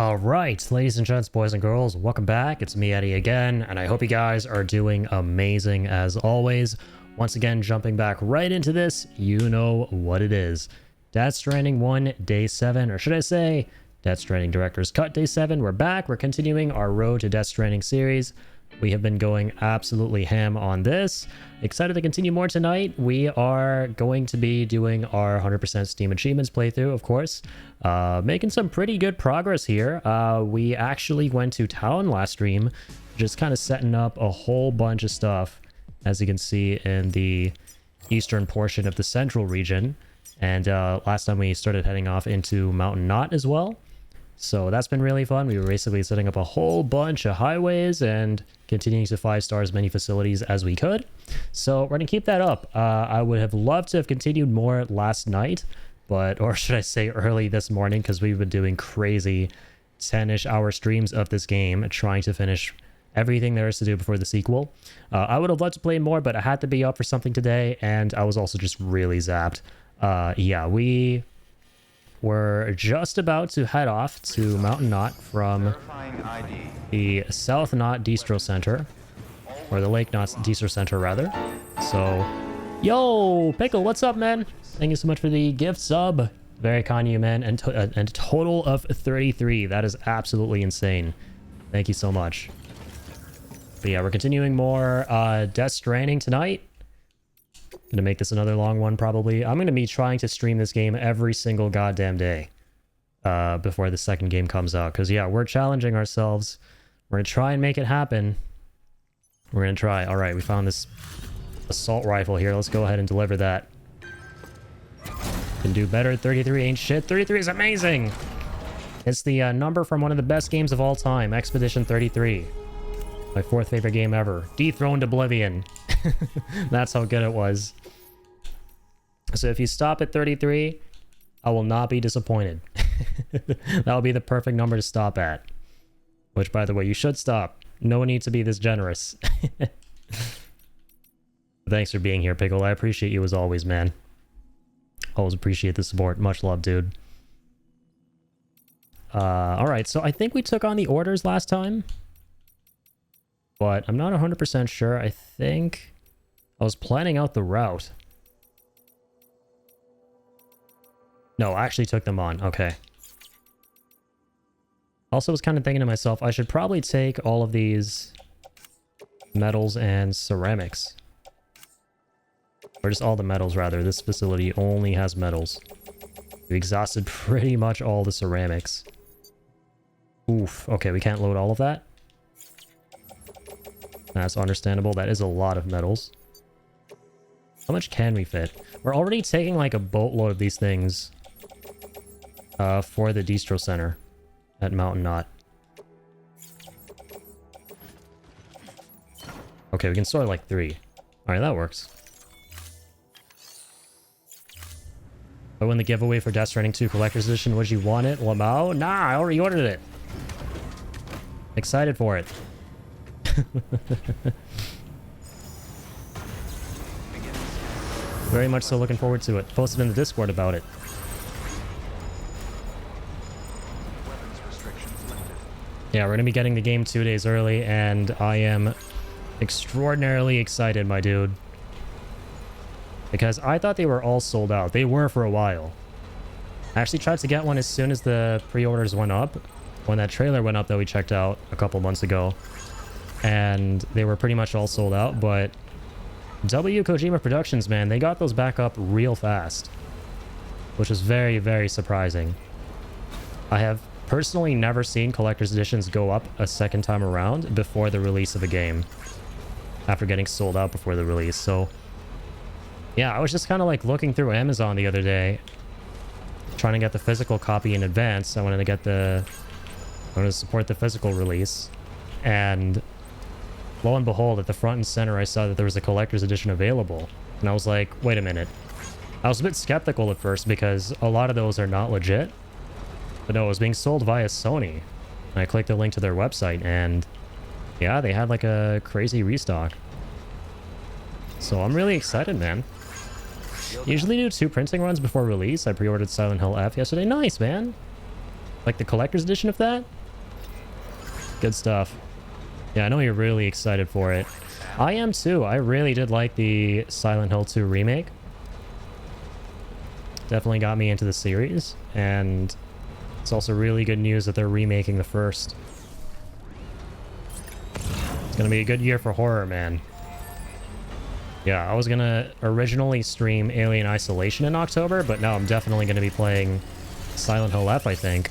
All right, ladies and gents, boys and girls, welcome back. It's me, Eddie, again, and I hope you guys are doing amazing as always. Once again, jumping back right into this, you know what it is. Death Stranding 1, Day 7, or should I say, Death Stranding Director's Cut Day 7. We're back. We're continuing our Road to Death Stranding series. We have been going absolutely ham on this. Excited to continue more tonight. We are going to be doing our 100% Steam Achievements playthrough, of course. Making some pretty good progress here. We actually went to town last stream, just kind of setting up a whole bunch of stuff, as you can see in the eastern portion of the central region. And last time we started heading off into Mountain Knot as well. So that's been really fun. We were basically setting up a whole bunch of highways and continuing to 5-star as many facilities as we could. So we're going to keep that up. I would have loved to have continued more last night, or should I say early this morning, because we've been doing crazy 10-ish hour streams of this game, trying to finish everything there is to do before the sequel. I would have loved to play more, but I had to be up for something today, and I was also just really zapped. Yeah, we were just about to head off to Mountain Knot from the South Knot Distro Center, or the Lake Knot Distro Center rather. So, yo, Pickle, what's up, man? Thank you so much for the gift sub. Very kind of you, man. And a total of 33. That is absolutely insane. Thank you so much. But yeah, we're continuing more Death Stranding tonight. Gonna make this another long one probably. I'm gonna be trying to stream this game every single goddamn day before the second game comes out, because yeah, we're challenging ourselves. We're gonna try and make it happen. We're gonna try. All right, we found this assault rifle here. Let's go ahead and deliver that. Can do better. 33 ain't shit. 33 is amazing. It's the number from one of the best games of all time, Expedition 33. My 4th favorite game ever. Dethroned Oblivion. That's how good it was. So if you stop at 33, I will not be disappointed. That'll be the perfect number to stop at. Which, by the way, you should stop. No need to be this generous. Thanks for being here, Pickle. I appreciate you as always, man. Always appreciate the support. Much love, dude. Alright, so I think we took on the orders last time. But I'm not 100% sure. I think I was planning out the route. No, I actually took them on. Okay. Also was kind of thinking to myself, I should probably take all of these metals and ceramics. Or just all the metals, rather. This facility only has metals. We exhausted pretty much all the ceramics. Oof. Okay, we can't load all of that. That's understandable. That is a lot of metals. How much can we fit? We're already taking like a boatload of these things for the Distro Center at Mountain Knot. Okay, we can store like 3. Alright, that works. I win the giveaway for Death Stranding 2 Collector's Edition. Would you want it, Lamau? Nah, I already ordered it. Excited for it. Very much so looking forward to it. Posted in the Discord about it. Yeah, we're gonna be getting the game 2 days early, and I am extraordinarily excited, my dude. Because I thought they were all sold out. They were for a while. I actually tried to get one as soon as the pre-orders went up. When that trailer went up that we checked out a couple months ago. And they were pretty much all sold out, but W Kojima Productions, man, they got those back up real fast, which is very, very surprising. I have personally never seen collector's editions go up a second time around before the release of a game, after getting sold out before the release. So yeah, I was just kind of like looking through Amazon the other day, trying to get the physical copy in advance. I wanted to support the physical release, and lo and behold, at the front and center, I saw that there was a collector's edition available. And I was like, wait a minute. I was a bit skeptical at first because a lot of those are not legit. But no, it was being sold via Sony. And I clicked the link to their website, and yeah, they had like a crazy restock. So I'm really excited, man. Usually do 2 printing runs before release. I pre-ordered Silent Hill F yesterday. Nice, man. Like the collector's edition of that? Good stuff. Yeah, I know you're really excited for it. I am too. I really did like the Silent Hill 2 remake. Definitely got me into the series, and it's also really good news that they're remaking the first. It's gonna be a good year for horror, man. Yeah, I was gonna originally stream Alien Isolation in October, but now I'm definitely gonna be playing Silent Hill F, I think.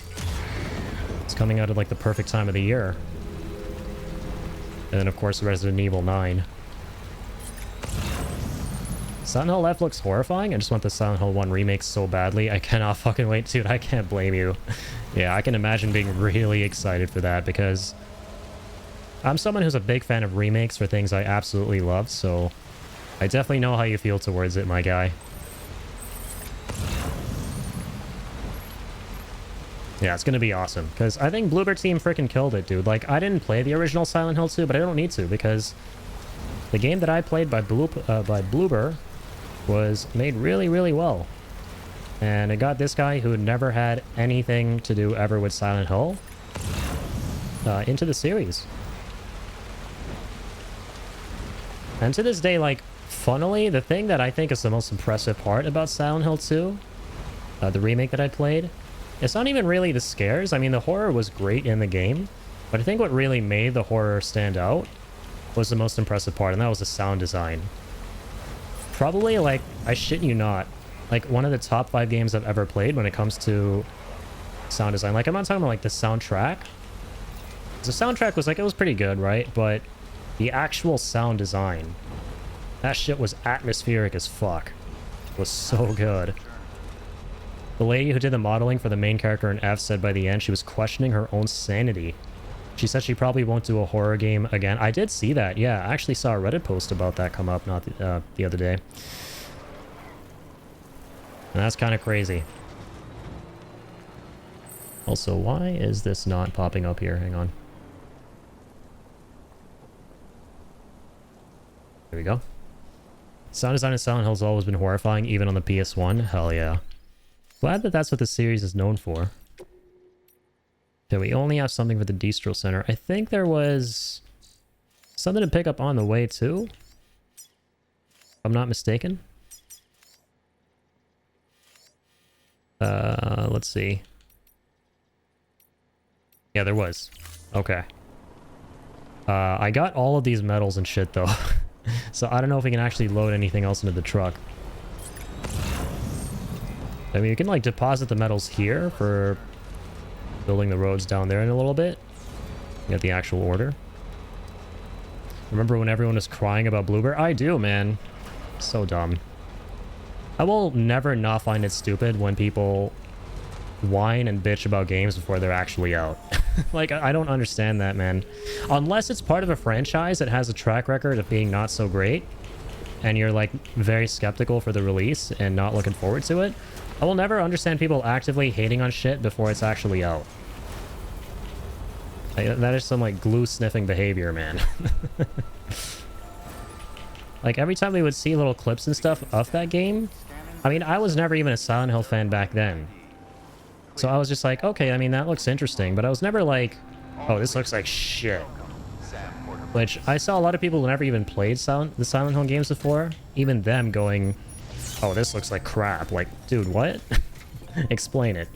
It's coming out at like the perfect time of the year. And then of course Resident Evil 9. Silent Hill F looks horrifying. I just want the Silent Hill 1 remake so badly. I cannot fucking wait, dude. I can't blame you. Yeah, I can imagine being really excited for that because I'm someone who's a big fan of remakes for things I absolutely love, so I definitely know how you feel towards it, my guy. Yeah, it's gonna be awesome because I think Bloober Team freaking killed it, dude. Like, I didn't play the original Silent Hill 2, but I don't need to because the game that I played by Bloober was made really, really well. And it got this guy who never had anything to do ever with Silent Hill into the series. And to this day, like, funnily, the thing that I think is the most impressive part about Silent Hill 2, the remake that I played, it's not even really the scares. I mean, the horror was great in the game, but I think what really made the horror stand out was the most impressive part, and that was the sound design. Probably, like, I shit you not, like, one of the top 5 games I've ever played when it comes to sound design. Like, I'm not talking about, like, the soundtrack. The soundtrack was, like, it was pretty good, right? But the actual sound design, that shit was atmospheric as fuck. It was so good. The lady who did the modeling for the main character in F said by the end she was questioning her own sanity. She said she probably won't do a horror game again. I did see that, yeah. I actually saw a Reddit post about that come up not the other day. And that's kind of crazy. Also, why is this not popping up here? Hang on. There we go. Sound design in Silent Hill has always been horrifying, even on the PS1. Hell yeah. Glad that that's what the series is known for. Okay, we only have something for the Distro Center. I think there was something to pick up on the way too, if I'm not mistaken. Let's see. Yeah, there was. Okay. I got all of these medals and shit though. So I don't know if we can actually load anything else into the truck. I mean, you can like deposit the metals here for building the roads down there in a little bit. Get the actual order. Remember when everyone was crying about Bloober? I do, man. So dumb. I will never not find it stupid when people whine and bitch about games before they're actually out. Like, I don't understand that, man. Unless it's part of a franchise that has a track record of being not so great, and you're like very skeptical for the release and not looking forward to it, I will never understand people actively hating on shit before it's actually out. Like, that is some like glue sniffing behavior, man. Like every time we would see little clips and stuff of that game, I mean, I was never even a Silent Hill fan back then. So I was just like, okay, I mean, that looks interesting, but I was never like, oh, this looks like shit. Which I saw a lot of people who never even played the Silent Hill games before, even them going, oh, this looks like crap. Like, dude, what? Explain it.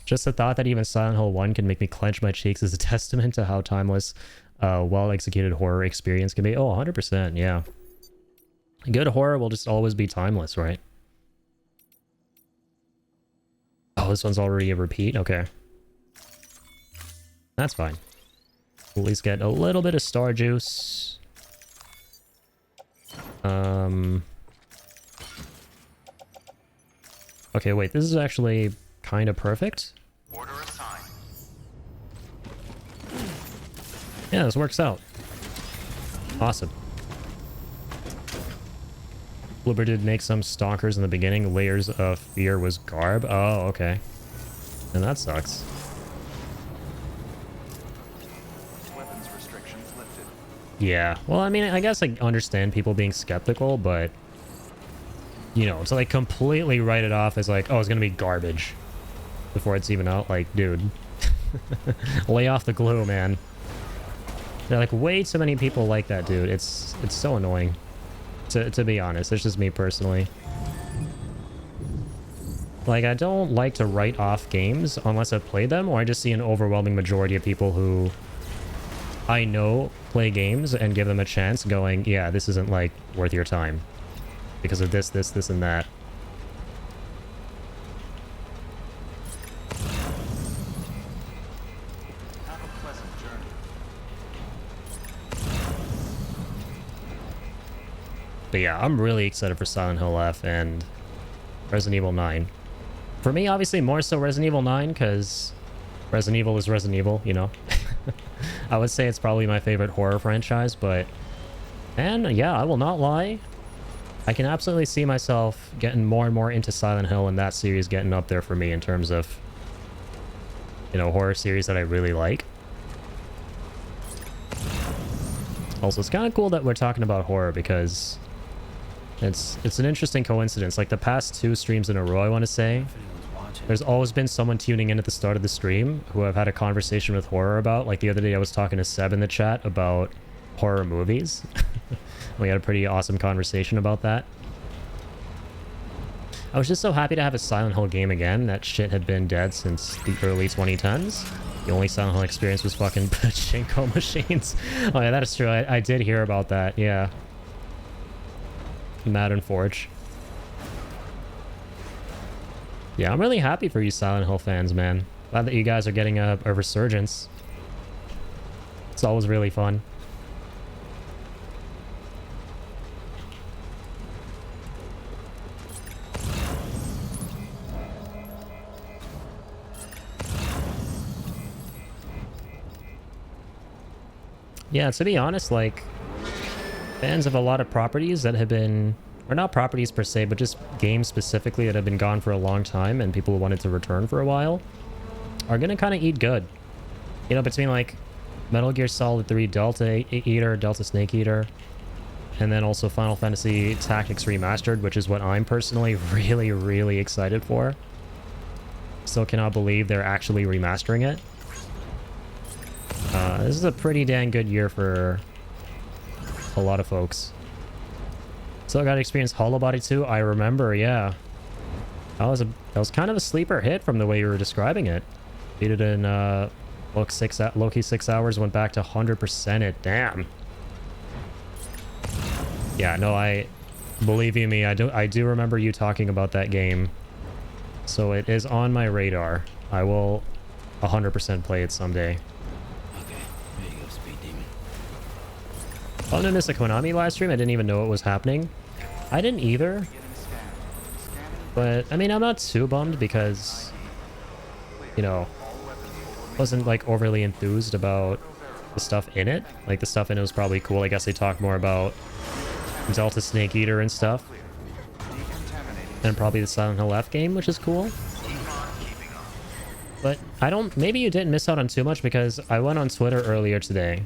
Just the thought that even Silent Hill 1 can make me clench my cheeks is a testament to how timeless well-executed horror experience can be. Oh, 100%, yeah. Good horror will just always be timeless, right? Oh, this one's already a repeat? Okay. That's fine. We'll at least get a little bit of star juice. Okay, wait, this is actually kind of perfect. Order assigned. Yeah, this works out. Awesome. Bloober did make some stalkers in the beginning. Layers of Fear was garb. Oh, okay. And that sucks. Weapons restrictions lifted. Yeah. Well, I mean, I guess I understand people being skeptical, but you know, to like completely write it off as like, oh, it's gonna be garbage. before it's even out. Like, dude, lay off the glue, man. There are like way too many people like that, dude. It's so annoying. To be honest, it's just me personally. Like, I don't like to write off games unless I've played them, or I just see an overwhelming majority of people who I know play games and give them a chance going, yeah, this isn't, like, worth your time. Because of this, and that. Have a pleasant journey. But yeah, I'm really excited for Silent Hill F and Resident Evil 9. For me, obviously, more so Resident Evil 9, because Resident Evil is Resident Evil, you know? I would say it's probably my favorite horror franchise, but... And yeah, I will not lie. I can absolutely see myself getting more and more into Silent Hill, and that series getting up there for me in terms of, you know, horror series that I really like. Also, it's kind of cool that we're talking about horror, because it's an interesting coincidence. Like, the past 2 streams in a row, I want to say, there's always been someone tuning in at the start of the stream who I've had a conversation with horror about. Like, the other day I was talking to Seb in the chat about horror movies. We had a pretty awesome conversation about that. I was just so happy to have a Silent Hill game again. That shit had been dead since the early 2010s. The only Silent Hill experience was fucking pachinko machines. Oh yeah, that is true. I did hear about that, yeah. Mad and Forge. Yeah, I'm really happy for you Silent Hill fans, man. Glad that you guys are getting a resurgence. It's always really fun. Yeah, to be honest, like, fans of a lot of properties that have been... Or not properties per se, but just games specifically that have been gone for a long time and people who wanted to return for a while are gonna kind of eat good. You know, between like Metal Gear Solid 3 Delta Eater, Delta Snake Eater, and then also Final Fantasy Tactics Remastered, which is what I'm personally really, really excited for. Still cannot believe they're actually remastering it. This is a pretty dang good year for a lot of folks. Still got to experience Hollow Body 2. I remember, yeah. That was kind of a sleeper hit from the way you were describing it. Beat it in Loki 6 hours, went back to 100% it. Damn. Yeah, no, believe you me, I do remember you talking about that game. So it is on my radar. I will 100% play it someday. Oh, no, miss a Konami live stream. I didn't even know it was happening. I didn't either. But, I mean, I'm not too bummed because, you know, wasn't, like, overly enthused about the stuff in it. Like, the stuff in it was probably cool. I guess they talked more about Delta Snake Eater and stuff. And probably the Silent Hill F game, which is cool. But maybe you didn't miss out on too much because I went on Twitter earlier today.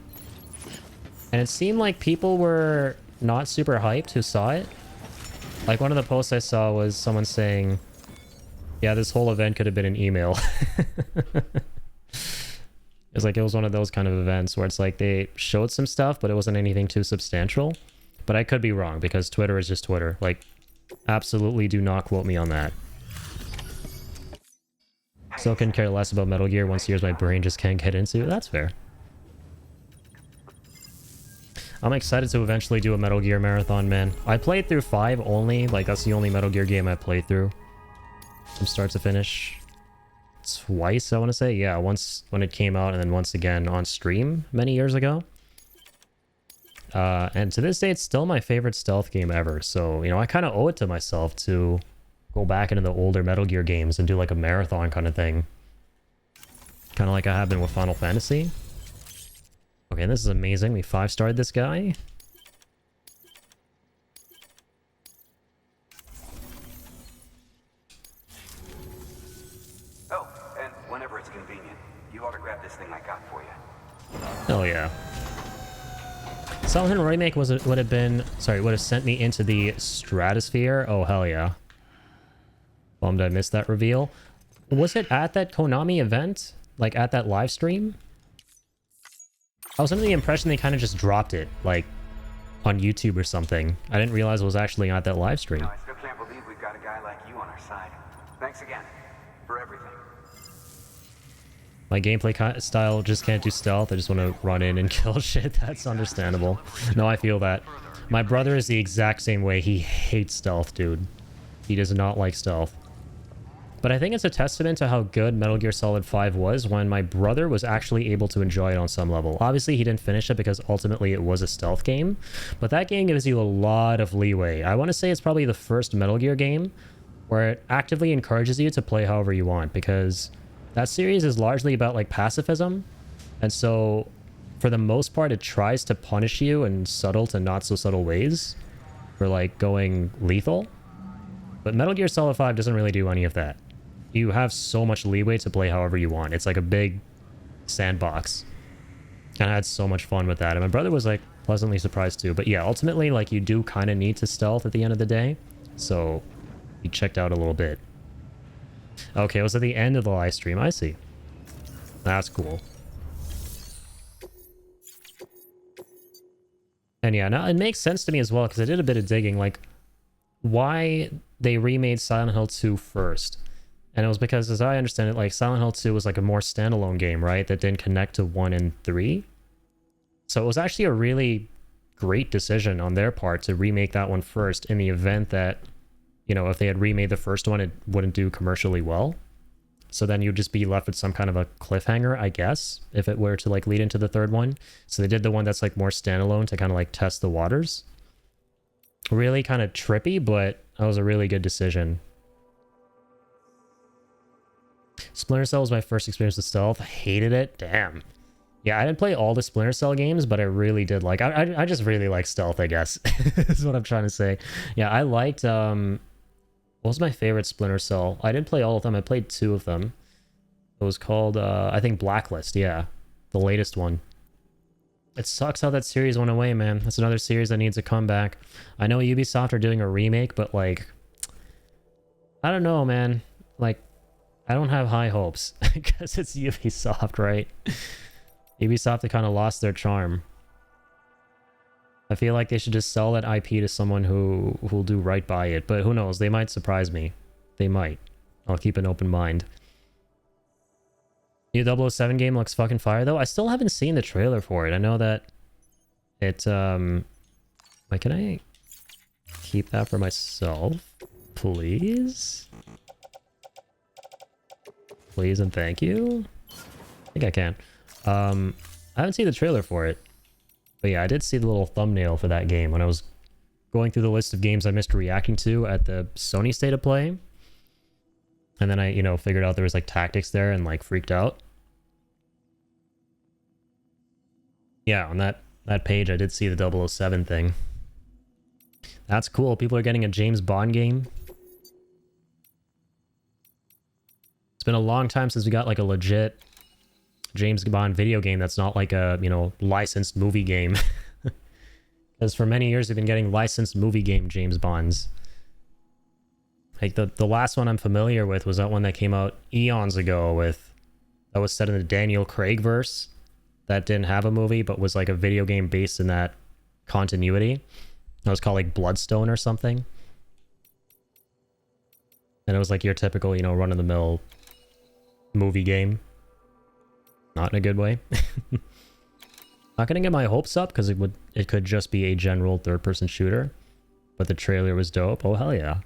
And it seemed like people were not super hyped who saw it. Like, one of the posts I saw was someone saying, yeah, this whole event could have been an email. It's like, it was one of those kind of events where it's like they showed some stuff, but it wasn't anything too substantial. But I could be wrong because Twitter is just Twitter. Like, absolutely do not quote me on that. Still couldn't care less about Metal Gear once years my brain just can't get into. That's fair. I'm excited to eventually do a Metal Gear marathon, man. I played through 5 only. Like, that's the only Metal Gear game I played through. From start to finish. Twice, I want to say. Yeah, once when it came out and then once again on stream many years ago. And to this day, it's still my favorite stealth game ever. So, you know, I kind of owe it to myself to go back into the older Metal Gear games and do like a marathon kind of thing. Kind of like I have been with Final Fantasy. Okay, this is amazing. We 5-starred this guy. Oh, and whenever it's convenient, you ought to grab this thing I got for you. Hell yeah. Silent Hill Remake would have sent me into the stratosphere. Oh, hell yeah. Bummed I missed that reveal. Was it at that Konami event? Like at that live stream? I was under the impression they kind of just dropped it, like on YouTube or something. I didn't realize it was actually at that live stream. No, I still can't believe we've got a guy like you on our side. Thanks again for everything. My gameplay style just can't do stealth. I just want to run in and kill shit. That's understandable. No, I feel that. My brother is the exact same way. He hates stealth, dude. He does not like stealth. But I think it's a testament to how good Metal Gear Solid 5 was when my brother was actually able to enjoy it on some level. Obviously, he didn't finish it because ultimately it was a stealth game. But that game gives you a lot of leeway. I want to say it's probably the first Metal Gear game where it actively encourages you to play however you want, because that series is largely about like pacifism. And so for the most part, it tries to punish you in subtle to not so subtle ways for like going lethal. But Metal Gear Solid 5 doesn't really do any of that. You have so much leeway to play however you want. It's like a big sandbox. And I had so much fun with that. And my brother was like pleasantly surprised too. But yeah, ultimately, like you do kind of need to stealth at the end of the day. So he checked out a little bit. Okay, it was at the end of the live stream. I see. That's cool. And yeah, now it makes sense to me as well, because I did a bit of digging, like why they remade Silent Hill 2 first. And it was because, as I understand it, like Silent Hill 2 was like a more standalone game, right? That didn't connect to 1 and 3. So it was actually a really great decision on their part to remake that one first, in the event that, you know, if they had remade the first one, it wouldn't do commercially well. So then you'd just be left with some kind of a cliffhanger, I guess, if it were to like lead into the third one. So they did the one that's like more standalone to kind of like test the waters. Really kind of trippy, but that was a really good decision. Splinter Cell was my first experience with stealth. I hated it. Damn. Yeah, I didn't play all the Splinter Cell games, but I really did like... I just really like stealth, I guess. Is what I'm trying to say. Yeah, I liked... what was my favorite Splinter Cell? I didn't play all of them. I played 2 of them. It was called, I think, Blacklist. Yeah, the latest one. It sucks how that series went away, man. That's another series that needs a comeback. I know Ubisoft are doing a remake, but like... I don't know, man. Like... I don't have high hopes because it's Ubisoft, right? Ubisoft, they kind of lost their charm. I feel like they should just sell that IP to someone who'll do right by it, but who knows? They might surprise me. They might. I'll keep an open mind. New 007 game looks fucking fire, though. I still haven't seen the trailer for it. I know that it, Wait, can I keep that for myself, please? Please and thank you. I think I can. I haven't seen the trailer for it. But yeah, I did see the little thumbnail for that game when I was going through the list of games I missed reacting to at the Sony State of Play. And then I, you know, figured out there was like tactics there and like freaked out. Yeah, on that page I did see the 007 thing. That's cool. People are getting a James Bond game. It's been a long time since we got like a legit James Bond video game that's not like a, you know, licensed movie game. Because for many years we've been getting licensed movie game James Bonds. Like the last one I'm familiar with was that one that came out eons ago with, that was set in the Daniel Craig verse, that didn't have a movie but was like a video game based in that continuity. It was called like Bloodstone or something. And it was like your typical, you know, run-of-the-mill movie game. Not in a good way. Not gonna get my hopes up because it could just be a general third-person shooter. But the trailer was dope. Oh hell yeah.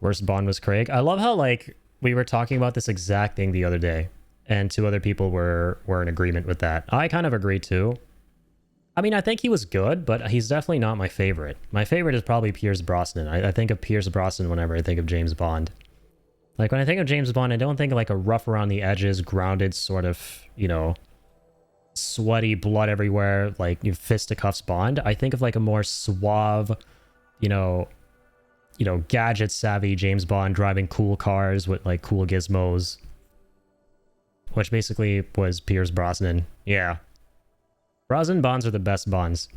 Worst Bond was Craig. I love how like we were talking about this exact thing the other day, and 2 other people were in agreement with that. I kind of agree too. I mean, I think he was good, but he's definitely not my favorite. My favorite is probably Pierce Brosnan. I think of Pierce Brosnan whenever I think of James Bond. Like, when I think of James Bond, I don't think of, like, a rough around the edges, grounded sort of, you know, sweaty, blood everywhere, like, you fisticuffs Bond. I think of, like, a more suave, you know, gadget-savvy James Bond driving cool cars with, like, cool gizmos. Which basically was Pierce Brosnan. Yeah. Brosnan Bonds are the best Bonds.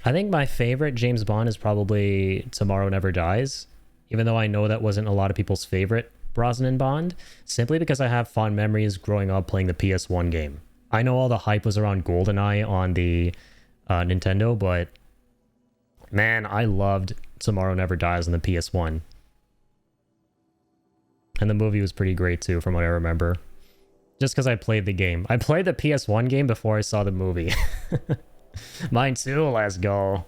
I think my favorite James Bond is probably Tomorrow Never Dies. even though I know that wasn't a lot of people's favorite Brosnan Bond, simply because I have fond memories growing up playing the PS1 game. I know all the hype was around GoldenEye on the Nintendo, but man, I loved Tomorrow Never Dies on the PS1. And the movie was pretty great too, from what I remember. Just because I played the game. I played the PS1 game before I saw the movie. Mine too, let's go.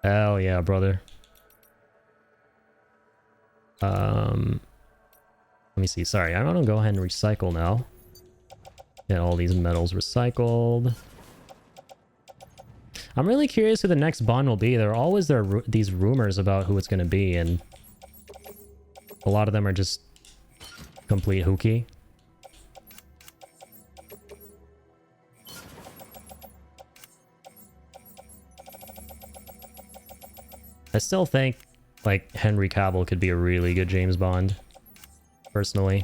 Hell yeah, brother. Let me see. Sorry, I'm gonna go ahead and recycle now. Get all these metals recycled. I'm really curious who the next Bond will be. There are always these rumors about who it's gonna be, and a lot of them are just complete hooky. I still think, like, Henry Cavill could be a really good James Bond, personally.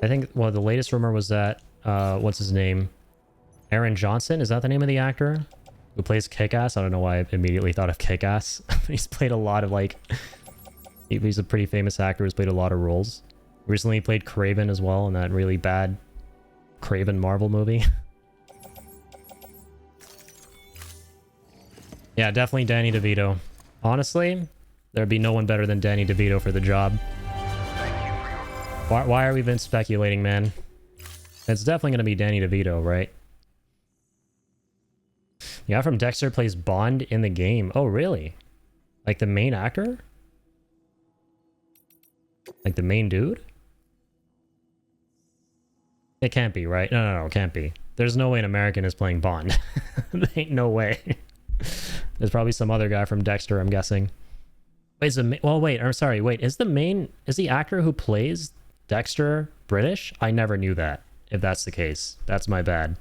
I think, well, the latest rumor was that, what's his name? Aaron Johnson? Is that the name of the actor? Who plays Kick-Ass? I don't know why I immediately thought of Kick-Ass. He's played a lot of, like... He's a pretty famous actor who's played a lot of roles. Recently he played Kraven as well in that really bad Kraven Marvel movie. Yeah, definitely Danny DeVito. Honestly, there'd be no one better than Danny DeVito for the job. Why are we been speculating, man? It's definitely going to be Danny DeVito, right? The guy from Dexter plays Bond in the game. Oh, really? Like the main actor? Like the main dude? It can't be, right? No, it can't be. There's no way an American is playing Bond. There ain't no way. There's probably some other guy from Dexter, I'm guessing. Wait, I'm sorry, wait, is the actor who plays Dexter British? I never knew that, if that's the case. That's my bad.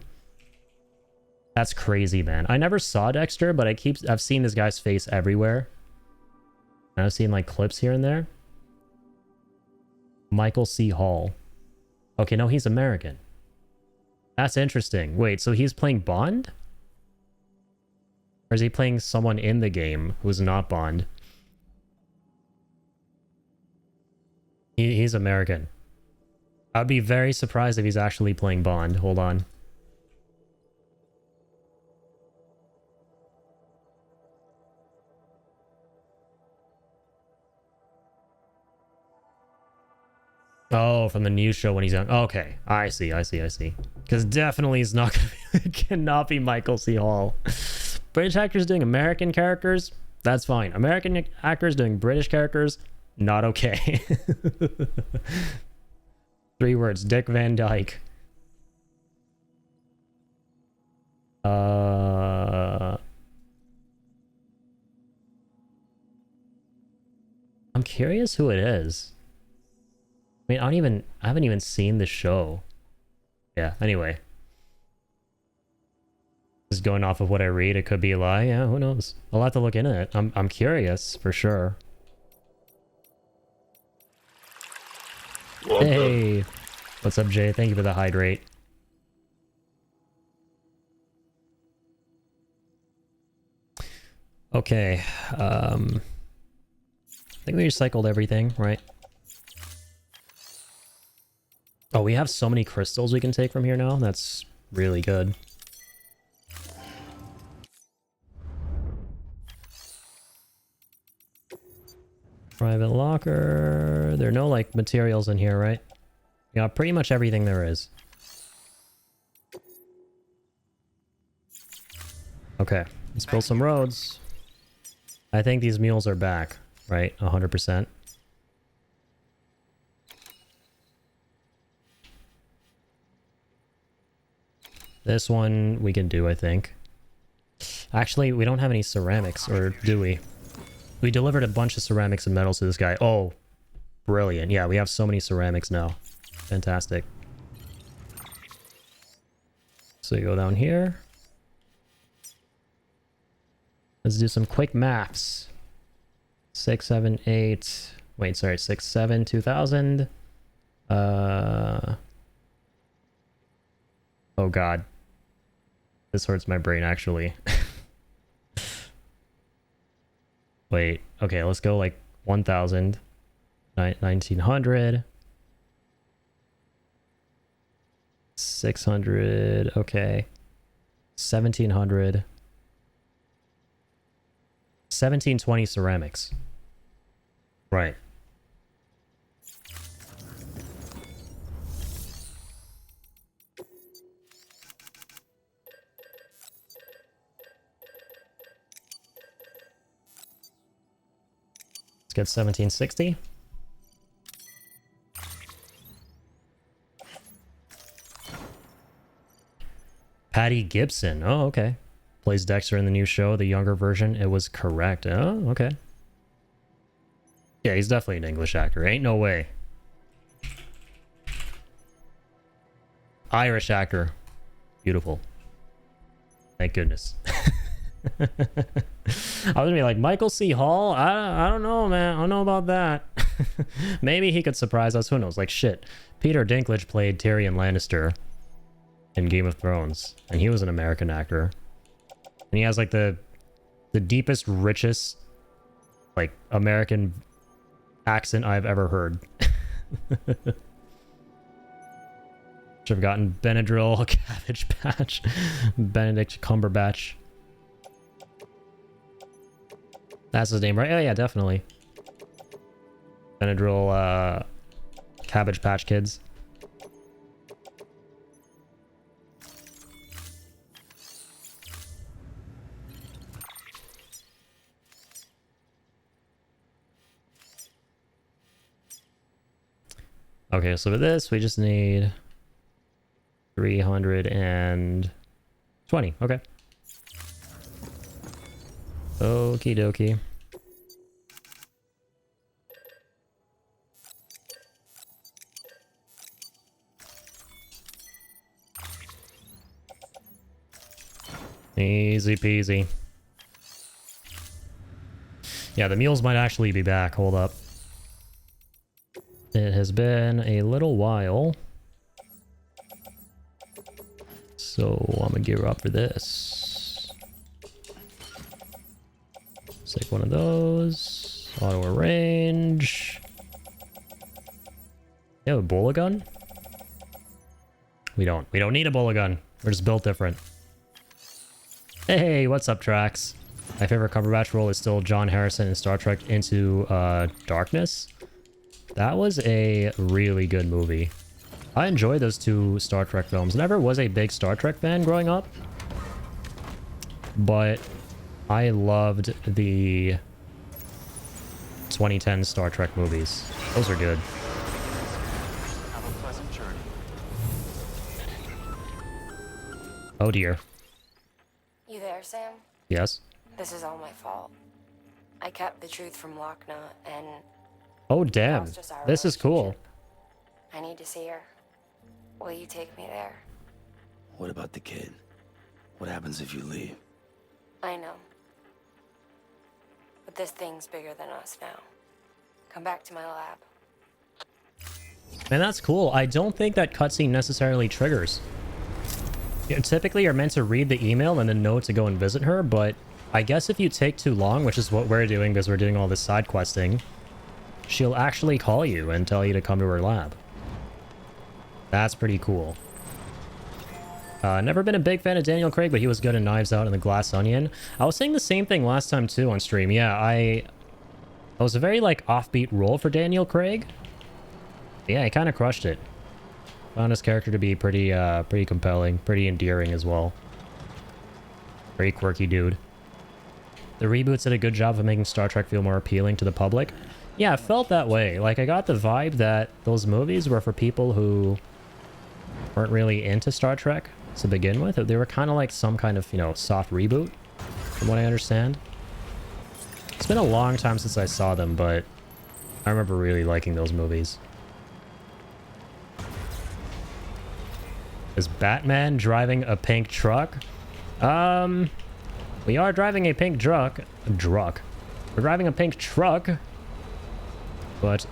That's crazy, man. I never saw Dexter, but I've seen this guy's face everywhere. And I've seen, like, clips here and there. Michael C. Hall. Okay, no, he's American. That's interesting. Wait, so he's playing Bond? Or is he playing someone in the game who's not Bond? He's American. I'd be very surprised if he's actually playing Bond. Hold on. Oh, from the news show when he's young. Okay, I see. Because definitely he's not gonna be, cannot be Michael C. Hall. British actors doing American characters, that's fine. American actors doing British characters, not okay. 3 words, Dick Van Dyke. I'm curious who it is. I mean, I haven't even seen the show. Yeah, anyway. Just going off of what I read, it could be a lie. Yeah, who knows? I'll have to look into it. I'm curious, for sure. Welcome. Hey! What's up, Jay? Thank you for the hydrate. Okay, I think we recycled everything, right? Oh, we have so many crystals we can take from here now. That's really good. Private locker. There are no, like, materials in here, right? Yeah, pretty much everything there is. Okay, let's build some roads. I think these mules are back, right? 100%. This one we can do, I think. Actually, we don't have any ceramics, or do we? We delivered a bunch of ceramics and metals to this guy. Oh, brilliant. Yeah, we have so many ceramics now. Fantastic. So you go down here. Let's do some quick maths. 6, 7, 8... Wait, sorry, 6, 7, 2000. Oh god. This hurts my brain, actually. Wait, okay, let's go like 1000, 1900, 600, okay, 1700, 1720 ceramics. Right. Let's get 1760. Patty Gibson. Oh, okay. Plays Dexter in the new show, the younger version. It was correct. Oh, okay. Yeah, he's definitely an English actor. Ain't no way. Irish actor. Beautiful. Thank goodness. I was gonna be like, Michael C. Hall? I don't know, man. I don't know about that. Maybe he could surprise us. Who knows? Like, shit. Peter Dinklage played Tyrion Lannister in Game of Thrones, and he was an American actor. And he has, like, the deepest, richest, like, American accent I've ever heard. Should have gotten Benadryl, Cabbage Patch, Benedict Cumberbatch. That's his name, right? Oh, yeah, definitely. Benadryl, Cabbage Patch Kids. Okay, so for this, we just need 320. Okay. Okie dokie. Easy peasy. Yeah, the mules might actually be back. Hold up. It has been a little while. So I'm gonna gear up for this. Let's take one of those. Auto arrange. You have a bola gun? We don't. We don't need a bola gun. We're just built different. Hey, what's up, Trax? My favorite Cumberbatch role is still John Harrison in Star Trek Into Darkness. That was a really good movie. I enjoy those two Star Trek films. Never was a big Star Trek fan growing up, but I loved the 2010 Star Trek movies. Those are good. Have a pleasant journey. Oh dear. You there, Sam? Yes. This is all my fault. I kept the truth from Lochna, and Oh damn. That's just our This is cool. I need to see her. Will you take me there? What about the kid? What happens if you leave? I know. But this thing's bigger than us now. Come back to my lab. And that's cool. I don't think that cutscene necessarily triggers. Typically, you're meant to read the email and then know to go and visit her, but I guess if you take too long, which is what we're doing because we're doing all this side questing, she'll actually call you and tell you to come to her lab. That's pretty cool. Never been a big fan of Daniel Craig, but he was good in Knives Out and The Glass Onion. I was saying the same thing last time too on stream. Yeah, it was a very like offbeat role for Daniel Craig. Yeah, he kind of crushed it. Found his character to be pretty compelling, pretty endearing as well. Very quirky dude. The reboots did a good job of making Star Trek feel more appealing to the public. Yeah, it felt that way. Like, I got the vibe that those movies were for people who weren't really into Star Trek to begin with. They were kind of like some kind of, you know, soft reboot, from what I understand. It's been a long time since I saw them, but I remember really liking those movies. Is Batman driving a pink truck? We are driving a pink truck. We're driving a pink truck. But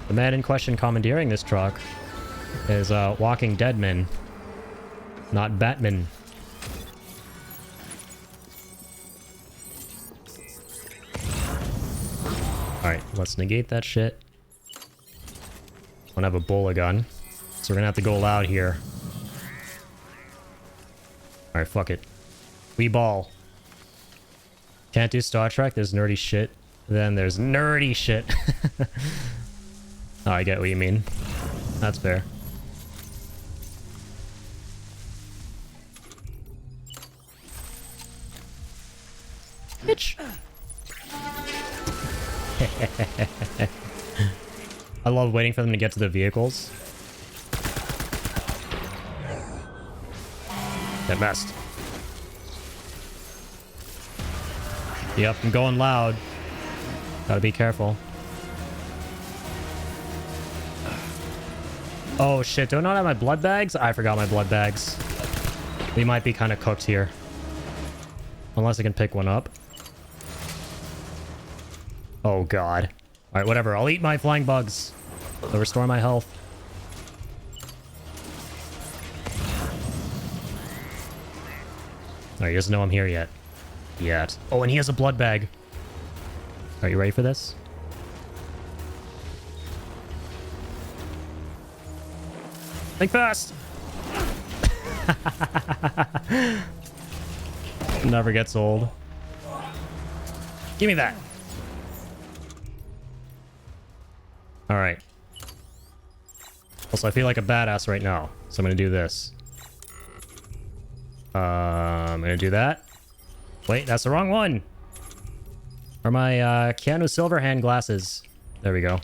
the man in question commandeering this truck is Walking Deadman, not Batman. Alright, let's negate that shit. Don't have a bullet gun, so we're gonna have to go loud here. Alright, fuck it. We ball. Can't do Star Trek, there's nerdy shit. Then there's nerdy shit. Oh, I get what you mean. That's fair. Bitch. I love waiting for them to get to the vehicles. Get messed. Yep, I'm going loud. Gotta be careful. Oh shit, do I not have my blood bags? I forgot my blood bags. We might be kind of cooked here. Unless I can pick one up. Oh god. Alright, whatever. I'll eat my flying bugs. To restore my health. Alright, he doesn't know I'm here yet. Yet. Oh, and he has a blood bag. Are you ready for this? Think fast! Never gets old. Give me that! Alright. Also, I feel like a badass right now, so I'm gonna do this. I'm gonna do that. Wait, that's the wrong one! Or my Keanu Silverhand glasses. There we go.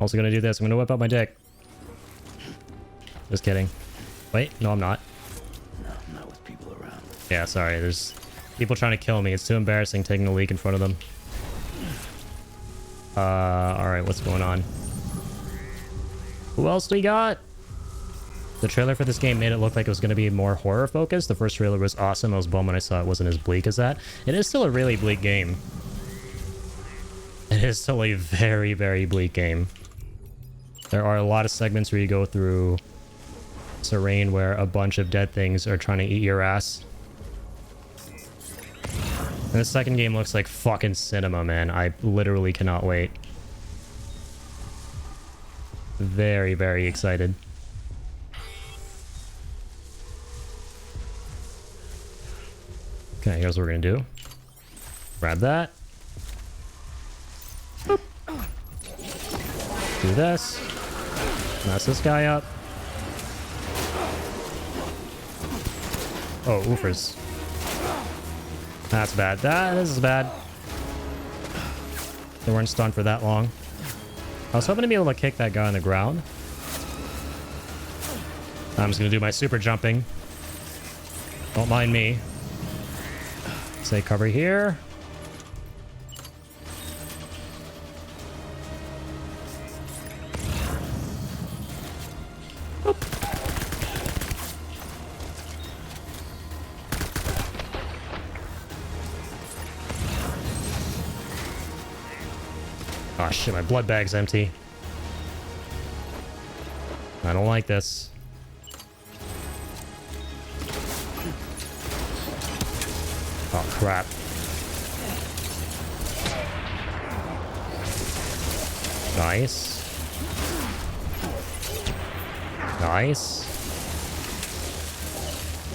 Also gonna do this. I'm gonna whip out my dick. Just kidding. Wait, no, I'm not. No, not with people around. Yeah, sorry. There's people trying to kill me. It's too embarrassing taking a leak in front of them. Alright, what's going on? Who else do we got? The trailer for this game made it look like it was going to be more horror focused. The first trailer was awesome. I was bummed when I saw it wasn't as bleak as that. It is still a really bleak game. It is still a very, very bleak game. There are a lot of segments where you go through terrain where a bunch of dead things are trying to eat your ass. And the second game looks like fucking cinema, man. I literally cannot wait. Very, very excited. Okay, here's what we're gonna do. Grab that. Boop. Do this. Mess this guy up. Oh, oofers. That's bad. This is bad. They weren't stunned for that long. I was hoping to be able to kick that guy on the ground. I'm just gonna do my super jumping. Don't mind me. Say cover here. Oop. Oh shit, my blood bag's empty. I don't like this. Oh crap. Nice. Nice.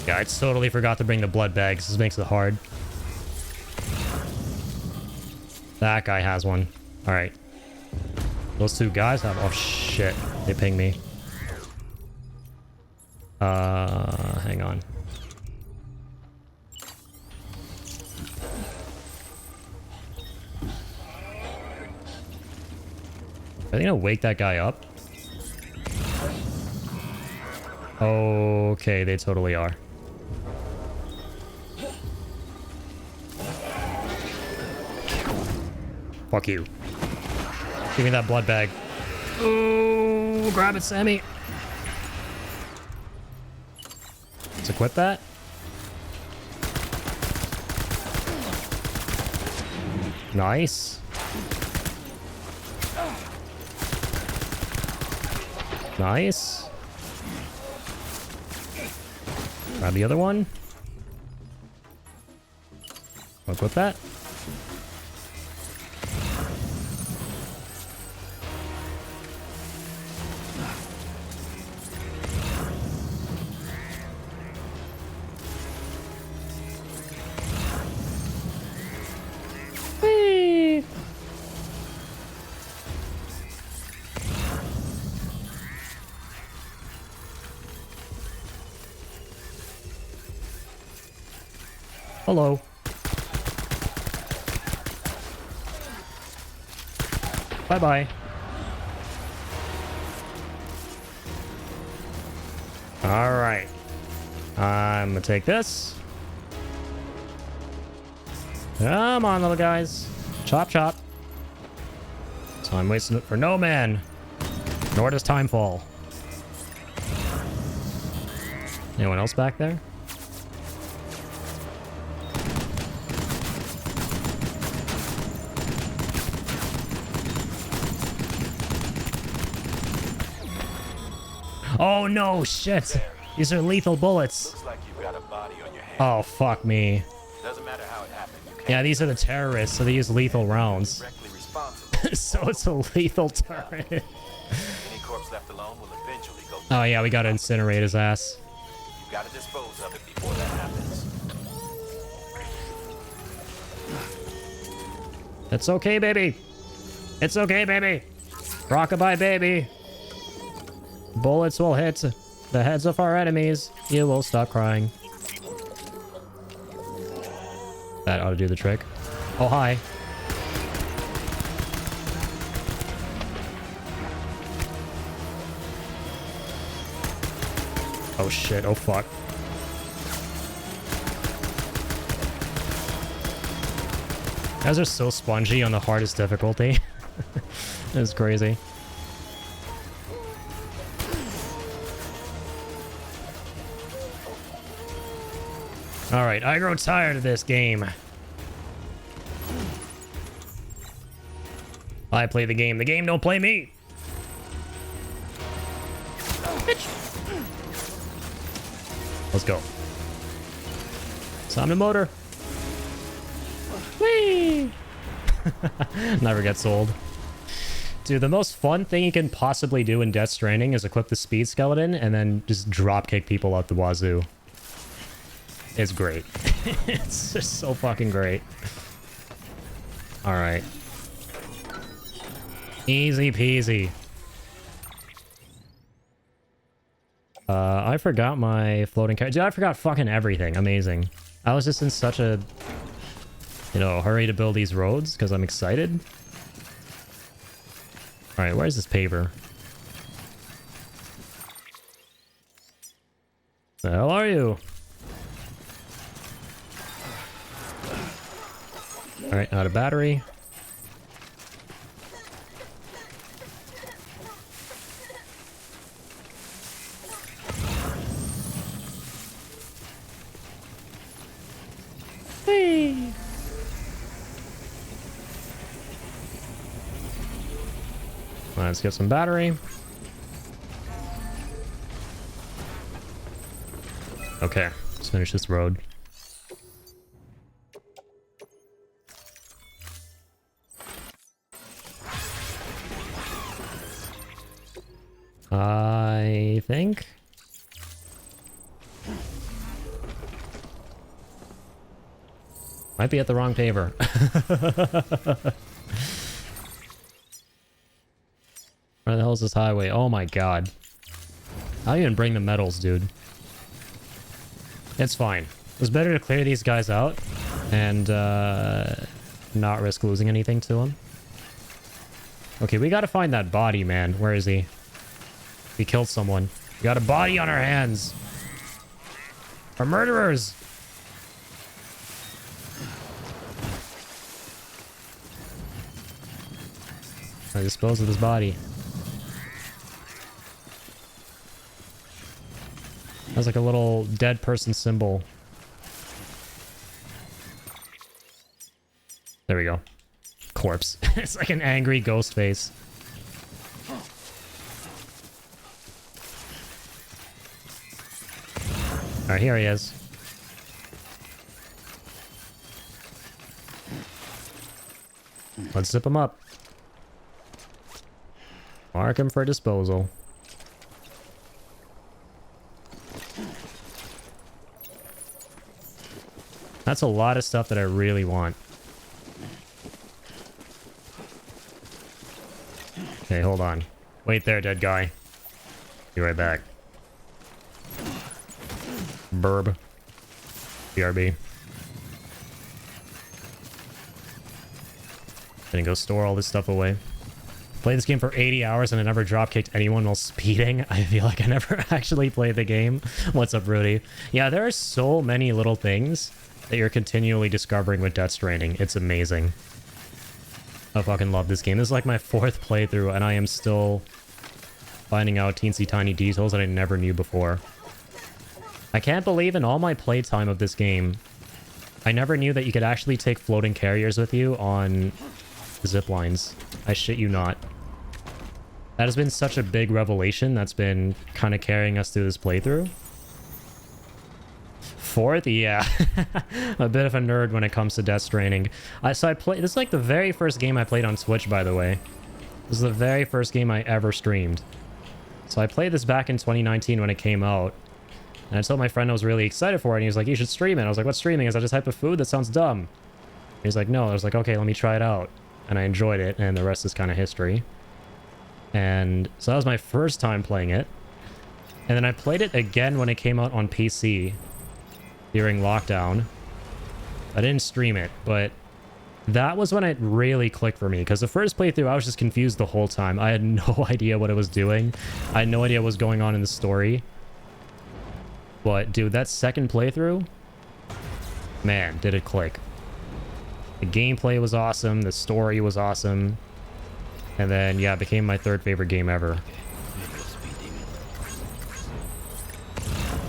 Yeah, I totally forgot to bring the blood bags. This makes it hard. That guy has one. Alright. Those two guys have... Oh shit. They pinged me. Hang on. Are they gonna wake that guy up? Okay, they totally are. Fuck you. Give me that blood bag. Ooh, grab it, Sammy. Let's equip that. Nice. Nice. Grab the other one. Equip that. Hello. Bye-bye. Alright. I'm gonna take this. Come on, little guys. Chop, chop. Time wasting it for no man. Nor does time fall. Anyone else back there? Oh no, shit. These are lethal bullets. Looks like you've got a body on your hands. Oh, fuck me. Doesn't matter how it happened. You can't Yeah, these are the terrorists, so they use lethal rounds. directly responsible. So it's a lethal turret. Any corpse left alone will eventually go. Oh yeah, we gotta incinerate his ass. You gotta dispose of it before that happens. It's okay, baby. It's okay, baby. Rockabye, baby. Bullets will hit the heads of our enemies. You will stop crying. That ought to do the trick. Oh, hi. Oh, shit. Oh, fuck. Guys are so spongy on the hardest difficulty. It's crazy. Alright, I grow tired of this game. I play the game don't play me. Bitch. Let's go. Time to motor. Whee! Never gets old. Dude, the most fun thing you can possibly do in Death Stranding is equip the speed skeleton and then just drop kick people out the wazoo. It's great. It's just so fucking great. Alright. Easy peasy. I forgot my floating car. Dude, I forgot fucking everything. Amazing. I was just in such a, you know, hurry to build these roads because I'm excited. Alright, where's this paver? The hell are you? Alright, out of battery. Whee! Let's get some battery. Okay, let's finish this road. I think. Might be at the wrong paver. Where the hell is this highway? Oh my god. How do you even bring the metals, dude? It's fine. It was better to clear these guys out and not risk losing anything to them. Okay, we gotta find that body, man. Where is he? We killed someone. We got a body on our hands. We're murderers. I dispose of this body. Has like a little dead person symbol. There we go. Corpse. It's like an angry ghost face. Alright, here he is. Let's zip him up. Mark him for disposal. That's a lot of stuff that I really want. Okay, hold on. Wait there, dead guy. Be right back. Burb. BRB. Gonna go store all this stuff away. Played this game for 80 hours and I never drop kicked anyone while speeding. I feel like I never actually played the game. What's up, Rudy? Yeah, there are so many little things that you're continually discovering with Death Stranding. It's amazing. I fucking love this game. This is like my 4th playthrough and I am still finding out teensy tiny details that I never knew before. I can't believe in all my playtime of this game, I never knew that you could actually take floating carriers with you on zip lines. I shit you not. That has been such a big revelation that's been kind of carrying us through this playthrough. 4th? Yeah. A bit of a nerd when it comes to Death Stranding. So I played... This is like the very first game I played on Switch, by the way. This is the very first game I ever streamed. So I played this back in 2019 when it came out. And I told my friend I was really excited for it, and he was like, you should stream it. I was like, what's streaming? Is that a type of food? That sounds dumb. He's like, no. I was like, okay, let me try it out. And I enjoyed it, and the rest is kind of history. And so that was my first time playing it. And then I played it again when it came out on PC during lockdown. I didn't stream it, but that was when it really clicked for me. Because the first playthrough, I was just confused the whole time. I had no idea what it was doing. I had no idea what was going on in the story. But, dude, that second playthrough, man, did it click. The gameplay was awesome. The story was awesome. And then, yeah, it became my 3rd favorite game ever.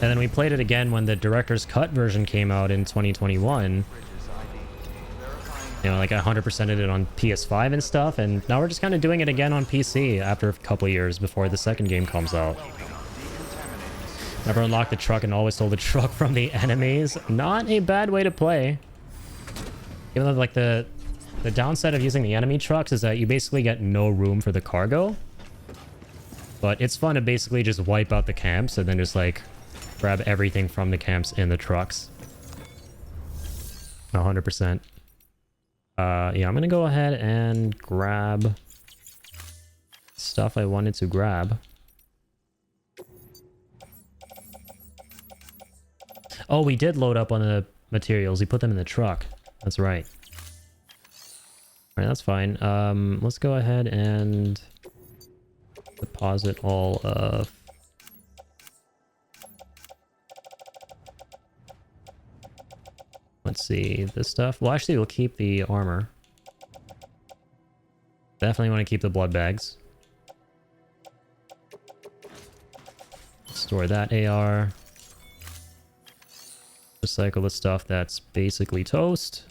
And then we played it again when the director's cut version came out in 2021. You know, like I 100%ed it on PS5 and stuff, and now we're just kind of doing it again on PC after a couple of years before the second game comes out. Never unlocked the truck and always stole the truck from the enemies. Not a bad way to play. Even though, like, the downside of using the enemy trucks is that you basically get no room for the cargo. But it's fun to basically just wipe out the camps and then just, like, grab everything from the camps in the trucks. 100%. Yeah, I'm gonna go ahead and grab stuff I wanted to grab. Oh, we did load up on the materials. We put them in the truck. That's right. All right, that's fine. Let's go ahead and deposit all of... Let's see, this stuff. Well, actually, we'll keep the armor. Definitely want to keep the blood bags. Store that AR. Recycle the stuff that's basically toast.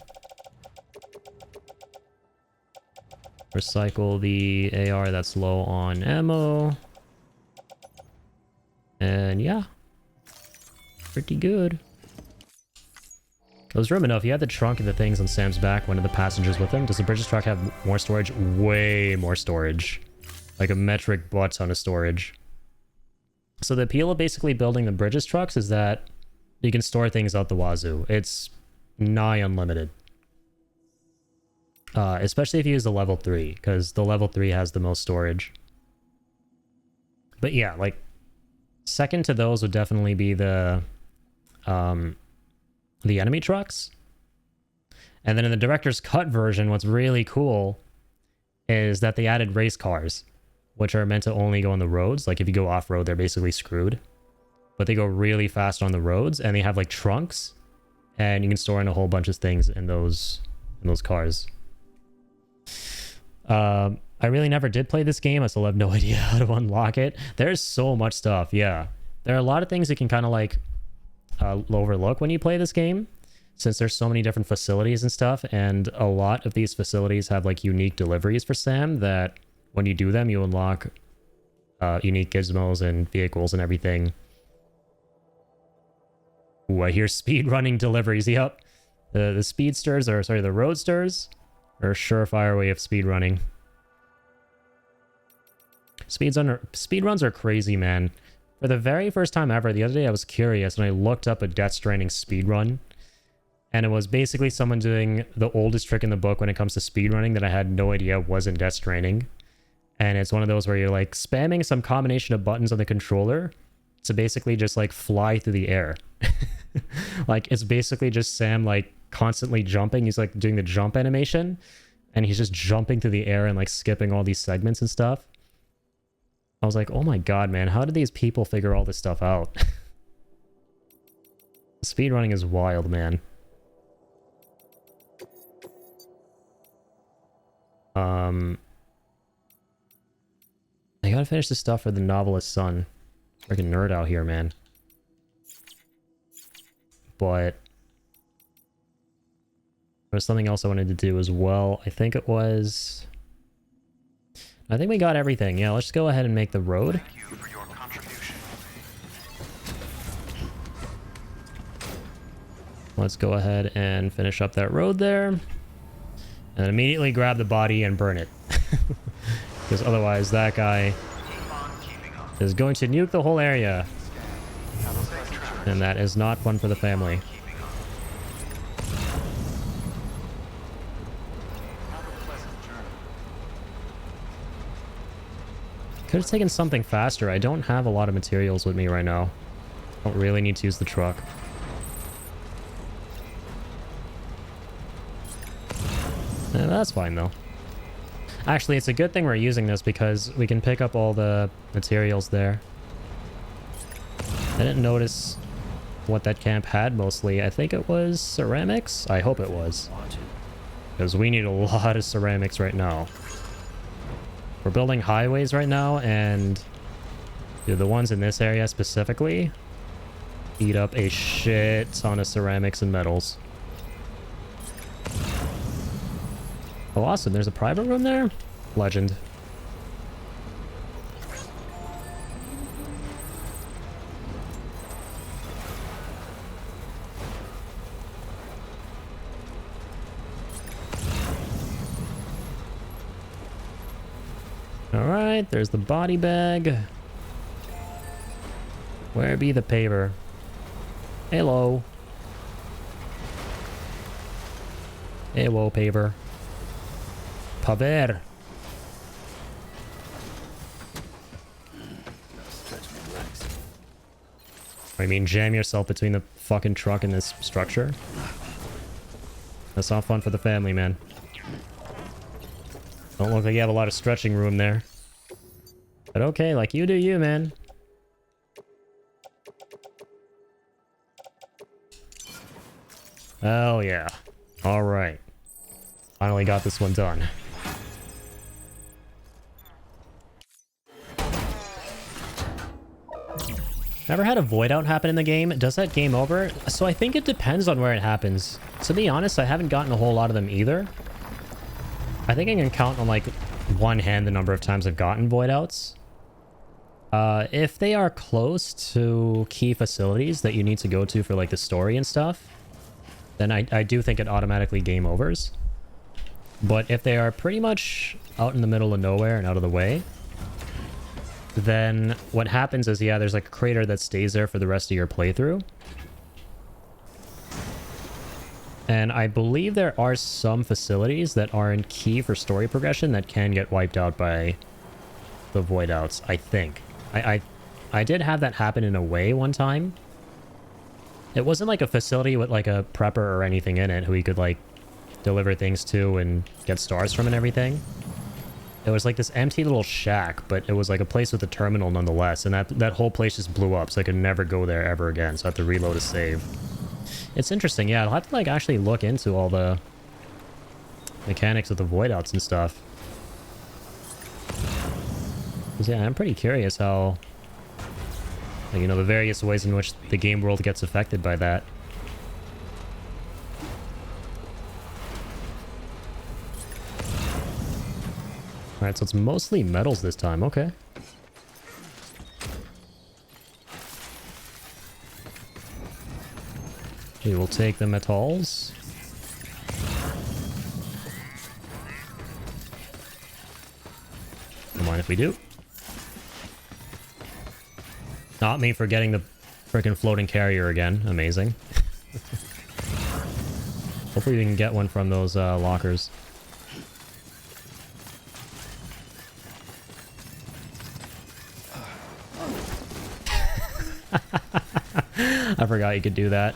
Recycle the AR that's low on ammo. And yeah. Pretty good. It was room enough. You had the trunk and the things on Sam's back. One of the passengers with him. Does the Bridges truck have more storage? Way more storage. Like a metric butt ton of storage. So the appeal of basically building the Bridges trucks is that you can store things out the wazoo. It's nigh unlimited. Especially if you use the level 3, because the level 3 has the most storage. But yeah, like, second to those would definitely be the enemy trucks. And then in the director's cut version, what's really cool is that they added race cars, which are meant to only go on the roads. Like, if you go off-road, they're basically screwed. But they go really fast on the roads, and they have, like, trunks, and you can store in a whole bunch of things in those cars. I really never did play this game. I still have no idea how to unlock it. There's so much stuff, yeah. There are a lot of things you can kind of, like, overlook when you play this game, since there's so many different facilities and stuff, and a lot of these facilities have, like, unique deliveries for Sam that when you do them, you unlock unique gizmos and vehicles and everything. Ooh, I hear speedrunning deliveries. Yep. The speedsters, or sorry, the roadsters are a surefire way of speedrunning. Speedruns are crazy, man. For the very first time ever, the other day I was curious and I looked up a Death Stranding speedrun. And it was basically someone doing the oldest trick in the book when it comes to speedrunning that I had no idea was in Death Stranding. And it's one of those where you're like spamming some combination of buttons on the controller to basically just like fly through the air. Like, it's basically just Sam like constantly jumping. He's like doing the jump animation. and he's just jumping through the air and like skipping all these segments and stuff. I was like, oh my god, man, how did these people figure all this stuff out? Speedrunning is wild, man. I gotta finish this stuff for the novelist's son. Freaking nerd out here, man. But there was something else I wanted to do as well. I think we got everything. Yeah, let's just go ahead and make the road. Thank you for your contribution. Let's go ahead and finish up that road there. And then immediately grab the body and burn it. Because otherwise that guy is going to nuke the whole area. And that is not fun for the family. Could have taken something faster. I don't have a lot of materials with me right now. Don't really need to use the truck. That's fine though. Actually, it's a good thing we're using this because we can pick up all the materials there. I didn't notice what that camp had mostly. I think it was ceramics? I hope it was. Because we need a lot of ceramics right now. We're building highways right now, and dude, the ones in this area specifically eat up a shit ton of ceramics and metals. Oh, awesome. There's a private room there? Legend. Alright, there's the body bag. Where be the paver? Hello. Hello, paver. Paver. I mean, jam yourself between the fucking truck and this structure. That's not fun for the family, man. Don't look like you have a lot of stretching room there. But okay, like you do you, man. Hell yeah. Alright. Finally got this one done. Never had a void out happen in the game. Does that game over? So I think it depends on where it happens. To be honest, I haven't gotten a whole lot of them either. I think I can count on like one hand the number of times I've gotten void outs. If they are close to key facilities that you need to go to for like the story and stuff, then I do think it automatically game overs. But if they are pretty much out in the middle of nowhere and out of the way, then what happens is, yeah, there's like a crater that stays there for the rest of your playthrough. And I believe there are some facilities that aren't key for story progression that can get wiped out by the void outs, I think. I did have that happen in a way one time. It wasn't like a facility with like a prepper or anything in it who you could like deliver things to and get stars from and everything. It was like this empty little shack, but it was like a place with a terminal nonetheless, and that whole place just blew up, so I could never go there ever again, so I have to reload a save. It's interesting, yeah, I'll have to like actually look into all the mechanics of the void outs and stuff. 'Cause, yeah, I'm pretty curious how, like, you know, the various ways in which the game world gets affected by that. Alright, so it's mostly metals this time, okay. We will take the metals. Don't mind if we do. Not me forgetting the frickin' floating carrier again. Amazing. Hopefully we can get one from those lockers. I forgot you could do that.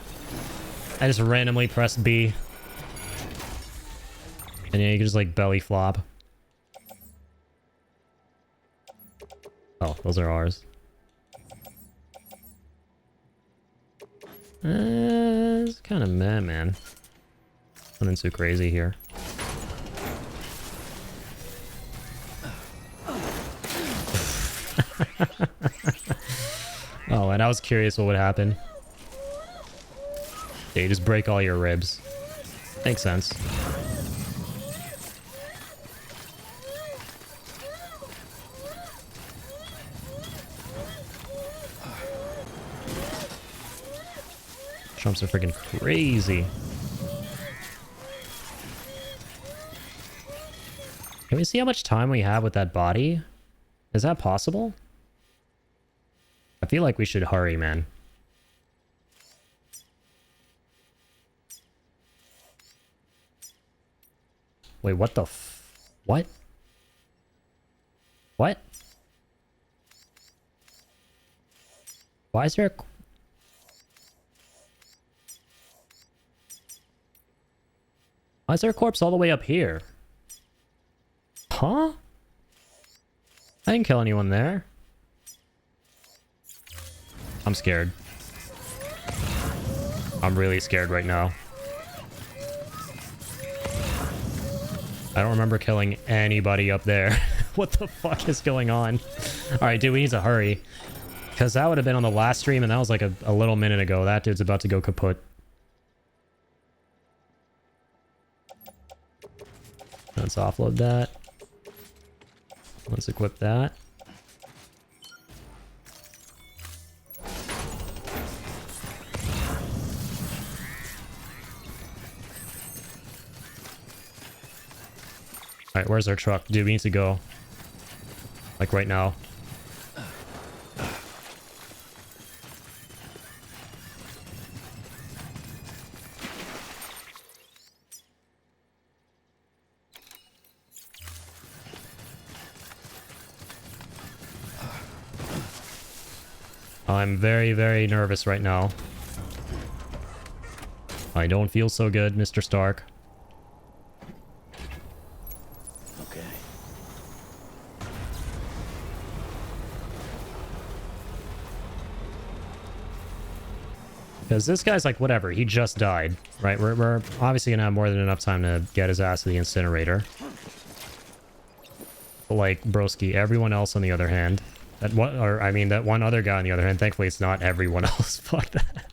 I just randomly pressed B. And yeah, you can just like belly flop. Oh, those are ours. It's kind of meh, man. Nothing too crazy here. Oh, and I was curious what would happen. Yeah, you just break all your ribs. Makes sense. Jumps are freaking crazy. Can we see how much time we have with that body? Is that possible? I feel like we should hurry, man. Wait, what the what? What? Why is there a... Why is there a corpse all the way up here? Huh? I didn't kill anyone there. I'm scared. I'm really scared right now. I don't remember killing anybody up there. What the fuck is going on? Alright, dude, we need to hurry. Because that would have been on the last stream, and that was like a little minute ago. That dude's about to go kaput. Let's offload that. Let's equip that. Alright, where's our truck? Dude, we need to go. Like right now. I'm very, very nervous right now. I don't feel so good, Mr. Stark. Okay. Because this guy's like, whatever, he just died, right? We're obviously gonna have more than enough time to get his ass to the incinerator. But like, broski, everyone else on the other hand... That one, or I mean, that one other guy on the other hand, thankfully it's not everyone else. Fuck that.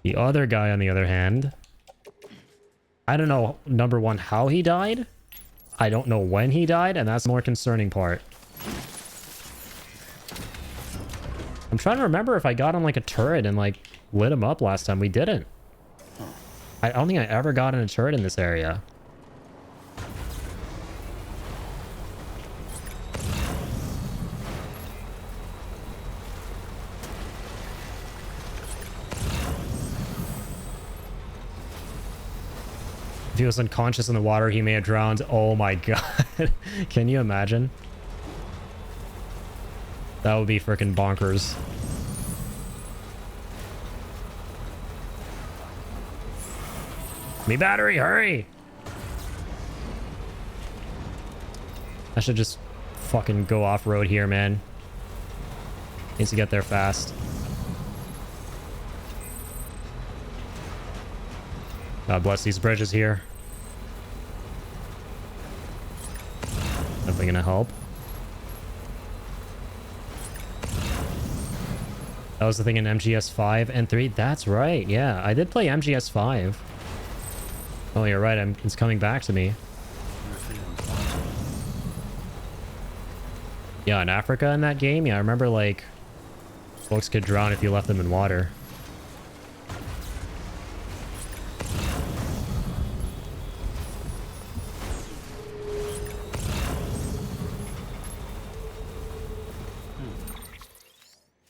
The other guy on the other hand, I don't know, number one, how he died. I don't know when he died, and that's the more concerning part. I'm trying to remember if I got on like a turret and like lit him up last time. We didn't. I don't think I ever got in a turret in this area. If he was unconscious in the water, he may have drowned. Oh my god. Can you imagine? That would be freaking bonkers. Me battery, hurry! I should just fucking go off-road here, man. Needs to get there fast. God bless these bridges here. Definitely gonna help. That was the thing in MGS 5 and 3. That's right. Yeah, I did play MGS 5. Oh, you're right. It's coming back to me. Yeah, in Africa in that game. Yeah, I remember like folks could drown if you left them in water.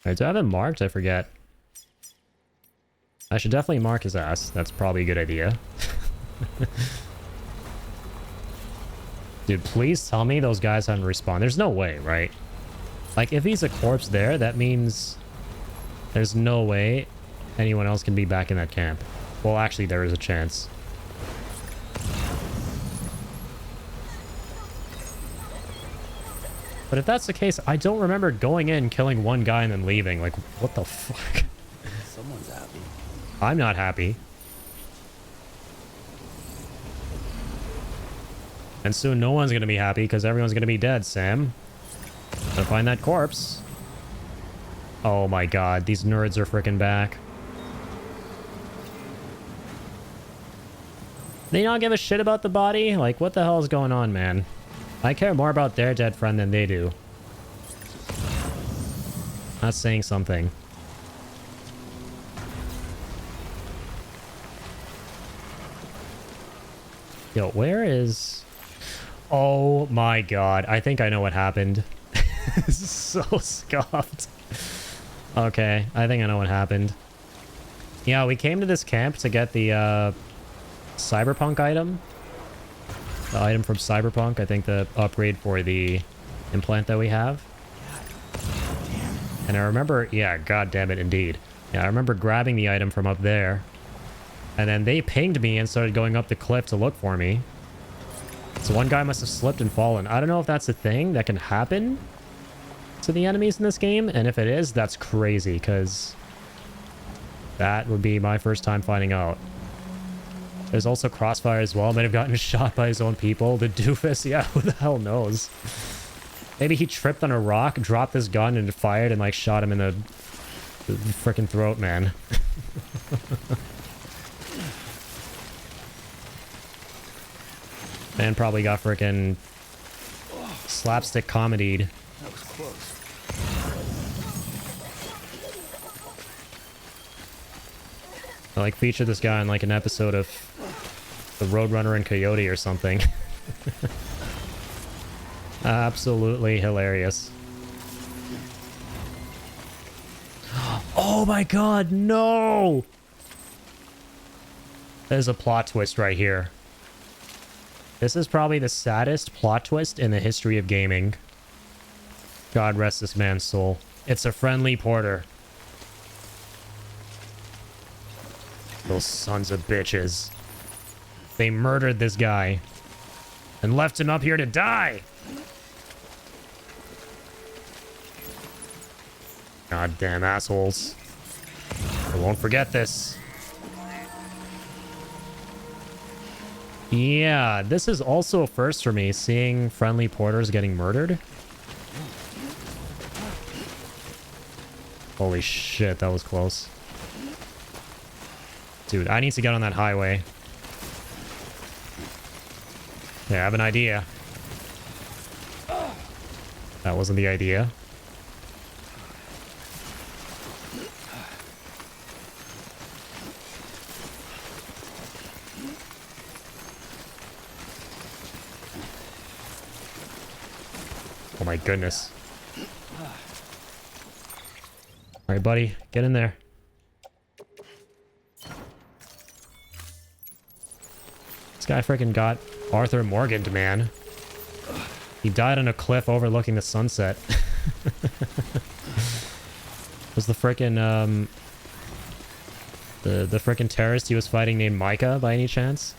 Alright, do I have him marked? I forget. I should definitely mark his ass. That's probably a good idea. Dude, please tell me those guys haven't respawned. There's no way, right? Like, if he's a corpse there, that means there's no way anyone else can be back in that camp. Well, actually, there is a chance. But if that's the case, I don't remember going in, killing one guy, and then leaving. Like, what the fuck? Someone's happy. I'm not happy. And soon no one's gonna be happy because everyone's gonna be dead, Sam. Gotta find that corpse. Oh my god, these nerds are freaking back. They not give a shit about the body? Like, what the hell is going on, man? I care more about their dead friend than they do. That's saying something. Yo, where is... Oh my god, I think I know what happened. This is so scuffed. Okay, I think I know what happened. Yeah, we came to this camp to get the Cyberpunk item. The item from Cyberpunk, I think the upgrade for the implant that we have. And I remember, yeah, god damn it, indeed. Yeah, I remember grabbing the item from up there. And then they pinged me and started going up the cliff to look for me. So one guy must have slipped and fallen. I don't know if that's a thing that can happen to the enemies in this game. And if it is, that's crazy, because that would be my first time finding out. There's also Crossfire as well. Might have gotten shot by his own people. The doofus, yeah, who the hell knows? Maybe he tripped on a rock, dropped his gun, and fired and, like, shot him in the freaking throat, man. Man probably got freaking slapstick comedied. That was close. I, like, featured this guy in, like, an episode of The Roadrunner and Coyote or something. Absolutely hilarious. Oh my god, no! There's a plot twist right here. This is probably the saddest plot twist in the history of gaming. God rest this man's soul. It's a friendly porter. Those sons of bitches. They murdered this guy and left him up here to die. Goddamn assholes. I won't forget this. Yeah, this is also a first for me, seeing friendly porters getting murdered. Holy shit, that was close. Dude, I need to get on that highway. Yeah, I have an idea. That wasn't the idea. Oh my goodness. Alright, buddy, get in there. This guy freaking got Arthur Morgan'd, man. He died on a cliff overlooking the sunset. Was the freaking, the freaking terrorist he was fighting named Micah by any chance?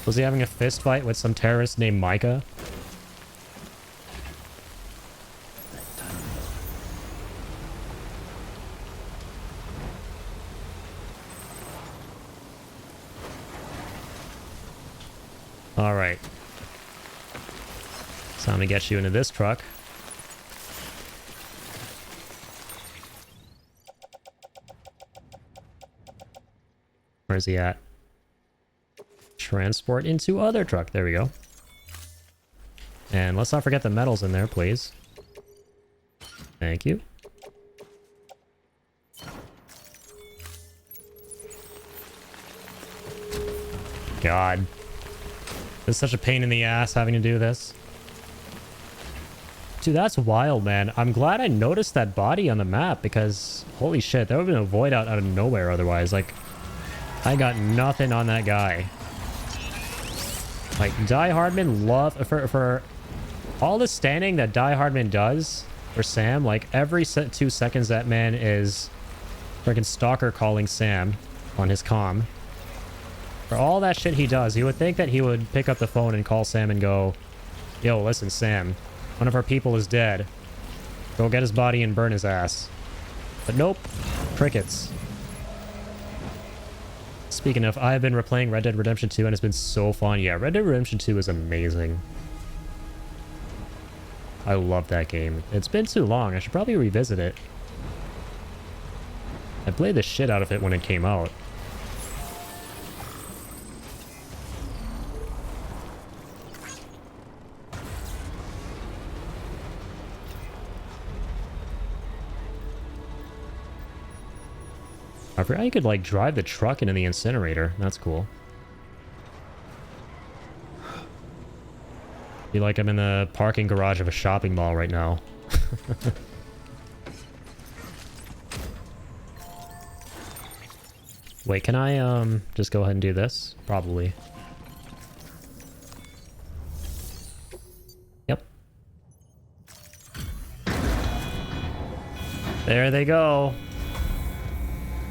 Was he having a fist fight with some terrorist named Micah? Alright. It's time to get you into this truck. Where's he at? Transport into other truck. There we go. And let's not forget the metals in there, please. Thank you. God. It's such a pain in the ass having to do this. Dude, that's wild, man. I'm glad I noticed that body on the map because, holy shit, there would have been a void out of nowhere otherwise. Like, I got nothing on that guy. Like, Die Hardman for all the standing that Die Hardman does for Sam, like, every 2 seconds that man is freaking stalker calling Sam on his comm. For all that shit he does, you would think that he would pick up the phone and call Sam and go, Yo, listen, Sam. One of our people is dead. Go get his body and burn his ass. But nope. Crickets. Speaking of, I've been replaying Red Dead Redemption 2 and it's been so fun. Yeah, Red Dead Redemption 2 is amazing. I love that game. It's been too long. I should probably revisit it. I played the shit out of it when it came out. I forgot you could, like, drive the truck into the incinerator. That's cool. Feel like I'm in the parking garage of a shopping mall right now. Wait, can I, just go ahead and do this? Probably. Yep. There they go.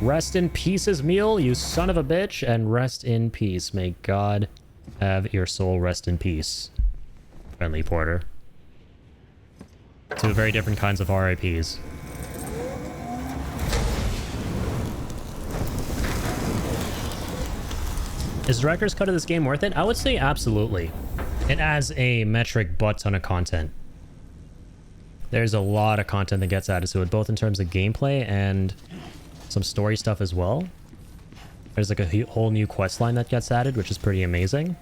Rest in pieces, meal, you son of a bitch, and rest in peace. May God have your soul rest in peace. Friendly Porter. Two very different kinds of RIPs. Is director's cut of this game worth it? I would say absolutely. It adds a metric butt ton of content. There's a lot of content that gets added to it, both in terms of gameplay and some story stuff as well. There's like a whole new quest line that gets added, which is pretty amazing.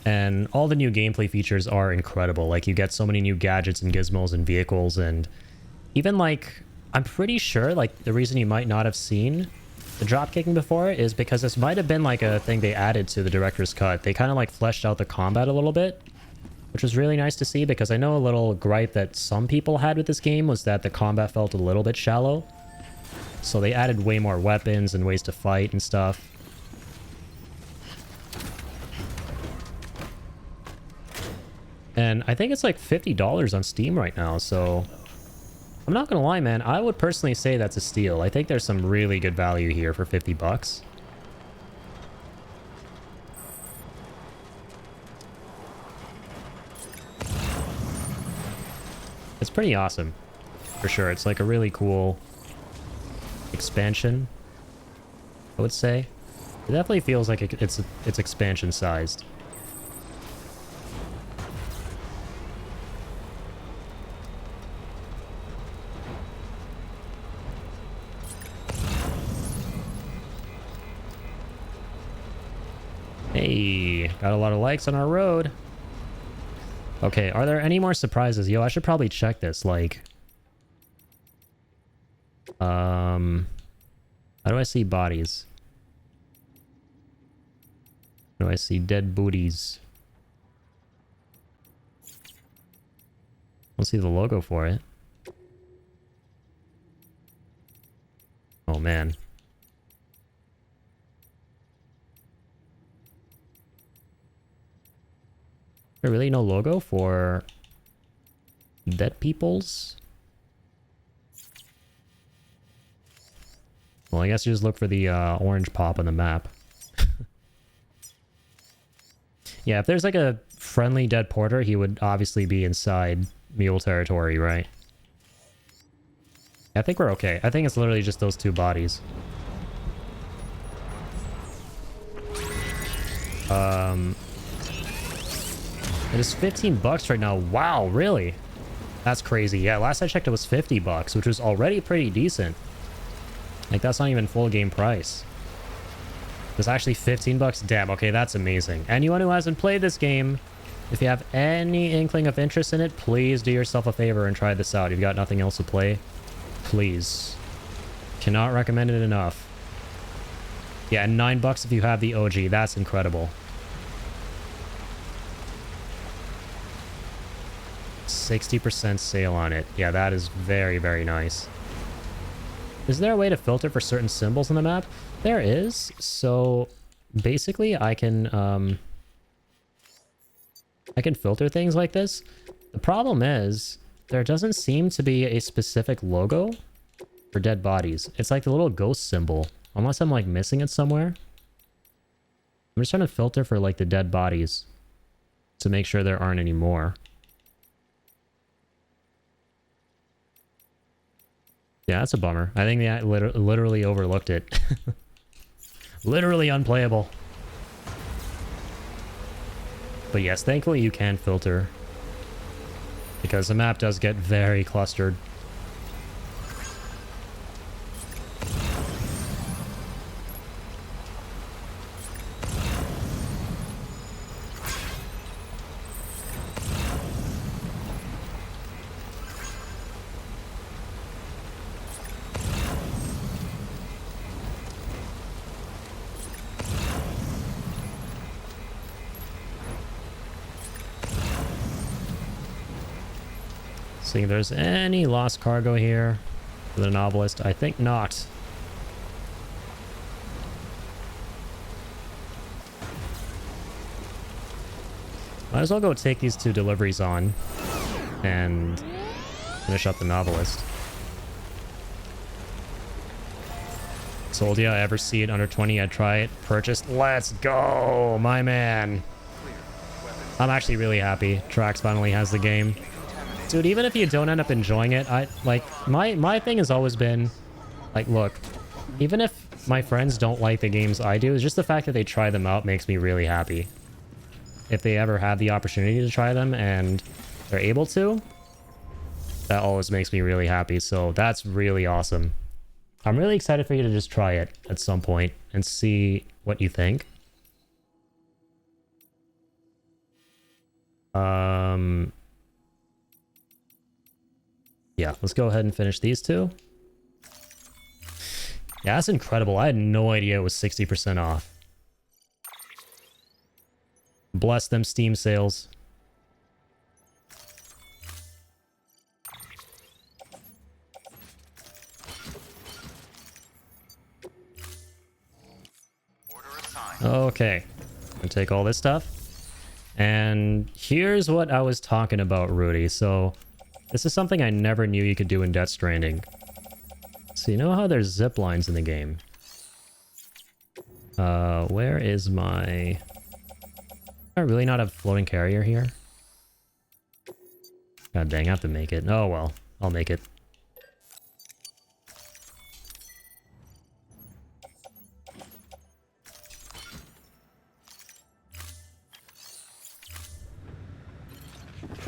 And all the new gameplay features are incredible. Like, you get so many new gadgets and gizmos and vehicles, and even, like, I'm pretty sure, like, the reason you might not have seen the drop kicking before is because this might have been like a thing they added to the director's cut. They kind of like fleshed out the combat a little bit, which was really nice to see, because I know a little gripe that some people had with this game was that the combat felt a little bit shallow. So they added way more weapons and ways to fight and stuff. And I think it's like $50 on Steam right now, so I'm not gonna lie, man. I would personally say that's a steal. I think there's some really good value here for 50 bucks. It's pretty awesome, for sure. It's like a really cool expansion, I would say. It definitely feels like it's expansion sized. Hey, got a lot of likes on our road. Okay, are there any more surprises? Yo, I should probably check this, like... How do I see bodies? How do I see dead booties? I don't see the logo for it. Oh, man. There really no logo for dead peoples? Well, I guess you just look for the orange pop on the map. Yeah, if there's like a friendly dead porter, he would obviously be inside mule territory, right? I think we're okay. I think it's literally just those two bodies. It is 15 bucks right now. Wow, really? That's crazy. Yeah, last I checked it was 50 bucks, which was already pretty decent. Like, that's not even full game price. It's actually 15 bucks. Damn, okay, that's amazing. Anyone who hasn't played this game, if you have any inkling of interest in it, please do yourself a favor and try this out. You've got nothing else to play. Please. Cannot recommend it enough. Yeah, and 9 bucks if you have the OG. That's incredible. 60% sale on it. Yeah, that is very, very nice. Is there a way to filter for certain symbols on the map? There is. So basically I can filter things like this. The problem is there doesn't seem to be a specific logo for dead bodies. It's like the little ghost symbol, unless I'm like missing it somewhere. I'm just trying to filter for like the dead bodies. to make sure there aren't any more. Yeah, that's a bummer. I think they literally overlooked it. Literally unplayable. But yes, thankfully you can filter. Because the map does get very clustered. See if there's any lost cargo here for the novelist. I think not. Might as well go take these 2 deliveries on and finish up the novelist. Sold ya, ever see it under 20, I'd try it. Purchased. Let's go, my man. I'm actually really happy Trax finally has the game. Dude, even if you don't end up enjoying it, my thing has always been, like, look, even if my friends don't like the games I do, it's just the fact that they try them out makes me really happy. If they ever have the opportunity to try them and they're able to, that always makes me really happy. So that's really awesome. I'm really excited for you to just try it at some point and see what you think. Yeah, let's go ahead and finish these 2. Yeah, that's incredible. I had no idea it was 60% off. Bless them Steam sales. Okay, I'm gonna take all this stuff. And here's what I was talking about, Rudy. So this is something I never knew you could do in Death Stranding. So you know how there's zip lines in the game? Where is my... I really not have a floating carrier here? God dang, I have to make it. Oh well, I'll make it.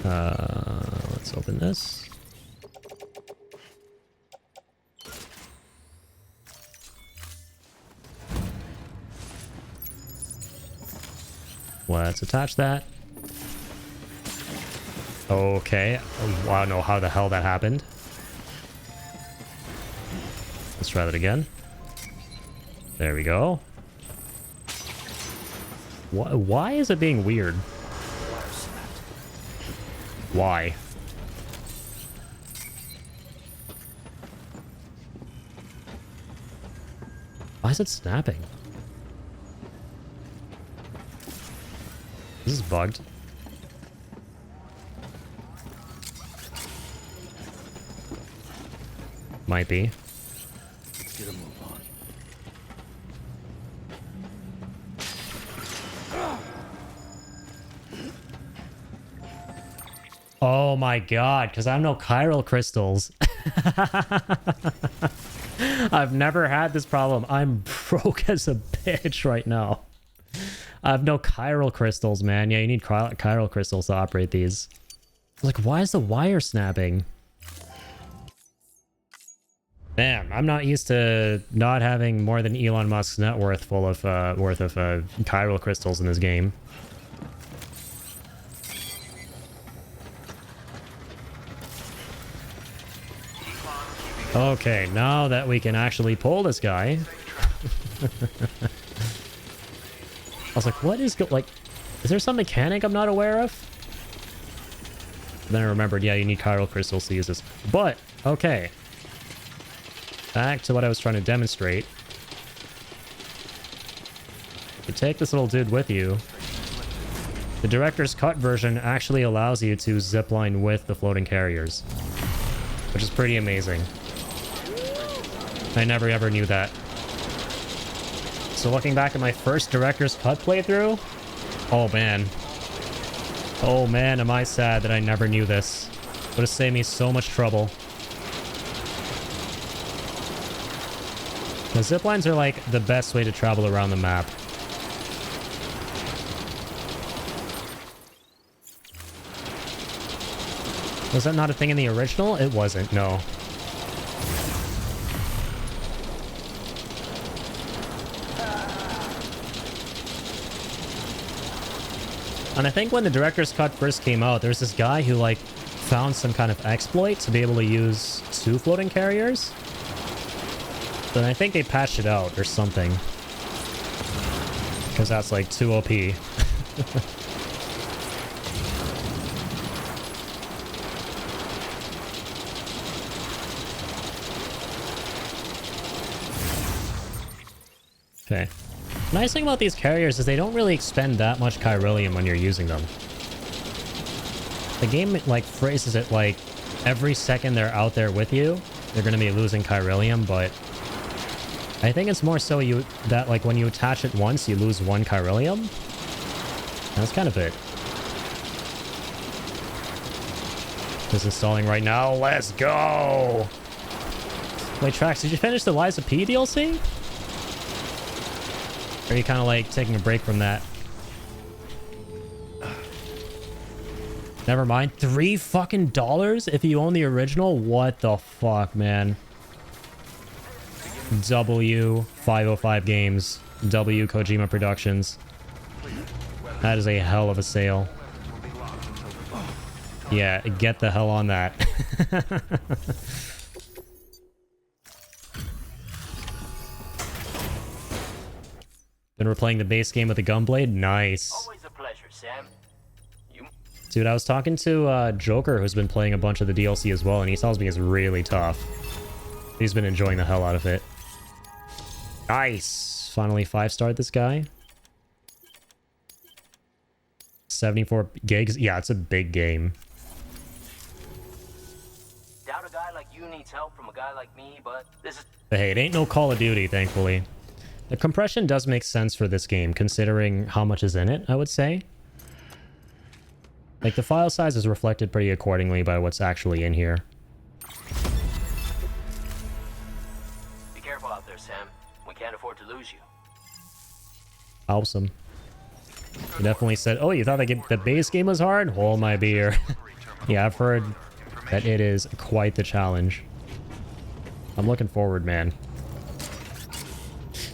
Let's open this. Let's attach that. Okay. Oh, I don't know how the hell that happened. Let's try that again. There we go. Why is it being weird? Why? Why is it snapping? This is bugged. Might be. Let's get a move on. Oh my god, because I have no chiral crystals. I've never had this problem. I'm broke as a bitch right now. I have no chiral crystals, man. Yeah, you need chiral crystals to operate these. Like, why is the wire snapping? Damn, I'm not used to not having more than Elon Musk's net worth worth of chiral crystals in this game. Okay, now that we can actually pull this guy. I was like, what is like, is there some mechanic I'm not aware of? Then I remembered, yeah, you need chiral crystals to use this. But, okay. Back to what I was trying to demonstrate. You take this little dude with you. The director's cut version actually allows you to zipline with the floating carriers, which is pretty amazing. I never ever knew that. So looking back at my first director's cut playthrough, oh man. Oh man, am I sad that I never knew this. Would have saved me so much trouble. The zip lines are like the best way to travel around the map. Was that not a thing in the original? It wasn't, no. And I think when the director's cut first came out, there was this guy who like found some kind of exploit to be able to use 2 floating carriers. Then I think they patched it out or something. Because that's like too OP. Okay. Nice thing about these carriers is they don't really expend that much chiralium when you're using them. The game like phrases it like every second they're out there with you, they're going to be losing chiralium, but I think it's more so that like when you attach it once, you lose 1 chiralium. That's kind of it. This is installing right now. Let's go! Wait, Trax, did you finish the Lies of P DLC? Or are you kind of like taking a break from that? Never mind. $3 fucking if you own the original? What the fuck, man? W505 Games. W Kojima Productions. That is a hell of a sale. Yeah, get the hell on that. Been replaying the base game with the gunblade? Nice. Always a pleasure, Sam. Dude, I was talking to Joker, who's been playing a bunch of the DLC as well, and he tells me it's really tough. He's been enjoying the hell out of it. Nice! Finally 5-starred this guy. 74 gigs? Yeah, it's a big game. Doubt a guy like you needs help from a guy like me, but this is... But hey, it ain't no Call of Duty, thankfully. The compression does make sense for this game, considering how much is in it, I would say. Like, the file size is reflected pretty accordingly by what's actually in here. Be careful out there, Sam. We can't afford to lose you. Awesome. You definitely said, oh, you thought the base game was hard? Hold my beer. Yeah, I've heard that it is quite the challenge. I'm looking forward, man.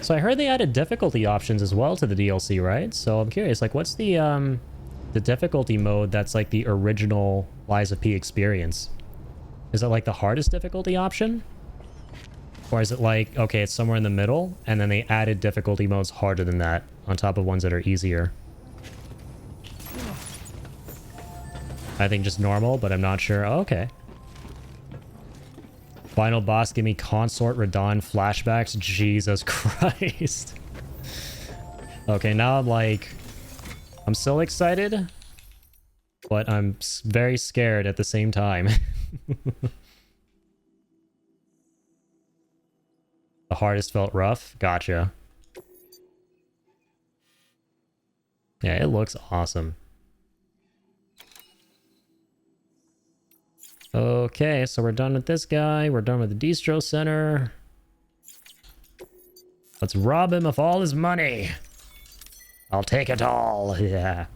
So I heard they added difficulty options as well to the DLC, right? So I'm curious, like, what's the difficulty mode that's like the original Lies of P experience? Is it like the hardest difficulty option? Or is it like, okay, it's somewhere in the middle, and then they added difficulty modes harder than that on top of ones that are easier? I think just normal, but I'm not sure. Oh, okay. Final boss, give me Consort Radon flashbacks. Jesus Christ. Okay, now I'm like... I'm still excited, but I'm very scared at the same time. The hardest felt rough? Gotcha. Yeah, it looks awesome. Okay, so we're done with this guy. We're done with the distro center. Let's rob him of all his money. I'll take it all. Yeah.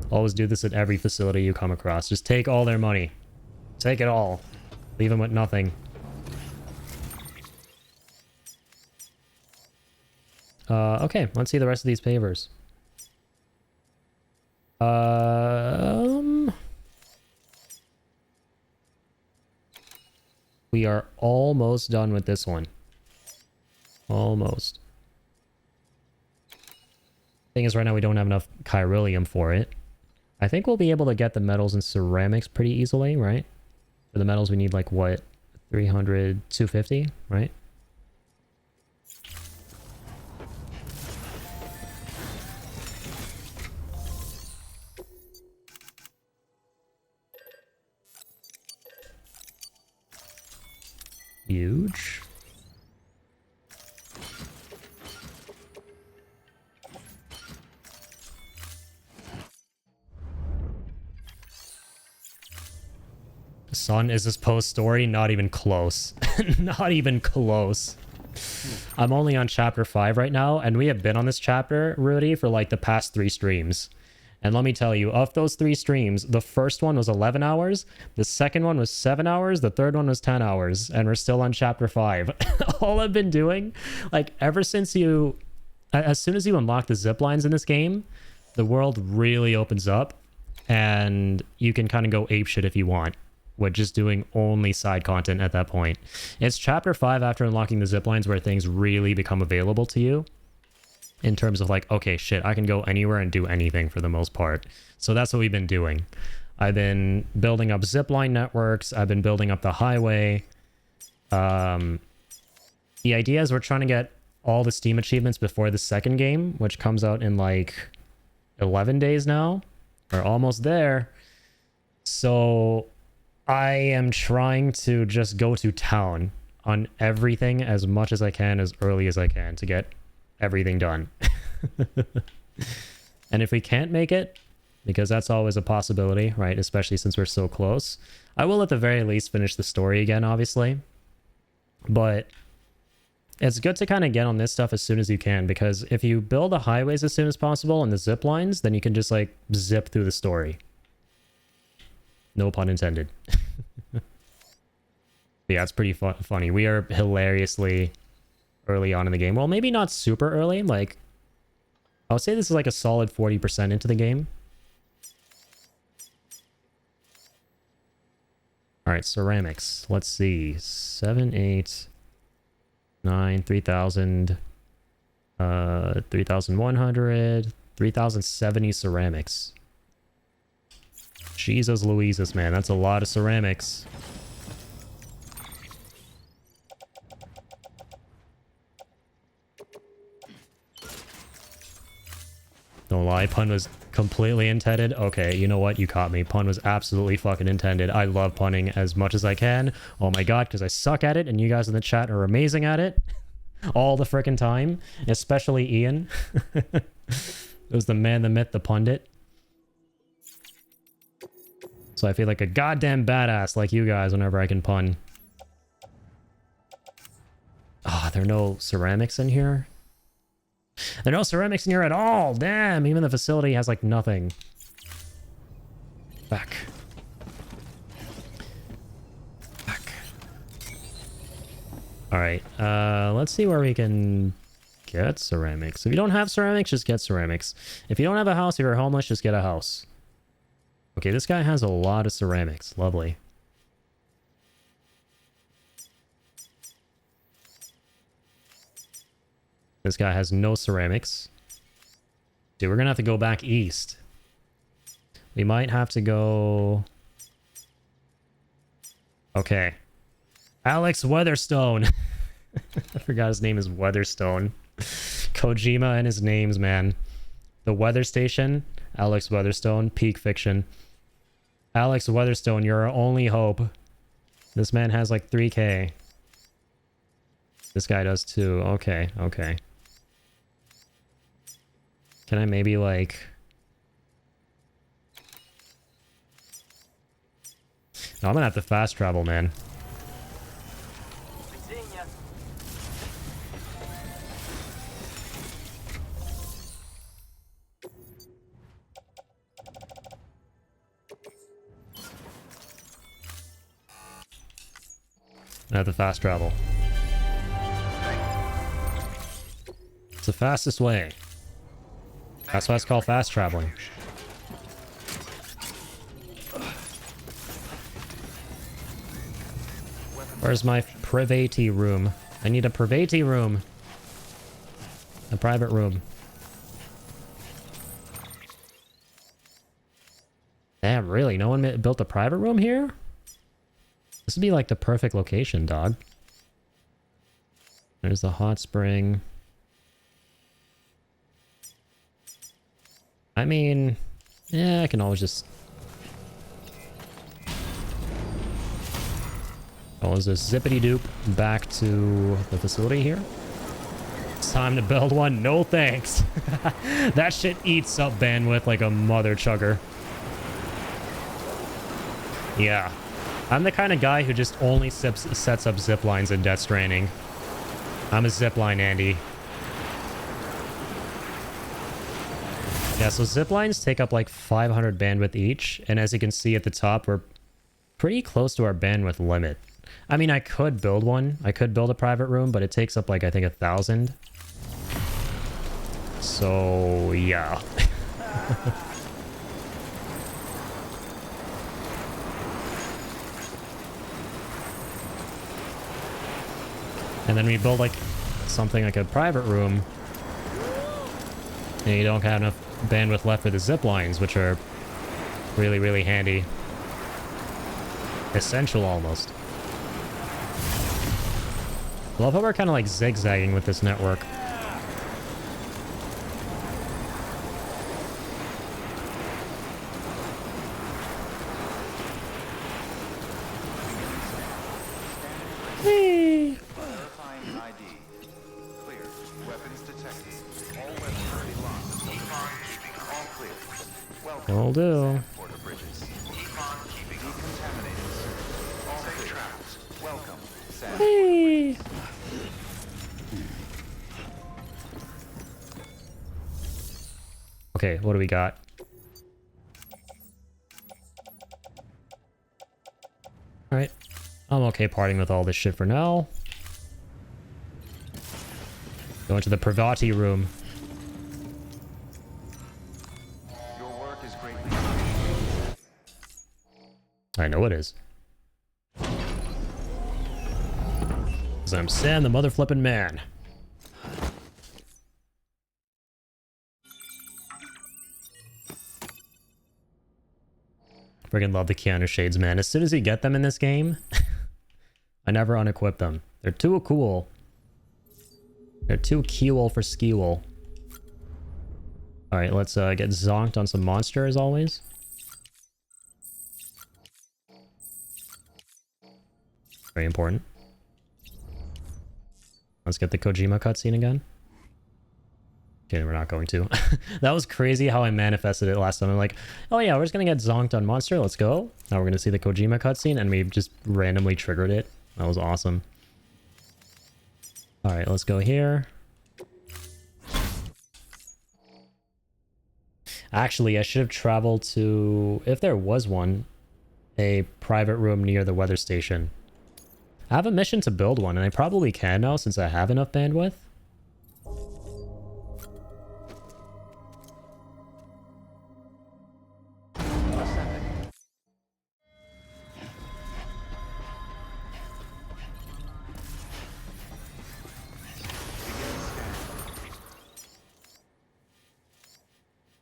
Always do this at every facility you come across. Just take all their money. Take it all. Leave them with nothing. Okay, let's see the rest of these favors. We are almost done with this one. Almost. Thing is, right now we don't have enough chiralium for it. I think we'll be able to get the metals and ceramics pretty easily, right? For the metals we need like what? 300, 250, right? Huge. Son, is this post story? Not even close. Not even close. I'm only on chapter 5 right now, and we have been on this chapter, Rudy, for like the past 3 streams. And let me tell you, of those 3 streams, the first one was 11 hours, the second one was 7 hours, the third one was 10 hours, and we're still on chapter 5. All I've been doing, like, ever since as soon as you unlock the zip lines in this game, the world really opens up, and you can kind of go apeshit if you want, with just doing only side content at that point. It's chapter 5 after unlocking the zip lines where things really become available to you. In terms of like, okay, shit, I can go anywhere and do anything for the most part. So that's what we've been doing. I've been building up zipline networks. I've been building up the highway. The idea is we're trying to get all the Steam achievements before the second game, which comes out in like 11 days now. We're almost there. So I am trying to just go to town on everything as much as I can, as early as I can, to get everything done. And if we can't make it, because that's always a possibility, right, especially since we're so close, I will at the very least finish the story again, obviously. But it's good to kind of get on this stuff as soon as you can, because if you build the highways as soon as possible and the zip lines, then you can just like zip through the story. No pun intended. Yeah, it's pretty funny. We are hilariously early on in the game. Well, maybe not super early. Like, I would say this is like a solid 40% into the game. All right, ceramics. Let's see. 7, 8, 9, 3,000, 3,100, 3,070 ceramics. Jesus Louises, man. That's a lot of ceramics. Don't lie, pun was completely intended. Okay, you know what? You caught me. Pun was absolutely fucking intended. I love punning as much as I can. Oh my god, because I suck at it, and you guys in the chat are amazing at it. All the frickin' time. Especially Ian. It was the man, the myth, the pundit. So I feel like a goddamn badass like you guys whenever I can pun. Ah, there are no ceramics in here? There are no ceramics in here at all. Damn, even the facility has like nothing. Back. Back. All right, let's see where we can get ceramics. If you don't have ceramics, just get ceramics. If you don't have a house, if you're homeless, just get a house. Okay, this guy has a lot of ceramics. Lovely. This guy has no ceramics. Dude, we're gonna have to go back east. We might have to go... Okay. Alex Weatherstone. I forgot his name is Weatherstone. Kojima and his names, man. The weather station. Alex Weatherstone. Peak fiction. Alex Weatherstone, you're our only hope. This man has like 3K. This guy does too. Okay, okay. Can I maybe like... No, I'm gonna have to fast travel, man. I have to fast travel. It's the fastest way. That's why it's called fast traveling. Where's my private room? I need a private room. A private room. Damn, really? No one built a private room here? This would be like the perfect location, dog. There's the hot spring. I mean, yeah, I can always just... Oh, is this zippity-doop back to the facility here? It's time to build one. No thanks. That shit eats up bandwidth like a mother chugger. Yeah. I'm the kind of guy who just only sets up zip lines in Death Stranding. I'm a zipline Andy. Yeah, so zip lines take up like 500 bandwidth each, and as you can see at the top, we're pretty close to our bandwidth limit. I mean, I could build one. I could build a private room, but it takes up like, I think, 1,000. So, yeah. And then we build like something like a private room, and you don't have enough bandwidth left for the zip lines, which are really, really handy. Essential almost. I love how we're kind of like zigzagging with this network. Whee! Will do. Whee! Okay, what do we got? Alright. I'm okay parting with all this shit for now. Go into the Privati room. Your work is greatly. I know it is. 'Cause I'm Sam the mother flippin' man. Friggin' love the Keanu shades, man. As soon as you get them in this game, I never unequip them. They're too cool. They're too cool for skill. Alright, let's get zonked on some monster as always. Very important. Let's get the Kojima cutscene again. Okay, we're not going to. That was crazy how I manifested it last time. I'm like, oh yeah, we're just gonna get zonked on monster. Let's go. Now we're gonna see the Kojima cutscene, and we just randomly triggered it. That was awesome. All right, let's go here. Actually, I should have traveled to, if there was one, a private room near the weather station. I have a mission to build one, and I probably can now since I have enough bandwidth.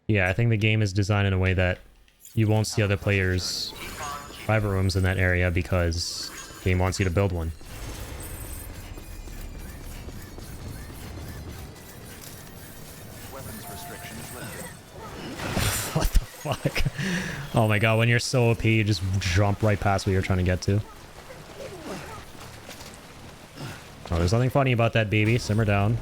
Yeah, I think the game is designed in a way that you won't see other players' private rooms in that area because the game wants you to build one. Weapons restrictions lifted. What the fuck? Oh my god, when you're so OP, you just jump right past what you're trying to get to. Oh, there's nothing funny about that, baby. Simmer down.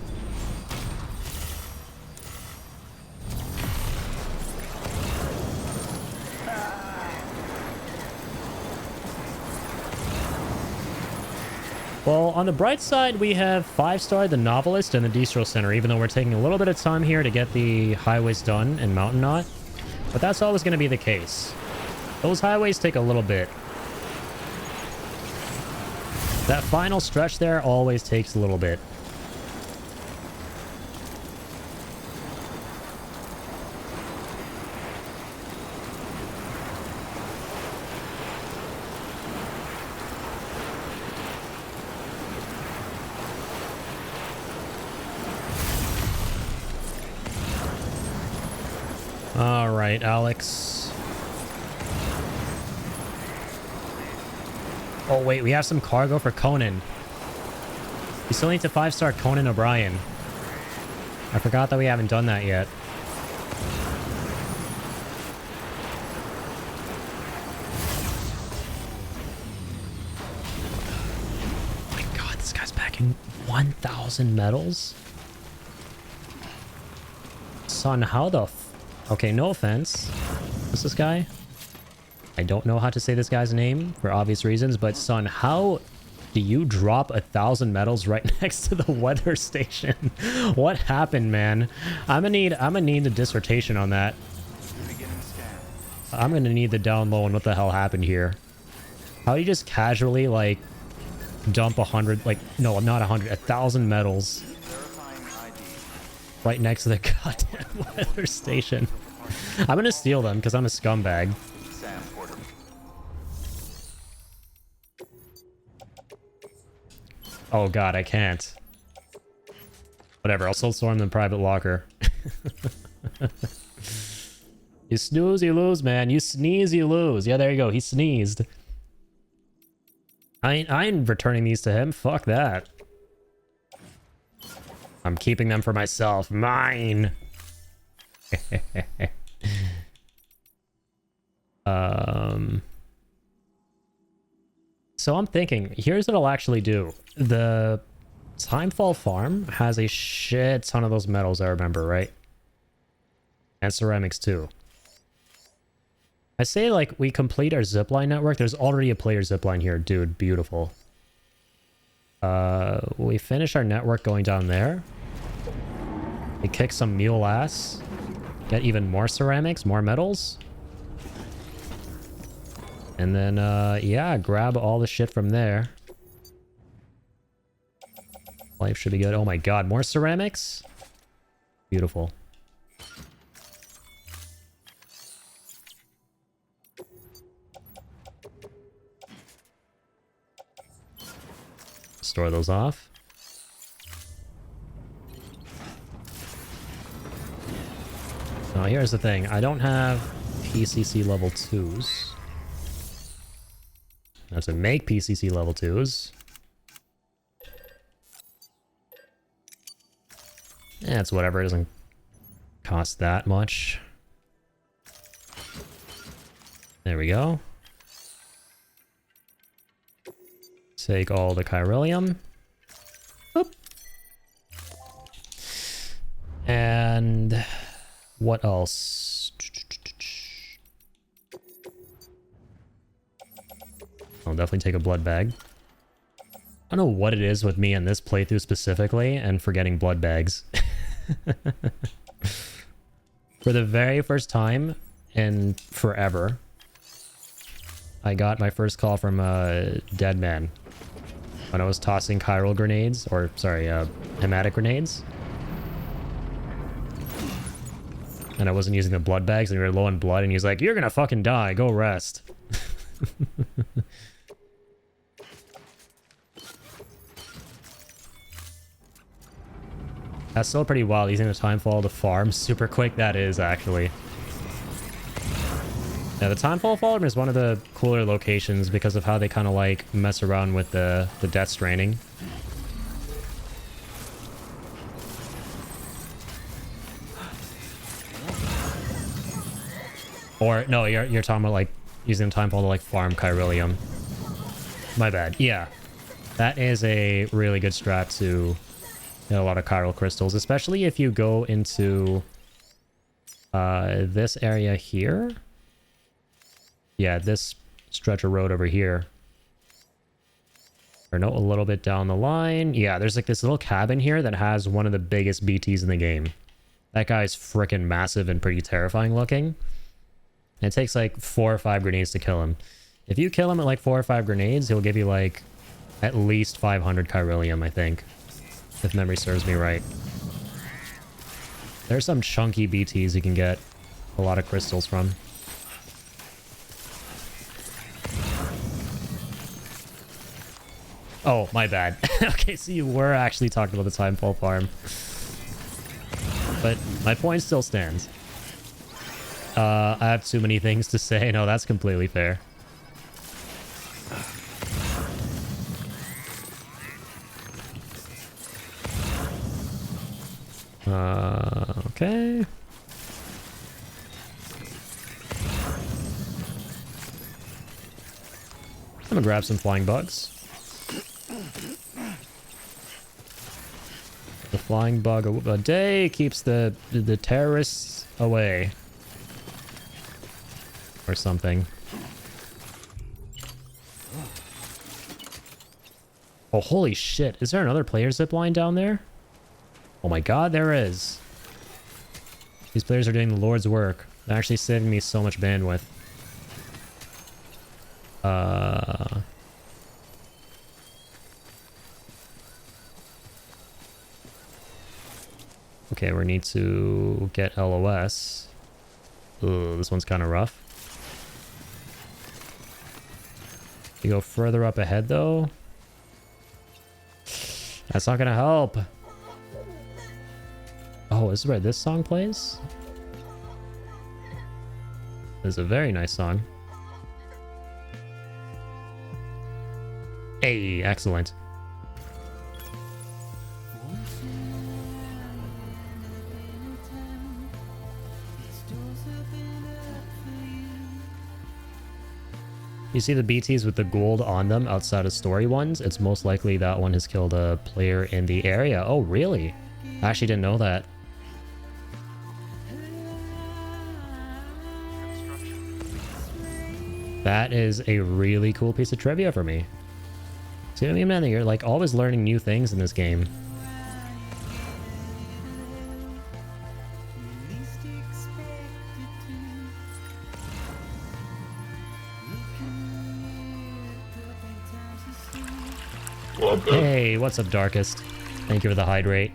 Well, on the bright side, we have 5-star the Novelist and the Distro Center, even though we're taking a little bit of time here to get the highways done and Mountain Knot. But that's always going to be the case. Those highways take a little bit. That final stretch there always takes a little bit. All right, Alex. Oh, wait, we have some cargo for Conan. We still need to 5-star Conan O'Brien. I forgot that we haven't done that yet. Oh my god, this guy's packing 1,000 medals? Son, how the f... Okay, no offense. What's this guy? I don't know how to say this guy's name for obvious reasons, but son, how do you drop 1,000 metals right next to the weather station? What happened, man? I'm gonna need a dissertation on that. I'm gonna need the down low on what the hell happened here. How do you just casually, like, dump 100, like, no, not 100, 1,000 metals right next to the goddamn weather station? I'm gonna steal them because I'm a scumbag. Oh god, I can't. Whatever, I'll still storm the private locker. You snooze, you lose, man. You sneeze, you lose. Yeah, there you go. He sneezed. I ain't returning these to him. Fuck that. I'm keeping them for myself. Mine. So I'm thinking, here's what I'll actually do. The Timefall farm has a shit ton of those metals, I remember, right? And ceramics too. I say, like, we complete our zipline network. There's already a player zipline here. Dude, beautiful. We finish our network going down there. We kick some mule ass. Get even more ceramics, more metals. And then, yeah, grab all the shit from there. Life should be good. Oh my god, more ceramics? Beautiful. Store those off. Now here's the thing. I don't have PCC level 2s. I have to make PCC level 2s. Yeah, it's whatever. It doesn't cost that much. There we go. Take all the chiralium. Oop. And what else? I'll definitely take a blood bag. I don't know what it is with me in this playthrough specifically and forgetting blood bags. For the very first time in forever, I got my first call from a dead man when I was tossing chiral grenades, or sorry, hematic grenades. And I wasn't using the blood bags, and we were low on blood, and he's like, "You're gonna fucking die, go rest." That's still pretty wild, using the timefall to farm super quick. That is, actually. Yeah, the Timefall farm is one of the cooler locations because of how they kind of like mess around with the Death Stranding. Or no, you're talking about like using the Timefall to like farm chiralium. My bad. Yeah, that is a really good strat to get a lot of chiral crystals, especially if you go into this area here. Yeah, this stretch of road over here. Or no, a little bit down the line. Yeah, there's like this little cabin here that has one of the biggest BTs in the game. That guy's freaking massive and pretty terrifying looking. And it takes like 4 or 5 grenades to kill him. If you kill him at like 4 or 5 grenades, he'll give you like at least 500 chiralium, I think. If memory serves me right. There's some chunky BTs you can get a lot of crystals from. Oh, my bad. Okay, so you were actually talking about the Timefall farm. But my point still stands. I have too many things to say. No, that's completely fair. Okay. I'm gonna grab some flying bugs. The flying bug a day keeps the terrorists away. Or something. Oh, holy shit. Is there another player zipline down there? Oh my god, there is. These players are doing the Lord's work. They're actually saving me so much bandwidth. Okay, we need to get LOS. Ooh, this one's kind of rough. You go further up ahead, though. That's not gonna help. Oh, this is where this song plays? This is a very nice song. Hey, excellent. You see the BTs with the gold on them outside of story ones? It's most likely that one has killed a player in the area. Oh, really? I actually didn't know that. That is a really cool piece of trivia for me. See what I mean, man? You're like always learning new things in this game. Hey, what's up, Darkest? Thank you for the hydrate.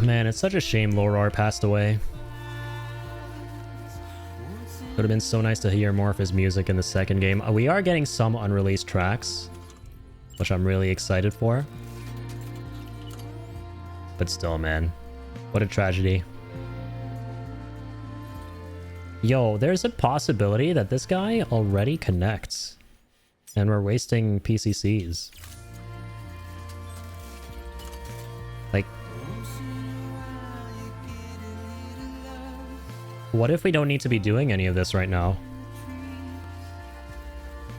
Man, it's such a shame Loror passed away. Would have been so nice to hear more of his music in the second game. We are getting some unreleased tracks, which I'm really excited for. But still, man, what a tragedy. Yo, there's a possibility that this guy already connects, and we're wasting PCCs. Like, what if we don't need to be doing any of this right now?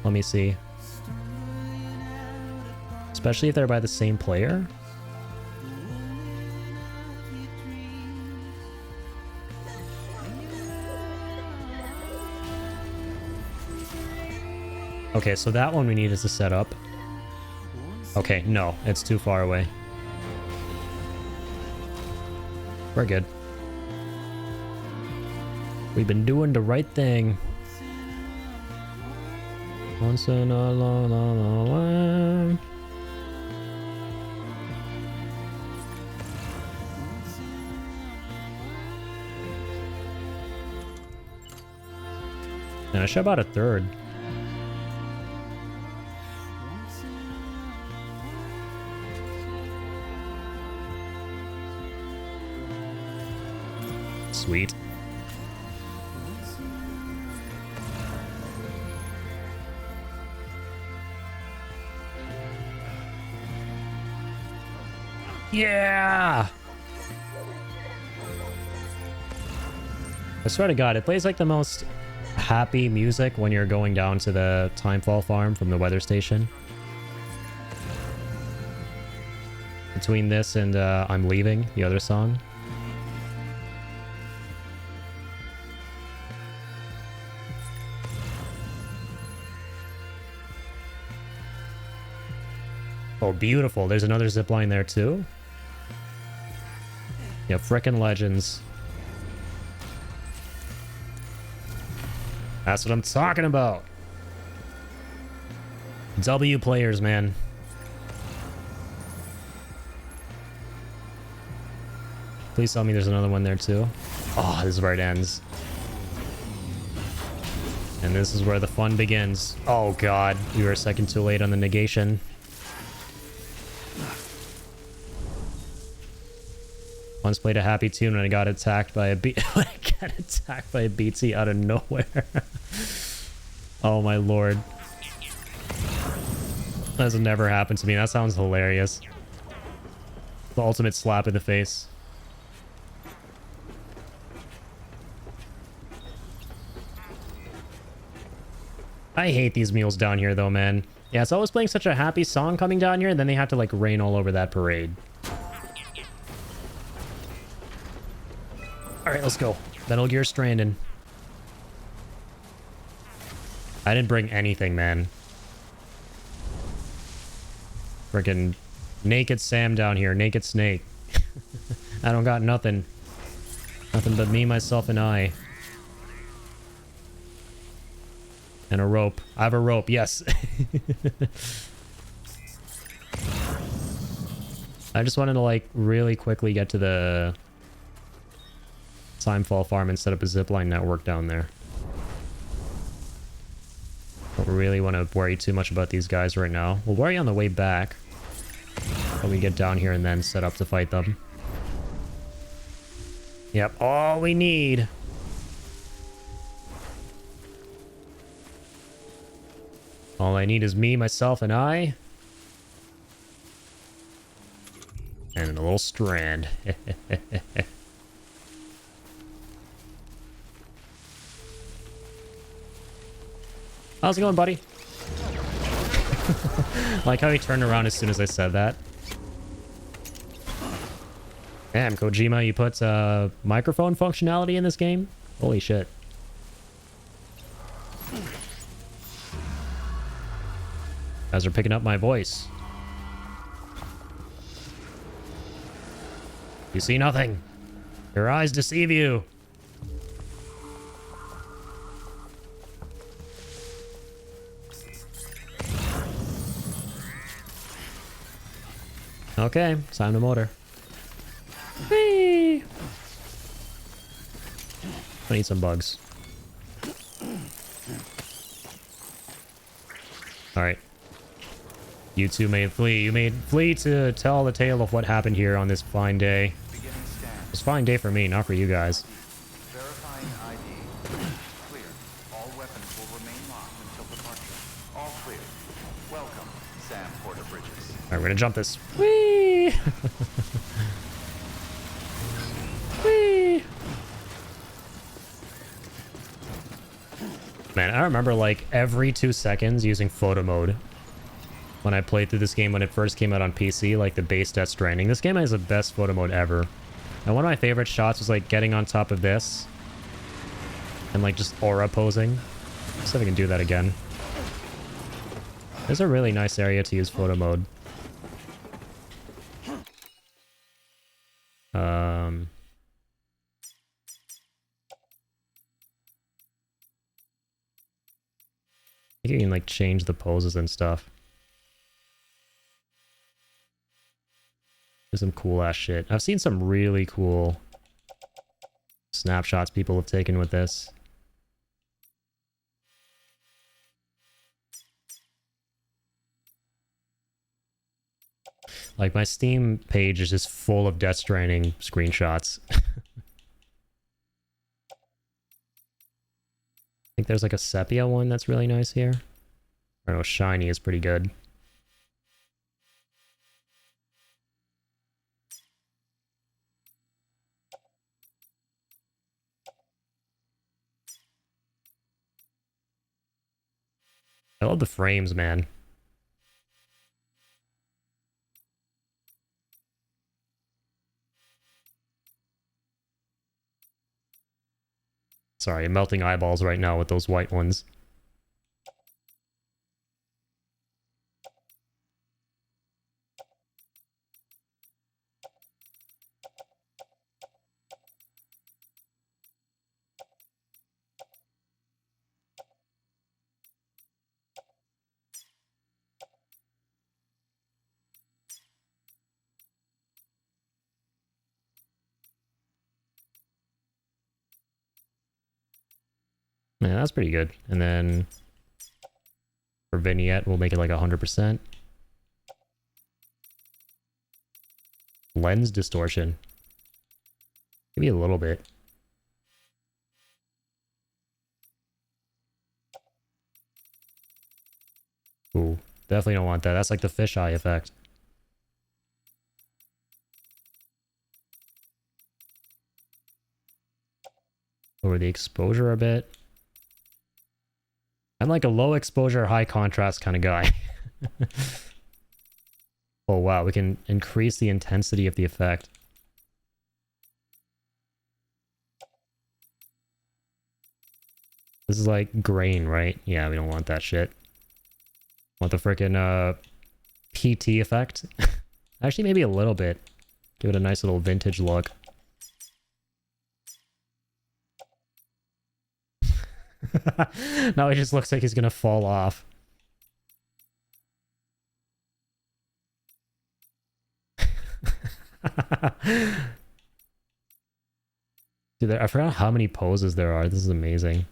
Let me see. Especially if they're by the same player. Okay, so that one we needed to set up. Okay, no, it's too far away. We're good. We've been doing the right thing. Once in a long, long, long way. And I should have bought a third. Sweet. Yeah! I swear to God, it plays like the most happy music when you're going down to the Timefall farm from the weather station. Between this and I'm Leaving, the other song. Oh, beautiful. There's another zipline there, too. Yeah, frickin' legends. That's what I'm talking about. W players, man. Please tell me there's another one there, too. Oh, this is where it ends. And this is where the fun begins. Oh, God. We were a second too late on the negation. Once played a happy tune and I got attacked by a BT out of nowhere. Oh my lord. That's never happened to me. That sounds hilarious. The ultimate slap in the face. I hate these mules down here though, man. Yeah, it's always playing such a happy song coming down here and then they have to like rain all over that parade. Alright, let's go. Metal Gear Stranding. I didn't bring anything, man. Freaking naked Sam down here. Naked snake. I don't got nothing. Nothing but me, myself, and I. And a rope. I have a rope, yes. I just wanted to, like, really quickly get to the Timefall farm and set up a zipline network down there. Don't really want to worry too much about these guys right now. We'll worry on the way back when we get down here and then set up to fight them. Yep, all we need. All I need is me, myself, and I. And a little strand. How's it going, buddy? Like how he turned around as soon as I said that. Damn, Kojima, you put microphone functionality in this game? Holy shit. Guys are picking up my voice. You see nothing. Your eyes deceive you. Okay, time to motor. Whee! I need some bugs. Alright. You two may flee. You may flee to tell the tale of what happened here on this fine day. It's a fine day for me, not for you guys. Verifying ID. Clear. All weapons will remain locked until departure. All clear. Welcome, Sam Porter Bridges. Alright, we're gonna jump this. Whee! Whee! Man, I remember like every 2 seconds using photo mode when I played through this game when it first came out on PC, like the base Death Stranding. This game has the best photo mode ever. And one of my favorite shots was like getting on top of this and like just aura posing. Let's see if I can do that again. There's a really nice area to use photo mode. I think you can like change the poses and stuff. There's some cool ass shit. I've seen some really cool snapshots people have taken with this. Like my Steam page is just full of Death Stranding screenshots. I think there's like a sepia one that's really nice here. I don't know, shiny is pretty good. I love the frames, man. Sorry, I'm melting eyeballs right now with those white ones. Yeah, that's pretty good. And then for vignette, we'll make it like 100%. Lens distortion. Maybe a little bit. Ooh, definitely don't want that. That's like the fisheye effect. Lower the exposure a bit. I'm like a low exposure, high contrast kind of guy. Oh wow, we can increase the intensity of the effect. This is like grain, right? Yeah, we don't want that shit. Want the frickin' PT effect? Actually, maybe a little bit. Give it a nice little vintage look. Now it just looks like he's gonna fall off. Dude, I forgot how many poses there are. This is amazing.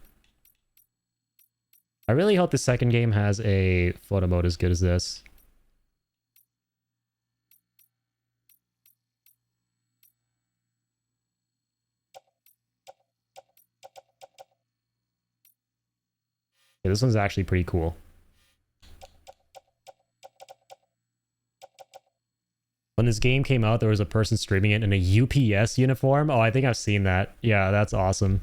I really hope the second game has a photo mode as good as this. Yeah, this one's actually pretty cool. When this game came out, there was a person streaming it in a UPS uniform. Oh, I think I've seen that. Yeah, that's awesome.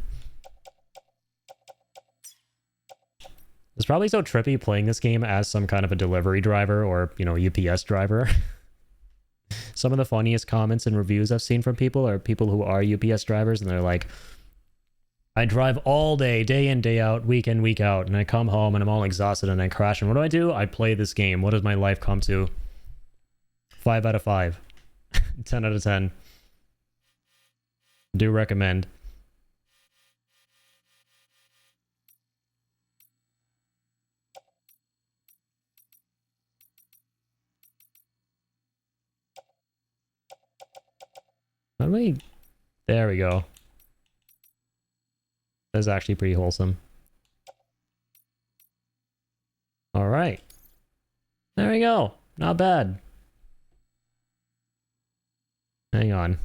It's probably so trippy playing this game as some kind of a delivery driver or, you know, UPS driver. Some of the funniest comments and reviews I've seen from people are people who are UPS drivers, and they're like, I drive all day, day in, day out, week in, week out, and I come home and I'm all exhausted and I crash. And what do? I play this game. What does my life come to? 5 out of 5. 10 out of 10. Do recommend. How do we... There we go. That's actually pretty wholesome. Alright. There we go. Not bad. Hang on.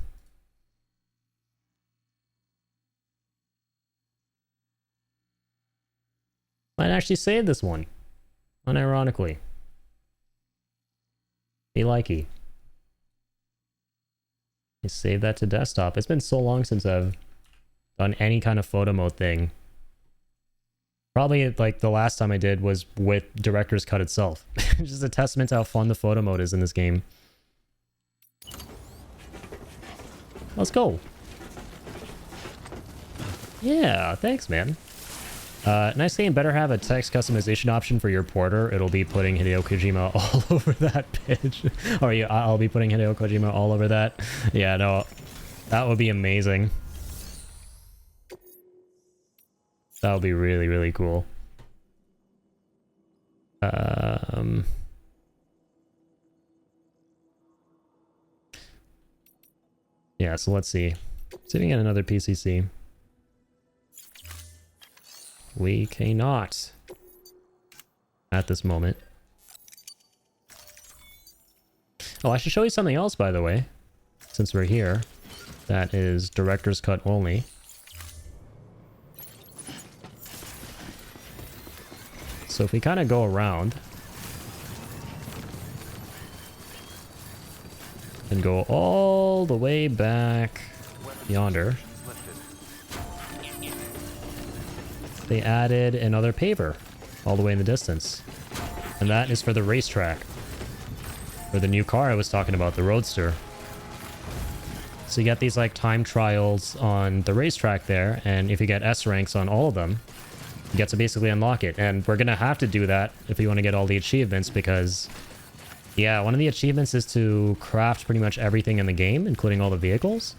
Might actually save this one. Unironically. Be likey. I save that to desktop. It's been so long since I've done any kind of photo mode thing. Probably like the last time I did was with Director's Cut itself. Just a testament to how fun the photo mode is in this game. Let's go. Yeah, thanks, man. Nice game, better have a text customization option for your porter. It'll be putting Hideo Kojima all over that pitch. Or yeah, I'll be putting Hideo Kojima all over that. Yeah, no, that would be amazing. That would be really, really cool. Yeah, so let's see. See if we can get another PCC. We cannot. At this moment. Oh, I should show you something else, by the way. Since we're here. That is Director's Cut only. So if we kind of go around and go all the way back yonder, they added another paver all the way in the distance. And that is for the racetrack. For the new car I was talking about, the Roadster. So you get these like time trials on the racetrack there, and if you get S ranks on all of them, you get to basically unlock it. And we're gonna have to do that if we want to get all the achievements, because yeah, one of the achievements is to craft pretty much everything in the game, including all the vehicles.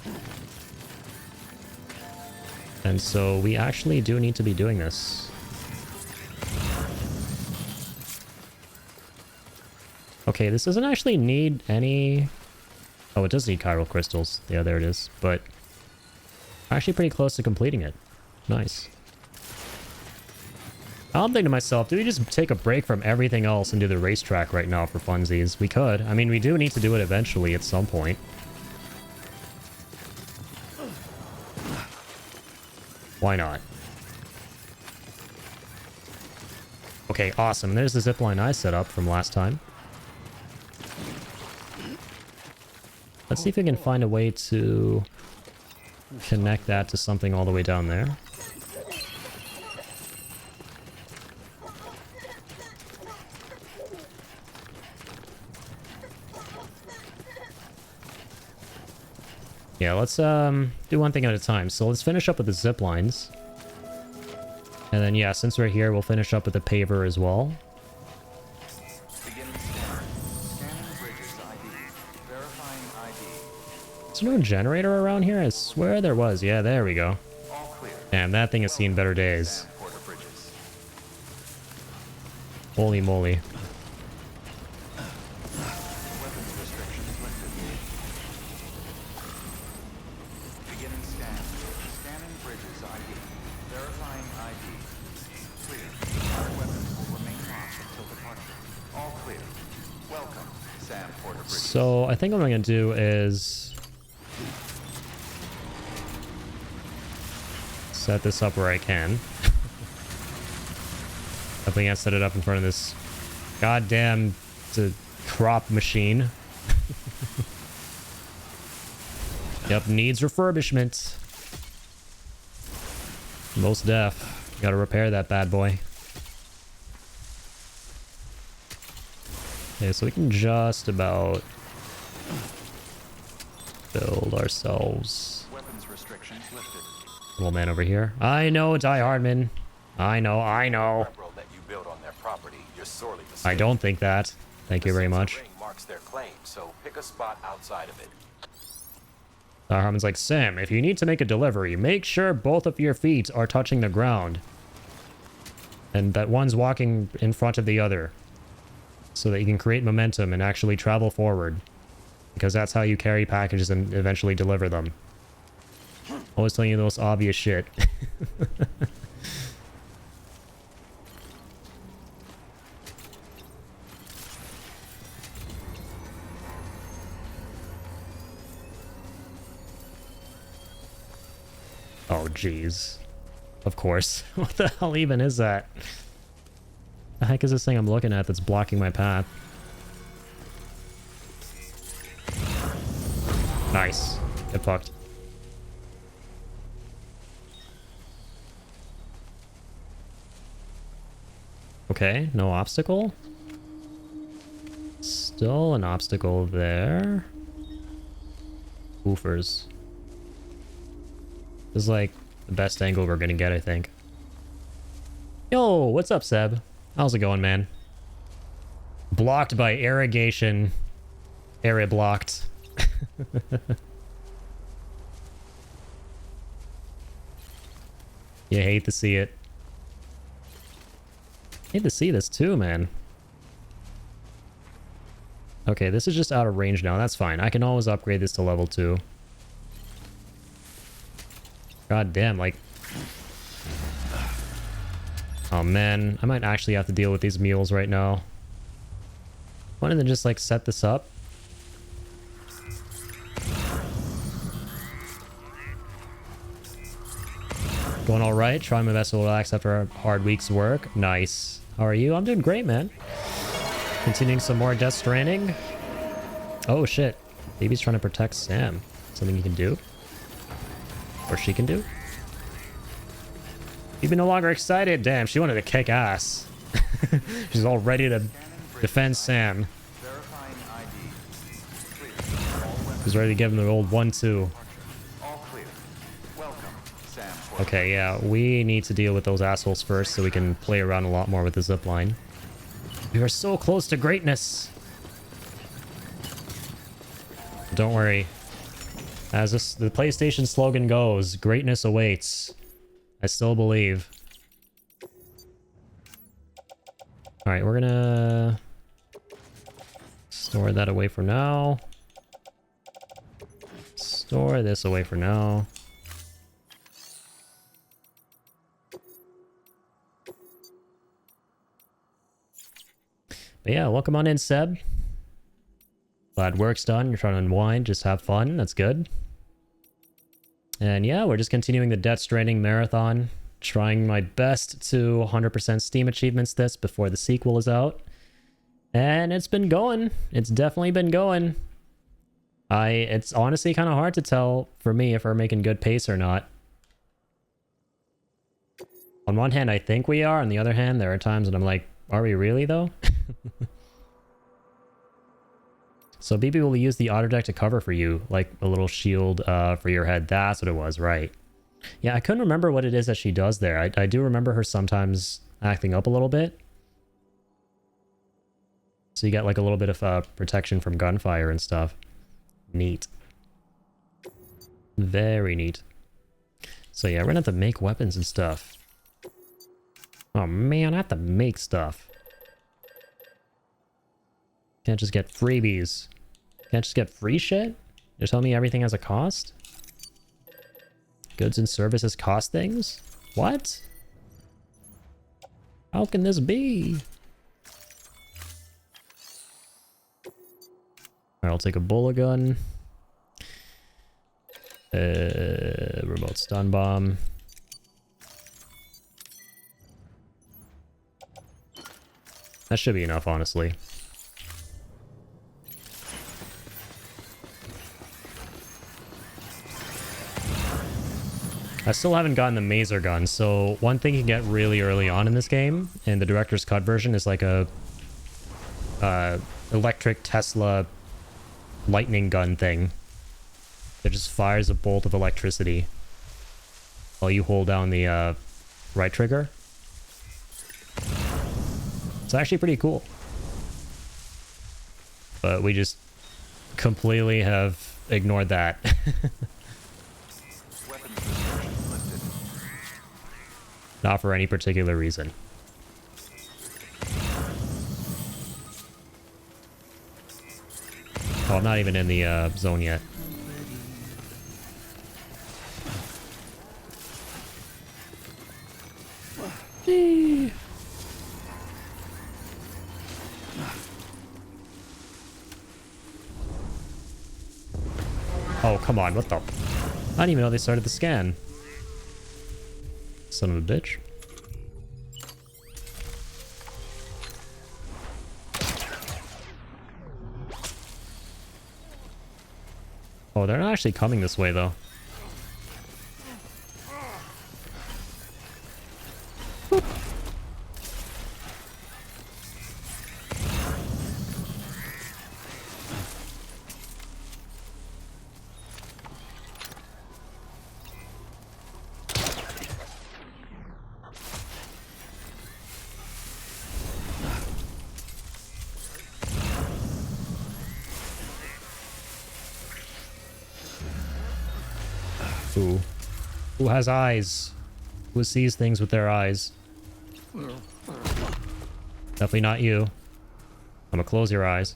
And so we actually do need to be doing this. Okay, this doesn't actually need any... Oh, it does need chiral crystals. Yeah, there it is. But actually pretty close to completing it. Nice. I'm thinking to myself, do we just take a break from everything else and do the racetrack right now for funsies? We could. I mean, we do need to do it eventually at some point. Why not? Okay, awesome. There's the zipline I set up from last time. Let's see if we can find a way to connect that to something all the way down there. Yeah, let's do one thing at a time. So let's finish up with the zip lines. And then, yeah, since we're here, we'll finish up with the paver as well. Beginning scan. Scanning bridges ID. Verifying ID. Is there no generator around here? I swear there was. Yeah, there we go. All clear. Damn, that thing has seen better days. Sam Porter Bridges. Holy moly. Weapons restrictions lifted. Beginning scan. Scanning bridges ID. Verifying ID. Clear. All weapons will remain locked until departure. All clear. Welcome, Sam Porter Bridges. So, I think what I'm going to do is set this up where I can. Definitely can't set it up in front of this goddamn crop machine. Yep, needs refurbishment. Most def. Gotta repair that bad boy. Okay, so we can just about build ourselves. Weapons restrictions lifted. Little man over here. I know, Die Hardman. I know. Railroad that you built on their property, you're sorely I mistaken. don't think that. Thank you very much. The ring marks their claim, so pick a spot outside of it. Harmon's like, Sam, if you need to make a delivery, make sure both of your feet are touching the ground. And that one's walking in front of the other. So that you can create momentum and actually travel forward. Because that's how you carry packages and eventually deliver them. Always telling you the most obvious shit. Oh, jeez. Of course. What the hell even is that? The heck is this thing I'm looking at that's blocking my path? Nice. Get fucked. Okay, no obstacle. Still an obstacle there. Woofers. This is like the best angle we're gonna get, I think. Yo, what's up, Seb? How's it going, man? Blocked by irrigation. Area blocked. You hate to see it. Hate to see this too, man. Okay, this is just out of range now. That's fine. I can always upgrade this to level 2. God damn, like... Oh man, I might actually have to deal with these mules right now. Why don't they just like set this up? Going alright, trying my best to relax after a hard week's work. Nice. How are you? I'm doing great, man. Continuing some more Death Stranding. Oh shit. Baby's trying to protect Sam. Something you can do? Or she can do? You've been no longer excited. Damn, she wanted to kick ass. She's all ready to defend Sam. Verifying ID. Clear. All weapons She's ready to give him the old 1-2. all clear. Welcome, Sam Porter. Okay, yeah, we need to deal with those assholes first so we can play around a lot more with the zipline. We are so close to greatness. Don't worry. As the PlayStation slogan goes, greatness awaits. I still believe. Alright, we're gonna store that away for now. Store this away for now. But yeah, welcome on in, Seb. Glad work's done. You're trying to unwind, just have fun. That's good. And yeah, we're just continuing the Death Stranding marathon. Trying my best to 100% Steam achievements this before the sequel is out. And it's been going. It's definitely been going. It's honestly kind of hard to tell for me if we're making good pace or not. On one hand, I think we are. On the other hand, there are times when I'm like, are we really though? So BB will use the auto deck to cover for you, like a little shield for your head. That's what it was, right? Yeah, I couldn't remember what it is that she does there. I do remember her sometimes acting up a little bit. So you get like a little bit of protection from gunfire and stuff. Neat. Very neat. So yeah, we're gonna have to make weapons and stuff. Oh man, I have to make stuff. Can't just get freebies. Can't just get free shit? You're telling me everything has a cost? Goods and services cost things? What? How can this be? Alright, I'll take a bullet gun. Remote stun bomb. That should be enough, honestly. I still haven't gotten the Mazer gun, so one thing you can get really early on in this game, in the director's cut version, is like a electric Tesla lightning gun thing that just fires a bolt of electricity while you hold down the right trigger. It's actually pretty cool. But we just completely have ignored that. Not for any particular reason. Oh, I'm not even in the zone yet. Oh, come on, what the... I didn't even know they started the scan. Son of a bitch. Oh, they're not actually coming this way, though. Ooh. Who has eyes? Who sees things with their eyes? Definitely not you. I'm gonna close your eyes.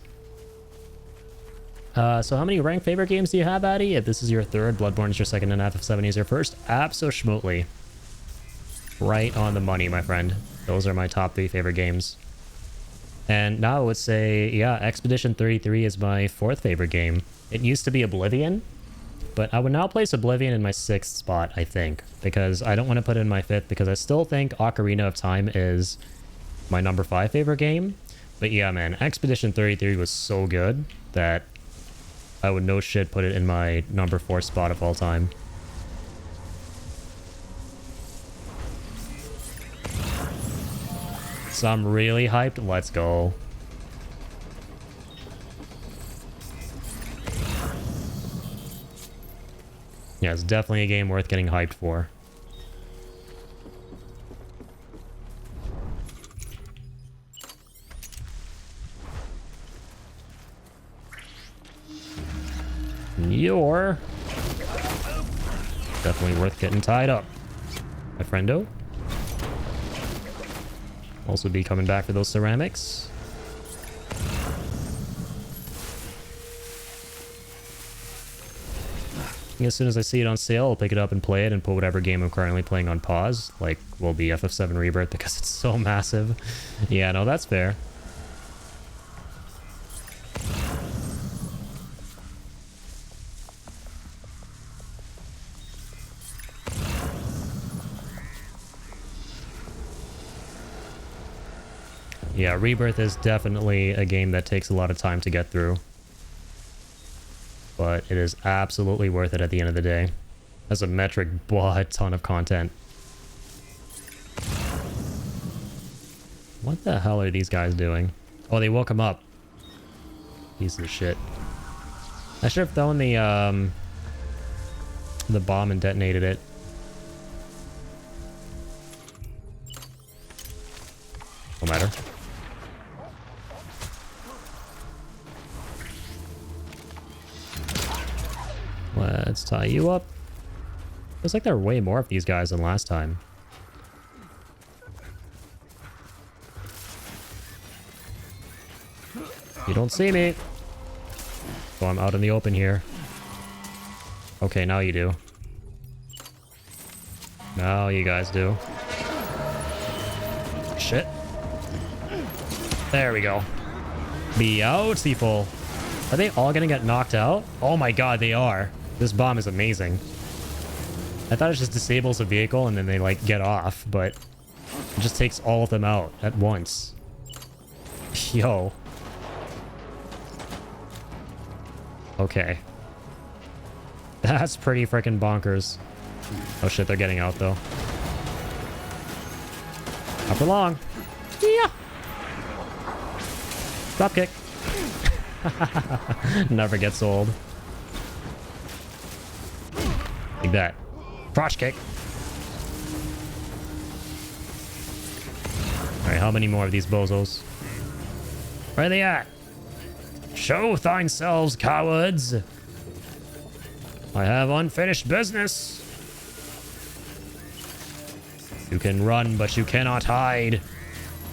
So how many ranked favorite games do you have, Addy? If this is your third, Bloodborne is your second, and FF7 is your first, abso-schmutely. Right on the money, my friend. Those are my top 3 favorite games. And now I would say, yeah, Expedition 33 is my 4th favorite game. It used to be Oblivion, but I would now place Oblivion in my 6th spot, I think, because I don't want to put it in my 5th, because I still think Ocarina of Time is my number 5 favorite game. But yeah, man, Expedition 33 was so good that I would no shit put it in my number 4 spot of all time. So I'm really hyped. Let's go. Yeah, it's definitely a game worth getting hyped for. You're definitely worth getting tied up, my friendo. Also be coming back for those ceramics. As soon as I see it on sale, I'll pick it up and play it and put whatever game I'm currently playing on pause. Like, will be FF7 Rebirth because it's so massive. Yeah, no, that's fair. Yeah, Rebirth is definitely a game that takes a lot of time to get through. But it is absolutely worth it at the end of the day. As a metric, a ton of content. What the hell are these guys doing? Oh, they woke him up. Piece of shit. I should have thrown the bomb and detonated it. Tie you up. Feels like there are way more of these guys than last time. You don't see me. So I'm out in the open here. Okay, now you do. Now you guys do. Shit. There we go. Beautiful. Are they all gonna get knocked out? Oh my god, they are. This bomb is amazing. I thought it just disables a vehicle and then they like get off, but it just takes all of them out at once. Yo. Okay. That's pretty freaking bonkers. Oh shit, they're getting out though. Not for long. Yeah. Drop kick. Never gets old. Like that. Crotch kick. Alright, how many more of these bozos? Where are they at? Show thine selves, cowards! I have unfinished business. You can run, but you cannot hide.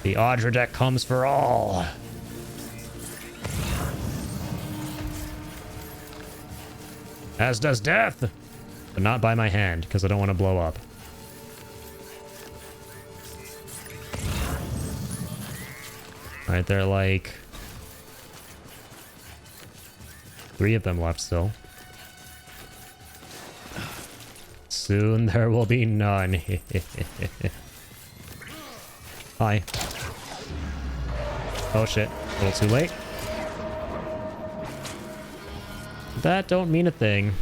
The Audra deck comes for all. As does death. But not by my hand, because I don't want to blow up. Alright, there are like 3 of them left still. Soon there will be none. Hi. Oh shit, a little too late. That don't mean a thing.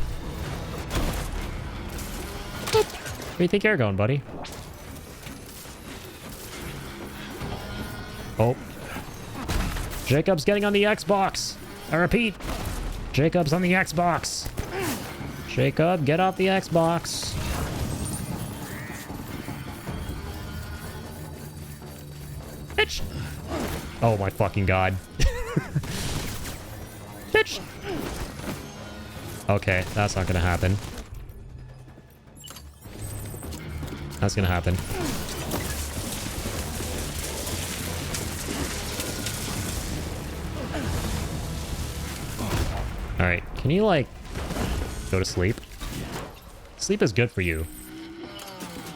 Where do you think you're going, buddy? Oh. Jacob's getting on the Xbox. I repeat. Jacob's on the Xbox. Jacob, get off the Xbox. Bitch. Oh my fucking god. Bitch. Okay, that's not gonna happen. That's gonna happen. Alright, can you like go to sleep? Sleep is good for you.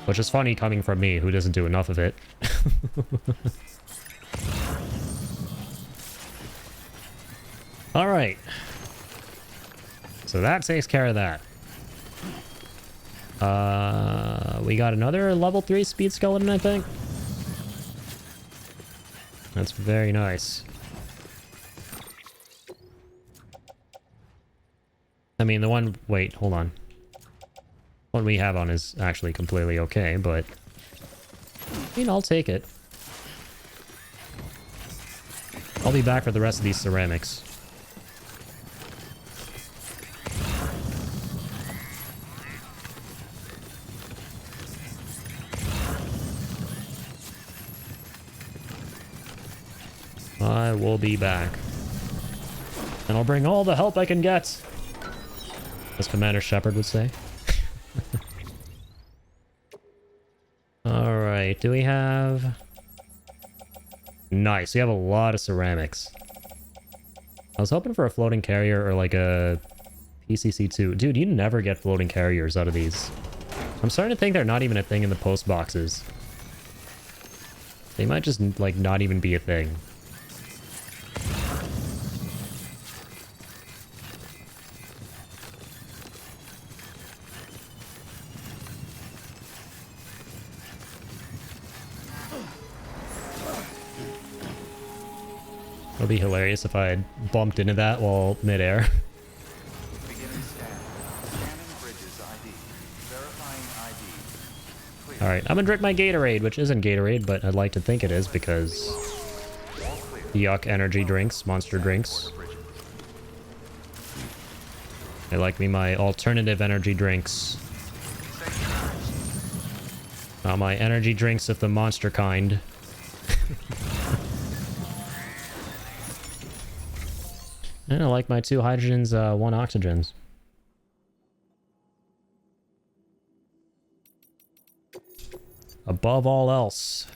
Which is funny coming from me, who doesn't do enough of it. Alright. So that takes care of that. We got another level 3 speed skeleton, I think. That's very nice. I mean, the one... Wait, hold on. One we have on is actually completely okay, but... I mean, I'll take it. I'll be back for the rest of these ceramics. I will be back. And I'll bring all the help I can get. As Commander Shepard would say. Alright, do we have... Nice, we have a lot of ceramics. I was hoping for a floating carrier or like a PCC-2. Dude, you never get floating carriers out of these. I'm starting to think they're not even a thing in the post boxes. They might just like not even be a thing. It'll be hilarious if I had bumped into that while midair. Alright, I'm gonna drink my Gatorade, which isn't Gatorade, but I'd like to think it is because... Yuck energy drinks, monster drinks. I like me my alternative energy drinks. Not my energy drinks of the monster kind. And I like my 2 hydrogens, 1 oxygens. above all else.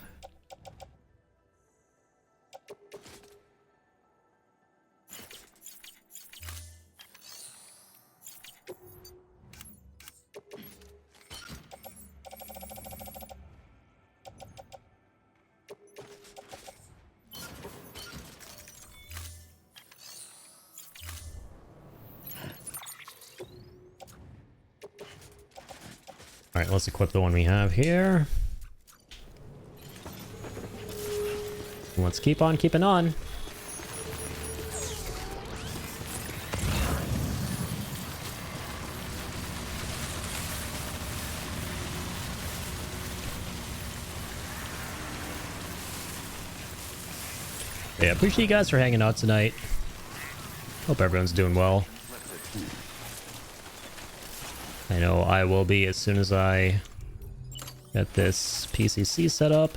Alright, let's equip the one we have here. Let's keep on keeping on. Yeah, appreciate you guys for hanging out tonight. Hope everyone's doing well. I know I will be as soon as I get this PCC set up.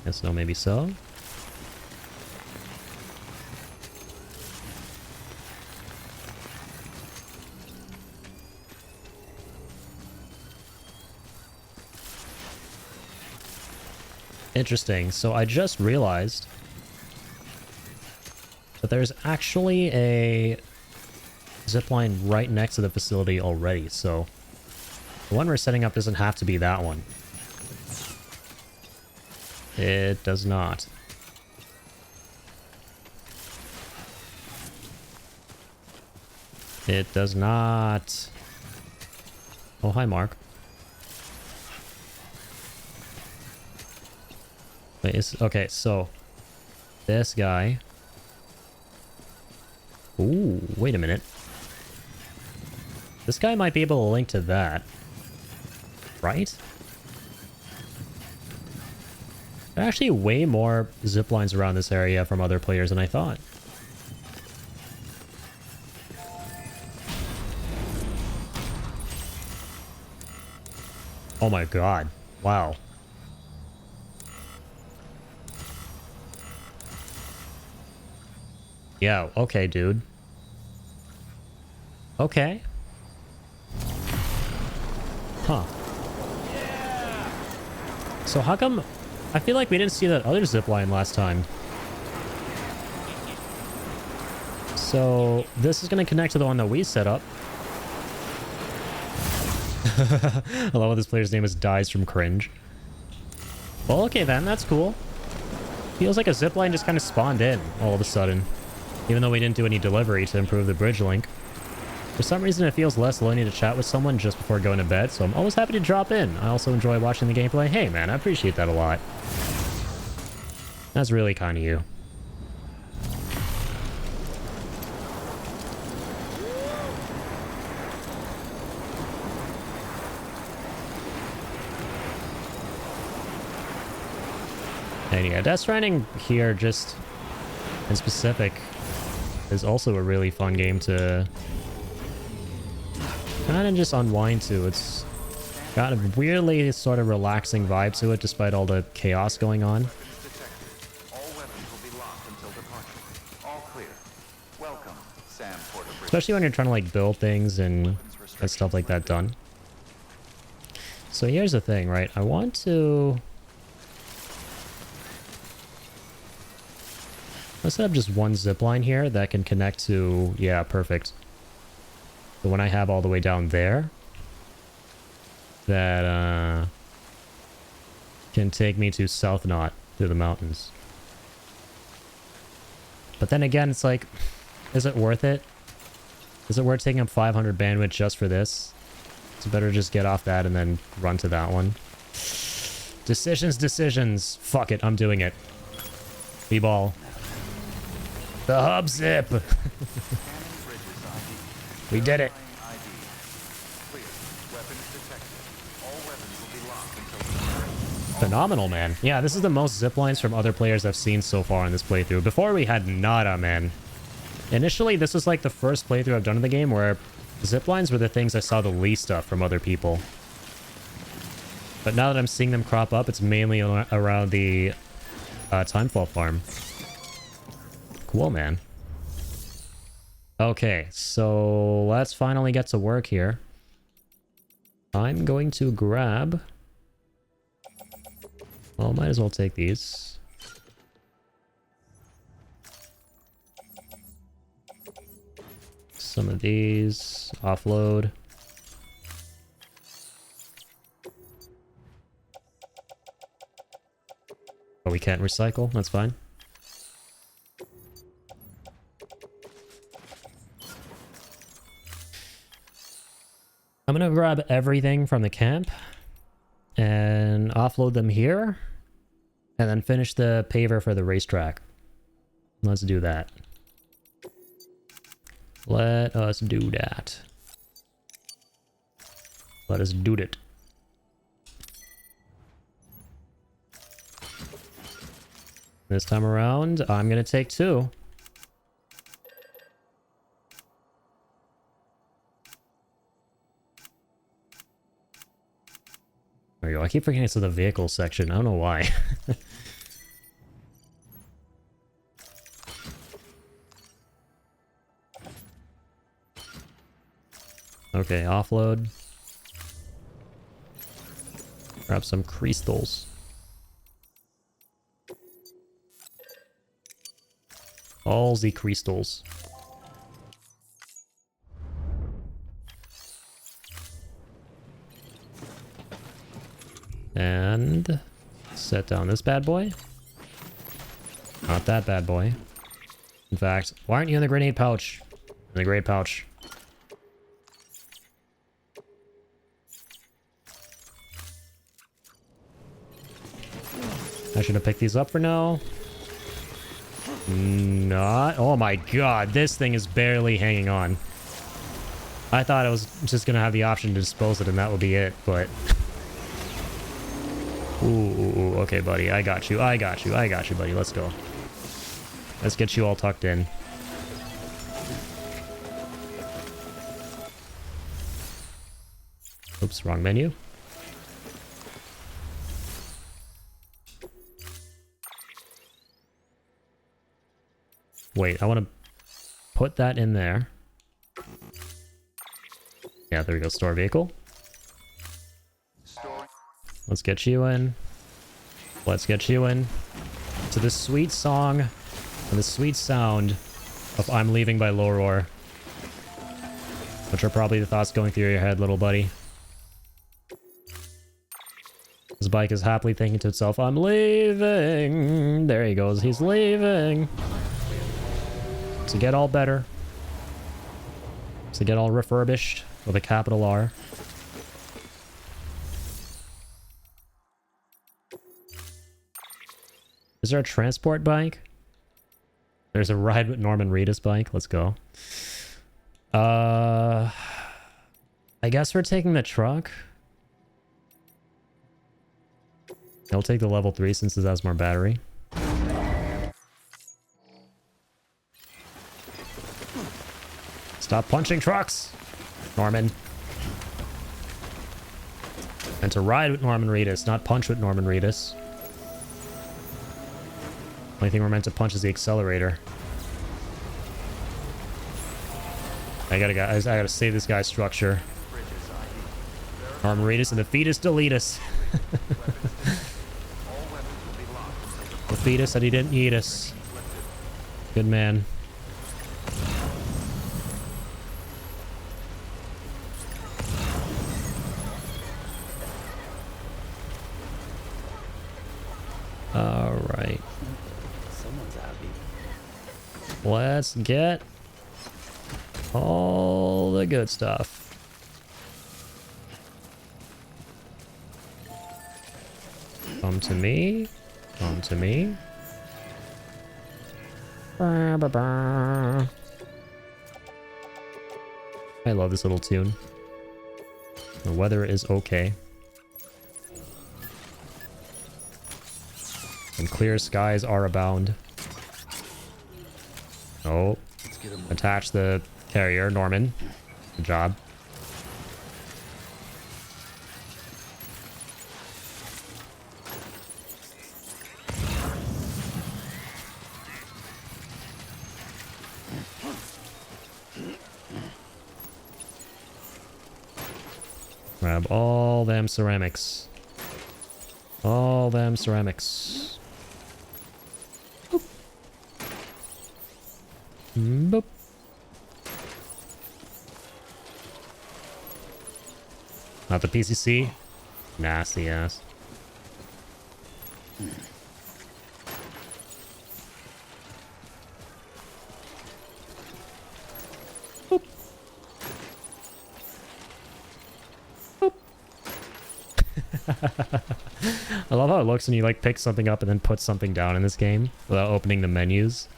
Yes, no, maybe so. Interesting. So I just realized that there's actually a zipline right next to the facility already, so the one we're setting up doesn't have to be that one. It does not. It does not. Oh, hi, Mark. Wait, okay, so this guy. Ooh, wait a minute. This guy might be able to link to that. Right? There are actually way more zip lines around this area from other players than I thought. Oh my god. Wow. Yeah, okay, dude. Okay. Huh. So how come... I feel like we didn't see that other zipline last time. So this is going to connect to the one that we set up. I love how this player's name is Dies from Cringe. Well, okay then, that's cool. Feels like a zipline just kind of spawned in all of a sudden. Even though we didn't do any delivery to improve the bridge link. For some reason, it feels less lonely to chat with someone just before going to bed, so I'm always happy to drop in. I also enjoy watching the gameplay. Hey, man, I appreciate that a lot. That's really kind of you. And yeah, Death Stranding here, just in specific, is also a really fun game to kind of just unwind to. It's got a weirdly sort of relaxing vibe to it despite all the chaos going on. Especially when you're trying to like build things and get stuff like that done. So here's the thing, right? I want to... Let's set up just one zipline here that can connect to... Yeah, perfect. The one I have all the way down there. That, can take me to South Knot through the mountains. But then again, it's like... Is it worth it? Is it worth taking up 500 bandwidth just for this? It's better to just get off that and then run to that one. Decisions. Fuck it, I'm doing it. B-ball. The hub zip! We did it. Phenomenal, man. Yeah, this is the most zip lines from other players I've seen so far in this playthrough. Before we had nada, man. Initially, this was like the first playthrough I've done in the game where zip lines were the things I saw the least of from other people. But now that I'm seeing them crop up, it's mainly around the Timefall farm. Cool, man. Okay, so let's finally get to work here. I'm going to grab... Well, might as well take these. Some of these. Offload. Oh, we can't recycle? That's fine. I'm gonna grab everything from the camp and offload them here and then finish the paver for the racetrack. Let's do that. Let us do that. Let us do it. This time around, I'm gonna take 2. There we go. I keep forgetting it's in the vehicle section. I don't know why. Okay, offload. Grab some crystals. All the crystals. And set down this bad boy. Not that bad boy. In fact, why aren't you in the grenade pouch? In the grenade pouch. I should have picked these up for now. Not. Oh my god, this thing is barely hanging on. I thought I was just gonna have the option to dispose it and that would be it, but... Ooh, okay, buddy. I got you, buddy. Let's go. Let's get you all tucked in. Oops, wrong menu. Wait, I want to put that in there. Yeah, there we go. Store vehicle. Let's get you in. Let's get you in. To the sweet song and the sweet sound of I'm Leaving by Low Roar. Which are probably the thoughts going through your head, little buddy. His bike is happily thinking to itself, I'm leaving. There he goes. He's leaving. To get all better. To get all refurbished with a capital R. Is there a transport bike? There's a ride with Norman Reedus bike. Let's go. I guess we're taking the truck. I'll take the level 3 since it has more battery. Stop punching trucks, Norman. And to ride with Norman Reedus, not punch with Norman Reedus. Only thing we're meant to punch is the accelerator. I gotta save this guy's structure. Norman Reedus and the fetus delete us. The fetus said he didn't eat us. Good man. Alright. Someone's happy. Let's get all the good stuff. Come to me. Come to me. Ba, ba, ba. I love this little tune. The weather is okay. And clear skies are abound. Oh. Attach the carrier, Norman. Good job. Grab all them ceramics. All them ceramics. Boop. Boop. Not the PCC. Nasty ass. Boop. Boop. I love how it looks when you like pick something up and then put something down in this game without opening the menus.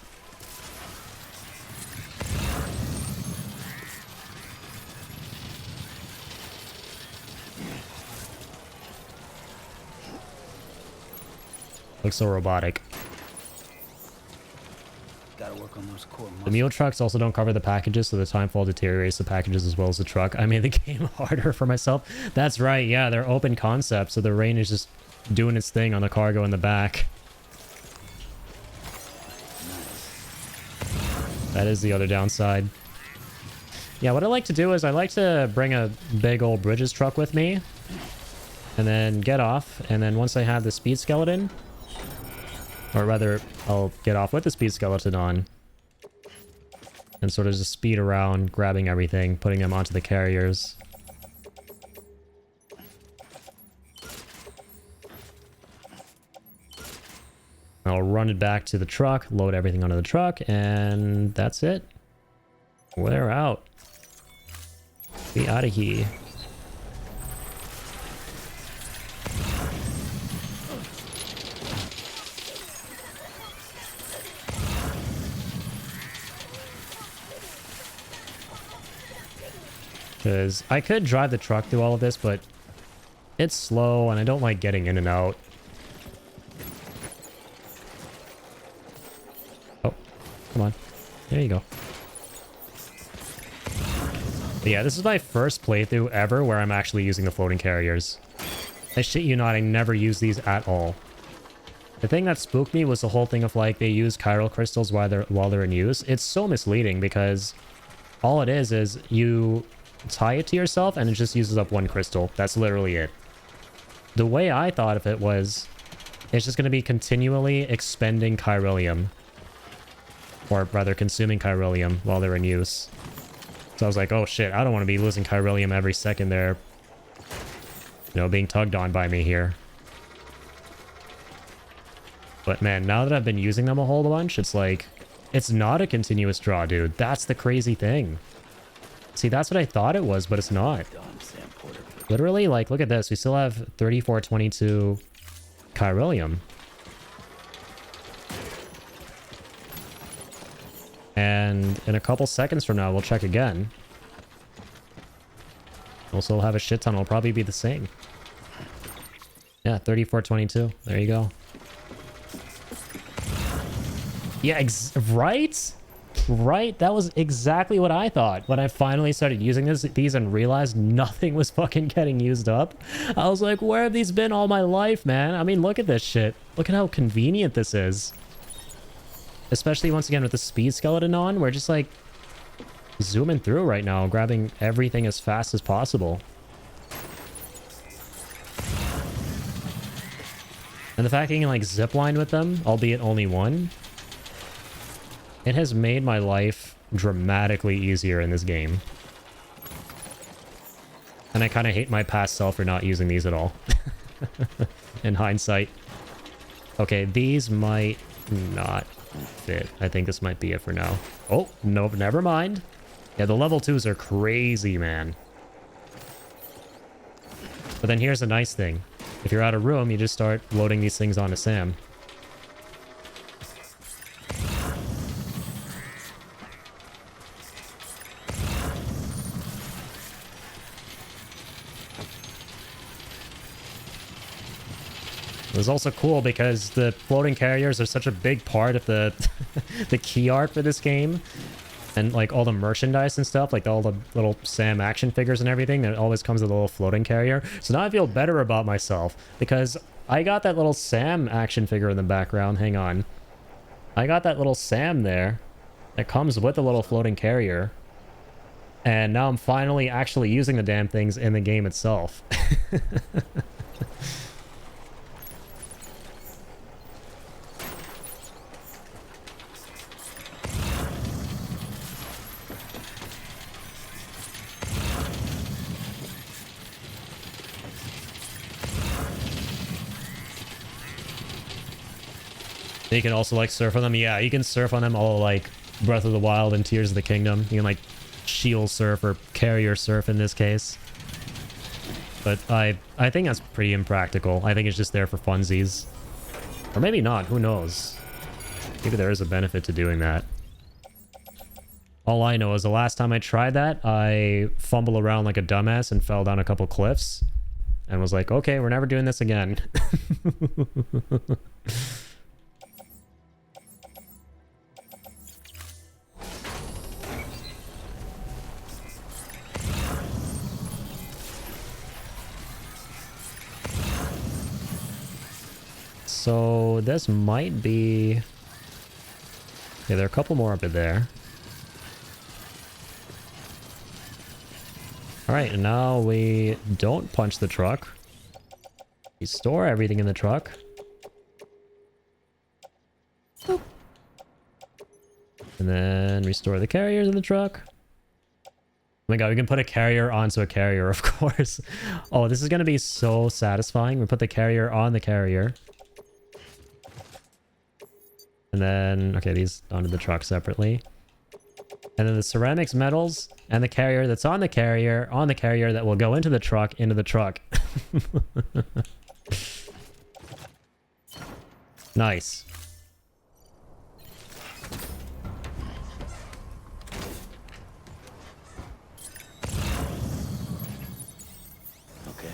Looks so robotic. Gotta work on those core The muscles. mule trucks also don't cover the packages, so the timefall deteriorates the packages as well as the truck. I made the game harder for myself. That's right, yeah, they're open concepts, so the rain is just doing its thing on the cargo in the back. That is the other downside. Yeah, what I like to do is I like to bring a big old bridges truck with me, and then get off, and then once I have the speed skeleton, or rather, I'll get off with the speed skeleton on, and sort of just speed around, grabbing everything, putting them onto the carriers. I'll run it back to the truck, load everything onto the truck, and that's it. We're out. Be out of here. Because I could drive the truck through all of this, but it's slow and I don't like getting in and out. Oh, come on. There you go. But yeah, this is my first playthrough ever where I'm actually using the floating carriers. I shit you not, I never use these at all. The thing that spooked me was the whole thing of like they use chiral crystals while they're in use. It's so misleading because all it is you tie it to yourself and it just uses up one crystal. That's literally it. The way I thought of it was it's just going to be continually expending chiralium, or rather consuming chiralium while they're in use. So I was like, oh shit, I don't want to be losing chiralium every second they're, you know, being tugged on by me here. But man, now that I've been using them a whole bunch, it's like, it's not a continuous draw, dude. That's the crazy thing. See, that's what I thought it was, but it's not. Literally, like, look at this. We still have 3422 chiralium. And in a couple seconds from now, we'll check again. We'll still have a shit ton. It'll probably be the same. Yeah, 3422. There you go. Yeah, right? Right? That was exactly what I thought when I finally started using these and realized nothing was fucking getting used up. I was like, where have these been all my life, man? I mean, look at this shit. Look at how convenient this is. Especially once again with the speed skeleton on, we're just like zooming through right now, grabbing everything as fast as possible. And the fact that you can like zipline with them, albeit only one, it has made my life dramatically easier in this game. And I kind of hate my past self for not using these at all. In hindsight. Okay, these might not fit. I think this might be it for now. Oh, nope, never mind. Yeah, the level 2s are crazy, man. But then here's a nice thing. If you're out of room, you just start loading these things onto Sam. It was also cool because the floating carriers are such a big part of the the key art for this game. And like all the merchandise and stuff, like all the little Sam action figures and everything, that always comes with a little floating carrier. So now I feel better about myself because I got that little Sam action figure in the background. Hang on. I got that little Sam there that comes with a little floating carrier. And now I'm finally actually using the damn things in the game itself. You can also like surf on them. Yeah, you can surf on them all like Breath of the Wild and Tears of the Kingdom. You can like shield surf or carrier surf in this case. But I think that's pretty impractical. I think it's just there for funsies. Or maybe not, who knows? Maybe there is a benefit to doing that. All I know is the last time I tried that, I fumbled around like a dumbass and fell down a couple cliffs. And was like, okay, we're never doing this again. So this might be... Yeah, there are a couple more up in there. Alright, and now we don't punch the truck. We store everything in the truck. Boop. And then restore the carriers in the truck. Oh my god, we can put a carrier onto a carrier, of course. Oh, this is going to be so satisfying. We put the carrier on the carrier. And then, okay, these onto the truck separately. And then the ceramics, metals, and the carrier that's on the carrier that will go into the truck. Nice. Okay.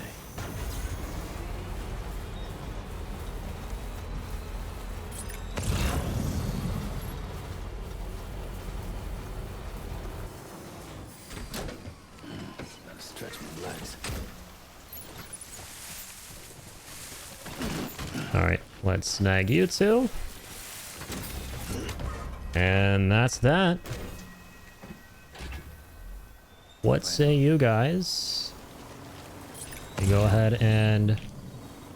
Stretch my legs. Alright, let's snag you two. And that's that. What say you guys? We go ahead and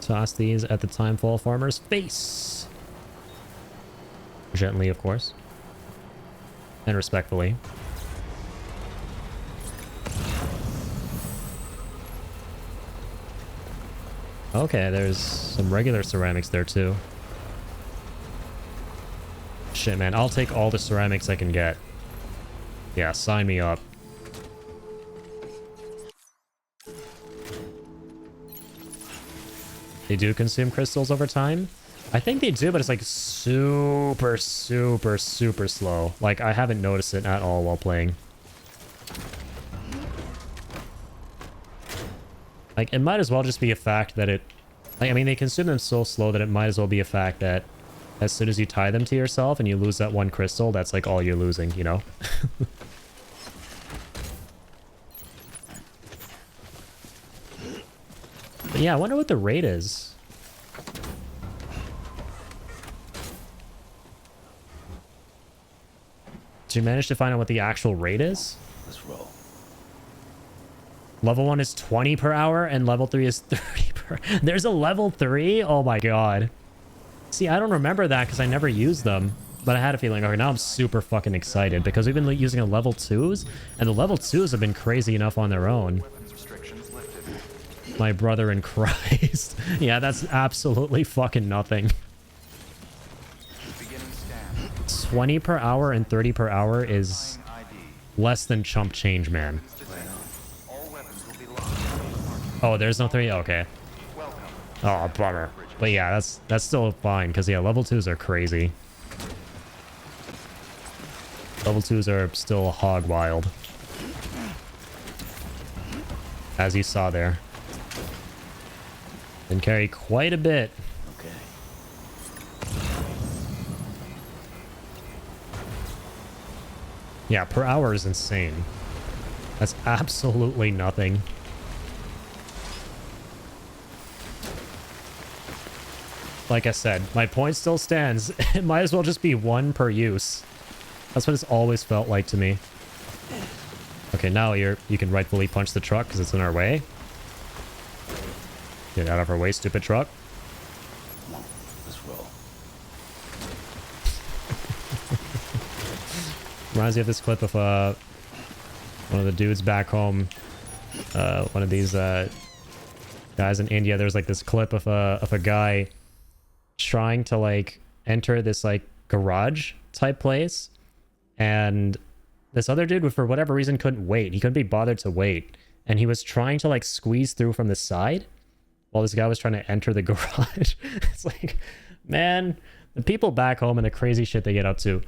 toss these at the Timefall Farmer's face. Gently, of course. And respectfully. Okay, there's some regular ceramics there too. Shit, man. I'll take all the ceramics I can get. Yeah, sign me up. They do consume crystals over time? I think they do, but it's like super, super, super slow. Like, I haven't noticed it at all while playing. Like, it might as well just be a fact that it... Like, I mean, they consume them so slow that it might as well be a fact that as soon as you tie them to yourself and you lose that one crystal, that's like all you're losing, you know? But yeah, I wonder what the rate is. Did you manage to find out what the actual rate is? Let's roll. Level 1 is 20 per hour and level 3 is 30 per... There's a level 3? Oh my god. See, I don't remember that because I never used them. But I had a feeling, okay, now I'm super fucking excited because we've been using a level 2s and the level 2s have been crazy enough on their own. My brother in Christ. Yeah, that's absolutely fucking nothing. 20 per hour and 30 per hour is less than chump change, man. Oh, there's no 3? Okay. Oh, bummer. But yeah, that's still fine, because yeah, level 2s are crazy. Level 2s are still hog wild. As you saw there. And carry quite a bit. Okay. Yeah, per hour is insane. That's absolutely nothing. Like I said, my point still stands. It might as well just be 1 per use. That's what it's always felt like to me. Okay, Okay, now you can rightfully punch the truck because it's in our way. Get out of our way, stupid truck. Come on, let's roll. Reminds me of this clip of one of the dudes back home. One of these guys in India. There's like this clip of a guy trying to like enter this like garage type place, and this other dude, for whatever reason, couldn't wait. He couldn't be bothered to wait, and he was trying to like squeeze through from the side while this guy was trying to enter the garage. It's like, man, the people back home and the crazy shit they get up to.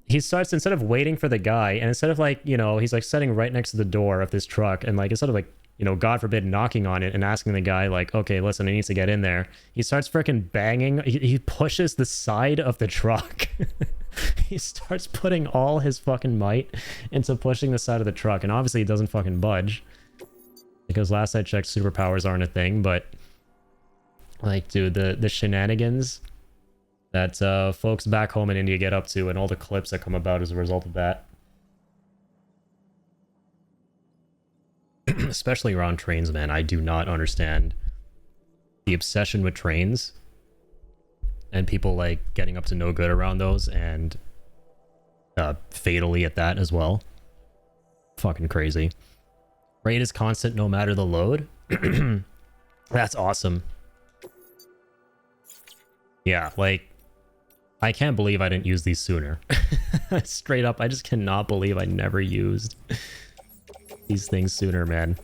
He starts, instead of waiting for the guy, and instead of like, you know, he's like sitting right next to the door of this truck, and like instead of like, you know, God forbid, knocking on it and asking the guy like, okay, listen, he needs to get in there, he starts freaking banging. He pushes the side of the truck. He starts putting all his fucking might into pushing the side of the truck, and obviously it doesn't fucking budge, because last I checked, superpowers aren't a thing. But like, dude, the shenanigans that folks back home in India get up to, and all the clips that come about as a result of that. Especially around trains, man. I do not understand the obsession with trains and people like getting up to no good around those, and fatally at that as well. Fucking crazy. Rate is constant no matter the load. That's awesome. Yeah, like, I can't believe I didn't use these sooner. Straight up, I just cannot believe I never used these things sooner, man.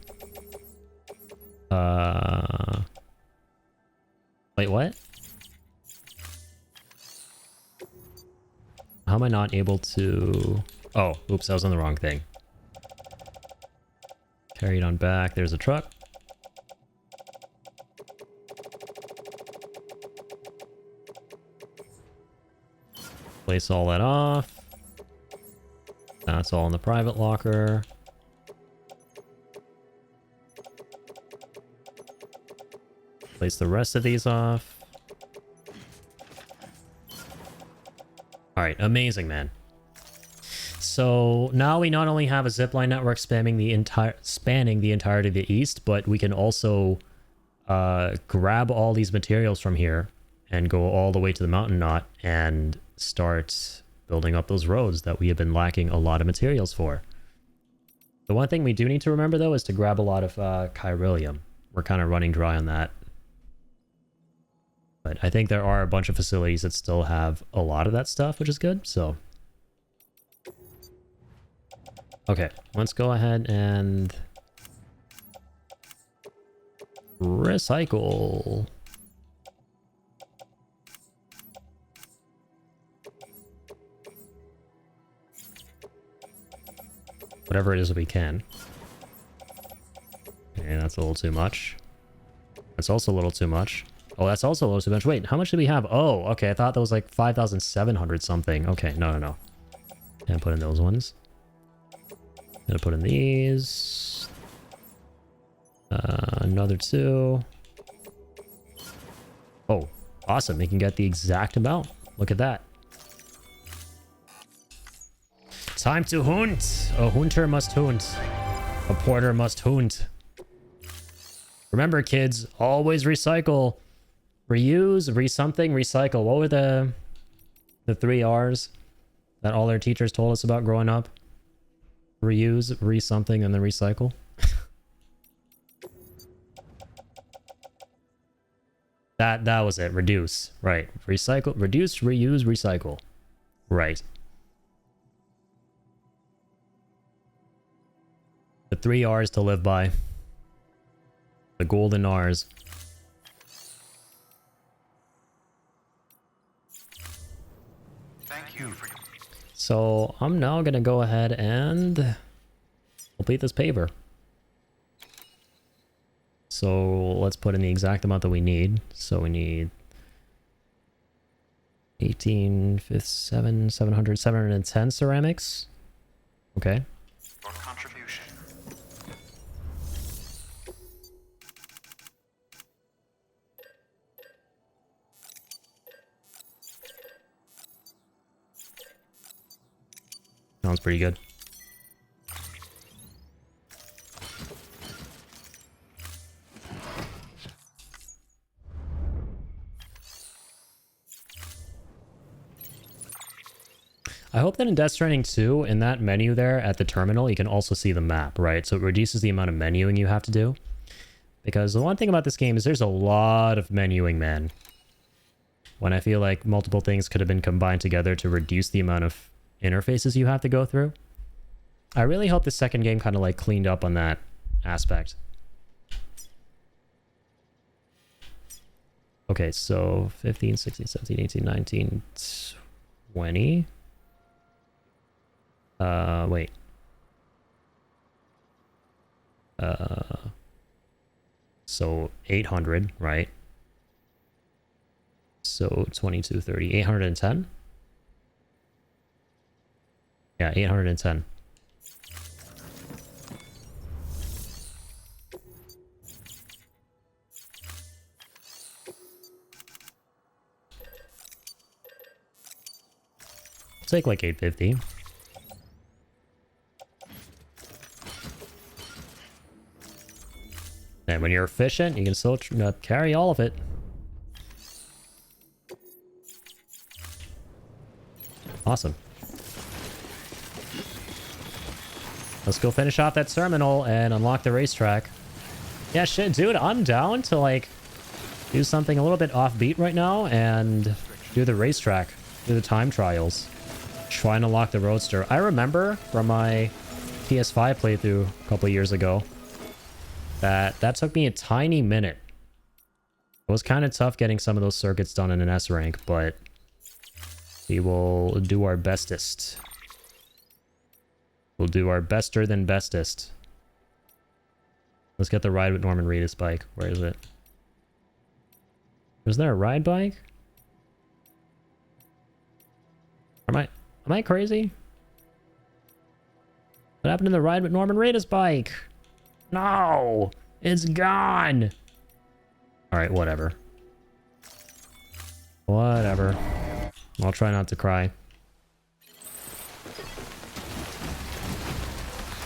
Wait, what? How am I not able to... Oh, oops, I was on the wrong thing. Carry it on back. There's a truck. Place all that off. That's all in the private locker. Place the rest of these off. Alright, amazing, man. So now we not only have a zipline network spanning the entirety of the east, but we can also grab all these materials from here and go all the way to the mountain knot and start building up those roads that we have been lacking a lot of materials for. The one thing we do need to remember, though, is to grab a lot of chiralium. We're kind of running dry on that. But I think there are a bunch of facilities that still have a lot of that stuff, which is good, so... Okay, let's go ahead and... recycle. Whatever it is that we can. Okay, that's a little too much. That's also a little too much. Oh, that's also a little too much. Wait, how much do we have? Oh, okay, I thought that was like 5,700 something. Okay, no. Can't put in those ones. Gonna put in these. Another 2. Oh, awesome. We can get the exact amount. Look at that. Time to hunt. A hunter must hunt. A porter must hunt. Remember, kids, always recycle. Reuse, re-something, recycle. What were the 3 R's that all our teachers told us about growing up? Reuse, re-something, and then recycle. That was it. Reduce. Right. Recycle. Reduce, reuse, recycle. Right. The 3 R's to live by. The golden R's. Thank you for... So I'm now going to go ahead and complete this paver. So let's put in the exact amount that we need. So we need 710 ceramics. Okay. your contribution. Sounds pretty good. I hope that in Death Stranding 2, in that menu there at the terminal, you can also see the map, right? So it reduces the amount of menuing you have to do. Because the one thing about this game is there's a lot of menuing, man. When I feel like multiple things could have been combined together to reduce the amount of interfaces you have to go through. I really hope the second game kind of like cleaned up on that aspect. Okay, so 15, 16, 17, 18, 19, 20. Wait. So 800, right? So 22, 30, 810? Yeah, 810. Take like 850. And when you're efficient, you can still carry all of it. Awesome. Let's go finish off that terminal and unlock the racetrack. Yeah, shit, dude, I'm down to like do something a little bit offbeat right now and do the racetrack, do the time trials. Try and unlock the Roadster. I remember from my PS5 playthrough a couple years ago that took me a tiny minute. It was kind of tough getting some of those circuits done in an S rank, but we will do our bestest. We'll do our bester than bestest. Let's get the ride with Norman Reedus bike. Where is it? Was there a ride bike? Am I crazy? What happened to the ride with Norman Reedus bike? No! It's gone! Alright, whatever. Whatever. I'll try not to cry.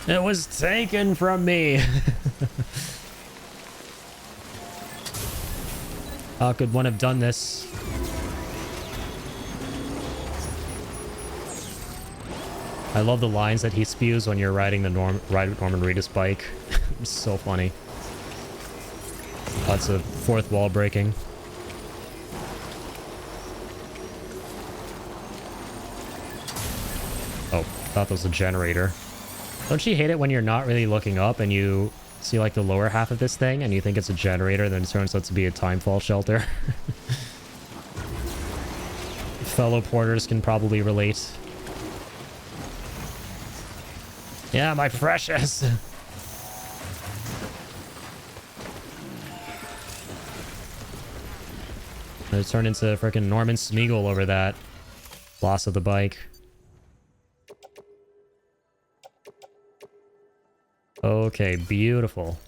It was taken from me! How could one have done this? I love the lines that he spews when you're riding the ride with Norman Reedus bike. It's so funny. Lots of fourth wall breaking. Oh, thought that was a generator. Don't you hate it when you're not really looking up and you see like the lower half of this thing and you think it's a generator, then it turns out to be a timefall shelter? Fellow porters can probably relate. Yeah, my precious. I turned into freaking Norman Smeagol over that loss of the bike. Okay, beautiful.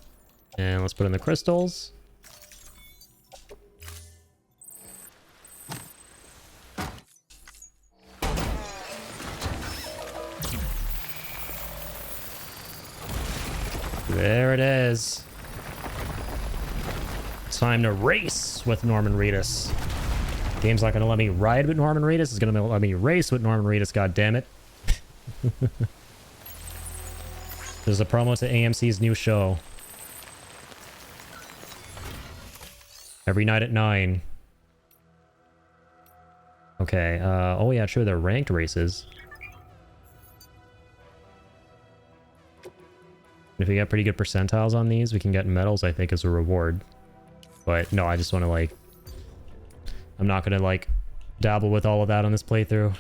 And let's put in the crystals. There it is. Time to race with Norman Reedus. Game's not gonna let me ride with Norman Reedus. It's gonna let me race with Norman Reedus, god damn it. There's a promo to AMC's new show. Every night at 9. Okay, oh yeah, true, they're ranked races. If we get pretty good percentiles on these, we can get medals, I think, as a reward. But no, I just want to, like... I'm not going to, like, dabble with all of that on this playthrough.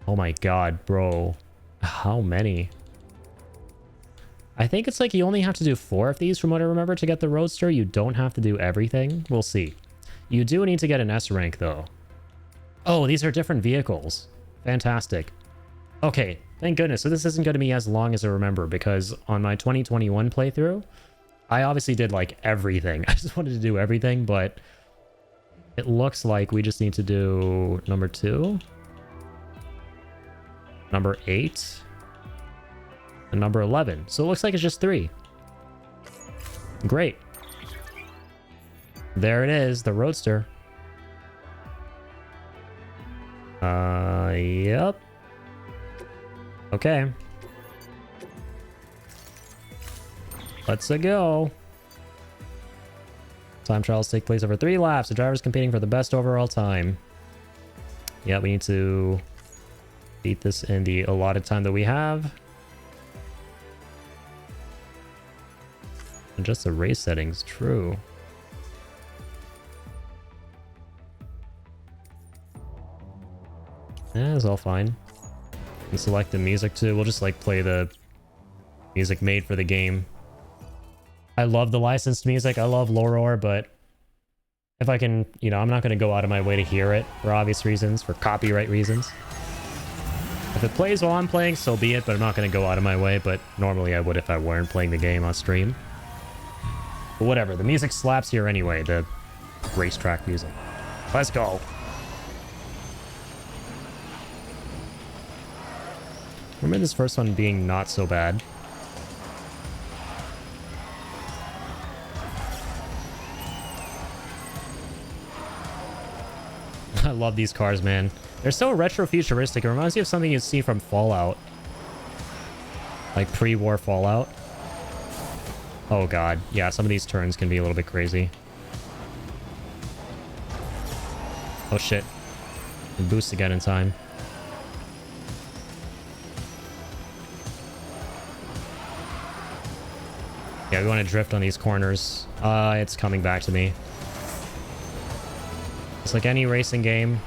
Oh my god, bro. How many? I think it's like you only have to do 4 of these from what I remember to get the Roadster. You don't have to do everything. We'll see. You do need to get an S rank, though. Oh, these are different vehicles. Fantastic. Okay, thank goodness. So this isn't going to be as long as I remember, because on my 2021 playthrough, I obviously did like everything. I just wanted to do everything, but it looks like we just need to do number 2, number 8, and number 11. So it looks like it's just 3. Great. There it is, the Roadster. Yep. Okay. Let's go. Time trials take place over 3 laps. The driver's competing for the best overall time. Yeah, we need to beat this in the allotted time that we have. Adjust the race settings. True. Yeah, it's all fine. And select the music too. We'll just like play the music made for the game. I love the licensed music. I love Loror, but if I can, you know, I'm not going to go out of my way to hear it for obvious reasons, for copyright reasons. If it plays while I'm playing, so be it, but I'm not going to go out of my way, but normally I would if I weren't playing the game on stream. But whatever, the music slaps here anyway, the racetrack music. Let's go. Remember this first one being not so bad. I love these cars, man. They're so retro-futuristic. It reminds me of something you'd see from Fallout. Like pre-war Fallout. Oh god. Yeah, some of these turns can be a little bit crazy. Oh shit. And boost again in time. Yeah, we want to drift on these corners. It's coming back to me. It's like any racing game.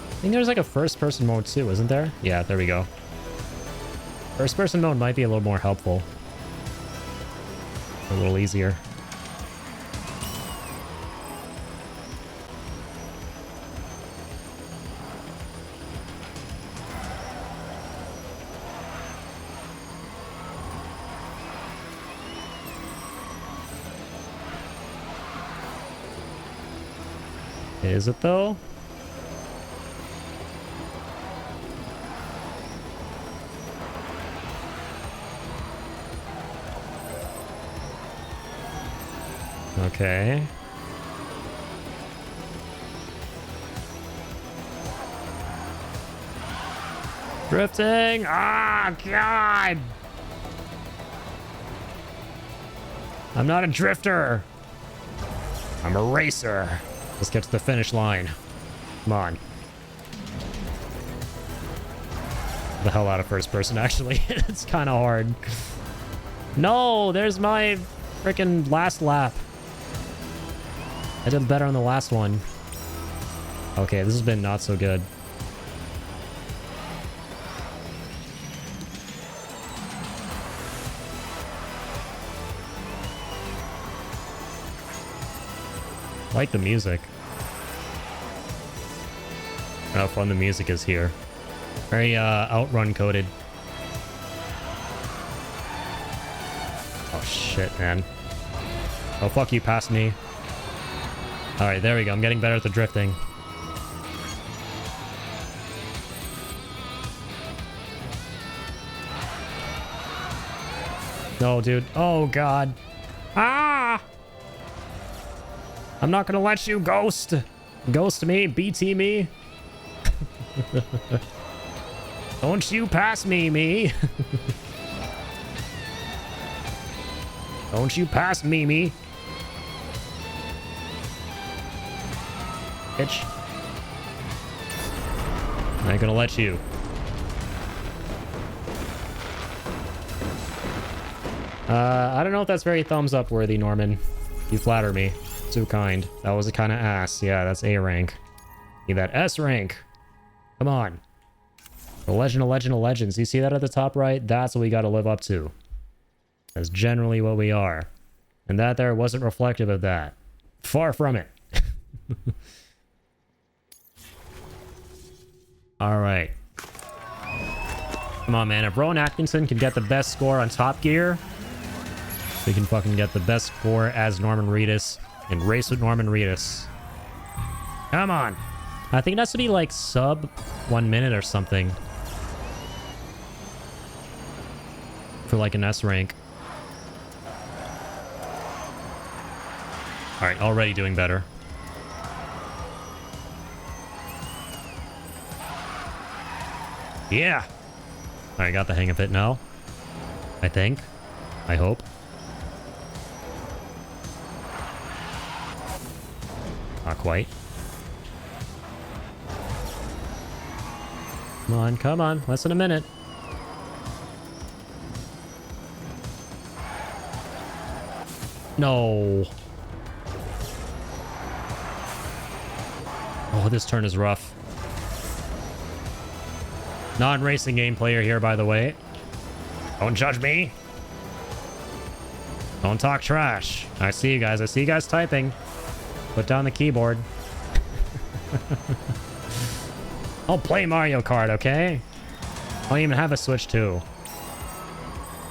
I think there's like a first-person mode too, isn't there? Yeah, there we go. First-person mode might be a little more helpful. A little easier. Is it though? Okay. Drifting! Ah, God! I'm not a drifter! I'm a racer! Let's get to the finish line. Come on. The hell out of first person, actually. It's kind of hard. No, there's my freaking last lap. I did better on the last one. Okay, this has been not so good. I like the music. How fun the music is here. Very outrun coded. Oh shit, man. Oh fuck you, past me. Alright, there we go. I'm getting better at the drifting. No, dude. Oh god. Ah! I'm not gonna let you ghost. Ghost me, BT me. Don't you pass me. Don't you pass me. Bitch. I ain't gonna let you. I don't know if that's very thumbs up worthy, Norman. You flatter me. Too kind. That was a kind of ass. Yeah, that's A rank. Need that S rank. Come on. The legend of legends. You see that at the top right? That's what we got to live up to. That's generally what we are. And that there wasn't reflective of that. Far from it. Alright. Come on, man. If Rowan Atkinson can get the best score on Top Gear, we can fucking get the best score as Norman Reedus and race with Norman Reedus. Come on. I think it has to be like sub 1 minute or something. For like an S rank. Alright, already doing better. Yeah. I got the hang of it now. I think. I hope. Not quite. Come on. Less than a minute. No. Oh, this turn is rough. Non-racing game player here, by the way. Don't judge me. Don't talk trash. I see you guys. I see you guys typing. Put down the keyboard. I'll play Mario Kart, okay? I don't even have a Switch 2.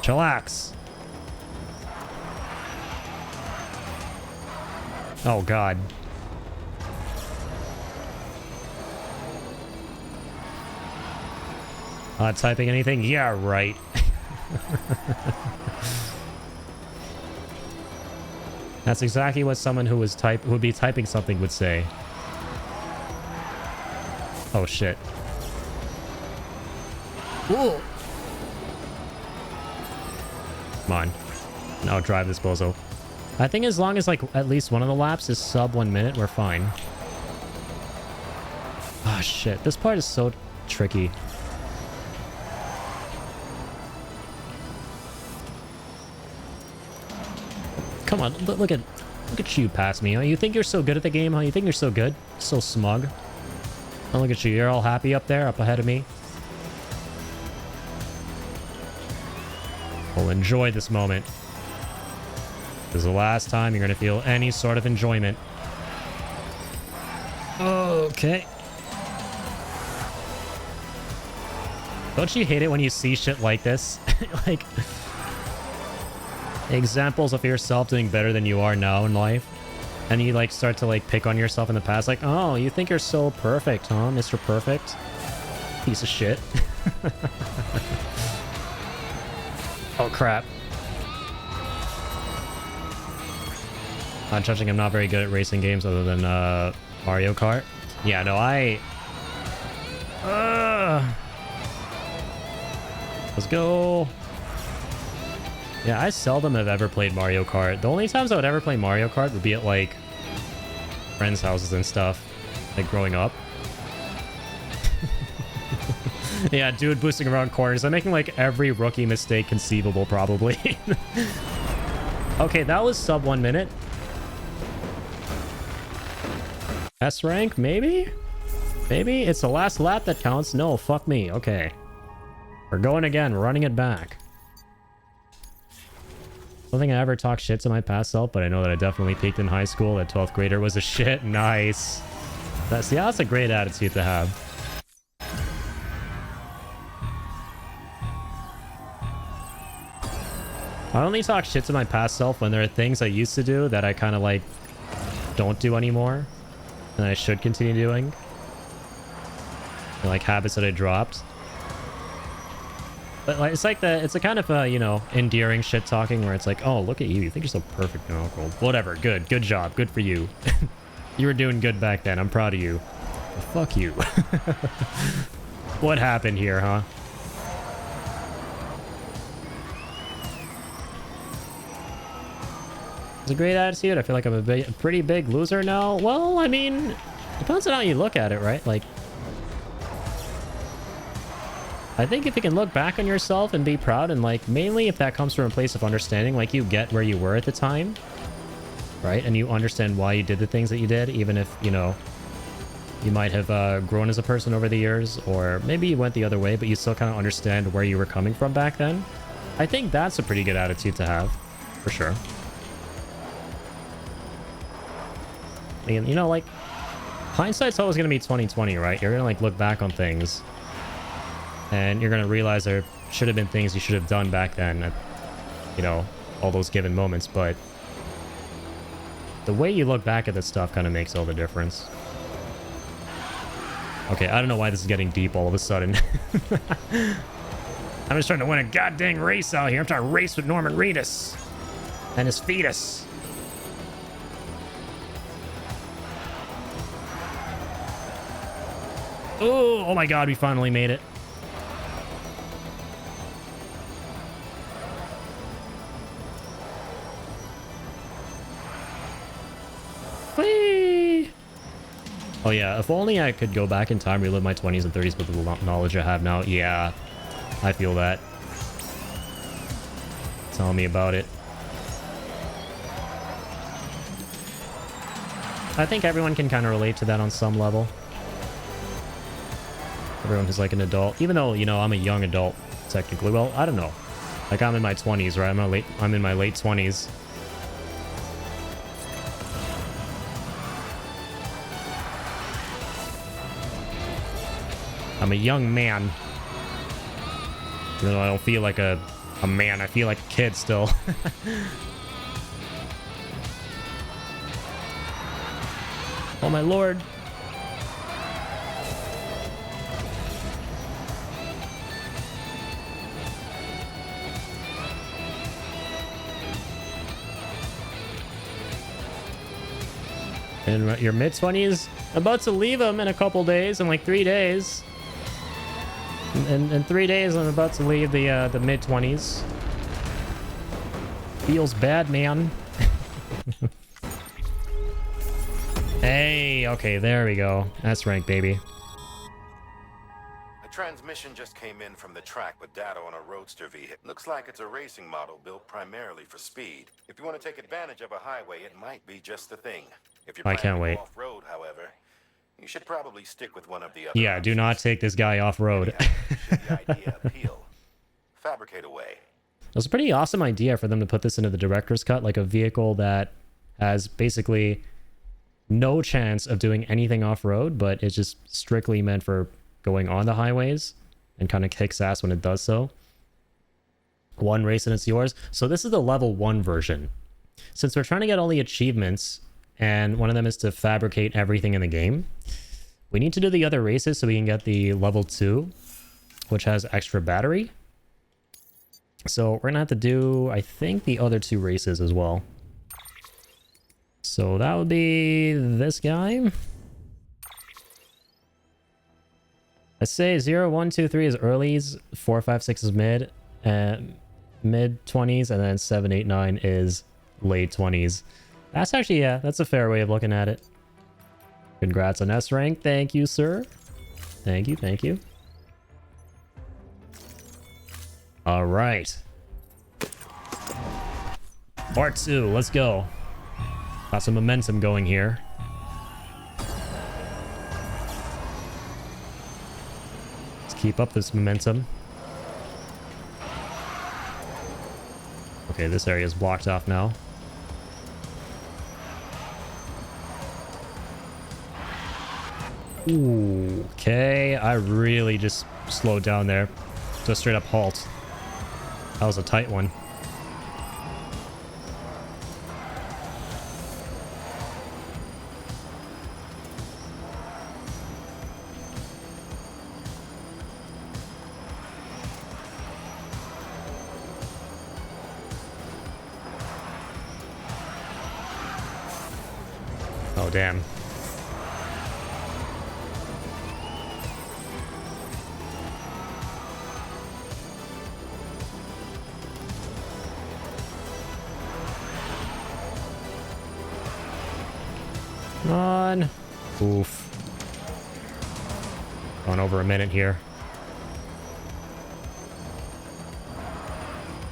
Chillax. Oh, God. Not typing anything? Yeah, right. That's exactly what someone who would be typing something would say. Oh, shit. Ooh. Come on. Now drive this bozo. I think as long as, like, at least one of the laps is sub 1 minute, we're fine. Oh, shit. This part is so tricky. Come on, look at you pass me. Huh? You think you're so good at the game, huh? You think you're so good? So smug. Oh, look at you. You're all happy up there, up ahead of me. Well, enjoy this moment. This is the last time you're going to feel any sort of enjoyment. Okay. Don't you hate it when you see shit like this? Like, examples of yourself doing better than you are now in life. And you, like, start to, like, pick on yourself in the past. Like, oh, you think you're so perfect, huh, Mr. Perfect? Piece of shit. Oh, crap. Not judging, I'm not very good at racing games other than Mario Kart. Yeah, no, let's go. Yeah, I seldom have ever played Mario Kart. The only times I would ever play Mario Kart would be at, like, friends' houses and stuff, like, growing up. Yeah, dude boosting around corners. I'm making, like, every rookie mistake conceivable, probably. Okay, that was sub 1 minute. S rank, maybe? Maybe? It's the last lap that counts? No, fuck me. Okay. We're going again, running it back. I don't think I ever talked shit to my past self, but I know that I definitely peaked in high school. That 12th grader was a shit. Nice. That's a great attitude to have. I only talk shit to my past self when there are things I used to do that I kind of, like, don't do anymore. And I should continue doing. Like, habits that I dropped. But, like, it's a kind of, you know, endearing shit talking where it's like, oh, look at you. You think you're so perfect and all cool. Whatever. Good. Good job. Good for you. You were doing good back then. I'm proud of you. Well, fuck you. What happened here, huh? It's a great attitude. I feel like I'm a pretty big loser now. Well, I mean, depends on how you look at it, right? Like, I think if you can look back on yourself and be proud, and, like, mainly if that comes from a place of understanding, like, you get where you were at the time, right? And you understand why you did the things that you did, even if, you know, you might have grown as a person over the years, or maybe you went the other way, but you still kind of understand where you were coming from back then. I think that's a pretty good attitude to have, for sure. And, you know, like, hindsight's always going to be 20/20, right? You're going to, like, look back on things and you're going to realize there should have been things you should have done back then at, you know, all those given moments. But the way you look back at this stuff kind of makes all the difference. Okay, I don't know why this is getting deep all of a sudden. I'm just trying to win a goddamn race out here. I'm trying to race with Norman Reedus and his fetus. Oh my god, we finally made it. Oh yeah, if only I could go back in time, relive my 20s and 30s with the knowledge I have now. Yeah, I feel that. Tell me about it. I think everyone can kind of relate to that on some level. Everyone who's like an adult, even though, you know, I'm a young adult technically. Well, I don't know. Like I'm in my 20s, right? I'm in my late 20s. I'm a young man. Even though I don't feel like a man, I feel like a kid still. Oh my lord. In your mid-20s? About to leave them in a couple days, in like 3 days. In 3 days, I'm about to leave the mid-20s. Feels bad, man. Hey, okay, there we go. That's rank, baby. A transmission just came in from the track with data on a roadster vehicle. Looks like it's a racing model built primarily for speed. If you want to take advantage of a highway, it might be just the thing. If you're I can't wait. off-road, however, you should probably stick with one of the other Yeah, do not take this guy off-road. Should the idea appeal, fabricate away. It was a pretty awesome idea for them to put this into the director's cut, like a vehicle that has basically no chance of doing anything off-road, but it's just strictly meant for going on the highways and kind of kicks ass when it does so. One race and it's yours. So this is the level 1 version. Since we're trying to get all the achievements, and one of them is to fabricate everything in the game, we need to do the other races so we can get the level 2, which has extra battery. So we're gonna have to do, I think, the other 2 races as well. So that would be this guy. I say 0, 1, 2, 3 is earlies, 4, 5, 6 is mid, and mid 20s, and then 7, 8, 9 is late 20s. That's actually, yeah, that's a fair way of looking at it. Congrats on S rank. Thank you, sir. Thank you, thank you. All right. Part 2, let's go. Got some momentum going here. Let's keep up this momentum. Okay, this area is blocked off now. Ooh, okay. I really just slowed down there. Just straight up halt. That was a tight one. Oh, damn. Come on. Oof. Gone over a minute here.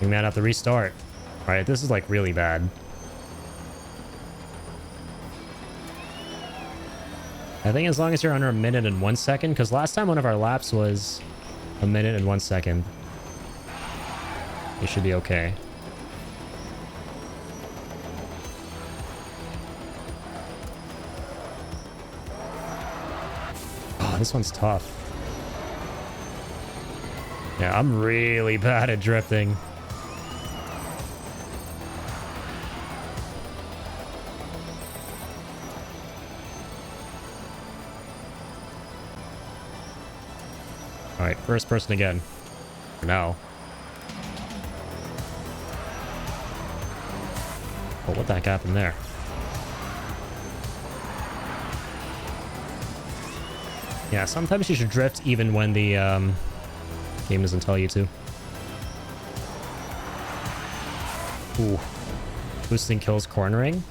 We might have to restart. Alright, this is like really bad. I think as long as you're under a minute and 1 second, because last time one of our laps was a minute and 1 second, you should be okay. Oh, this one's tough. Yeah, I'm really bad at drifting. Alright, first person again. For now. Oh, what the heck happened there? Yeah, sometimes you should drift even when the game doesn't tell you to. Ooh. Boosting kills cornering.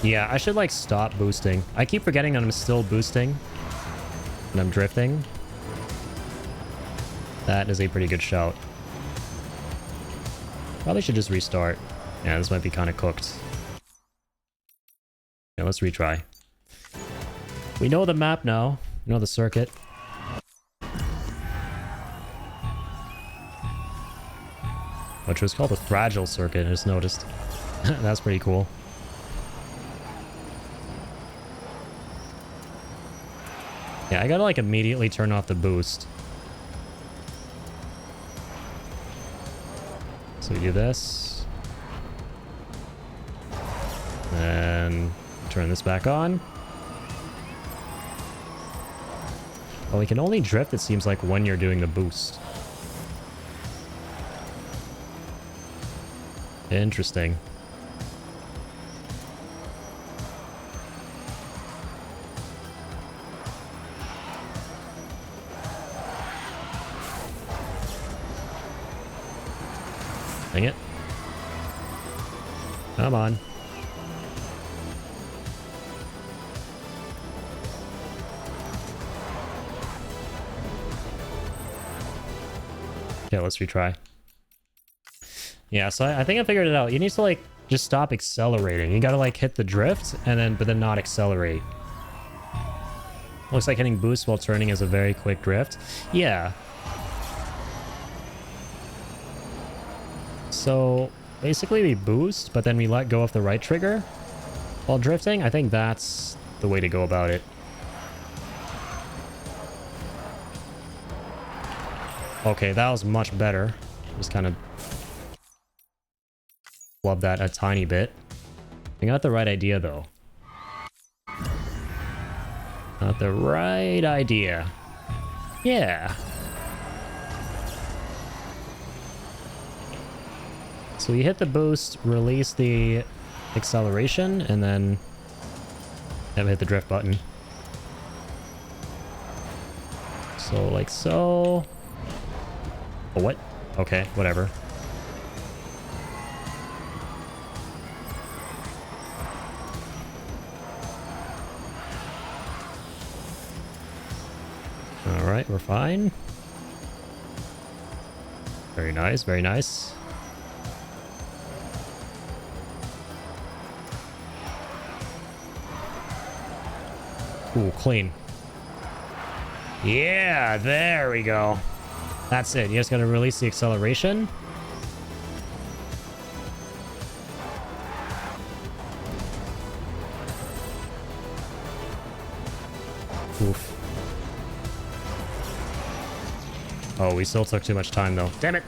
Yeah, I should like stop boosting. I keep forgetting that I'm still boosting. And I'm drifting. That is a pretty good shout. Probably should just restart. Yeah, this might be kind of cooked. Yeah, let's retry. We know the map now. We know the circuit. Which was called a fragile circuit, I just noticed. That's pretty cool. Yeah, I gotta like immediately turn off the boost. So we do this. And turn this back on. Well, we can only drift, it seems like, when you're doing the boost. Interesting. Dang it. Come on. Okay, let's retry. Yeah, so I think I figured it out. You need to like just stop accelerating. You gotta like hit the drift and then but then not accelerate. Looks like hitting boost while turning is a very quick drift. Yeah. So basically we boost, but then we let go of the right trigger while drifting. I think that's the way to go about it. Okay, that was much better. Just kind of flub that a tiny bit. I got the right idea though. Not the right idea. Yeah. So you hit the boost, release the acceleration, and then hit the drift button. So like so. Oh, what? Okay, whatever. Alright, we're fine. Very nice, very nice. Ooh, clean. Yeah, there we go. That's it. You just gotta release the acceleration. Oof. Oh, we still took too much time though. Damn it!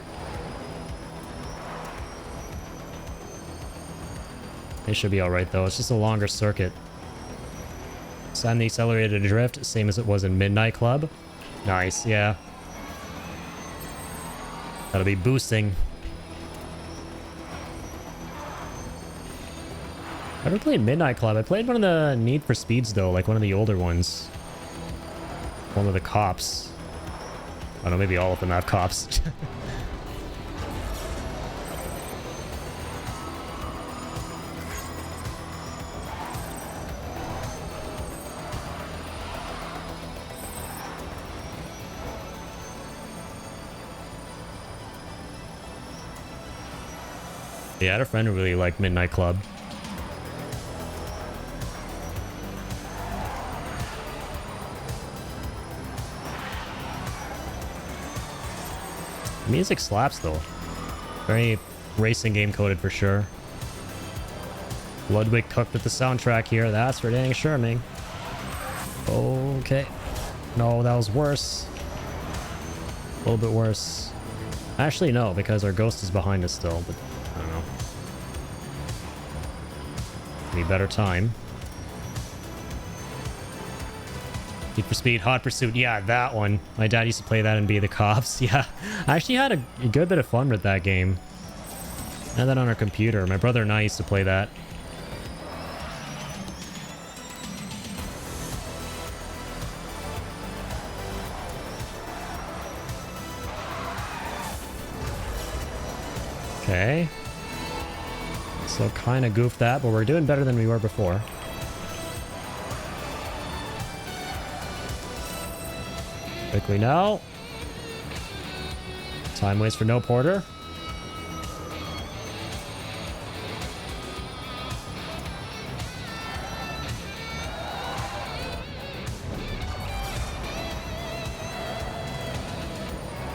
It should be alright though. It's just a longer circuit. Send the accelerated drift, same as it was in Midnight Club. Nice, yeah. That'll be boosting. I never played Midnight Club. I played one of the Need for Speeds though, like one of the older ones. One with the cops. I don't know, maybe all of them have cops. Yeah, I had a friend who really liked Midnight Club. The music slaps though. Very racing game coded for sure. Ludwig cooked with the soundtrack here. That's for dang sure, man. Okay. No, that was worse. A little bit worse. Actually, no, because our ghost is behind us still, but I don't know. Need better time. Need for Speed, Hot Pursuit. Yeah, that one. My dad used to play that and be the cops. Yeah, I actually had a good bit of fun with that game. And then on our computer. My brother and I used to play that. Okay. So kind of goofed that, but we're doing better than we were before. Quickly now. Time waits for no porter.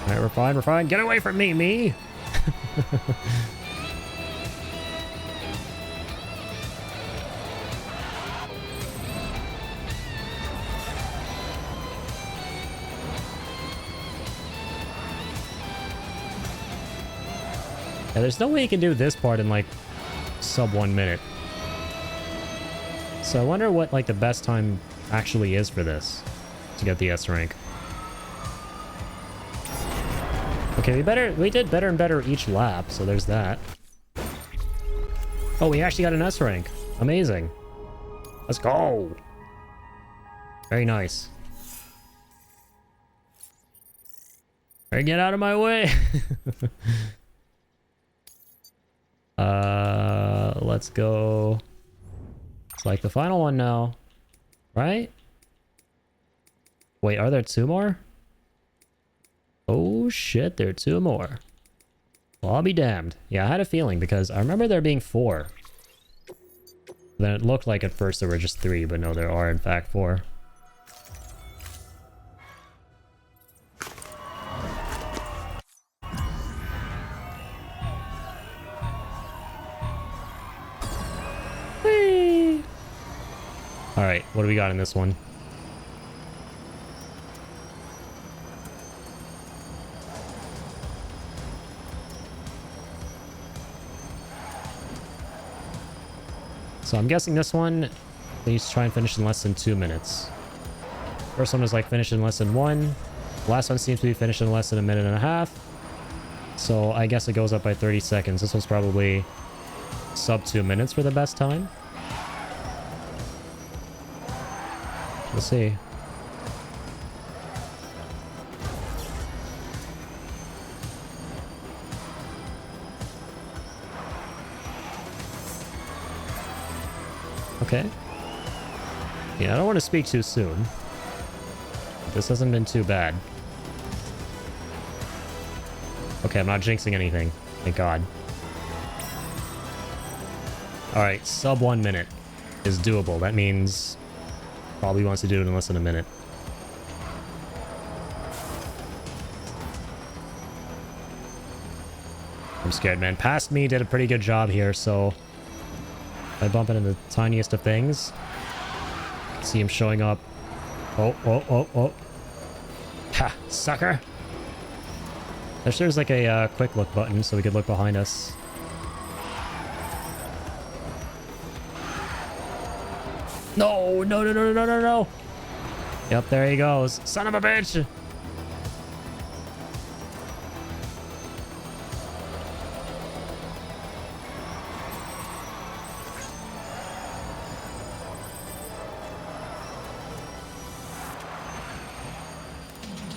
Alright, we're fine, we're fine. Get away from me, me! Yeah, there's no way you can do this part in like sub 1 minute. So I wonder what like the best time actually is for this to get the S rank. Okay, we did better and better each lap, so there's that. Oh, we actually got an S rank. Amazing. Let's go. Very nice. Alright, get out of my way. Let's go. It's like the final one now, right? Wait, are there 2 more? Oh shit, there are 2 more. Well, I'll be damned. Yeah, I had a feeling because I remember there being 4. Then it looked like at first there were just 3, but no, there are in fact 4. Whee! All right, what do we got in this one? So I'm guessing this one, they used to try and finish in less than 2 minutes. First one was like finished in less than 1. The last one seems to be finished in less than 1.5 minutes. So I guess it goes up by 30 seconds. This one's probably sub 2 minutes for the best time. We'll see. Okay. Yeah, I don't want to speak too soon. This hasn't been too bad. Okay, I'm not jinxing anything. Thank God. Alright, sub 1 minute is doable. That means probably wants to do it in less than a minute. I'm scared, man. Past me did a pretty good job here, so if I bump into the tiniest of things, I can see him showing up. Oh, oh, oh, oh. Ha, sucker. There's like a quick look button so we could look behind us. No, no, no, no, no, no, no. Yep, there he goes. Son of a bitch.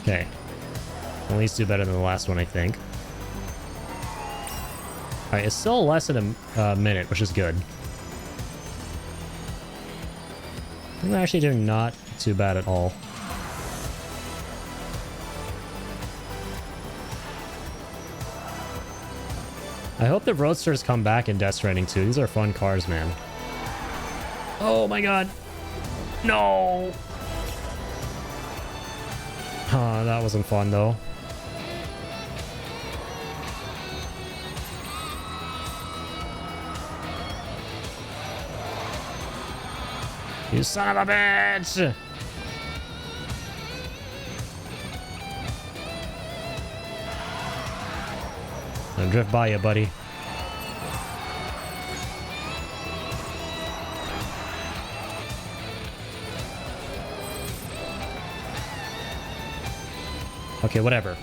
Okay. At least do better than the last one, I think. Alright, it's still less than a minute, which is good. We're actually doing not too bad at all. I hope the Roadsters come back in Death Stranding too. These are fun cars, man. Oh my god. No! Huh, that wasn't fun though. You son of a bitch! I'll drift by you, buddy. Okay, whatever.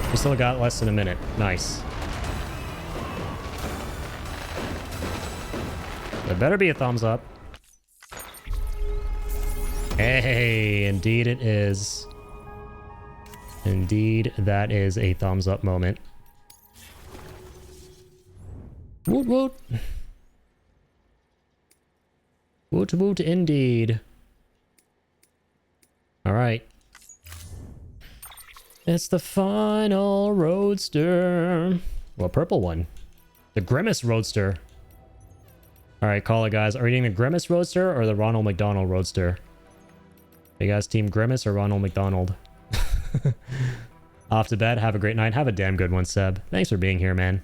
We still got less than a minute. Nice. There better be a thumbs up. Hey, indeed it is. Indeed, that is a thumbs up moment. Woot woot. Woot woot indeed. Alright. It's the final roadster. Well, purple one. The Grimace Roadster. Alright, call it, guys. Are you eating the Grimace Roadster or the Ronald McDonald Roadster? You guys team Grimace or Ronald McDonald? Off to bed. Have a great night. Have a damn good one, Seb. Thanks for being here, man.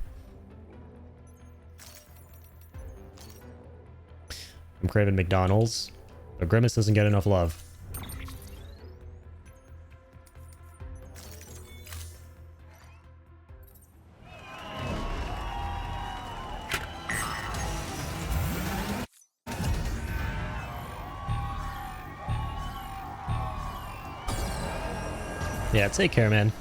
I'm craving McDonald's, but Grimace doesn't get enough love. Yeah, take care, man.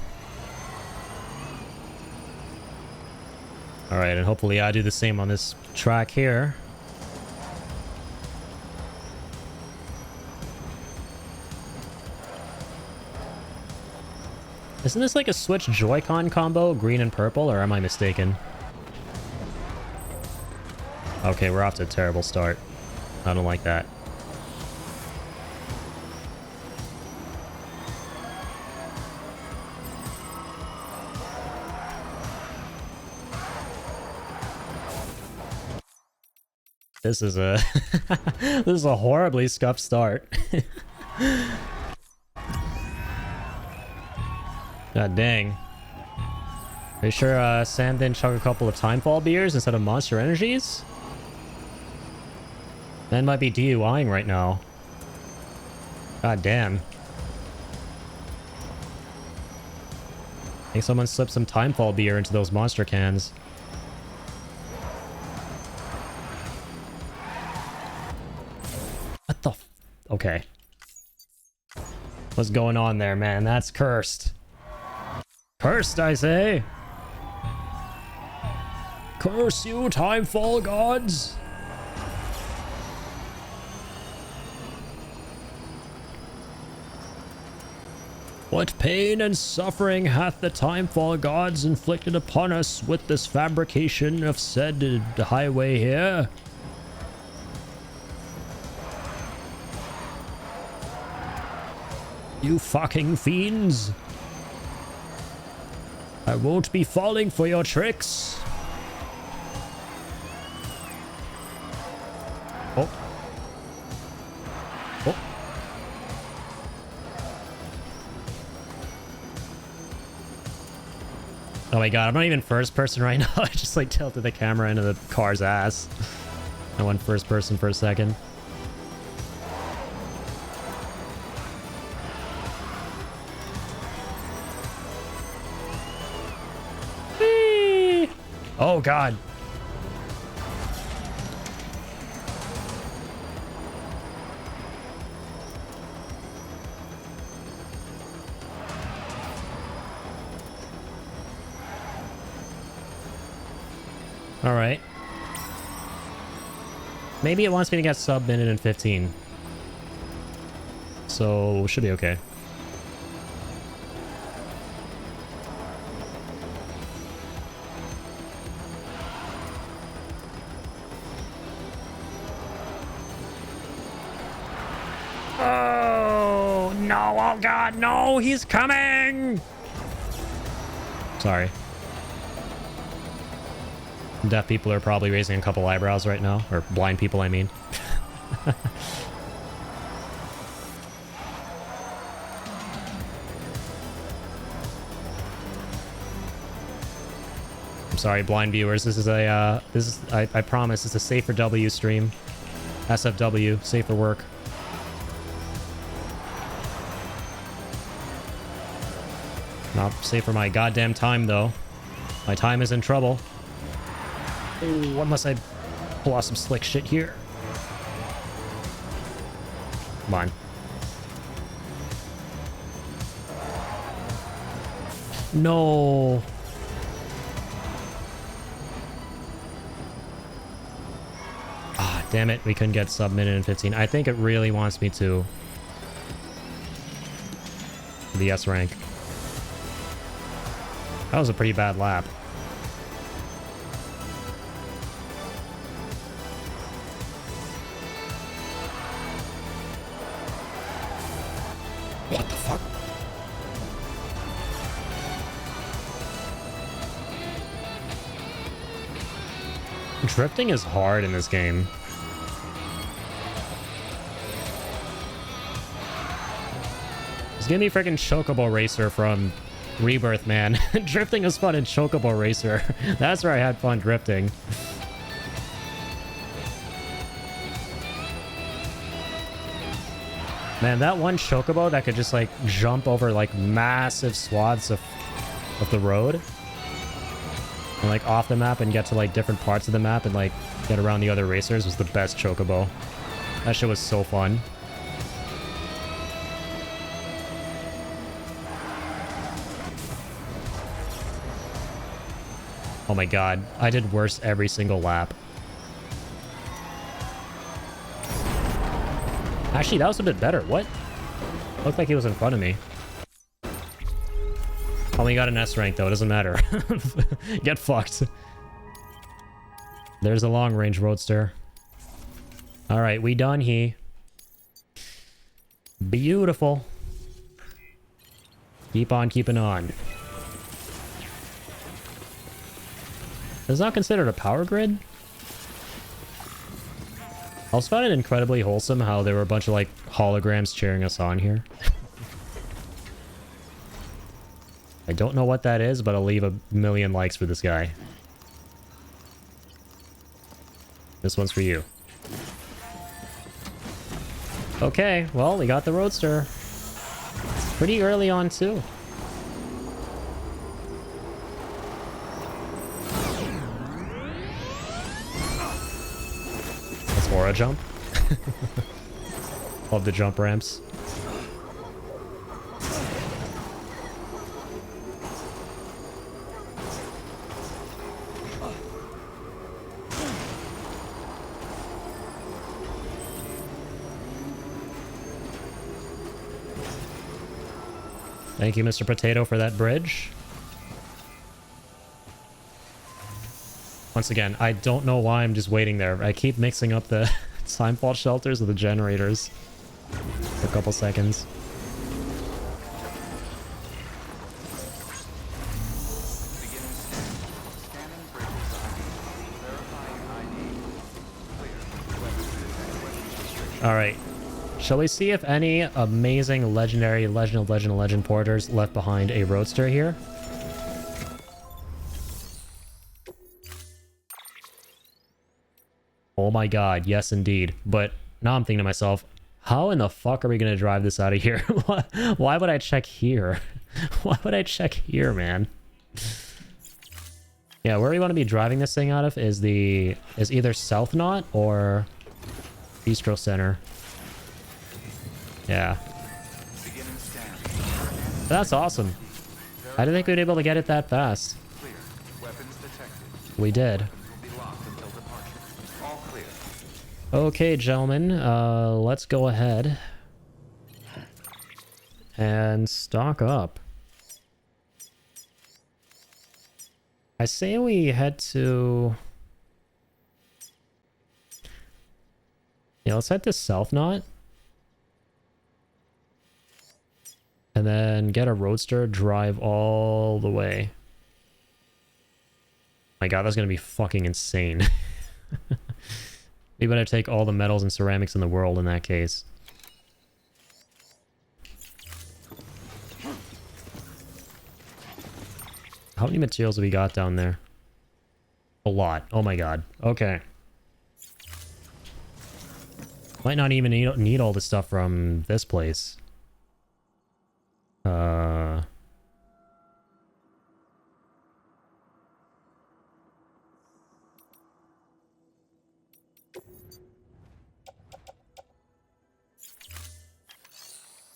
Alright, and hopefully I do the same on this track here. Isn't this like a Switch Joy-Con combo, green and purple, or am I mistaken? Okay, we're off to a terrible start. I don't like that. This is a this is a horribly scuffed start. God dang. Are you sure Sam didn't chug a couple of Timefall beers instead of Monster Energies? Man might be DUIing right now. God damn. I think someone slipped some Timefall beer into those monster cans. What the f— okay. What's going on there, man? That's cursed. Cursed, I say. Curse you, Timefall gods. What pain and suffering hath the Timefall gods inflicted upon us with this fabrication of said highway here? You fucking fiends. I won't be falling for your tricks. Oh. Oh. Oh my god, I'm not even first person right now. I just like tilted the camera into the car's ass. I went first person for a second. Whee! Oh god. All right. Maybe it wants me to get sub-minute in 15. So, should be okay. Oh, no. Oh, God, no. He's coming. Sorry. Deaf people are probably raising a couple eyebrows right now. Or blind people, I mean. I'm sorry, blind viewers. This is a, I promise, it's a safer W stream. SFW, safer work. Not safe for my goddamn time, though. My time is in trouble. Ooh, unless I pull off some slick shit here. Come on. No. Ah, damn it. We couldn't get sub-minute in 15. I think it really wants me to. The S rank. That was a pretty bad lap. Drifting is hard in this game. Just give me freaking Chocobo Racer from Rebirth, man. Drifting is fun in Chocobo Racer. That's where I had fun drifting. Man, that one Chocobo that could just like jump over like massive swaths of the road and like off the map and get to like different parts of the map and like get around the other racers was the best Chocobo. That shit was so fun. Oh my god, I did worse every single lap. Actually, that was a bit better. What? Looked like he was in front of me. Only got an S rank though, it doesn't matter. Get fucked. There's a long range roadster. Alright, we done here. Beautiful. Keep on keeping on. Is that considered a power grid? I also found it incredibly wholesome how there were a bunch of like holograms cheering us on here. I don't know what that is, but I'll leave a million likes for this guy. This one's for you. Okay, well, we got the Roadster. Pretty early on, too. That's Aura Jump. Love the jump ramps. Thank you, Mr. Potato, for that bridge. Once again, I don't know why I'm just waiting there. I keep mixing up the time fault shelters with the generators for a couple seconds. Alright. Shall we see if any amazing legendary legend porters left behind a Roadster here? Oh my god, yes indeed. But now I'm thinking to myself, how in the fuck are we going to drive this out of here? Why would I check here? Why would I check here, man? Yeah, where we want to be driving this thing out of is either South Knot or Bistro Center. Yeah. That's awesome. I didn't think we'd be able to get it that fast. We did. Okay, gentlemen, let's go ahead and stock up. I say we head to... Yeah, let's head to South Knot. And then get a Roadster, drive all the way. My god, that's gonna be fucking insane. We better take all the metals and ceramics in the world in that case. How many materials have we got down there? A lot. Oh my god. Okay. Might not even need all the stuff from this place.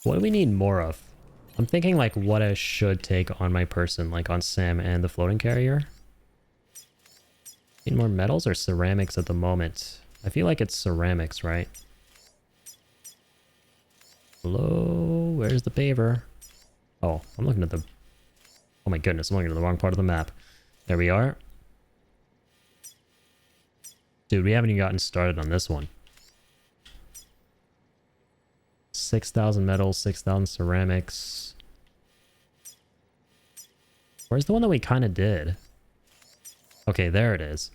What do we need more of? I'm thinking like what I should take on my person, like on Sam and the floating carrier. Need more metals or ceramics at the moment? I feel like it's ceramics, right? Hello? Where's the paver? Oh, I'm looking at the... Oh my goodness, I'm looking at the wrong part of the map. There we are. Dude, we haven't even gotten started on this one. 6,000 metals, 6,000 ceramics. Where's the one that we kind of did? Okay, there it is.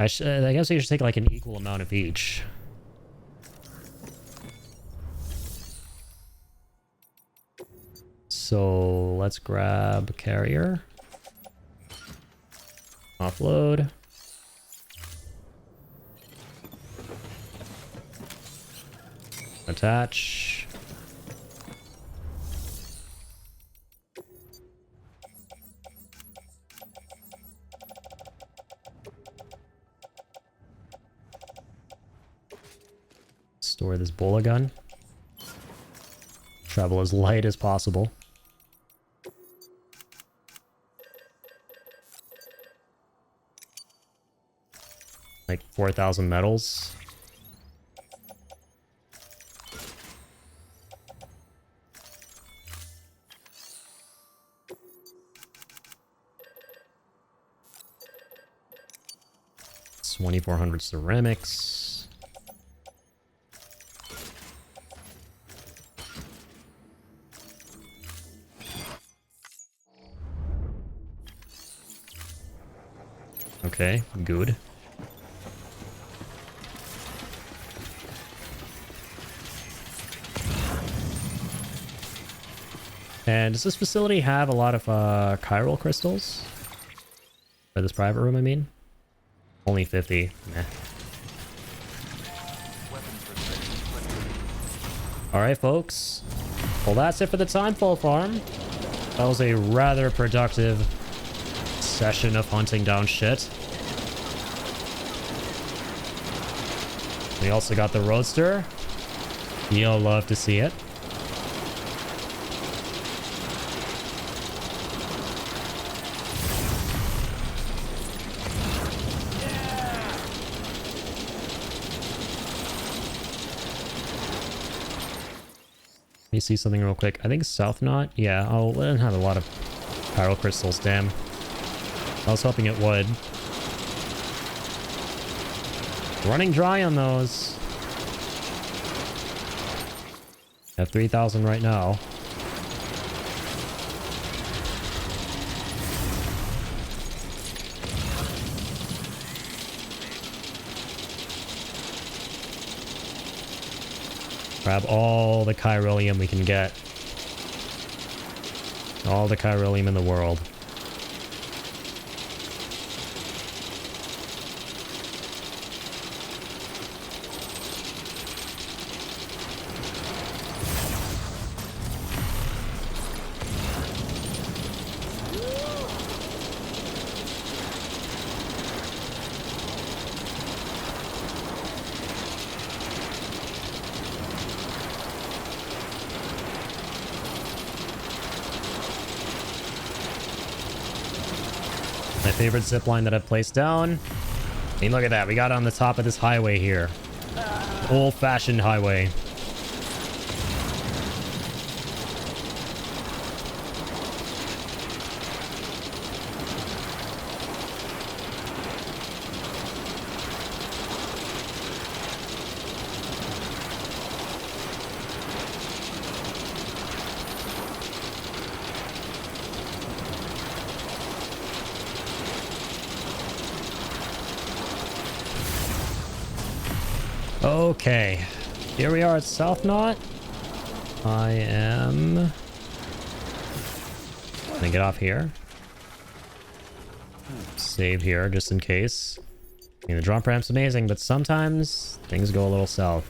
I guess we should take like an equal amount of each. So let's grab carrier. Offload. Attach. Store this bola gun. Travel as light as possible. Like 4,000 metals. It's 2,400 ceramics. Okay, good. And does this facility have a lot of chiral crystals? For this private room, I mean? Only 50. Meh. Alright, folks. Well, that's it for the Timefall farm. That was a rather productive session of hunting down shit. We also got the Roadster. You'll love to see it. Let me see something real quick. I think South Knot. Yeah, oh, it doesn't have a lot of chiral crystals, damn. I was hoping it would. Running dry on those. I have 3,000 right now. Grab all the chiralium we can get. All the chiralium in the world. My favorite zipline that I've placed down. I mean, look at that. We got on the top of this highway here. Old-fashioned highway. Okay, here we are at South Knot. I am gonna get off here. Save here just in case. I mean, the jump ramp's amazing, but sometimes things go a little south.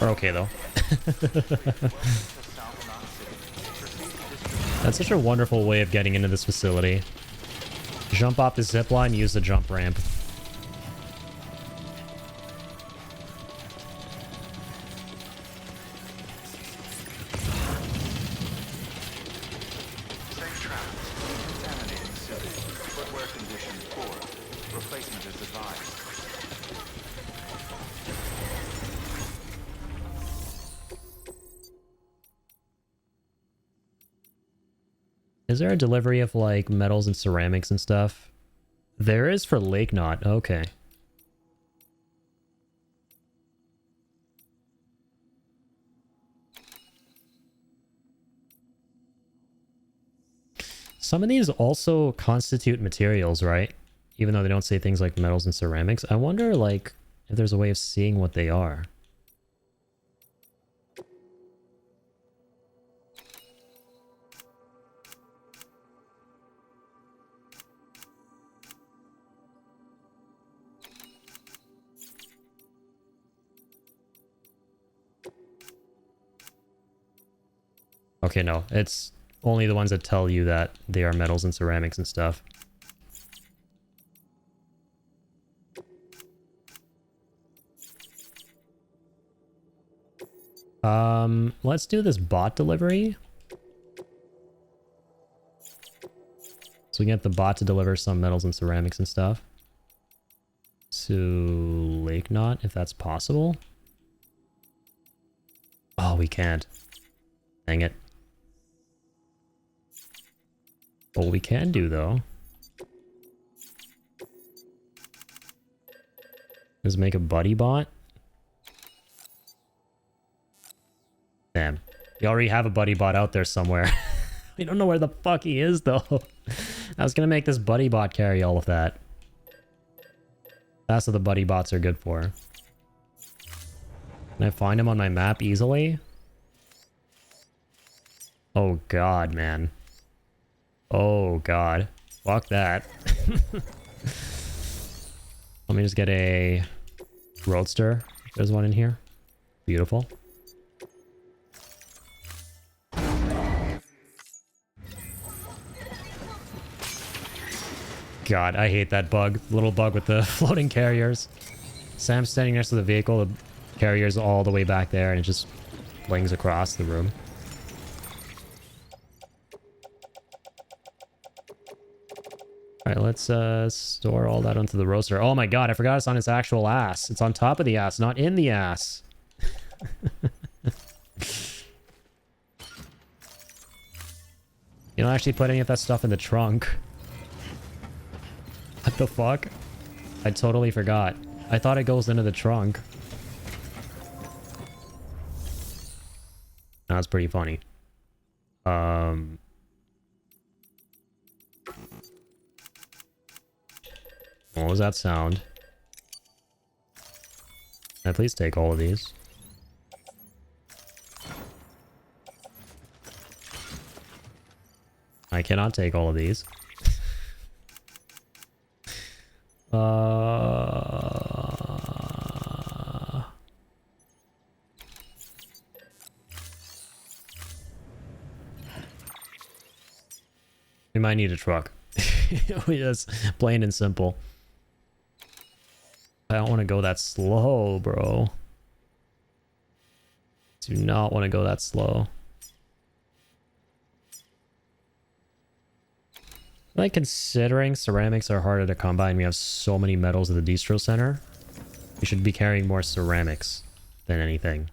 We're okay though. That's such a wonderful way of getting into this facility. Jump off the zipline, use the jump ramp. Safe travels. Contaminating city. Footwear condition poor. Replacement is advised. Is there a delivery of like metals and ceramics and stuff? There is for Lake Knot. Okay. Some of these also constitute materials, right? Even though they don't say things like metals and ceramics. I wonder, like, if there's a way of seeing what they are. Okay, no. It's only the ones that tell you that they are metals and ceramics and stuff. Let's do this bot delivery. So we can get the bot to deliver some metals and ceramics and stuff. To Lake Knot, if that's possible. Oh, we can't. Dang it. What we can do, though, is make a buddy bot. Damn. We already have a buddy bot out there somewhere. We don't know where the fuck he is, though. I was gonna make this buddy bot carry all of that. That's what the buddy bots are good for. Can I find him on my map easily? Oh god, man. Oh god. Fuck that. Let me just get a Roadster. There's one in here. Beautiful. God, I hate that bug. Little bug with the floating carriers. Sam's standing next to the vehicle. The carrier's all the way back there, and it just flings across the room. Alright, let's store all that onto the roaster. Oh my god, I forgot it's on its actual ass. It's on top of the ass, not in the ass. You don't actually put any of that stuff in the trunk. What the fuck? I totally forgot. I thought it goes into the trunk. That's pretty funny. What was that sound? Can I please take all of these? I cannot take all of these. We might need a truck. We just plain and simple. I don't want to go that slow, bro. Do not want to go that slow. Like, considering ceramics are harder to come by and we have so many metals at the distro center, we should be carrying more ceramics than anything.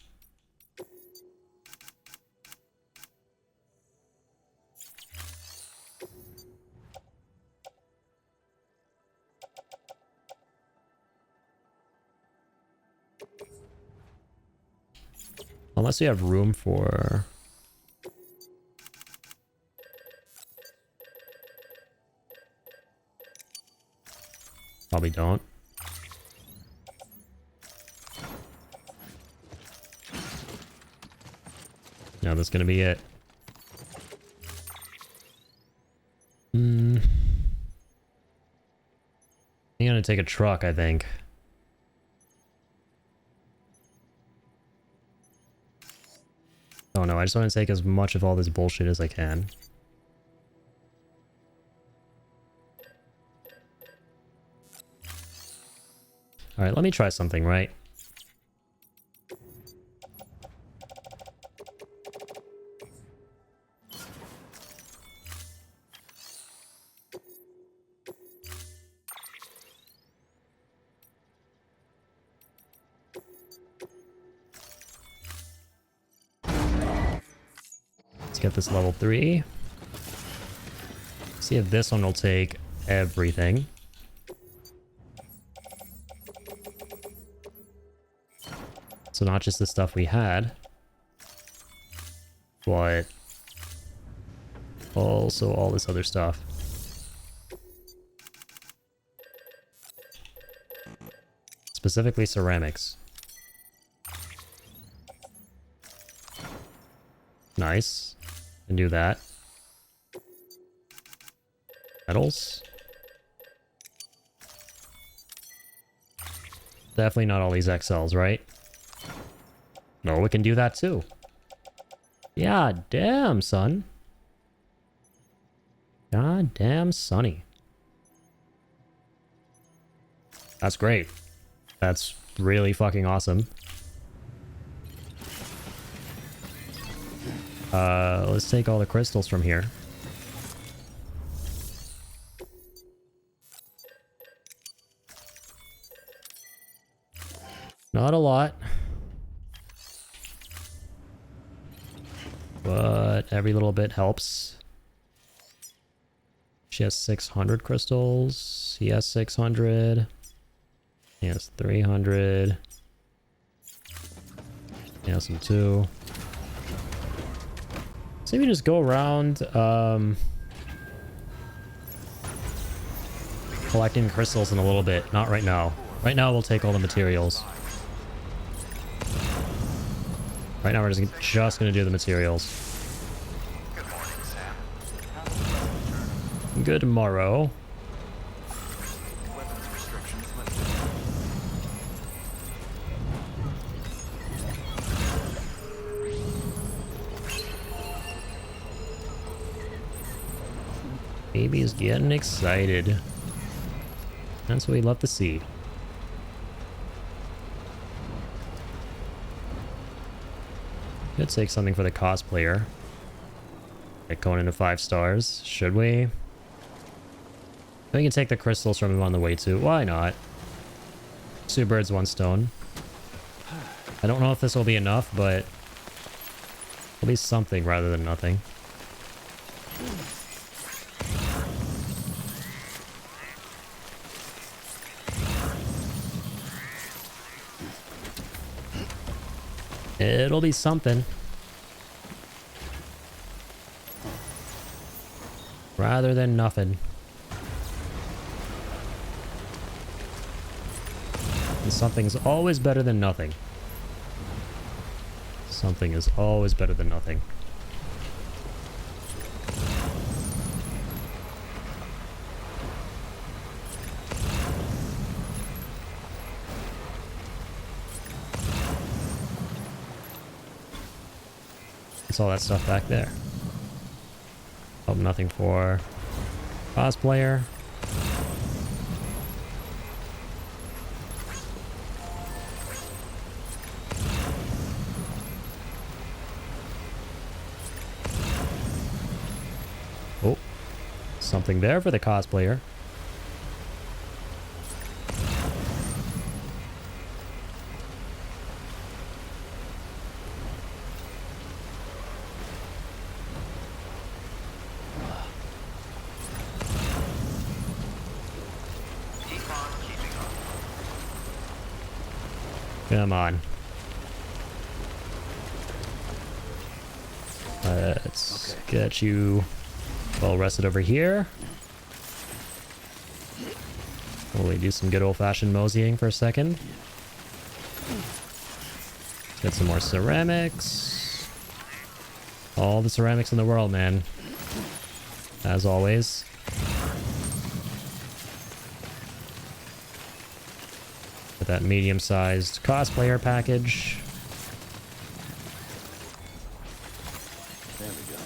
Unless we have room for... Probably don't. No, that's gonna be it. I'm gonna take a truck, I think. Oh no, I just want to take as much of all this bullshit as I can. Alright, let me try something, right? Let's get this level 3. See if this one will take everything. So not just the stuff we had, but Also all this other stuff. Specifically ceramics. Nice. Can do that. Metals. Definitely not all these XLs, right? No, we can do that too. Yeah, damn, son. God damn, Sonny. That's great. That's really fucking awesome. Let's take all the crystals from here. Not a lot. But every little bit helps. She has 600 crystals. He has 600. He has 300. He has some too. So we just go around collecting crystals in a little bit. Not right now. Right now we'll take all the materials. Right now we're just gonna do the materials. Good morning, Sam. How's the weather? Good morrow. Weapons restrictions lifted. Baby's getting excited. That's what we love to see. Could take something for the cosplayer. Get going into 5 stars. Should we? We can take the crystals from him on the way too. Why not? 2 birds, 1 stone. I don't know if this will be enough, but it'll be something rather than nothing. It'll be something. Rather than nothing. And something's always better than nothing. Something is always better than nothing. What's all that stuff back there? Oh, nothing for cosplayer. Oh, something there for the cosplayer. Come on. Let's get you well rested over here. Will we do some good old-fashioned moseying for a second? Let's get some more ceramics. All the ceramics in the world, man. As always. With that medium-sized cosplayer package. There we go.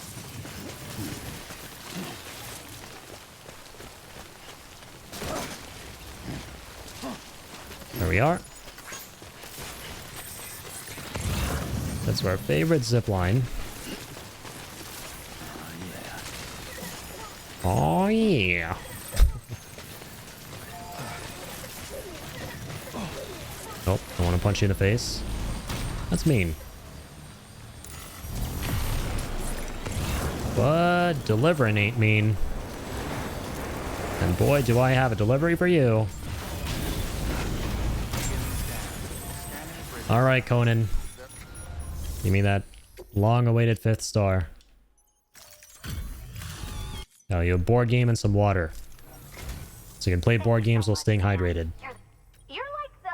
There we are. That's our favorite zip line. Oh yeah. Nope, I want to punch you in the face. That's mean. But delivering ain't mean. And boy, do I have a delivery for you. Alright, Conan. Give me that long-awaited 5th star. Now you have a board game and some water. So you can play board games while staying hydrated. You're like the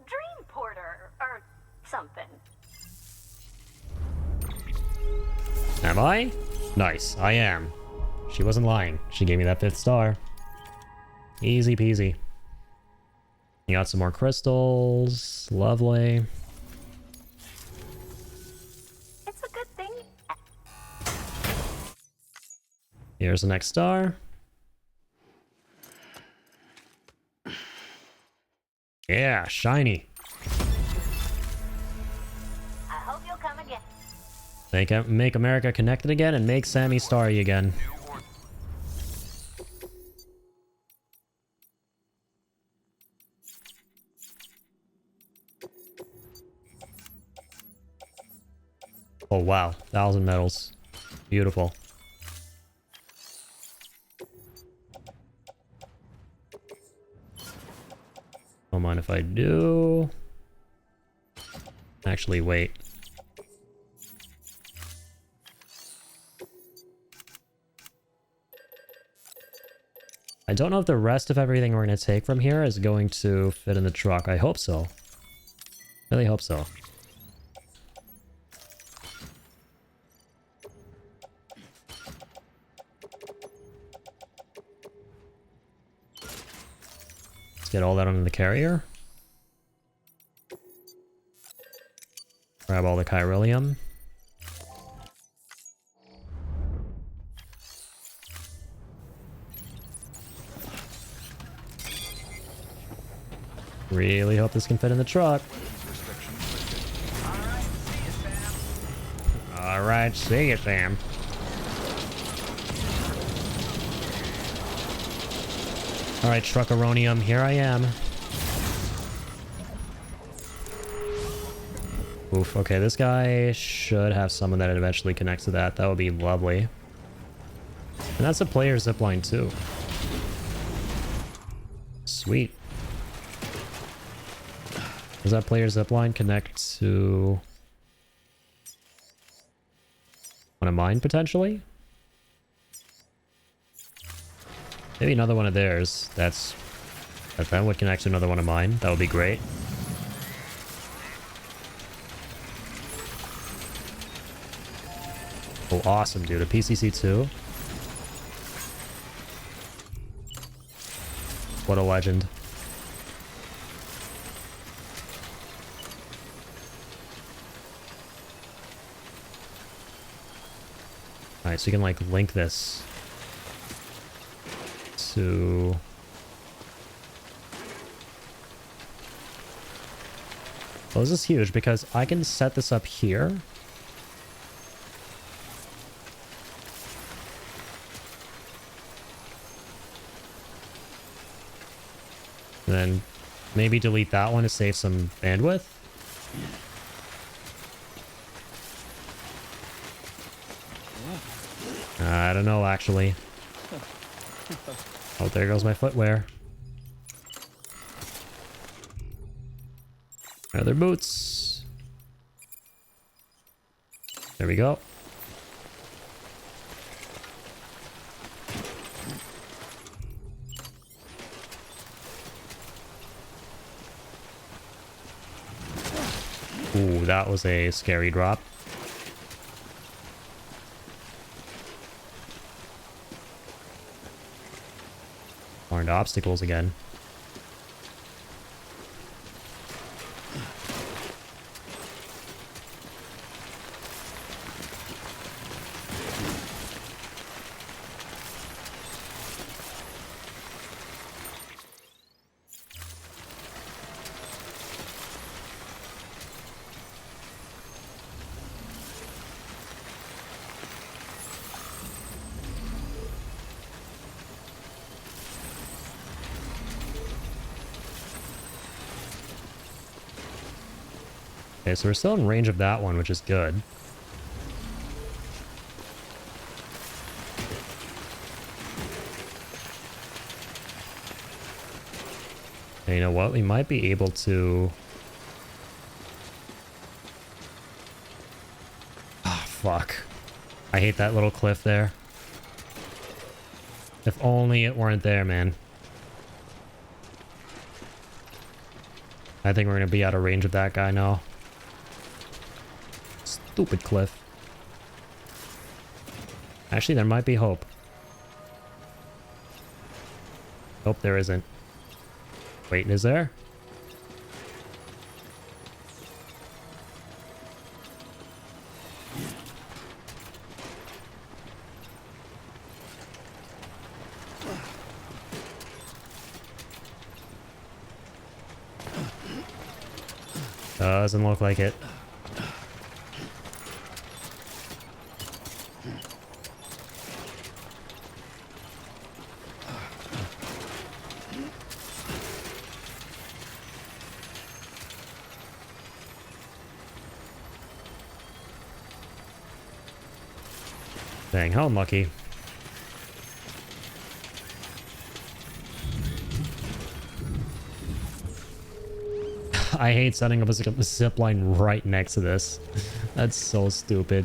dream porter or something. Am I? Nice, I am. She wasn't lying. She gave me that 5th star. Easy peasy. You got some more crystals. Lovely. It's a good thing. Here's the next star. Yeah, shiny. I hope you'll come again. Make America connected again and make Sammy starry again. Oh wow, 1,000 medals. Beautiful. Don't mind if I do. Actually, wait. I don't know if the rest of everything we're going to take from here is going to fit in the truck. I hope so. Really hope so. Let's get all that onto the carrier. Grab all the chiralium. Really hope this can fit in the truck. Alright, see you, Sam. Alright, Truckaronium, here I am. Oof, okay, this guy should have someone that eventually connects to that. That would be lovely. And that's a player zipline too. Sweet. Does that player zipline connect to one of mine potentially? Maybe another one of theirs. That would connect to another one of mine. That would be great. Oh, awesome, dude. A PCC2. What a legend. Alright, so you can like link this to... Well, this is huge because I can set this up here. And then maybe delete that one to save some bandwidth. I don't know, actually. Oh, there goes my footwear. Other boots. There we go. Ooh, that was a scary drop. Into obstacles again. Okay, so we're still in range of that one, which is good. And you know what? We might be able to... Ah, fuck. I hate that little cliff there. If only it weren't there, man. I think we're gonna be out of range of that guy now. Stupid cliff. Actually, there might be hope. Hope there isn't. Wait, is there? Doesn't look like it. Dang, how unlucky. I hate setting up a zip line right next to this. That's so stupid.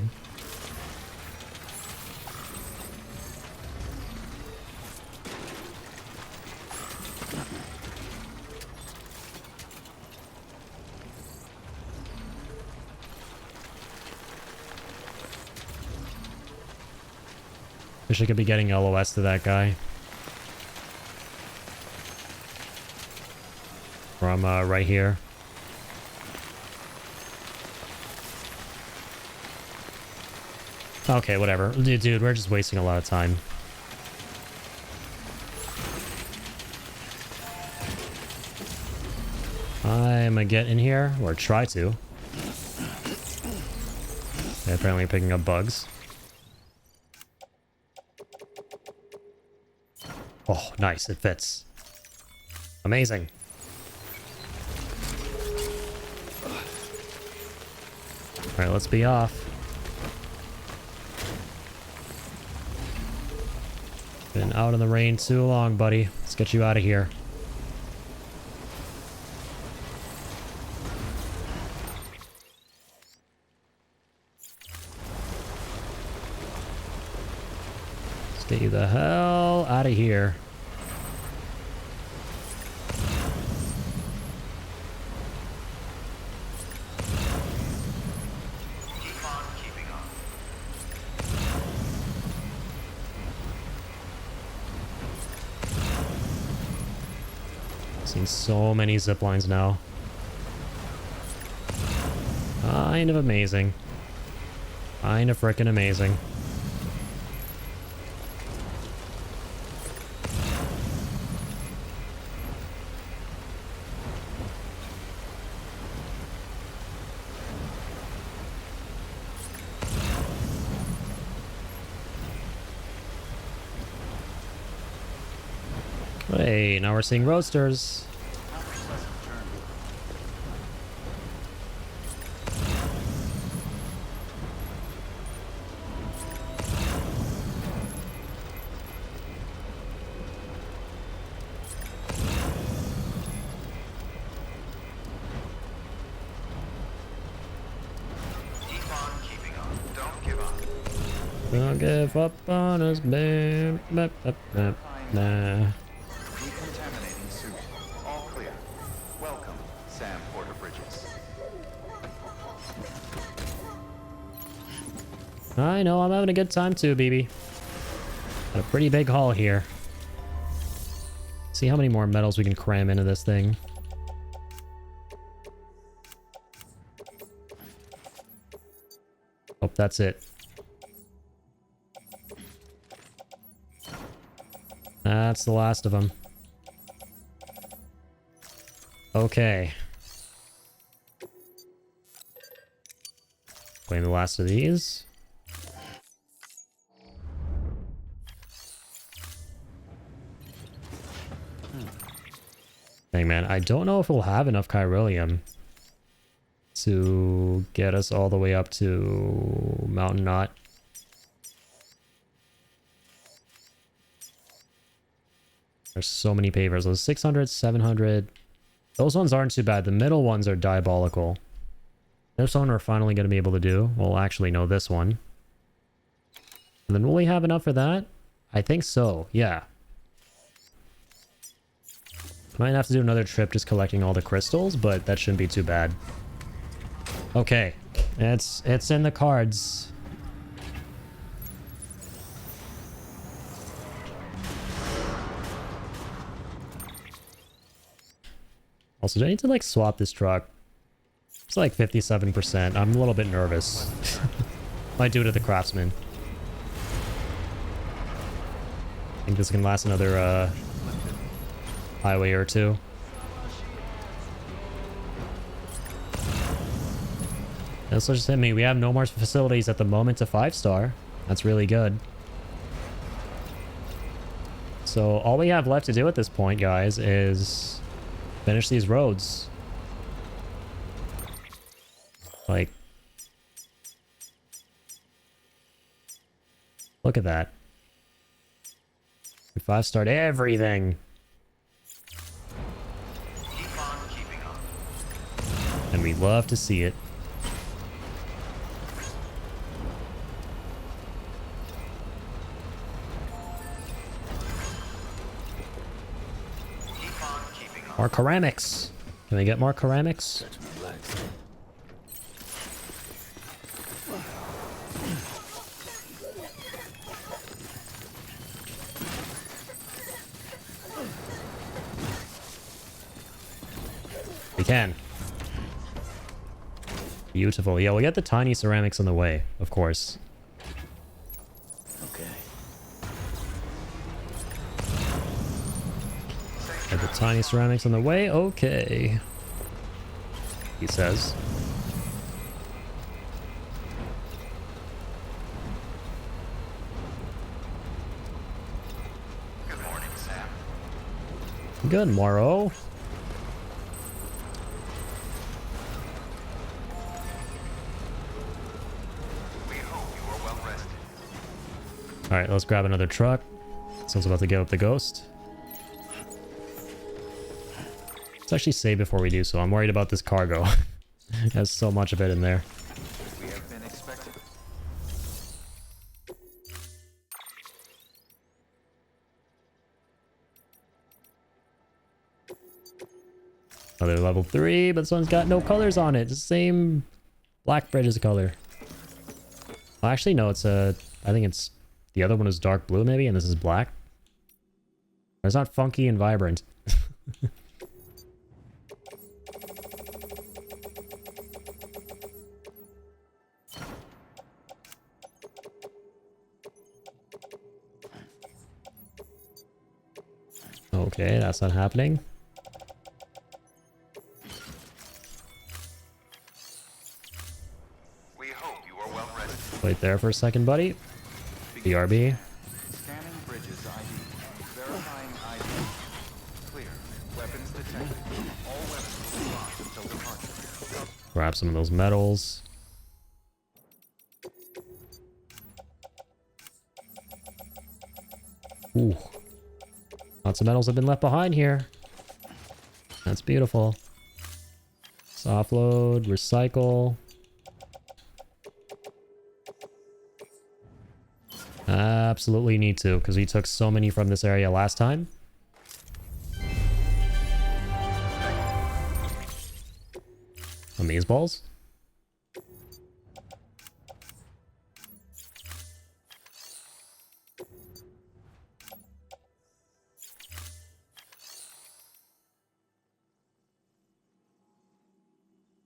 Wish I could be getting LOS to that guy. From right here. Okay, whatever. Dude, we're just wasting a lot of time. I'm gonna get in here, or try to. They're apparently picking up bugs. Oh, nice. It fits. Amazing. Alright, let's be off. Been out in the rain too long, buddy. Let's get you out of here. Stay the hell out of here. Seen so many zip lines now. Kind of amazing. Kind of frickin' amazing. Hey, now we're seeing roadsters. Don't give up on us, babe. Nah. Decontaminating suit. All clear. Welcome, Sam Porter Bridges. I know, I'm having a good time too, BB. Got a pretty big haul here. See how many more metals we can cram into this thing. Oh, that's it. That's the last of them. Okay. Claim the last of these. Dang, man, I don't know if we'll have enough chiralium to get us all the way up to Mountain Knot. There's so many pavers. Those 600, 700. Those ones aren't too bad. The middle ones are diabolical. This one we're finally going to be able to do. Well, actually, no, this one. And then will we have enough for that? I think so. Yeah. Might have to do another trip just collecting all the crystals, but that shouldn't be too bad. Okay, it's in the cards. Also, do I need to like swap this truck? It's like 57%. I'm a little bit nervous. Might do it at the Craftsman. I think this can last another highway or two. This will just hit me. We have no more facilities at the moment to 5-star. That's really good. So all we have left to do at this point, guys, is finish these roads. Like, look at that. We 5-starred everything. Keep on keeping up. And we love to see it. Keep on keeping up. More ceramics. Can we get more ceramics? Relax. We can. Beautiful. Yeah, we'll get the tiny ceramics on the way, of course. Okay. Get the tiny ceramics on the way. Okay. He says. Good morning, Sam. Good morrow. We hope you are well rested. Alright, let's grab another truck. Someone's about to give up the ghost. Let's actually save before we do so. I'm worried about this cargo. It has so much of it in there. We have been expected. Another level 3, but this one's got no colors on it. It's the same black bridge color. Well, actually, no, it's a... I think it's... The other one is dark blue, maybe, and this is black. It's not funky and vibrant. Okay, that's not happening. We hope you are well rested. Wait there for a second, buddy. BRB. Scanning bridges ID. Verifying ID. Clear. Weapons detected. All weapons will be locked until departure. Grab some of those metals. Ooh. Lots of metals have been left behind here. That's beautiful. Soft load, recycle. Absolutely need to, because we took so many from this area last time. Amazeballs.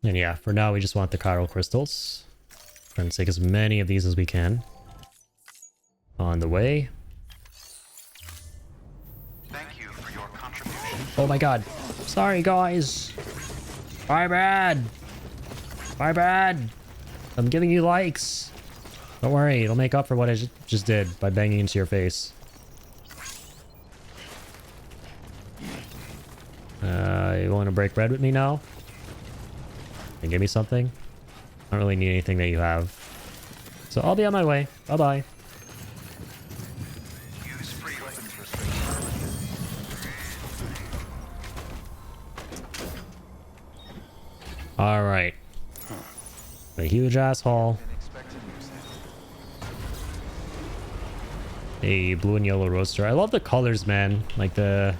And yeah, for now we just want the chiral crystals. Trying to take as many of these as we can. On the way. Thank you for your contribution. Oh my god. Sorry guys. My bad. My bad. I'm giving you likes. Don't worry, it'll make up for what I just did by banging into your face. You want to break bread with me now? And give me something? I don't really need anything that you have. So I'll be on my way. Bye-bye. Use free weapons restriction. Alright. A huge asshole. Been expecting you, Sam. A blue and yellow roadster. I love the colors, man. Like the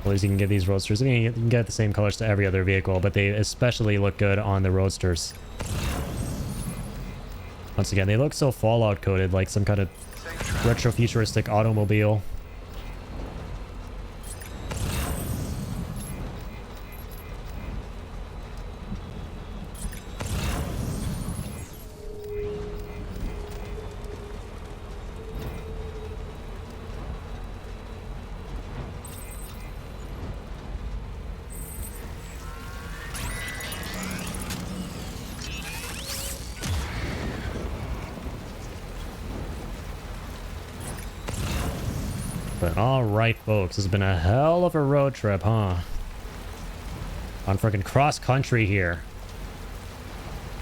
At least you can give these roadsters. I mean, you can get the same colors to every other vehicle, but they especially look good on the roadsters. Once again, they look so Fallout coded, like some kind of retro-futuristic automobile. But alright, folks, this has been a hell of a road trip, huh? On frickin' cross country here.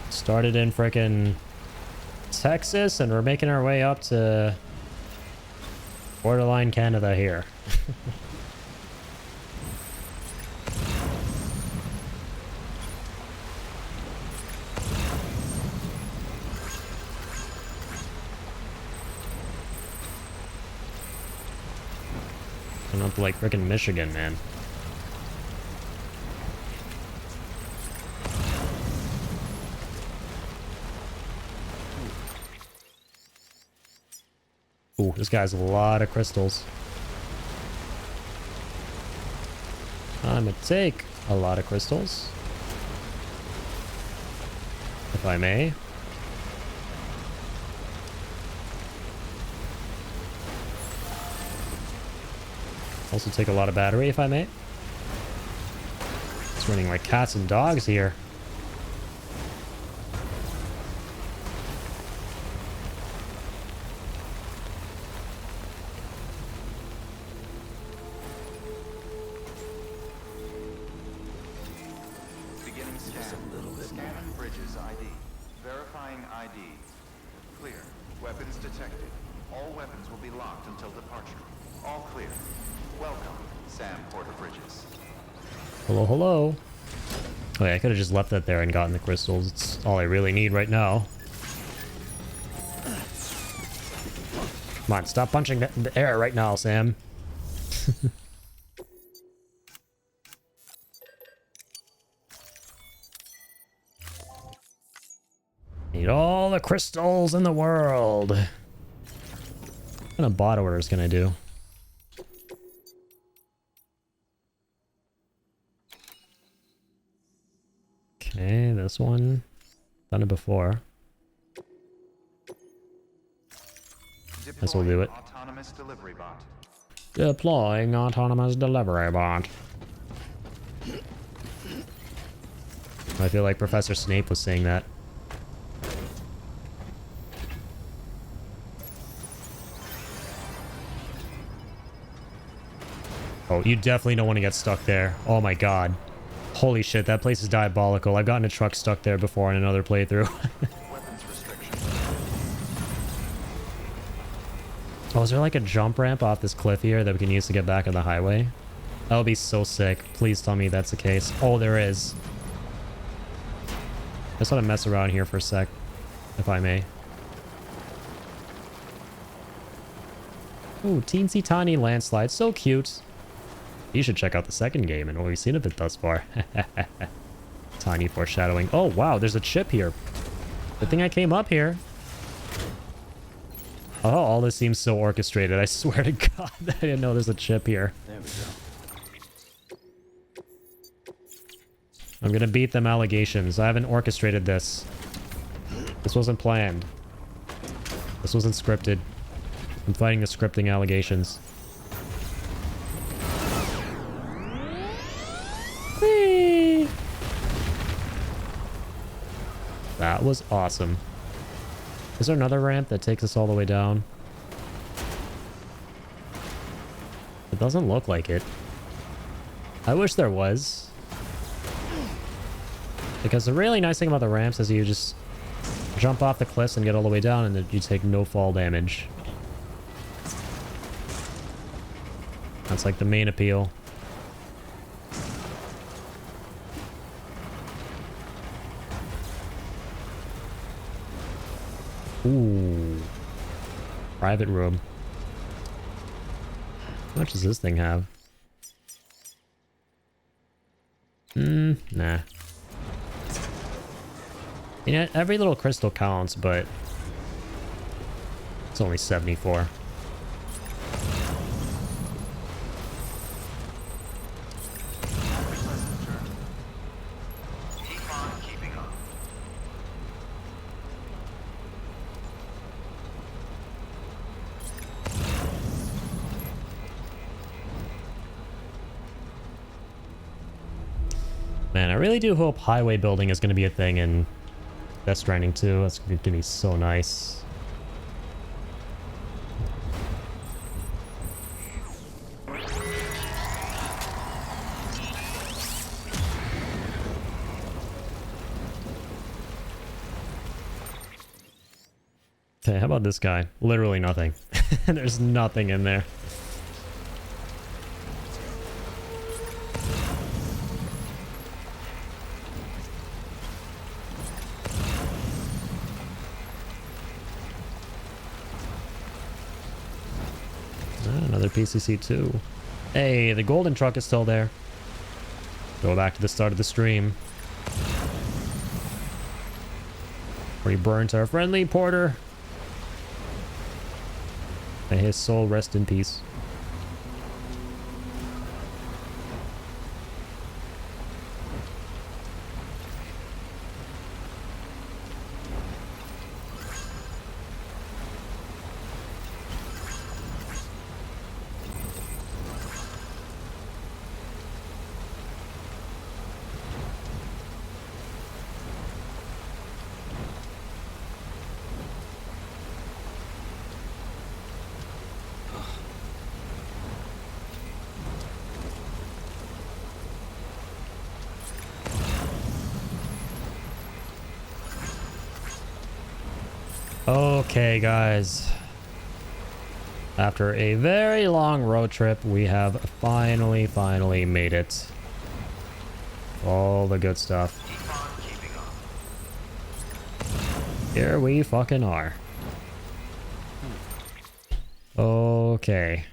Started in frickin' Texas, and we're making our way up to borderline Canada here. And up to like frickin' Michigan, man. Ooh, this guy has a lot of crystals. I'm gonna take a lot of crystals, if I may. Also take a lot of battery, if I may. It's running like cats and dogs here. Beginning scan. Scanning bridges ID. Verifying ID. Clear. Weapons detected. All weapons will be locked until departure. All clear. Welcome, Sam Porter Bridges. Hello, hello. Oh yeah, I could have just left that there and gotten the crystals. It's all I really need right now. Come on, stop punching the air right now, Sam. Need all the crystals in the world. What kind of bot orders can I do? Okay, this one. Done it before. This will do it. Autonomous delivery bot. Deploying autonomous delivery bot. I feel like Professor Snape was saying that. Oh, you definitely don't want to get stuck there. Oh my god. Holy shit, that place is diabolical. I've gotten a truck stuck there before in another playthrough. Oh, is there like a jump ramp off this cliff here that we can use to get back on the highway? That would be so sick. Please tell me that's the case. Oh, there is. I just want to mess around here for a sec, if I may. Ooh, teensy tiny landslide. So cute. You should check out the second game and what we've seen of it thus far. Tiny foreshadowing. Oh, wow, there's a chip here. Good thing I came up here. Oh, all this seems so orchestrated. I swear to God, I didn't know there's a chip here. There we go. I'm gonna beat them allegations. I haven't orchestrated this. This wasn't planned. This wasn't scripted. I'm fighting the scripting allegations. Whee! That was awesome. Is there another ramp that takes us all the way down? It doesn't look like it. I wish there was. Because the really nice thing about the ramps is you just jump off the cliffs and get all the way down and you take no fall damage. That's like the main appeal. Ooh. Private room. How much does this thing have? Nah. You know, every little crystal counts, but it's only 74. Man, I really do hope highway building is going to be a thing in Death Stranding 2. That's going to be so nice. Okay, how about this guy? Literally nothing. There's nothing in there. Another PCC2. Hey, the golden truck is still there. Go back to the start of the stream. Where he burnt our friendly porter. May his soul rest in peace. Okay, guys. After a very long road trip, we have finally made it. All the good stuff. Here we fucking are. Okay.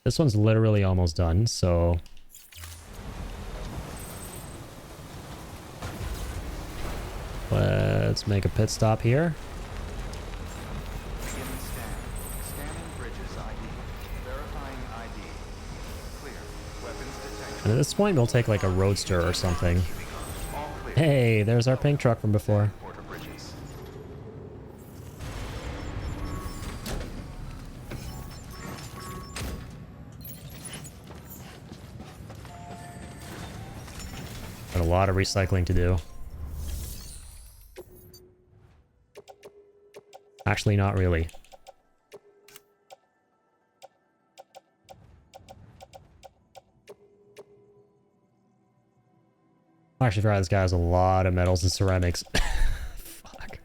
This one's literally almost done, so... let's make a pit stop here. Beginning scan. Scanning bridges ID. Verifying ID. Clear. Weapons detected. And at this point, we'll take like a roadster or something. All clear. Hey, there's our pink truck from before. Porter bridges. Got a lot of recycling to do. Actually, not really. I actually forgot this guy has a lot of metals and ceramics. Fuck.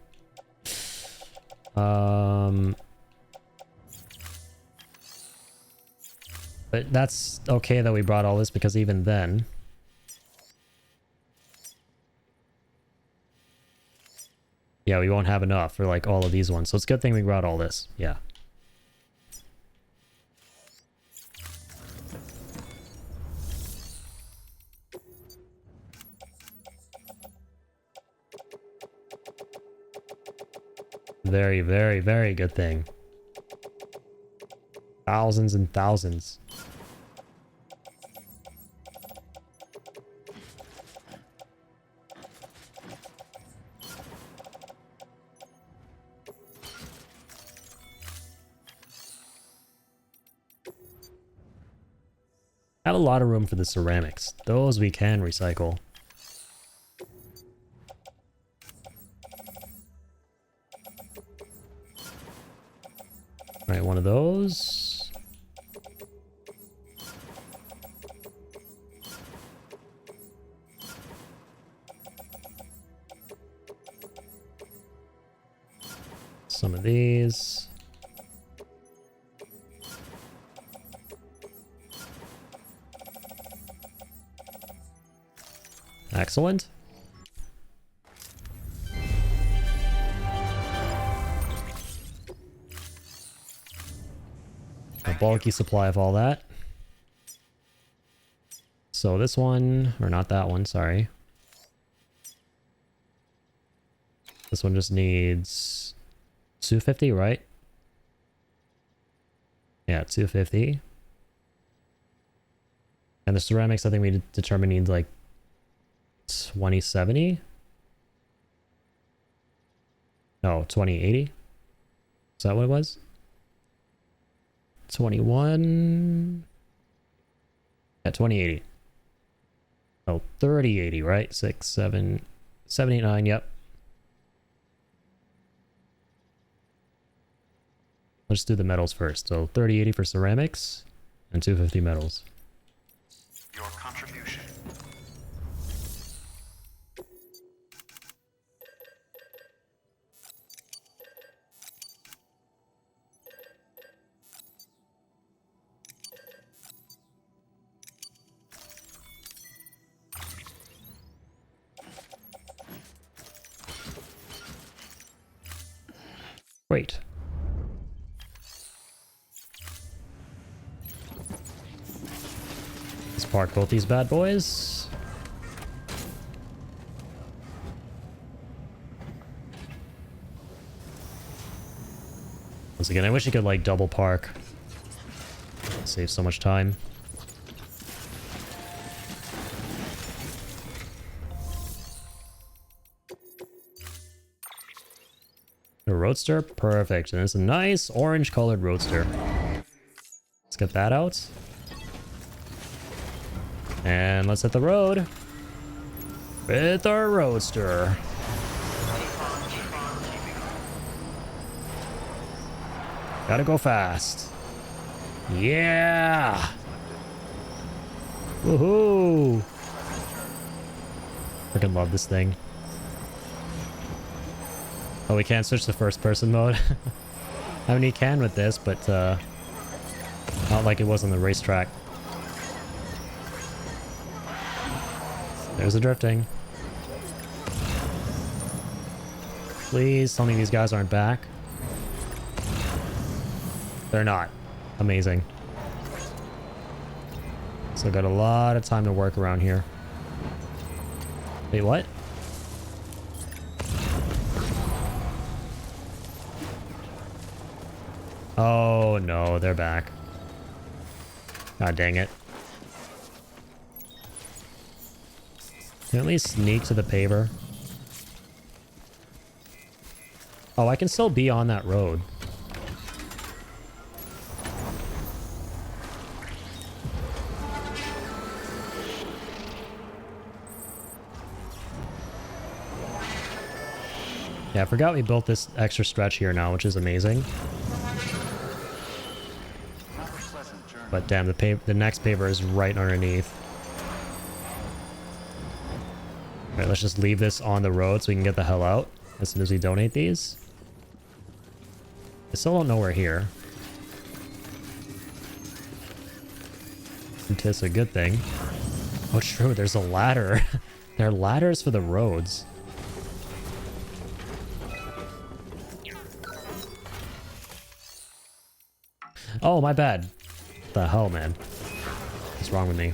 But that's okay that we brought all this, because even then... yeah, we won't have enough for like all of these ones. So it's a good thing we brought all this. Yeah. Very good thing. Thousands and thousands. Have a lot of room for the ceramics. Those we can recycle. Alright, one of those. Some of these. Excellent. A bulky supply of all that. So this one, or not that one, sorry. This one just needs 250, right? Yeah, 250. And the ceramics, I think we determined needs like 2070. No, 2080. Is that what it was? 21. Yeah, 2080. Oh, 3080, right? 6, 7, 7, 8, 9, yep. Let's do the metals first. So 3080 for ceramics and 250 metals. Your contribution. Great. Let's park both these bad boys. Once again, I wish you could like double park. Save so much time. A roadster? Perfect. And it's a nice orange colored roadster. Let's get that out. And let's hit the road with our roadster. Gotta go fast. Yeah! Woohoo! Freaking love this thing. Oh, we can't switch to first person mode. I mean, you can with this, but not like it was on the racetrack. There's the drifting. Please tell me these guys aren't back. They're not. Amazing. So got a lot of time to work around here. Wait, what? Oh no, they're back. God dang it. Can I at least sneak to the paver? Oh, I can still be on that road. Yeah, I forgot we built this extra stretch here now, which is amazing. But damn, the next paver is right underneath. Alright, let's just leave this on the road so we can get the hell out as soon as we donate these. I still don't know we're here. It's a good thing. Oh, true, there's a ladder. There are ladders for the roads. Oh, my bad. What the hell, man? What's wrong with me?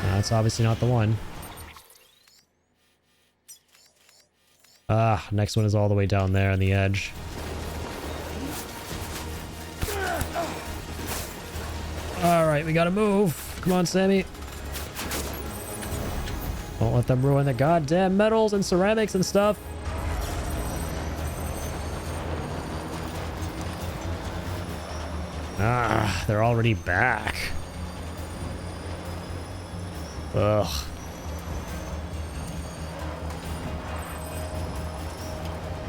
That's obviously not the one. Ah, next one is all the way down there on the edge. Alright, we gotta move. Come on, Sammy. Don't let them ruin the goddamn metals and ceramics and stuff. Ah, they're already back. Ugh.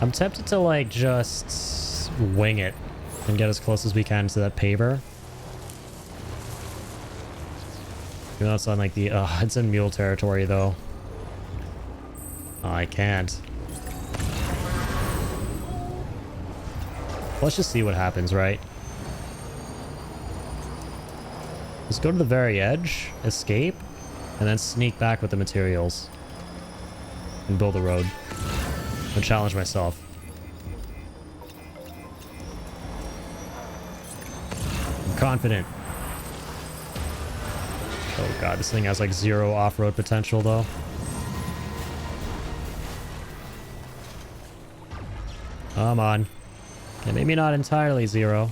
I'm tempted to like just wing it and get as close as we can to that paver. Even though it's on like the it's in mule territory though. Oh, I can't. Let's just see what happens, right? Let's go to the very edge, escape, and then sneak back with the materials. And build a road. And challenge myself. I'm confident. Oh god, this thing has like 0 off-road potential though. Come on. Okay, maybe not entirely 0.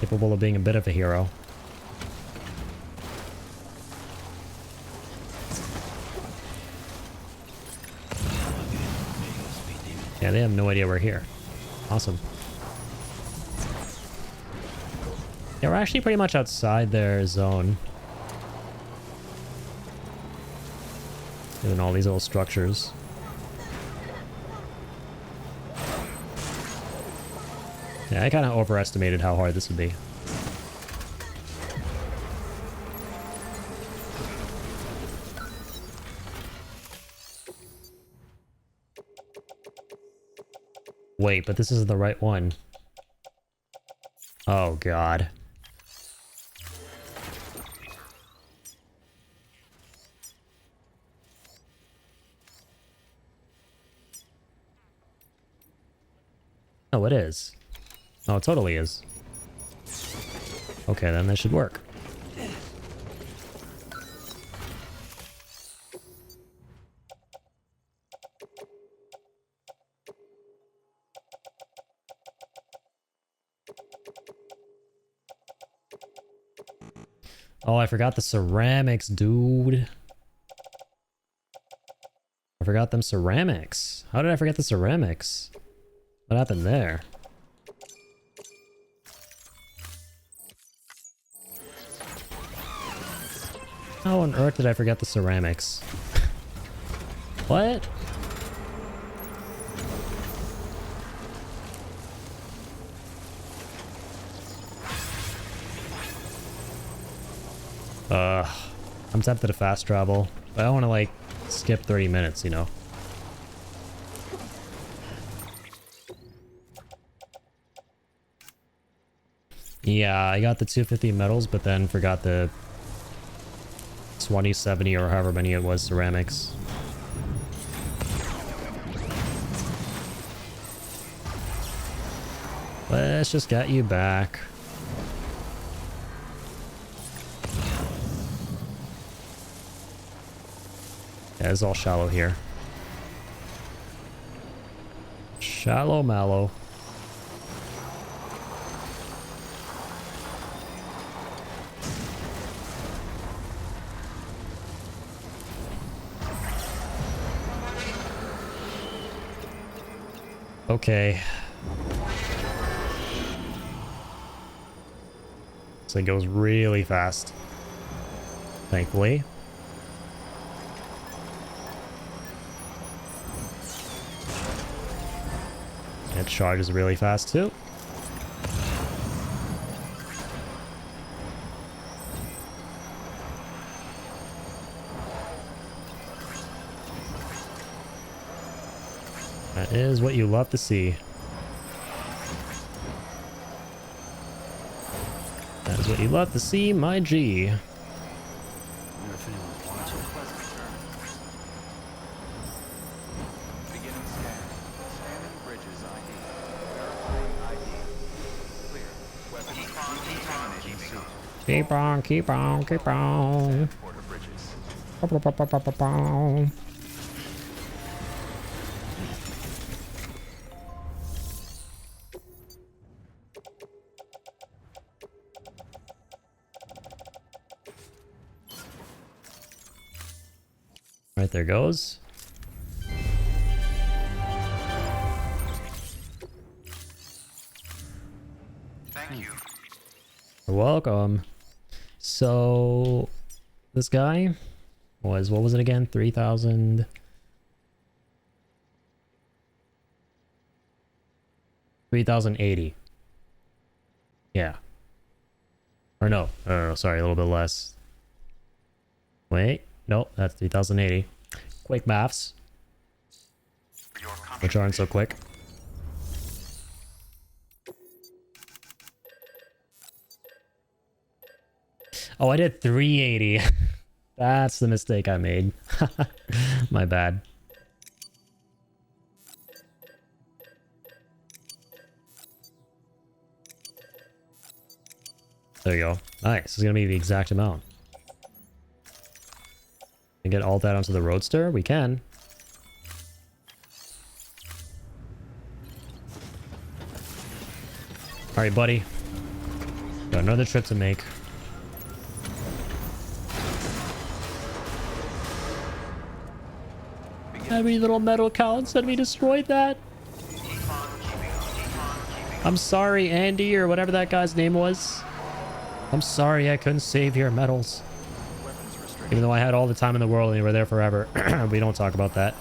Capable of being a bit of a hero. Yeah, they have no idea we're here. Awesome. Yeah, we're actually pretty much outside their zone. Given all these little structures. Yeah, I kind of overestimated how hard this would be. Wait, but this isn't the right one. Oh, God. Oh, it is. Oh, it totally is. Okay, then this should work. Oh, I forgot the ceramics, dude. I forgot them ceramics. How did I forget the ceramics? What happened there? How on earth did I forget the ceramics? What? I'm tempted to fast travel, but I don't want to like skip 30 minutes, you know. Yeah, I got the 250 metals, but then forgot the 2070 or however many it was ceramics. Let's just get you back. Yeah, it's all shallow here. Shallow mallow. Okay. This thing goes really fast. Thankfully. It charges really fast too. That is what you love to see. That is what you love to see, my G. Keep on, keep on, keep on. Right, there goes. Thank you. You're welcome. So, this guy was, what was it again? 3,000... 3,080. Yeah. Or no, sorry, a little bit less. Wait, nope, that's 3,080. Quick maths. Which aren't so quick. Oh, I did 380. That's the mistake I made. My bad. There you go. Nice. This is gonna be the exact amount. And get all that onto the Roadster? We can. Alright, buddy. Got another trip to make. Every little metal counts and we destroyed that. I'm sorry, Andy, or whatever that guy's name was. I'm sorry I couldn't save your medals. Even though I had all the time in the world and you were there forever. We don't talk about that.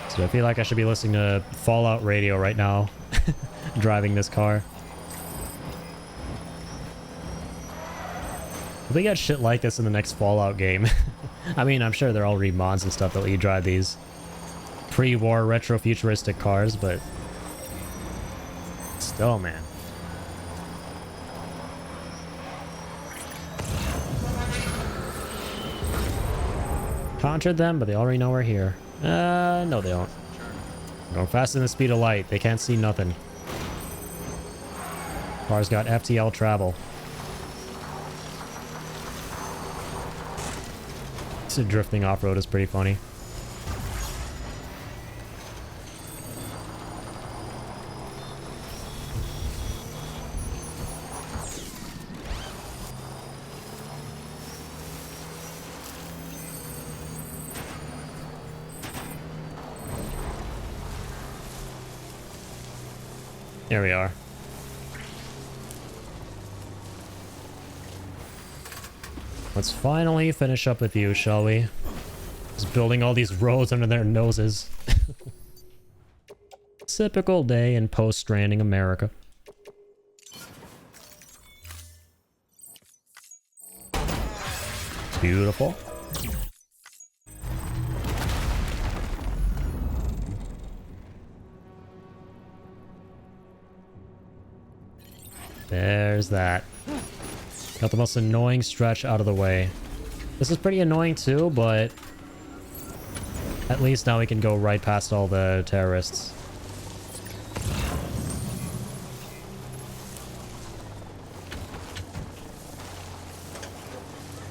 So I feel like I should be listening to Fallout radio right now. Driving this car. If we get shit like this in the next Fallout game. I mean, I'm sure they're all remods and stuff that let you drive these pre-war retro-futuristic cars, but still, man. Conjured them, but they already know we're here. No they don't. Going faster than the speed of light. They can't see nothing. Car's got FTL travel. This drifting off-road is pretty funny. Here we are. Let's finally finish up with you, shall we? Just building all these roads under their noses. Typical day in post-Stranding America. Beautiful. There's that. Got the most annoying stretch out of the way. This is pretty annoying too, but at least now we can go right past all the terrorists.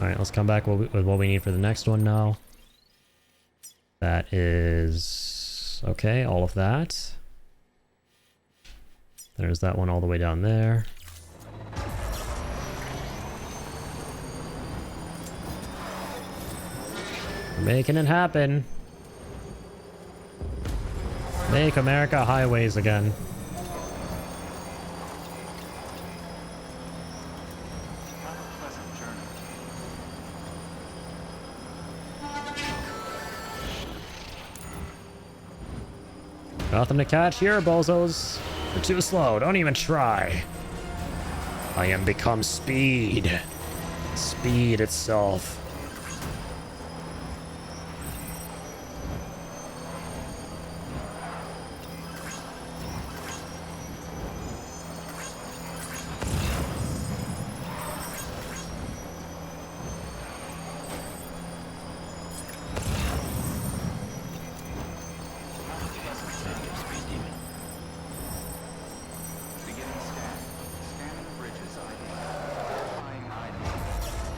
Alright, let's come back with what we need for the next one now. That is... okay, all of that. There's that one all the way down there. Making it happen. Make America highways again. Have a pleasant journey. Nothing to catch here, bozos. You're too slow. Don't even try. I am become speed. Speed itself.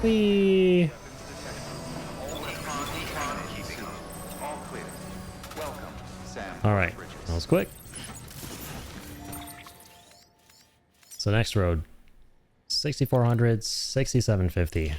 Whee. Alright, that was quick. So next road. 6400, 6750.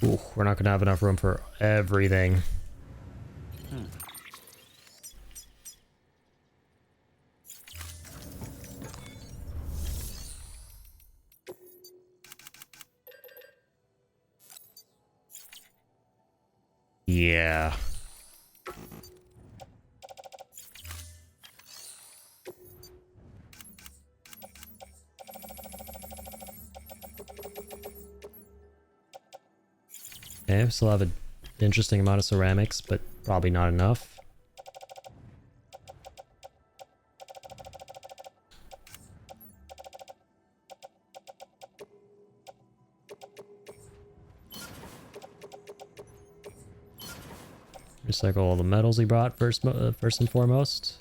Ooh, we're not gonna have enough room for everything. Yeah. Okay, we still have an interesting amount of ceramics, but Probably not enough. Recycle all the metals we brought first and foremost.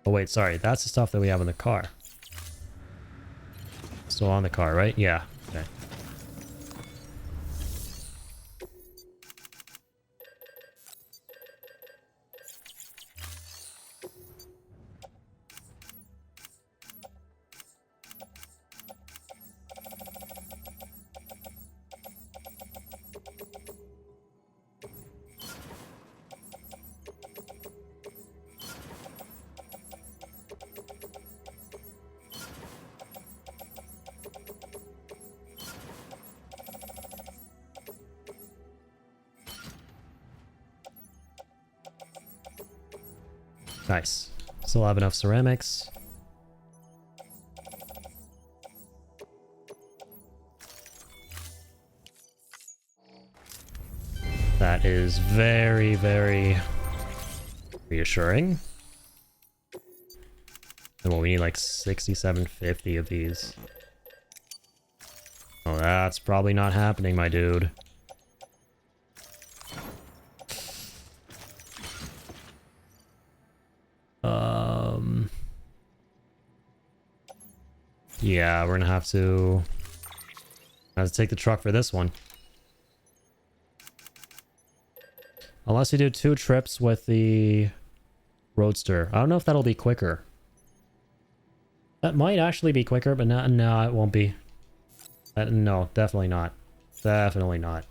Oh wait, sorry. That's the stuff that we have in the car. Still on the car, right? Yeah. Okay. Nice. Still have enough ceramics. That is very, very reassuring. And well, we need like 6750 of these. Oh, that's probably not happening, my dude. Yeah, we're gonna have to take the truck for this one. Unless we do 2 trips with the Roadster. I don't know if that'll be quicker. That might actually be quicker, but no, it won't be. No, definitely not. Definitely not.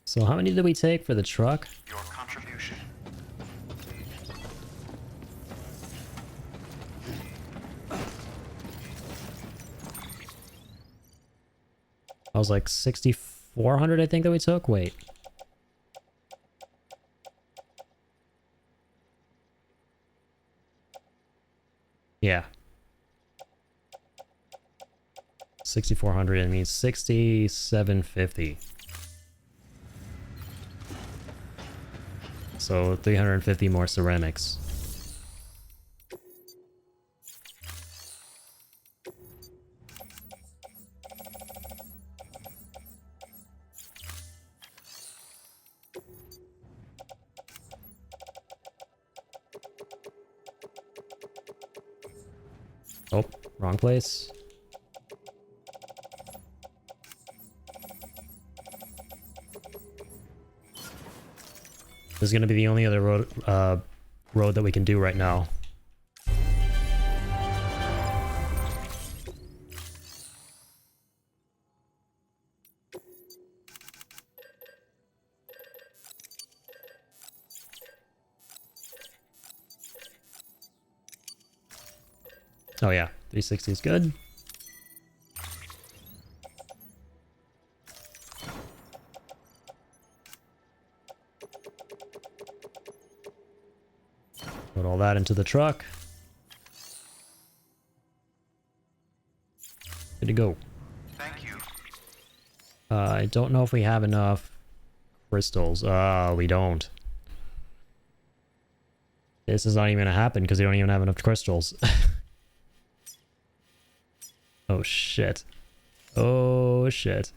So how many did we take for the truck? Your contribution. I was like 6,400 I think that we took. Wait. Yeah. 6,400 and means 6,750. So 350 more ceramics. Oh, wrong place. This is going to be the only other road that we can do right now. Oh yeah, 360 is good. Put all that into the truck. Good to go. Thank you. I don't know if we have enough crystals. We don't. This is not even gonna happen because we don't even have enough crystals. Oh shit. Oh shit.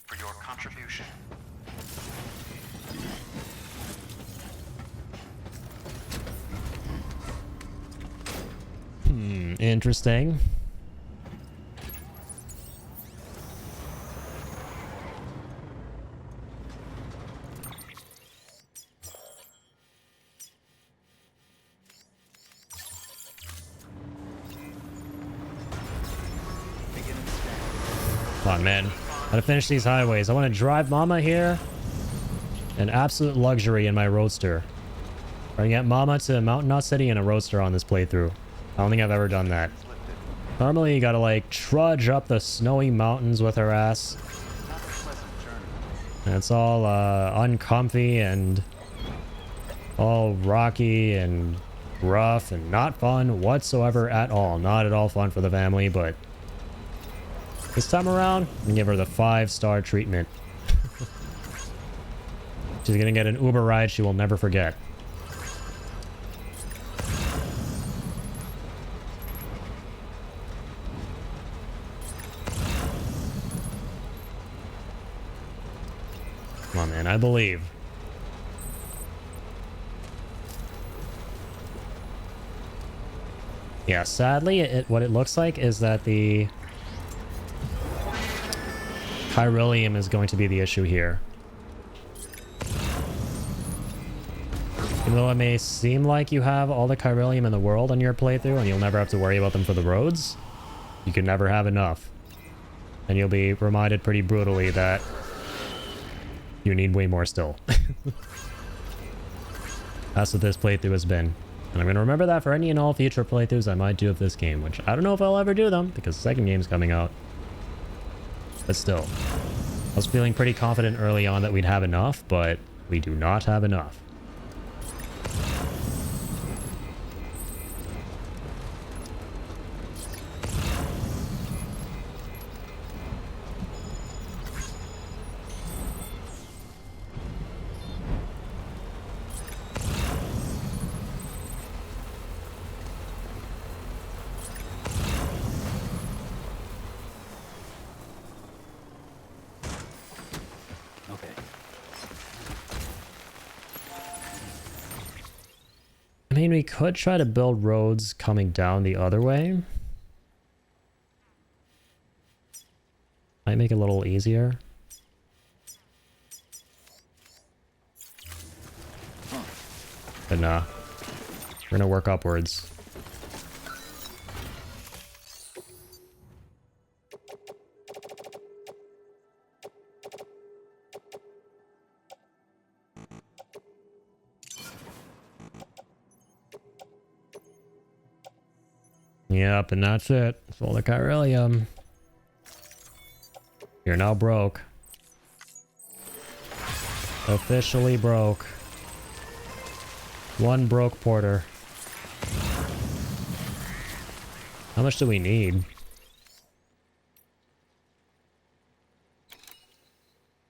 For your contribution. Interesting. Come on, man. Gotta finish these highways. I want to drive Mama here. An absolute luxury in my Roadster. Trying to get Mama to Mountain Knot City in a Roadster on this playthrough. I don't think I've ever done that. Normally you gotta like trudge up the snowy mountains with her ass. Not a pleasant journey. And it's all uncomfy and all rocky and rough and not fun whatsoever at all. Not at all fun for the family, but this time around, I'm gonna give her the 5-star treatment. She's gonna get an Uber ride she will never forget. Come on, man, I believe. Yeah, sadly, what it looks like is that the Chiralium is going to be the issue here. Even though it may seem like you have all the Chiralium in the world on your playthrough and you'll never have to worry about them for the roads, you can never have enough. And you'll be reminded pretty brutally that you need way more still. That's what this playthrough has been. And I'm going to remember that for any and all future playthroughs I might do of this game, which I don't know if I'll ever do them because the second game's coming out. But still, I was feeling pretty confident early on that we'd have enough, but we do not have enough. I mean, we could try to build roads coming down the other way. Might make it a little easier. But nah. We're gonna work upwards. Yep, and that's it. Solar Chiralium. You're now broke. Officially broke. One broke porter. How much do we need?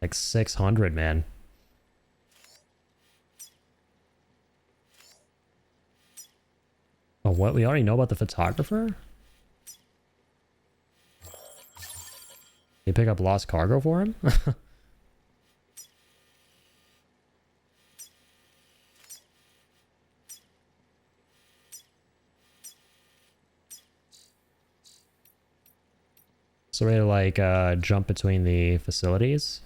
Like 600, man. Oh, what? We already know about the photographer? You pick up lost cargo for him? So we're to like jump between the facilities.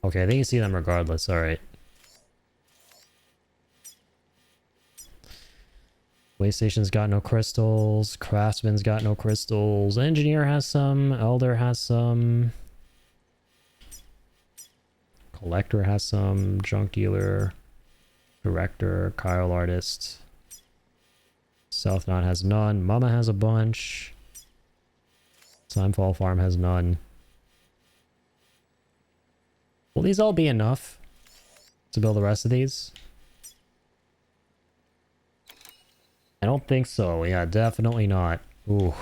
Okay, I think you see them regardless. All right. Waystation's got no crystals. Craftsman's got no crystals. Engineer has some. Elder has some. Collector has some. Junk dealer. Director. Kyle artist. South Knot has none. Mama has a bunch. Slimefall Farm has none. Will these all be enough to build the rest of these? I don't think so. Yeah, definitely not. Ooh.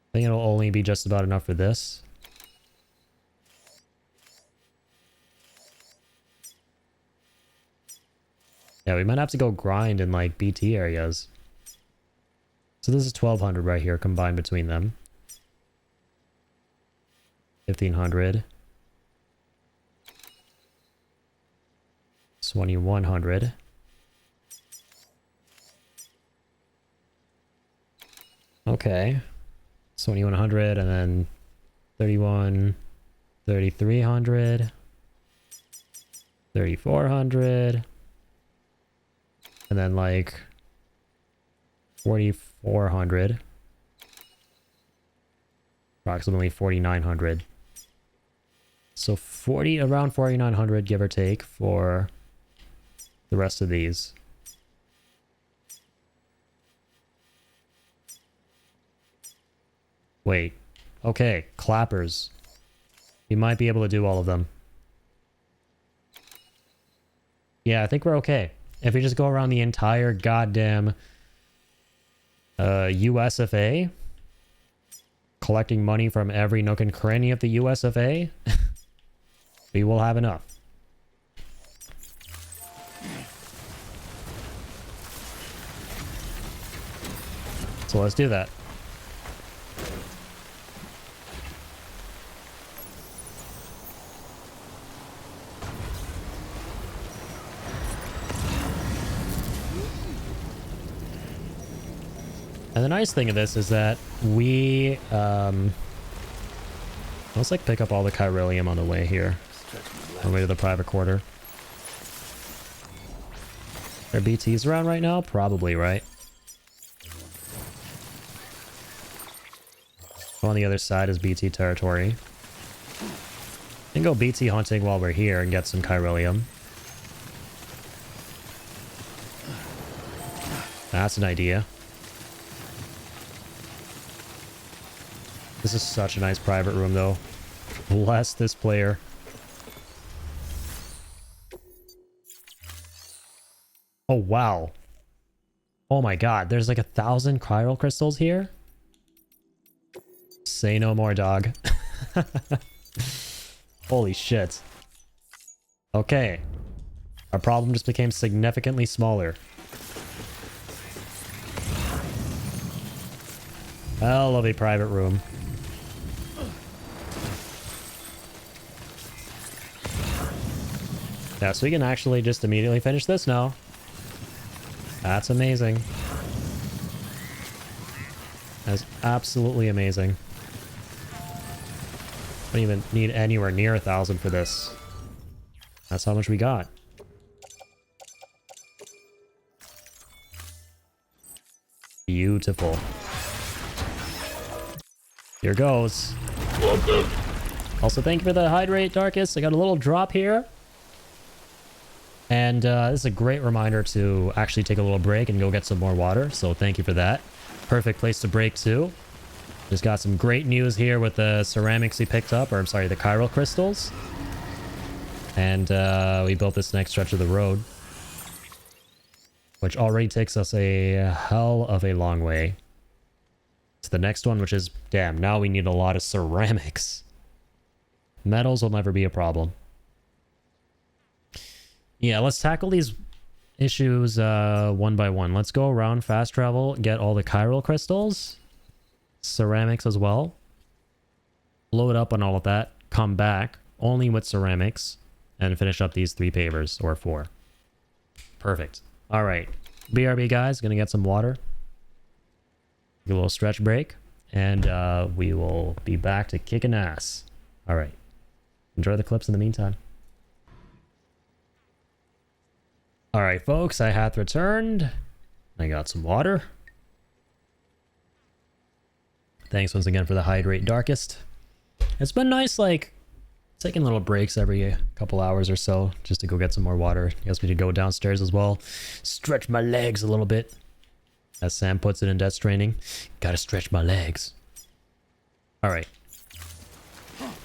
I think it'll only be just about enough for this. Yeah, we might have to go grind in like BT areas. So this is 1200 right here combined between them. 1500. 2100. Okay. 2100 and then 31, 3300, 3400, and then like 4400, approximately 4900. So around 4900 give or take for the rest of these. Wait. Okay, clappers. We might be able to do all of them. Yeah, I think we're okay. If we just go around the entire goddamn US of A, collecting money from every nook and cranny of the US of A, we will have enough. So let's do that. And the nice thing of this is that we, let's like pick up all the chiralium on the way here. On the way to the private quarter. Are BTs around right now? Probably, right? On the other side is BT territory. We can go BT hunting while we're here and get some chiralium. That's an idea. This is such a nice private room, though. Bless this player. Oh, wow. Oh my god, there's like 1,000 chiral crystals here? Say no more, dog. Holy shit. Okay. Our problem just became significantly smaller. Hell of a private room. Yeah, so we can actually just immediately finish this now. That's amazing. That's absolutely amazing. Don't even need anywhere near 1,000 for this. That's how much we got. Beautiful. Here goes. Also, thank you for the hydrate, Darkest. I got a little drop here. And this is a great reminder to actually take a little break and go get some more water. So thank you for that. Perfect place to break too. Just got some great news here with the ceramics we picked up. Or I'm sorry, the chiral crystals. And we built this next stretch of the road. Which already takes us a hell of a long way. To the next one, which is, damn, now we need a lot of ceramics. Metals will never be a problem. Yeah, let's tackle these issues one by one. Let's go around, fast travel, get all the chiral crystals, ceramics as well. Load up on all of that, come back, only with ceramics, and finish up these 3 pavers, or 4. Perfect. All right, BRB guys, gonna get some water. Take a little stretch break, and we will be back to kicking ass. All right, enjoy the clips in the meantime. All right, folks, I hath returned. I got some water. Thanks once again for the hydrate, Darkest. It's been nice, like, taking little breaks every couple hours or so just to go get some more water. I guess we could go downstairs as well. Stretch my legs a little bit. As Sam puts it in Death Stranding. Gotta stretch my legs. All right.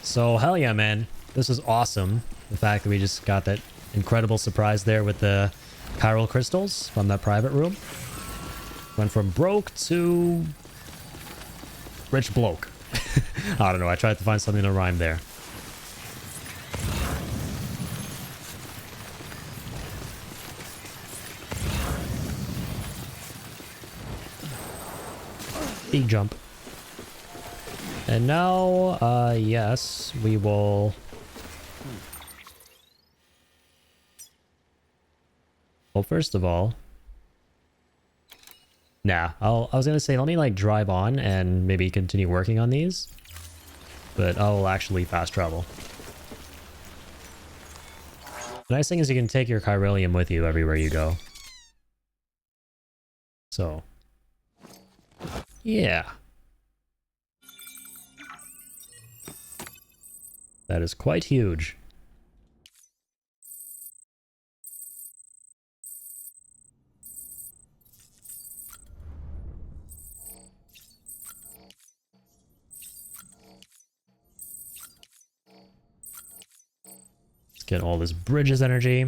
So, hell yeah, man. This is awesome. The fact that we just got that incredible surprise there with the chiral crystals from that private room. Went from broke to rich bloke. I don't know. I tried to find something to rhyme there. Big jump. And now, yes, we will... Well, first of all, Nah, I was gonna say, let me like drive on and maybe continue working on these. But I'll actually fast travel. The nice thing is you can take your chiralium with you everywhere you go. So, yeah. That is quite huge. Let's get all this bridges energy.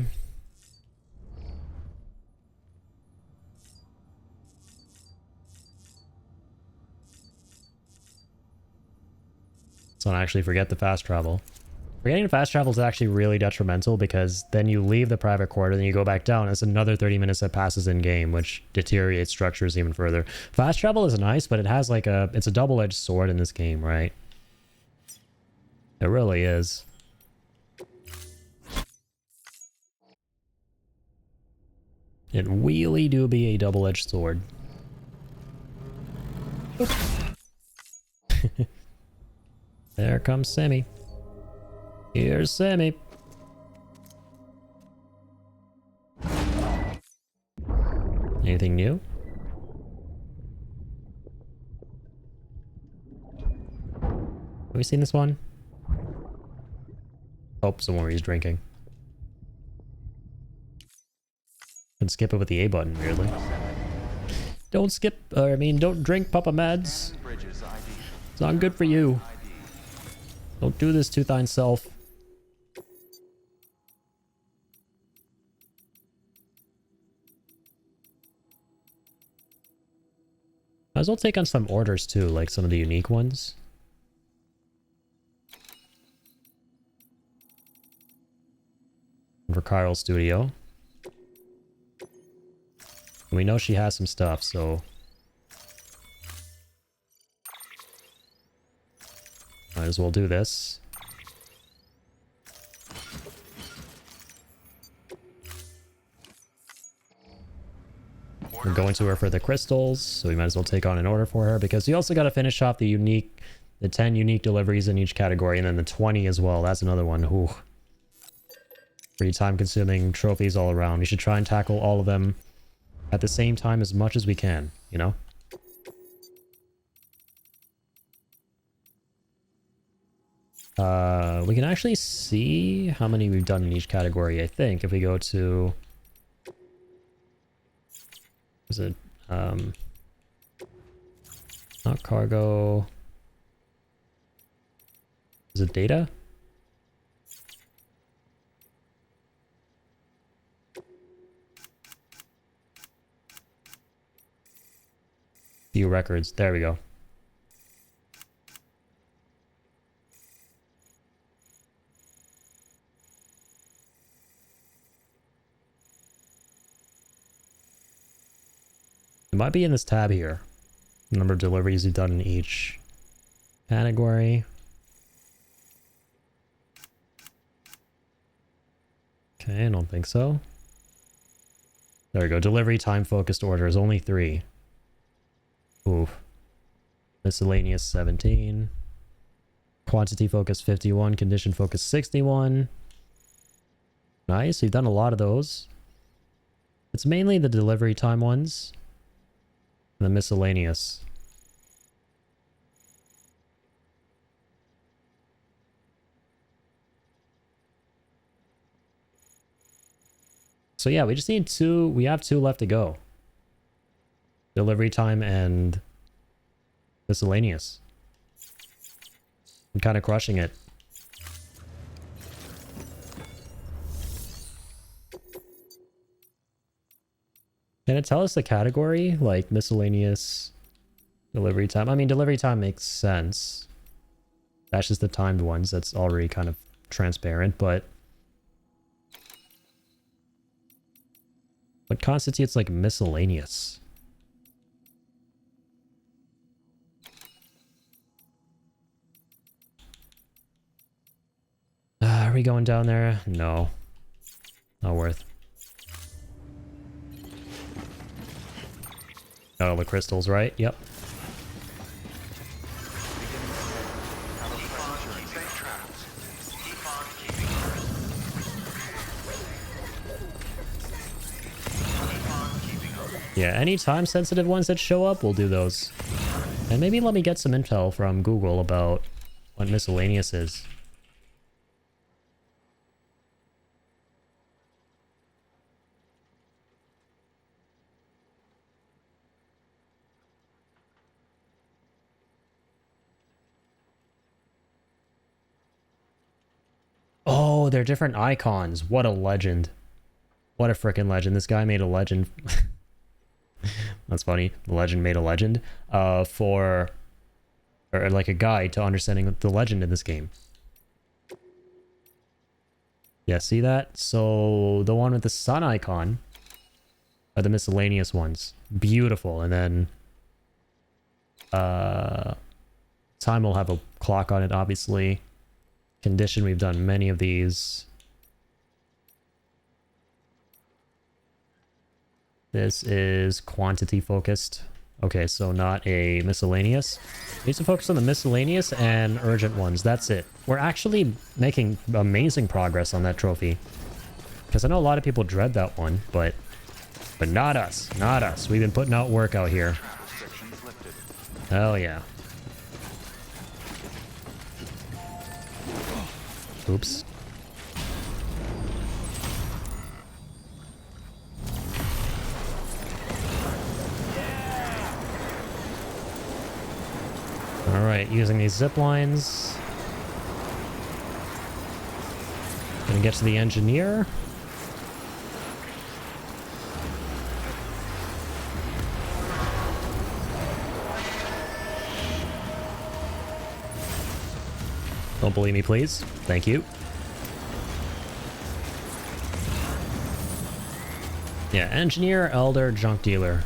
So don't actually forget the fast travel. Forgetting to fast travel is actually really detrimental because then you leave the private quarter, then you go back down. It's another 30 minutes that passes in game, which deteriorates structures even further. Fast travel is nice, but it has like it's a double-edged sword in this game, right? It really is. It really do be a double-edged sword. There comes Sammy. Here's Sammy. Anything new? Have we seen this one? Oh, somewhere he's drinking. Can skip it with the A button, weirdly. Don't skip, I mean, don't drink Papa Meds. It's not good for you. Don't do this to thine self. Might as well take on some orders too, like some of the unique ones. For Carl's studio. We know she has some stuff, so... might as well do this. We're going to her for the crystals, so we might as well take on an order for her, because you also got to finish off the 10 unique deliveries in each category, and then the 20 as well. That's another one. Ooh. Pretty time-consuming trophies all around. We should try and tackle all of them at the same time as much as we can, you know? We can actually see how many we've done in each category, I think, if we go to... is it, not cargo... is it data? View records, there we go. It might be in this tab here. The number of deliveries you've done in each category. Okay, I don't think so. There we go. Delivery time focused orders, only 3. Oof. Miscellaneous 17. Quantity focus 51. Condition focus 61. Nice, you've done a lot of those. It's mainly the delivery time ones. And the miscellaneous. So yeah, we just need 2. We have 2 left to go. Delivery time and miscellaneous. I'm kind of crushing it. Can it tell us the category? Like miscellaneous, delivery time? I mean, delivery time makes sense. That's just the timed ones. That's already kind of transparent, but... what constitutes like miscellaneous? Are we going down there? No. Not worth. Oh, the crystals, right? Yep. Yeah, any time-sensitive ones that show up, we'll do those. And maybe let me get some intel from Google about what miscellaneous is. Oh, they're different icons. What a legend. What a freaking legend. This guy made a legend. That's funny. The legend made a legend or like a guide to understanding the legend in this game. Yeah, see that? So the one with the sun icon are the miscellaneous ones. Beautiful. And then time will have a clock on it, obviously. Condition, we've done many of these. This is quantity focused. Okay, so not a miscellaneous. Need to focus on the miscellaneous and urgent ones. That's it. We're actually making amazing progress on that trophy. Because I know a lot of people dread that one, but not us. Not us. We've been putting out work out here. Hell yeah. Oops. Alright, using these zip lines. Gonna get to the engineer. Don't believe me, please. Thank you. Yeah, engineer, elder, junk dealer.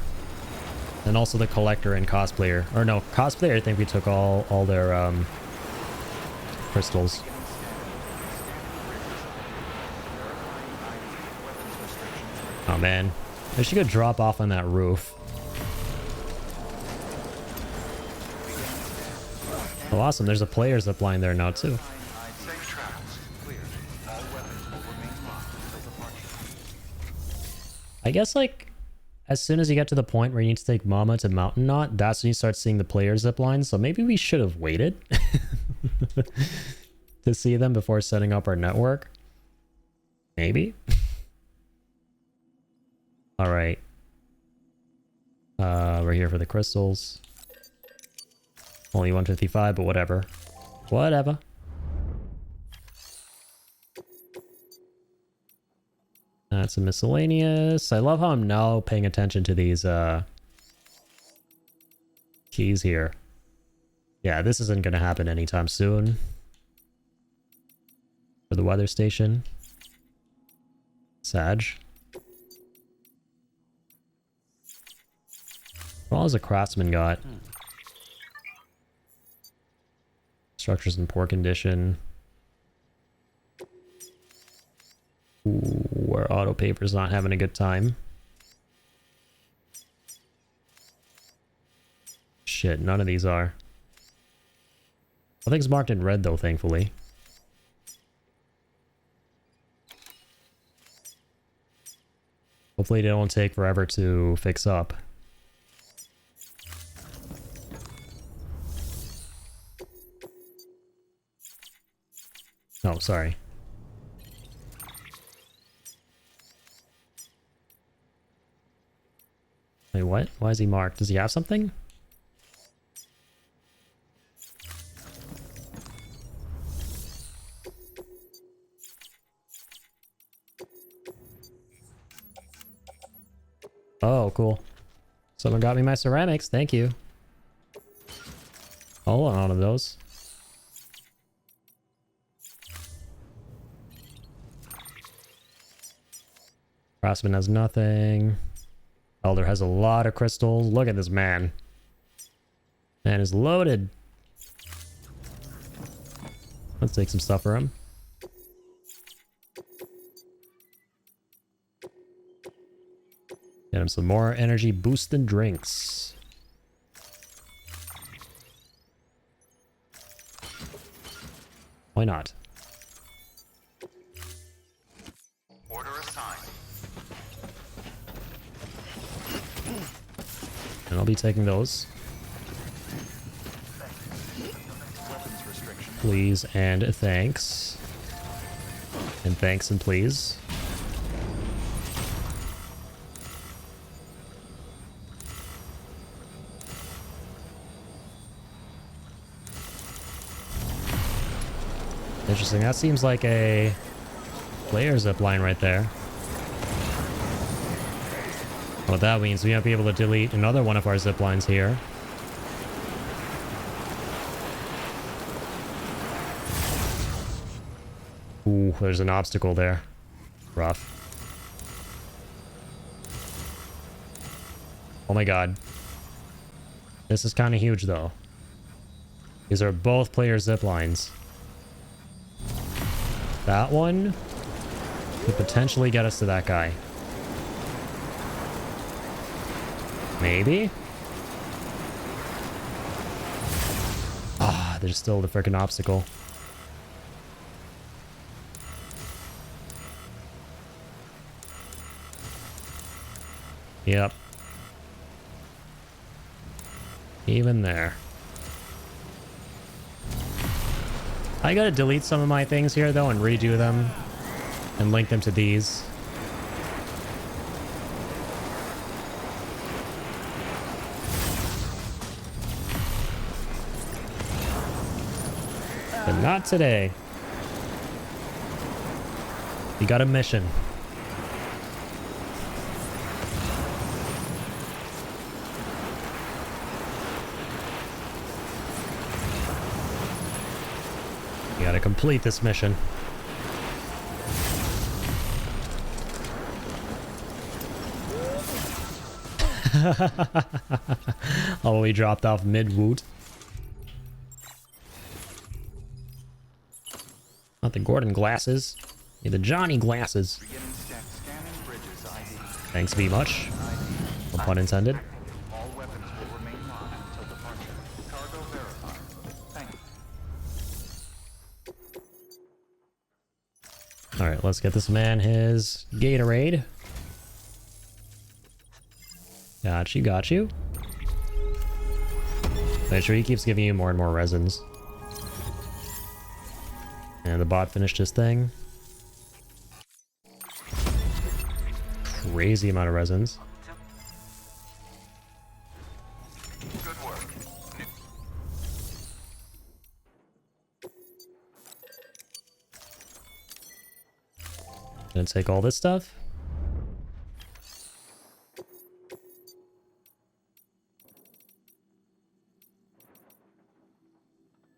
And also the collector and cosplayer. Or no, cosplayer, I think we took all their crystals. Oh man. I should go drop off on that roof. Oh awesome, there's a player zip line there now too. I guess like as soon as you get to the point where you need to take Mama to Mountain Knot, that's when you start seeing the player zip lines. So maybe we should have waited to see them before setting up our network. Maybe. All right. We're here for the crystals. Only 155, but whatever. Whatever. That's a miscellaneous. I love how I'm now paying attention to these keys here. Yeah, this isn't going to happen anytime soon. For the weather station. Sag. What all has a craftsman got? Structure's in poor condition. Ooh, our auto paper's not having a good time. Shit, none of these are. Nothing's marked in red though, thankfully. Hopefully they don't take forever to fix up. Oh, sorry. Wait, what? Why is he marked? Does he have something? Oh, cool. Someone got me my ceramics. Thank you. Hold on one of those. Craftsman has nothing. Elder has a lot of crystals. Look at this man. Man is loaded. Let's take some stuff for him. Yeah, And some more energy boosting drinks. Why not? Order assigned. And I'll be taking those. Weapons restriction. Please and thanks. And thanks and please. Interesting. That seems like a player zip line right there. What that means, we might be able to delete another one of our zip lines here. Ooh, there's an obstacle there. Rough. Oh my god. This is kind of huge though. These are both player zip lines. That one could potentially get us to that guy. Maybe? Ah, there's still the freaking obstacle. Yep. Even there. I gotta delete some of my things here though and redo them and link them to these. But not today. You got a mission. You gotta complete this mission. Oh, we dropped off mid-woot. Not the Gordon glasses. Need the Johnny glasses. Scanning bridges ID. Thanks be much. No pun intended. All weapons will remain locked until departure. Cargo verified. Thank you. Alright, let's get this man his Gatorade. Got you, got you. Make sure he keeps giving you more and more resins. And the bot finished his thing. Crazy amount of resins. Good work. Gonna take all this stuff.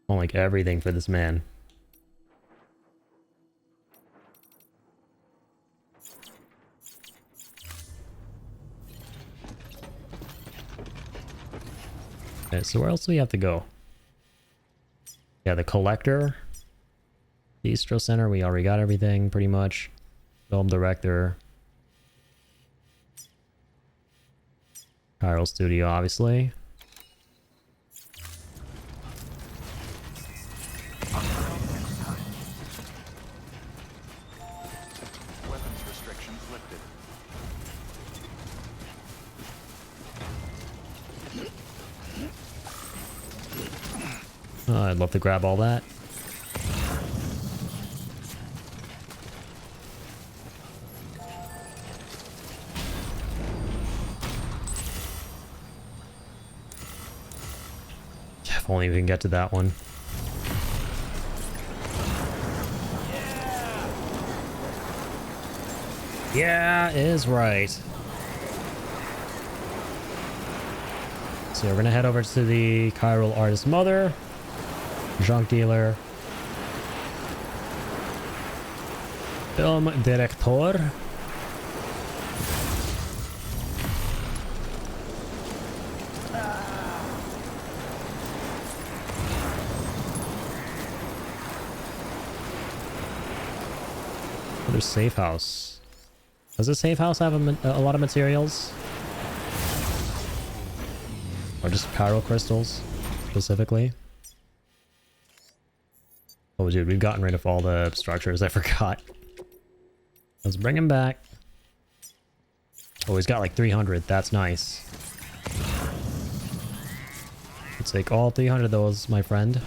I want like everything for this man. Okay, so where else do we have to go? Yeah, the collector. Bistro center, we already got everything pretty much. Film director. Chiral studio, obviously. Weapons restrictions lifted. Oh, I'd love to grab all that. If only we can get to that one. Yeah, is right. So we're gonna head over to the Chiral Artist Mother, junk dealer, film director, another safe house. Does the safe house have a lot of materials? Or just chiral crystals, specifically. Oh, dude, we've gotten rid of all the structures. I forgot. Let's bring him back. Oh, he's got like 300. That's nice. Let's take all 300 of those, my friend.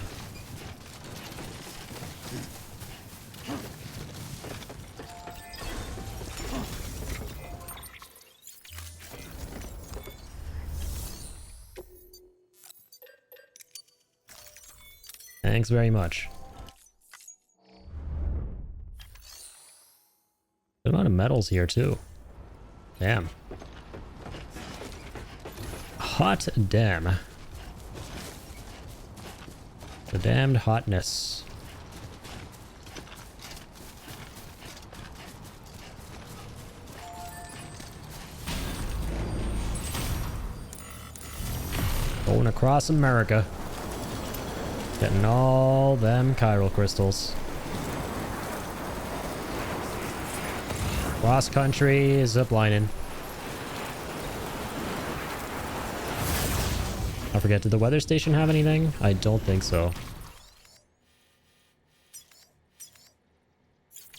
Thanks very much. Good amount of metals here too. Damn. Hot damn. The damned hotness. Going across America. Getting all them chiral crystals. Cross country ziplining. I forget, did the weather station have anything? I don't think so.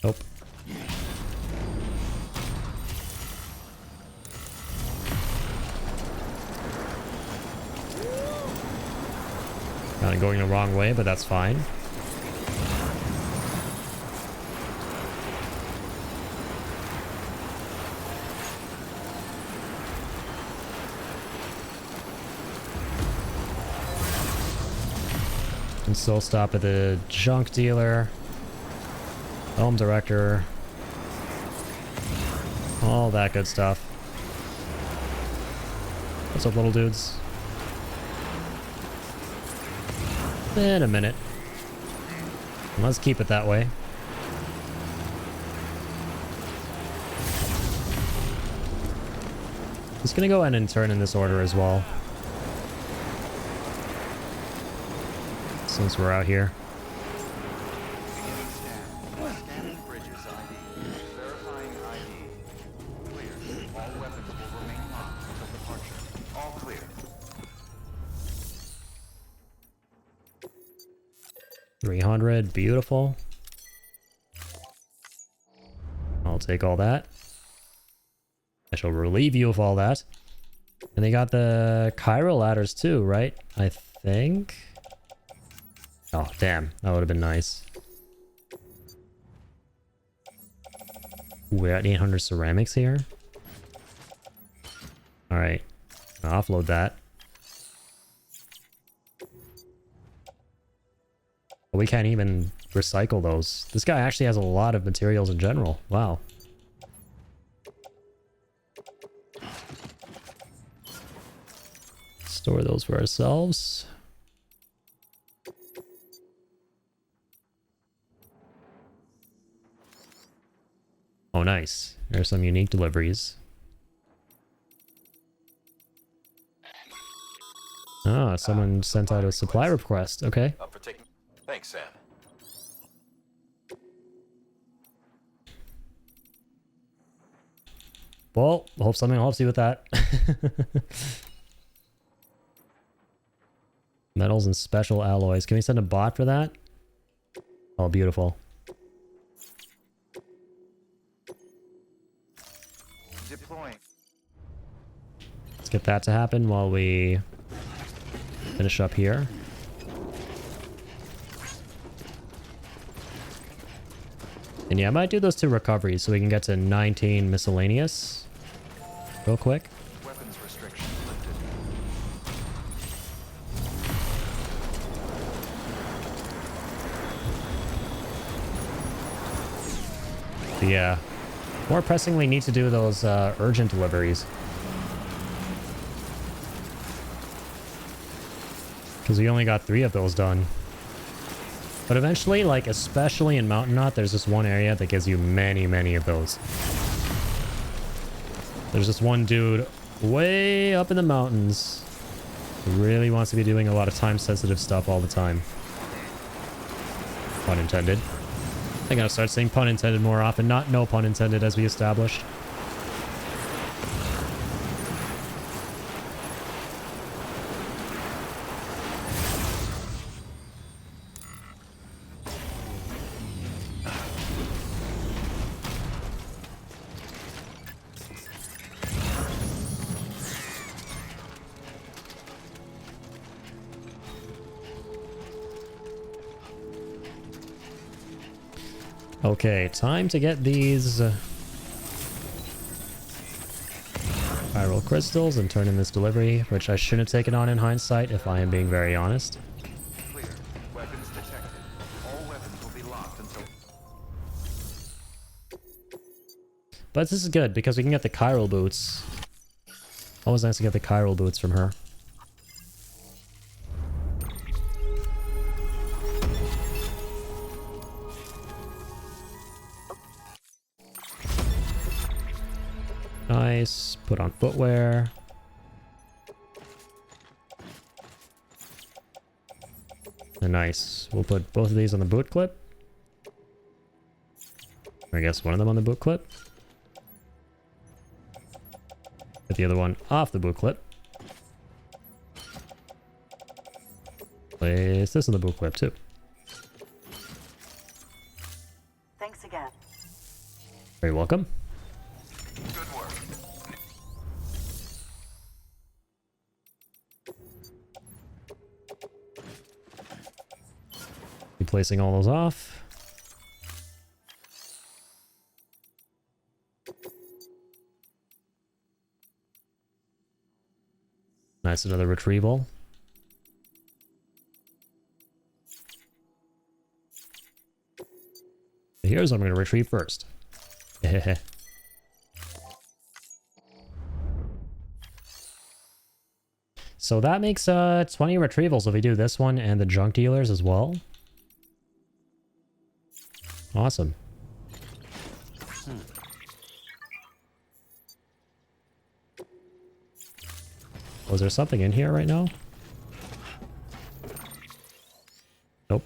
Nope. Kind of going the wrong way, but that's fine. Can still stop at the junk dealer, home director, all that good stuff. What's up, little dudes? In a minute. Let's keep it that way. Just gonna go ahead and turn in this order as well, since we're out here. Beginning scan. Scanning bridges ID. Verifying ID. Clear. All weapons will remain locked until departure. All clear. 300, beautiful. I'll take all that. I shall relieve you of all that. And they got the chiral ladders too, right? I think. Oh, damn. That would have been nice. We're at 800 ceramics here. Alright. I'll offload that. We can't even recycle those. This guy actually has a lot of materials in general. Wow. Store those for ourselves. Oh, nice. There's some unique deliveries. Ah, someone sent out a supply request. Okay. Up for taking. Thanks, Sam. Well, hope something helps you with that. Metals and special alloys. Can we send a bot for that? Oh, beautiful. Deploying. Let's get that to happen while we finish up here. And yeah, I might do those 2 recoveries so we can get to 19 miscellaneous real quick. Weapons restrictions lifted. But yeah, more pressingly need to do those urgent deliveries. Because we only got 3 of those done. But eventually, like, especially in Mountain Knot, there's this one area that gives you many, many of those. There's this one dude way up in the mountains who really wants to be doing a lot of time-sensitive stuff all the time. Pun intended. I gotta start saying pun intended more often, not no pun intended, as we established. Okay, time to get these viral crystals and turn in this delivery, which I shouldn't have taken on in hindsight, if I am being very honest. Clear. Weapons detected. All weapons will be locked until... But this is good, because we can get the chiral boots. Always nice to get the chiral boots from her. Nice. Put on footwear. And nice. We'll put both of these on the boot clip. I guess one of them on the boot clip. Put the other one off the boot clip. Place this on the boot clip too. Thanks again. Very welcome. Good work. Be placing all those off. Nice, another retrieval. Here's what I'm going to retrieve first. So that makes 20 retrievals if we do this one and the junk dealers as well. Awesome. Was there something in here right now? Nope.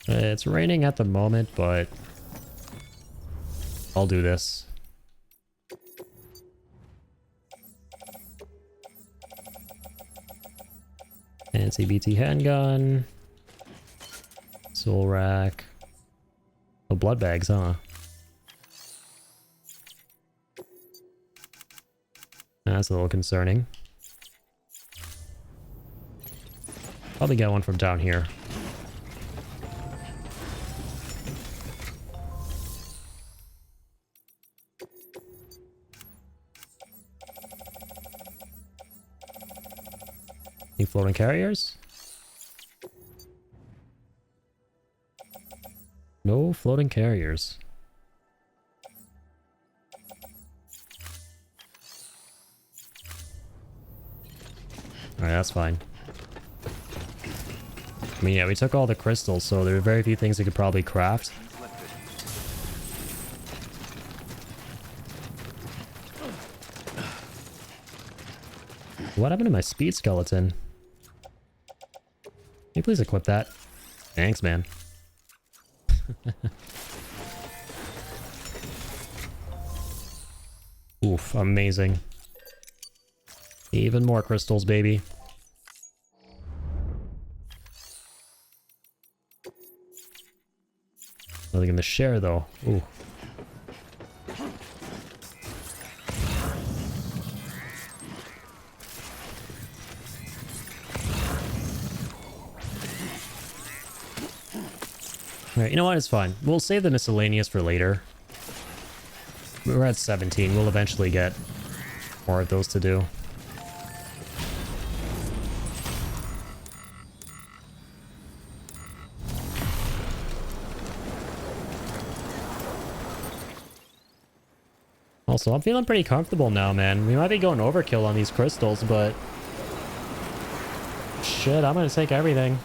It's raining at the moment, but I'll do this. Fancy BT handgun. Soul rack. Oh, blood bags, huh? That's a little concerning. Probably get one from down here. Any floating carriers? No floating carriers. Alright, that's fine. I mean, yeah, we took all the crystals, so there are very few things we could probably craft. What happened to my speed skeleton? Can you please equip that? Thanks, man. Oof, amazing. Even more crystals, baby. Nothing in the share, though. Ooh. Alright, you know what? It's fine. We'll save the miscellaneous for later. We're at 17. We'll eventually get more of those to do. Also, I'm feeling pretty comfortable now, man. We might be going overkill on these crystals, but... shit, I'm gonna take everything.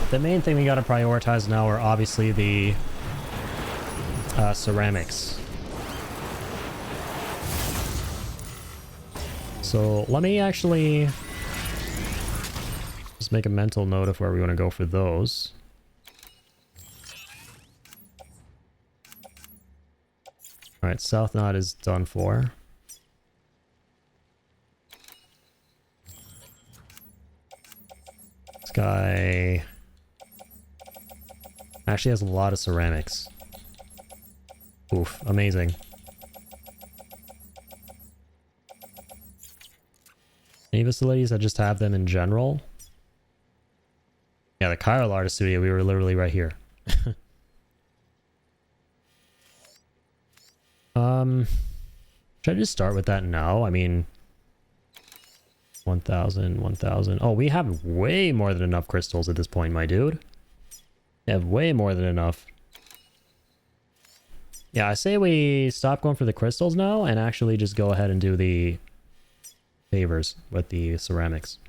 The main thing we gotta prioritize now are obviously the ceramics. So let me actually just make a mental note of where we want to go for those. Alright, South Knot is done for. This guy actually has a lot of ceramics. Oof, amazing. Any facilities that just have them in general? Yeah, the Kyle Artist Studio, we were literally right here. Should I just start with that now? I mean, 1,000, 1,000. Oh, we have way more than enough crystals at this point, my dude. We have way more than enough. Yeah, I say we stop going for the crystals now and actually just go ahead and do the favors with the ceramics.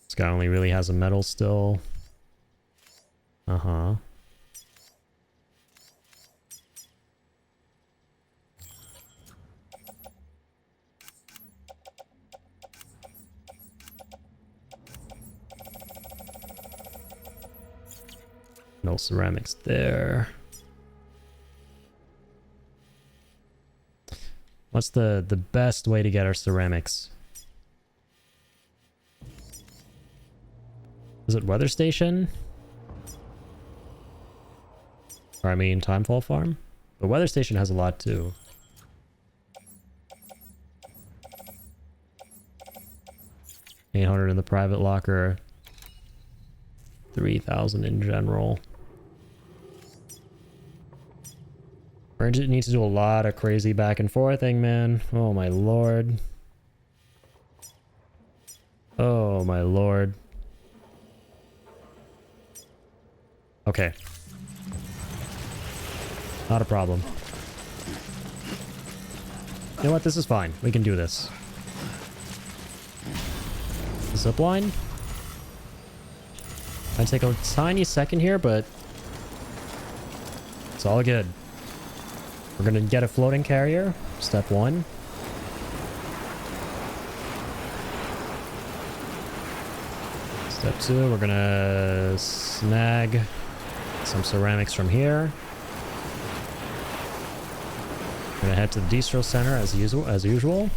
This guy only really has a metal still. Uh-huh. No ceramics there. What's the best way to get our ceramics? Is it Weather Station? Or I mean Timefall Farm? The Weather Station has a lot too. $800 in the private locker. 3,000 in general. We're gonna need to do a lot of crazy back and forthing, man. Oh my lord. Oh my lord. Okay. Not a problem. You know what? This is fine. We can do this. Zip line? Might take a tiny second here, but it's all good. We're gonna get a floating carrier. Step 1. Step 2, we're gonna snag some ceramics from here. We're gonna head to the distro center as usual.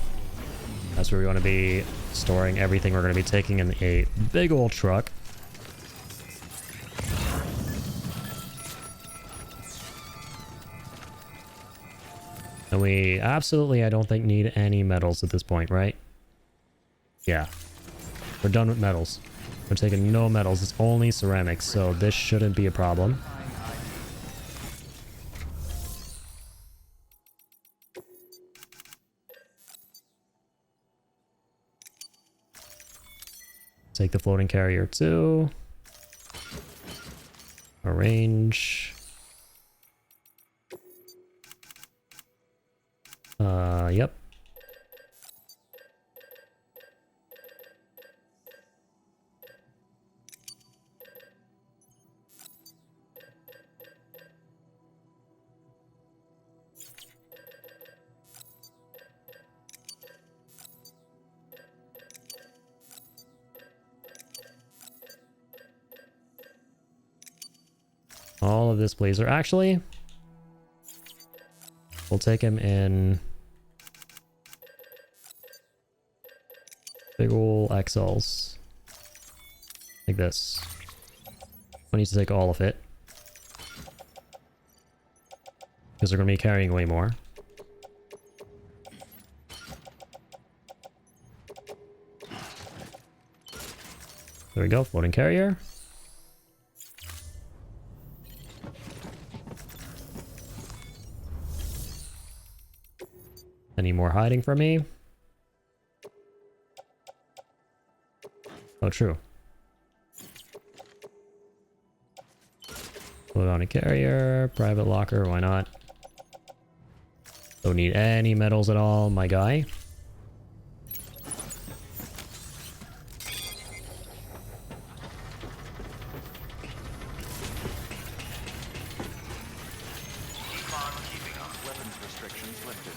That's where we want to be storing everything we're gonna be taking in a big old truck. And we absolutely, I don't think, need any metals at this point, right? Yeah. We're done with metals. We're taking no metals. It's only ceramics, so this shouldn't be a problem. Take the floating carrier too. Arrange. Yep. All of this blazer. Actually, we'll take him in big ol' XLs. Like this. We need to take all of it. Because they're going to be carrying way more. There we go, floating carrier. Any more hiding from me? Oh, true. Float on a carrier, private locker, why not? Don't need any metals at all, my guy. Weapons restrictions lifted.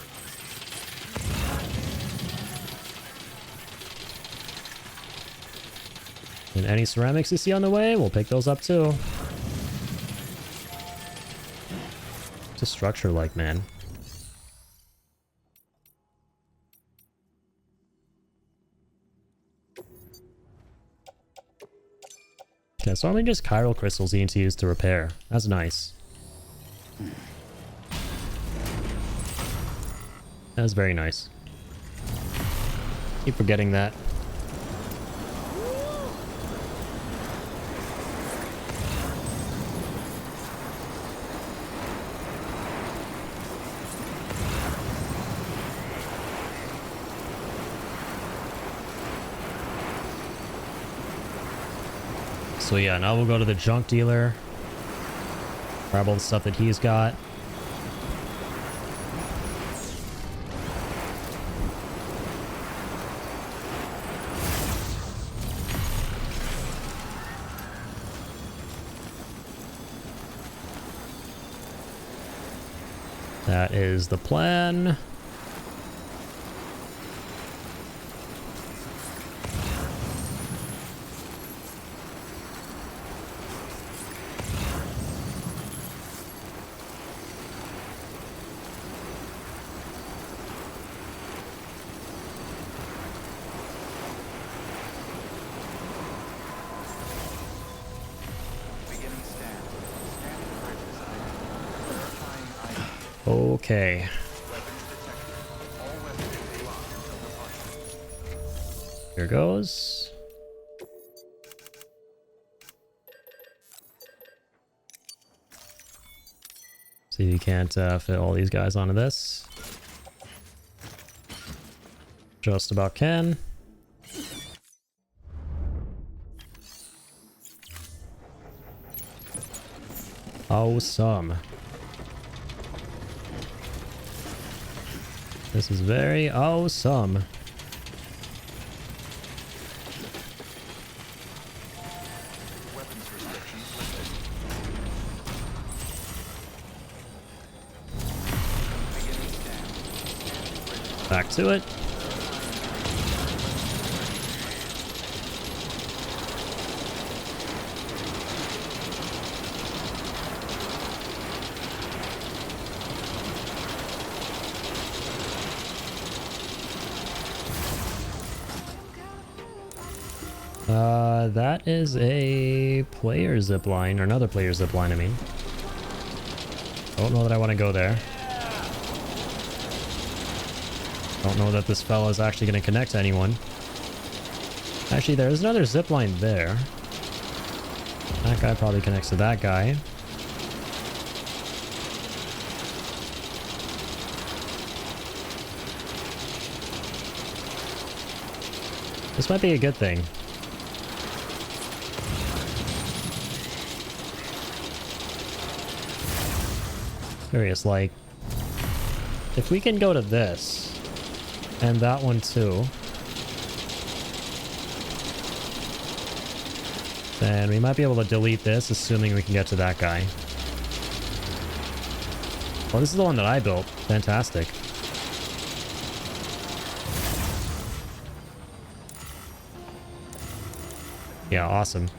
And any ceramics you see on the way, we'll pick those up too. What's a structure like, man? Okay, so only just chiral crystals you need to use to repair. That's nice. That's very nice. Keep forgetting that. So yeah, now we'll go to the junk dealer. Grab all the stuff that he's got. That is the plan. Beginning scan. Scanning bridges ID. Verifying ID. Okay. Weapons detected. All weapons will be locked until departure. Here goes. See if you can't fit all these guys onto this. Just about can. Awesome. This is very awesome. Weapons restrictions lifted. Beginning scan. Scanning bridges. Back to it. That is a player zipline, or another player zipline, I mean. Don't know that I want to go there. Don't know that this fella is actually going to connect to anyone. Actually, there's another zipline there. That guy probably connects to that guy. This might be a good thing. Curious, like, if we can go to this, and that one too, then we might be able to delete this, assuming we can get to that guy. Oh, this is the one that I built. Fantastic. Yeah, awesome.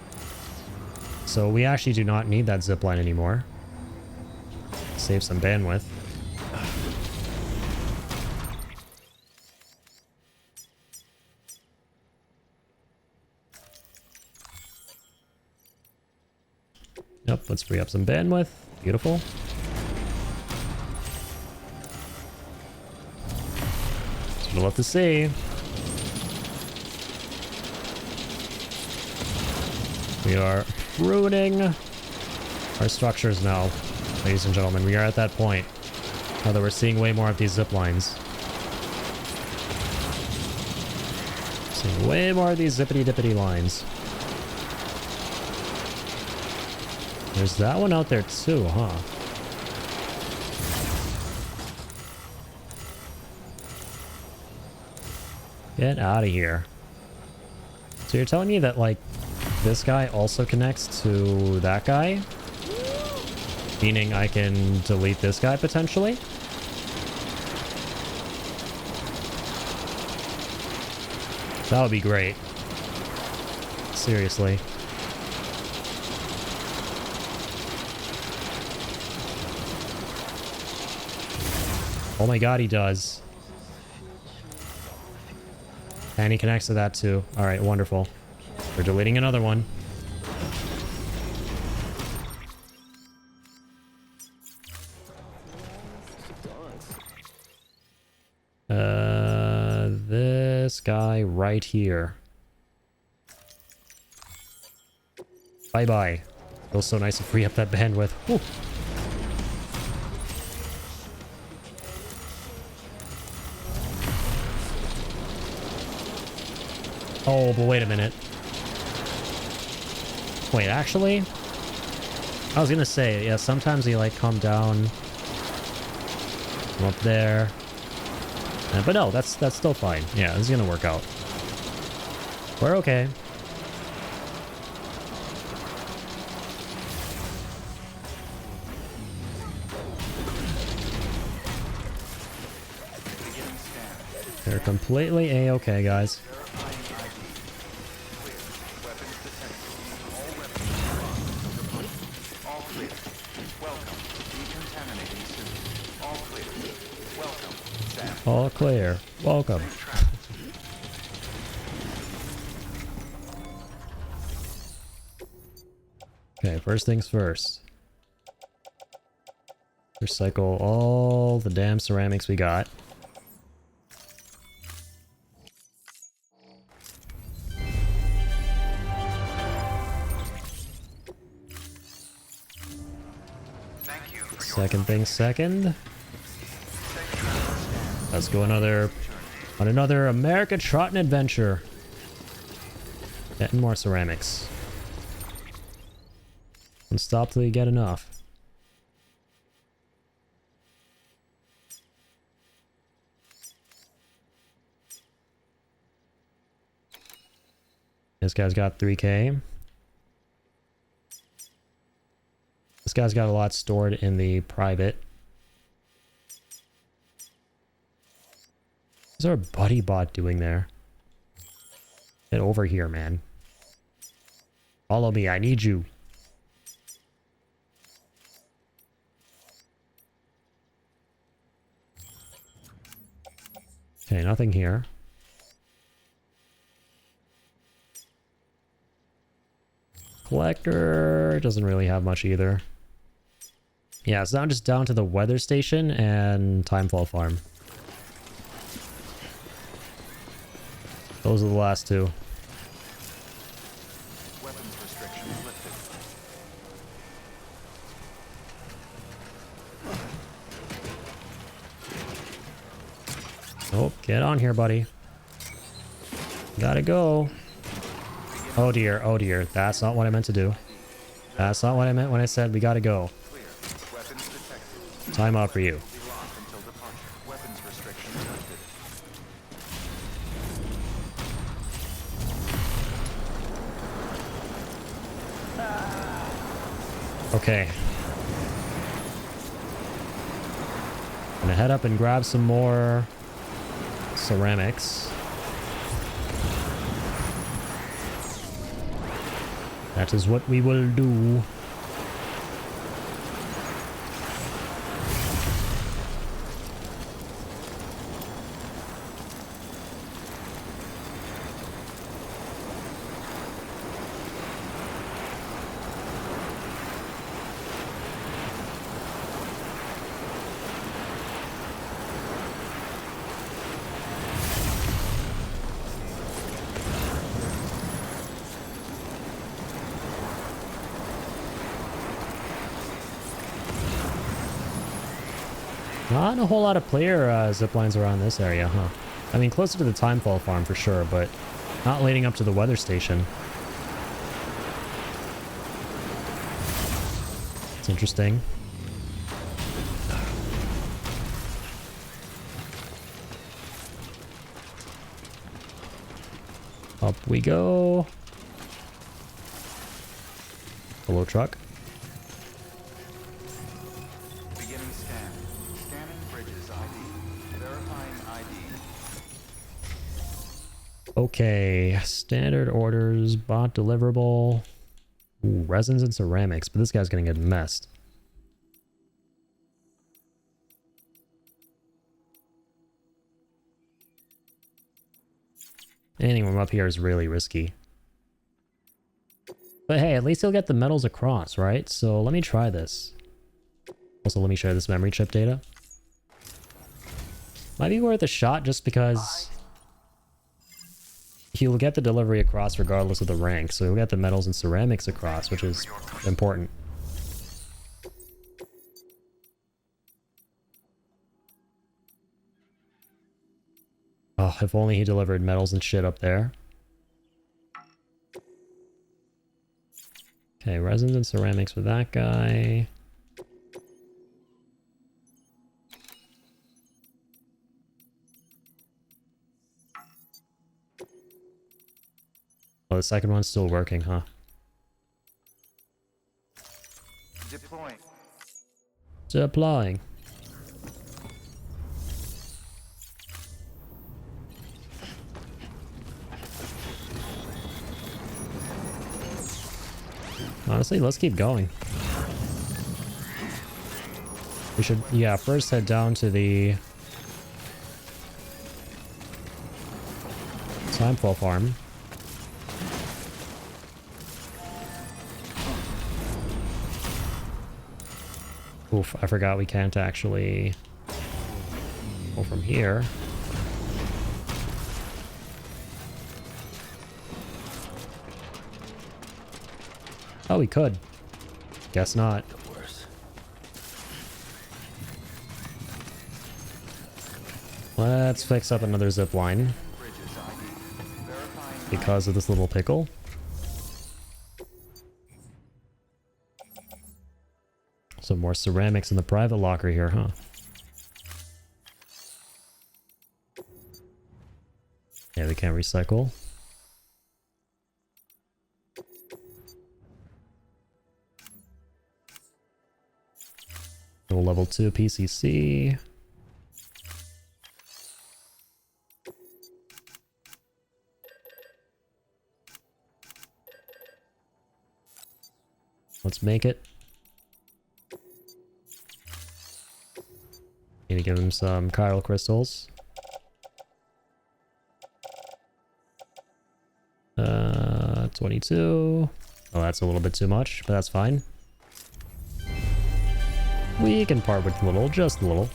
So we actually do not need that zipline anymore. Save some bandwidth. Yep, let's free up some bandwidth. Beautiful. That's what I'd love to see. We are ruining our structures now, ladies and gentlemen. We are at that point. Now that we're seeing way more of these zip lines. Seeing way more of these zippity-dippity lines. There's that one out there too, huh? Get out of here. So you're telling me that, like, this guy also connects to that guy? Meaning I can delete this guy potentially? That would be great. Seriously. Oh my god, he does. And he connects to that too. Alright, wonderful. We're deleting another one. guy right here. Bye-bye. Feels so nice to free up that bandwidth. Whew. Oh, but wait a minute. Wait, actually? I was gonna say, yeah, sometimes you like come down from up there. But no, that's still fine. Yeah, this is gonna work out. We're okay. They're completely a-okay, guys. All clear. Welcome. Okay, first things first. Recycle all the damn ceramics we got. Second thing second. Let's go on another America Trotting adventure. Getting more ceramics. Don't stop till you get enough. This guy's got 3K. This guy's got a lot stored in the private. What's our buddy bot doing there? Get over here, man. Follow me, I need you. Okay, nothing here. Collector doesn't really have much either. Yeah, it's now just down to the weather station and Timefall Farm. Those are the last two. Weapons restrictions lifted. Oh, get on here, buddy. Gotta go. Oh dear, oh dear. That's not what I meant to do. That's not what I meant when I said we gotta go. Time out for you. Weapons restrictions lifted. Okay. Gonna head up and grab some more ceramics. That is what we will do. Not a whole lot of player ziplines around this area, huh? I mean, closer to the Timefall Farm for sure, but not leading up to the weather station. It's interesting. Up we go. Hello, truck. Beginning scan. Scanning bridges ID. Verifying ID. Okay, standard orders, bot deliverable. Ooh, resins and ceramics, but this guy's gonna get messed. Anything from up here is really risky. But hey, at least he'll get the metals across, right? So let me try this. Also, let me share this memory chip data. Might be worth a shot just because you'll get the delivery across regardless of the rank. So you'll get the metals and ceramics across, which is important. Oh, if only he delivered metals and shit up there. Okay, resins and ceramics for that guy. Oh, the second one's still working, huh? Deploying. Deploying. Honestly, let's keep going. We should, yeah, first head down to the Timefall farm. Oof, I forgot we can't actually go from here. Oh, we could. Guess not. Let's fix up another zip line because of this little pickle. Some more ceramics in the private locker here, huh? Yeah, we can't recycle. Little level 2 PCC. Let's make it. Need to give him some chiral crystals. 22. Oh, that's a little bit too much, but that's fine. We can part with a little, just a little.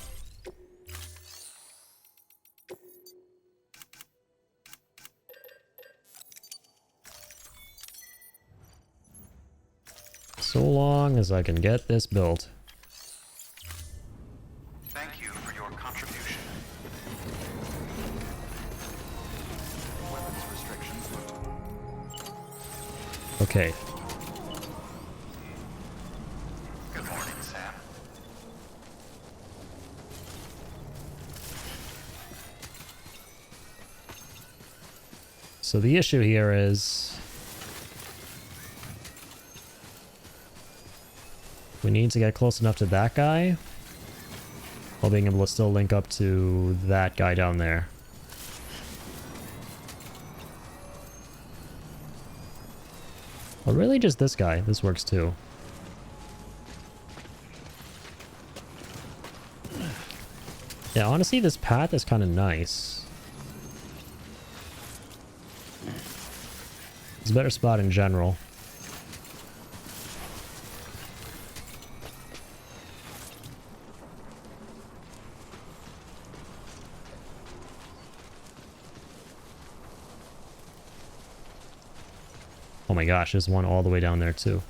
So long as I can get this built. Thank you for your contribution. Weapons restrictions lifted. Okay. Good morning, Sam. So the issue here is we need to get close enough to that guy while being able to still link up to that guy down there. Well, really just this guy. This works too. Yeah, honestly, this path is kind of nice. It's a better spot in general. Oh my gosh, there's one all the way down there too.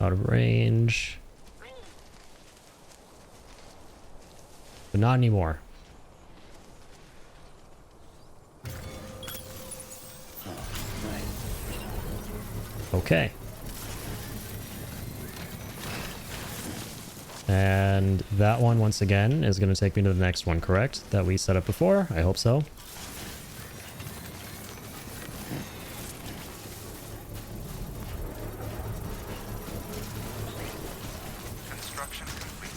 Out of range. But not anymore. Okay. And that one, once again, is going to take me to the next one, correct? That we set up before? I hope so. Construction complete.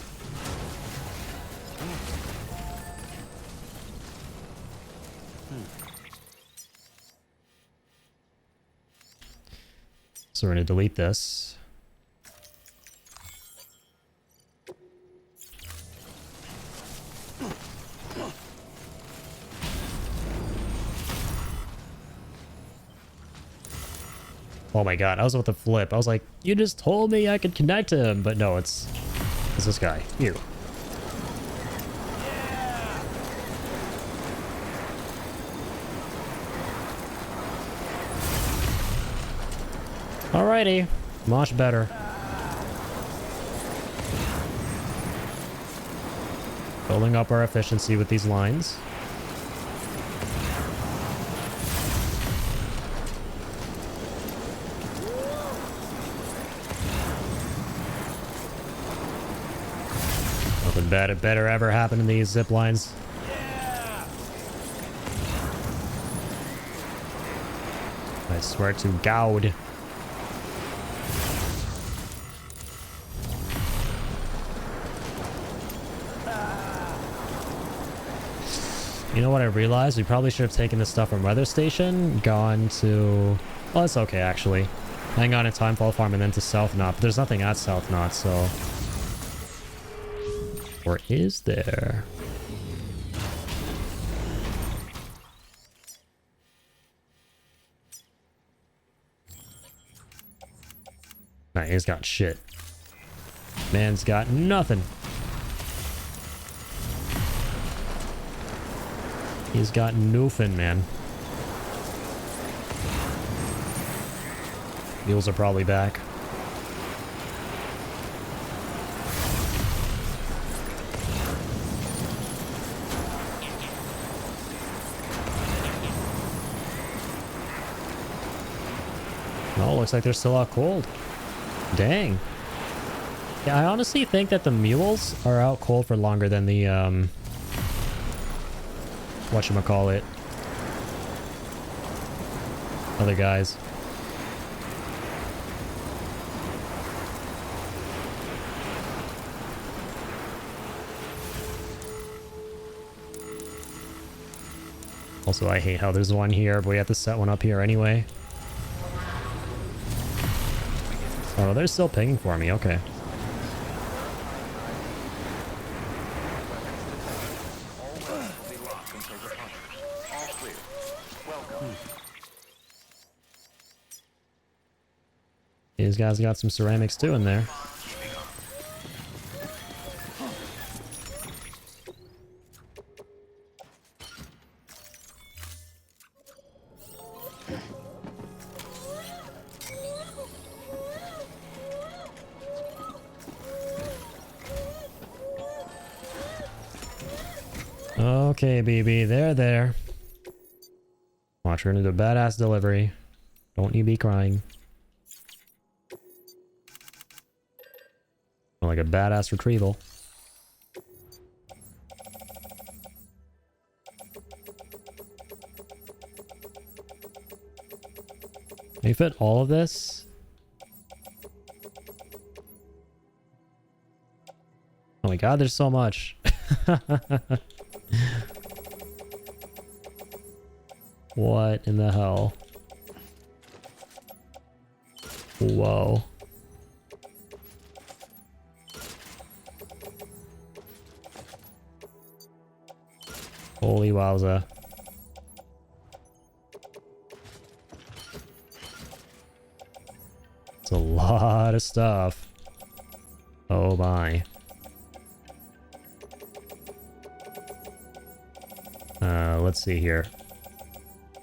So we're going to delete this. Oh my god, I was about to flip. I was like, you just told me I could connect him. But no, it's this guy. You. Alrighty. Much better. Building up our efficiency with these lines. Nothing better ever happen in these zip lines. I swear to God. You know what I realized? We probably should have taken this stuff from Weather Station, gone to... Well, it's okay, actually. Hang on at Timefall Farm and then to South Knot. But there's nothing at South Knot, so... Or is there? Nah, he's got shit. Man's got nothing. He's got nothing, man. Mules are probably back. Oh, looks like they're still out cold. Dang. Yeah, I honestly think that the mules are out cold for longer than the, whatchamacallit, other guys. Also, I hate how there's one here, but we have to set one up here anyway. Oh, they're still pinging for me. Okay. These guys got some ceramics too in there. Okay, BB, there. Watch her into a badass delivery. Don't you be crying. Like a badass retrieval. Can you fit all of this? Oh my god, there's so much. What in the hell? Whoa. Holy wowza. It's a lot of stuff. Oh my. Let's see here.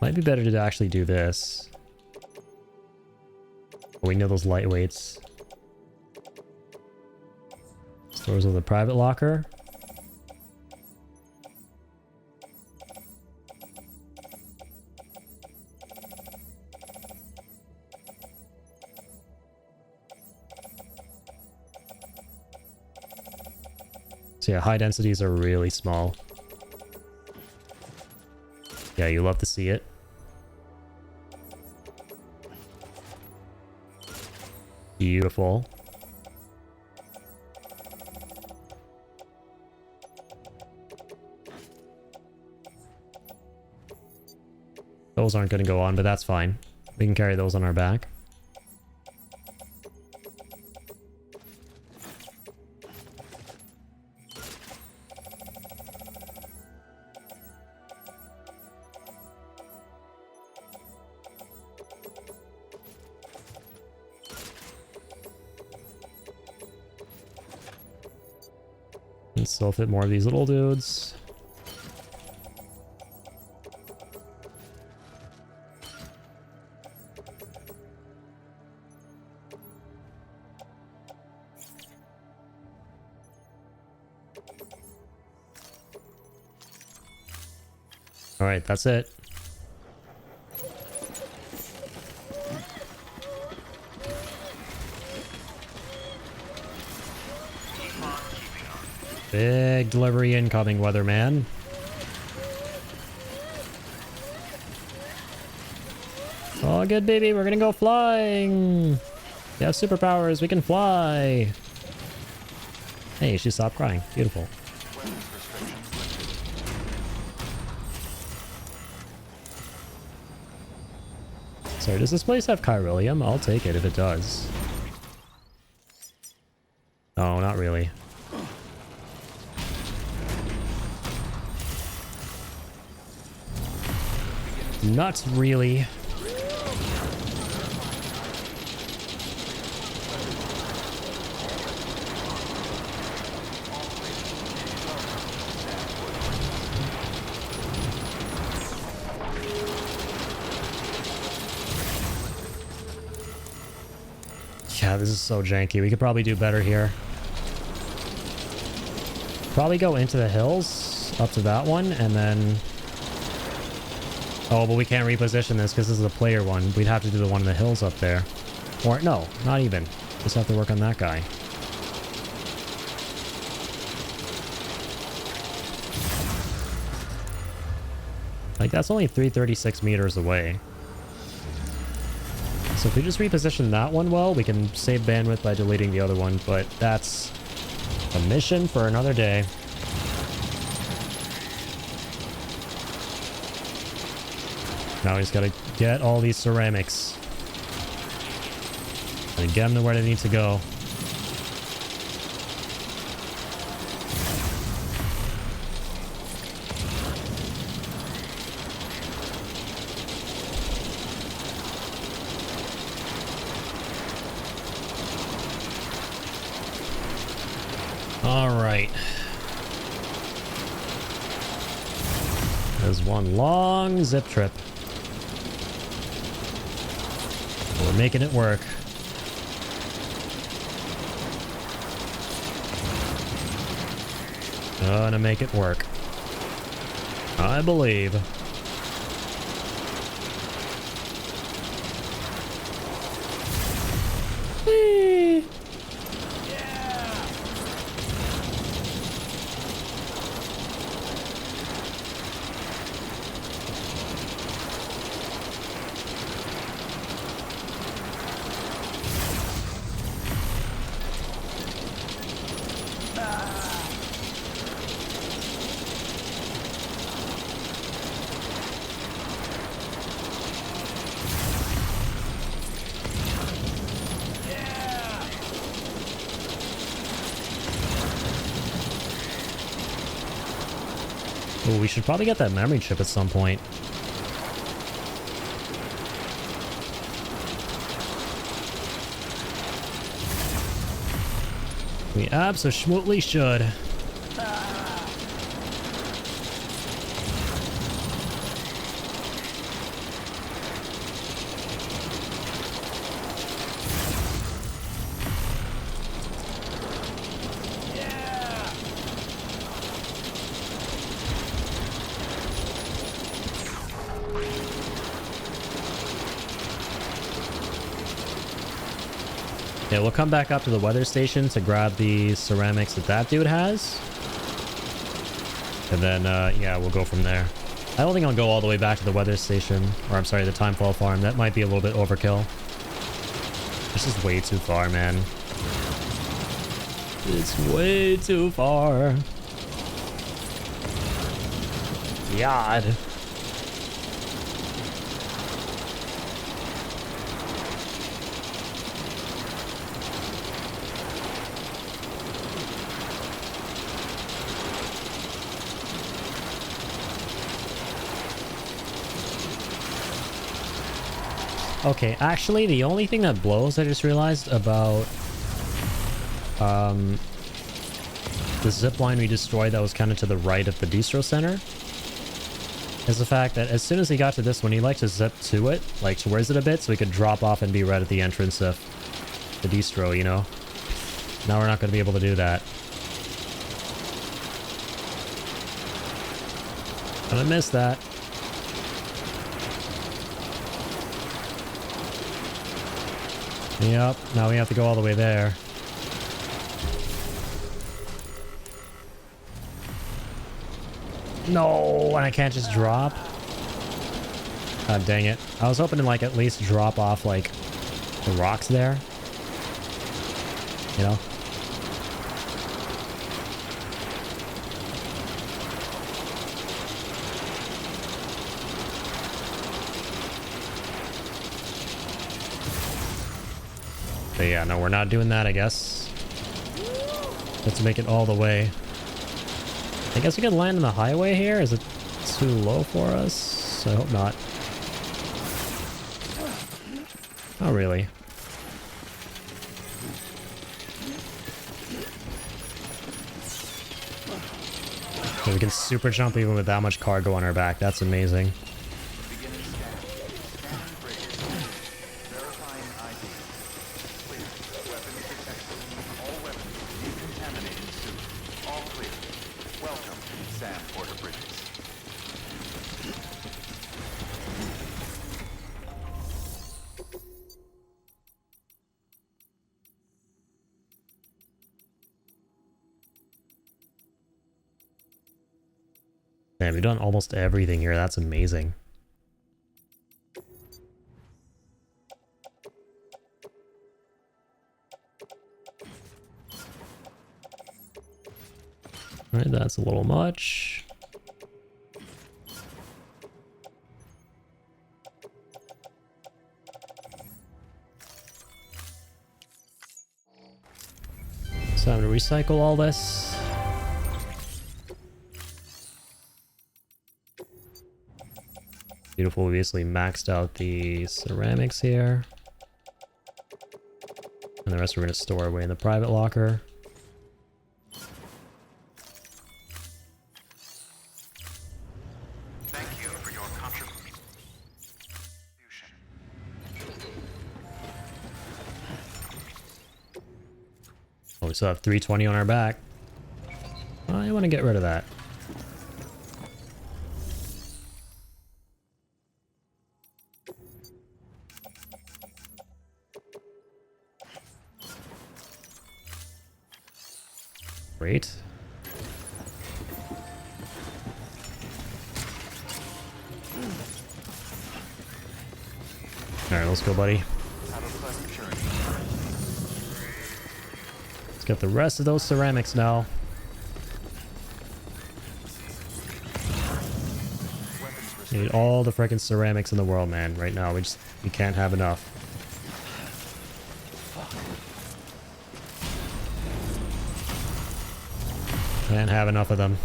Might be better to actually do this. We know those lightweights. Stores with a private locker. So yeah, high densities are really small. Yeah, you love to see it. Beautiful. Those aren't going to go on, but that's fine. We can carry those on our back. still fit more of these little dudes. All right, that's it. Big delivery incoming, weatherman. Oh, good, baby. We're gonna go flying. We have superpowers. We can fly. Hey, she stopped crying. Beautiful. Sorry, does this place have chiralium? I'll take it if it does. Oh, not really. Not really. Yeah, this is so janky. We could probably do better here. Probably go into the hills up to that one and then... Oh, but we can't reposition this because this is a player one. We'd have to do the one in the hills up there. Or, no, not even. Just have to work on that guy. Like, that's only 336 meters away. So if we just reposition that one well, we can save bandwidth by deleting the other one, but that's a mission for another day. Now we just gotta get all these ceramics and get them to where they need to go. All right. There's one long zip trip. We're making it work. Gonna make it work. I believe. Whee! Ooh, we should probably get that memory chip at some point. We absolutely should. Yeah, we'll come back up to the weather station to grab the ceramics that that dude has. And then, yeah, we'll go from there. I don't think I'll go all the way back to the weather station. Or, I'm sorry, the Timefall farm. That might be a little bit overkill. This is way too far, man. It's way too far. God. Okay, actually, the only thing that blows, I just realized, about the zip line we destroyed that was kind of to the right of the distro center is the fact that as soon as he got to this one, he liked to zip to it, like towards it a bit, so he could drop off and be right at the entrance of the distro, you know? Now we're not going to be able to do that. And I missed that. Yep, now we have to go all the way there. No, and I can't just drop. God dang it. I was hoping to like at least drop off like the rocks there. You know? But yeah, no, we're not doing that, I guess. Let's make it all the way. I guess we could land on the highway here. Is it too low for us? I hope not. Oh, really? So we can super jump even with that much cargo on our back. That's amazing. Beginning scan. Scanning bridges. Verifying ID. Clear. Weapons detected. All weapons decontaminated soon. All clear. Welcome, Sam Porter Bridges. Man, we've done almost everything here. That's amazing. Alright, that's a little much. So I'm gonna recycle all this. Beautiful, we basically maxed out the ceramics here. And the rest we're going to store away in the private locker. Thank you for your contribution. Oh, we still have 320 on our back. I want to get rid of that. Great. Alright, let's go, buddy. Have a pleasant journey. Let's get the rest of those ceramics now. Need all the freaking ceramics in the world, man. Right now, we can't have enough. Can't have enough of them.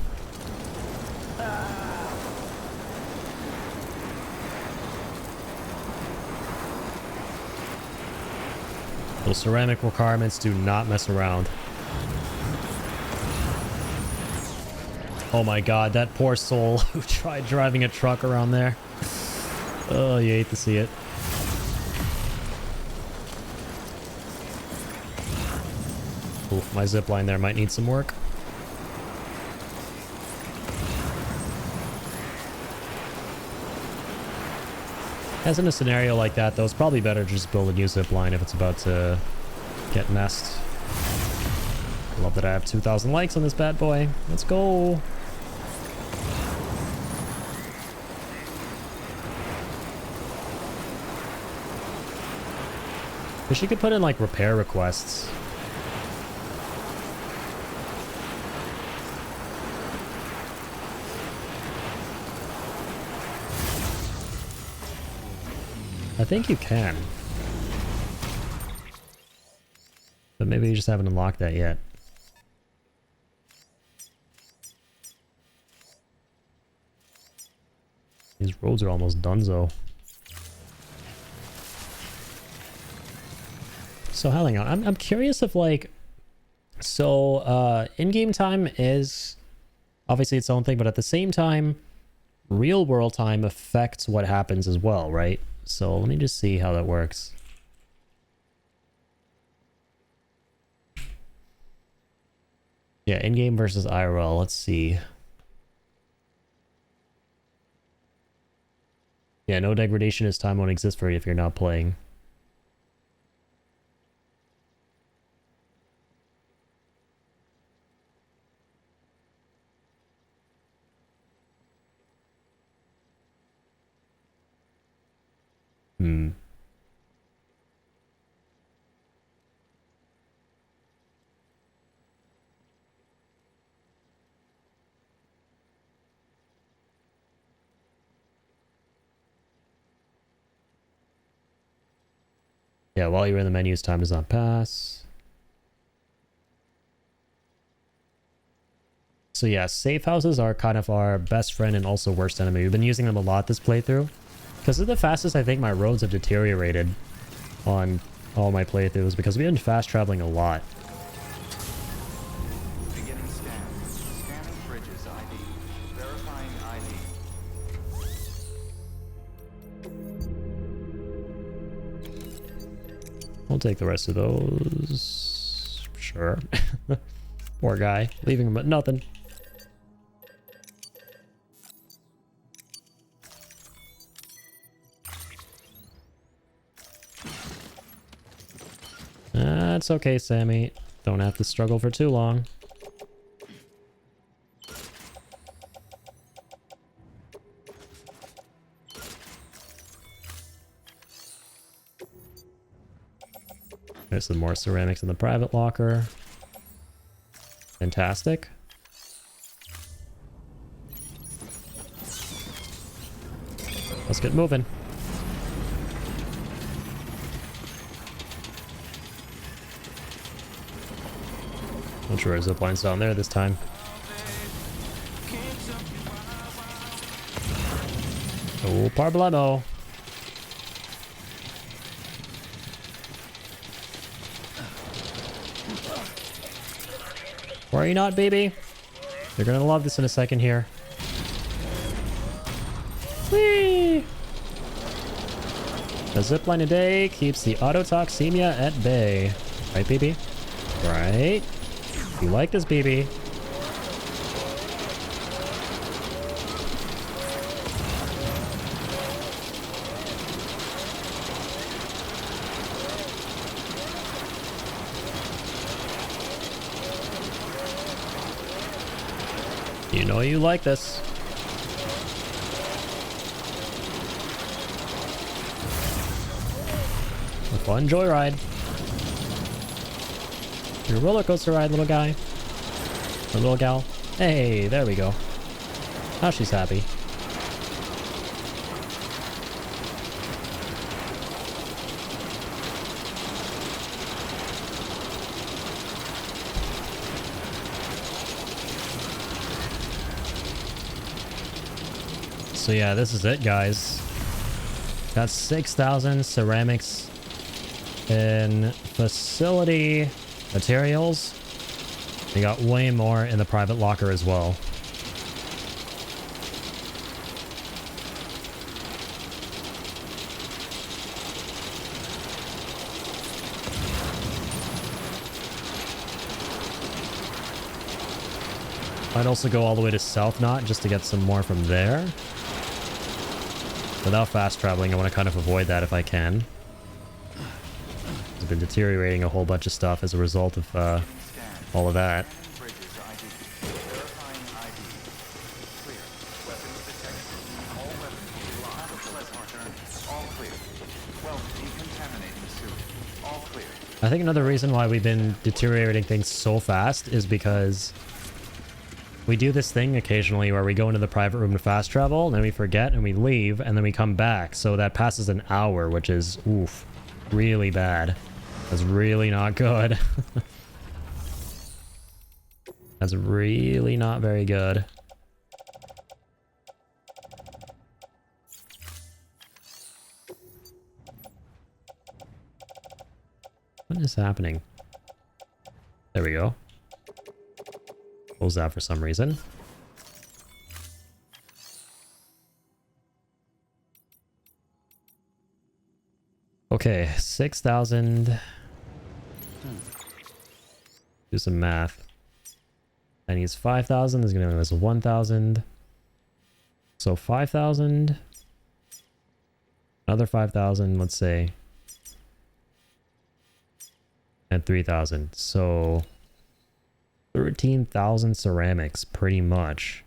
Those ceramic requirements do not mess around. Oh my god, that poor soul who tried driving a truck around there. Oh, you hate to see it. Oof, my zipline there might need some work. As in a scenario like that, though, it's probably better to just build a new zipline if it's about to get messed. Love that I have 2,000 likes on this bad boy. Let's go. Wish you could put in, like, repair requests. I think you can. But maybe you just haven't unlocked that yet. These roads are almost donezo. So hang on, I'm curious if like So in-game time is obviously its own thing, but at the same time, real world time affects what happens as well, right? So let me just see how that works. Yeah, in-game versus IRL. Let's see. Yeah, no degradation as time won't exist for you if you're not playing. Hmm. Yeah, while you're in the menus, time does not pass. So yeah, safe houses are kind of our best friend and also worst enemy. We've been using them a lot this playthrough. Because they're the fastest I think my roads have deteriorated on all my playthroughs, because we've been fast traveling a lot. Beginning scan. Scanning bridges ID. Verifying ID. We'll take the rest of those. Sure. Poor guy. Leaving him with nothing. That's okay, Sammy. Don't have to struggle for too long. There's some more ceramics in the private locker. Fantastic. Let's get moving. Not sure our zipline's down there this time. Oh, Parblemo. Worry not, baby. You're gonna love this in a second here. Whee! A zipline a day keeps the autotoxemia at bay. Right, baby? Right? You like this, baby? You know you like this. A fun joyride. Your roller coaster ride, little guy. Or little gal. Hey, there we go. Now she's happy. So yeah, this is it, guys. Got 6,000 ceramics in facility materials. We got way more in the private locker as well. I'd also go all the way to South Knot just to get some more from there. Without fast traveling, I want to kind of avoid that if I can. I've been deteriorating a whole bunch of stuff as a result of all of that. I think another reason why we've been deteriorating things so fast is because we do this thing occasionally where we go into the private room to fast travel, and then we forget and we leave, and then we come back. So that passes an hour, which is, oof, really bad. That's really not good. That's really not very good. What is happening? There we go. Close that for some reason. Okay, 6,000. Do some math. And he's 5,000. This is going to give us 1,000. So 5,000. Another 5,000, let's say. And 3,000. So 13,000 ceramics, pretty much.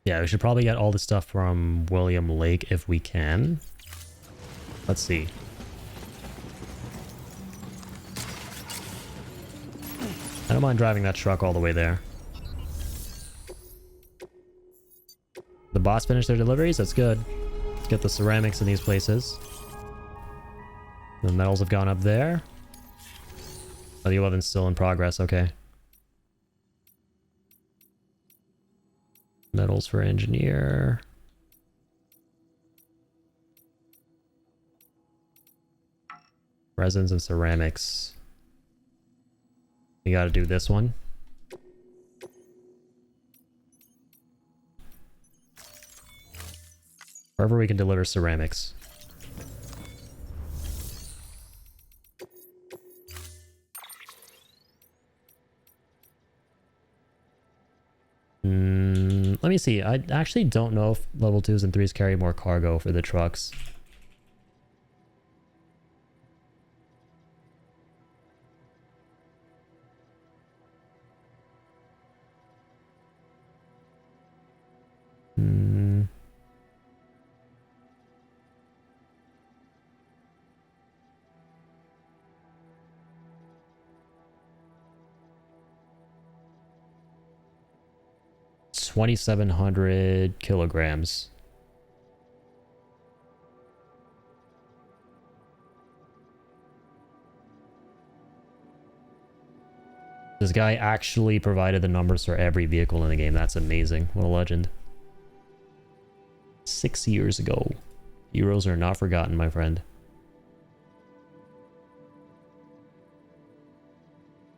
Yeah, we should probably get all the stuff from William Lake if we can. Let's see. I don't mind driving that truck all the way there. The boss finished their deliveries? That's good. Let's get the ceramics in these places. The metals have gone up there. Oh, the oven's still in progress, okay. Metals for engineer. Resins and ceramics. We gotta do this one. Wherever we can deliver ceramics. Let me see. I actually don't know if level 2s and 3s carry more cargo for the trucks. It's 2,700 kilograms. This guy actually provided the numbers for every vehicle in the game. That's amazing. What a legend. 6 years ago. Heroes are not forgotten, my friend.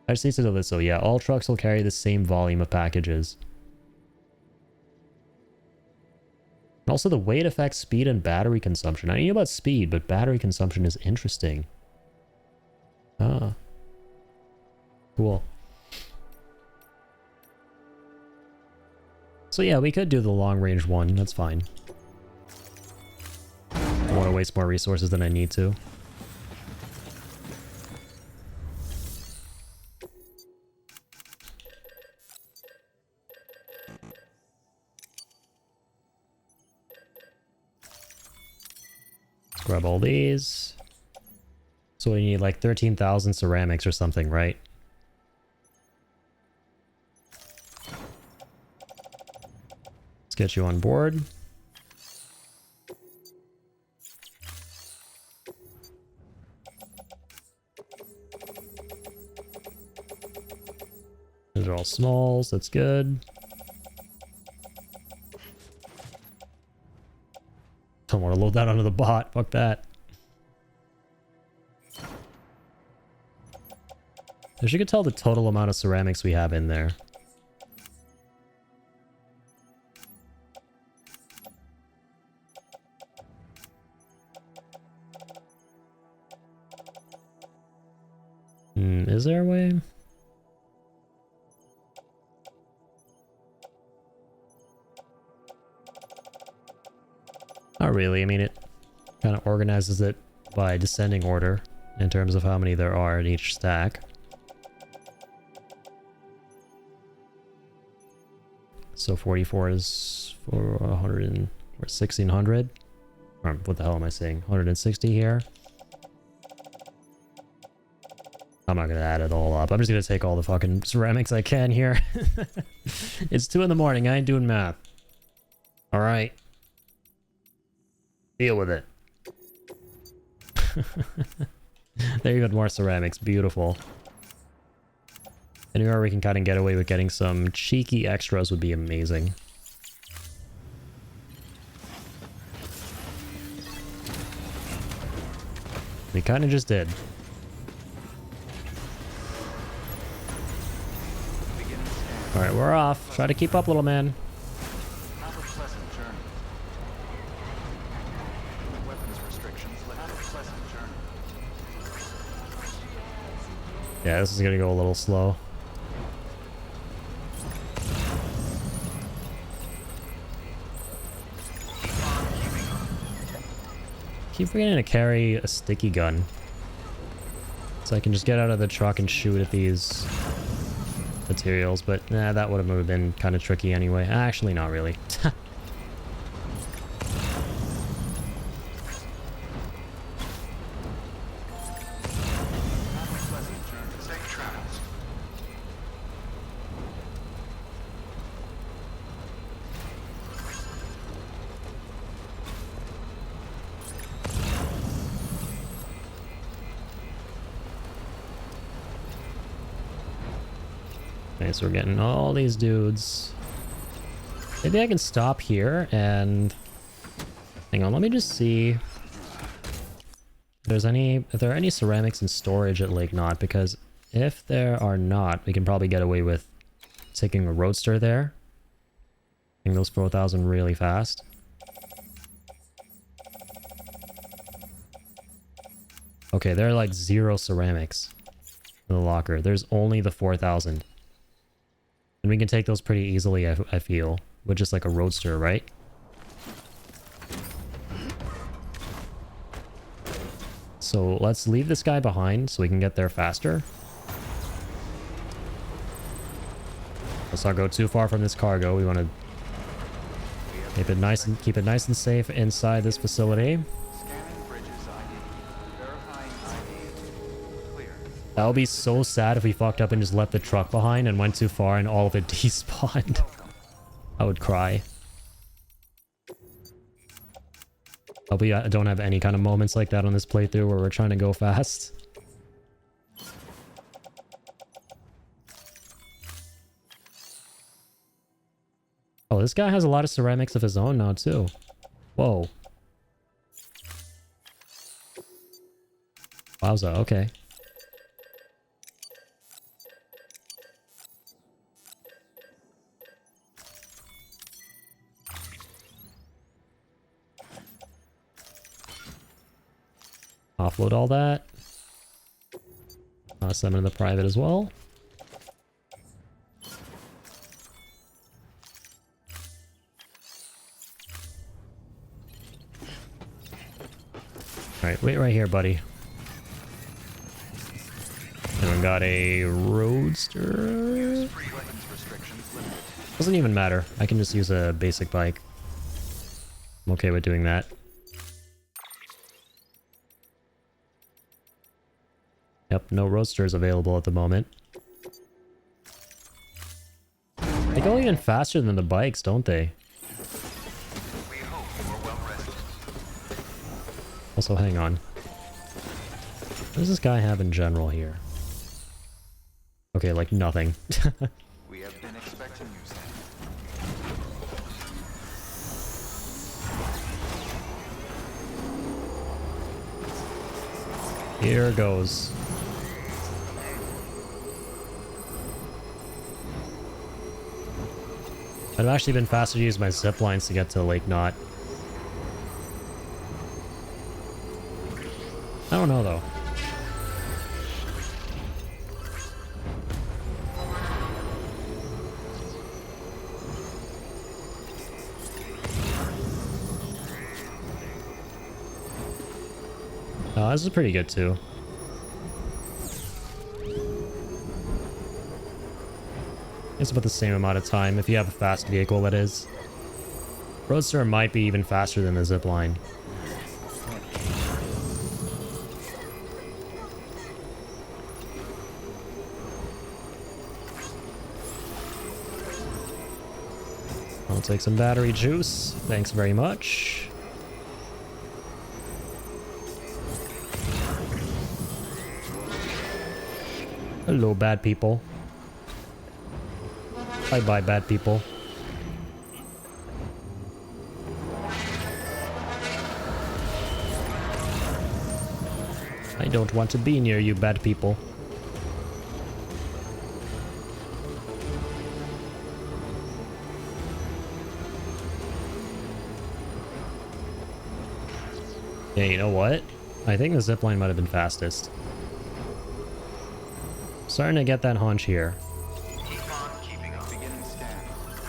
I just need to know this though. Yeah, all trucks will carry the same volume of packages. And also the weight affects speed and battery consumption. I knew about speed, but battery consumption is interesting. Ah. Cool. So yeah, we could do the long range one. That's fine. I don't want to waste more resources than I need to. Let's grab all these. So we need like 13,000 ceramics or something, right? Let's get you on board. Those are all smalls, that's good. Don't want to load that onto the bot, fuck that. As you can tell the total amount of ceramics we have in there. Is there a way? Not really. I mean, it kind of organizes it by descending order in terms of how many there are in each stack. So 44 is for 100 and, or 1600. Or what the hell am I saying? 160 here. I'm not gonna add it all up. I'm just gonna take all the fucking ceramics I can here. It's 2 in the morning. I ain't doing math. All right. Deal with it. There you go, more ceramics. Beautiful. Anywhere we can kind of get away with getting some cheeky extras would be amazing. We kind of just did. Alright, we're off. Try to keep up, little man. Have a pleasant journey. Weapons restrictions. Have a pleasant journey. Yeah, this is gonna go a little slow. Keep forgetting to carry a sticky gun. So I can just get out of the truck and shoot at these materials, but nah, that would have been kind of tricky anyway. Actually, not really. Safe travels. Okay, so we're getting all these dudes. Maybe I can stop here and... Hang on, let me just see if there are any ceramics in storage at Lake Knot, because if there are not, we can probably get away with taking a Roadster there. Getting those 4,000 really fast. Okay, there are like 0 ceramics in the locker. There's only the 4,000. And we can take those pretty easily, I feel, with just like a Roadster, right? So let's leave this guy behind so we can get there faster. Let's not go too far from this cargo. We want to keep it nice and safe inside this facility. Scanning bridges ID. Verifying ID. Clear. That would be so sad if we fucked up and just left the truck behind and went too far and all of it despawned. I would cry. Hope we don't have any kind of moments like that on this playthrough where we're trying to go fast. Oh, this guy has a lot of ceramics of his own now too. Whoa. Wowza, okay. Offload all that. Toss them into the private as well. Alright, wait right here, buddy. And we got a Roadster. Weapons restrictions limited. Doesn't even matter. I can just use a basic bike. I'm okay with doing that. Yep, no Roadsters available at the moment. They go even faster than the bikes, don't they? We hope you are well rested. Also, hang on. What does this guy have in general here? Okay, like nothing. We have been expecting you, Sam. Here goes. I'd have actually been faster to use my zip lines to get to Lake Knot. I don't know though. This is pretty good too. It's about the same amount of time if you have a fast vehicle, that is. Roadster might be even faster than the zipline. I'll take some battery juice. Thanks very much. Hello, bad people. Bye-bye, bad people. I don't want to be near you, bad people. Yeah, you know what? I think the zipline might have been fastest. Starting to get that hunch here. Keep on keeping up. Beginning scan.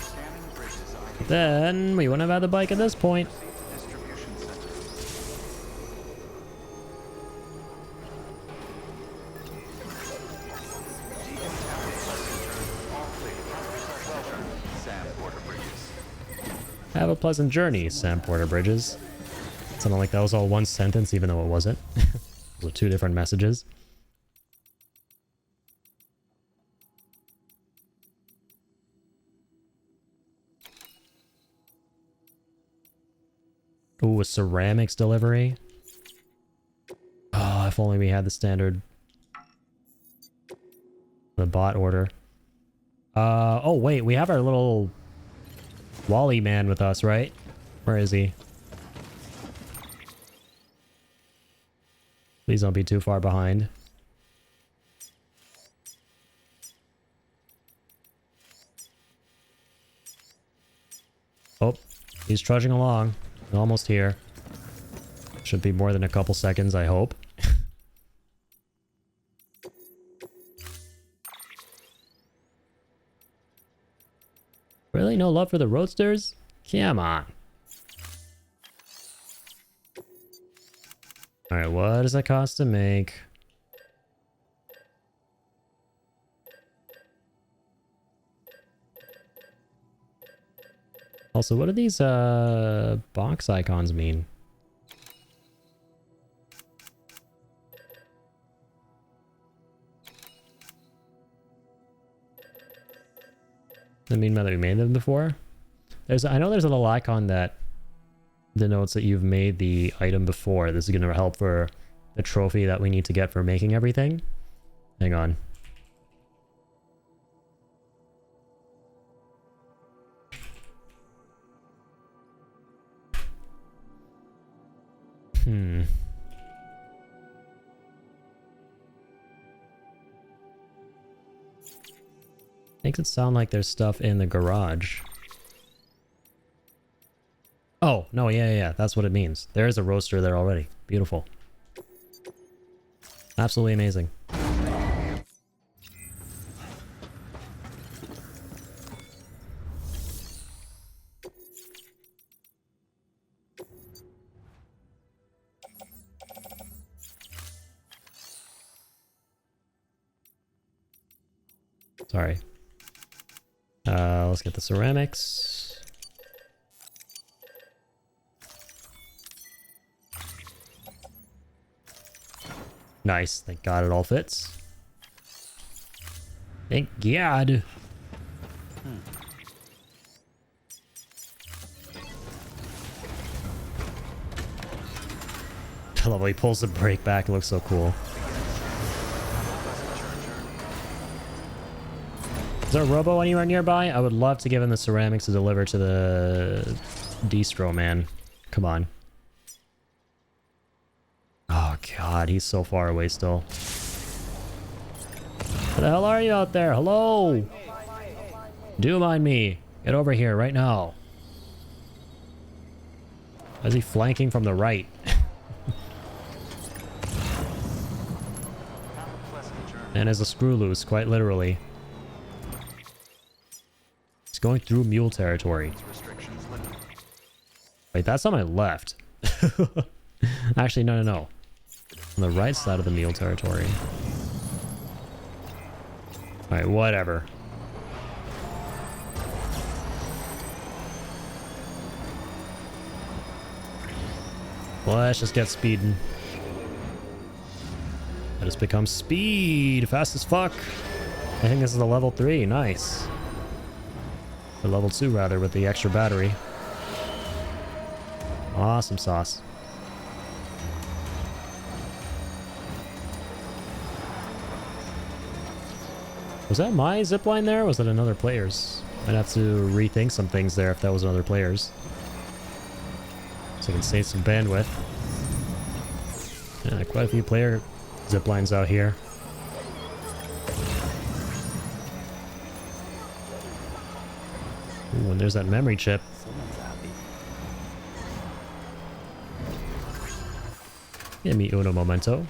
Scanning bridges ID. Then we wouldn't have had the bike at this point. Proceed to distribution center. All clear. Sam Porter Bridges. Have a pleasant journey, Sam Porter Bridges. Sounded like that was all one sentence, even though it wasn't. Those were two different messages. Ooh, a ceramics delivery. Oh, if only we had the standard. The bot order. Oh wait, we have our little Wally man with us, right? Where is he? Please don't be too far behind. Oh, he's trudging along. Almost here. Should be more than a couple seconds, I hope. Really? No love for the roadsters? Come on. Alright, what does that cost to make? Also, what do these box icons mean? Does that mean that we made them before? I know there's a little icon that denotes that you've made the item before. This is going to help for the trophy that we need to get for making everything. Hang on. Makes it sound like there's stuff in the garage. Oh, no, yeah, that's what it means. There is a roaster there already. Beautiful. Absolutely amazing. Sorry. Let's get the ceramics. Nice. Thank God it all fits. Thank God. I love how he pulls the brake back. It looks so cool. Is there a robo anywhere nearby? I would love to give him the ceramics to deliver to the distro man. Come on. Oh god, he's so far away still. Where the hell are you out there? Hello? Do mind me. Get over here right now. Why is he flanking from the right? And as a screw loose, quite literally. It's going through mule territory. Wait, that's on my left. Actually, no. On the right side of the mule territory. Alright, whatever. Let's just get speeding. Let us become speed. Fast as fuck. I think this is a level 3. Nice. Or level 2, rather, with the extra battery. Awesome sauce. Was that my zipline there, or was that another player's? I'd have to rethink some things there if that was another player's. So I can save some bandwidth. Yeah, quite a few zip lines out here. Ooh, and there's that memory chip. Someone's happy. Give me uno momento.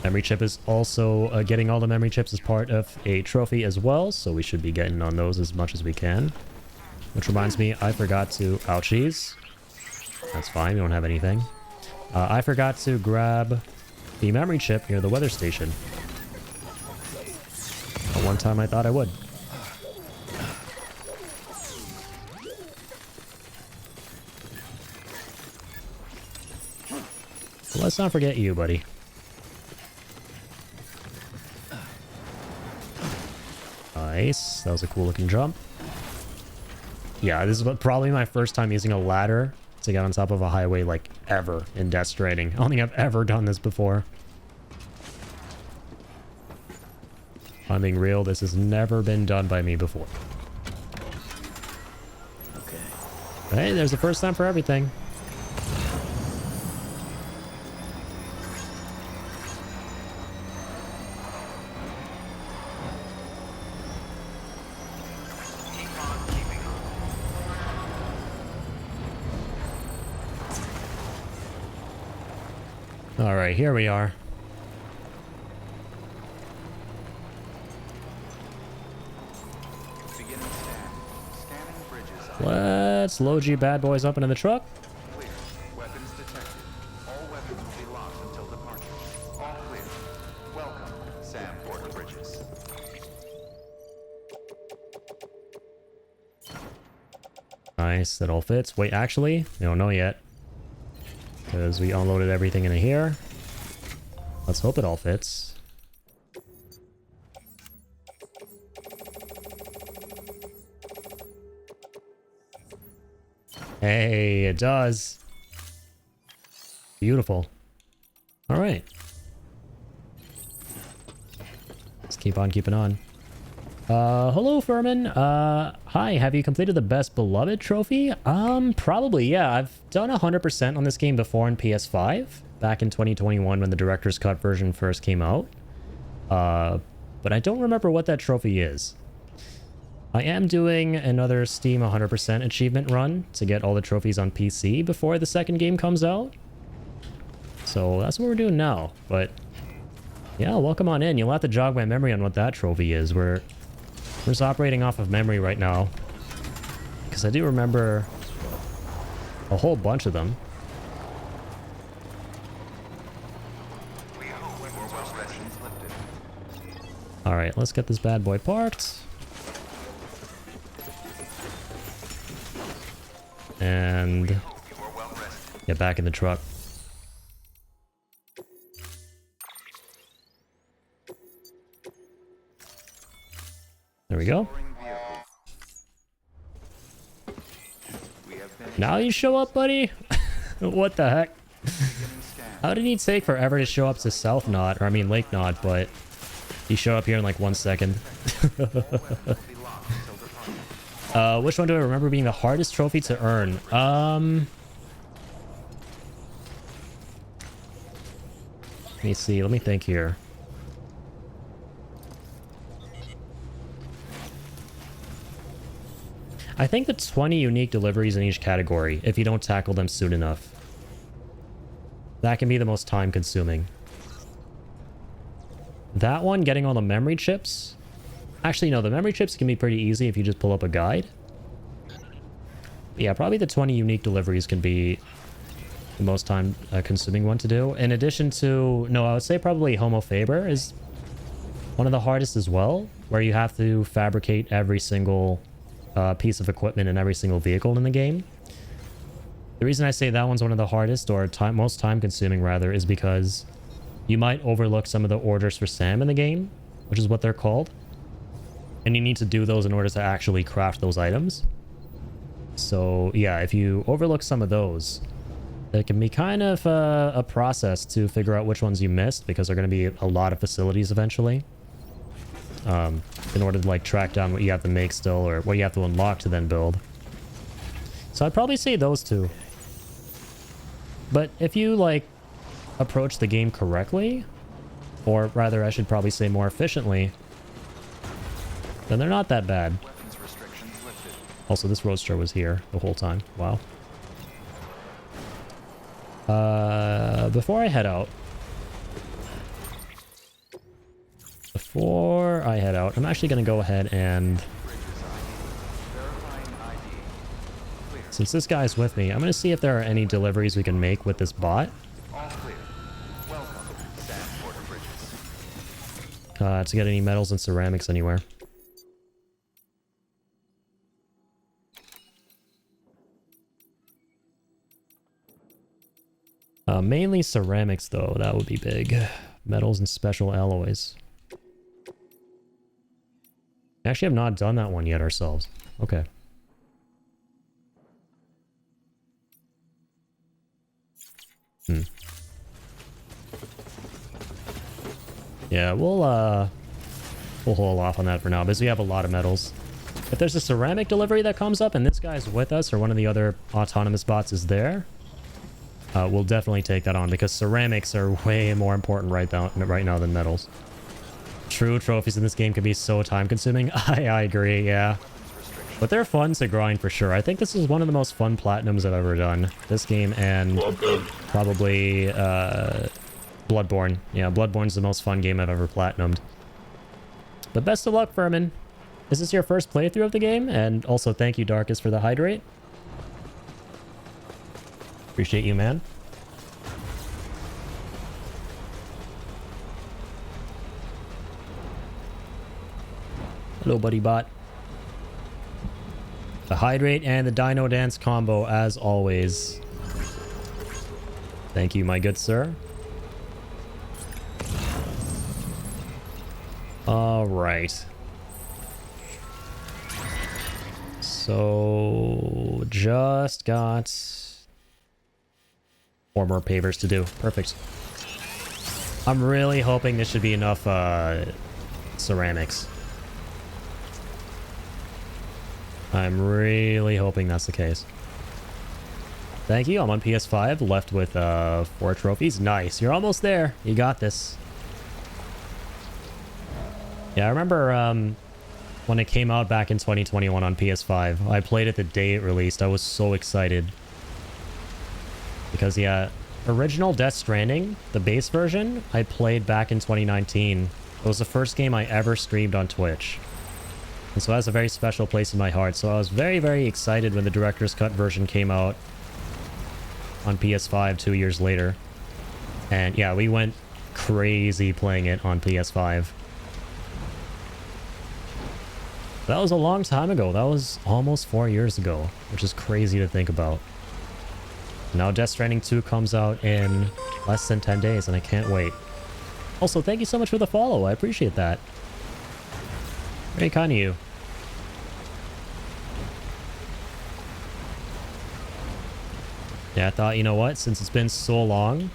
Memory chip is also getting all the memory chips as part of a trophy as well, so we should be getting on those as much as we can. Which reminds me, I forgot to... Ouchies. That's fine, we don't have anything. I forgot to grab the memory chip near the weather station. One time I thought I would. So let's not forget you, buddy. Nice. That was a cool looking jump. Yeah, this is probably my first time using a ladder to get on top of a highway, like, ever in Death Stranding. I don't think I've ever done this before. If I'm being real, this has never been done by me before. Okay. Hey, there's the first time for everything. All right, here we are. Beginning scan. Scanning bridges. Let's load you bad boys up into the truck. Clear. Weapons detected. All weapons will be locked until departure. All clear. Welcome, Sam Porter Bridges. Nice, that all fits. Wait, actually, we don't know yet. Because we unloaded everything in here. Let's hope it all fits. Hey, it does. Beautiful. All right. Let's keep on keeping on. Hello, Furman. Hi, have you completed the Best Beloved trophy? Probably, yeah. I've done 100% on this game before in PS5, back in 2021 when the Director's Cut version first came out. But I don't remember what that trophy is. I am doing another Steam 100% achievement run to get all the trophies on PC before the second game comes out. So that's what we're doing now, but yeah, welcome on in. You'll have to jog my memory on what that trophy is. We're just operating off of memory right now, because I do remember a whole bunch of them. All right, let's get this bad boy parked. And get back in the truck. There we go. Now you show up, buddy? What the heck? How did he take forever to show up to South Knot, or I mean Lake Knot, but he showed up here in like 1 second. Which one do I remember being the hardest trophy to earn? Let me see, let me think here. I think the 20 unique deliveries in each category, if you don't tackle them soon enough. That can be the most time consuming. That one, getting all the memory chips. Actually, no, the memory chips can be pretty easy if you just pull up a guide. Yeah, probably the 20 unique deliveries can be the most time consuming one to do. In addition to, no, I would say probably Homo Faber is one of the hardest as well, where you have to fabricate every single piece of equipment in every single vehicle in the game. The reason I say that one's one of the hardest, or most time consuming rather, is because you might overlook some of the orders for Sam in the game, which is what they're called. And you need to do those in order to actually craft those items. So yeah, if you overlook some of those, it can be kind of a process to figure out which ones you missed, because there are going to be a lot of facilities eventually. In order to like track down what you have to make still, or what you have to unlock to then build. So I'd probably say those two. But if you, like, approach the game correctly, or rather, I should probably say more efficiently, then they're not that bad. Weapons restrictions lifted. Also, this Roadster was here the whole time. Wow. Before I head out, I'm actually going to go ahead and, Verifying ID. Clear. since this guy's with me, I'm going to see if there are any deliveries we can make with this bot. All clear. Welcome, Sam Porter Bridges. To get any metals and ceramics anywhere. Mainly ceramics, though. That would be big. Metals and special alloys. Actually, have not done that one yet ourselves. Okay. Yeah, we'll hold off on that for now because we have a lot of metals. If there's a ceramic delivery that comes up and this guy's with us or one of the other autonomous bots is there, we'll definitely take that on because ceramics are way more important right now than metals. True, trophies in this game can be so time consuming. I agree, yeah. But they're fun to grind for sure. I think this is one of the most fun platinums I've ever done. This game and probably Bloodborne. Yeah, Bloodborne's the most fun game I've ever platinumed. But best of luck, Furman. Is this your first playthrough of the game? And also thank you, Darkus, for the hydrate. Appreciate you, man. Hello, buddy bot. The hydrate and the dino dance combo, as always. Thank you, my good sir. All right. So, just got 4 more pavers to do. Perfect. I'm really hoping this should be enough ceramics. I'm really hoping that's the case. Thank you. I'm on PS5, left with 4 trophies. Nice. You're almost there. You got this. Yeah, I remember when it came out back in 2021 on PS5. I played it the day it released. I was so excited. Because, yeah, original Death Stranding, the base version, I played back in 2019. It was the first game I ever streamed on Twitch. And so it has a very special place in my heart. So I was very, very excited when the Director's Cut version came out on PS5 2 years later. And yeah, we went crazy playing it on PS5. That was a long time ago. That was almost 4 years ago, which is crazy to think about. Now Death Stranding 2 comes out in less than 10 days, and I can't wait. Also, thank you so much for the follow. I appreciate that. Very kind of you. Yeah, I thought, you know what? Since it's been so long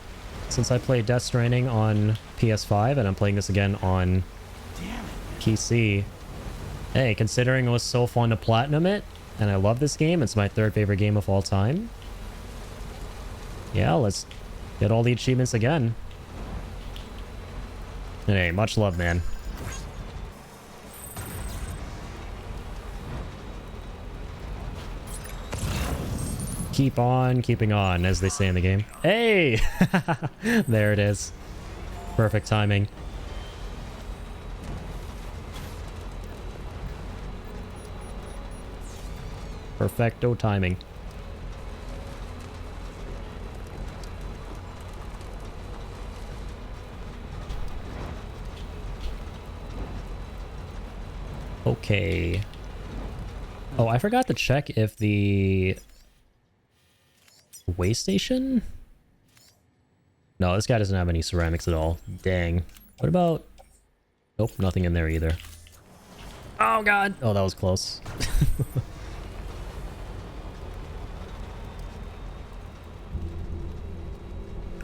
since I played Death Stranding on PS5, and I'm playing this again on PC. Hey, considering it was so fun to platinum it, and I love this game, it's my 3rd favorite game of all time. Yeah, let's get all the achievements again. And hey, much love, man. Keep on keeping on, as they say in the game. Hey! There it is. Perfect timing. Perfecto timing. Okay. Oh, I forgot to check if the way station? No, this guy doesn't have any ceramics at all. Dang. What about... Nope, nothing in there either. Oh, God! Oh, that was close.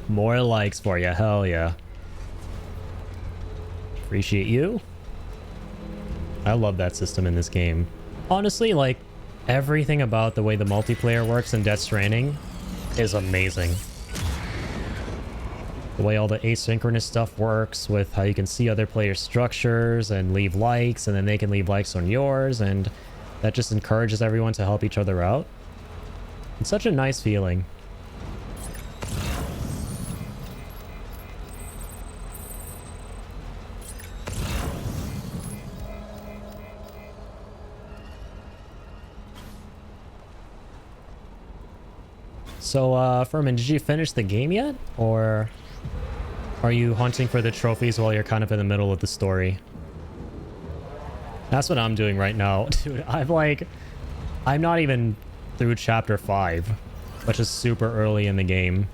More likes for you. Hell yeah. Appreciate you. I love that system in this game. Honestly, like, everything about the way the multiplayer works in Death Stranding is amazing. The way all the asynchronous stuff works with how you can see other players' structures and leave likes, and then they can leave likes on yours, and that just encourages everyone to help each other out. It's such a nice feeling. So, Furman, did you finish the game yet? Or are you hunting for the trophies while you're kind of in the middle of the story? That's what I'm doing right now. Dude, I'm not even through chapter 5, which is super early in the game.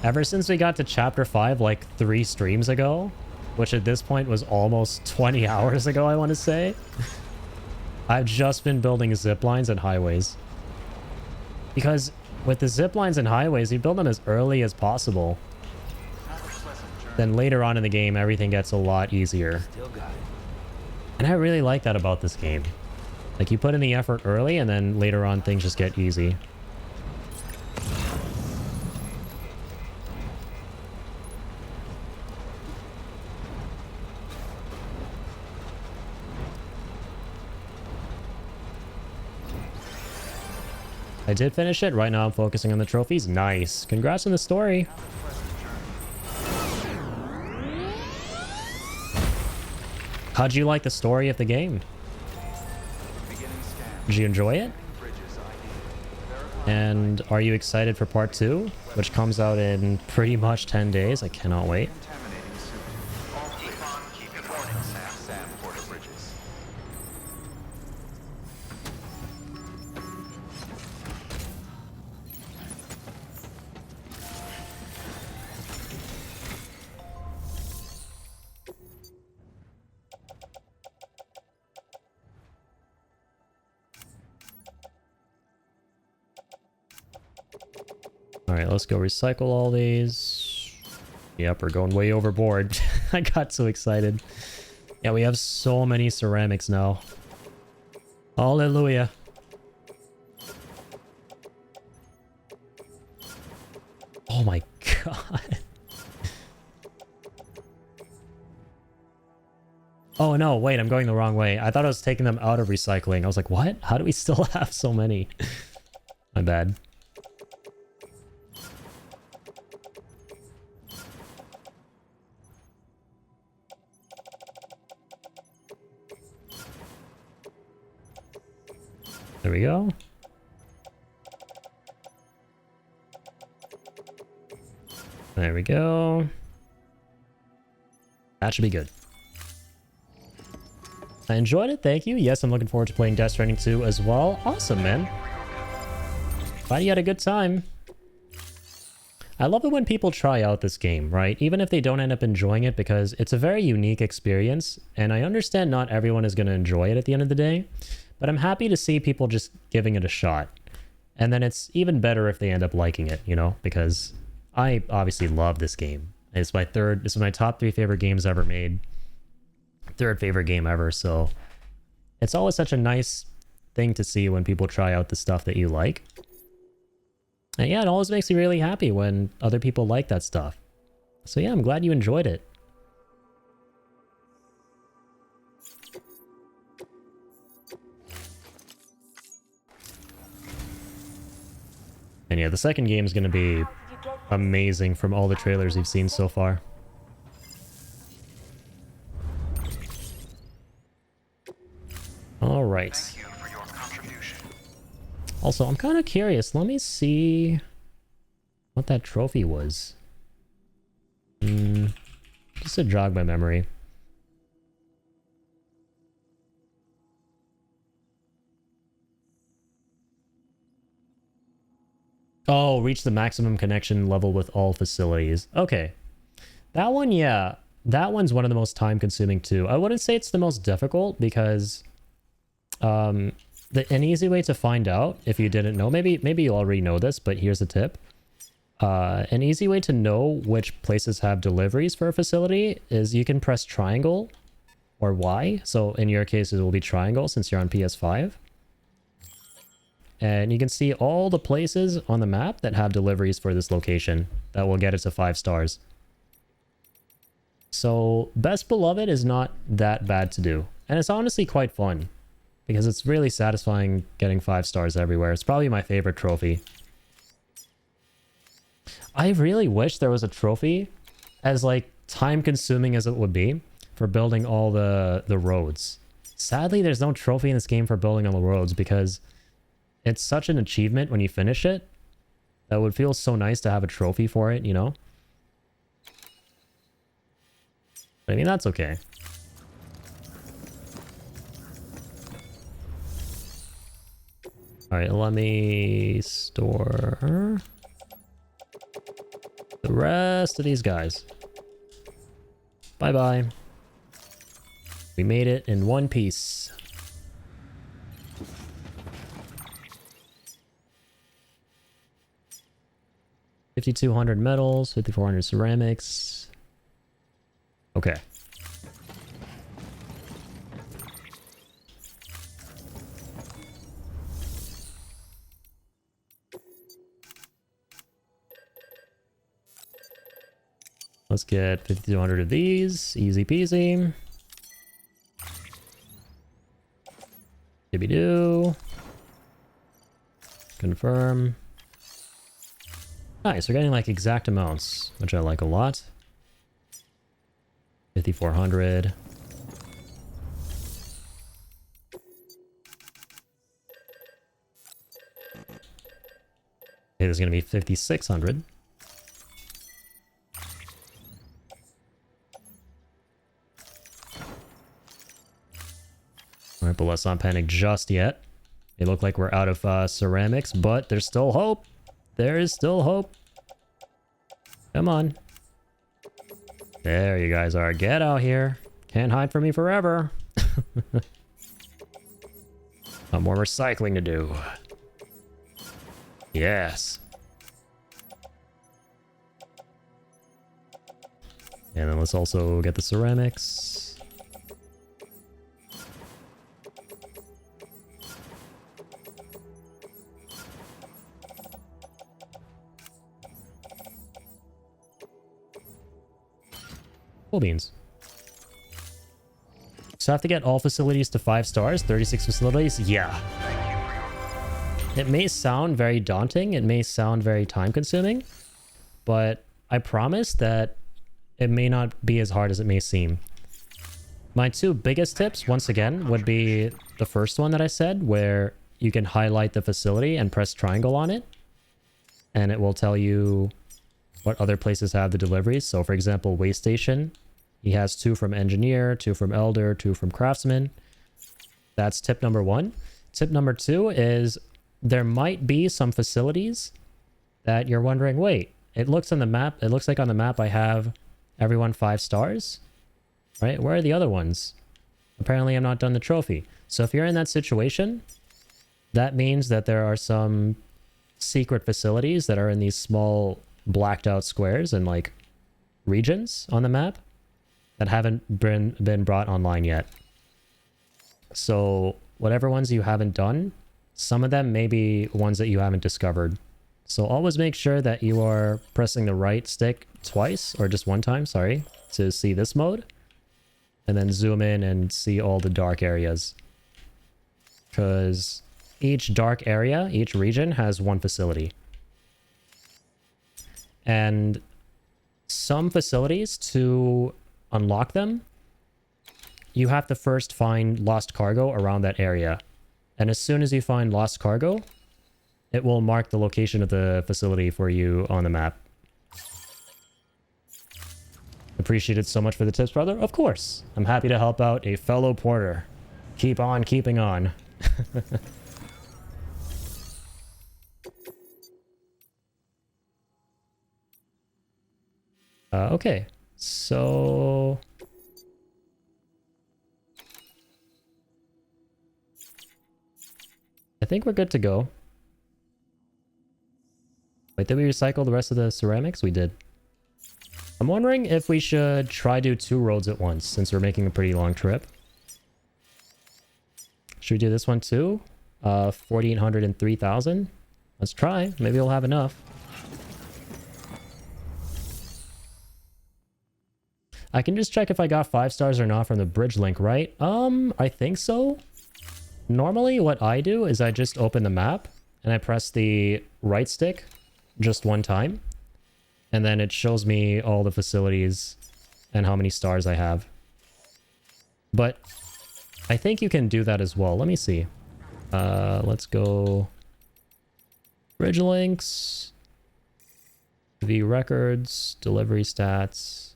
Ever since we got to chapter 5 like 3 streams ago, which at this point was almost 20 hours ago, I want to say, I've just been building zip lines and highways. Because with the zip lines and highways, you build them as early as possible. Then later on in the game, everything gets a lot easier. Still got it. And I really like that about this game. Like, you put in the effort early, and then later on, things just get easy. I did finish it. Right now I'm focusing on the trophies. Nice. Congrats on the story. How'd you like the story of the game? Did you enjoy it? And are you excited for part 2, which comes out in pretty much 10 days? I cannot wait. Alright, let's go recycle all these. Yep, we're going way overboard. I got so excited. Yeah, we have so many ceramics now. Hallelujah. Oh my god. Oh no, wait, I'm going the wrong way. I thought I was taking them out of recycling. I was like, what? How do we still have so many? My bad. There we go. There we go. That should be good. I enjoyed it, thank you. Yes, I'm looking forward to playing Death Stranding 2 as well. Awesome, man. Glad you had a good time. I love it when people try out this game, right? Even if they don't end up enjoying it, because it's a very unique experience, and I understand not everyone is going to enjoy it at the end of the day. But I'm happy to see people just giving it a shot. And then it's even better if they end up liking it, you know? Because I obviously love this game. This is my top 3 favorite games ever made. 3rd favorite game ever, so... It's always such a nice thing to see when people try out the stuff that you like. And yeah, it always makes me really happy when other people like that stuff. So yeah, I'm glad you enjoyed it. And yeah, the second game is going to be amazing from all the trailers we've seen so far. All right. Thank you for your contribution. Also, I'm kind of curious. Let me see what that trophy was. Just to jog my memory. Oh, reach the maximum connection level with all facilities. Okay. That one, yeah. That one's one of the most time-consuming too. I wouldn't say it's the most difficult because an easy way to find out, if you didn't know, maybe you already know this, but here's a tip. An easy way to know which places have deliveries for a facility is you can press triangle or Y. So in your case, it will be triangle since you're on PS5. and you can see all the places on the map that have deliveries for this location that will get it to 5 stars. So Best Beloved is not that bad to do. And it's honestly quite fun because it's really satisfying getting 5 stars everywhere. It's probably my favorite trophy. I really wish there was a trophy, as like time consuming as it would be, for building all the roads. Sadly, there's no trophy in this game for building all the roads because it's such an achievement when you finish it. That would feel so nice to have a trophy for it, you know? But I mean, that's okay. Alright, let me store the rest of these guys. Bye-bye. We made it in one piece. $5,200 metals, 5,400 ceramics. Okay. Let's get 5,200 of these. Easy peasy. Skibby-doo. Confirm. Nice, we're getting like exact amounts, which I like a lot. 5,400. Okay, there's gonna be 5,600. Alright, but let's not panic just yet. It look like we're out of ceramics, but there's still hope. There is still hope. Come on. There you guys are. Get out here. Can't hide from me forever. Got more recycling to do. Yes. And then let's also get the ceramics. Beans. So I have to get all facilities to 5 stars, 36 facilities. Yeah. It may sound very daunting. It may sound very time consuming, but I promise that it may not be as hard as it may seem. My 2 biggest tips, once again, would be the first one that I said, where you can highlight the facility and press triangle on it, and it will tell you what other places have the deliveries. So for example, Waste Station, he has 2 from Engineer, 2 from Elder, 2 from Craftsman. That's tip number 1. Tip number 2 is there might be some facilities that you're wondering, wait, it looks on the map, it looks like on the map I have everyone 5 stars, right? Where are the other ones? Apparently I'm not done the trophy. So if you're in that situation, that means that there are some secret facilities that are in these small blacked out squares and like regions on the map that haven't been brought online yet. So whatever ones you haven't done, some of them may be ones that you haven't discovered. So always make sure that you are pressing the right stick twice, or just one time, sorry, to see this mode. And then zoom in and see all the dark areas. Because each dark area, each region has 1 facility. And some facilities, to unlock them, you have to first find lost cargo around that area. And as soon as you find lost cargo, it will mark the location of the facility for you on the map. Appreciate it so much for the tips, brother. Of course. I'm happy to help out a fellow porter. Keep on keeping on. Okay, so I think we're good to go. Wait, did we recycle the rest of the ceramics? We did. I'm wondering if we should try do 2 roads at once, since we're making a pretty long trip. Should we do this one too? 4,800 and 3,000. Let's try. Maybe we'll have enough. I can just check if I got 5 stars or not from the bridge link, right? I think so. Normally what I do is I just open the map and I press the right stick just one time. And then it shows me all the facilities and how many stars I have. But I think you can do that as well. Let me see. Let's go bridge links, view records, delivery stats.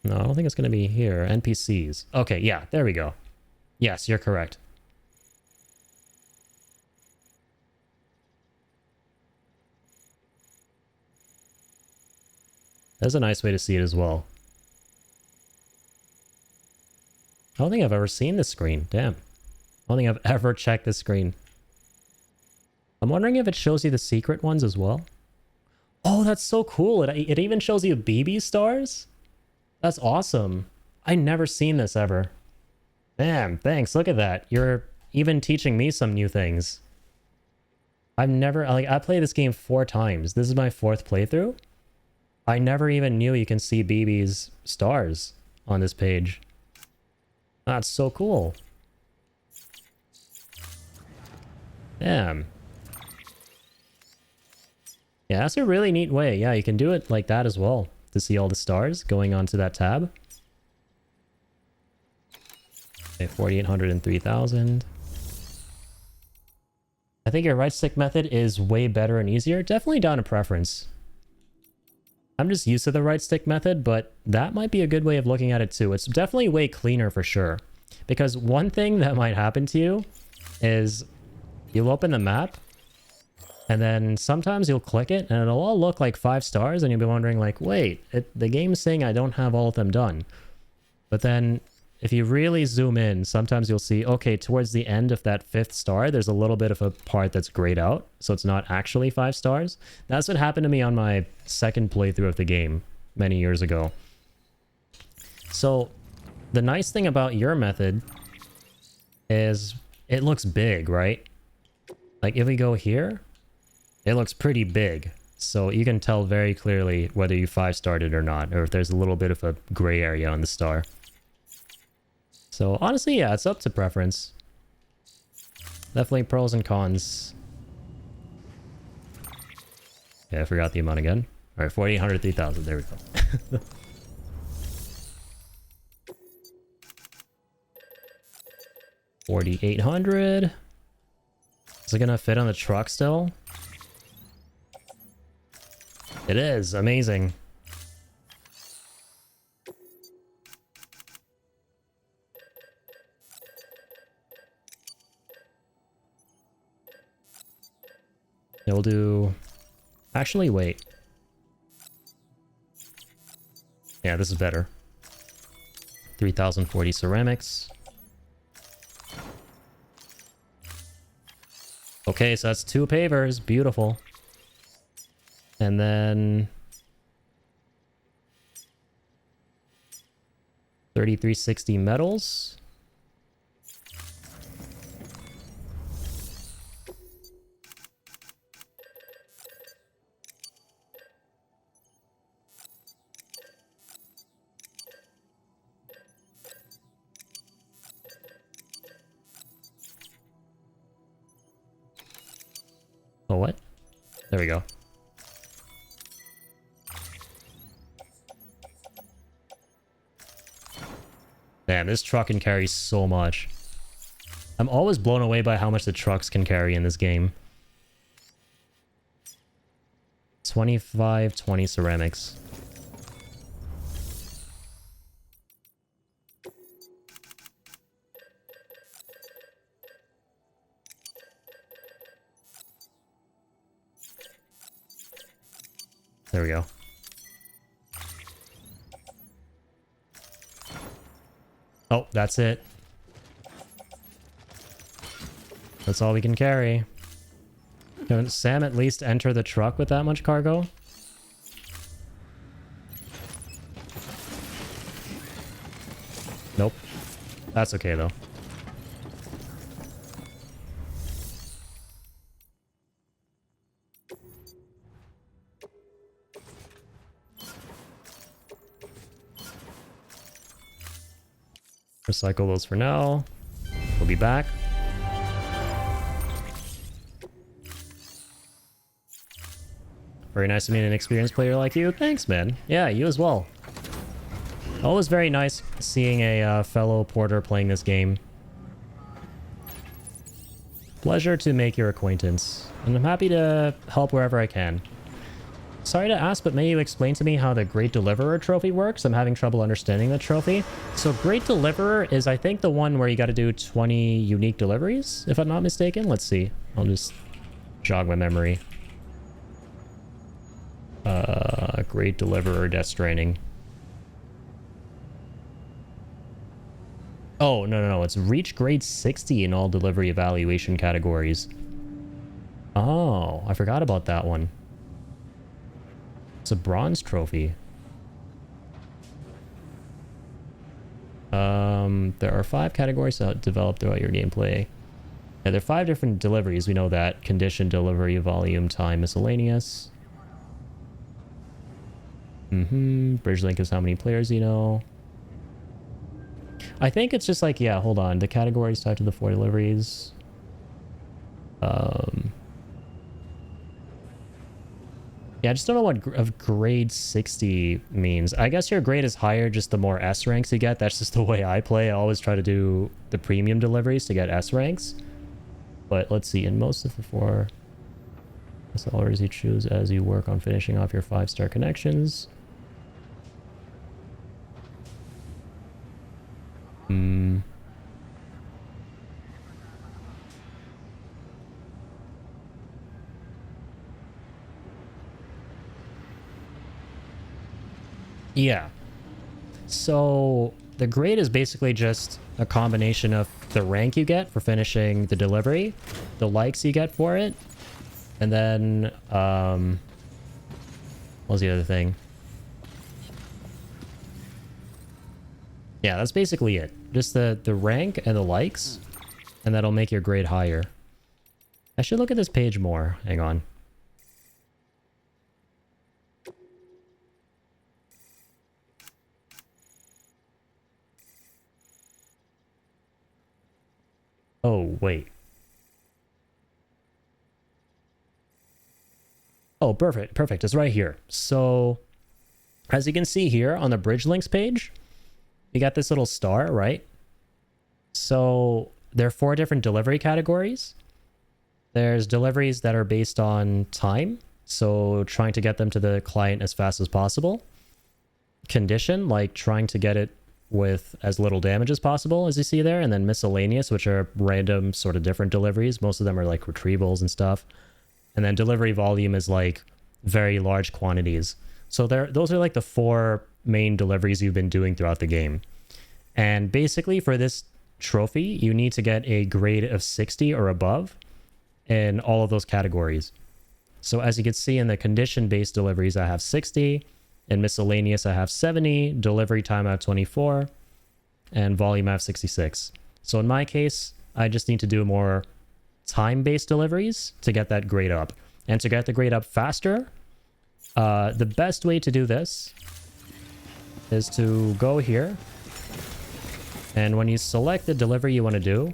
No, I don't think it's going to be here. NPCs. Okay, yeah, there we go. Yes, you're correct. That's a nice way to see it as well. I don't think I've ever seen this screen. Damn. I don't think I've ever checked this screen. I'm wondering if it shows you the secret ones as well. Oh, that's so cool. It even shows you BB stars? That's awesome. I never seen this ever. Damn, thanks. Look at that. You're even teaching me some new things. I've never... Like, I played this game 4 times. This is my 4th playthrough. I never even knew you can see BB's stars on this page. That's so cool. Damn. Yeah, that's a really neat way. Yeah, you can do it like that as well. To see all the stars going onto that tab. Okay, 4,800 and 3,000. I think your right stick method is way better and easier. Definitely down to preference. I'm just used to the right stick method, but that might be a good way of looking at it too. It's definitely way cleaner for sure. Because one thing that might happen to you is you'll open the map and then sometimes you'll click it and it'll all look like 5 stars and you'll be wondering like, wait, the game's saying I don't have all of them done. But then if you really zoom in, sometimes you'll see, okay, towards the end of that 5th star, there's a little bit of a part that's grayed out. So it's not actually 5 stars. That's what happened to me on my 2nd playthrough of the game many years ago. So the nice thing about your method is it looks big, right? Like if we go here, it looks pretty big. So you can tell very clearly whether you 5-starred it or not, or if there's a little bit of a gray area on the star. So honestly, yeah, it's up to preference. Definitely pros and cons. Yeah, I forgot the amount again. All right, 4,800, 3,000. There we go. $4,800. Is it gonna fit on the truck still? It is. Amazing. We'll do... Actually, wait. Yeah, this is better. 3,040 ceramics. Okay, so that's 2 pavers. Beautiful. And then... 3,360 metals. Oh, what? There we go. Damn, this truck can carry so much. I'm always blown away by how much the trucks can carry in this game. 2520 ceramics. There we go. Oh, that's it. That's all we can carry. Can Sam at least enter the truck with that much cargo? Nope. That's okay, though. Recycle those for now. We'll be back. Very nice to meet an experienced player like you. Thanks, man. Yeah, you as well. Always very nice seeing a fellow porter playing this game. Pleasure to make your acquaintance, and I'm happy to help wherever I can. Sorry to ask, but may you explain to me how the Great Deliverer trophy works? I'm having trouble understanding the trophy. So Great Deliverer is, I think, the one where you got to do 20 unique deliveries, if I'm not mistaken. Let's see. I'll just jog my memory. Great Deliverer, Death Stranding. Oh, no. It's reach grade 60 in all delivery evaluation categories. Oh, I forgot about that one. It's a bronze trophy. There are 5 categories developed throughout your gameplay. Yeah, there are 5 different deliveries. We know that. Condition, delivery, volume, time, miscellaneous. Bridge link is how many players you know. I think it's just like, yeah, hold on. The categories tied to the 4 deliveries. Yeah, I just don't know what of grade 60 means. I guess your grade is higher just the more S ranks you get. That's just the way I play. I always try to do the premium deliveries to get S ranks. But let's see, in most of the 4 salaries you choose as you work on finishing off your 5-star connections. Yeah. So the grade is basically just a combination of the rank you get for finishing the delivery, the likes you get for it, and then what was the other thing? Yeah, that's basically it. Just the rank and the likes, and that'll make your grade higher. I should look at this page more. Hang on. Oh, wait. Oh, perfect. It's right here. So, as you can see here on the bridge links page, you got this little star, right? So, there are 4 different delivery categories. There's deliveries that are based on time, so trying to get them to the client as fast as possible. Condition, like trying to get it with as little damage as possible, as you see there. And then miscellaneous, which are random sort of different deliveries. Most of them are like retrievals and stuff. And then delivery volume is like very large quantities. So those are like the 4 main deliveries you've been doing throughout the game. And basically for this trophy, you need to get a grade of 60 or above in all of those categories. So as you can see in the condition-based deliveries, I have 60. In miscellaneous, I have 70. Delivery time, I have 24. And volume, I have 66. So in my case, I just need to do more time-based deliveries to get that grade up. And to get the grade up faster, the best way to do this is to go here. And when you select the delivery you want to do,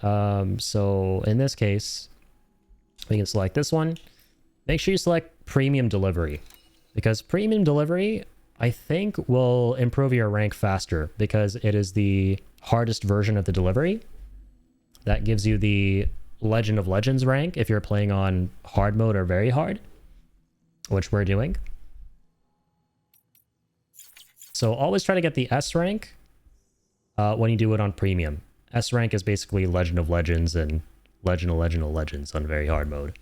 so in this case, we can select this one. Make sure you select premium delivery, because premium delivery, I think, will improve your rank faster because it is the hardest version of the delivery. That gives you the Legend of Legends rank if you're playing on hard mode or very hard, which we're doing. So always try to get the S rank when you do it on premium. S rank is basically Legend of Legends and Legend of Legends on very hard mode.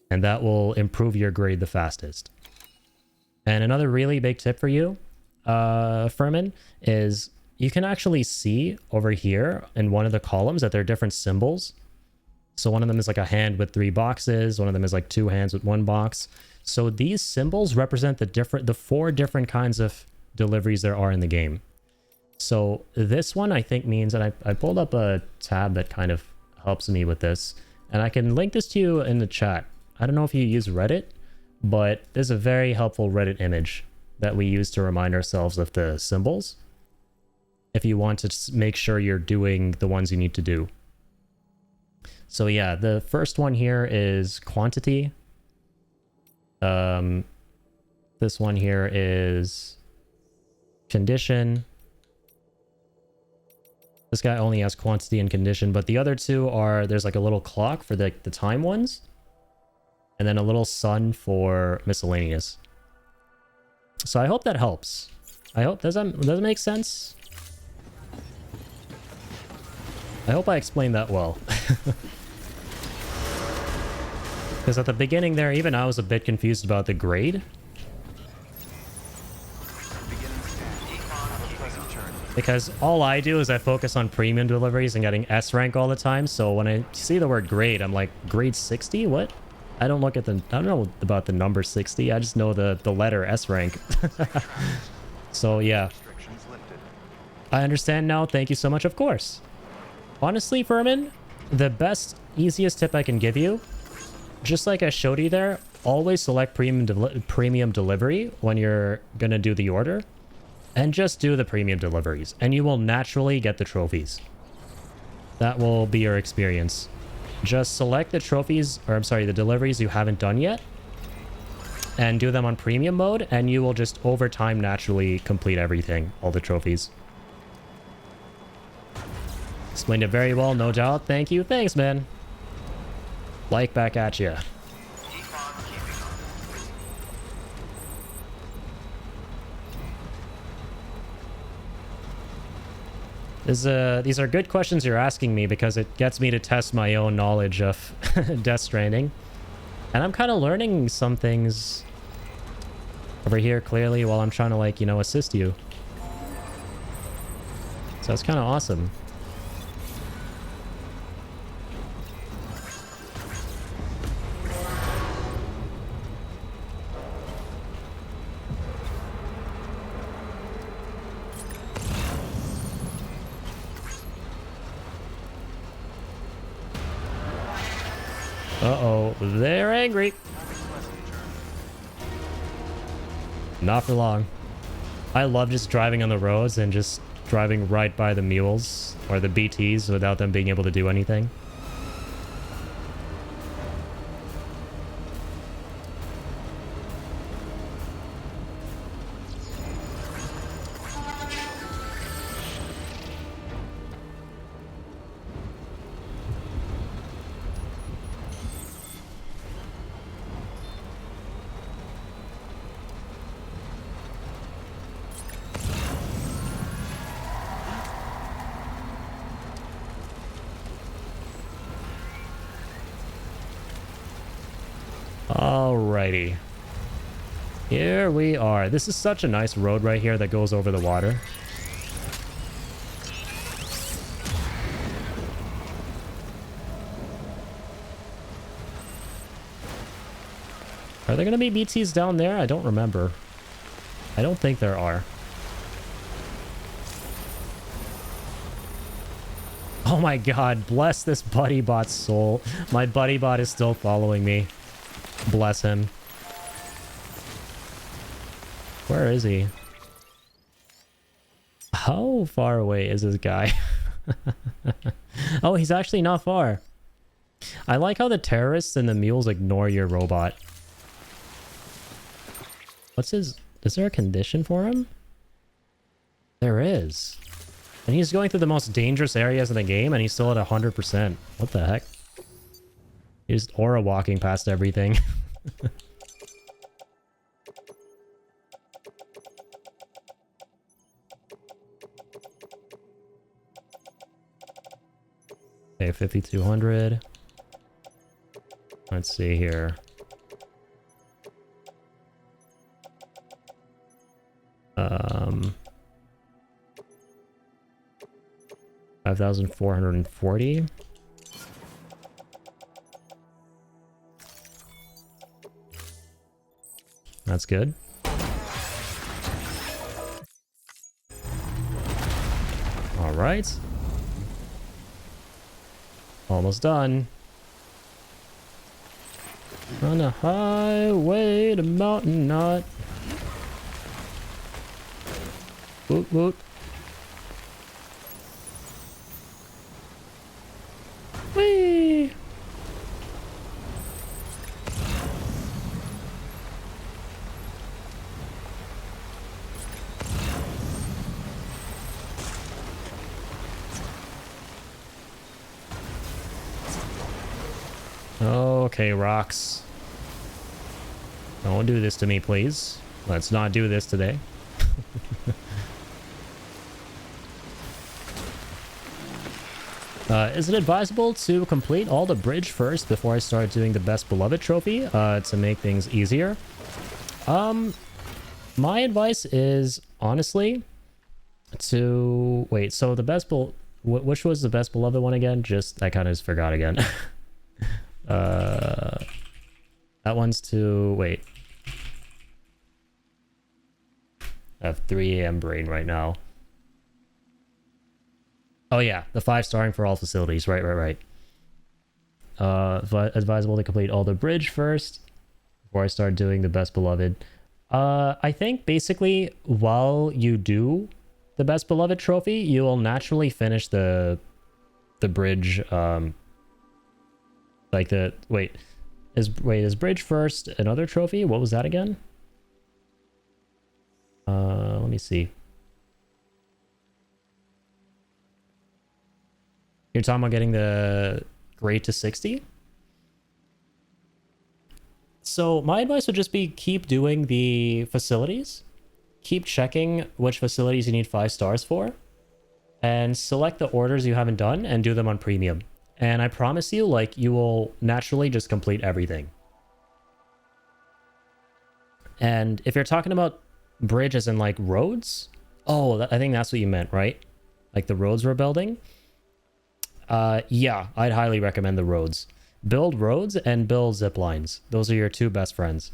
And that will improve your grade the fastest. And another really big tip for you, Furman, is you can actually see over here in one of the columns that there are different symbols. So one of them is like a hand with 3 boxes. One of them is like 2 hands with 1 box. So these symbols represent the 4 different kinds of deliveries there are in the game. So this one I think means, and I pulled up a tab that kind of helps me with this, and I can link this to you in the chat. I don't know if you use Reddit, but there's a very helpful Reddit image that we use to remind ourselves of the symbols if you want to make sure you're doing the ones you need to do. So yeah, the first one here is quantity. This one here is condition. This guy only has quantity and condition, but the other two are, there's like a little clock for the time ones, and then a little sun for miscellaneous. So I hope that helps. I hope, does that make sense? I hope I explained that well. Because at the beginning there, even I was a bit confused about the grade. Because all I do is I focus on premium deliveries and getting S rank all the time. So when I see the word grade, I'm like, grade 60? What? I don't know about the number 60. I just know the letter S rank. So yeah. I understand now. Thank you so much, of course. Honestly, Furman, the best, easiest tip I can give you, just like I showed you there, always select premium delivery when you're gonna do the order. And just do the premium deliveries, and you will naturally get the trophies. That will be your experience. Just select the trophies, or I'm sorry, the deliveries you haven't done yet, and do them on premium mode, and you will just over time naturally complete everything, all the trophies. Explained it very well, no doubt. Thank you. Thanks, man. Like back at ya. These are good questions you're asking me because it gets me to test my own knowledge of Death Stranding. And I'm kind of learning some things over here clearly while I'm trying to, like, you know, assist you. So it's kind of awesome. Uh-oh, they're angry. Not for long. I love just driving on the roads and just driving right by the mules or the BTs without them being able to do anything. Alrighty. Here we are. This is such a nice road right here that goes over the water. Are there going to be BTs down there? I don't remember. I don't think there are. Oh my god, bless this buddy bot's soul. My buddy bot is still following me. Bless him. Where is he? How far away is this guy? Oh, he's actually not far. I like how the terrorists and the mules ignore your robot. What's his... Is there a condition for him? There is. And he's going through the most dangerous areas in the game and he's still at 100%. What the heck? He's just aura walking past everything. Okay, 5,200. Let's see here. 5,440. That's good. All right. Almost done. On a highway to Mountain Knot. Woot woot. Whee! Okay, rocks. Don't do this to me, please. Let's not do this today. Is it advisable to complete all the bridge first before I start doing the Best Beloved trophy to make things easier? My advice is, honestly, to... Wait, so the Best which was the Best Beloved one again? I kind of just forgot again. That one's to... Wait. I have 3 a.m. brain right now. Oh yeah, the 5-starring for all facilities. Right. Advisable to complete all the bridge first before I start doing the Best Beloved. I think basically while you do the Best Beloved trophy, you will naturally finish the bridge. Is bridge first another trophy? What was that again? Let me see. You're talking about getting the grade to 60? So my advice would just be keep doing the facilities. Keep checking which facilities you need 5 stars for. And select the orders you haven't done and do them on premium. And I promise you, like, you will naturally just complete everything. And if you're talking about bridge as in, like, roads... Oh, I think that's what you meant, right? Like the roads we're building? Yeah, I'd highly recommend the roads. Build roads and build zip lines. Those are your 2 best friends.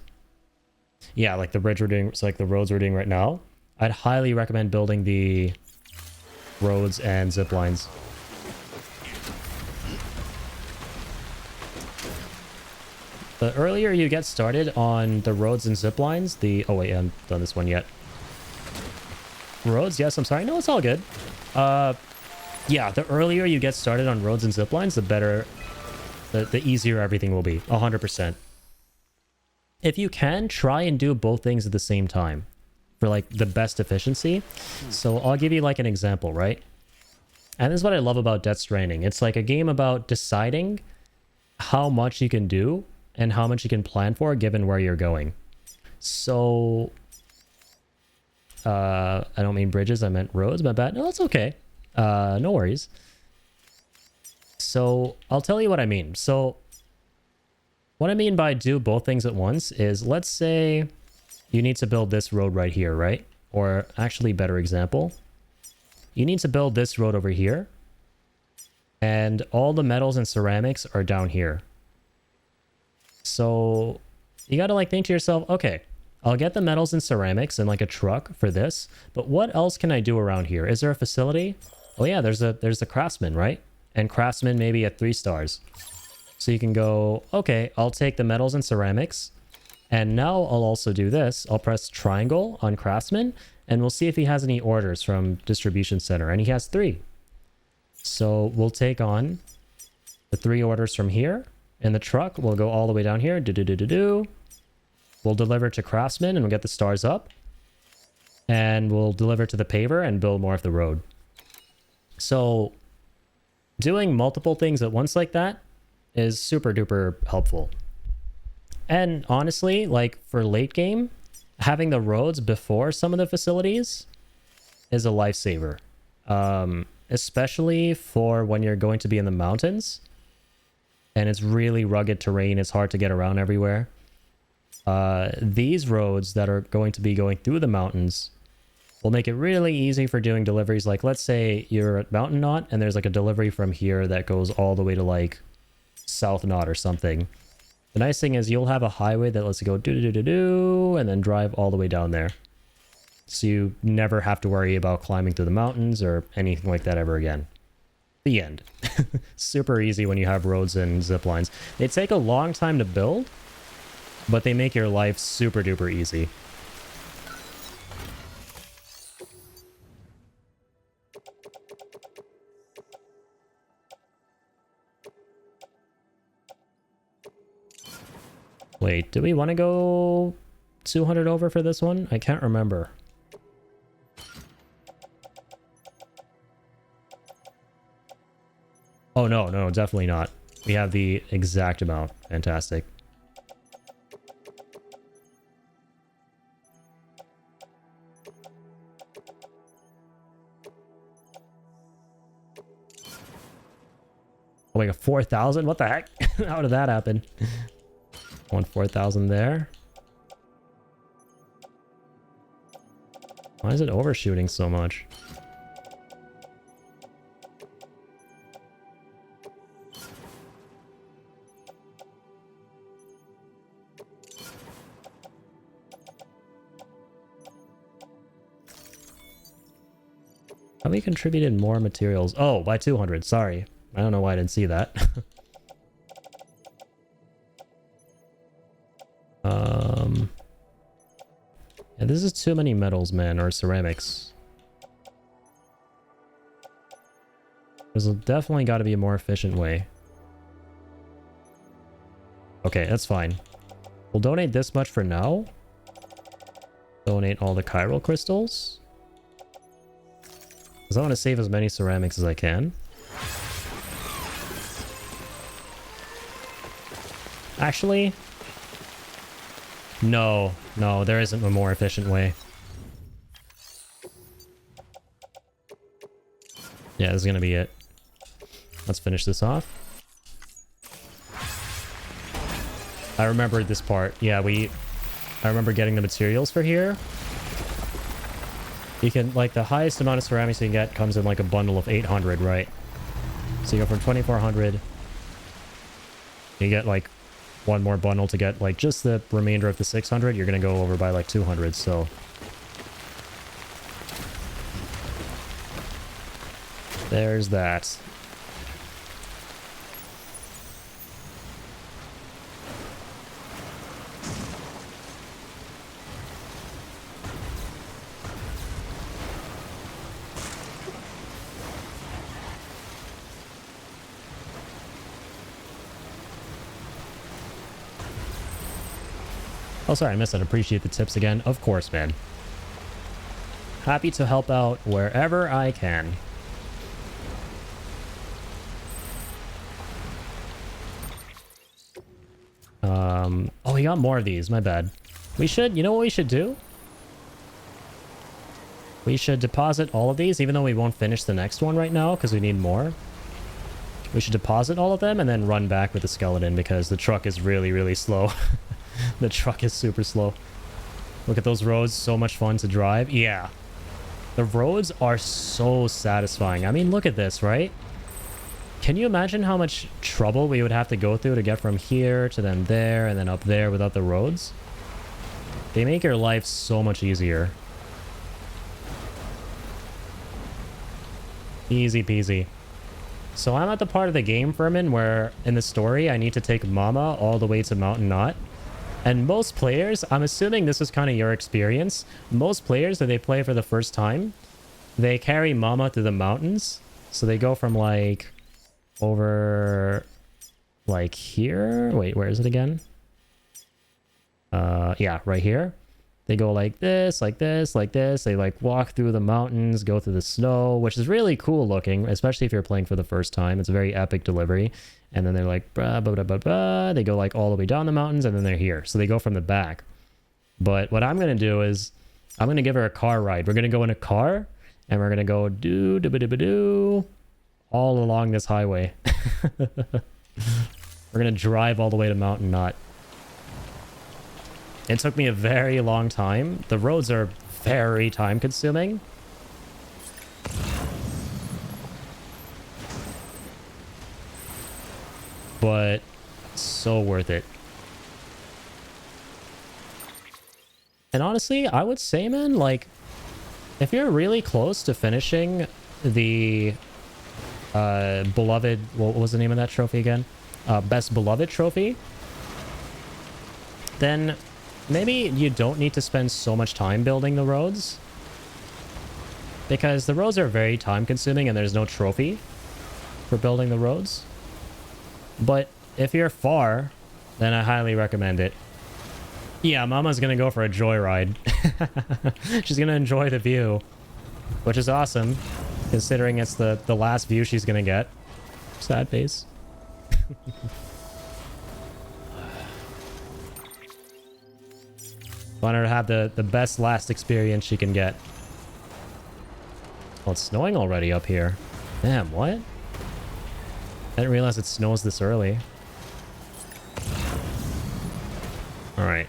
Yeah, like the bridge we're doing, it's like the roads we're doing right now. I'd highly recommend building the roads and zip lines. The earlier you get started on the roads and zip lines, oh wait, I haven't done this one yet. Roads, yes, I'm sorry. No, it's all good. Yeah, the earlier you get started on roads and zip lines, the better, the easier everything will be. 100%. If you can, try and do both things at the same time for like the best efficiency. So I'll give you like an example, right? And this is what I love about Death Stranding. It's like a game about deciding how much you can do and how much you can plan for given where you're going. So I don't mean bridges, I meant roads, my bad. No, that's okay. No worries. So I'll tell you what I mean. So what I mean by do both things at once is, let's say you need to build this road right here, right? Or actually, better example, you need to build this road over here, and all the metals and ceramics are down here. So you got to like think to yourself, okay, I'll get the metals and ceramics and like a truck for this, but what else can I do around here? Is there a facility? Oh yeah, there's the craftsman, right? And craftsman maybe at 3 stars. So you can go, okay, I'll take the metals and ceramics, and now I'll also do this. I'll press triangle on craftsman, and we'll see if he has any orders from distribution center, and he has 3. So we'll take on the 3 orders from here, and the truck will go all the way down here. We'll deliver to craftsman, and we'll get the stars up, and we'll deliver to the paver and build more of the road. So doing multiple things at once like that is super duper helpful. And honestly, like for late game, having the roads before some of the facilities is a lifesaver. Especially for when you're going to be in the mountains and it's really rugged terrain, it's hard to get around everywhere. These roads that are going to be going through the mountains will make it really easy for doing deliveries. Like, let's say you're at Mountain Knot and there's like a delivery from here that goes all the way to like South Knot or something. The nice thing is you'll have a highway that lets you go do and then drive all the way down there. So you never have to worry about climbing through the mountains or anything like that ever again. The end. Super easy when you have roads and zip lines. They take a long time to build, but they make your life super duper easy. Wait, do we want to go 200 over for this one? I can't remember. Oh, no, no, definitely not. We have the exact amount. Fantastic. Oh, we got 4,000? What the heck? How did that happen? 4,000 there. Why is it overshooting so much? How we contributed more materials? Oh, by 200. Sorry. I don't know why I didn't see that. Yeah, this is too many metals, man, or ceramics. There's definitely got to be a more efficient way. Okay, that's fine. We'll donate this much for now. Donate all the chiral crystals. Because I want to save as many ceramics as I can. Actually... No, no, there isn't a more efficient way. Yeah, this is gonna be it. Let's finish this off. I remember this part. Yeah, I remember getting the materials for here. You can, like, the highest amount of ceramics you can get comes in, like, a bundle of 800, right? So you go from 2,400. You get, like, one more bundle to get, like, just the remainder of the 600. You're gonna go over by, like, 200, so... There's that. Oh, sorry, I missed that. Appreciate the tips again. Of course, man. Happy to help out wherever I can. Oh, we got more of these. My bad. We should, you know what we should do? We should deposit all of these, even though we won't finish the next one right now, because we need more. We should deposit all of them and then run back with the skeleton, because the truck is really, really slow. The truck is super slow. Look at those roads. So much fun to drive. Yeah. The roads are so satisfying. I mean, look at this, right? Can you imagine how much trouble we would have to go through to get from here to then there and then up there without the roads? They make your life so much easier. Easy peasy. So I'm at the part of the game, Furman, where in the story I need to take Mama all the way to Mountain Knot. And most players, I'm assuming this is kind of your experience, most players that they play for the first time, they carry Mama through the mountains. So they go from, like, over, like, here. Wait, where is it again? Yeah, right here. They go like this, like this, like this. They, like, walk through the mountains, go through the snow, which is really cool looking, especially if you're playing for the first time. It's a very epic delivery. And then they're like, blah, blah, blah, blah, blah. They go, like, all the way down the mountains, and then they're here. So they go from the back. But what I'm going to do is I'm going to give her a car ride. We're going to go in a car, and we're going to go do all along this highway. We're going to drive all the way to Mountain Knot. It took me a very long time. The roads are very time consuming. But so worth it. And honestly, I would say, man, like, If you're really close to finishing the beloved, what was the name of that trophy again? Best beloved trophy, then maybe you don't need to spend so much time building the roads, because the roads are very time consuming and there's no trophy for building the roads. But if you're far, then I highly recommend it. Yeah, Mama's gonna go for a joyride. She's gonna enjoy the view, which is awesome, considering it's the last view she's gonna get. Sad face. Want her to have the best last experience she can get. Well, it's snowing already up here. Damn, what? I didn't realize it snows this early. Alright.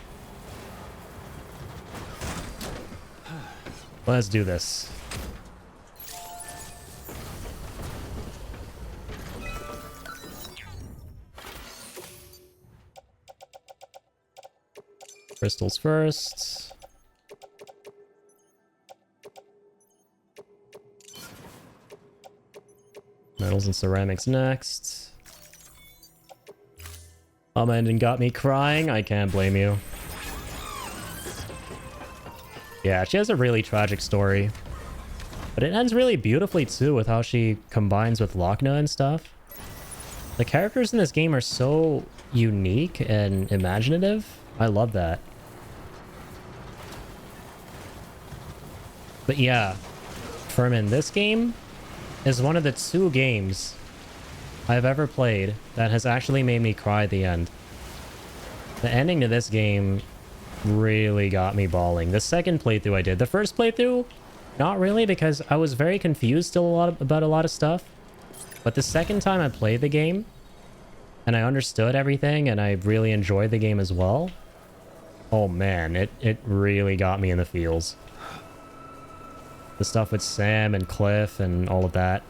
Let's do this. Crystals first. Metals and ceramics next. Mama ending got me crying. I can't blame you. Yeah, she has a really tragic story. But it ends really beautifully too with how she combines with Lochna and stuff. The characters in this game are so unique and imaginative. I love that. But yeah, Furman, this game is one of the 2 games I've ever played that has actually made me cry at the end. The ending to this game really got me bawling. The second playthrough I did. The first playthrough, not really, because I was very confused still about a lot of stuff. But the second time I played the game, and I understood everything, and I really enjoyed the game as well, oh man, it really got me in the feels. The stuff with Sam and Cliff and all of that.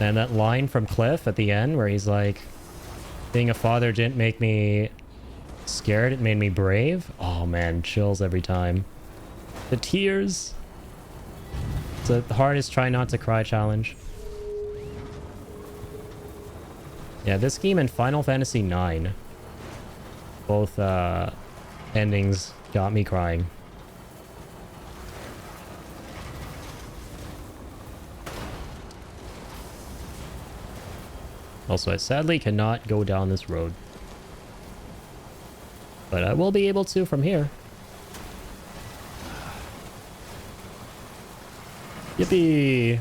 And that line from Cliff at the end where he's like, being a father didn't make me scared, it made me brave. Oh man, chills every time. The tears. It's the hardest try not to cry challenge. Yeah, this game and Final Fantasy IX. Both endings got me crying. Also, I sadly cannot go down this road. But I will be able to from here. Yippee!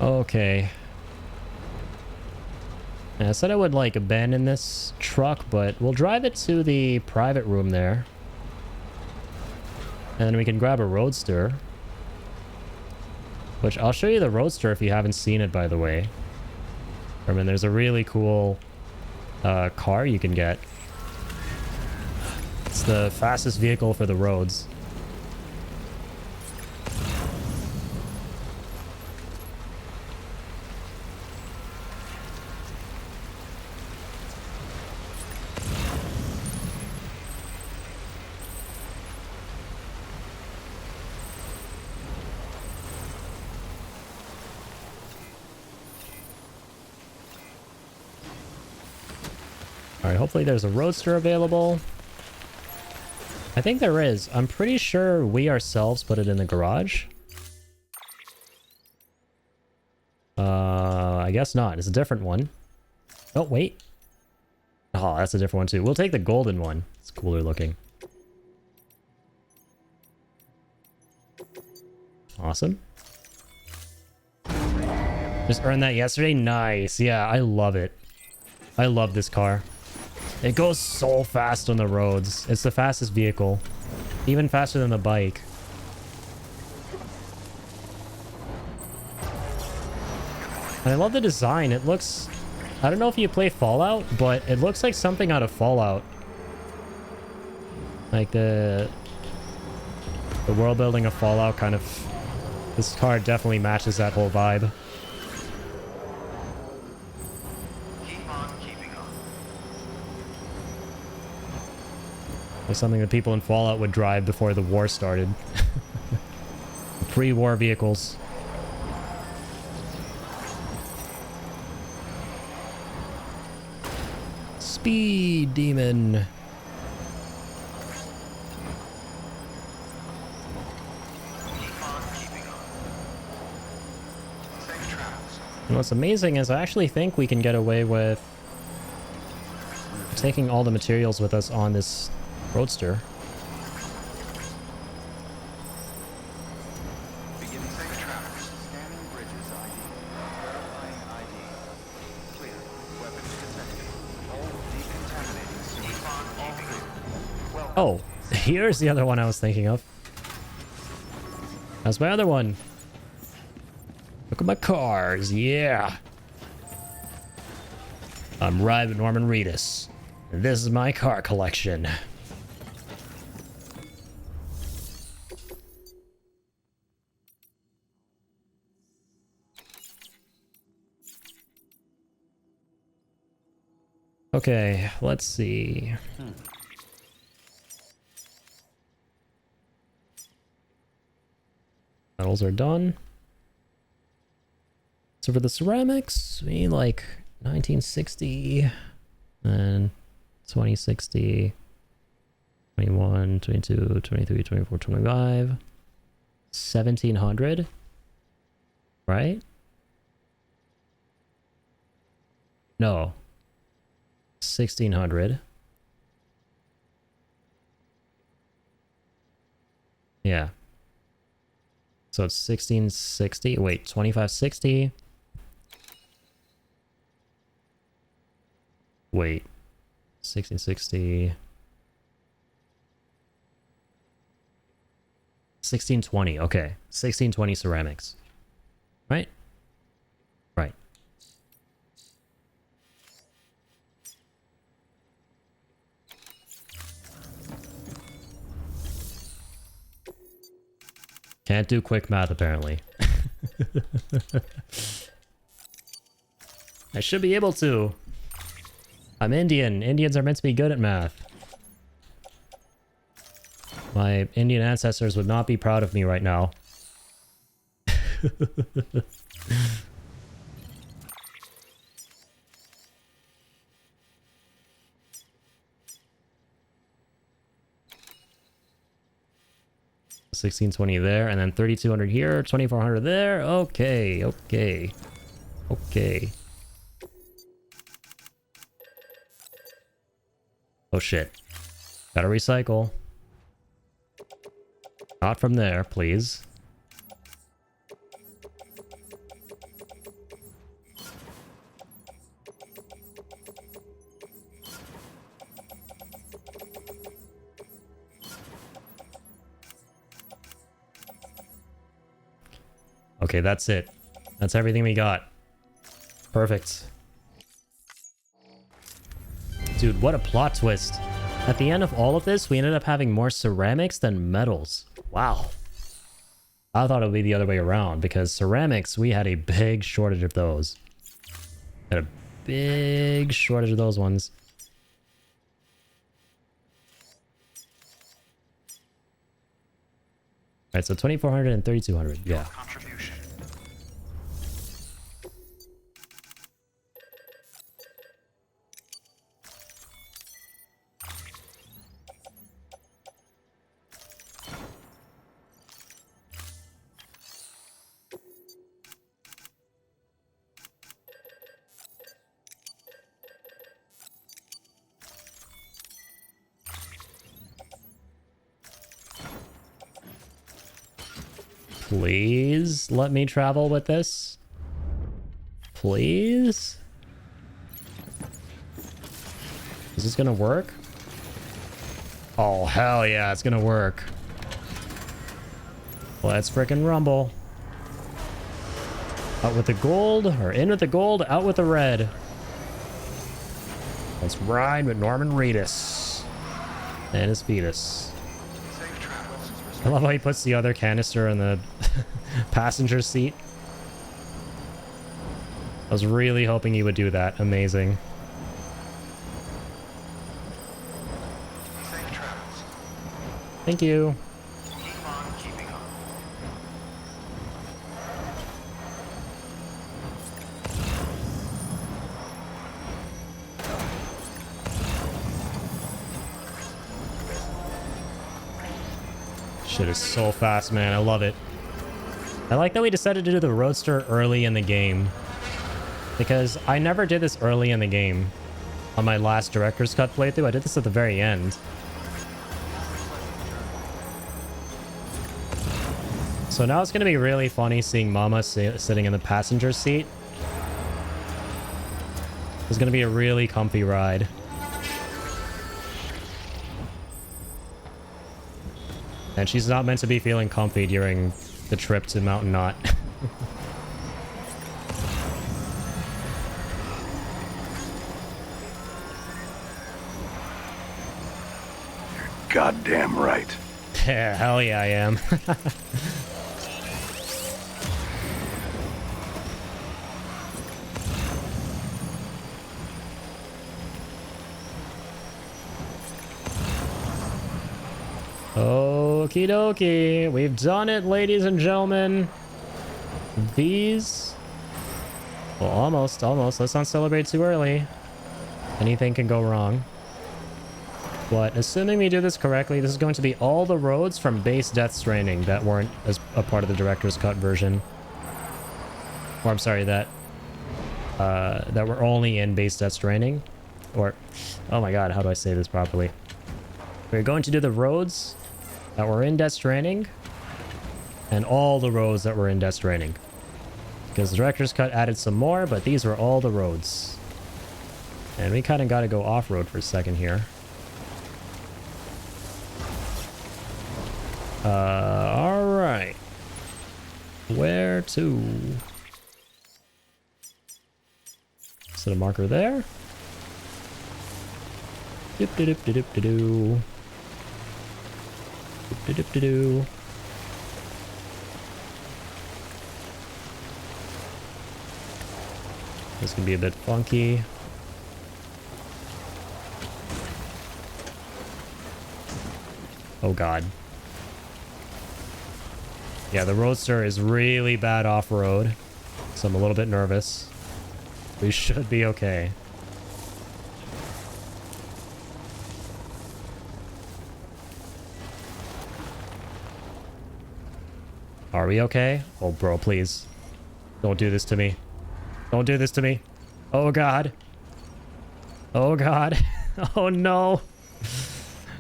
Okay. I said I would like abandon this truck, but we'll drive it to the private room there. And then we can grab a roadster. Which I'll show you the roadster if you haven't seen it, by the way. I mean, there's a really cool car you can get. It's the fastest vehicle for the roads. Alright, hopefully there's a roadster available. I think there is. I'm pretty sure we ourselves put it in the garage. I guess not. It's a different one. Oh, wait. Oh, that's a different one too. We'll take the golden one. It's cooler looking. Awesome. Just earned that yesterday? Nice. Yeah, I love it. I love this car. It goes so fast on the roads. It's the fastest vehicle. Even faster than the bike. And I love the design. It looks... I don't know if you play Fallout, but it looks like something out of Fallout. Like the world building of Fallout kind of... This car definitely matches that whole vibe. Keep on keeping on. Like something that people in Fallout would drive before the war started. Pre-war vehicles. Speed demon. And what's amazing is I actually think we can get away with taking all the materials with us on this roadster. Beginning safe travels. Scanning bridges ID. Verifying ID. Clear. Weapons detected. All decontaminating soon. Keep on keeping on. Oh, here's the other one I was thinking of. That's my other one. Look at my cars, yeah. I'm Ride with Norman Reedus. And this is my car collection. Okay, let's see. Metals are done. So for the ceramics, we need like 1960 and 2060, 21, 22, 23, 24, 25, 1700, right? No. 1600. Yeah. So it's 1660. Wait, 2560. Wait. 1660. 1620. Okay. 1620 ceramics. Right? Right. Can't do quick math, apparently. I should be able to. I'm Indian. Indians are meant to be good at math. My Indian ancestors would not be proud of me right now. $1620 there, and then 3200 here, 2400 there. Okay, okay, okay. Oh shit. Gotta recycle. Not from there, please. Okay, that's it. That's everything we got. Perfect. Dude, what a plot twist. At the end of all of this, we ended up having more ceramics than metals. Wow. I thought it would be the other way around, because ceramics, we had a big shortage of those. Had a big shortage of those ones. Alright, so 2400 and 3200, yeah. Contribution. Please let me travel with this. Please? Is this gonna work? Oh, hell yeah, it's gonna work. Let's frickin' rumble. Out with the gold, or in with the gold, out with the red. Let's ride with Norman Reedus. And his fetus. I love how he puts the other canister in the passenger seat. I was really hoping he would do that. Amazing. Safe travels. Thank you. Keep on keeping on. Shit is so fast, man. I love it. I like that we decided to do the Roadster early in the game. Because I never did this early in the game. On my last Director's Cut playthrough, I did this at the very end. So now it's going to be really funny seeing Mama sitting in the passenger seat. It's going to be a really comfy ride. And she's not meant to be feeling comfy during the trip to Mountain Knot. Goddamn right. Yeah, hell yeah, I am. Okie dokie. We've done it, ladies and gentlemen. These... Well, almost. Let's not celebrate too early. Anything can go wrong. But assuming we do this correctly, this is going to be all the roads from base Death Stranding that weren't as a part of the Director's Cut version. Or I'm sorry, that were only in base Death Stranding. Or, oh my god, how do I say this properly? We're going to do the roads that were in Death Stranding and all the roads that were in Death Stranding. Because the Director's Cut added some more, but these were all the roads. And we kind of got to go off-road for a second here. Alright. Where to? Set a marker there. Doop-de-doop-de-doop-de-doo. Doop-de-doop-de-doo. This can be a bit funky. Oh god. Yeah, the Roadster is really bad off-road, so I'm a little bit nervous. We should be okay. Are we okay? Oh, bro, please. Don't do this to me. Don't do this to me. Oh, God. Oh, God. Oh, no.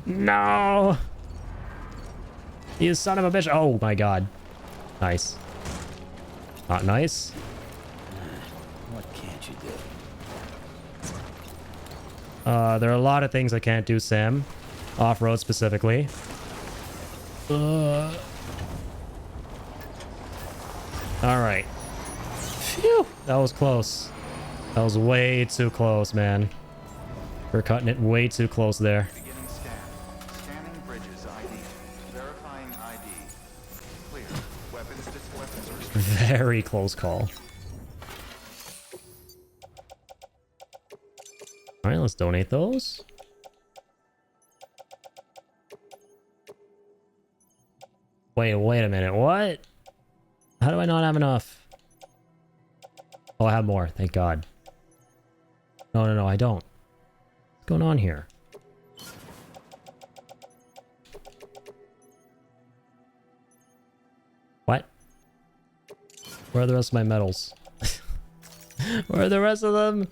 No. You son of a bitch. Oh, my God. Nice. Not nice. What can't you do? There are a lot of things I can't do, Sam. Off-road specifically. Alright. Phew! That was close. That was way too close, man. We're cutting it way too close there. Beginning scan. Scanning bridges ID. Verifying ID. Clear. Weapons restricted. Very close call. Alright, let's donate those. Wait a minute. What? How do I not have enough? Oh, I have more. Thank God. No, I don't. What's going on here? What? Where are the rest of my medals? Where are the rest of them?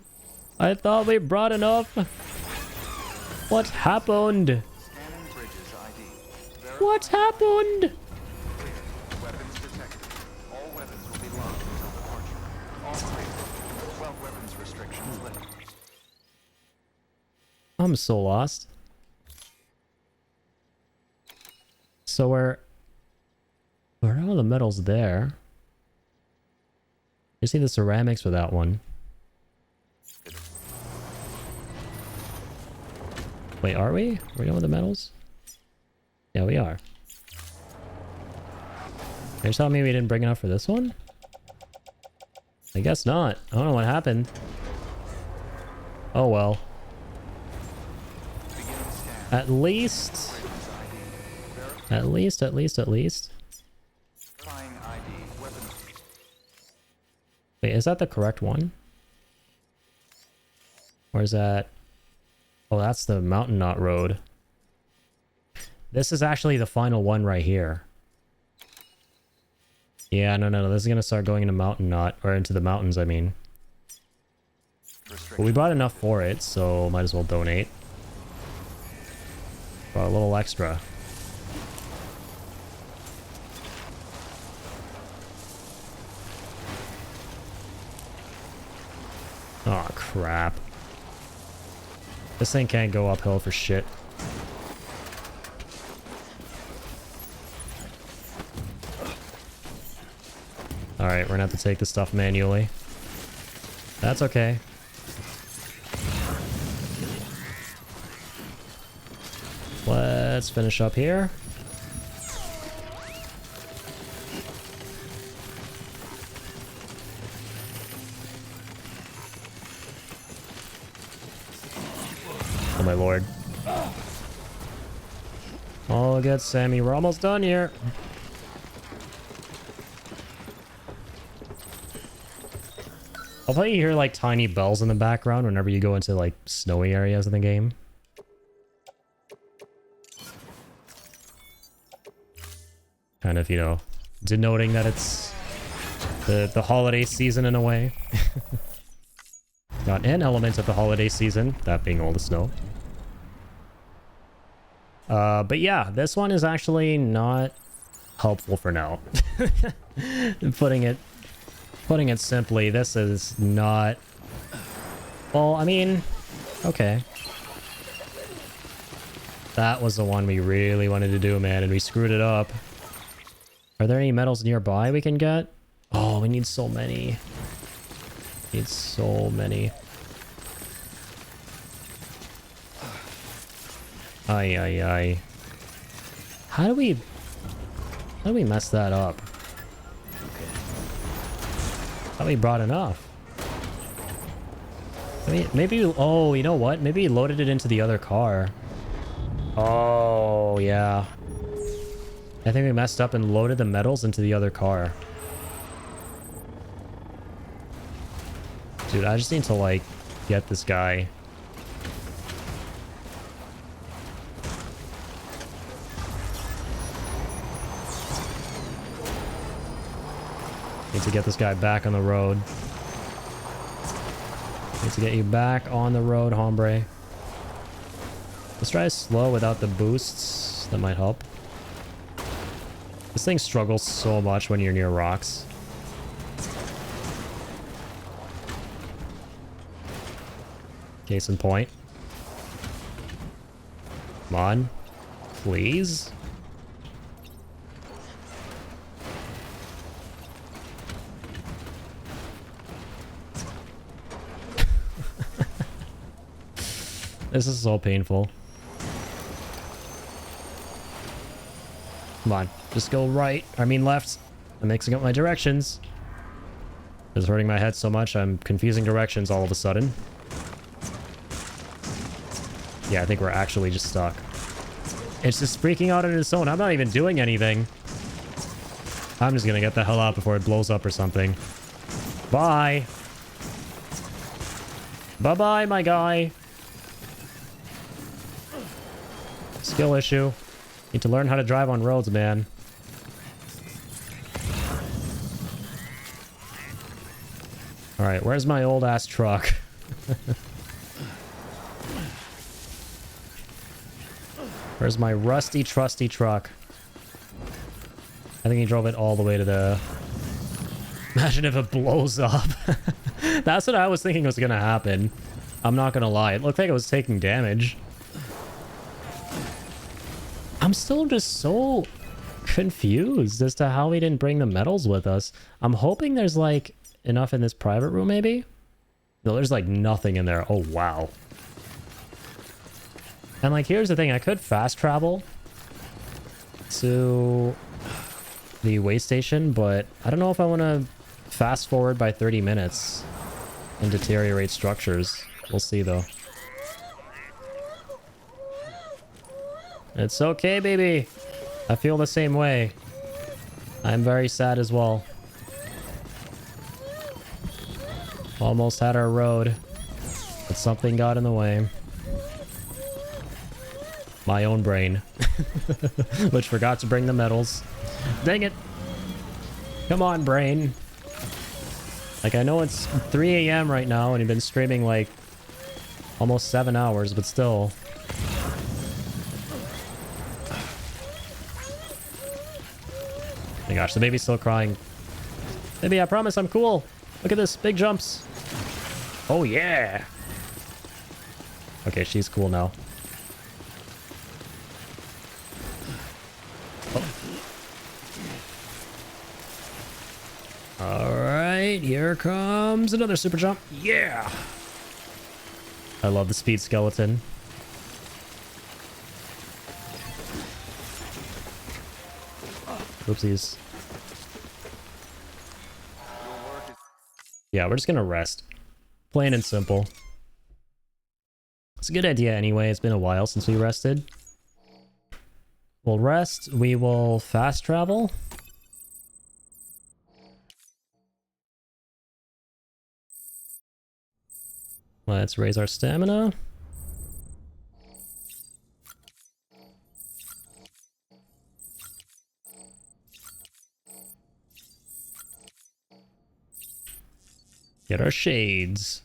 I thought we brought enough. What happened? Scanning bridges ID. What happened? Weapons detected. All weapons will be locked until departure. All clear. 12 weapons restrictions lifted. I'm so lost. So where are all the metals there? I see the ceramics for that one. Wait, are we? Are we done with the metals? Yeah, we are. Are you telling me we didn't bring enough for this one? I guess not. I don't know what happened. Oh well. At least... At least. Wait, is that the correct one? Or is that... Oh, that's the Mountain Knot Road. This is actually the final one right here. Yeah, no. This is gonna start going into Mountain Knot, or into the mountains, I mean. But we brought enough for it, so might as well donate. Brought a little extra. Oh crap. This thing can't go uphill for shit. Alright, we're gonna have to take this stuff manually. That's okay. Let's finish up here. Oh my lord. All good, Sammy. We're almost done here. I'll probably hear like tiny bells in the background whenever you go into like snowy areas in the game. Kind of, you know, denoting that it's the holiday season in a way. Got an element of the holiday season, that being all the snow. But yeah, this one is actually not helpful for now. Putting it simply, this is not... Well, I mean, okay. That was the one we really wanted to do, man, and we screwed it up. Are there any metals nearby we can get? Oh, we need so many. Need so many. Ay. How do we mess that up? Thought we brought enough. Maybe, oh, you know what? Maybe we loaded it into the other car. Oh, yeah. I think we messed up and loaded the metals into the other car. Dude, I just need to, like, get this guy. Need to get this guy back on the road. Need to get you back on the road, hombre. Let's try slow without the boosts. That might help. This thing struggles so much when you're near rocks. Case in point. Come on. Please. This is so painful. Come on. Just go right. I mean left. I'm mixing up my directions. It's hurting my head so much I'm confusing directions all of a sudden. Yeah, I think we're actually just stuck. It's just freaking out on its own. I'm not even doing anything. I'm just gonna get the hell out before it blows up or something. Bye. Bye-bye, my guy. Skill issue. Need to learn how to drive on roads, man. Alright, where's my old ass truck? Where's my rusty, trusty truck? I think he drove it all the way to the... Imagine if it blows up. That's what I was thinking was gonna happen. I'm not gonna lie. It looked like it was taking damage. I'm still just so confused as to how we didn't bring the metals with us. I'm hoping there's like enough in this private room maybe? No, there's like nothing in there. Oh, wow. And like, here's the thing, I could fast travel to the way station, but I don't know if I want to fast forward by 30 minutes and deteriorate structures. We'll see though. It's okay, baby. I feel the same way. I'm very sad as well. Almost had our road, but something got in the way. My own brain. Which forgot to bring the medals. Dang it. Come on, brain. Like, I know it's 3 a.m. right now and you've been streaming like almost 7 hours, but still. Oh my gosh, the baby's still crying. Baby, I promise I'm cool. Look at this, big jumps. Oh yeah. Okay, she's cool now. Alright, here comes another super jump. Yeah! I love the speed skeleton. Oopsies. Yeah, we're just gonna rest. Plain and simple. It's a good idea anyway. It's been a while since we rested. We'll rest. We will fast travel. Let's raise our stamina. Get our shades.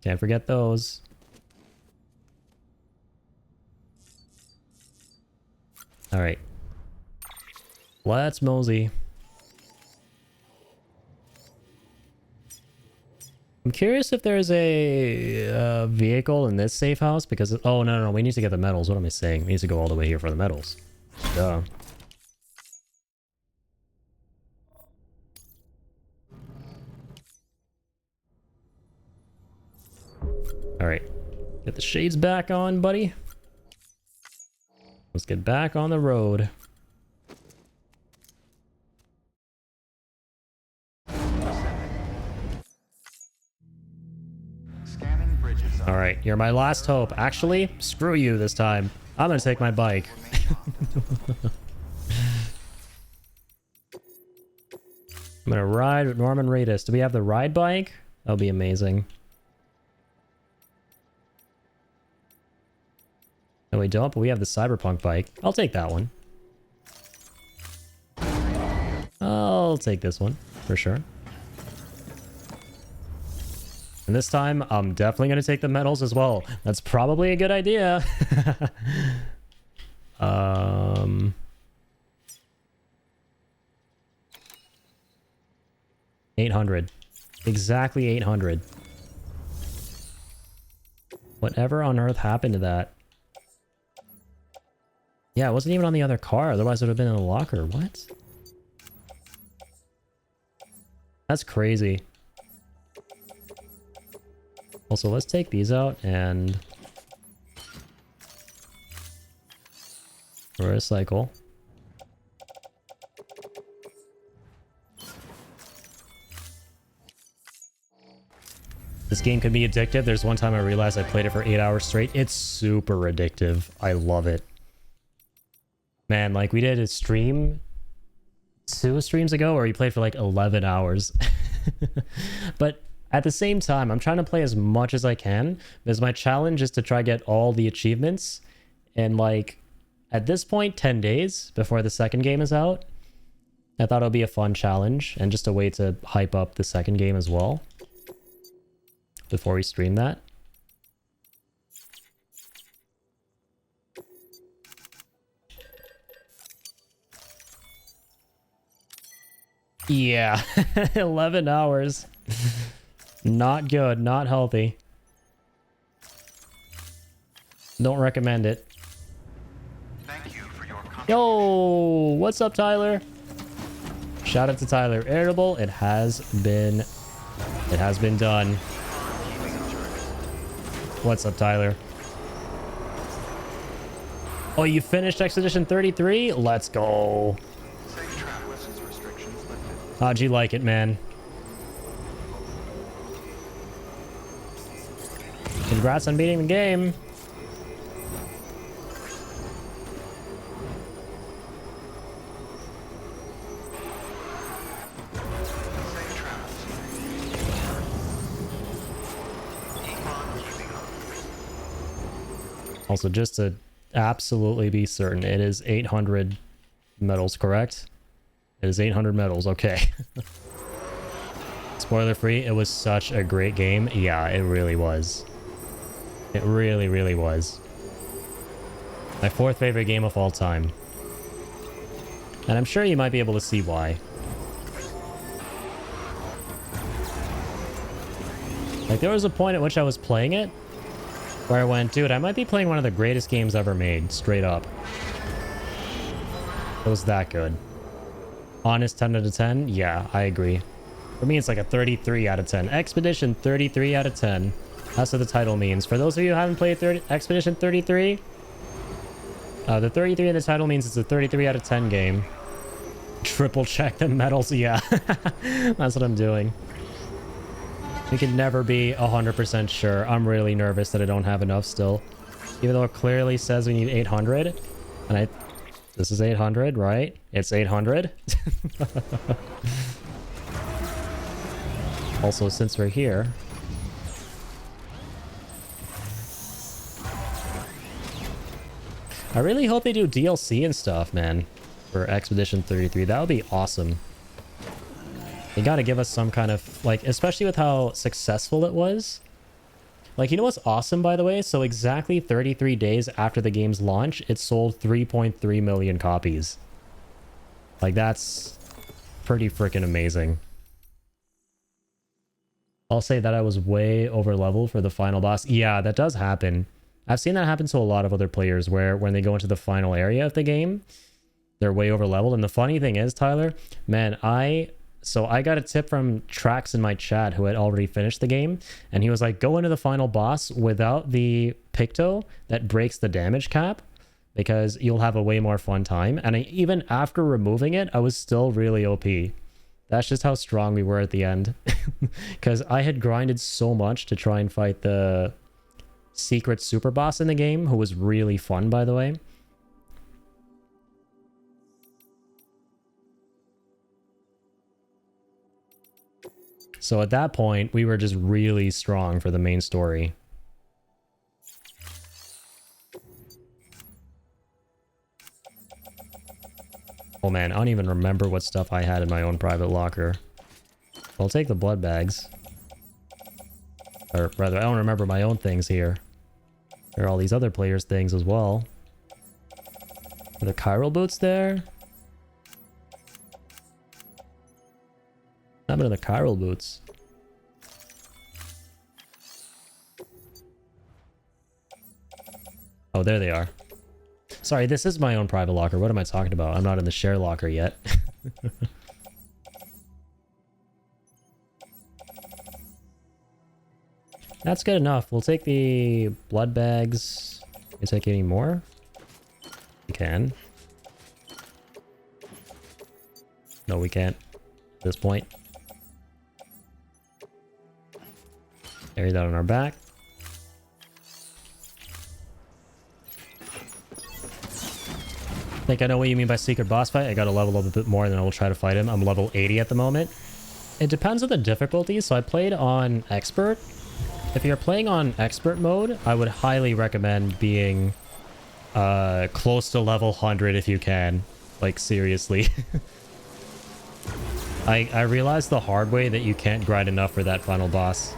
Can't forget those. All right. Let's mosey. I'm curious if there's a vehicle in this safe house because... Oh, no, we need to get the medals. What am I saying? We need to go all the way here for the medals. Duh. All right. Get the shades back on, buddy. Let's get back on the road. All right, you're my last hope. Actually, screw you this time. I'm gonna take my bike. I'm gonna ride with Norman Reedus. Do we have the ride bike? That'll be amazing. No, we don't, but we have the cyberpunk bike. I'll take that one. I'll take this one, for sure. And this time, I'm definitely going to take the medals as well. That's probably a good idea. 800. Exactly 800. Whatever on earth happened to that? Yeah, it wasn't even on the other car. Otherwise, it would have been in the locker. What? That's crazy. Also, let's take these out and recycle. This game can be addictive. There's one time I realized I played it for 8 hours straight. It's super addictive. I love it. Man, like we did a stream 2 streams ago where we played for like 11 hours. But at the same time, I'm trying to play as much as I can because my challenge is to try get all the achievements in like, at this point, 10 days before the second game is out. I thought it would be a fun challenge and just a way to hype up the second game as well before we stream that. Yeah, 11 hours. Not good, not healthy. Don't recommend it. Thank you for your Yo, what's up, Tyler? Shout out to Tyler. Irritable, it has been done. What's up, Tyler? Oh, you finished Expedition 33? Let's go. Safe travelers' restrictions lifted. How'd you like it, man? Congrats on beating the game. Safe travels. Also, just to absolutely be certain, it is 800 medals, correct? It is 800 medals, okay. Spoiler free, it was such a great game. Yeah, it really was. It really, really was. My 4th favorite game of all time. And I'm sure you might be able to see why. Like, there was a point at which I was playing it where I went, dude, I might be playing one of the greatest games ever made, straight up. It was that good. Honest 10 out of 10? Yeah, I agree. For me, it's like a 33 out of 10. Expedition 33 out of 10. That's what the title means. For those of you who haven't played Expedition 33, the 33 in the title means it's a 33 out of 10 game. Triple check the medals, yeah. That's what I'm doing. We can never be 100% sure. I'm really nervous that I don't have enough still. Even though it clearly says we need 800. And this is 800, right? It's 800. Also, since we're here... I really hope they do DLC and stuff, man. For Expedition 33. That would be awesome. They gotta give us some kind of, like, especially with how successful it was. Like, you know what's awesome, by the way? So exactly 33 days after the game's launch, it sold 3.3 million copies. Like, that's pretty freaking amazing. I'll say that I was way over level for the final boss. Yeah, that does happen. I've seen that happen to a lot of other players where when they go into the final area of the game, they're way over leveled. And the funny thing is, Tyler, man, So I got a tip from Trax in my chat who had already finished the game. And he was like, go into the final boss without the Picto that breaks the damage cap, because you'll have a way more fun time. And even after removing it, I was still really OP. That's just how strong we were at the end. Because I had grinded so much to try and fight the secret super boss in the game, who was really fun, by the way. So at that point, we were just really strong for the main story. Oh man, I don't even remember what stuff I had in my own private locker. I'll take the blood bags. Or rather, I don't remember my own things here. There are all these other players' things as well. Are the chiral boots there? What happened to the chiral boots? Oh, there they are. Sorry, this is my own private locker. What am I talking about? I'm not in the share locker yet. That's good enough. We'll take the blood bags. Can we take any more? We can. No, we can't. At this point. Carry that on our back. I think I know what you mean by secret boss fight. I gotta level up a bit more and then I will try to fight him. I'm level 80 at the moment. It depends on the difficulty. So I played on expert. If you're playing on expert mode, I would highly recommend being close to level 100 if you can. Like, seriously. I realized the hard way that you can't grind enough for that final boss.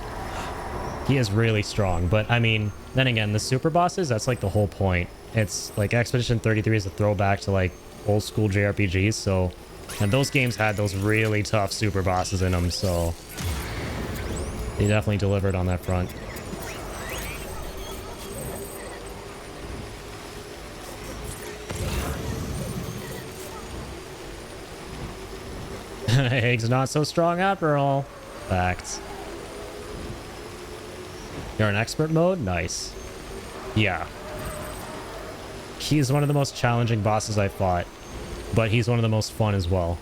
He is really strong, but I mean, then again, the super bosses, that's like the whole point. It's like Expedition 33 is a throwback to like old school JRPGs, so, and those games had those really tough super bosses in them, so they definitely delivered on that front. Egg's not so strong after all. Facts. You're in expert mode? Nice. Yeah. He's one of the most challenging bosses I fought, but he's one of the most fun as well.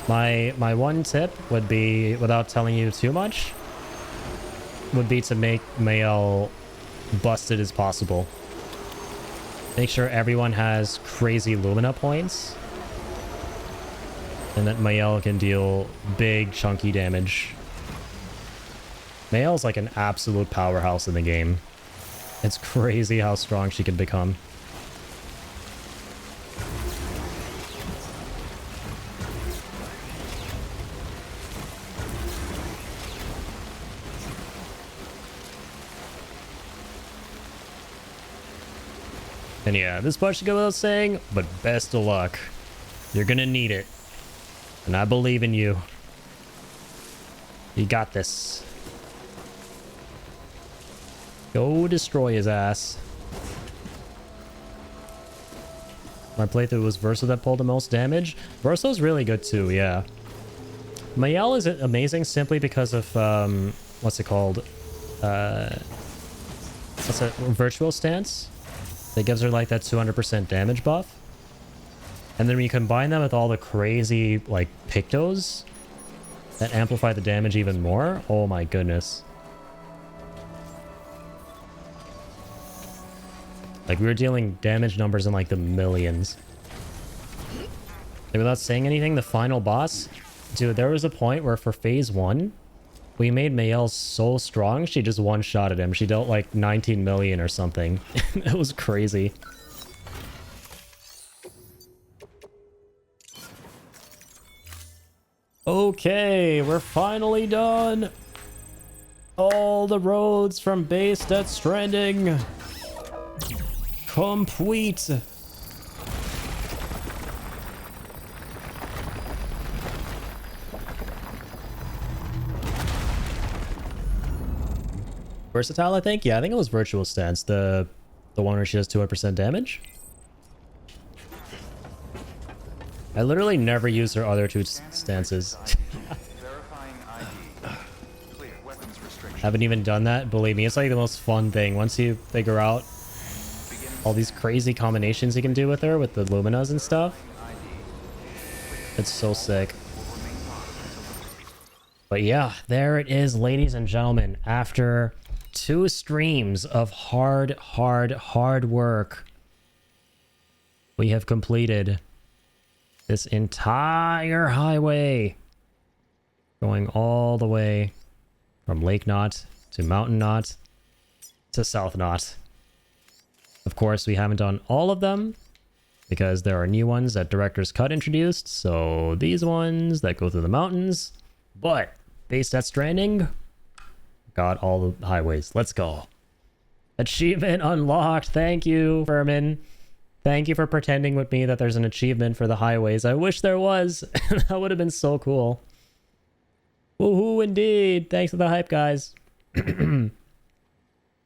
My one tip would be, without telling you too much, would be to make Mael busted as possible. Make sure everyone has crazy Lumina points, and that Mael can deal big chunky damage. Mael's like an absolute powerhouse in the game. It's crazy how strong she can become. And yeah, this part should go without saying, but best of luck. You're gonna need it. And I believe in you. You got this. Go destroy his ass. My playthrough was Verso that pulled the most damage. Verso's really good too, yeah. Mael is amazing simply because of, what's it called? What's it? Virtual Stance? That gives her like that 200% damage buff. And then when you combine them with all the crazy like pictos that amplify the damage even more, oh my goodness. Like we were dealing damage numbers in like the millions. And without saying anything, the final boss, dude, there was a point where for phase 1 we made Mael so strong, she just one-shotted him. She dealt like 19 million or something. It was crazy. Okay, we're finally done. All the roads from base Death Stranding complete. Versatile, I think? Yeah, I think it was Virtual Stance, the one where she does 200% damage. I literally never use her other two stances. Haven't even done that. Believe me, it's like the most fun thing. Once you figure out all these crazy combinations you can do with her, with the Luminas and stuff. It's so sick. But yeah, there it is, ladies and gentlemen. After 2 streams of hard work, we have completed this entire highway, going all the way from Lake Knot to Mountain Knot to South Knot. Of course, we haven't done all of them because there are new ones that Director's Cut introduced, so these ones that go through the mountains. But based at Stranding, got all the highways. Let's go. Achievement unlocked. Thank you, Furman. Thank you for pretending with me that there's an achievement for the highways. I wish there was. That would have been so cool. Woohoo, indeed. Thanks for the hype, guys.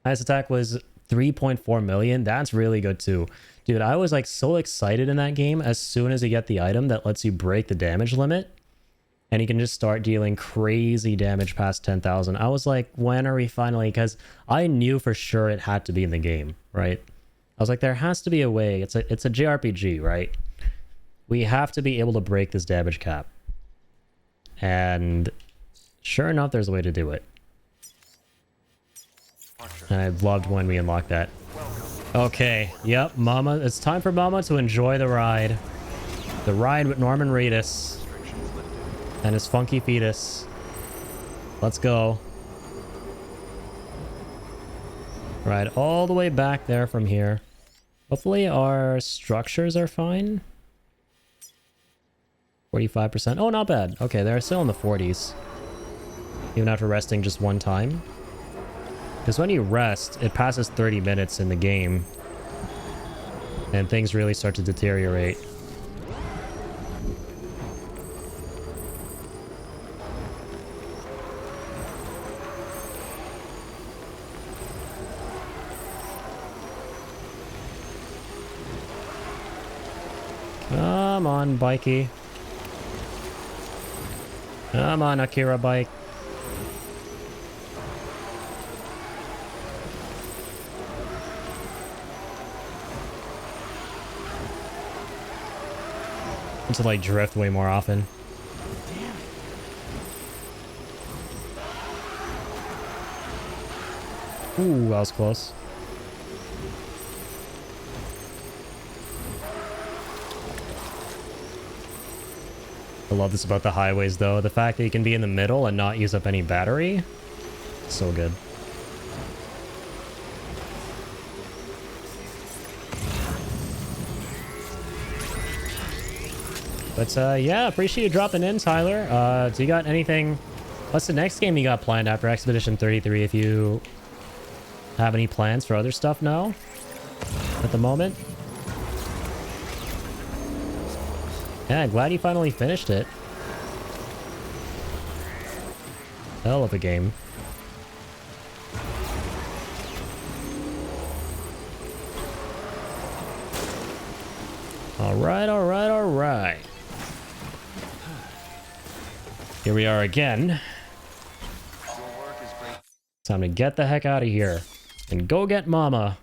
Highest attack was 3.4 million. That's really good too. Dude, I was like so excited in that game as soon as you get the item that lets you break the damage limit. And you can just start dealing crazy damage past 10,000. I was like, when are we finally? Because I knew for sure it had to be in the game, right? I was like, there has to be a way. It's a JRPG, right? We have to be able to break this damage cap. And sure enough, there's a way to do it. And I loved when we unlocked that. Okay, yep, Mama. It's time for Mama to enjoy the ride. The ride with Norman Reedus and his funky fetus. Let's go. Ride all the way back there from here. Hopefully our structures are fine. 45%. Oh, not bad. Okay, they're still in the 40s. Even after resting just one time. Because when you rest, it passes 30 minutes in the game. And things really start to deteriorate. Come on, bikey. Come on, Akira bike. to like drift way more often. Ooh, that was close. I love this about the highways though. The fact that you can be in the middle and not use up any battery. So good. But yeah, appreciate you dropping in, Tyler. Do you got anything? What's the next game you got planned after Expedition 33? If you have any plans for other stuff now at the moment? Yeah, glad you finally finished it. Hell of a game. Alright, alright, alright. Here we are again. Time to get the heck out of here and go get Mama.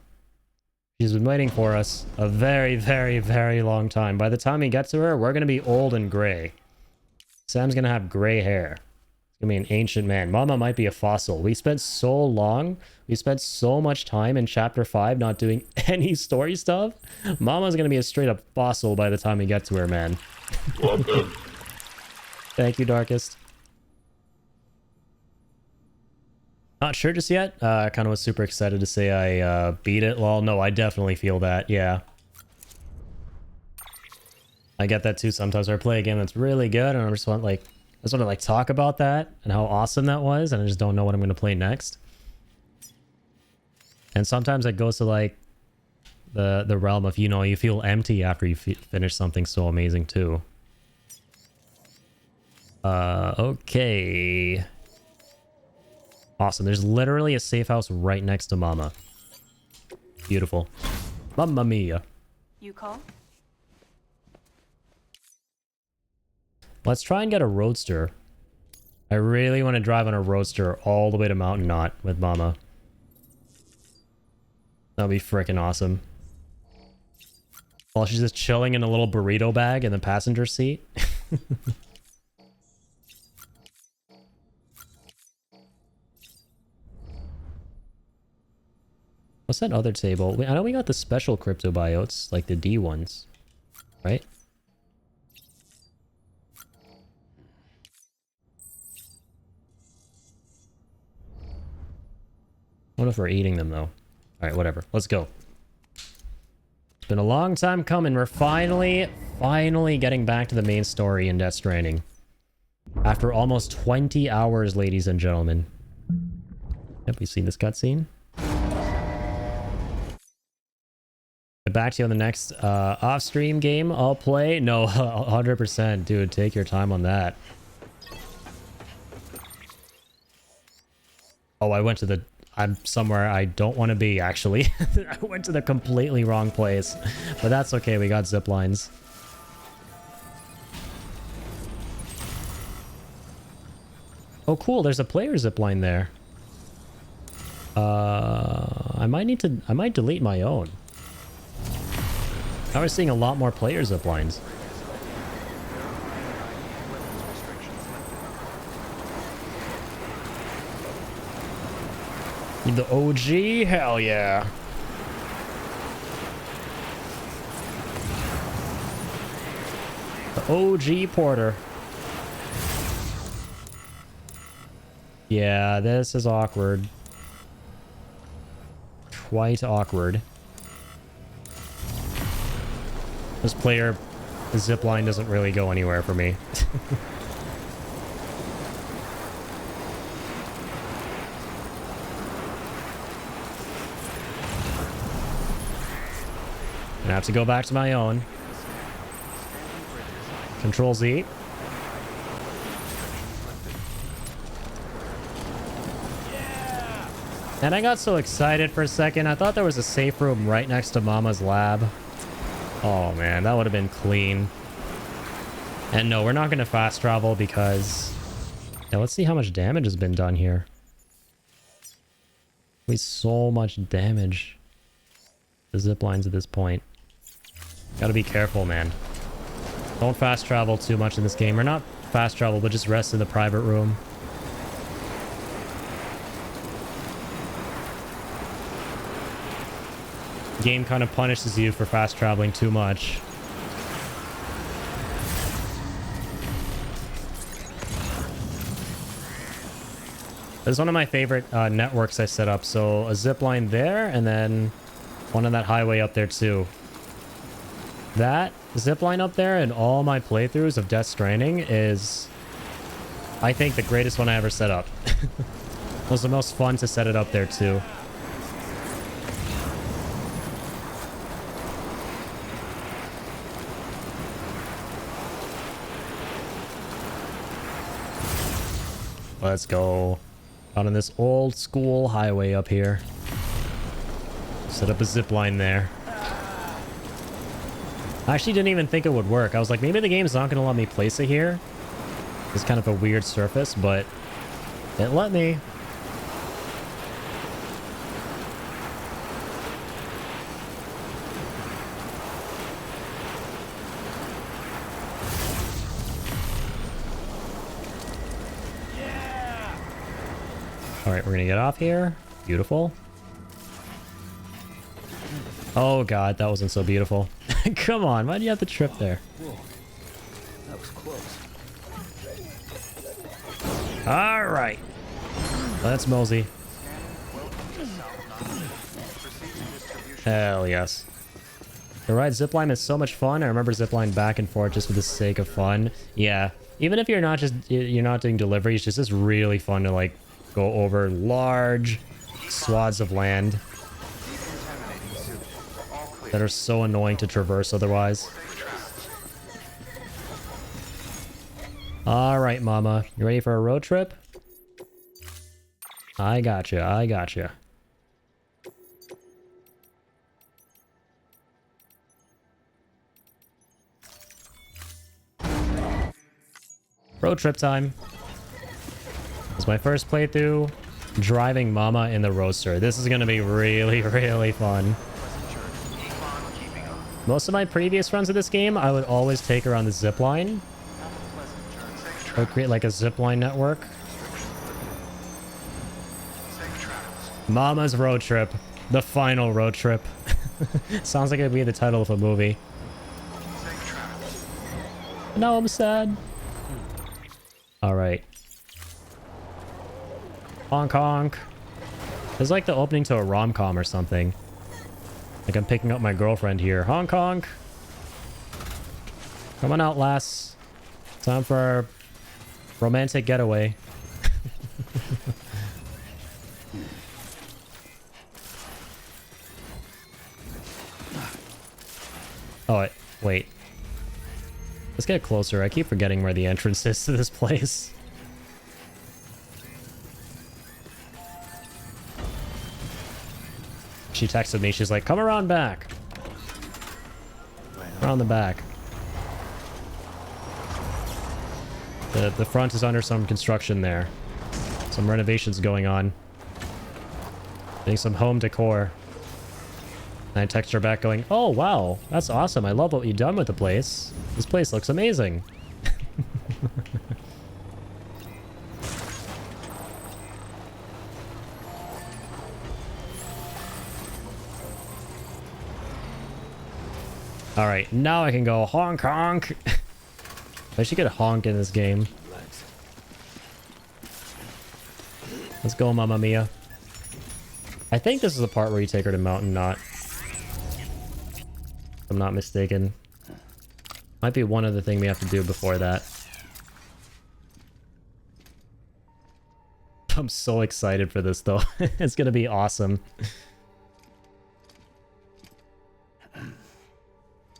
She's been waiting for us a very, very, very long time. By the time we get to her, we're going to be old and gray. Sam's going to have gray hair. It's going to be an ancient man. Mama might be a fossil. We spent so long. We spent so much time in Chapter 5 not doing any story stuff. Mama's going to be a straight up fossil by the time we get to her, man. Welcome. Thank you, Darkest. Not sure just yet. I kind of was super excited to say I beat it. Well, no, I definitely feel that. Yeah. I get that too. Sometimes I play a game that's really good and I just want to like talk about that and how awesome that was, and I just don't know what I'm going to play next. And sometimes it goes to like the realm of, you know, you feel empty after you finish something so amazing too. Okay. Awesome. There's literally a safe house right next to Mama. Beautiful. Mamma mia. You call? Let's try and get a roadster. I really want to drive on a roadster all the way to Mountain Knot with Mama. That'll be freaking awesome. While she's just chilling in a little burrito bag in the passenger seat. What's that other table? I know we got the special crypto biotes, like the D ones, right? I wonder if we're eating them though. Alright, whatever. Let's go. It's been a long time coming. We're finally getting back to the main story in Death Stranding. After almost 20 hours, ladies and gentlemen. Yep, we've seen this cutscene. Back to you on the next off-stream game I'll play. No, 100%, dude. Take your time on that. Oh, I went to the... I'm somewhere I don't want to be, actually. I went to the completely wrong place. But that's okay. We got zip lines. Oh, cool. There's a player zip line there. I might delete my own. Now we're seeing a lot more player zip lines. The OG? Hell yeah. The OG Porter. Yeah, this is awkward. Quite awkward. This player, the zipline doesn't really go anywhere for me. I have to go back to my own. Control Z. And I got so excited for a second. I thought there was a safe room right next to Mama's lab. Oh man, that would have been clean. And no, we're not going to fast travel because... Now let's see how much damage has been done here. Wait, so much damage. The zip lines at this point. Gotta be careful, man. Don't fast travel too much in this game. Or not fast travel, but just rest in the private room. Game kind of punishes you for fast traveling too much. This is one of my favorite networks I set up. So a zip line there, and then one on that highway up there too. That zip line up there in all my playthroughs of Death Stranding is, I think, the greatest one I ever set up. It was the most fun to set it up there too. Let's go. Out on this old school highway up here. Set up a zip line there. I actually didn't even think it would work. I was like, maybe the game's not going to let me place it here. It's kind of a weird surface, but it let me. All right, we're gonna get off here. Beautiful. Oh god, that wasn't so beautiful. Come on, why do you have to trip there? Whoa. That was close. All right, let's mosey. Hell yes. The ride zipline is so much fun. I remember zipline back and forth just for the sake of fun. Yeah, even if you're not doing deliveries, it's just really fun to like go over large swaths of land that are so annoying to traverse otherwise. All right, mama. You ready for a road trip? I gotcha. I gotcha. Road trip time. It's my first playthrough driving Mama in the Roadster. This is going to be really, really fun. Most of my previous runs of this game, I would always take her on the zipline. Or create like a zipline network. Mama's Road Trip. The final road trip. Sounds like it'd be the title of a movie. Now I'm sad. Alright. Honk honk. It's like the opening to a rom-com or something. Like I'm picking up my girlfriend here. Honk honk. Come on out, lass. Time for our romantic getaway. Oh, wait. Let's get closer. I keep forgetting where the entrance is to this place. She texted me. She's like, come around back. Around the back. The front is under some construction there. Some renovations going on. Getting some home decor. And I text her back going, oh, wow. That's awesome. I love what you've done with the place. This place looks amazing. Alright, now I can go honk honk. I should get a honk in this game. Let's go, Mamma Mia. I think this is the part where you take her to Mountain Knot. If I'm not mistaken. Might be one other thing we have to do before that. I'm so excited for this, though. It's gonna be awesome.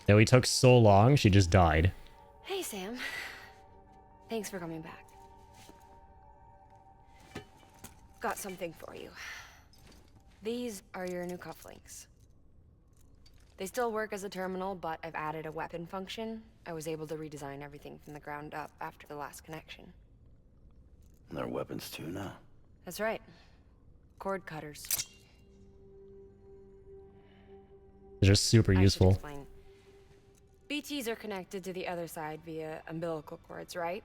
Yeah, we took so long, she just died. Hey, Sam. Thanks for coming back. Got something for you. These are your new cufflinks. They still work as a terminal, but I've added a weapon function. I was able to redesign everything from the ground up after the last connection. And they're weapons too now. That's right. Cord cutters. They're just super useful. Be BTs are connected to the other side via umbilical cords, right?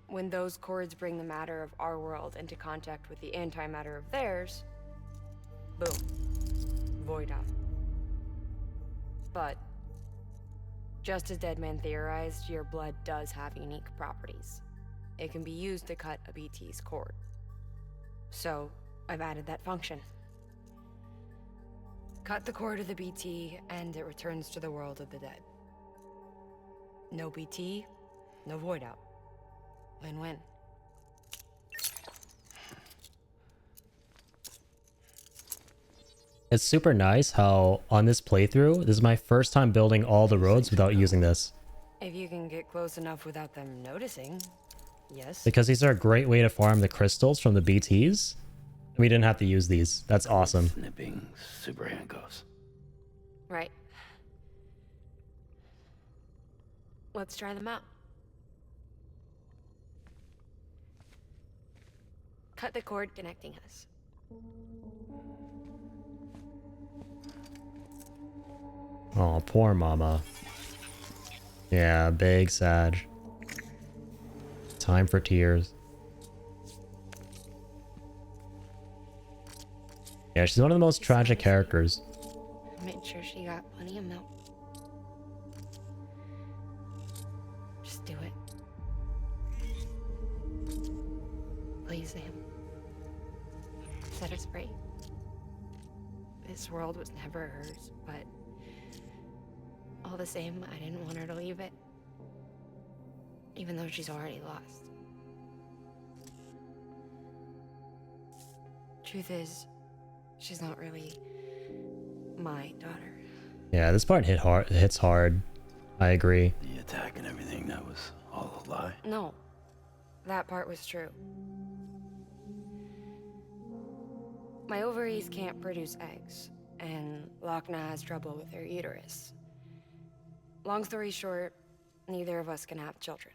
When those cords bring the matter of our world into contact with the antimatter of theirs, boom, void out. But, just as Deadman theorized, your blood does have unique properties. It can be used to cut a BT's cord. So, I've added that function. Cut the cord of the BT, and it returns to the world of the dead. No BT, no void out. Win-win. It's super nice how on this playthrough, this is my first time building all the roads without using this. If you can get close enough without them noticing, yes. Because these are a great way to farm the crystals from the BTs. We didn't have to use these. That's awesome. Snipping super handcuffs. Right. Let's try them out. Cut the cord connecting us. Oh, poor mama. Yeah, big sad. Time for tears. Yeah, she's one of the most tragic characters. Made sure she got plenty of milk. Just do it. Please, Sam. Set us free. This world was never hers, but all the same, I didn't want her to leave it. Even though she's already lost. Truth is, she's not really my daughter. Yeah, this part hits hard. I agree. The attack and everything, that was all a lie. No, that part was true. My ovaries can't produce eggs, and Lochna has trouble with her uterus. Long story short, neither of us can have children.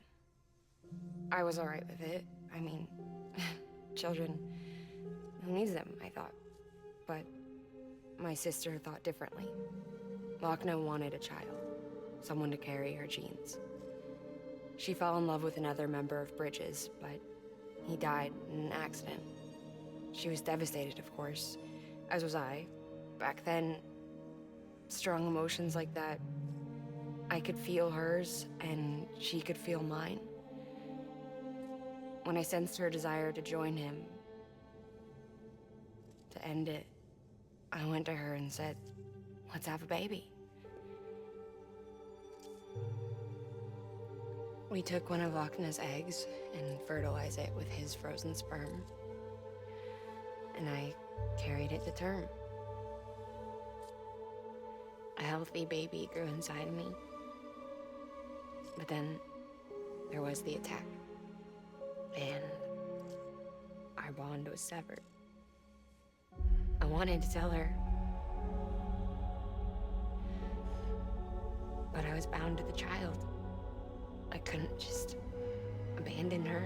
I was alright with it. I mean, children, who needs them, I thought. But my sister thought differently. Lochna wanted a child, someone to carry her genes. She fell in love with another member of Bridges, but he died in an accident. She was devastated, of course, as was I. Back then, strong emotions like that, I could feel hers, and she could feel mine. When I sensed her desire to join him, to end it, I went to her and said, let's have a baby. We took one of Lochna's eggs and fertilized it with his frozen sperm. And I carried it to term. A healthy baby grew inside me. But then there was the attack. And our bond was severed. I wanted to tell her. But I was bound to the child. I couldn't just abandon her.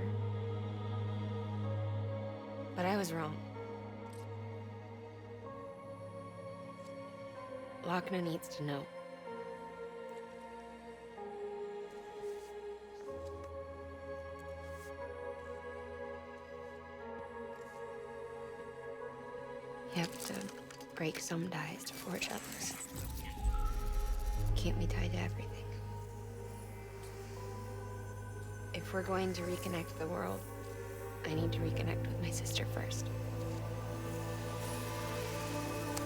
But I was wrong. Lochna needs to know. You have to break some ties to forge others. Can't be tied to everything. If we're going to reconnect the world, I need to reconnect with my sister first.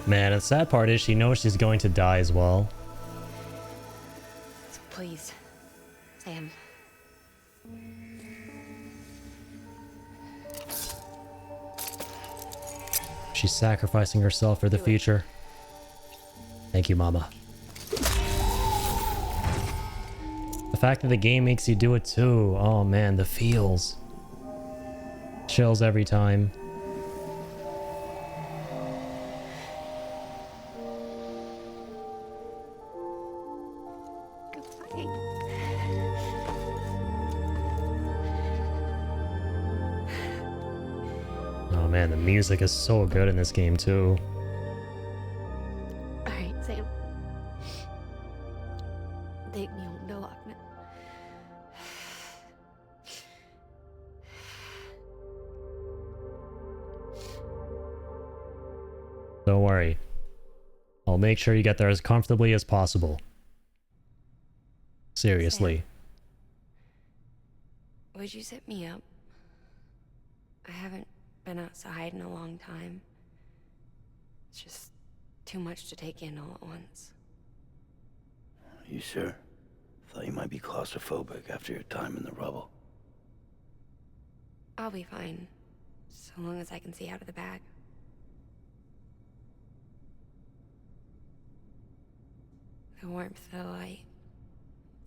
Man, the sad part is she knows she's going to die as well. So please, Sam. She's sacrificing herself for the future. Thank you, Mama. The fact that the game makes you do it too. Oh man, the feels. Chills every time. Oh man, the music is so good in this game too. All right, Sam. Take me home. Don't worry. I'll make sure you get there as comfortably as possible. Seriously. Would you zip me up? I haven't been outside in a long time. It's just too much to take in all at once. You sure? Thought you might be claustrophobic after your time in the rubble. I'll be fine, so long as I can see out of the bag. The warmth of the light,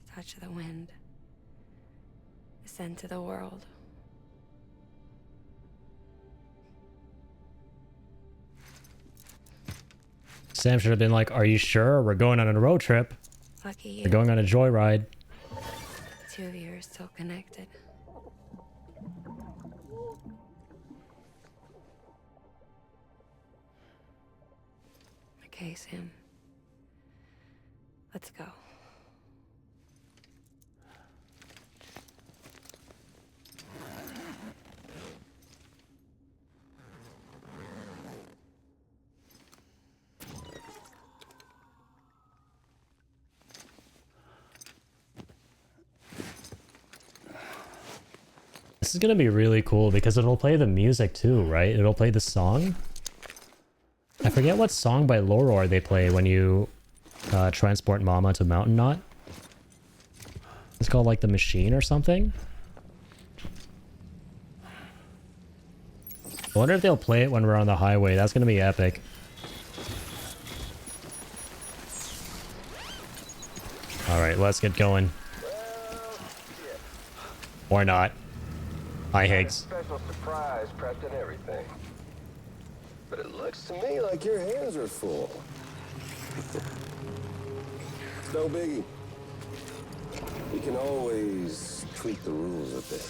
the touch of the wind, the scent of the world. Sam should have been like, are you sure? We're going on a road trip. Lucky you. We're going on a joyride. The two of you are still connected. Okay, Sam. Let's go. This is gonna be really cool because it'll play the music too, right? It'll play the song. I forget what song by Loror they play when you transport Mama to Mountain Knot. It's called like The Machine or something. I wonder if they'll play it when we're on the highway. That's gonna be epic. Alright, let's get going. Or not. Hi, Higgs. Special surprise prepped and everything. But it looks to me like your hands are full. No biggie. We can always tweak the rules a bit.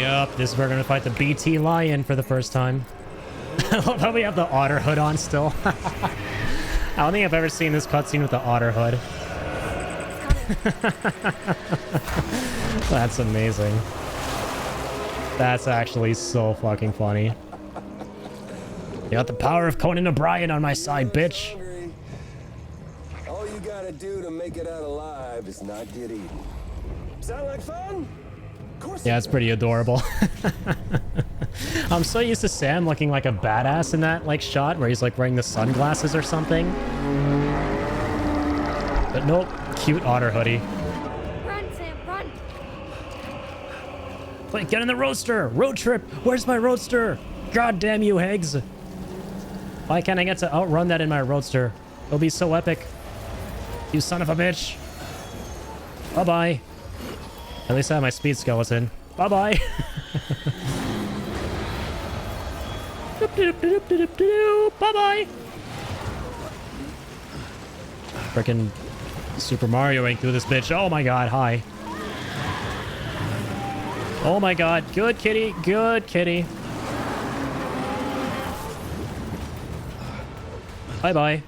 Yup, this is where we're gonna fight the BT Lion for the first time. I love how we have the otter hood on still. I don't think I've ever seen this cutscene with the otter hood. That's amazing. That's actually so fucking funny. You got the power of Conan O'Brien on my side, bitch. All you gotta do to make it out alive is not get eaten. Sound like fun? Of course. Yeah, it's pretty adorable. I'm so used to Sam looking like a badass in that like shot where he's like wearing the sunglasses or something. But nope, cute otter hoodie. Run, Sam, run! Wait, get in the roadster! Road trip! Where's my roadster? God damn you, Higgs! Why can't I get to outrun that in my roadster? It'll be so epic. You son of a bitch! Bye-bye. At least I have my speed skeleton. Bye-bye! Bye-bye! Frickin' Super Marioing through this bitch. Oh my god, hi. Oh my god, good kitty, good kitty. Bye-bye.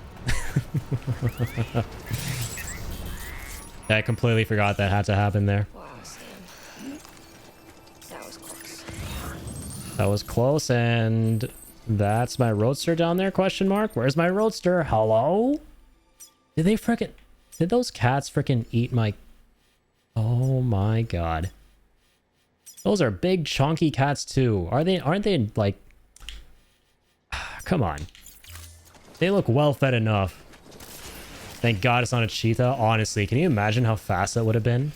I completely forgot that had to happen there. Wow, Sam. That was close. That was close, and that's my roadster down there, question mark? Where's my roadster? Hello? Did they frickin'... Did those cats frickin' eat my... Oh my god. Those are big, chunky cats too. Aren't they, like... Come on. They look well-fed enough. Thank god it's not a cheetah. Honestly, can you imagine how fast that would have been?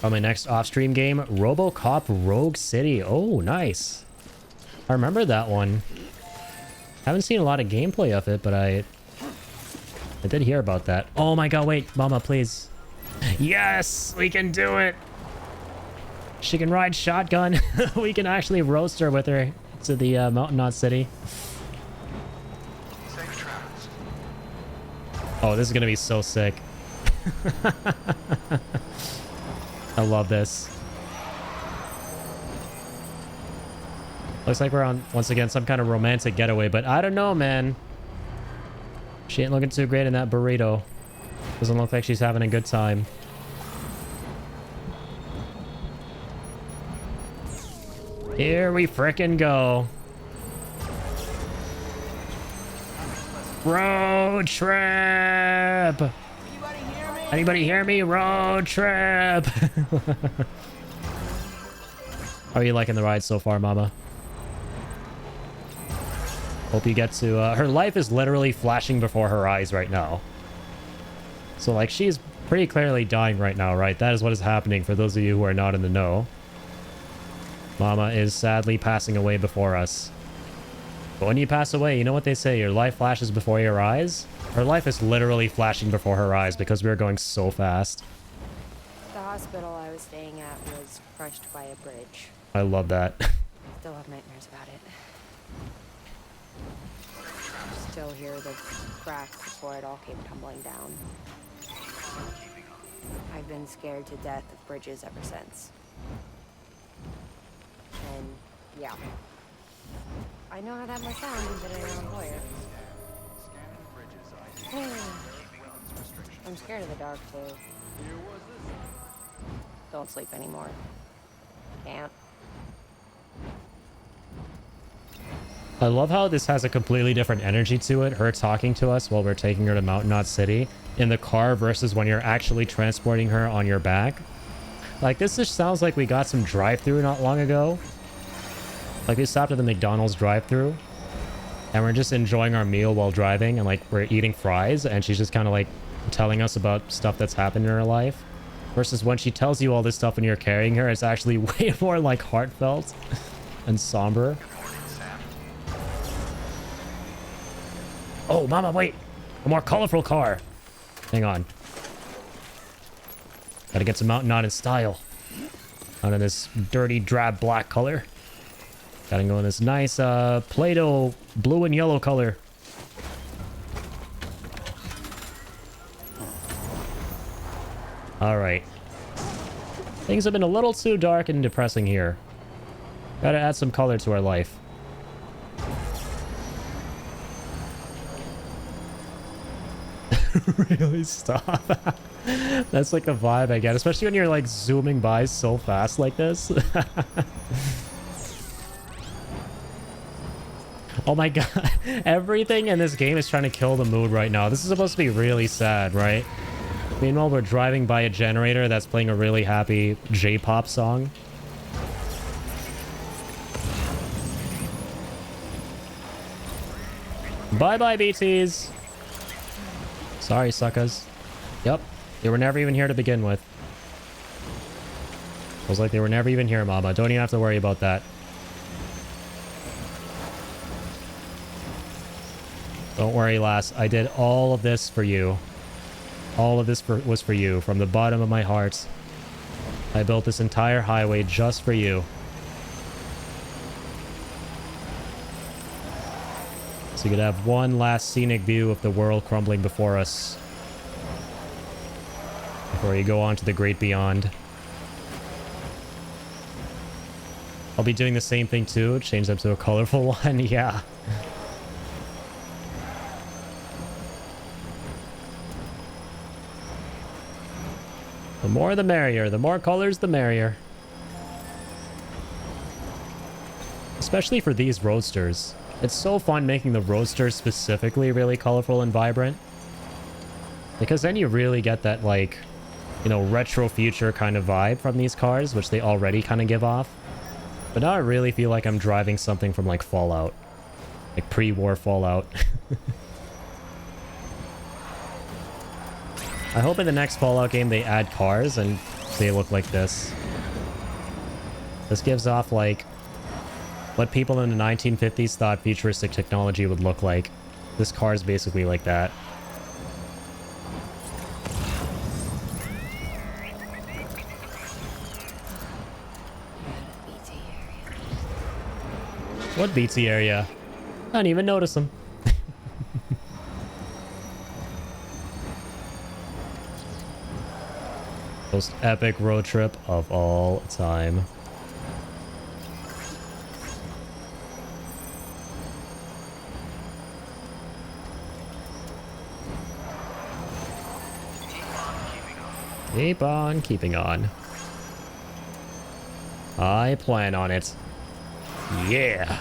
On my next off-stream game, RoboCop Rogue City. Oh, nice. I remember that one. Haven't seen a lot of gameplay of it, but I did hear about that. Oh my god, wait. Mama, please. Yes! We can do it! She can ride shotgun. We can actually roast her with her to the Mountain Knot City. Safe travels. Oh, this is gonna be so sick. I love this. Looks like we're on, once again, some kind of romantic getaway, but I don't know, man. She ain't looking too great in that burrito. Doesn't look like she's having a good time. Here we frickin' go. Road trip! Anybody hear me? Road trip! How are you liking the ride so far, Mama? Hope you get to... her life is literally flashing before her eyes right now. So, like, she's pretty clearly dying right now, right? That is what is happening for those of you who are not in the know. Mama is sadly passing away before us. But when you pass away, you know what they say? Your life flashes before your eyes? Her life is literally flashing before her eyes because we were going so fast. The hospital I was staying at was crushed by a bridge. I love that. Still have nightmares about it. Still hear the cracks before it all came tumbling down. I've been scared to death of bridges ever since. And yeah, I know how that must sound considering I'm a lawyer. I'm scared of the dark too. Don't sleep anymore. Can't. I love how this has a completely different energy to it. Her talking to us while we're taking her to Mountain Knot City in the car versus when you're actually transporting her on your back. Like, this just sounds like we got some drive-thru not long ago. Like, we stopped at the McDonald's drive-thru and we're just enjoying our meal while driving, and like we're eating fries and she's just kind of like telling us about stuff that's happened in her life. Versus when she tells you all this stuff when you're carrying her, it's actually way more like heartfelt and somber. Oh, Mama, wait. A more colorful car. Hang on. Gotta get some Mountain Knot in style. Out in this dirty, drab black color. Gotta go in this nice Play-Doh blue and yellow color. Alright. Things have been a little too dark and depressing here. Gotta add some color to our life. Really, stop. That's like the vibe I get, especially when you're like zooming by so fast like this. Oh my god, everything in this game is trying to kill the mood right now. This is supposed to be really sad, right? Meanwhile, we're driving by a generator that's playing a really happy J-pop song. Bye-bye, BTs. Sorry, suckers. Yep, they were never even here to begin with. Feels like they were never even here, Mama. Don't even have to worry about that. Don't worry, lass. I did all of this for you. All of this was for you. From the bottom of my heart. I built this entire highway just for you. So you could have one last scenic view of the world crumbling before us. Before you go on to the great beyond. I'll be doing the same thing too. Change them to a colorful one. Yeah. The more the merrier. The more colors, the merrier. Especially for these roadsters. It's so fun making the roadsters specifically really colorful and vibrant. Because then you really get that, like, you know, retro future kind of vibe from these cars, which they already kind of give off. But now I really feel like I'm driving something from, like, Fallout. Like, pre-war Fallout. I hope in the next Fallout game they add cars and they look like this. This gives off, like, what people in the 1950s thought futuristic technology would look like. This car is basically like that. What BT area? I didn't even notice them. Most epic road trip of all time. Keep on keeping on. I plan on it. Yeah.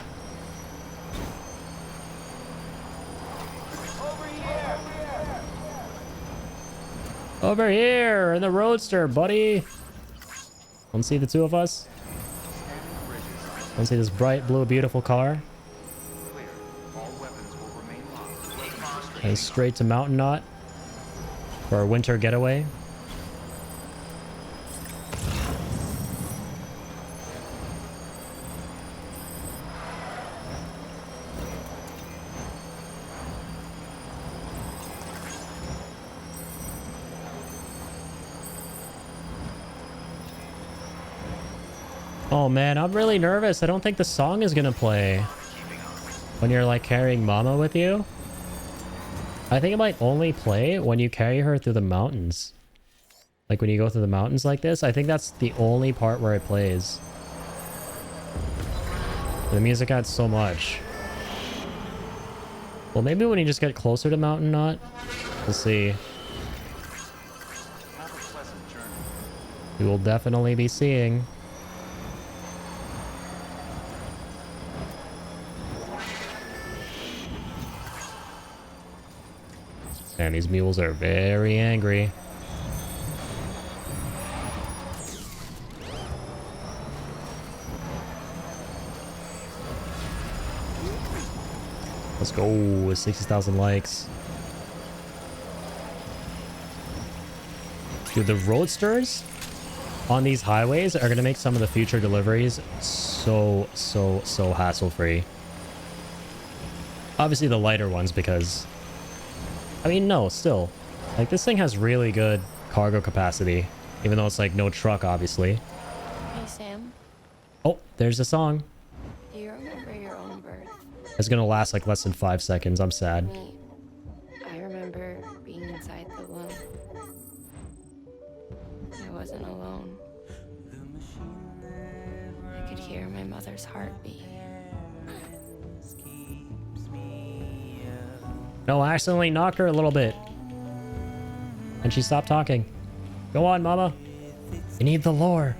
Over here in the Roadster, buddy. Want to see the two of us? Want to see this bright blue beautiful car? And straight to Mountain Knot for our winter getaway. Oh man, I'm really nervous. I don't think the song is gonna play when you're like carrying Mama with you. I think it might only play when you carry her through the mountains. Like when you go through the mountains like this, I think that's the only part where it plays. The music adds so much. Well, maybe when you just get closer to Mountain Knot, we'll see. We will definitely be seeing. And these mules are very angry. Let's go, 60,000 likes. Dude, the roadsters on these highways are going to make some of the future deliveries so hassle-free. Obviously the lighter ones because... I mean, no, still. Like, this thing has really good cargo capacity. Even though it's, like, no truck, obviously. Hey, Sam. Oh, there's the song. Do you remember your own birth? It's gonna last, like, less than 5 seconds. I'm sad. Me. I remember being inside the womb. I wasn't alone. I could hear my mother's heartbeat. No, I accidentally knocked her a little bit. And she stopped talking. Go on, Mama. You need the lore.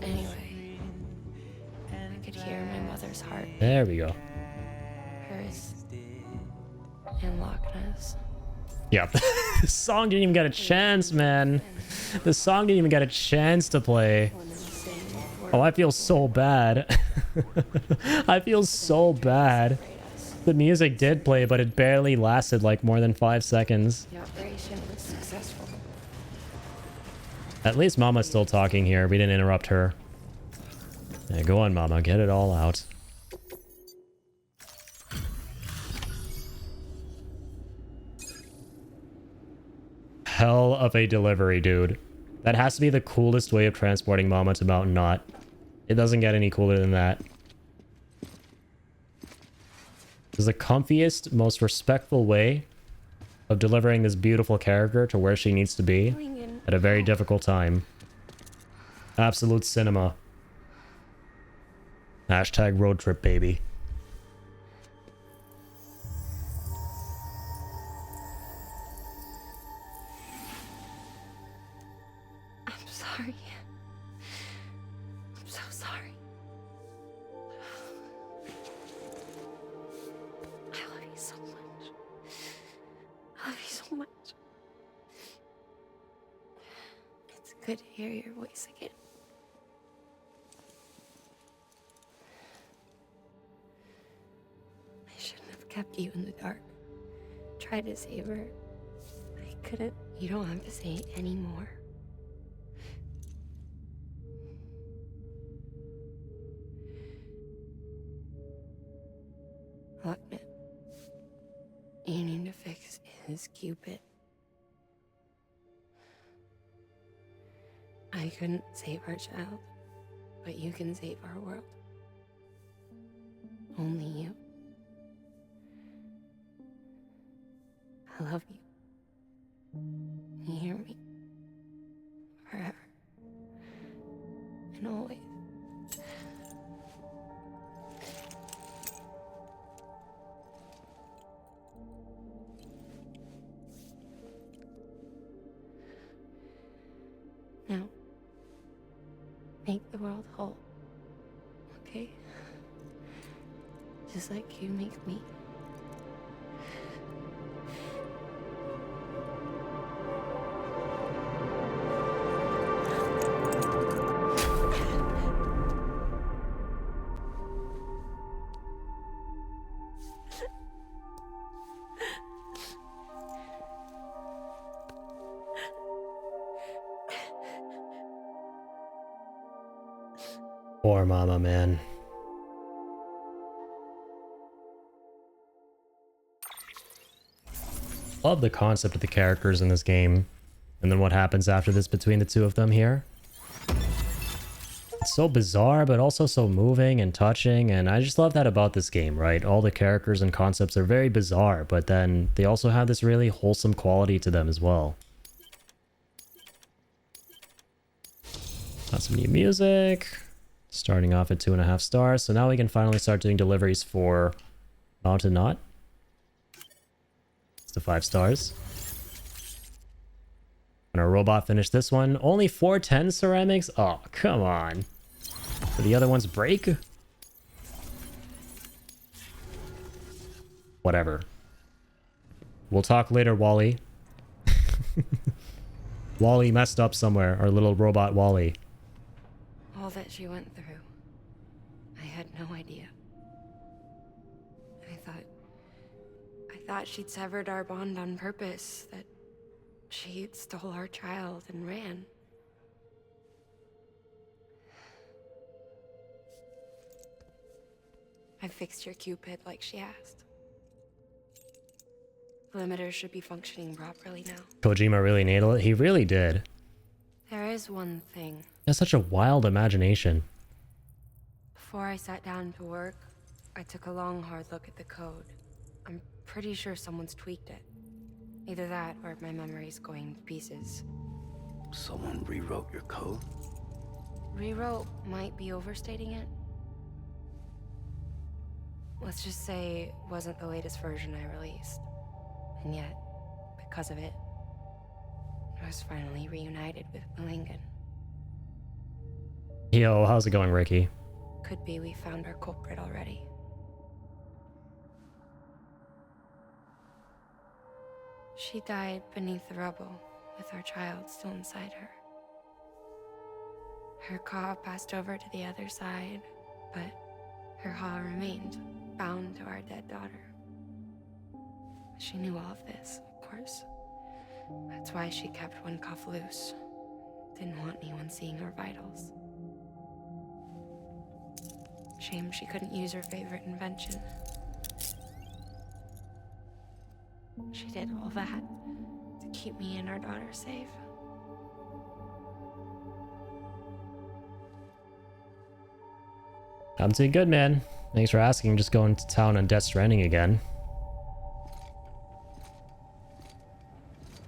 Anyway, I could hear my mother's heart. There we go. Hers. And Loch Ness. Yep. The song didn't even get a chance, man. The song didn't even get a chance to play. Oh, I feel so bad. I feel so bad. The music did play, but it barely lasted like more than 5 seconds. The operation was successful. At least Mama's still talking here. We didn't interrupt her. Yeah, go on, Mama. Get it all out. Hell of a delivery, dude. That has to be the coolest way of transporting Mama to Mountain Knot. It doesn't get any cooler than that. This is the comfiest, most respectful way of delivering this beautiful character to where she needs to be at a very difficult time. Absolute cinema. Hashtag road trip, baby. I'm sorry. I'm so sorry. I love you so much. I love you so much. It's good to hear your voice again. I shouldn't have kept you in the dark. Tried to save her. I couldn't. You don't have to say it anymore. Look, man. You need to fix his Cupid. I couldn't save our child, but you can save our world. Only you. I love you. You hear me? Forever. And always. Now, make the world whole, okay? Just like you make me. Poor mama, man. Love the concept of the characters in this game. And then what happens after this between the two of them here. It's so bizarre, but also so moving and touching. And I just love that about this game, right? All the characters and concepts are very bizarre, but then they also have this really wholesome quality to them as well. Got some new music. Starting off at 2.5 stars. So now we can finally start doing deliveries for Mountain Knot. It's to 5 stars. And our robot finished this one. Only 410 ceramics? Oh, come on. Do the other ones break? Whatever. We'll talk later, Wally. Wally messed up somewhere. Our little robot Wally. All that she went through. I had no idea. I thought she'd severed our bond on purpose, that she stole our child and ran. I fixed your Cupid like she asked. The limiter should be functioning properly now. Kojima really nailed it. He really did. There is one thing. He has such a wild imagination. Before I sat down to work, I took a long, hard look at the code. I'm pretty sure someone's tweaked it. Either that, or my memory's going to pieces. Someone rewrote your code? Rewrote might be overstating it. Let's just say it wasn't the latest version I released. And yet, because of it, I was finally reunited with Malingan. Yo, how's it going, Ricky? Could be we found our culprit already. She died beneath the rubble, with our child still inside her. Her Ka passed over to the other side, but her Ha remained, bound to our dead daughter. She knew all of this, of course. That's why she kept one cuff loose. Didn't want anyone seeing her vitals. Shame she couldn't use her favorite invention. She did all that to keep me and our daughter safe. I'm doing good, man. Thanks for asking. Just going to town on Death Stranding again.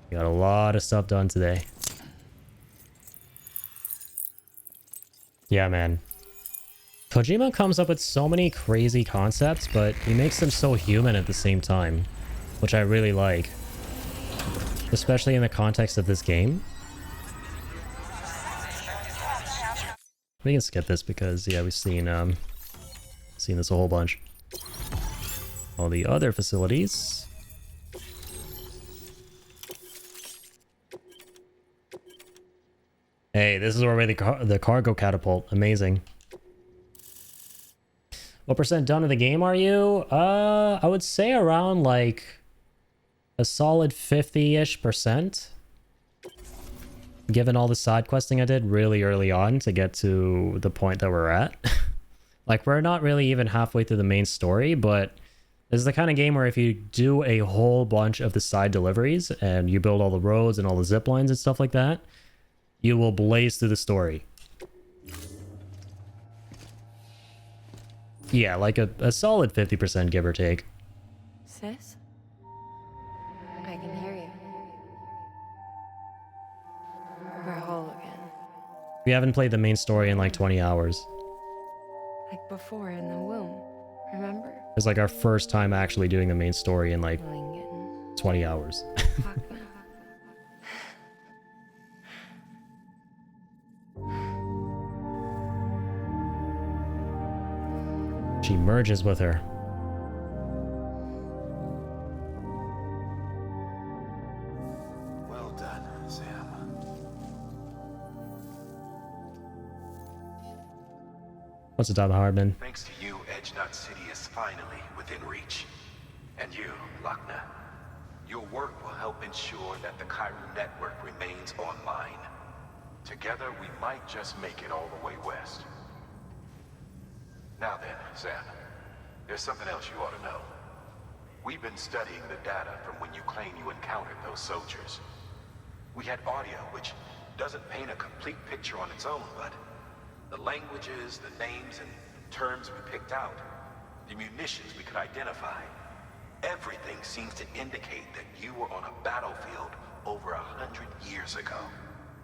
Got a lot of stuff done today. Yeah, man. Kojima comes up with so many crazy concepts, but he makes them so human at the same time, which I really like. Especially in the context of this game. We can skip this because, yeah, we've seen this a whole bunch. All the other facilities. Hey, this is already the cargo catapult. Amazing. What percent done of the game are you? I would say around like a solid 50-ish percent. Given all the side questing I did really early on to get to the point that we're at. Like, we're not really even halfway through the main story, but this is the kind of game where if you do a whole bunch of the side deliveries and you build all the roads and all the zip lines and stuff like that, you will blaze through the story. Yeah, like a solid 50%, give or take. Sis? I can hear you. We're whole again. We haven't played the main story in like 20 hours. Like before in the womb, remember? It's like our first time actually doing the main story in like Malingan. 20 hours. Hakna. She merges with her. What's the time, Hardman? Thanks to you, Edgenut City is finally within reach. And you, Lochner. Your work will help ensure that the Chiral network remains online. Together, we might just make it all the way west. Now then, Sam, there's something else you ought to know. We've been studying the data from when you claim you encountered those soldiers. We had audio, which doesn't paint a complete picture on its own, but the languages, the names, and terms we picked out, the munitions we could identify, everything seems to indicate that you were on a battlefield over 100 years ago.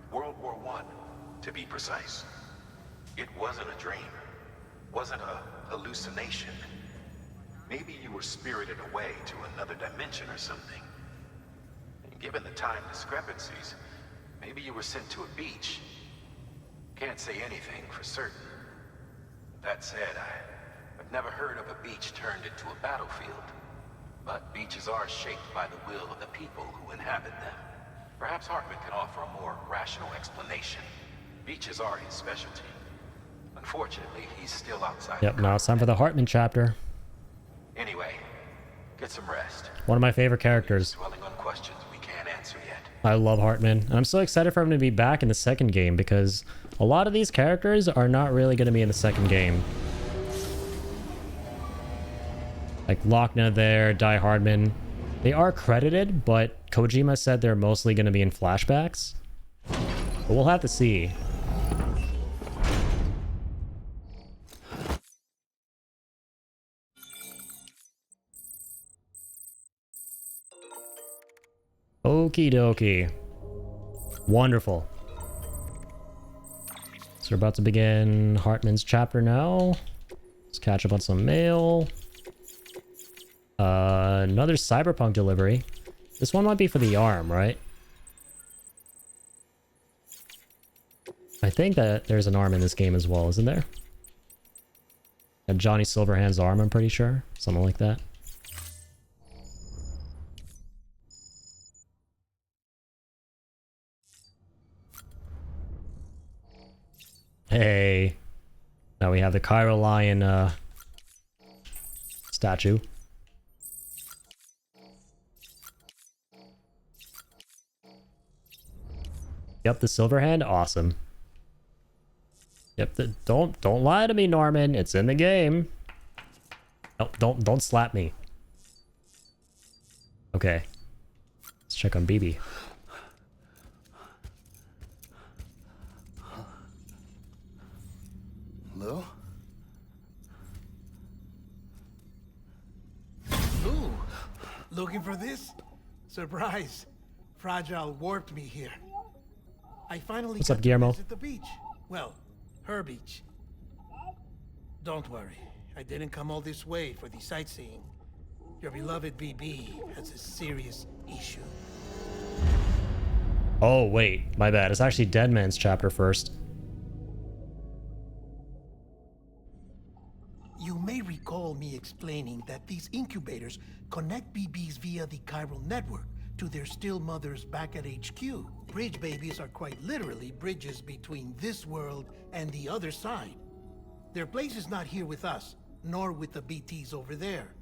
World War I, to be precise. It wasn't a dream. Wasn't a hallucination. Maybe you were spirited away to another dimension or something. And given the time discrepancies, maybe you were sent to a beach. Can't say anything for certain. That said, I've never heard of a beach turned into a battlefield. But beaches are shaped by the will of the people who inhabit them. Perhaps Hartman can offer a more rational explanation. Beaches are his specialty. Unfortunately, he's still outside. Yep, now it's time for the Hartman chapter. Anyway, get some rest. One of my favorite characters. Dwelling on questions we can't answer yet. I love Hartman. And I'm so excited for him to be back in the second game because a lot of these characters are not really going to be in the second game. Like Lochner there, Die Hardman. They are credited, but Kojima said they're mostly going to be in flashbacks. But we'll have to see. Okie dokie. Wonderful. So we're about to begin Hartman's chapter now. Let's catch up on some mail. Another Cyberpunk delivery. This one might be for the arm, right? I think that there's an arm in this game as well, isn't there? And Johnny Silverhand's arm, I'm pretty sure. Something like that. Hey. Now we have the Chiral Lion statue. Yep, the Silverhand, awesome. Yep, don't lie to me, Norman. It's in the game. No, don't slap me. Okay. Let's check on BB. Lou? Ooh, looking for this? Surprise. Fragile warped me here. I finally What's got up, Guillermo? to visit the beach. Well, her beach. Don't worry. I didn't come all this way for the sightseeing. Your beloved BB has a serious issue. Oh, wait. My bad. It's actually Deadman's chapter first. You may recall me explaining that these incubators connect BBs via the chiral network to their still mothers back at HQ. Bridge babies are quite literally bridges between this world and the other side. Their place is not here with us, nor with the BTs over there.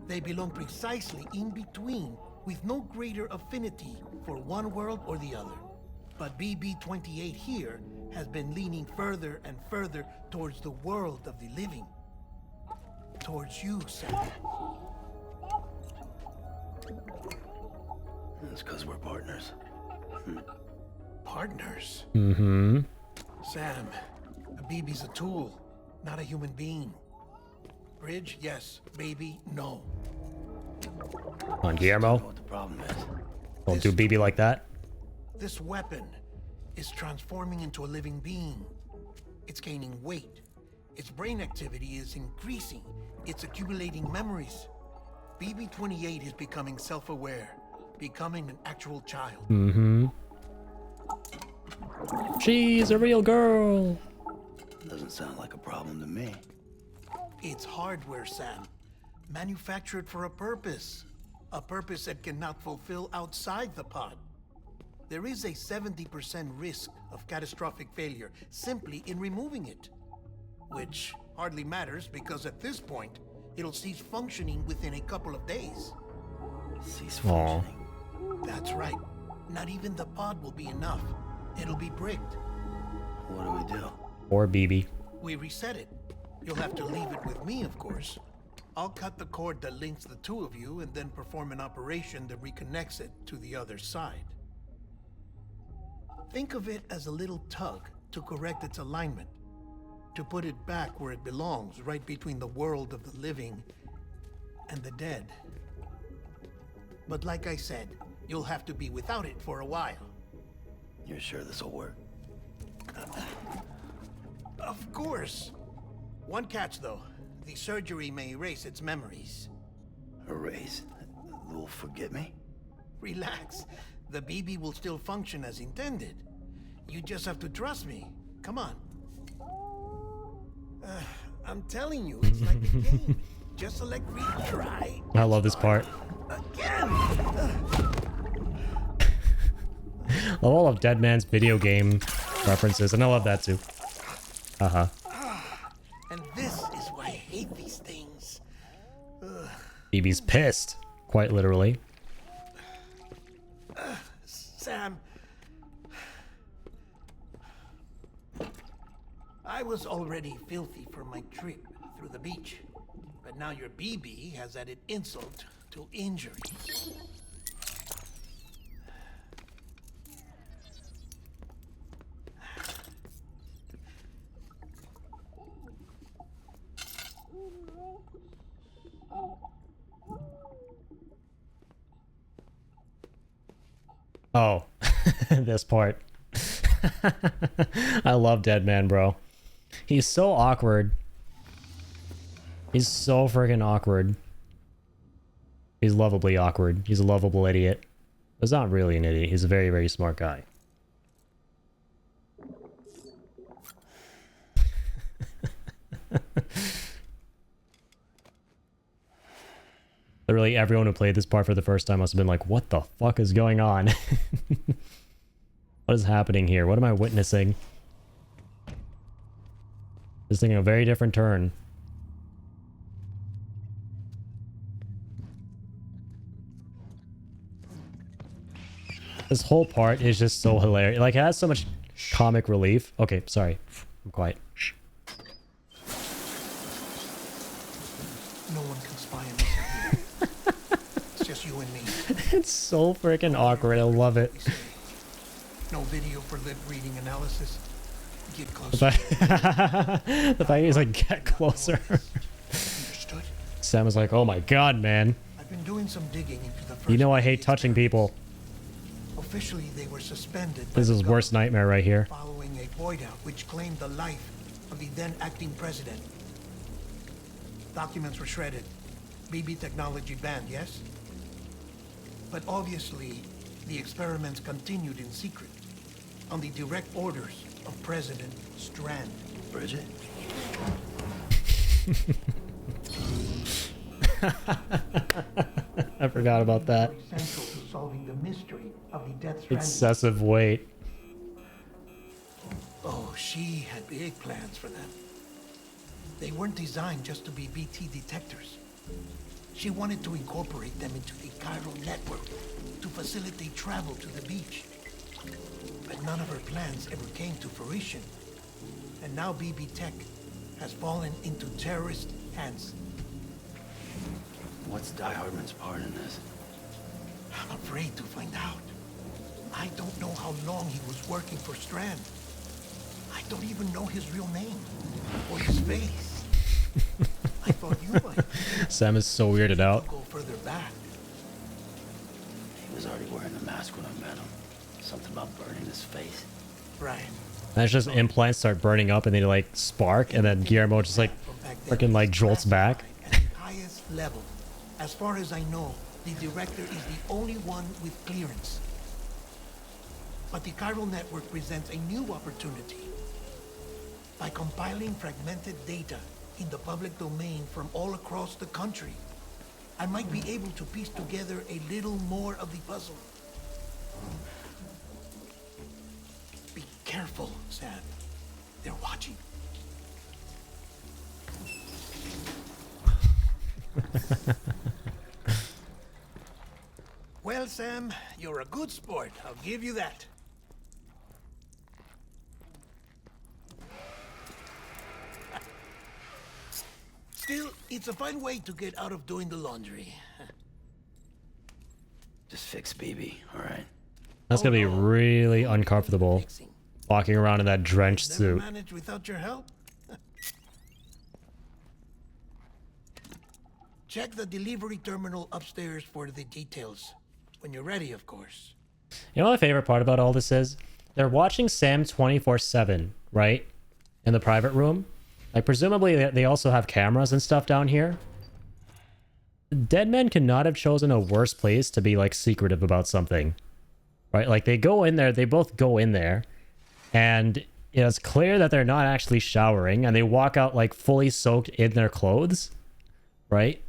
They belong precisely in between, with no greater affinity for one world or the other. But BB-28 here has been leaning further and further towards the world of the living. Towards you, Sam. It's because we're partners. Partners? Mm-hmm. Sam, a BB's a tool, not a human being. Bridge, yes. Baby, no. On Guillermo. What the problem is? Don't do BB like that. This weapon is transforming into a living being. It's gaining weight. Its brain activity is increasing. It's accumulating memories. BB-28 is becoming self-aware, becoming an actual child. Mm-hmm. She's a real girl. Doesn't sound like a problem to me. It's hardware, Sam. Manufactured for a purpose. A purpose that cannot fulfill outside the pod. There is a 70% risk of catastrophic failure simply in removing it. Which Hardly matters, because at this point, it'll cease functioning within a couple of days. Cease Aw. functioning. That's right. Not even the pod will be enough. It'll be bricked. What do we do? Or BB. We reset it. You'll have to leave it with me, of course. I'll cut the cord that links the two of you and then perform an operation that reconnects it to the other side. Think of it as a little tug to correct its alignment, to put it back where it belongs, right between the world of the living and the dead. But like I said, you'll have to be without it for a while. You're sure this'll work? Of course. One catch, though. The surgery may erase its memories. Erase? They'll forget me? Relax. The BB will still function as intended. You just have to trust me. Come on. I'm telling you, it's like a game. Just select retry. I love this part. Again! I love all of Dead Man's video game references, and I love that too. Uh-huh. And this is why I hate these things. BB's pissed, quite literally. Sam. I was already filthy from my trip through the beach. But now your BB has added insult to injury. Oh, this part. I love Dead Man, bro. He's so awkward. He's so freaking awkward. He's lovably awkward. He's a lovable idiot. He's not really an idiot. He's a very, very smart guy. Literally everyone who played this part for the first time must have been like, what the fuck is going on? What is happening here? What am I witnessing? This thing a very different turn. This whole part is just so hilarious. Like, it has so much comic relief. Okay, sorry. I'm quiet. Shh. No one can spy on us here. It's just you and me. It's so freaking awkward. I love it. No video for lip reading analysis. Get The closer. fact he's like, get closer. Understood? Sam is like, oh my god, man. I've been doing some digging into the first. You know I hate BB touching people. Officially, they were suspended. This is his worst nightmare right here. Following a void out which claimed the life of the then acting president. Documents were shredded. BB technology banned, yes? But obviously, the experiments continued in secret, on the direct orders of President Strand. Bridget? I forgot about that. Central to solving the mystery of the death stranding. Excessive weight. Oh, she had big plans for them. They weren't designed just to be BT detectors. She wanted to incorporate them into the chiral network to facilitate travel to the beach. But none of her plans ever came to fruition. And now BB Tech has fallen into terrorist hands. What's Die Hardman's part in this? I'm afraid to find out. I don't know how long he was working for Strand. I don't even know his real name or his face. I thought you might. Sam is so weirded out. Go further back. He was already wearing the mask when I met him. Something about burning his face. Right. That's just implants start burning up and they like spark, and then Guillermo just like freaking like jolts back. At the highest level. As far as I know, the director is the only one with clearance. But the chiral network presents a new opportunity. By compiling fragmented data in the public domain from all across the country, I might be able to piece together a little more of the puzzle. Be careful, Sam. They're watching. Well, Sam, you're a good sport. I'll give you that. Still, it's a fine way to get out of doing the laundry. Just fix BB, all right? That's gonna be really uncomfortable. Walking around in that drenched Never suit. managed without your help? Check the delivery terminal upstairs for the details. When you're ready, of course. You know what my favorite part about all this is? They're watching Sam 24/7, right? In the private room. Like, presumably they also have cameras and stuff down here. Dead men could not have chosen a worse place to be, like, secretive about something. Right? Like, they go in there, they both go in there, and you know, it's clear that they're not actually showering, and they walk out, like, fully soaked in their clothes. Right?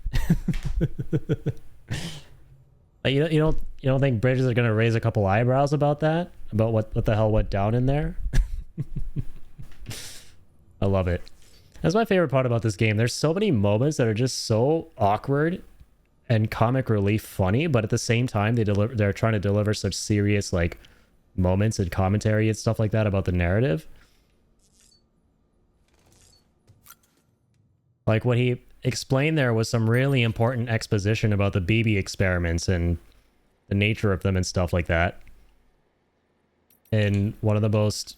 Like, you don't think Bridges are gonna raise a couple eyebrows about that? About what the hell went down in there? I love it. That's my favorite part about this game. There's so many moments that are just so awkward and comic relief funny, but at the same time they're trying to deliver such serious, like, moments and commentary and stuff like that about the narrative. Like, what he explained there was some really important exposition about the BB experiments and the nature of them and stuff like that. In one of the most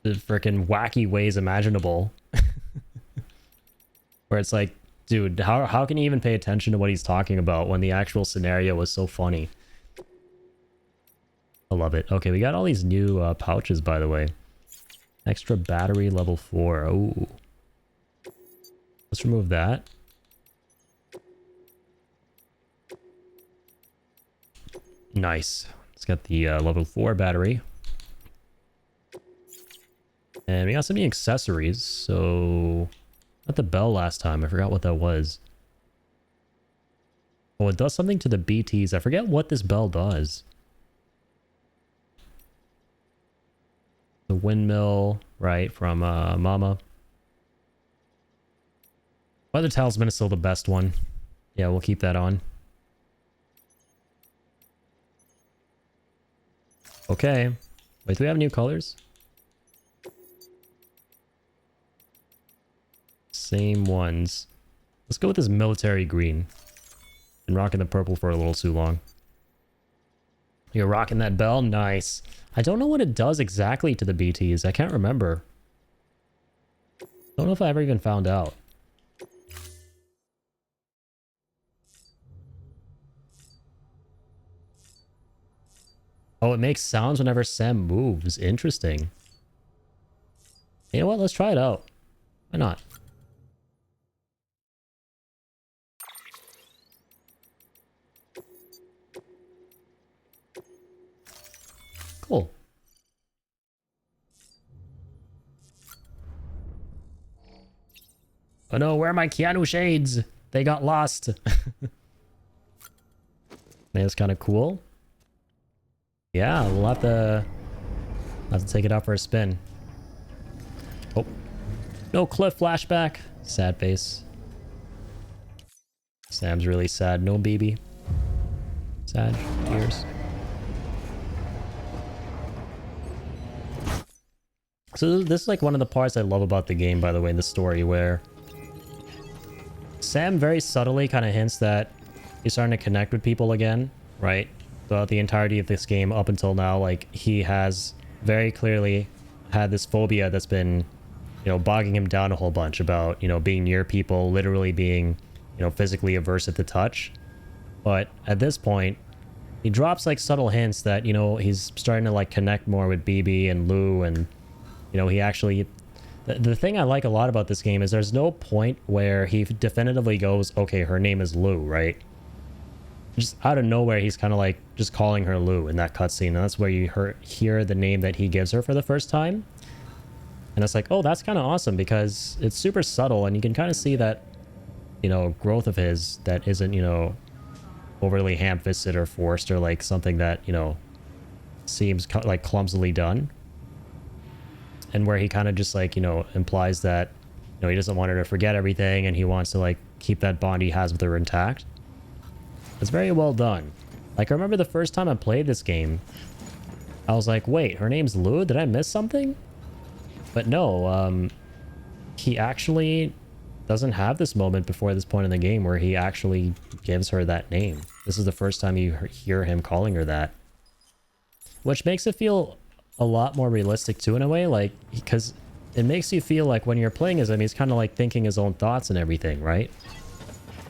freaking wacky ways imaginable. Where it's like, dude, how can you even pay attention to what he's talking about when the actual scenario was so funny? I love it. Okay, we got all these new pouches, by the way. Extra battery level 4. Oh. Let's remove that. Nice. Let's get the level 4 battery. And we got some new accessories, so... Not the bell last time. I forgot what that was. Oh, it does something to the BTs. I forget what this bell does. The windmill, right, from Mama. Weather Talisman is still the best one. Yeah, we'll keep that on. Okay. Wait, do we have new colors? Same ones. Let's go with this military green. Been rocking the purple for a little too long. You're rocking that bell? Nice. I don't know what it does exactly to the BTs. I can't remember. Don't know if I ever even found out. Oh, it makes sounds whenever Sam moves. Interesting. You know what? Let's try it out. Why not? Cool. Oh no, where are my Keanu shades? They got lost. That's kind of cool. Yeah, we'll have to take it out for a spin. Oh. No Cliff flashback. Sad face. Sam's really sad. No BB. Sad. Tears. So this is like one of the parts I love about the game, by the way, in the story, where Sam very subtly kind of hints that he's starting to connect with people again, right? Throughout the entirety of this game up until now, like, he has very clearly had this phobia that's been, you know, bogging him down a whole bunch about, you know, being near people, literally being, you know, physically averse at the touch. But at this point, he drops like subtle hints that, you know, he's starting to like connect more with BB and Lou, and you know, he actually... The thing I like a lot about this game is there's no point where he definitively goes, okay, her name is Lou, right? Just out of nowhere, he's kind of like just calling her Lou in that cutscene. And that's where you hear the name that he gives her for the first time. And it's like, oh, that's kind of awesome because it's super subtle and you can kind of see that, you know, growth of his that isn't, you know, overly ham-fisted or forced or like something that, you know, seems like clumsily done. And where he kind of just like, you know, implies that, you know, he doesn't want her to forget everything and he wants to like keep that bond he has with her intact. It's very well done. Like, I remember the first time I played this game, I was like, wait, her name's Lou? Did I miss something? But no, he actually doesn't have this moment before this point in the game where he actually gives her that name. This is the first time you hear him calling her that. Which makes it feel a lot more realistic too, in a way, like, because it makes you feel like when you're playing as him, he's kind of like thinking his own thoughts and everything, right?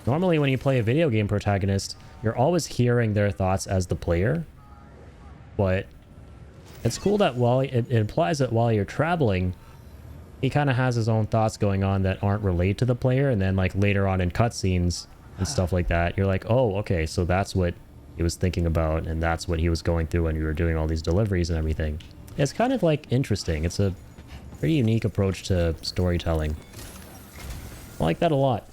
Normally when you play a video game protagonist, you're always hearing their thoughts as the player. But it's cool that while it implies that while you're traveling, he kind of has his own thoughts going on that aren't related to the player, and then like later on in cutscenes and stuff like that, you're like, oh, okay, so that's what he was thinking about, and that's what he was going through when you were doing all these deliveries and everything. It's kind of like interesting. It's a pretty unique approach to storytelling. I like that a lot.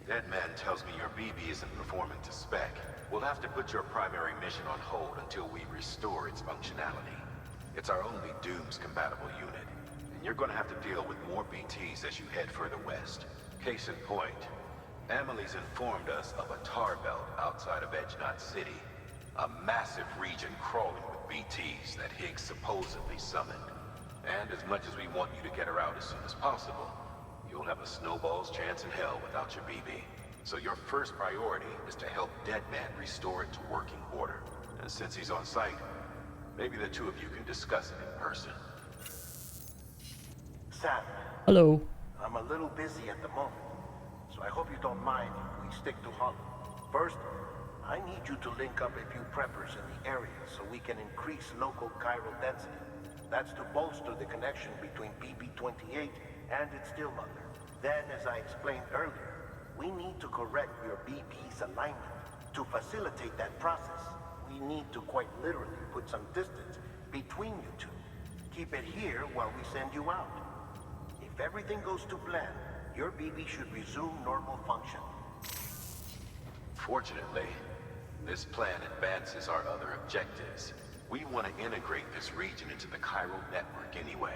That man tells me your BB isn't performing to spec. We'll have to put your primary mission on hold until we restore its functionality. It's our only Dooms-compatible unit, and you're going to have to deal with more BTs as you head further west. Case in point, Amelie's informed us of a tar belt outside of Edgenot City, a massive region crawling with BTs that Higgs supposedly summoned. And as much as we want you to get her out as soon as possible, you'll have a snowball's chance in hell without your BB. So your first priority is to help Deadman restore it to working order. And since he's on site, maybe the two of you can discuss it in person. Sam, Hello. I'm a little busy at the moment, so I hope you don't mind if we stick to Hollow. First, I need you to link up a few preppers in the area so we can increase local chiral density. That's to bolster the connection between BB-28 and its still mother. Then, as I explained earlier, we need to correct your BB's alignment. To facilitate that process, we need to quite literally put some distance between you two. Keep it here while we send you out. If everything goes to plan, your BB should resume normal function. Fortunately, this plan advances our other objectives. We want to integrate this region into the chiral network anyway.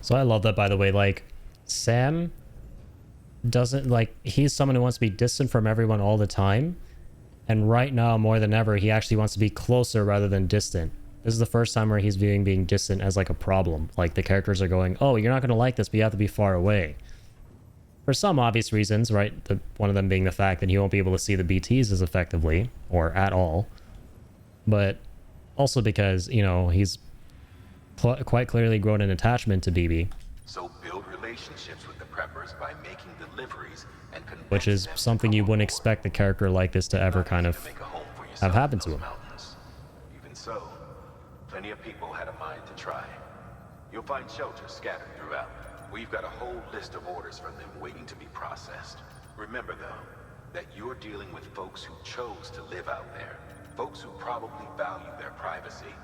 So I love that, by the way. Like, Sam doesn't, like, he's someone who wants to be distant from everyone all the time. And right now, more than ever, he actually wants to be closer rather than distant. This is the first time where he's viewing being distant as like a problem. Like, the characters are going, oh, you're not going to like this, but you have to be far away. For some obvious reasons, right? One of them being the fact that he won't be able to see the BTs as effectively, or at all. But also because, you know, he's quite clearly grown an attachment to BB. So build relationships with the preppers by making deliveries and which is something you wouldn't expect a character like this to ever kind of have happen to him. Even so, plenty of people had a mind to try. You'll find shelters scattered throughout. We've got a whole list of orders from them waiting to be processed. Remember, though, that you're dealing with folks who chose to live out there. Folks who probably value their privacy.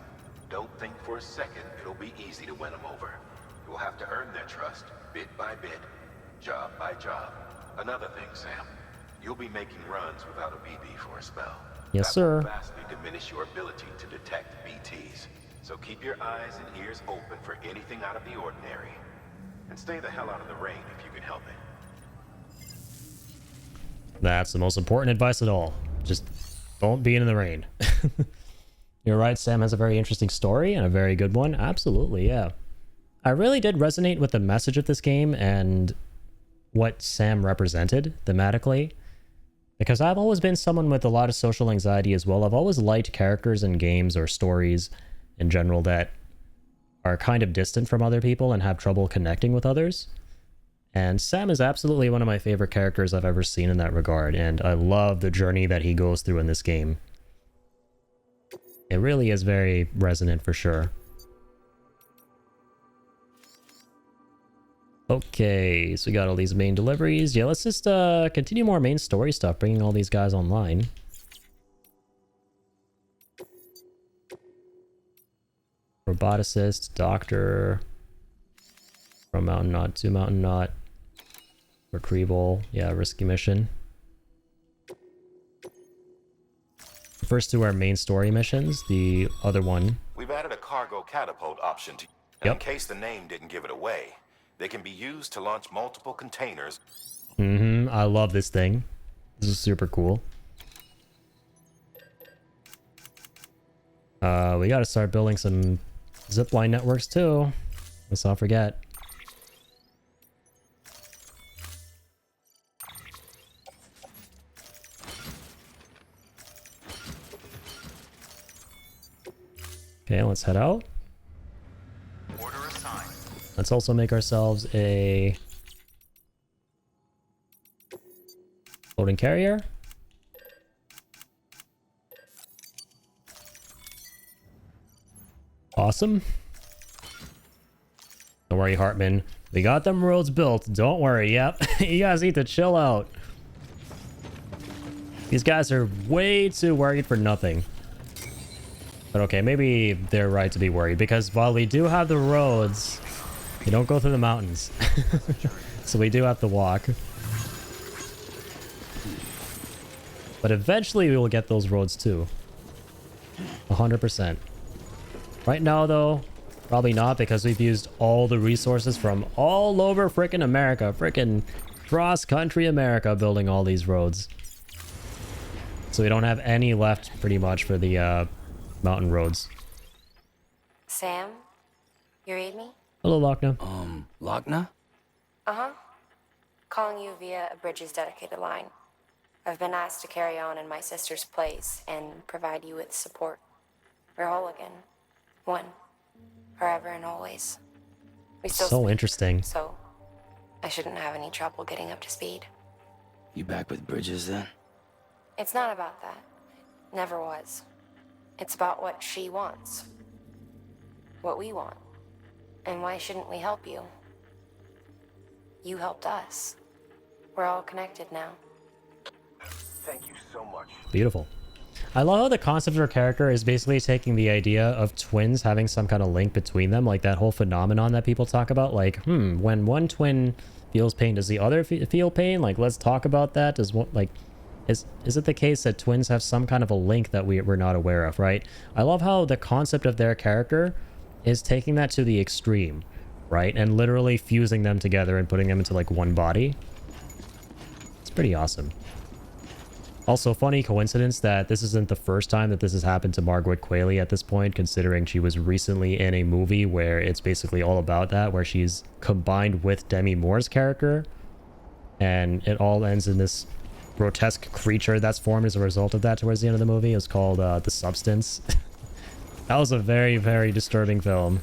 Don't think for a second it'll be easy to win them over. You'll have to earn their trust, bit by bit, job by job. Another thing, Sam, you'll be making runs without a BB for a spell. Yes, sir. That will vastly diminish your ability to detect BTs. So keep your eyes and ears open for anything out of the ordinary. And stay the hell out of the rain if you can help it. That's the most important advice at all. Just don't be in the rain. You're right, Sam has a very interesting story and a very good one. Absolutely, yeah. I really did resonate with the message of this game and what Sam represented thematically. Because I've always been someone with a lot of social anxiety as well. I've always liked characters in games or stories in general that are kind of distant from other people and have trouble connecting with others. And Sam is absolutely one of my favorite characters I've ever seen in that regard, and I love the journey that he goes through in this game. It really is very resonant for sure. Okay, so we got all these main deliveries. Yeah, let's just continue more main story stuff, bringing all these guys online. Roboticist, doctor, from Mountain Knot to Mountain Knot. Retrieval, yeah, risky mission. The first two are main story missions. The other one... We've added a cargo catapult option to... Yep. In case the name didn't give it away, they can be used to launch multiple containers I love this thing. This is super cool. We gotta start building some zipline networks too. Let's not forget. Okay, let's head out. Order assigned. Let's also make ourselves a floating carrier. Awesome. Don't worry, Hartman. We got them roads built. Don't worry. Yep. You guys need to chill out. These guys are way too worried for nothing. But okay, maybe they're right to be worried, because while we do have the roads, you don't go through the mountains. So we do have to walk. But eventually we will get those roads too. 100%. Right now though, probably not, because we've used all the resources from all over frickin' America. Frickin' cross-country America building all these roads. So we don't have any left pretty much for the mountain roads. Sam? You read me? Hello, Lochna. Lochna? Uh-huh. Calling you via a Bridges dedicated line. I've been asked to carry on in my sister's place and provide you with support. We're whole again. One. Forever and always. We still So speak, interesting. so I shouldn't have any trouble getting up to speed. You back with Bridges then? It's not about that. Never was. It's about what she wants. What we want. And why shouldn't we help you? You helped us. We're all connected now. Thank you so much. Beautiful. I love how the concept of her character is basically taking the idea of twins having some kind of link between them, like that whole phenomenon that people talk about, like, when one twin feels pain, does the other feel pain? Like, let's talk about that. Does what, like, is it the case that twins have some kind of a link that we're not aware of, right? I love how the concept of their character is taking that to the extreme, right? And literally fusing them together and putting them into like one body. It's pretty awesome. Also, funny coincidence that this isn't the first time that this has happened to Margaret Qualley at this point, considering she was recently in a movie where it's basically all about that, where she's combined with Demi Moore's character, and it all ends in this grotesque creature that's formed as a result of that towards the end of the movie. It was called The Substance. That was a very, very disturbing film.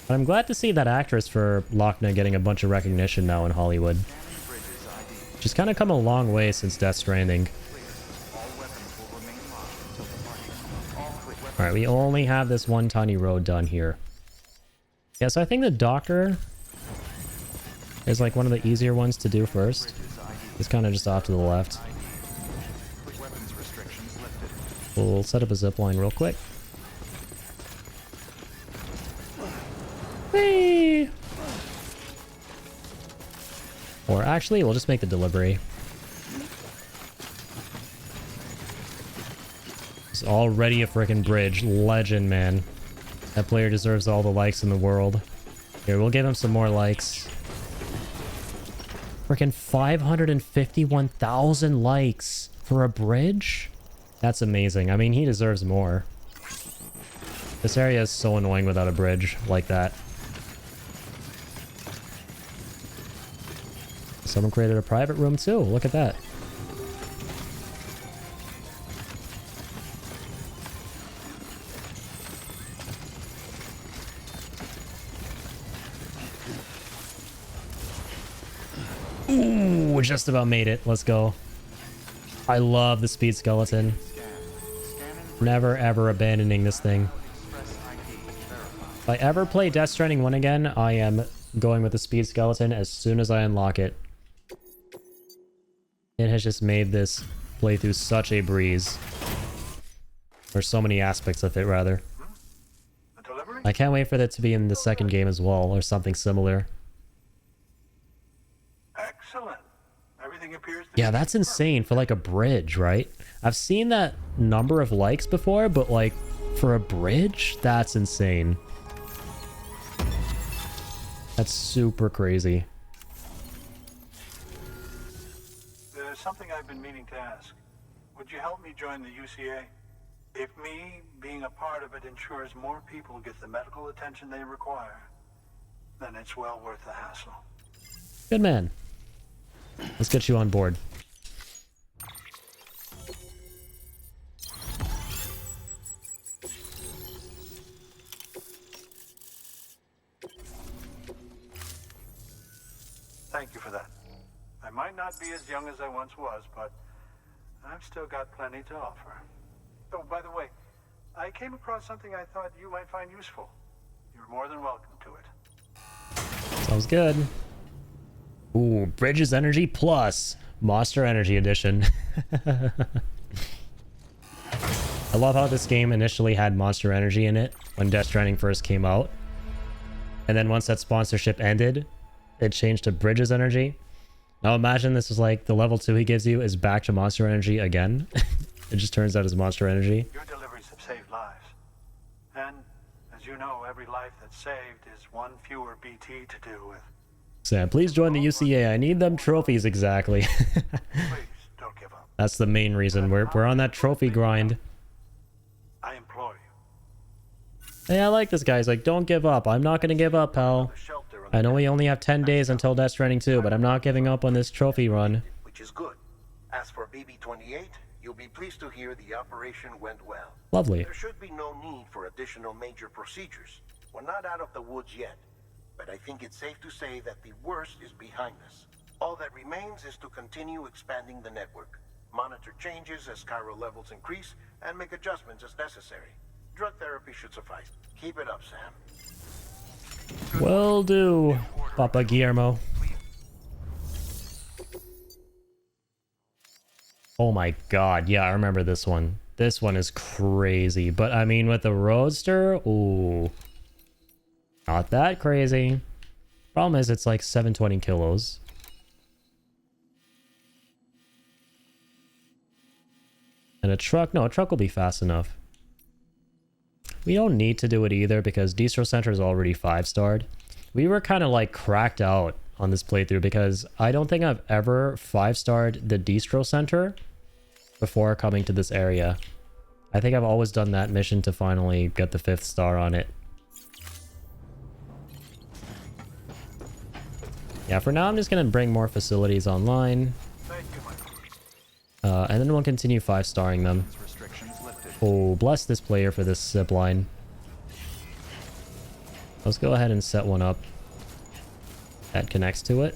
But I'm glad to see that actress for Lochna getting a bunch of recognition now in Hollywood. She's kind of come a long way since Death Stranding. Alright, we only have this one tiny road done here. Yeah, so I think the doctor is like one of the easier ones to do first. He's kind of just off to the left. We'll set up a zipline real quick. Whee! Or actually, we'll just make the delivery. It's already a freaking bridge. Legend, man. That player deserves all the likes in the world. Here, we'll give him some more likes. Freaking 551,000 likes for a bridge? That's amazing. I mean, he deserves more. This area is so annoying without a bridge like that. Someone created a private room too. Look at that. Ooh, just about made it. Let's go. I love the speed skeleton. Never ever abandoning this thing. If I ever play Death Stranding 1 again, I am going with the speed skeleton as soon as I unlock it. It has just made this playthrough such a breeze. Or so many aspects of it, rather. I can't wait for that to be in the second game as well, or something similar. Excellent. Everything appears to Yeah, that's insane for like a bridge, right? I've seen that number of likes before, but like for a bridge, that's insane. That's super crazy. there's something I've been meaning to ask. Would you help me join the UCA? If me being a part of it ensures more people get the medical attention they require, then it's well worth the hassle. Good man. Let's get you on board. Thank you for that. I might not be as young as I once was, but I've still got plenty to offer. Oh, by the way, I came across something I thought you might find useful. You're more than welcome to it. Sounds good. Ooh, Bridges Energy Plus. Monster Energy Edition. I love how this game initially had Monster Energy in it when Death Stranding first came out. And then once that sponsorship ended, it changed to Bridges Energy. Now imagine this is like the level 2 he gives you is back to Monster Energy again. It just turns out as Monster Energy. Your deliveries have saved lives. And, as you know, every life that's saved is one fewer BT to deal with. Sam, please join the UCA. I need them trophies exactly. Please, don't give up. That's the main reason. We're on that trophy grind. I implore you. Hey, I like this guy. He's like, don't give up. I'm not going to give up, pal. I know we only have 10 days until Death Stranding 2, but I'm not giving up on this trophy run. Which is good. As for BB-28, you'll be pleased to hear the operation went well. Lovely. There should be no need for additional major procedures. We're not out of the woods yet, but I think it's safe to say that the worst is behind us. All that remains is to continue expanding the network, monitor changes as chiral levels increase, and make adjustments as necessary. Drug therapy should suffice. Keep it up, Sam. Will do, Papa Guillermo. Oh my god, yeah, I remember this one. This one is crazy, but I mean with the Roadster, ooh. Not that crazy. Problem is it's like 720 kilos. And a truck, no, a truck will be fast enough. We don't need to do it either because Distro Center is already 5-starred. We were kind of like cracked out on this playthrough because I don't think I've ever 5-starred the Distro Center before coming to this area. I think I've always done that mission to finally get the 5th star on it. Yeah, for now I'm just going to bring more facilities online. And then we'll continue 5-starring them. Oh, bless this player for this zip line. Let's go ahead and set one up that connects to it.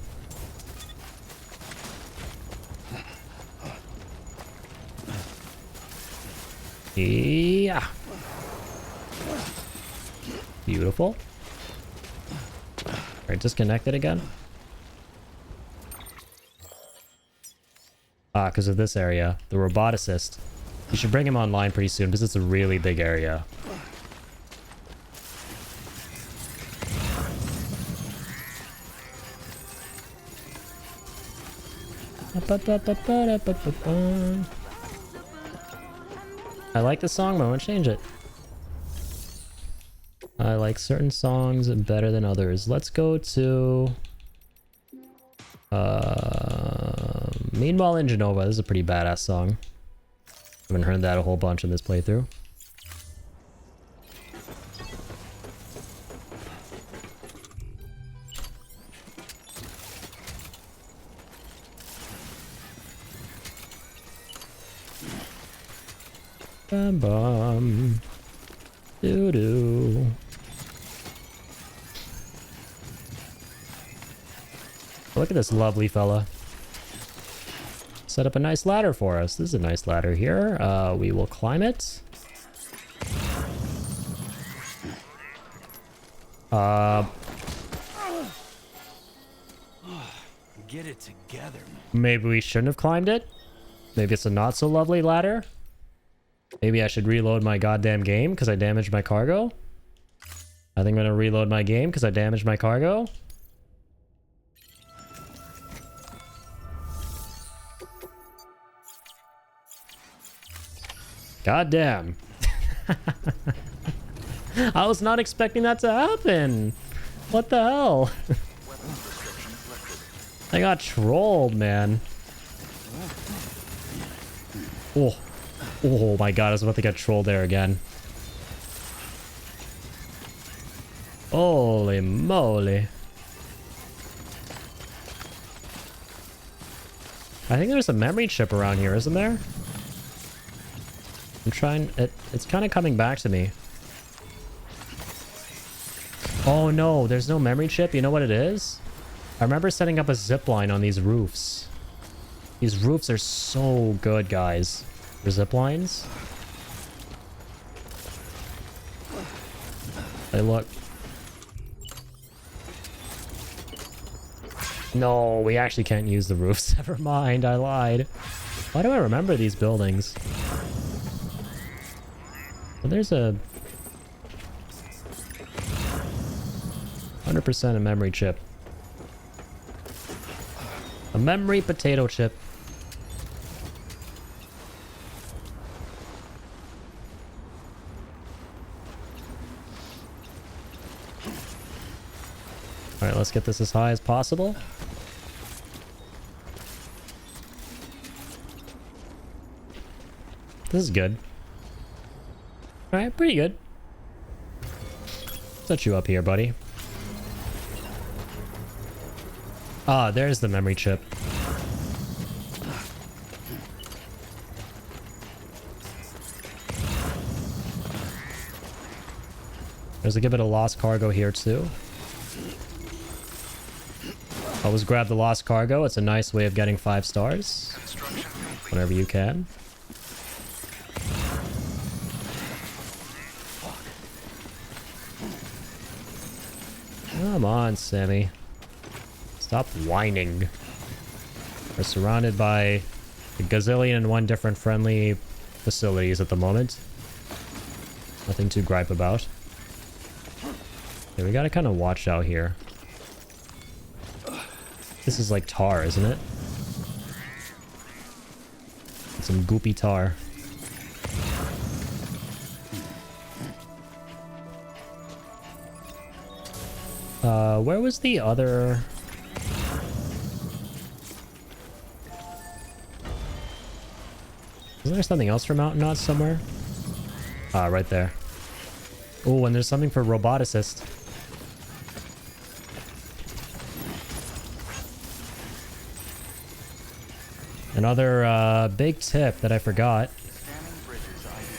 Yeah. Beautiful. Alright, disconnect it again. Ah, because of this area. The roboticist. You should bring him online pretty soon because it's a really big area. I like the song, but I want to change it. I like certain songs better than others. Let's go to... Meanwhile in Genova. This is a pretty badass song. Haven't heard that a whole bunch in this playthrough. Bum bum. Doo doo. Look at this lovely fella. Set up a nice ladder for us. This is a nice ladder here. We will climb it. Get it together. Maybe we shouldn't have climbed it. Maybe it's a not so lovely ladder. Maybe I should reload my goddamn game because I damaged my cargo. I think I'm gonna reload my game because I damaged my cargo. God damn. I was not expecting that to happen. What the hell? I got trolled, man. Oh. Oh my god, I was about to get trolled there again. Holy moly. I think there's a memory chip around here, isn't there? I'm trying... It's kind of coming back to me. Oh no, there's no memory chip. You know what it is? I remember setting up a zip line on these roofs. These roofs are so good, guys. For zip lines. Hey, look. No, we actually can't use the roofs. Never mind, I lied. Why do I remember these buildings? Well, there's a 100% a memory chip. A memory potato chip. Alright, let's get this as high as possible. This is good. Alright, pretty good. Set you up here, buddy. Ah, there's the memory chip. There's a good bit of lost cargo here too. Always grab the lost cargo. It's a nice way of getting 5 stars. Whenever you can. Come on, Sammy. Stop whining. We're surrounded by a gazillion and one different friendly facilities at the moment. Nothing to gripe about. Yeah, we gotta kind of watch out here. This is like tar, isn't it? Some goopy tar. Where was the other... Isn't there something else for Mountain Knots somewhere? Ah, right there. Oh, and there's something for Roboticist. Another big tip that I forgot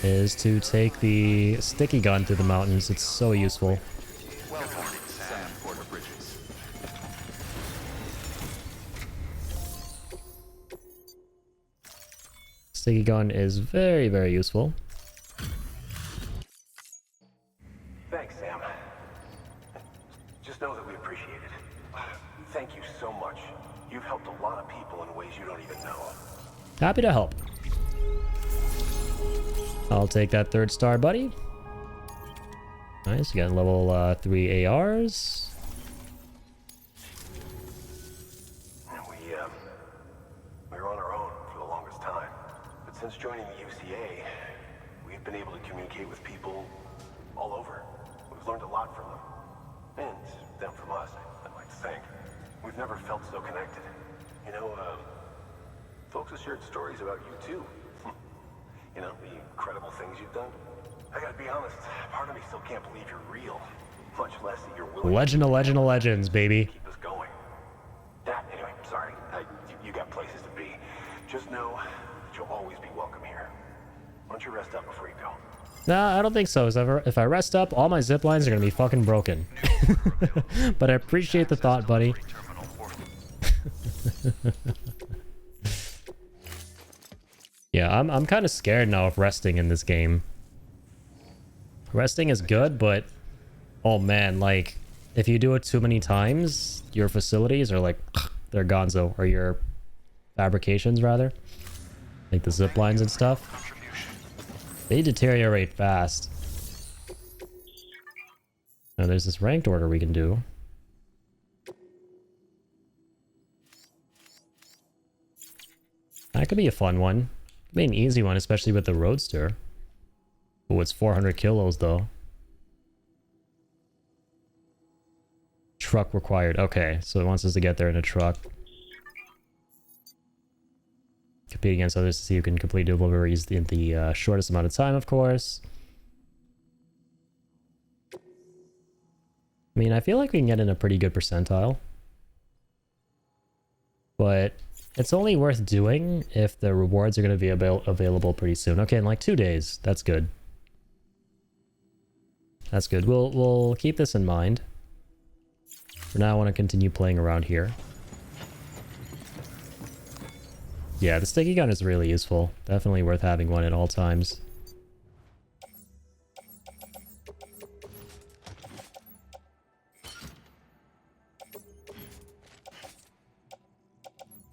is to take the sticky gun through the mountains. It's so useful. Sticky gun is very, very useful. Thanks, Sam. Just know that we appreciate it. Thank you so much. You've helped a lot of people in ways you don't even know. Happy to help. I'll take that 3rd star, buddy. Nice, you got level 3 ARs. We were on our own for the longest time. But since joining the UCA, we've been able to communicate with people all over. We've learned a lot from them. And them from us, I'd like to think. We've never felt so connected. You know, folks have shared stories about you too. You know, the incredible things you've done. I gotta be honest, part of me still can't believe you're real. Much less that you're willing Legend of legends, baby. to keep us going. Anyway, sorry. You got places to be. Just know that you'll always be welcome here. Why don't you rest up before you go? Nah, I don't think so. If I rest up, all my zip lines are gonna be fucking broken. But I appreciate the thought, buddy. Yeah, I'm kind of scared now of resting in this game. Resting is good, but oh man, like if you do it too many times, your facilities are like they're gonzo, or your fabrications rather, like the zip lines and stuff. They deteriorate fast. Now there's this ranked order we can do. That could be a fun one. Could be an easy one, especially with the Roadster. Oh, it's 400 kilos though. Truck required. Okay, so it wants us to get there in a truck. compete against others to see who can complete deliveries in the shortest amount of time, of course. I mean, I feel like we can get in a pretty good percentile. But it's only worth doing if the rewards are going to be available pretty soon. Okay, in like 2 days. That's good. That's good. We'll keep this in mind. For now, I want to continue playing around here. Yeah, the sticky gun is really useful. Definitely worth having one at all times.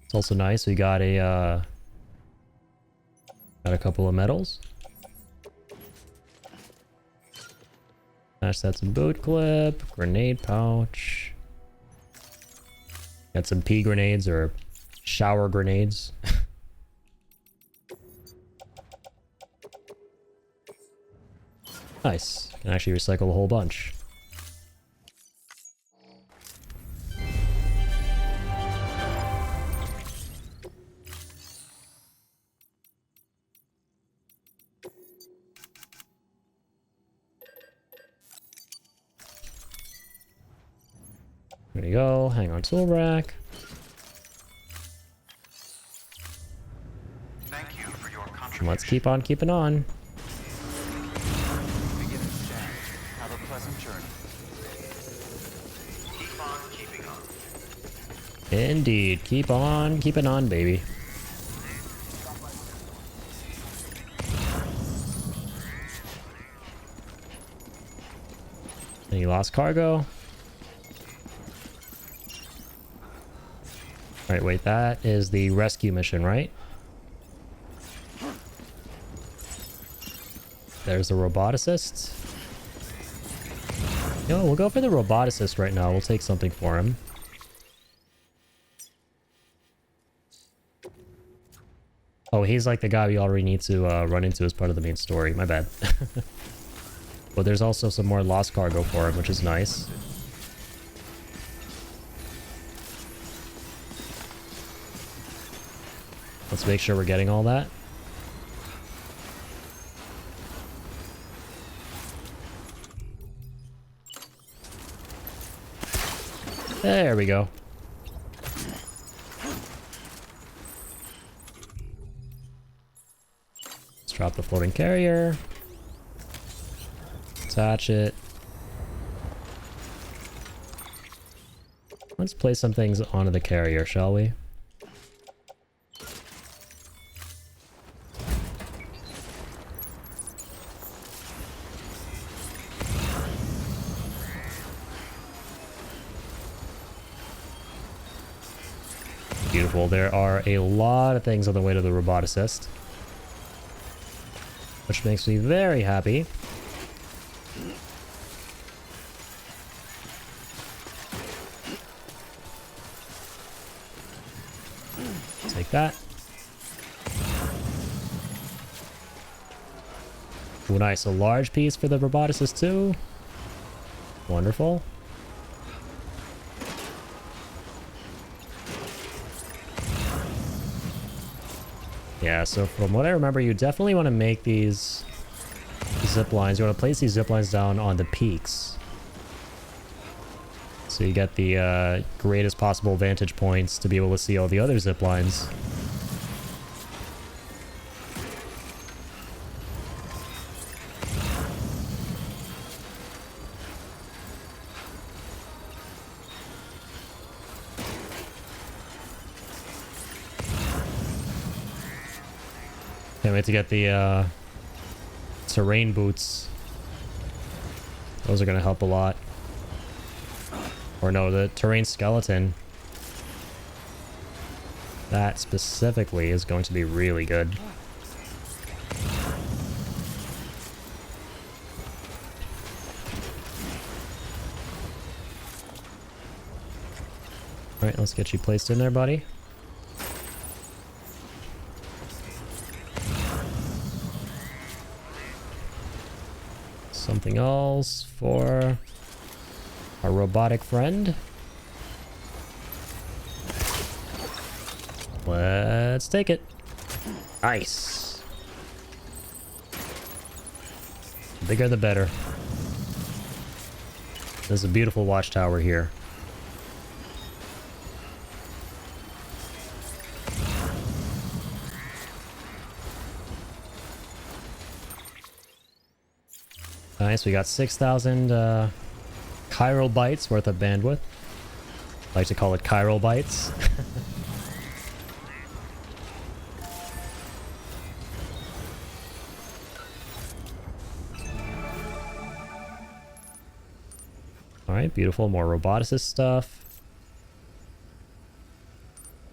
It's also nice. We got a couple of medals. Smash that some boot clip, grenade pouch. Got some pea grenades or shower grenades. Nice. Can actually recycle a whole bunch. There you go. Hang on, tool rack. Thank you for your And contribution. let's keep on keeping on. Beginning scan. Have a pleasant journey. Keep on keeping on. Indeed. Keep on keeping on, baby. Any lost cargo? Alright, wait, that is the rescue mission, right? There's the roboticist. Yo, we'll go for the roboticist right now. We'll take something for him. Oh, he's like the guy we already need to run into as part of the main story. My bad. But there's also some more lost cargo for him, which is nice. Let's make sure we're getting all that. There we go. Let's drop the floating carrier. Attach it. Let's place some things onto the carrier, shall we? Beautiful. There are a lot of things on the way to the roboticist, which makes me very happy. Take that. Ooh, nice. A large piece for the roboticist too. Wonderful. Yeah, so from what I remember, you definitely want to make these zip lines. You want to place these zip lines down on the peaks, so you get the greatest possible vantage points to be able to see all the other zip lines. Can't wait to get the terrain boots. Those are going to help a lot. Or no, the terrain skeleton. That specifically is going to be really good. Alright, let's get you placed in there, buddy. Something else for our robotic friend. Let's take it. Nice. The bigger the better. There's a beautiful watchtower here. Nice, we got 6,000 chiral bytes worth of bandwidth. I like to call it chiral bytes. Alright, beautiful. More roboticist stuff.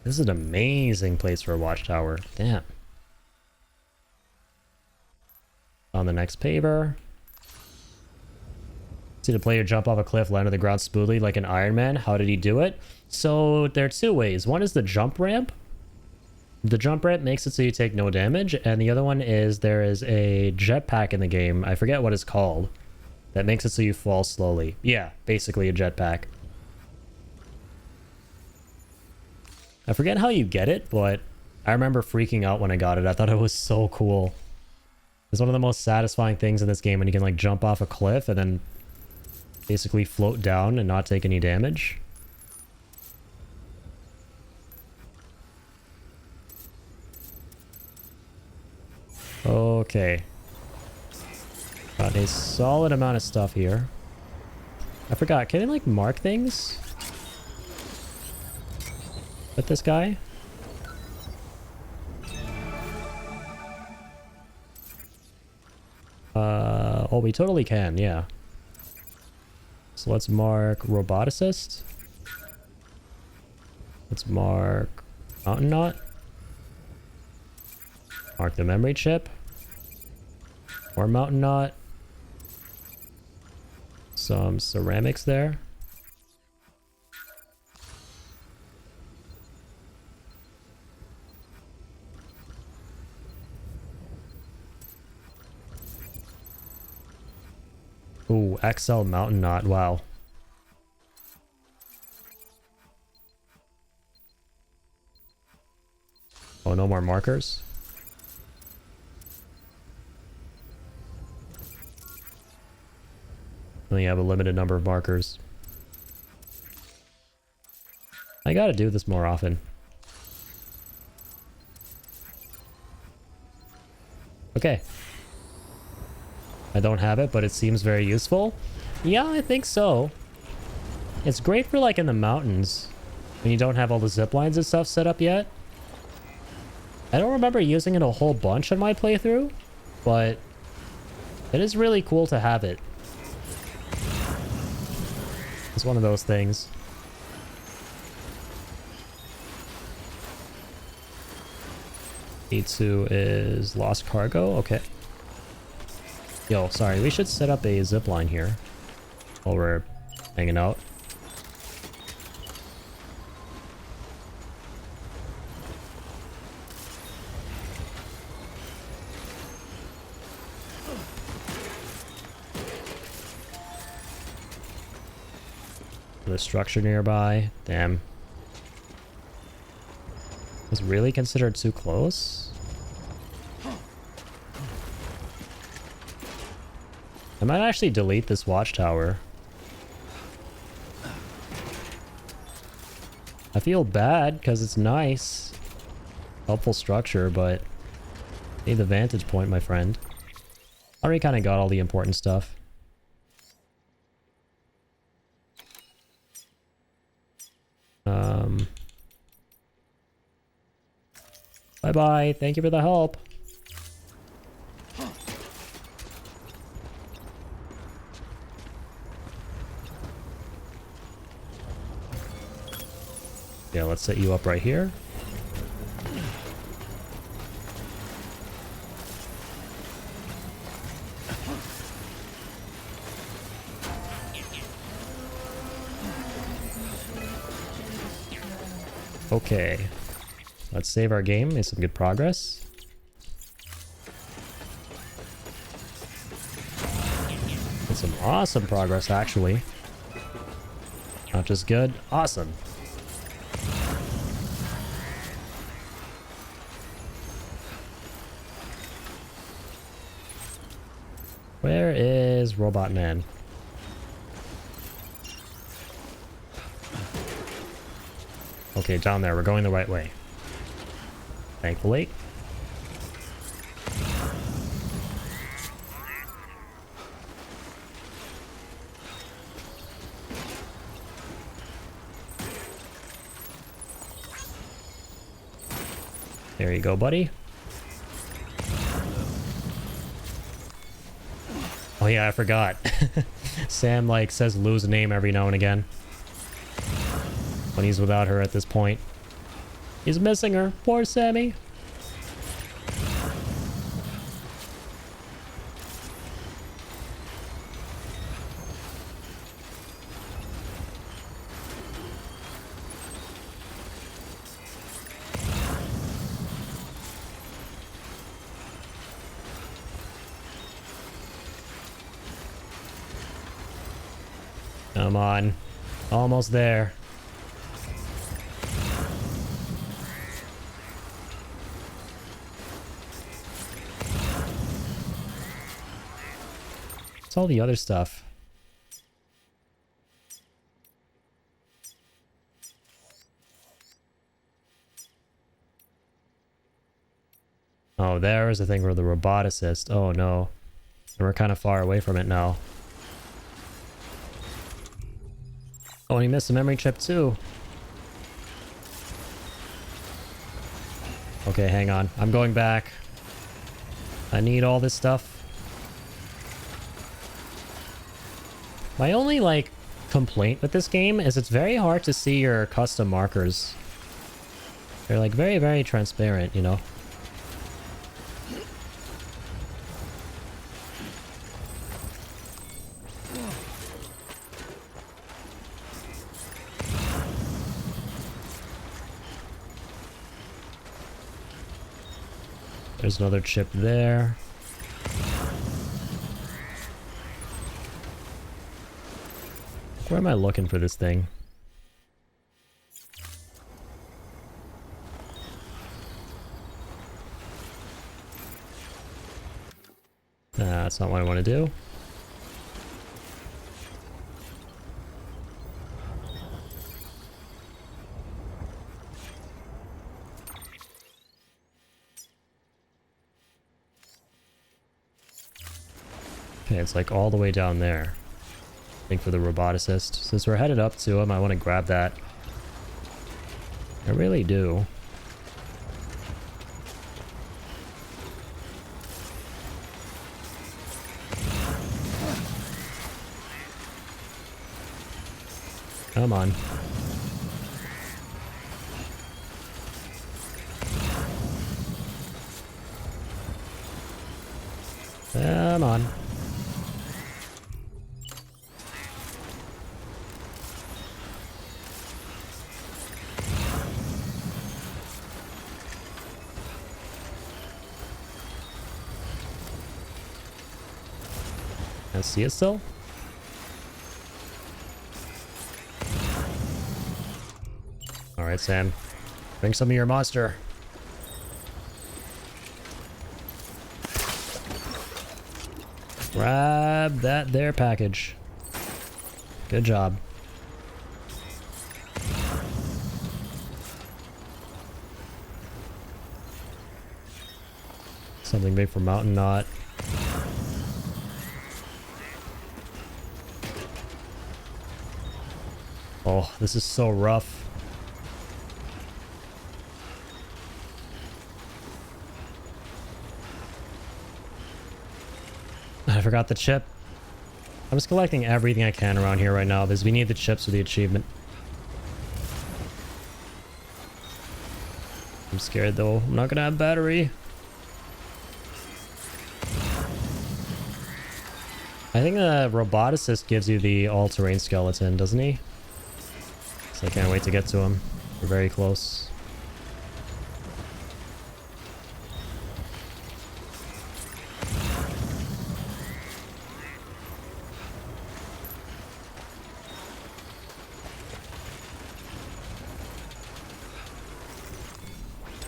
This is an amazing place for a watchtower. Damn. On the next paver. See the player jump off a cliff, land on the ground smoothly like an Iron Man. How did he do it? So there are two ways. One is the jump ramp. The jump ramp makes it so you take no damage. And the other one is there is a jetpack in the game. I forget what it's called. That makes it so you fall slowly. Yeah, basically a jetpack. I forget how you get it, but I remember freaking out when I got it. I thought it was so cool. It's one of the most satisfying things in this game when you can like jump off a cliff and then basically float down and not take any damage. Okay. Got a solid amount of stuff here. I forgot, can I like mark things with this guy? Oh, we totally can, yeah. So let's mark roboticist. Let's mark mountain knot. Mark the memory chip. Or mountain knot. Some ceramics there. Ooh, XL mountain knot. Wow. Oh, no more markers. Only have a limited number of markers. I gotta do this more often. Okay. I don't have it, but it seems very useful. Yeah, I think so. It's great for like in the mountains when you don't have all the zip lines and stuff set up yet. I don't remember using it a whole bunch in my playthrough, but it is really cool to have it. It's one of those things. D2 is lost cargo. Okay. Yo, sorry. We should set up a zipline here while we're hanging out. The structure nearby. Damn. Was really considered too close? I might actually delete this watchtower. I feel bad because it's nice. Helpful structure, but need the vantage point, my friend. Already kind of got all the important stuff. Bye-bye. Thank you for the help. Yeah, let's set you up right here. Okay. Let's save our game. Made some good progress. Made some awesome progress, actually. Not just good, awesome. Where is Robot Man? Okay, down there. We're going the right way. Thankfully. There you go, buddy. Oh yeah, I forgot. Sam, like, says lose a name every now and again. When he's without her at this point. He's missing her. Poor Sammy. Come on. Almost there. What's all the other stuff? Oh, there is the thing for the roboticist. Oh no. And we're kind of far away from it now. Oh, and he missed a memory chip too. Okay, hang on. I'm going back. I need all this stuff. My only, like, complaint with this game is it's very hard to see your custom markers. They're, like, very, very transparent, you know? There's another chip there. Where am I looking for this thing? Nah, that's not what I want to do. Okay, it's like all the way down there. I think for the roboticist. Since we're headed up to him, I want to grab that. I really do. Come on. Come on. Can I see it still? Alright, Sam. Bring some of your monster. Grab that there package. Good job. Something big for Mountain Knot. Oh, this is so rough. I forgot the chip. I'm just collecting everything I can around here right now because we need the chips for the achievement. I'm scared though. I'm not gonna have battery. I think the roboticist gives you the all-terrain skeleton, doesn't he? So I can't wait to get to him. We're very close.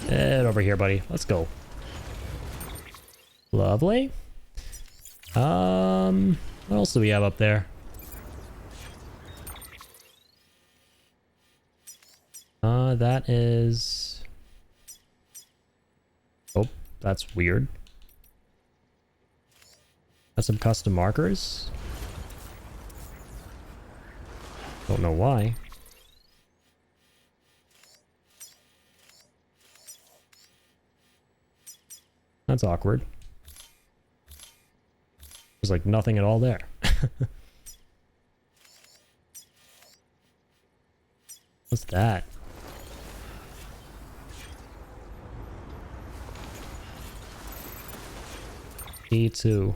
Head over here, buddy. Let's go. Lovely. What else do we have up there? That is... Oh, that's weird. That's some custom markers. Don't know why. That's awkward. There's like nothing at all there. What's that? E2.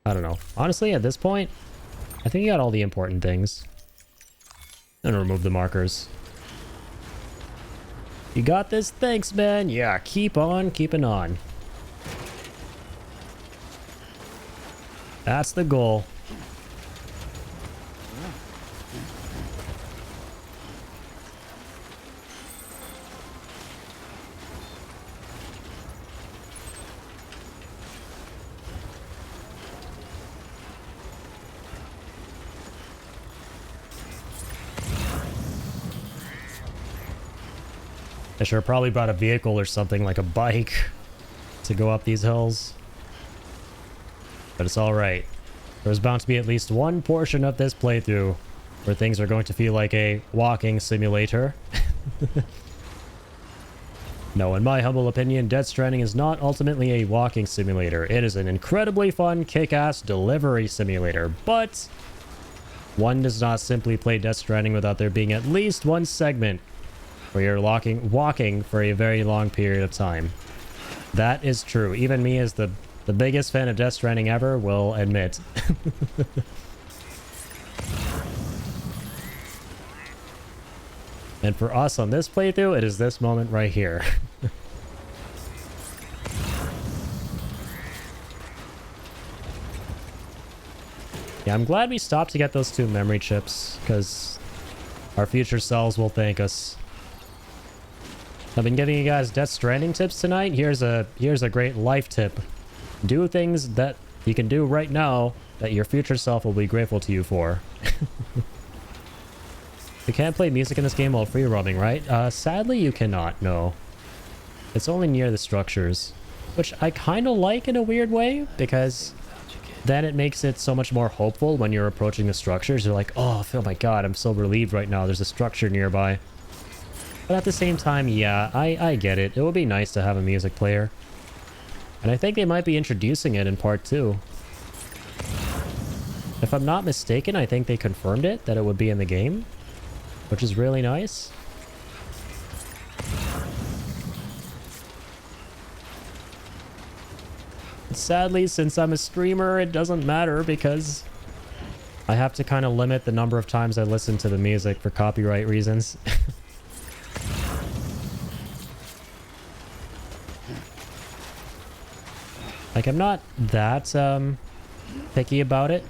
I don't know. Honestly, at this point, I think you got all the important things. And remove the markers. You got this? Thanks, man. Yeah, keep on keeping on. That's the goal. I sure probably brought a vehicle or something like a bike to go up these hills. But it's alright. There's bound to be at least one portion of this playthrough where things are going to feel like a walking simulator. No, in my humble opinion, Death Stranding is not ultimately a walking simulator. It is an incredibly fun, kick-ass delivery simulator, but one does not simply play Death Stranding without there being at least one segment where you're walking for a very long period of time. That is true. Even me, as the biggest fan of Death Stranding ever, will admit. And for us on this playthrough, it is this moment right here. Yeah, I'm glad we stopped to get those 2 memory chips, because our future selves will thank us. I've been giving you guys Death Stranding tips tonight. Here's a great life tip. Do things that you can do right now that your future self will be grateful to you for. You can't play music in this game while free roaming, right? Sadly, you cannot, no. It's only near the structures, which I kind of like in a weird way, because then it makes it so much more hopeful when you're approaching the structures. You're like, oh my god, I'm so relieved right now. There's a structure nearby. But at the same time, yeah, I get it. It would be nice to have a music player. And I think they might be introducing it in part 2. If I'm not mistaken, I think they confirmed it, that it would be in the game, which is really nice. Sadly, since I'm a streamer, it doesn't matter because I have to kind of limit the number of times I listen to the music for copyright reasons. Like, I'm not that picky about it.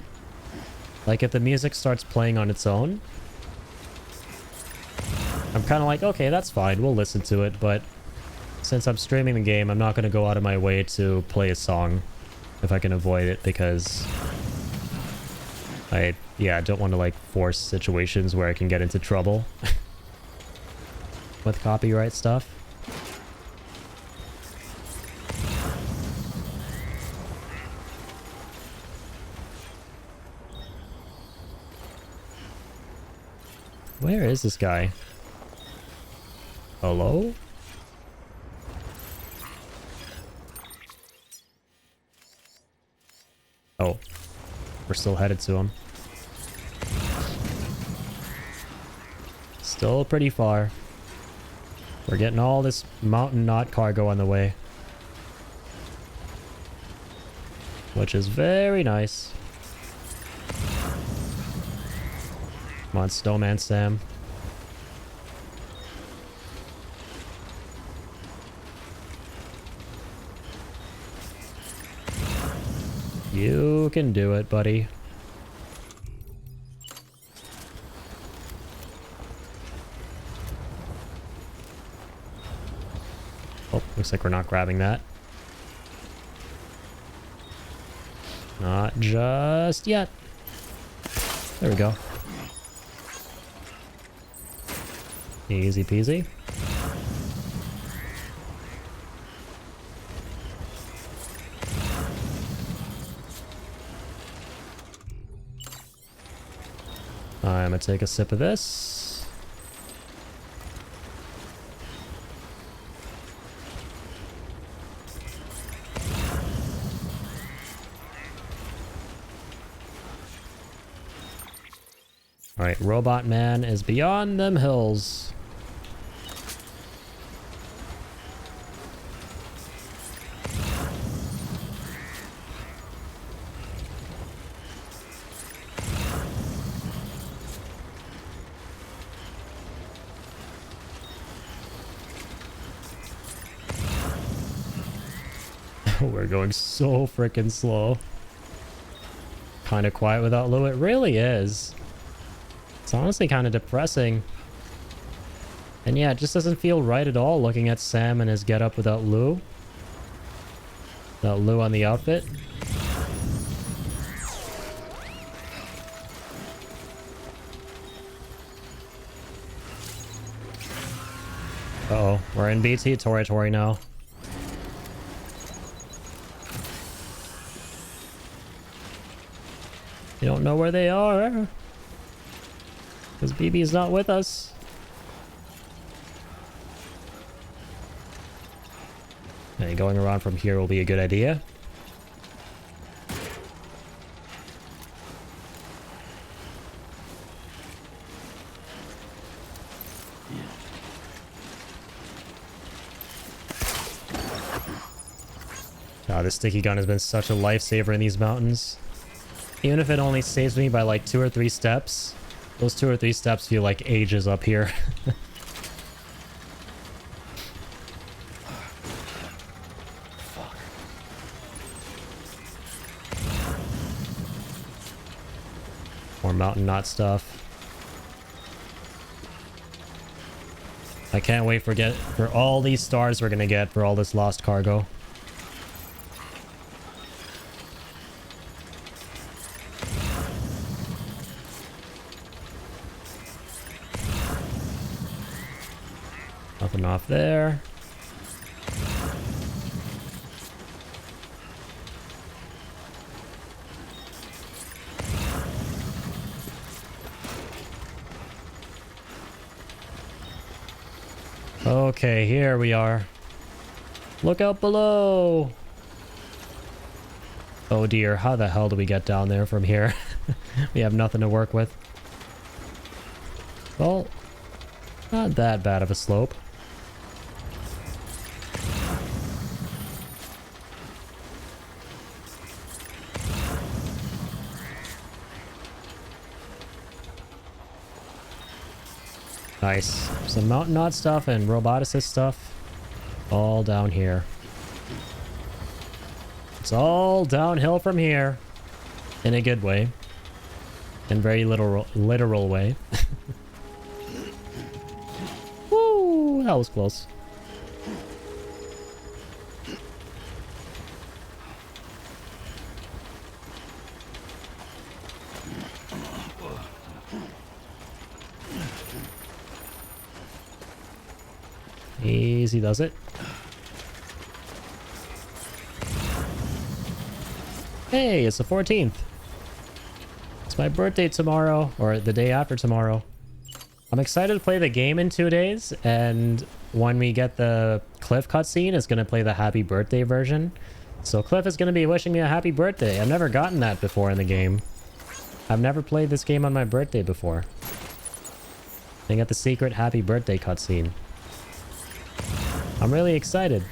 Like, if the music starts playing on its own, I'm kind of like, okay, that's fine, we'll listen to it, but since I'm streaming the game, I'm not going to go out of my way to play a song if I can avoid it, because I don't want to, like, force situations where I can get into trouble with copyright stuff. Where is this guy? Hello? Oh, we're still headed to him. Still pretty far. We're getting all this mountain knot cargo on the way, which is very nice. Come on, Snowman Sam. You can do it, buddy. Oh, Looks like we're not grabbing that. Not just yet. There we go. Easy peasy. I'm gonna take a sip of this. Alright, Robot Man is beyond them hills. We're going so freaking slow. Kind of quiet without Lou. It really is. It's honestly kind of depressing. And yeah, it just doesn't feel right at all looking at Sam and his getup without Lou. Without Lou on the outfit. Uh-oh, we're in BT territory now. You don't know where they are. Because BB's not with us. Okay, going around from here will be a good idea. God, this sticky gun has been such a lifesaver in these mountains. Even if it only saves me by like 2 or 3 steps, those 2 or 3 steps feel like ages up here. More mountain knot stuff. I can't wait for all these stars we're gonna get for all this lost cargo. Nothing off there. Okay, here we are. Look out below. Oh dear, how the hell do we get down there from here? We have nothing to work with. Well, not that bad of a slope. Nice. Some mountain knot stuff and roboticist stuff. All down here. It's all downhill from here. In a good way. In very literal way. Woo! That was close. Easy does it. Hey, it's the 14th. It's my birthday tomorrow, or the day after tomorrow. I'm excited to play the game in 2 days, and when we get the Cliff cutscene, it's going to play the happy birthday version. So Cliff is going to be wishing me a happy birthday. I've never gotten that before in the game. I've never played this game on my birthday before. I got the secret happy birthday cutscene. I'm really excited.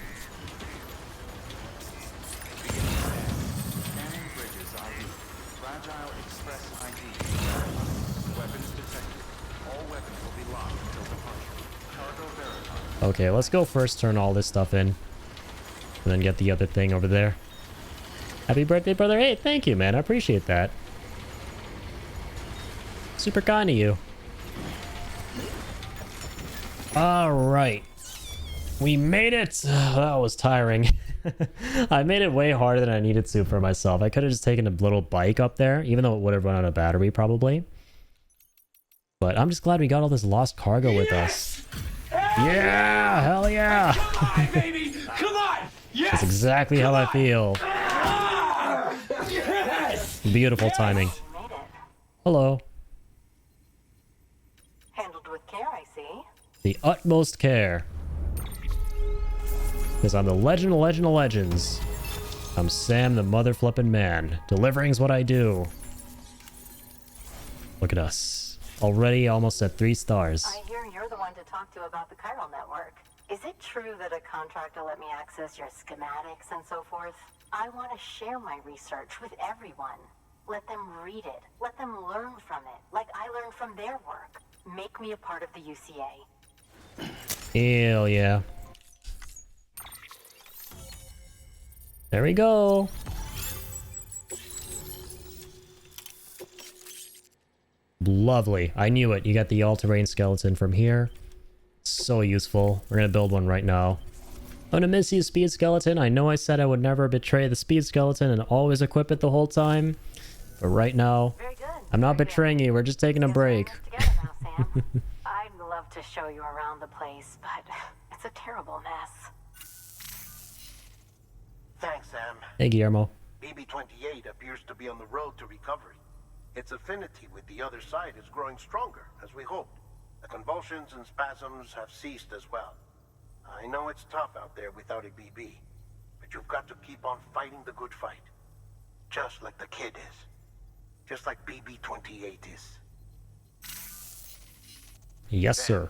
Okay, let's go first turn all this stuff in. And then get the other thing over there. Happy birthday, brother. Hey, thank you, man. I appreciate that. Super kind of you. Alright. We made it! That was tiring. I made it way harder than I needed to for myself. I could have just taken a little bike up there, even though it would have run out of battery probably. But I'm just glad we got all this lost cargo with us. Yeah! Hell yeah! Come on, baby! Come on! Yes! That's exactly how I feel. Yes! Beautiful timing. Hello. Handled with care, I see. The utmost care. Because I'm the legend of legend of legends. I'm Sam the mother flippin' man. Delivering's what I do. Look at us. Already almost at 3 stars. I hear you're the one to talk to about the chiral network. Is it true that a contractor let me access your schematics and so forth? I want to share my research with everyone. Let them read it. Let them learn from it, like I learned from their work. Make me a part of the UCA. Hell yeah. There we go. Lovely. I knew it. You got the all-terrain skeleton from here. So useful. We're gonna build one right now. I'm gonna miss you, speed skeleton. I know I said I would never betray the speed skeleton and always equip it the whole time. But right now, I'm not betraying you. We're just taking a break. I'd love to show you around the place, but it's a terrible mess. Thanks, Sam. Hey, Guillermo. BB-28 appears to be on the road to recovery. Its affinity with the other side is growing stronger, as we hoped. The convulsions and spasms have ceased as well. I know it's tough out there without a BB, but you've got to keep on fighting the good fight. Just like the kid is. Just like BB-28 is. Yes, sir.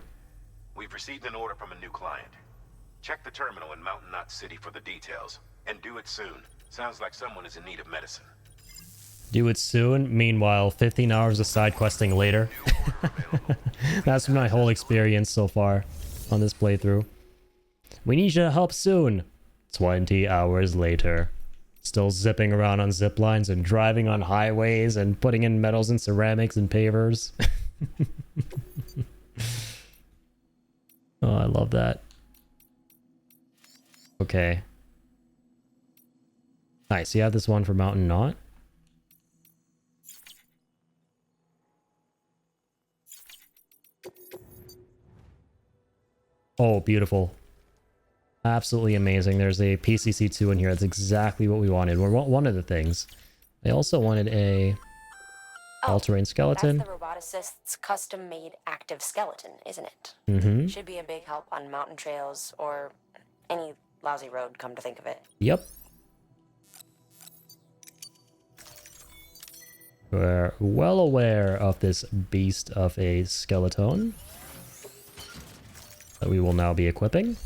We've received an order from a new client. Check the terminal in Mountain Knot City for the details. And do it soon. Sounds like someone is in need of medicine. Do it soon. Meanwhile, 15 hours of side questing later. That's my whole experience so far on this playthrough. We need you to help soon. 20 hours later. Still zipping around on zip lines and driving on highways and putting in metals and ceramics and pavers. Oh, I love that. Okay. Nice. You have this one for Mountain Knot. Oh, beautiful. Absolutely amazing. There's a PCC2 in here. That's exactly what we wanted. We're one of the things. I also wanted a all-terrain skeleton. That's the roboticist's custom-made active skeleton, isn't it? Mm-hmm. Should be a big help on mountain trails or any lousy road, come to think of it. Yep. We're well aware of this beast of a skeleton that we will now be equipping.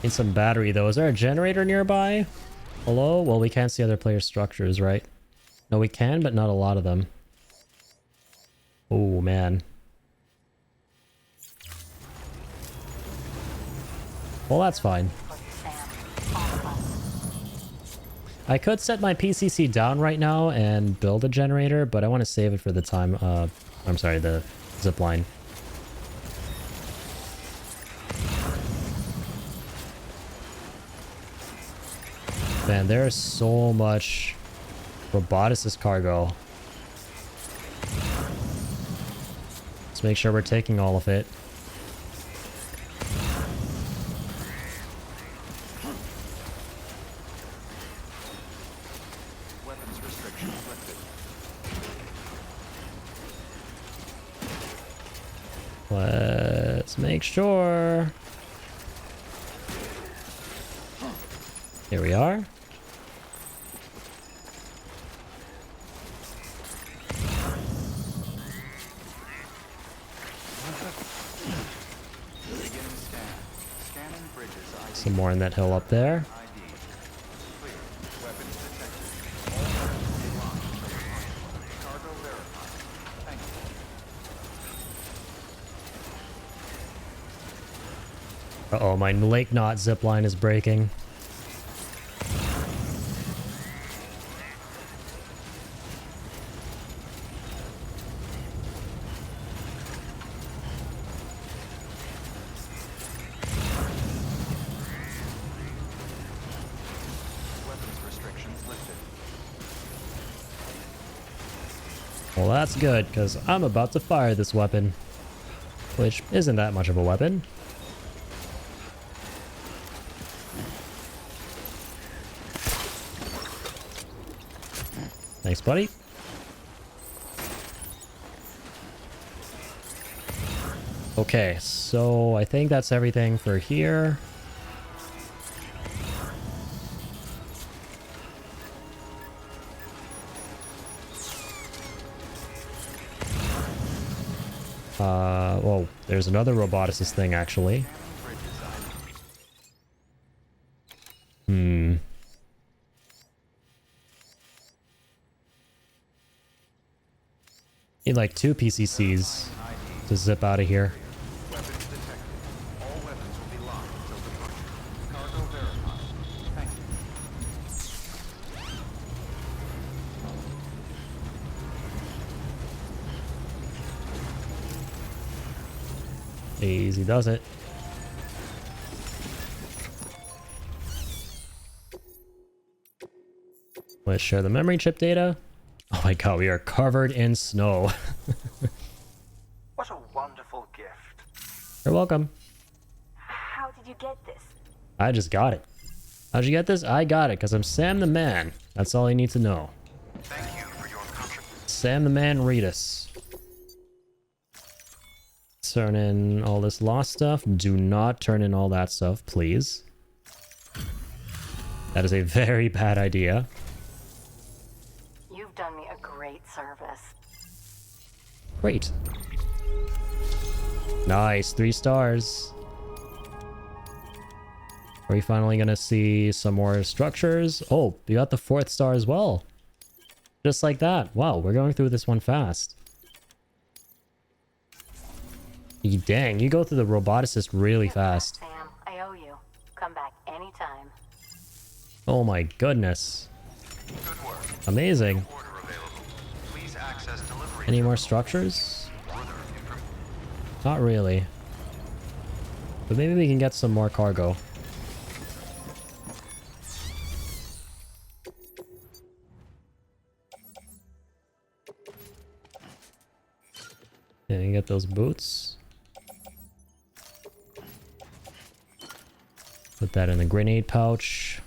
Need some battery though. Is there a generator nearby? Hello? Well, we can't see other player structures, right? No, we can, but not a lot of them. Oh, man. Well, that's fine. I could set my PCC down right now and build a generator, but I want to save it for the time, I'm sorry, the zipline. Man, there's so much roboticist cargo. Let's make sure we're taking all of it. Weapons restrictions lifted. Let's make sure. Here we are. Some more in that hill up there. Uh-oh, my Lake Knot zipline is breaking. Well, that's good, because I'm about to fire this weapon. Which isn't that much of a weapon. Thanks, buddy. Okay, so I think that's everything for here. Whoa, there's another roboticist thing, actually. Need like 2 PCCs to zip out of here. Easy does it. Let's share the memory chip data. Oh my god, we are covered in snow. What a wonderful gift. You're welcome. How did you get this? I just got it. How'd you get this? I got it because I'm Sam the Man. That's all you need to know. Thank you for your contribution. Sam the Man Reedus. Turn in all this lost stuff. Do not turn in all that stuff, please. That is a very bad idea. You've done me a great service. Great. Nice, 3 stars. Are we finally gonna see some more structures? Oh, we got the 4th star as well. Just like that. Wow, we're going through this one fast. Dang, you go through the roboticist really fast. Sam, I owe you. Come back anytime. Oh my goodness. Good work. Amazing. Order available. Please access delivery. Any more structures? Not really. But maybe we can get some more cargo. Yeah, you get those boots. Put that in the grenade pouch.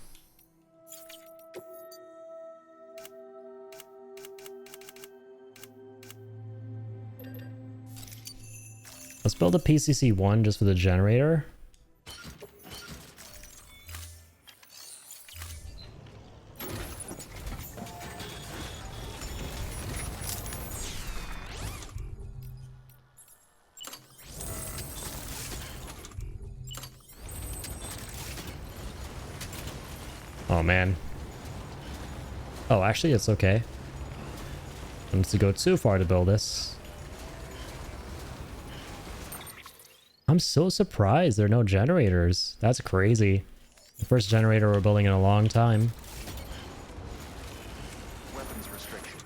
Let's build a PCC-1 just for the generator. Oh man. Oh, actually it's okay. I need to go too far to build this. I'm so surprised there are no generators. That's crazy. The first generator we're building in a long time. Weapons restriction.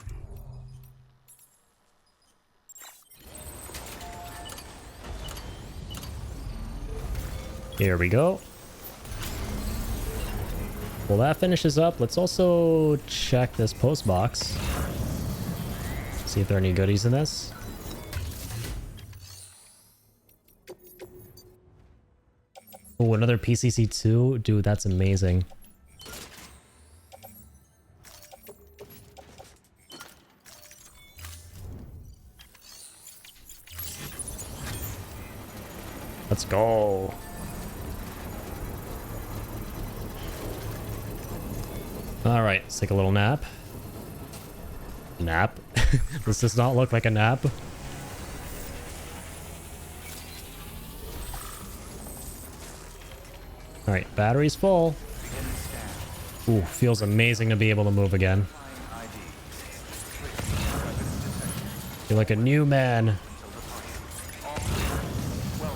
Here we go. Well, that finishes up. Let's also check this post box. See if there are any goodies in this. Oh, another PCC-2? Dude, that's amazing. Let's go. All right, let's take a little nap. Nap? This does not look like a nap. All right, battery's full. Ooh, feels amazing to be able to move again. Feel like a new man.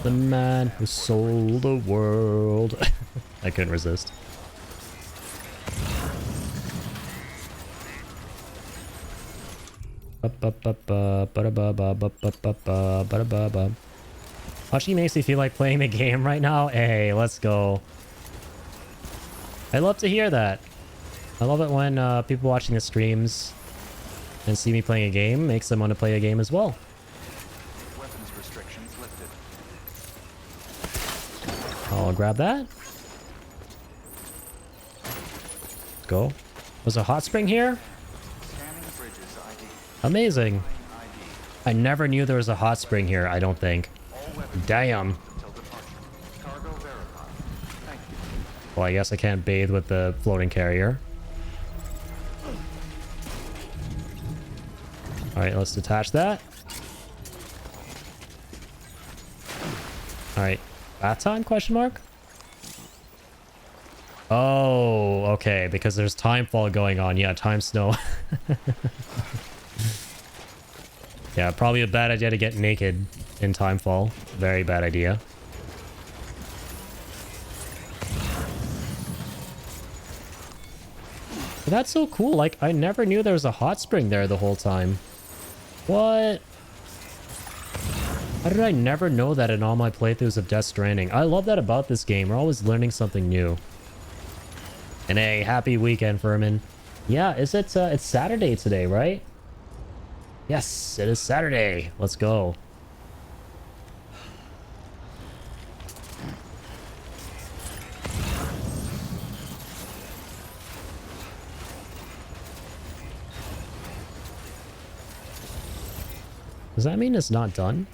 The man who sold the world. I couldn't resist. Actually makes me feel like playing the game right now. Hey, let's go. I love to hear that. I love it when people watching the streams and see me playing a game makes them want to play a game as well. Weapons restrictions lifted. I'll grab that. Let's go. There's a hot spring here? Scanning bridges ID. Amazing. I never knew there was a hot spring here, I don't think. Damn. Until departure. Cargo verified. Thank you. Well, I guess I can't bathe with the floating carrier. Alright, let's detach that. Alright. Bath time, question mark? Oh, okay, because there's time fall going on. Yeah, time snow. Yeah, probably a bad idea to get naked in timefall. Very bad idea. But that's so cool. Like, I never knew there was a hot spring there the whole time. What? How did I never know that in all my playthroughs of Death Stranding? I love that about this game. We're always learning something new. And hey, happy weekend, Furman. Yeah, is it? It's Saturday today, right? Yes, it is Saturday. Let's go. Does that mean it's not done?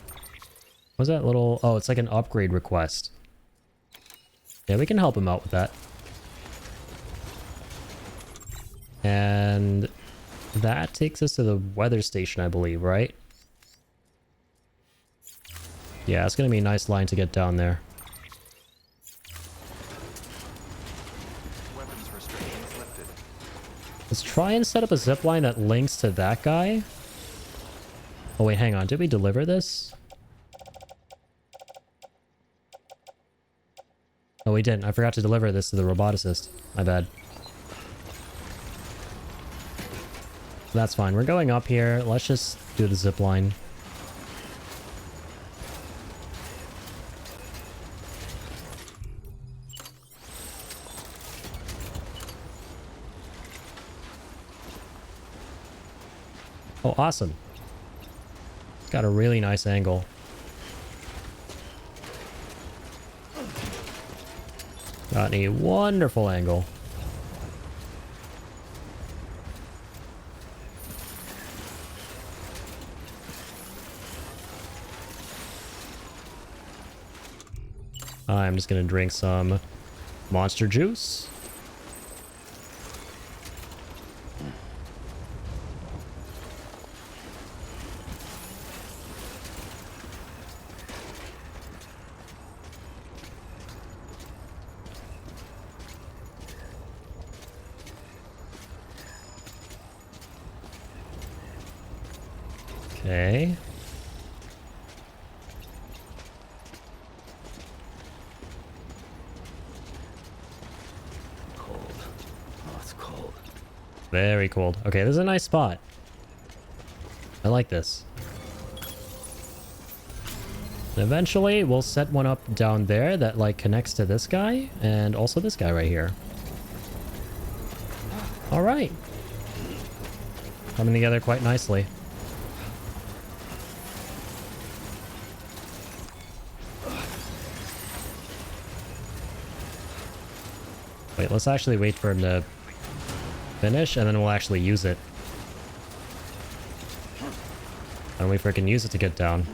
What's that little... Oh, it's like an upgrade request. Yeah, we can help him out with that. And that takes us to the weather station, I believe, right? Yeah, it's going to be a nice line to get down there. Weapons restrictions lifted. Let's try and set up a zip line that links to that guy. Oh, wait, hang on. Did we deliver this? Oh, we didn't. I forgot to deliver this to the roboticist. My bad. That's fine. We're going up here. Let's just do the zip line. Oh, awesome. It's got a really nice angle. Got a wonderful angle. I'm just gonna drink some monster juice. Okay. Very cold. Okay, this is a nice spot. I like this. And eventually, we'll set one up down there that, like, connects to this guy, and also this guy right here. Alright. Coming together quite nicely. Wait, let's actually wait for him to finish, and then we'll actually use it. And we freaking use it to get down.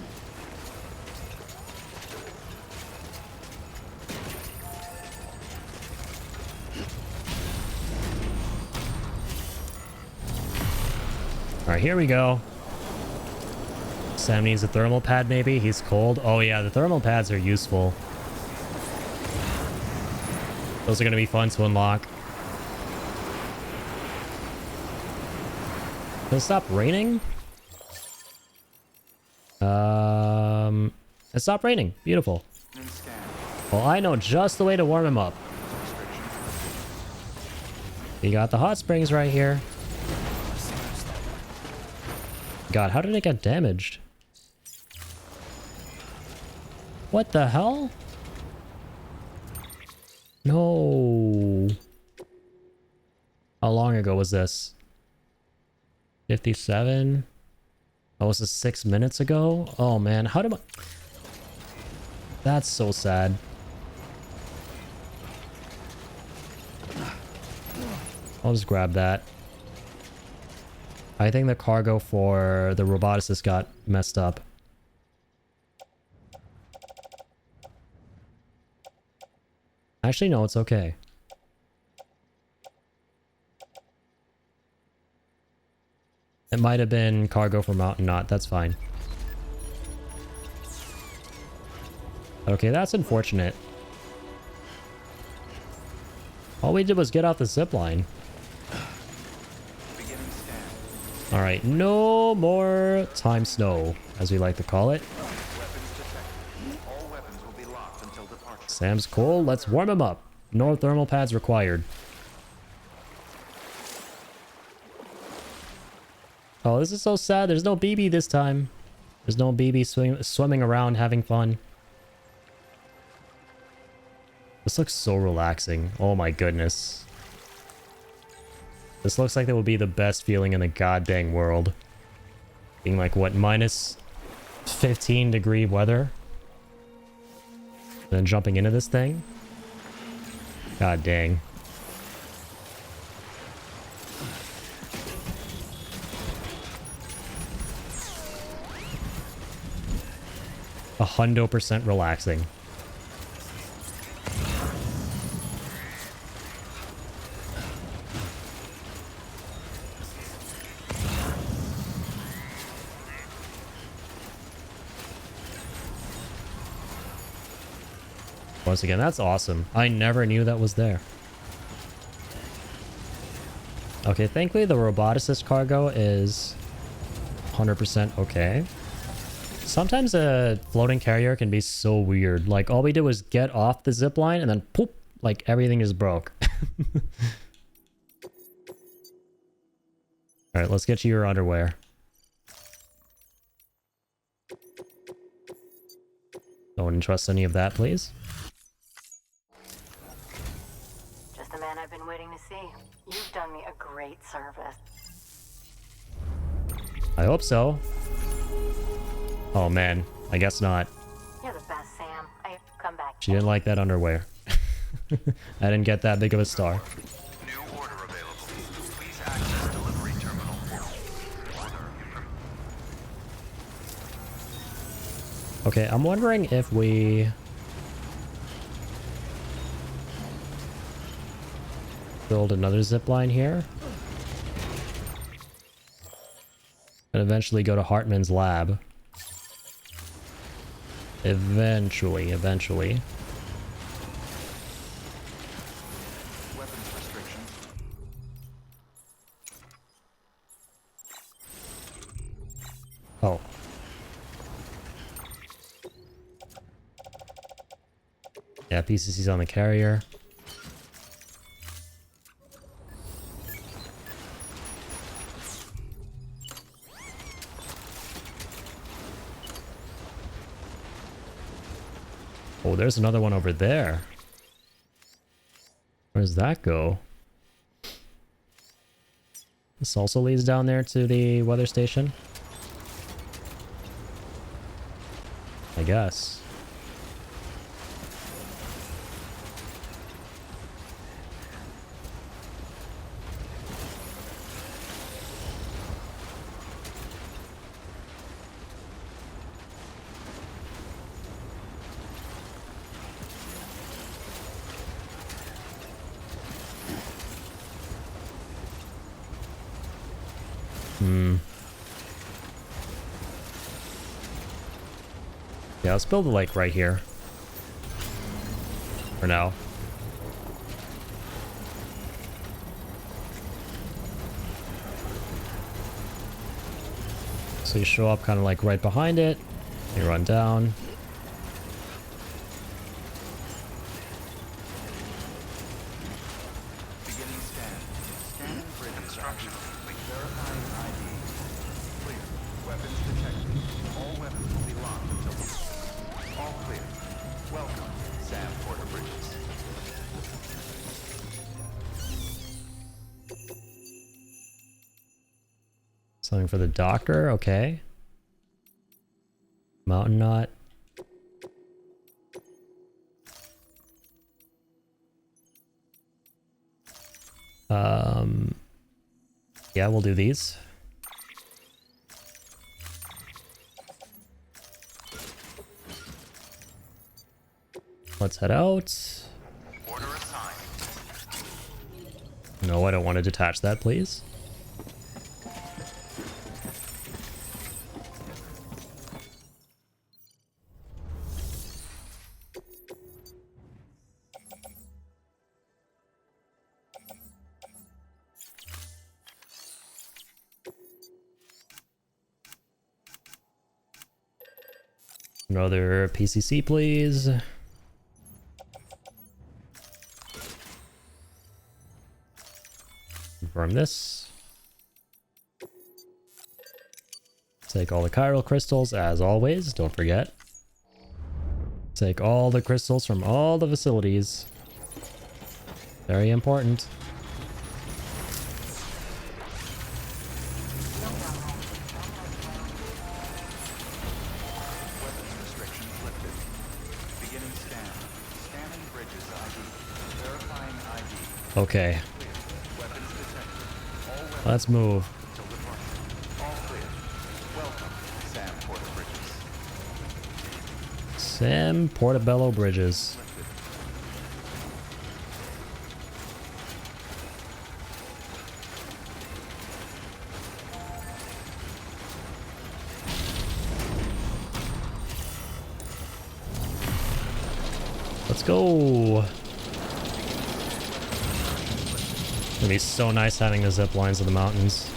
Alright, here we go. Sam needs a thermal pad, maybe? He's cold. Oh yeah, the thermal pads are useful. Those are going to be fun to unlock. Did it stop raining? It stopped raining. Beautiful. Well, I know just the way to warm him up. We got the hot springs right here. God, how did it get damaged? What the hell? No. How long ago was this? 57. That was 6 minutes ago? Oh man, how do I... That's so sad. I'll just grab that. I think the cargo for the roboticist got messed up. Actually, no, it's okay. It might have been cargo for Mountain Knot. That's fine. Okay, that's unfortunate. All we did was get off the zipline. Alright, no more time snow, as we like to call it. Sam's cold. Let's warm him up. No thermal pads required. Oh, this is so sad. There's no BB this time. There's no BB swimming around having fun. This looks so relaxing. Oh my goodness. This looks like it will be the best feeling in the goddamn world. Being like, what, minus 15 degree weather? And then jumping into this thing? God dang. A 100% relaxing. Once again, that's awesome. I never knew that was there. Okay, thankfully the roboticist cargo is 100% okay. Sometimes a floating carrier can be so weird. Like, all we did was get off the zipline and then poop, like everything just broke. Alright, let's get you your underwear. Don't entrust any of that, please. Just the man I've been waiting to see. You've done me a great service. I hope so. Oh man, I guess not. You're the best, Sam. I come back. She didn't like that underwear. I didn't get that big of a star. New order available. Please access delivery terminal. Okay, I'm wondering if we... build another zip line here. And eventually go to Hartman's lab. Eventually. Weapons restrictions. Oh. Yeah, PCC's on the carrier. Oh, there's another one over there. Where does that go? This also leads down there to the weather station. I guess. Yeah, let's build a lake right here. For now. So you show up kind of like right behind it. You run down. Beginning scan. Scanning grid instructions. Verifying ID. Clear. Weapons detected. All weapons will be locked until... All clear. Welcome, Sam Porter Bridges. Something for the doctor, okay. Mountain knot. Yeah, we'll do these. Let's head out. Order assigned. No, I don't want to detach that, please. Another PCC, please. Confirm this. Take all the chiral crystals, as always. Don't forget. Take all the crystals from all the facilities. Very important. Okay. Let's move. Sam Portobello Bridges. Let's go. It's gonna be so nice having the zip lines of the mountains.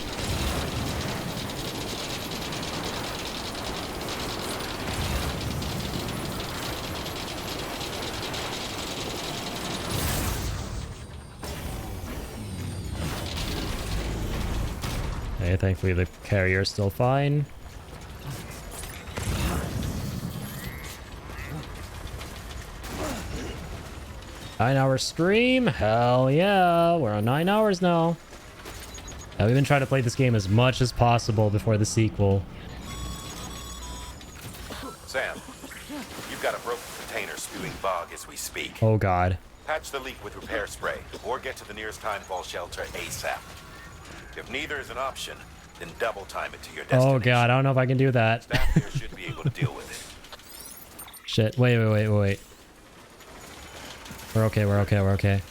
Okay, thankfully the carrier's still fine. Nine-hour stream? Hell yeah, we're on 9 hours now. Now we've been trying to play this game as much as possible before the sequel. Sam, you've got a broken container spewing fog as we speak. Oh god. Patch the leak with repair spray, or get to the nearest timefall shelter ASAP. If neither is an option, then double time it to your destination. Oh god, I don't know if I can do that. Staff here should be able to deal with it. Shit, wait. We're okay, we're okay.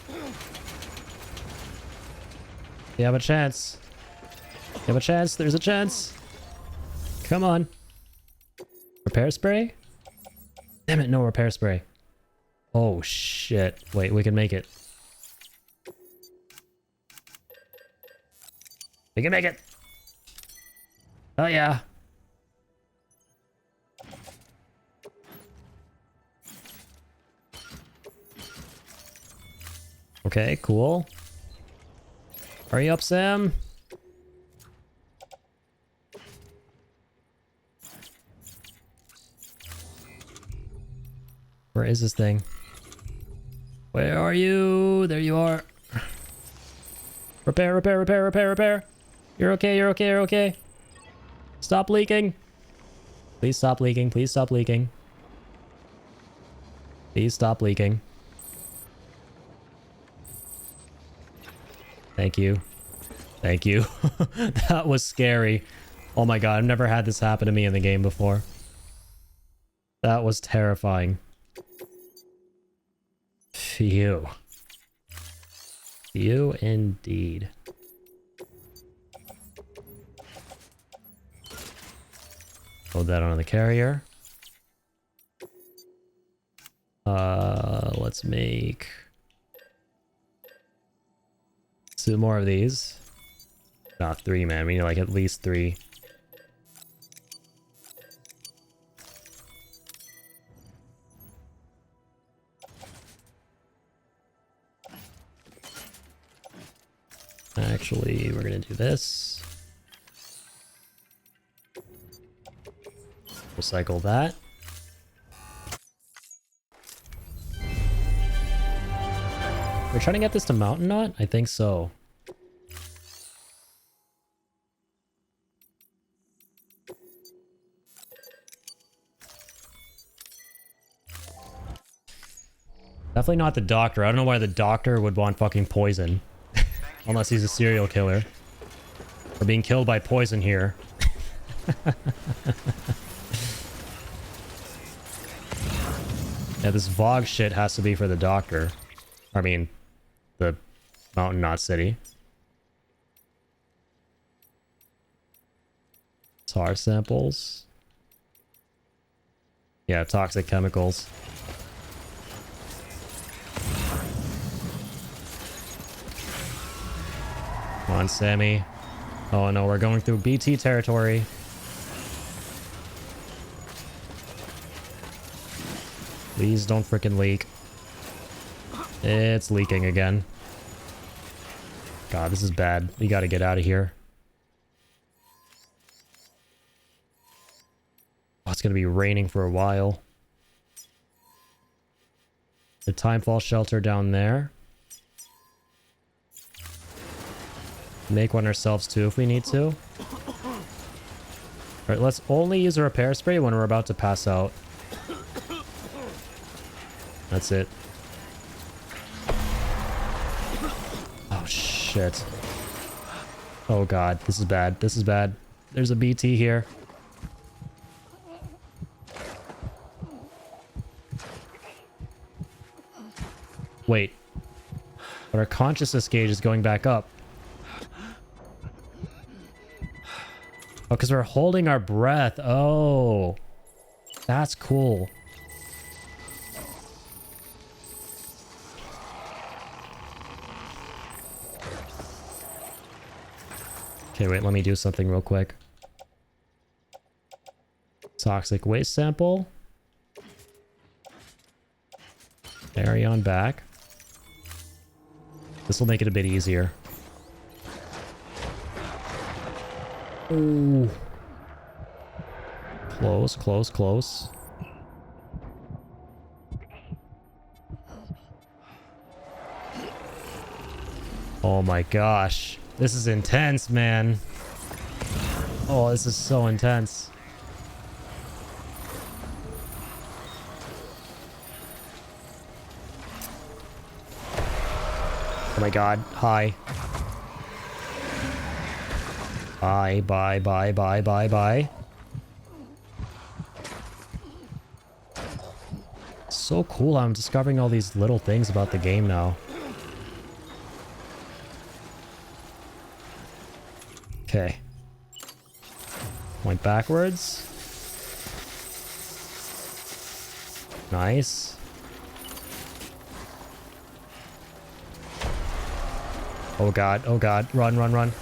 You have a chance. You have a chance, there's a chance. Come on. Repair spray? Damn it, no repair spray. Oh shit. Wait, we can make it. We can make it. Oh yeah. Okay, cool. Hurry up, Sam. Where is this thing? Where are you? There you are. Repair. You're okay. Stop leaking. Please stop leaking. Please stop leaking. Thank you. That was scary. Oh my god, I've never had this happen to me in the game before. That was terrifying. Phew. Phew indeed. Load that on the carrier. Let's make 2 more of these. Not 3, man. We need like at least 3. Actually, we're gonna do this. Recycle that. We're trying to get this to Mountain Knot? I think so. Definitely not the doctor. I don't know why the doctor would want fucking poison. Unless he's a serial killer. We're being killed by poison here. Yeah, this Vogue shit has to be for the doctor. I mean, the mountain, not city. Tar samples. Yeah, toxic chemicals. Come on, Sammy. Oh no, we're going through BT territory. Please don't frickin' leak. It's leaking again. God, this is bad. We gotta get out of here. Oh, it's gonna be raining for a while. The timefall shelter down there. Make one ourselves too if we need to. Alright, let's only use a repair spray when we're about to pass out. That's it. Oh shit. Oh god, this is bad. This is bad. There's a BT here. Wait. But our consciousness gauge is going back up. Oh, because we're holding our breath. Oh. That's cool. Okay, wait, let me do something real quick. Toxic waste sample. Carry on back. This will make it a bit easier. Ooh. Close, close, close. Oh my gosh. This is intense, man. Oh, this is so intense. Oh my god. Hi. Bye, bye, bye, bye, bye, bye. So cool. I'm discovering all these little things about the game now. Okay. Went backwards. Nice. Oh god, oh god. Run, run, run.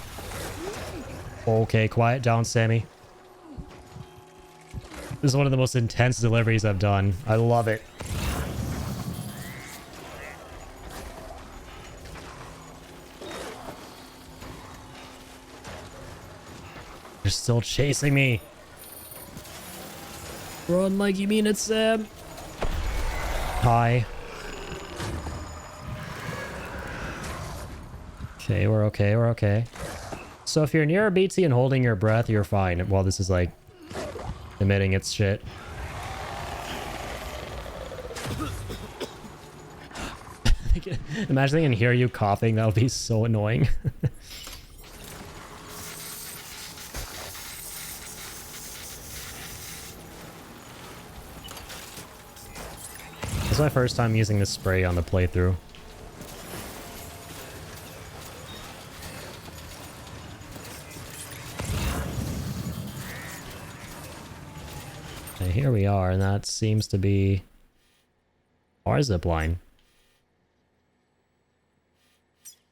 Okay, quiet down, Sammy. This is one of the most intense deliveries I've done. I love it. They're still chasing me. Run like you mean it, Sam. Hi. Okay, we're okay, we're okay. So if you're near a BT and holding your breath, you're fine while this is like emitting its shit. Imagine they can hear you coughing, that would be so annoying. This is my first time using this spray on the playthrough. Okay, here we are, and that seems to be our zipline.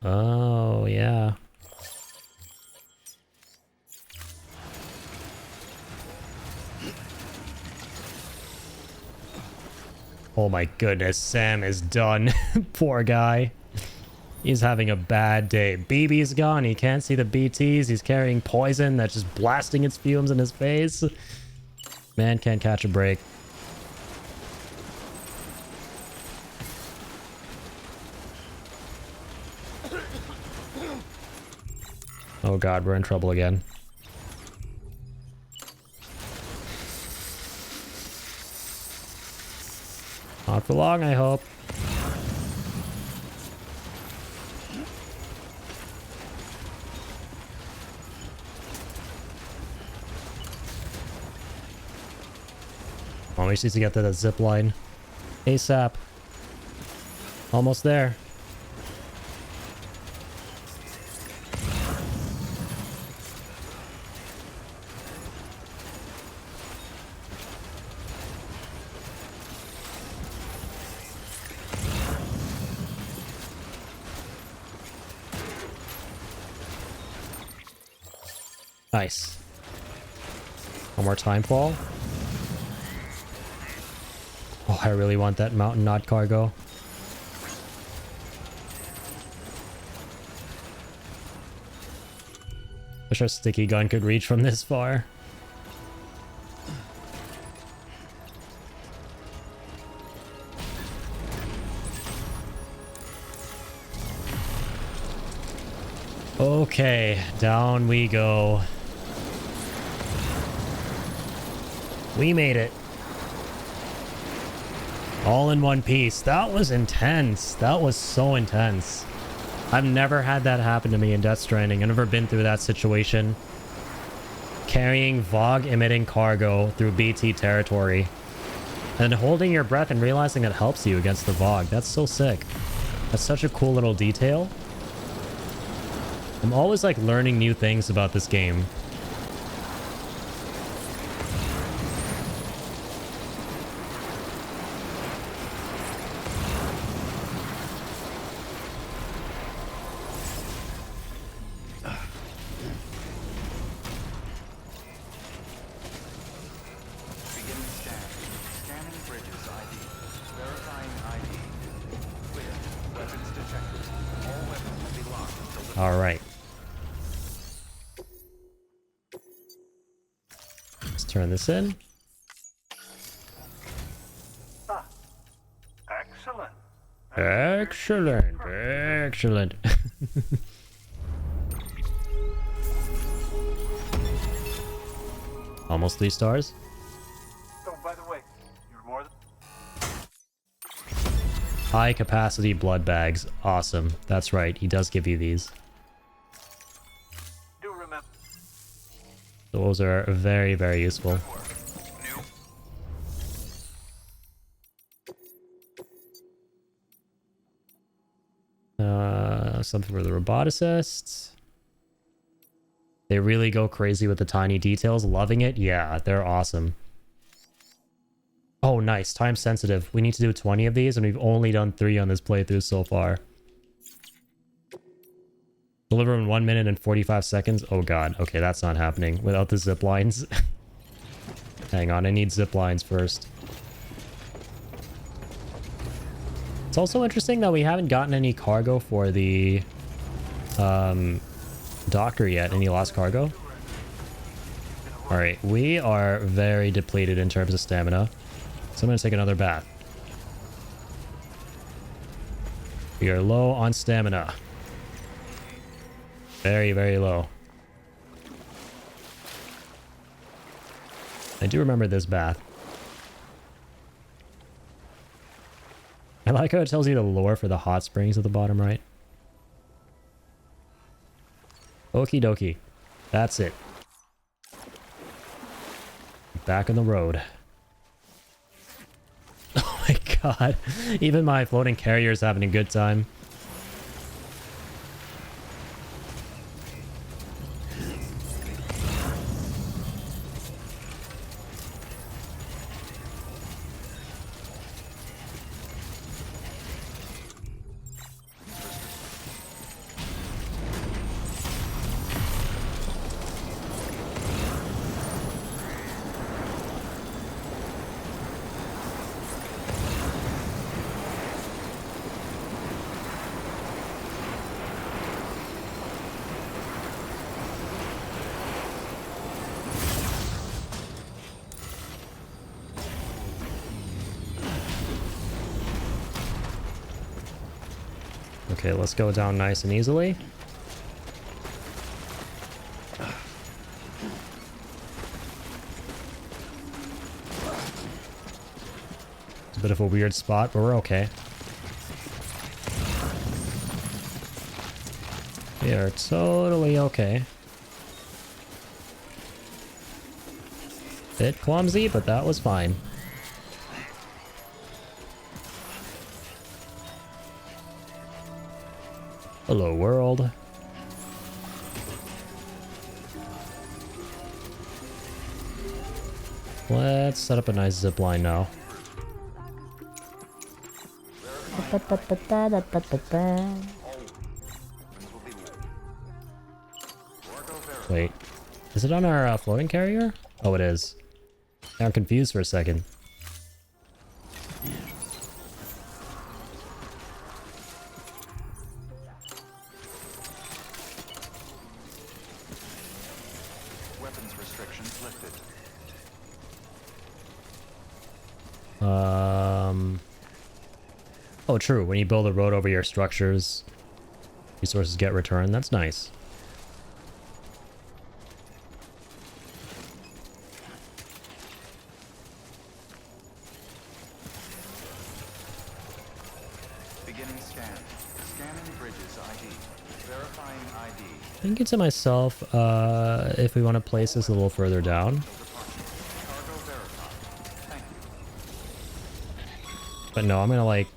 Oh, yeah. Oh my goodness, Sam is done. Poor guy. He's having a bad day. BB's gone. He can't see the BTs. He's carrying poison that's just blasting its fumes in his face. Man can't catch a break. Oh god, we're in trouble again. Not for long, I hope. Oh, we just need to get to that zip line. ASAP. Almost there. Nice. One more time fall. Oh, I really want that mountain knot cargo. Wish our sticky gun could reach from this far. Okay, down we go. We made it. All in one piece. That was intense. That was so intense. I've never had that happen to me in Death Stranding. I've never been through that situation. Carrying Vogue-emitting cargo through BT territory. And holding your breath and realizing that helps you against the Vogue. That's so sick. That's such a cool little detail. I'm always like learning new things about this game. All right. Let's turn this in. Excellent. Excellent. Excellent. Almost 3 stars. Oh, by the way, you're more than... High capacity blood bags. Awesome. That's right. He does give you these. Do remember. Those are very, very useful. Something for the roboticists. They really go crazy with the tiny details. Loving it. Yeah, they're awesome. Oh, nice. Time sensitive. We need to do 20 of these, and we've only done 3 on this playthrough so far. Deliver in 1 minute and 45 seconds. Oh god. Okay, that's not happening without the zip lines. Hang on, I need zip lines first. It's also interesting that we haven't gotten any cargo for the doctor yet. Any lost cargo? Alright, we are very depleted in terms of stamina. So I'm going to take another bath. We are low on stamina. Very, very low. I do remember this bath. I like how it tells you the lore for the hot springs at the bottom right. Okie dokie. That's it. Back on the road. Oh my god. Even my floating carrier is having a good time. Okay, let's go down nice and easily. It's a bit of a weird spot, but we're okay. We are totally okay. Bit clumsy, but that was fine. Hello, world. Let's set up a nice zip line now. Wait, is it on our floating carrier? Oh, it is. I'm confused for a second. Weapons restrictions lifted. Oh, true. When you build a road over your structures, resources get returned. That's nice. Beginning scan. Scanning bridges ID. Verifying ID. Thinking to myself, if we want to place this a little further down. Cargo verified. Thank you. But no, I'm gonna like...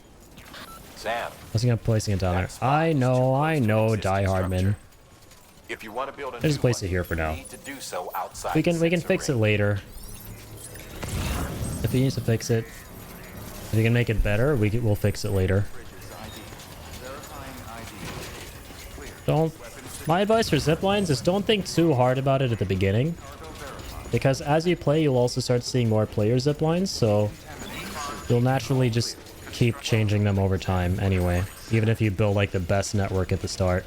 Sam. I was gonna placing it down there. I know, Die Hardman. If you want to build a I just new place one, it here for you now. need to do so outside We can the fix sensor it ring. later. If he needs to fix it, if he can make it better, we'll fix it later. Bridges ID. Verifying ID. Clear. Don't. My advice for zip lines is don't think too hard about it at the beginning, Cargo verified. because as you play, you'll also start seeing more player zip lines, so you'll naturally just keep changing them over time anyway, even if you build like the best network at the start.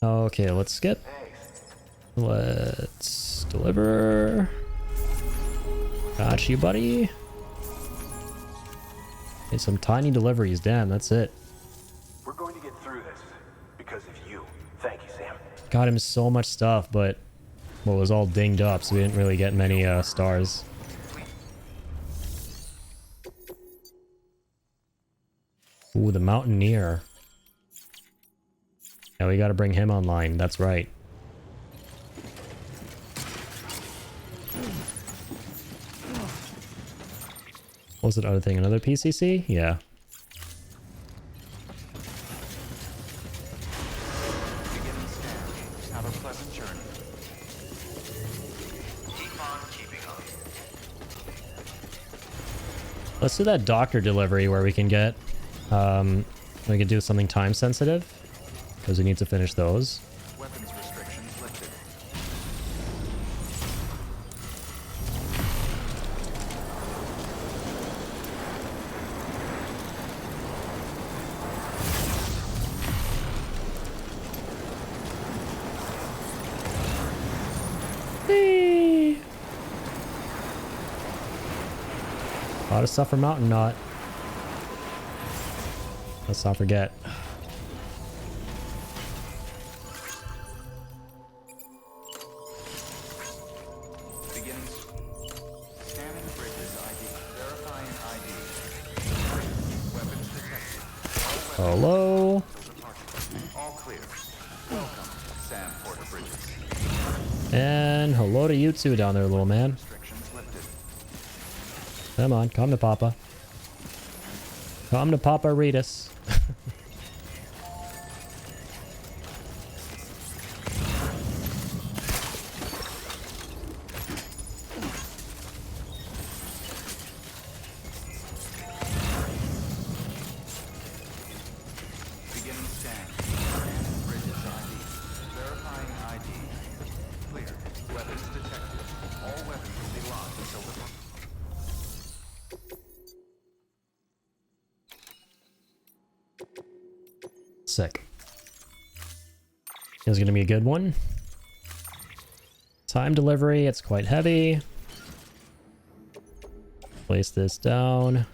Okay, let's skip. Let's deliver. Got you, buddy. Okay, some tiny deliveries. Damn, that's it. We're going to get through this because of you. Thank you, Sam. Got him so much stuff, but well, it was all dinged up, so we didn't really get many stars. Ooh, the Mountaineer. Yeah, we gotta bring him online. That's right. What was the other thing? Another PCC? Yeah. Beginning scan. Have a pleasant journey. Keep on keeping on. Let's do that doctor delivery where we can get, we can do something time sensitive, because we need to finish those. Weapons restrictions lifted. Whee! A lot of stuff for Mountain Knot. Let's not forget. Beginning scanning bridges ID. Verifying ID. Weapons detected. Hello? All clear. Welcome, Sam Porter Bridges. And hello to you too down there, little man. Restrictions lifted. Come on, come to Papa. Come to Papa Ritas. Beginning scan. Scanning bridges ID. Verifying ID. Clear. Weapons detected. All weapons will be locked until the... Sick. This is gonna be a good one. Time delivery, it's quite heavy. Place this down.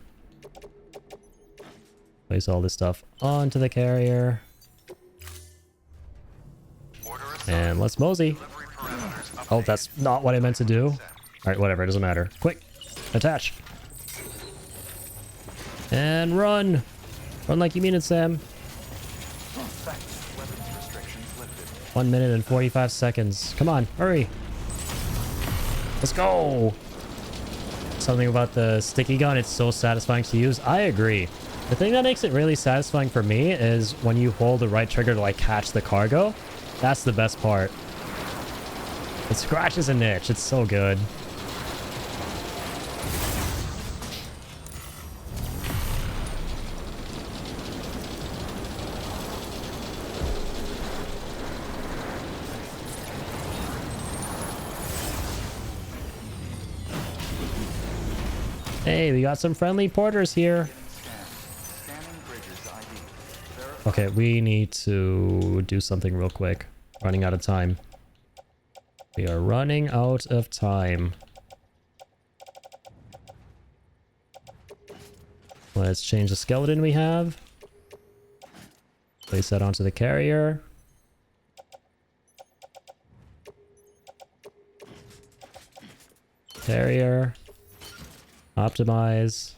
Place all this stuff onto the carrier. And let's mosey. Oh, that's not what I meant to do. Alright, whatever, it doesn't matter. Quick, attach. And run! Run like you mean it, Sam. 1 minute and 45 1 minute and 45 seconds. Come on, hurry. Let's go. Something about the sticky gun, it's so satisfying to use. I agree. The thing that makes it really satisfying for me is when you hold the right trigger to like catch the cargo. That's the best part. It scratches an itch. It's so good. Hey, we got some friendly porters here. Okay, we need to do something real quick. Running out of time. We are running out of time. Let's change the skeleton we have. Place that onto the carrier. Carrier. Optimize.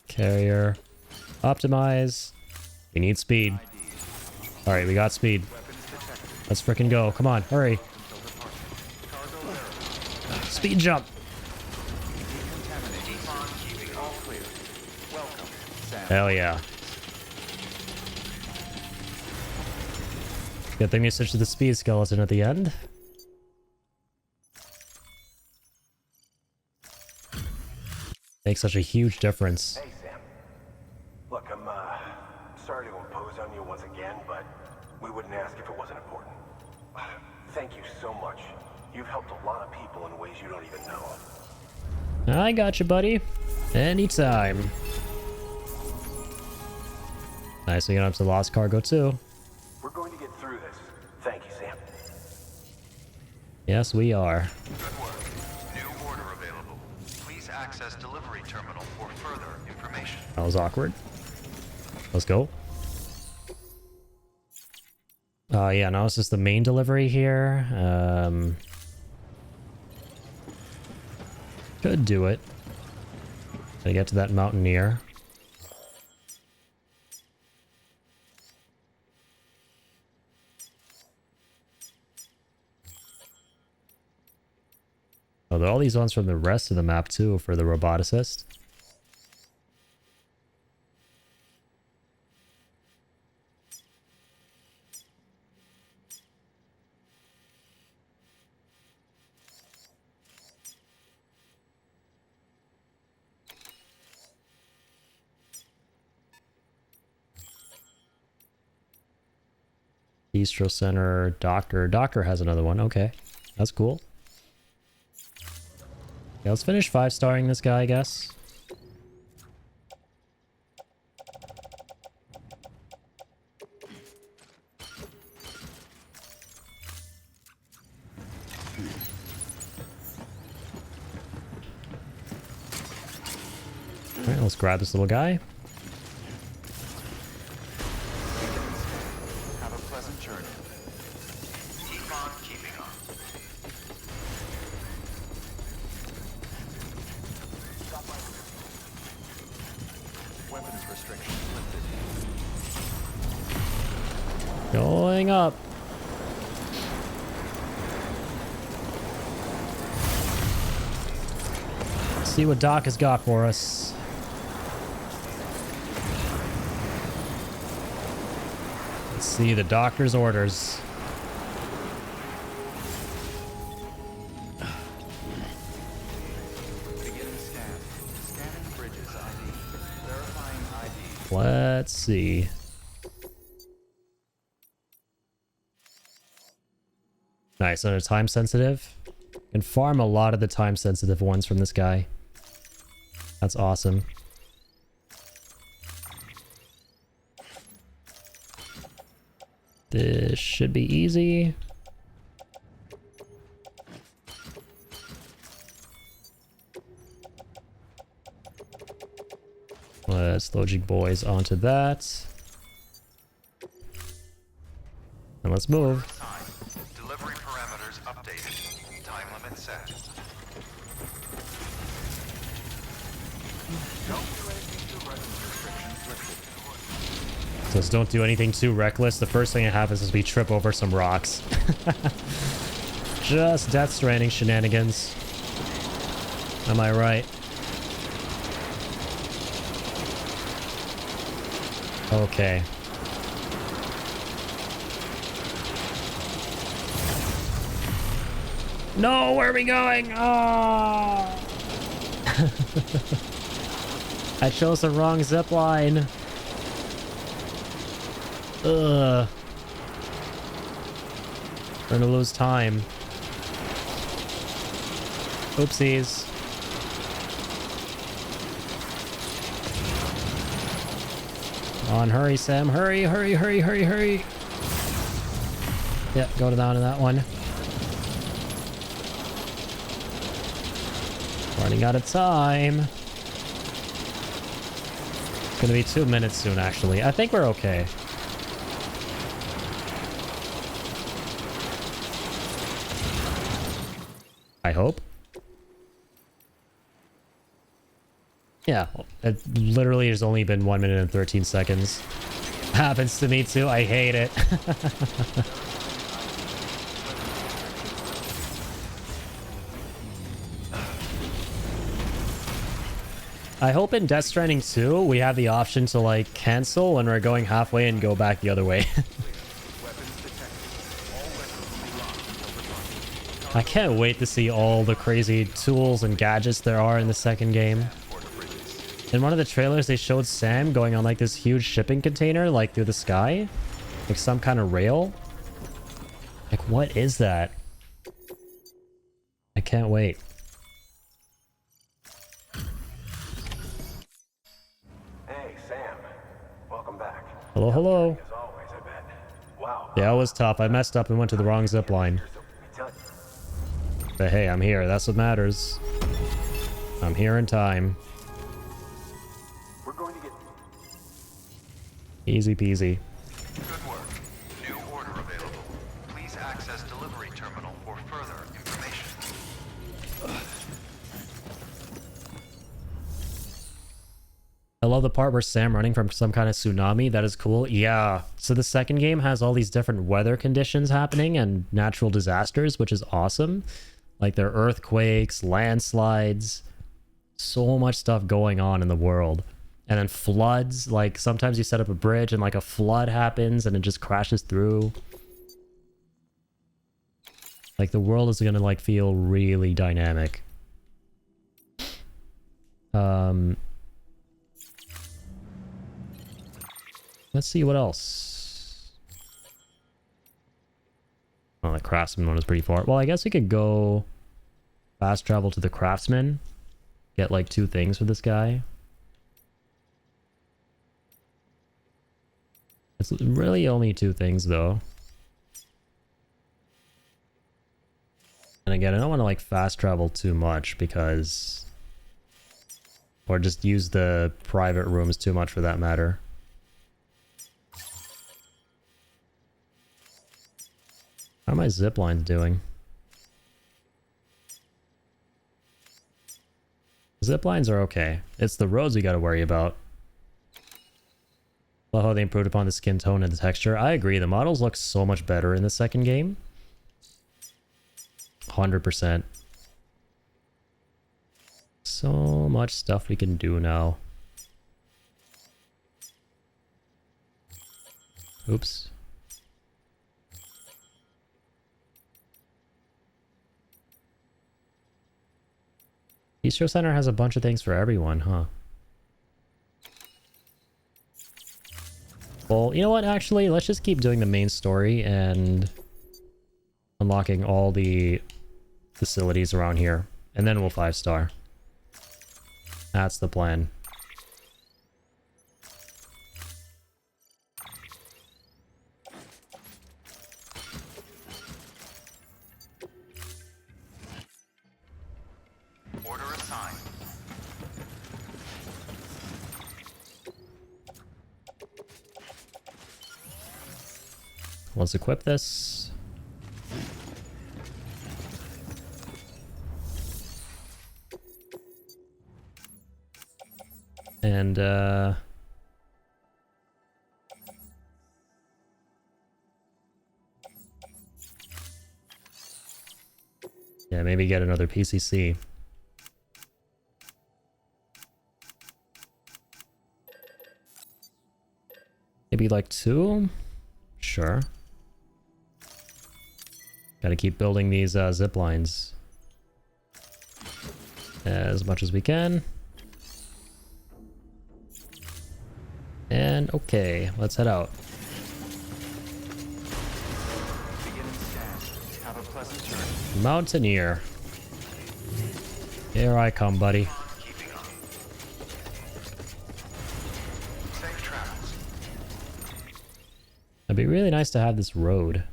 Carrier. Optimize. We need speed. Alright, we got speed. Let's frickin' go. Come on, hurry. Speed jump. Hell yeah. Good thing we switched to the speed skeleton at the end. Makes such a huge difference. Hey, Sam. Look, I'm sorry to impose on you once again, but we wouldn't ask if it wasn't important. Thank you so much. You've helped a lot of people in ways you don't even know. I got you, buddy. Anytime. Nice, we got up to lost cargo too. We're going to get through this. Thank you, Sam. Yes, we are. Good work. New order available. Please access delivery terminal for further information. That was awkward. Let's go. Yeah, now it's just the main delivery here. Could do it. Gotta get to that mountaineer. Oh, there are all these ones from the rest of the map too for the roboticist. Bistro Center, Doctor. Doctor has another one. Okay. That's cool. Yeah, let's finish 5-starring this guy, I guess. Alright, let's grab this little guy. Have a pleasant journey. Keep on keeping on. Weapons restrictions lifted. Going up. Let's see what Doc has got for us. Let's see the doctor's orders. Beginning scan. Scanning bridges ID. Verifying ID. Let's see. Nice, and a time sensitive. Can farm a lot of the time sensitive ones from this guy. That's awesome. This should be easy. Let's logic boys onto that. And let's move. Delivery parameters updated. Time limit set. Don't do anything too reckless. Restrictions lifted. Says don't do anything too reckless. The first thing that happens is we trip over some rocks. Just Death Stranding shenanigans. Am I right? Okay. No, where are we going? Oh! I chose the wrong zip line. Ugh. We're gonna lose time. Oopsies. Come on, hurry, Sam. Hurry, hurry, hurry, hurry, hurry. Yep, go down to that one. Running out of time. It's gonna be 2 minutes soon, actually. I think we're okay. I hope. Yeah, it literally has only been 1 minute and 13 seconds. Happens to me too. I hate it. I hope in Death Stranding 2 we have the option to like cancel when we're going halfway and go back the other way. I can't wait to see all the crazy tools and gadgets there are in the second game. In one of the trailers they showed Sam going on like this huge shipping container like through the sky. Like some kind of rail. Like what is that? I can't wait. Hello, hello. Yeah, it was tough. I messed up and went to the wrong zip line. But hey, I'm here. That's what matters. I'm here in time. Easy peasy. Good work. New order available. Please access delivery terminal for further information. I love the part where Sam running from some kind of tsunami. That is cool. Yeah. So the second game has all these different weather conditions happening and natural disasters, which is awesome. Like there are earthquakes, landslides, so much stuff going on in the world. And then floods, like sometimes you set up a bridge and like a flood happens and it just crashes through. Like the world is gonna like feel really dynamic. Let's see what else. Oh, the craftsman one is pretty far. Well, I guess we could go fast travel to the craftsman. Get like 2 things for this guy. It's really only 2 things though. And again, I don't want to like fast travel too much because... Or just use the private rooms too much for that matter. How are my zip lines doing? Zip lines are okay. It's the roads we gotta worry about. Love how they improved upon the skin tone and the texture. I agree, the models look so much better in the second game. 100%. So much stuff we can do now. Oops. Bistro Center has a bunch of things for everyone, huh? Well, you know what, actually, let's just keep doing the main story and unlocking all the facilities around here. And then we'll 5-star. That's the plan. Order assigned. Let's equip this. And Yeah, maybe get another PCC. Maybe like 2? Sure. Gotta keep building these zip lines as much as we can. And okay, let's head out. Have a pleasant journey. Mountaineer. Here I come, buddy. Safe travels. It'd be really nice to have this road.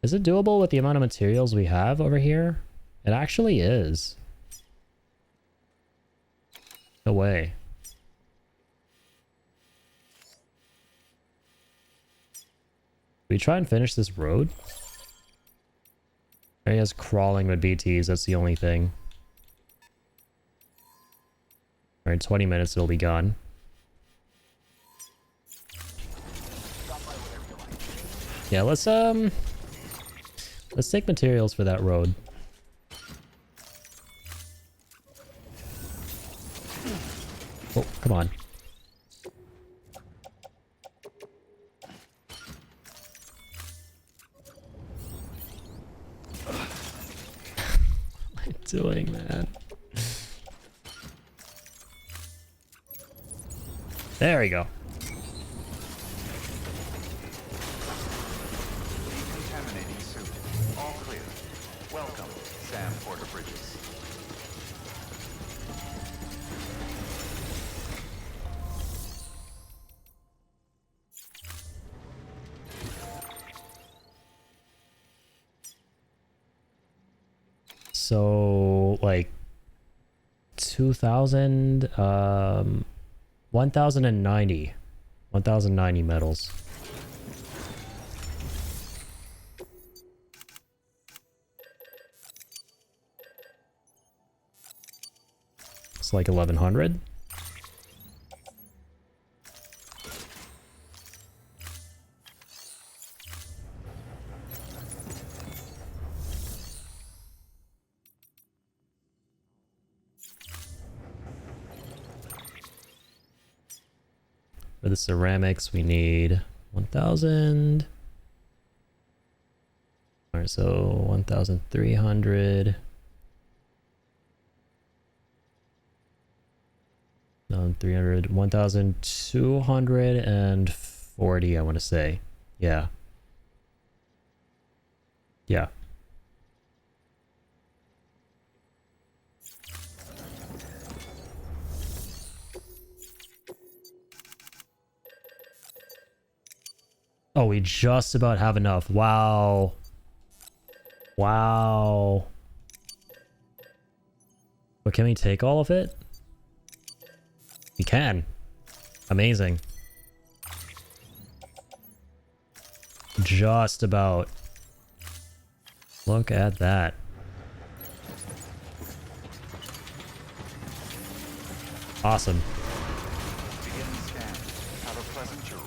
Is it doable with the amount of materials we have over here? It actually is. No way. We try and finish this road? I guess crawling with BTs, that's the only thing. Alright, 20 minutes it'll be gone. Yeah, let's take materials for that road. Oh, come on. What am I doing, man? There we go. Decontaminating suit. All clear. Welcome, Sam Porter Bridges. So, like, 2,000, 1,090. 1,090 metals. It's like 1,100. For the ceramics, we need 1,000. Alright, so 1,300. 1,300, 1,240, I want to say. Yeah. Yeah. Oh, we just about have enough. Wow. Wow. But can we take all of it? We can. Amazing. Just about. Look at that. Awesome. Beginning scan. Have a pleasant journey.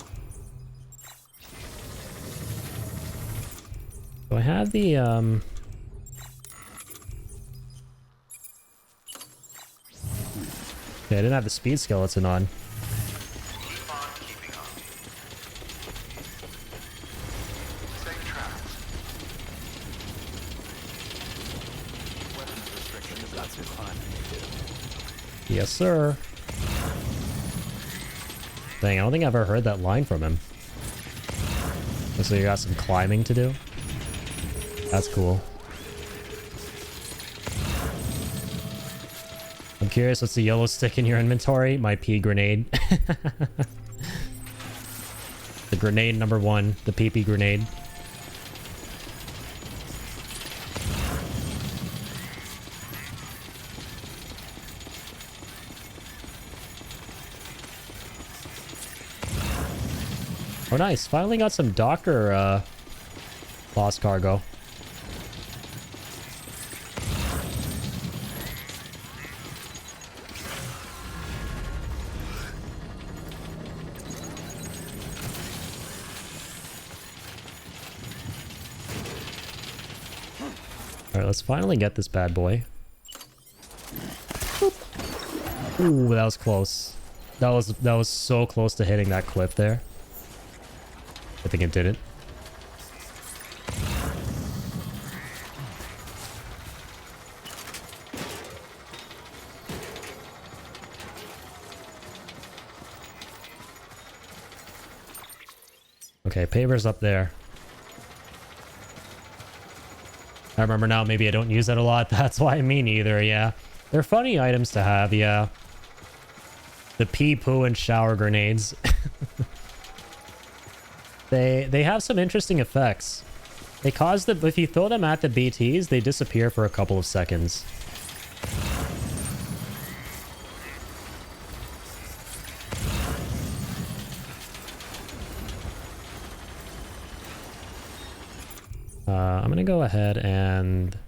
Do I have the Okay, I didn't have the speed skeleton on. Keep on keeping on. Safe travels. Weapons restrictions. Got some climbing to do. Yes, sir. Dang, I don't think I've ever heard that line from him. So you got some climbing to do? That's cool. I'm curious, what's the yellow stick in your inventory? My pea grenade. The grenade number 1, the pee-pee grenade. Oh nice, finally got some doctor lost cargo. Alright, let's finally get this bad boy. Ooh, that was close. That was so close to hitting that cliff there. I think it didn't. Okay, paver's up there. I remember now, maybe I don't use it a lot. That's why me neither, yeah. They're funny items to have, yeah. The pee, poo, and shower grenades. They have some interesting effects. They cause the... If you throw them at the BTs, they disappear for a couple of seconds. I'm gonna go ahead and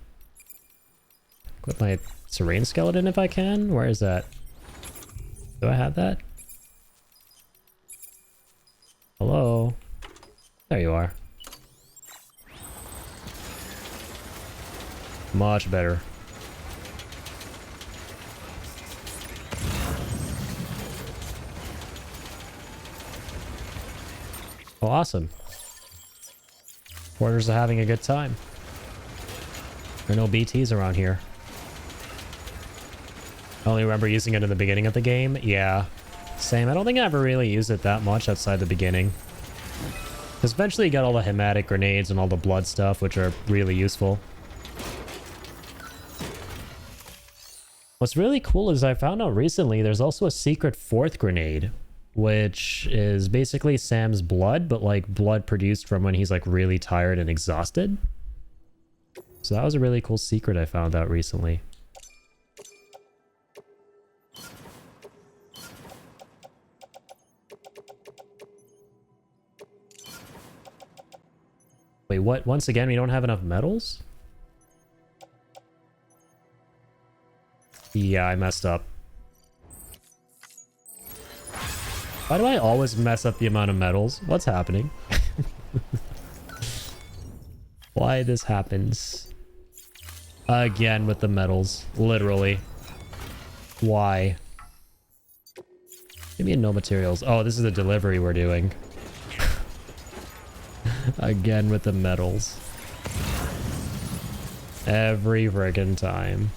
equip my serene skeleton if I can. Where is that? Do I have that? Hello? There you are. Much better. Oh, awesome. Porters are having a good time. There are no BTs around here. I only remember using it in the beginning of the game. Yeah, same. I don't think I ever really used it that much outside the beginning. Because eventually you got all the hematic grenades and all the blood stuff, which are really useful. What's really cool is I found out recently there's also a secret fourth grenade, which is basically Sam's blood, but like blood produced from when he's like really tired and exhausted. So that was a really cool secret I found out recently. Wait, what? Once again, we don't have enough metals? Yeah, I messed up. Why do I always mess up the amount of metals? What's happening? Why this happens? Again with the metals. Literally. Why? Give me no materials. Oh, this is a delivery we're doing. Again with the metals. Every friggin' time.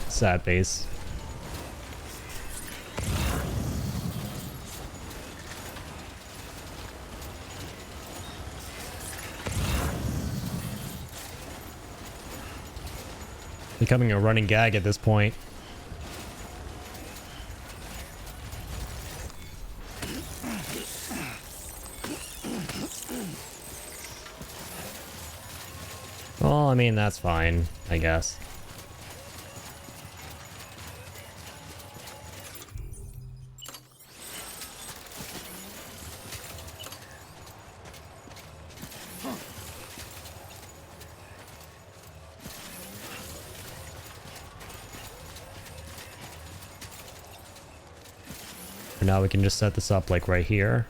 Sad face. Becoming a running gag at this point. Well, I mean, that's fine, I guess. For now, we can just set this up like right here.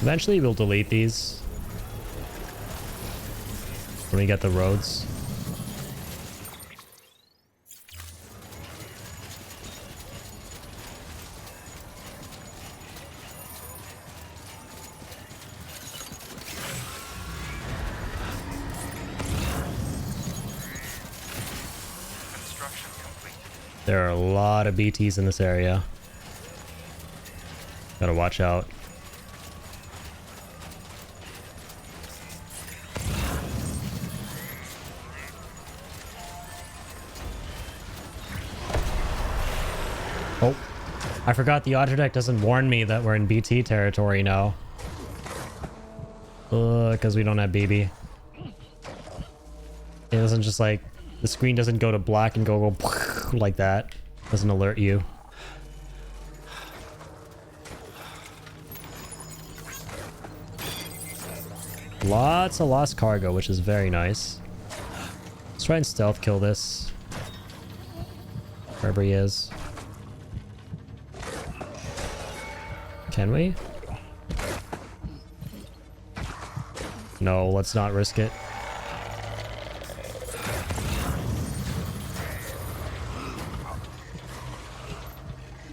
Eventually, we'll delete these when we get the roads. There are a lot of BTs in this area. Gotta watch out. Oh, I forgot the audio deck doesn't warn me that we're in BT territory now. Because we don't have BB. It doesn't just like, the screen doesn't go to black and go like that. Doesn't alert you. Lots of lost cargo, which is very nice. Let's try and stealth kill this. Wherever he is. Can we? No, let's not risk it.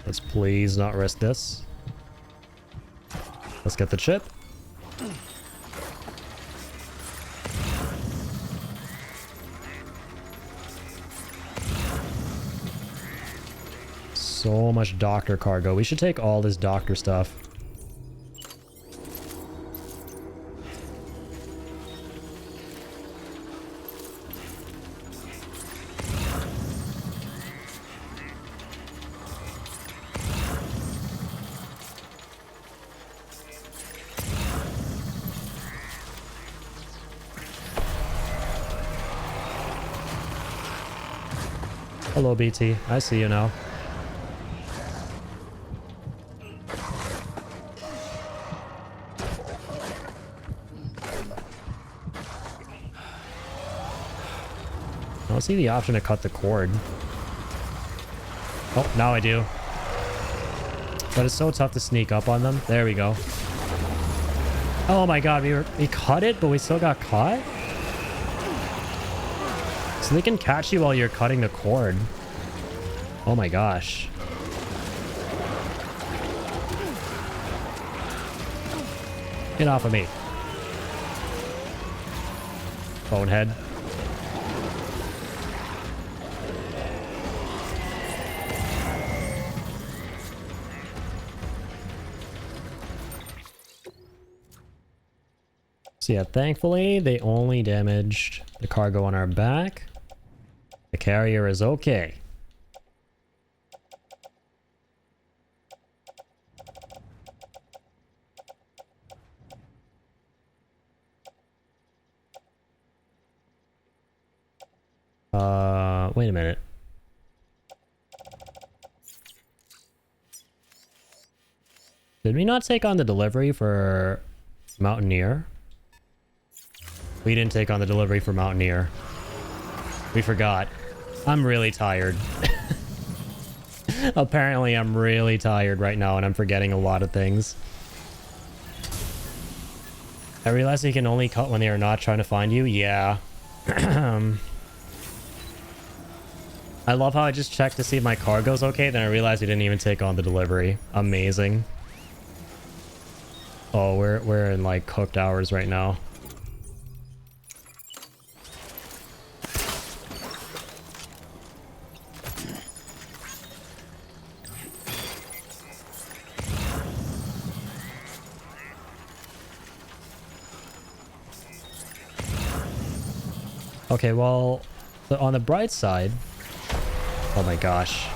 Let's please not risk this. Let's get the chip. So much doctor cargo. We should take all this doctor stuff. Hello, BT. I see you now. I don't see the option to cut the cord. Oh, now I do. But it's so tough to sneak up on them. There we go. Oh my god, we cut it, but we still got caught? So they can catch you while you're cutting the cord. Oh my gosh. Get off of me. Bonehead. So yeah, thankfully they only damaged the cargo on our back. The carrier is okay. Wait a minute. Did we not take on the delivery for Mountaineer? We didn't take on the delivery for Mountaineer. We forgot. I'm really tired. Apparently, I'm really tired right now, and I'm forgetting a lot of things. I realize you can only cut when they are not trying to find you. Yeah. I love how I just checked to see if my cargo's okay, then I realized we didn't even take on the delivery. Amazing. Oh, we're in like cooked hours right now. Okay, well, on the bright side... Oh my gosh.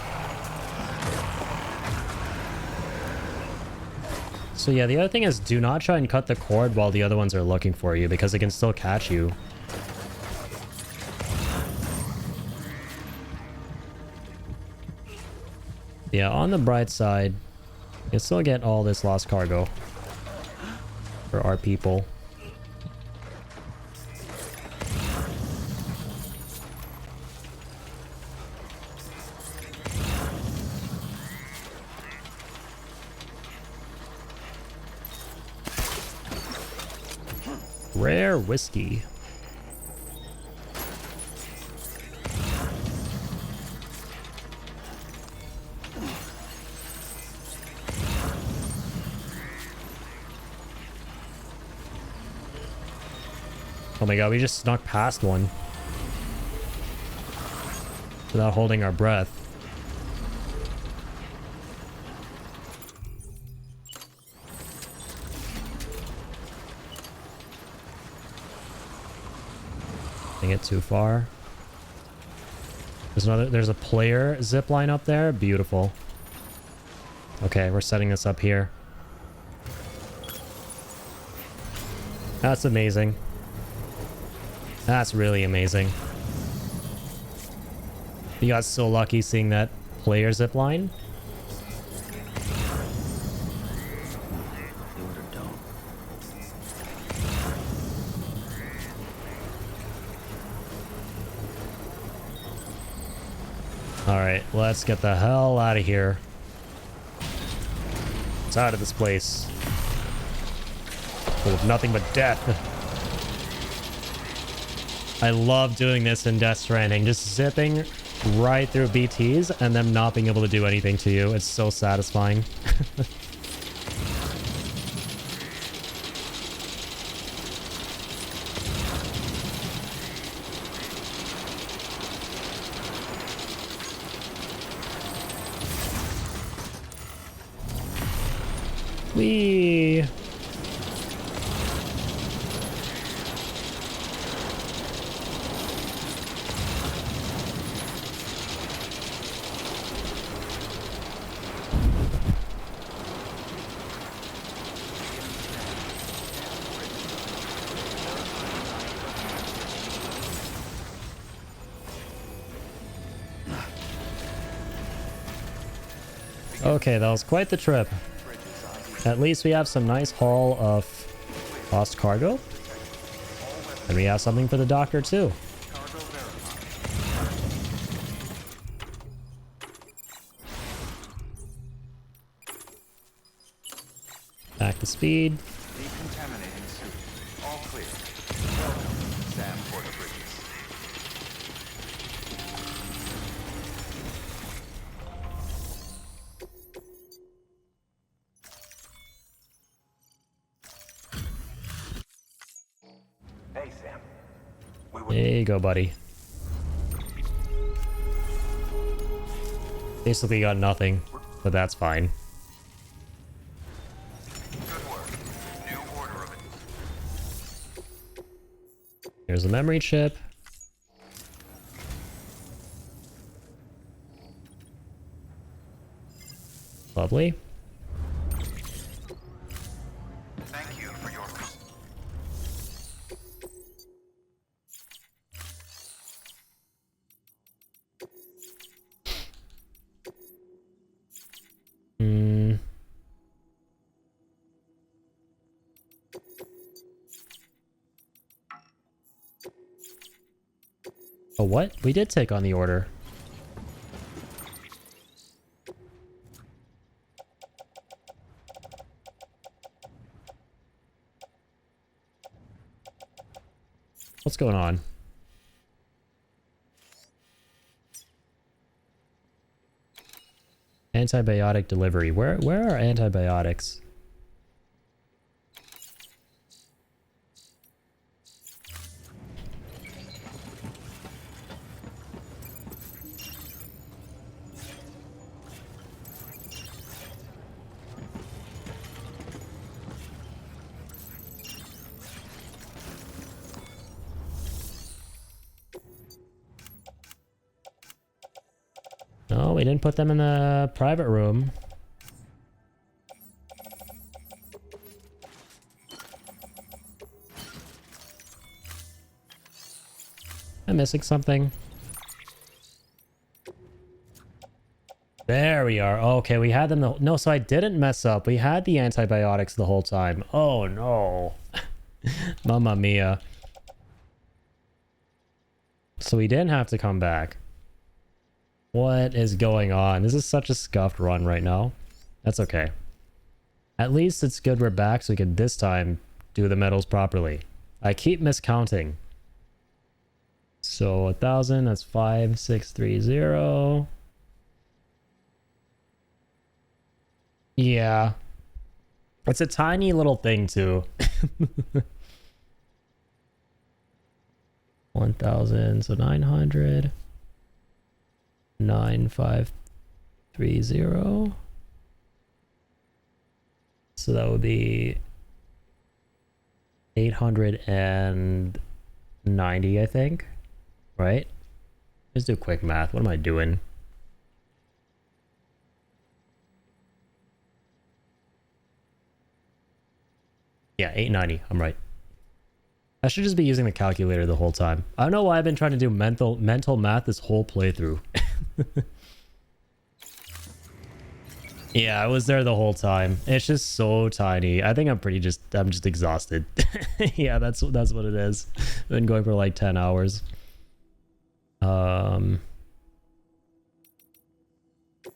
So yeah, the other thing is do not try and cut the cord while the other ones are looking for you, because they can still catch you. Yeah, on the bright side, you can still get all this lost cargo for our people. Rare whiskey. Oh my god, we just snuck past one without holding our breath. It too far. There's a player zip line up there. Beautiful. Okay, we're setting this up here. That's amazing. That's really amazing. You got so lucky seeing that player zip line. Alright, let's get the hell out of here. outside of this place. Full of nothing but death. I love doing this in Death Stranding. Just zipping right through BTs and them not being able to do anything to you. It's so satisfying. Whee! Okay, that was quite the trip. At least we have some nice haul of lost cargo. And we have something for the doctor too. Back to speed. Decontaminating suit. All clear. Welcome, Sam Porter Bridges. Hey, Sam. There you go, buddy. Basically got nothing, but that's fine. Here's a memory chip. Lovely. Thank you for your... Oh, what? We did take on the order. What's going on? Antibiotic delivery. Where are antibiotics? No, we didn't put them in the private room. I'm missing something. There we are. Okay, we had them the... No, so I didn't mess up. We had the antibiotics the whole time. Oh, no. Mamma mia. So we didn't have to come back. What is going on? This is such a scuffed run right now. That's okay. At least it's good we're back so we can this time do the medals properly. I keep miscounting. So 1,000, that's 5,630. Yeah. It's a tiny little thing too. 1,000, so 900. 9,530. So that would be 890, I think. Right? Let's do quick math. What am I doing? Yeah, 890. I'm right. I should just be using the calculator the whole time. I don't know why I've been trying to do mental math this whole playthrough. Yeah, I was there the whole time. It's just so tiny. I think I'm just exhausted. Yeah, that's what it is. I've been going for like 10 hours.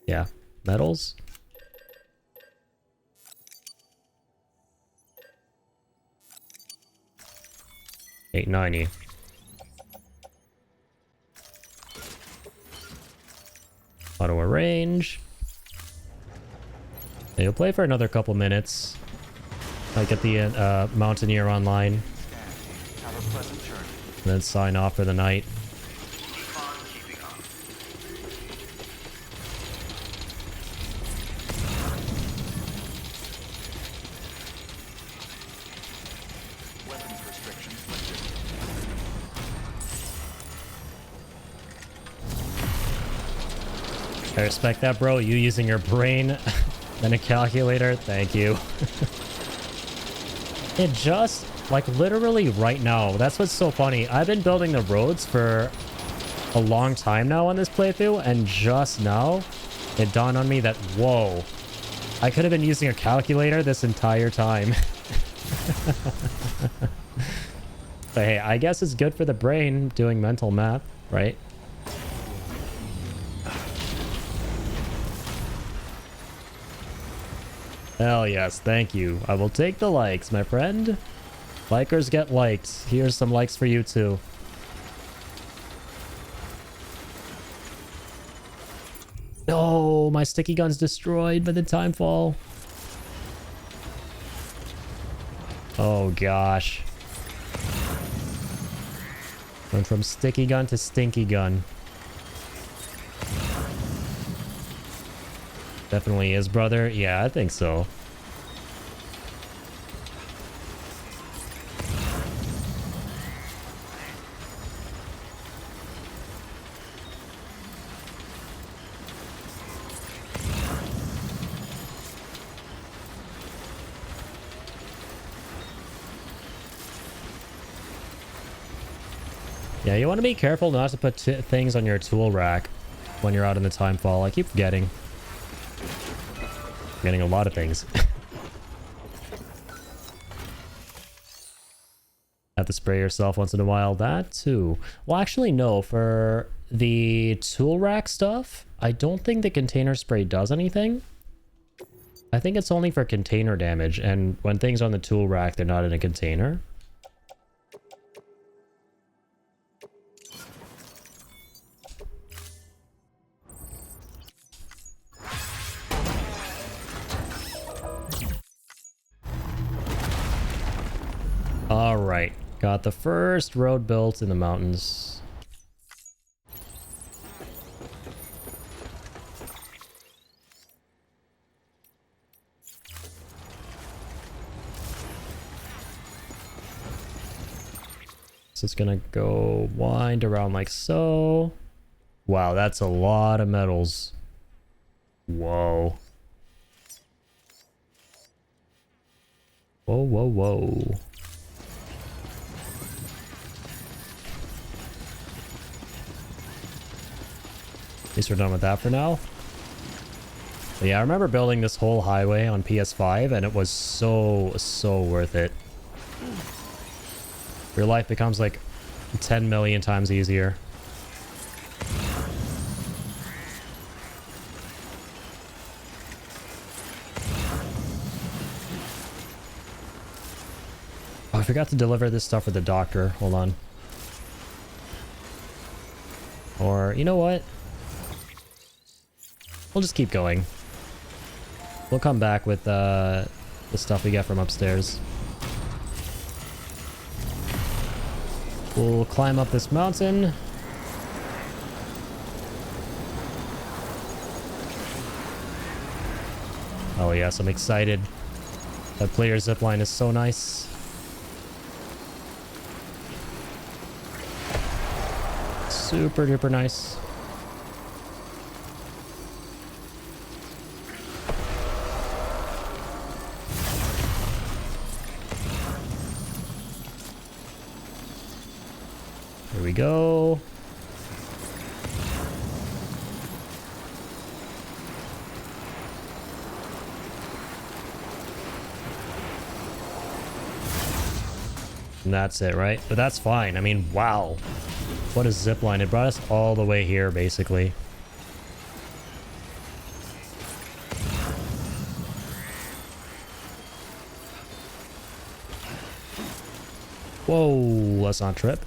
Yeah, metals. 890. Auto arrange. Yeah, you'll play for another couple minutes. Might get the Mountaineer online. Have a pleasant journey. And then sign off for the night. Keep on keeping on. Weapons restrictions lifted. I respect that, bro. You using your brain and a calculator. Thank you. It just, like, literally right now. That's what's so funny. I've been building the roads for a long time now on this playthrough, and just now, it dawned on me that, whoa, I could have been using a calculator this entire time. But hey, I guess it's good for the brain doing mental math, right? Hell yes, thank you. I will take the likes, my friend. Likers get liked. Here's some likes for you too. No, my sticky gun's destroyed by the timefall. Oh gosh. Went from sticky gun to stinky gun. Definitely is, brother. Yeah, I think so. Yeah, you want to be careful not to put things on your tool rack when you're out in the timefall. I keep forgetting. Getting a lot of things. Have to spray yourself once in a while. That too. Well, actually, no. For the tool rack stuff, I don't think the container spray does anything. I think it's only for container damage, and when things are on the tool rack, they're not in a container. All right, got the first road built in the mountains. So it's gonna go wind around like so. Wow, that's a lot of metals. Whoa. Whoa, whoa, whoa. At least we're done with that for now. But yeah, I remember building this whole highway on PS5, and it was so worth it. Your life becomes like 10 million times easier. Oh, I forgot to deliver this stuff for the doctor. Hold on. Or, you know what? We'll just keep going. We'll come back with the stuff we get from upstairs. We'll climb up this mountain. Oh yes, I'm excited. That player zipline is so nice. Super duper nice. Here we go. And that's it, right? But that's fine. I mean, wow. What a zipline. It brought us all the way here, basically. Whoa, let's not trip.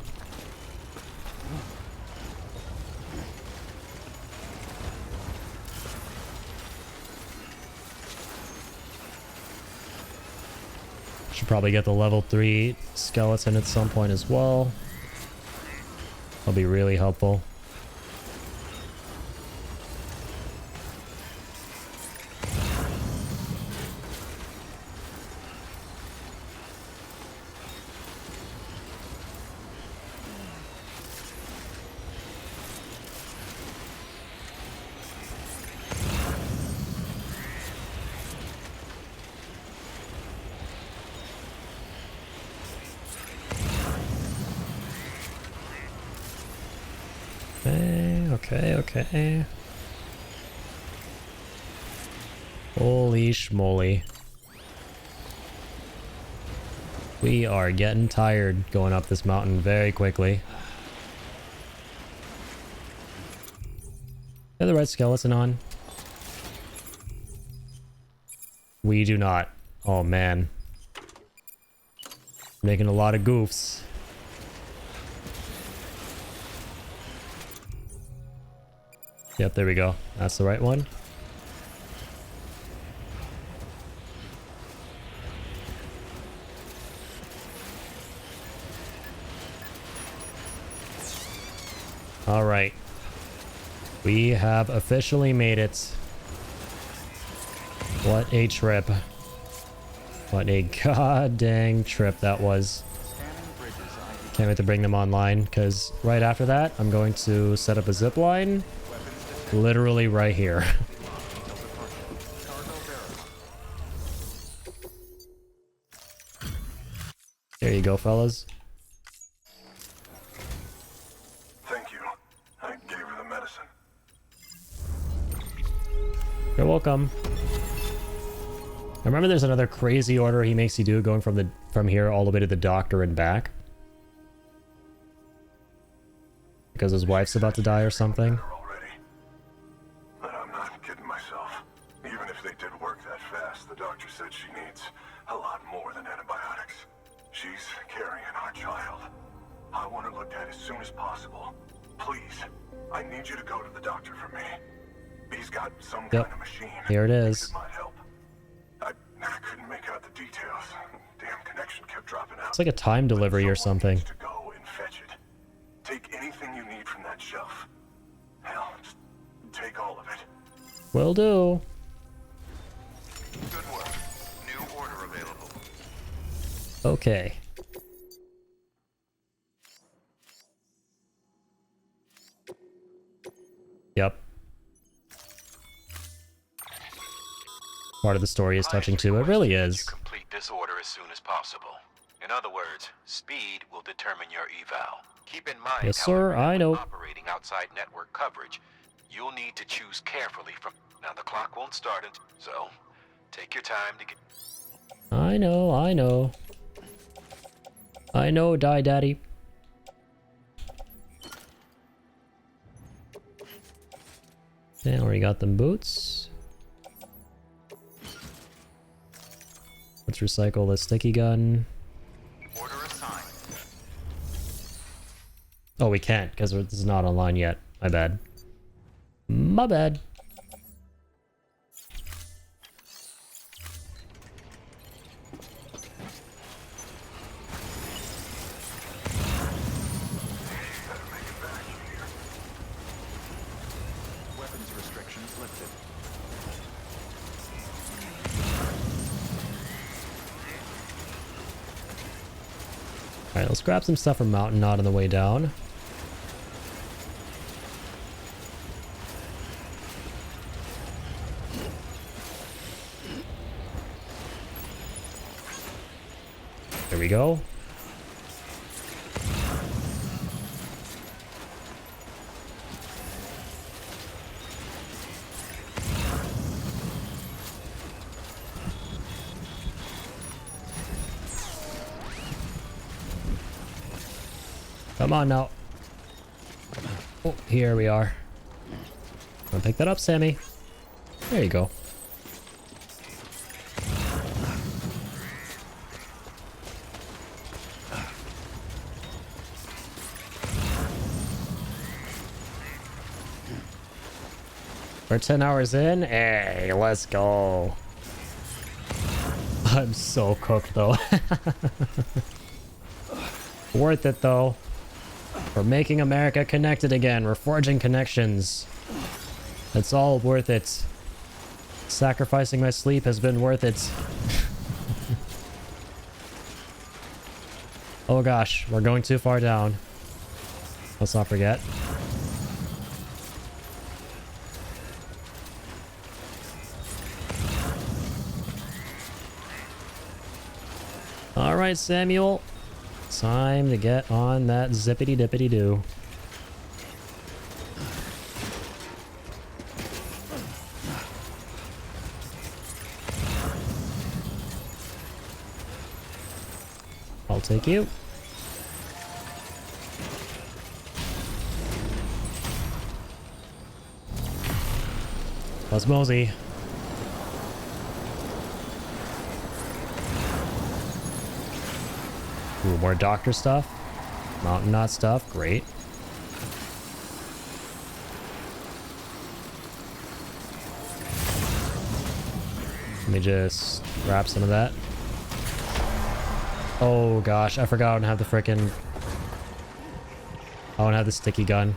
Should probably get the level 3 skeleton at some point as well. That'll be really helpful. Okay. Holy schmoly. We are getting tired going up this mountain very quickly. Have the red skeleton on? We do not. Oh man. Making a lot of goofs. Yep, there we go. That's the right one. All right. We have officially made it. What a trip. What a god dang trip that was. Can't wait to bring them online, because right after that, I'm going to set up a zip line. Literally right here. There you go, fellas. Thank you. I gave her the medicine. You're welcome. I remember there's another crazy order he makes you do going from here all the way to the doctor and back. Because his wife's about to die or something. But I'm not kidding myself. Even if they did work that fast, the doctor said she needs a lot more than antibiotics. She's carrying our child. I want her looked at as soon as possible. Please, I need you to go to the doctor for me. He's got some kind of machine. Here it is. It might help. I couldn't make out the details. Damn connection kept dropping out. It's like a time delivery or something. To go and fetch it. Take anything you need from that shelf. Hell, just take all of it. Will do. Good work. New order available. Okay. Yep. Part of the story is touching too. It really is. Complete this order as soon as possible. In other words, speed will determine your eval. Keep in mind, Yes, sir, I know. Operating outside network coverage, you'll need to choose carefully from. Now the clock won't start until, so take your time to get. I know. I know, Die Daddy. And we got them boots. Let's recycle the sticky gun. Order assigned. Oh, we can't, because this is not online yet. My bad. My bad. Weapons restrictions lifted. Alright, let's grab some stuff from Mountain Knot on the way down. There we go. Come on now. Oh, here we are. Wanna pick that up, Sammy? There you go. We're 10 hours in. Hey, let's go. I'm so cooked though. Worth it though. We're making America connected again. We're forging connections. It's all worth it. Sacrificing my sleep has been worth it. Oh gosh, we're going too far down. Let's not forget. All right, Samuel. Time to get on that zippity dippity doo. I'll take you. Let's mosey. Ooh, more doctor stuff. Mountain knot stuff. Great. Let me just grab some of that. Oh gosh, I forgot I don't have the frickin'... I don't have the sticky gun.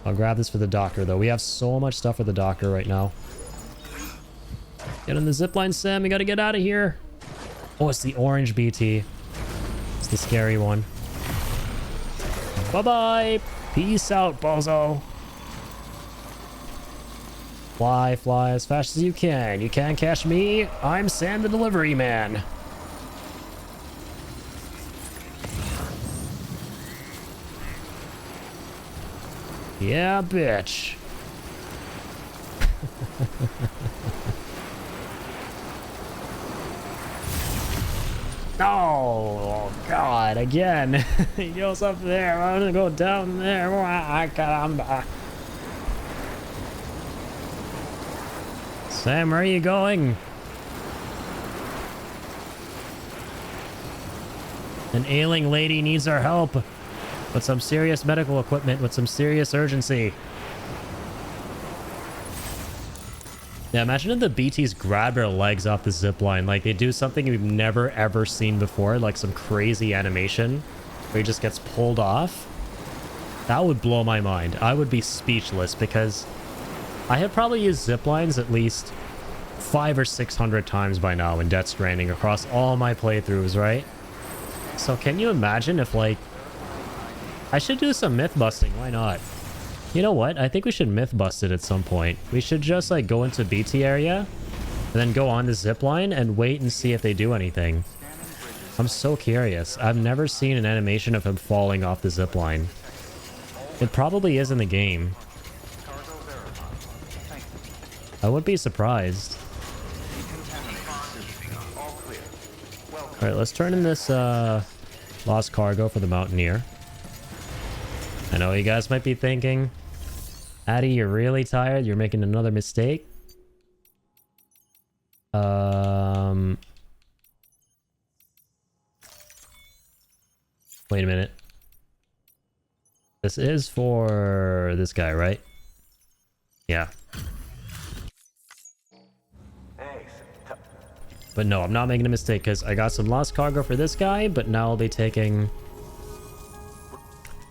I'll grab this for the doctor though. We have so much stuff for the doctor right now. Get on the zipline, Sam. We gotta get out of here. Oh, it's the orange BT. It's the scary one. Bye-bye. Peace out, bozo. Fly, fly as fast as you can. You can't catch me. I'm Sam the Delivery Man. Yeah, bitch. Oh, God, again. He goes up there. I'm gonna go down there. Caramba. Sam, where are you going? An ailing lady needs our help. With some serious medical equipment, with some serious urgency. Yeah, imagine if the BTs grab their legs off the zipline. Like, they do something we've never ever seen before. Like some crazy animation where he just gets pulled off. That would blow my mind. I would be speechless because I have probably used ziplines at least 500 or 600 times by now in Death Stranding across all my playthroughs, right? So can you imagine if, like, I should do some myth busting. Why not? You know what? I think we should myth bust it at some point. We should just like go into BT area and then go on the zipline and wait and see if they do anything. I'm so curious. I've never seen an animation of him falling off the zipline. It probably is in the game. I wouldn't be surprised. Alright, let's turn in this lost cargo for the Mountaineer. I know you guys might be thinking, Addy, you're really tired. You're making another mistake. Wait a minute. This is for this guy, right? Yeah. But no, I'm not making a mistake because I got some lost cargo for this guy, but now I'll be taking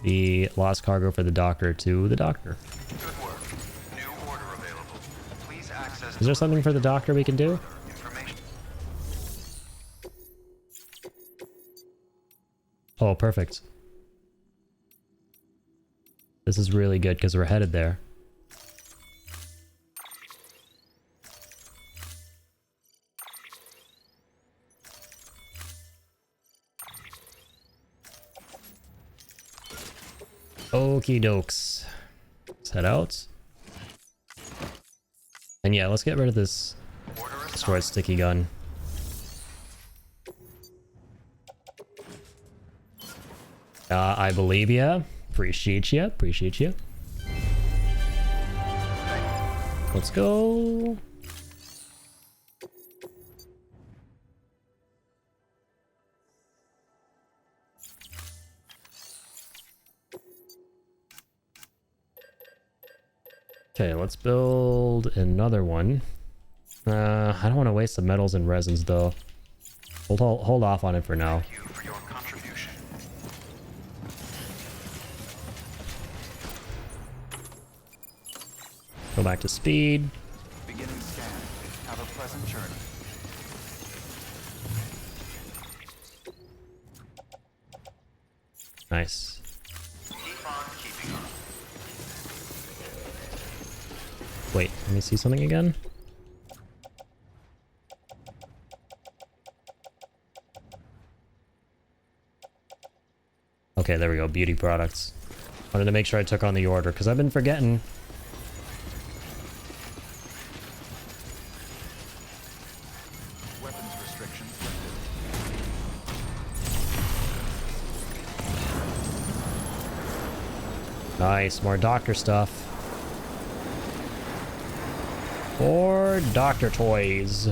the lost cargo for the doctor to the doctor. Good work. New order available. Please access. Is there something for the doctor we can do? Oh, perfect. This is really good because we're headed there. Okie dokes. Let's head out. And yeah, let's get rid of this destroyed sticky gun. I believe ya. Appreciate ya. Appreciate ya. Let's go. Okay, let's build another one. I don't want to waste the metals and resins though. Hold off on it for now. Thank you for your contribution. Go back to speed. Beginning scan. Have a pleasant journey. Nice. Keep on keeping on. Wait, let me see something again. Okay, there we go. Beauty products. Wanted to make sure I took on the order because I've been forgetting. Weapons restrictions lifted. Nice, more doctor stuff. More doctor toys.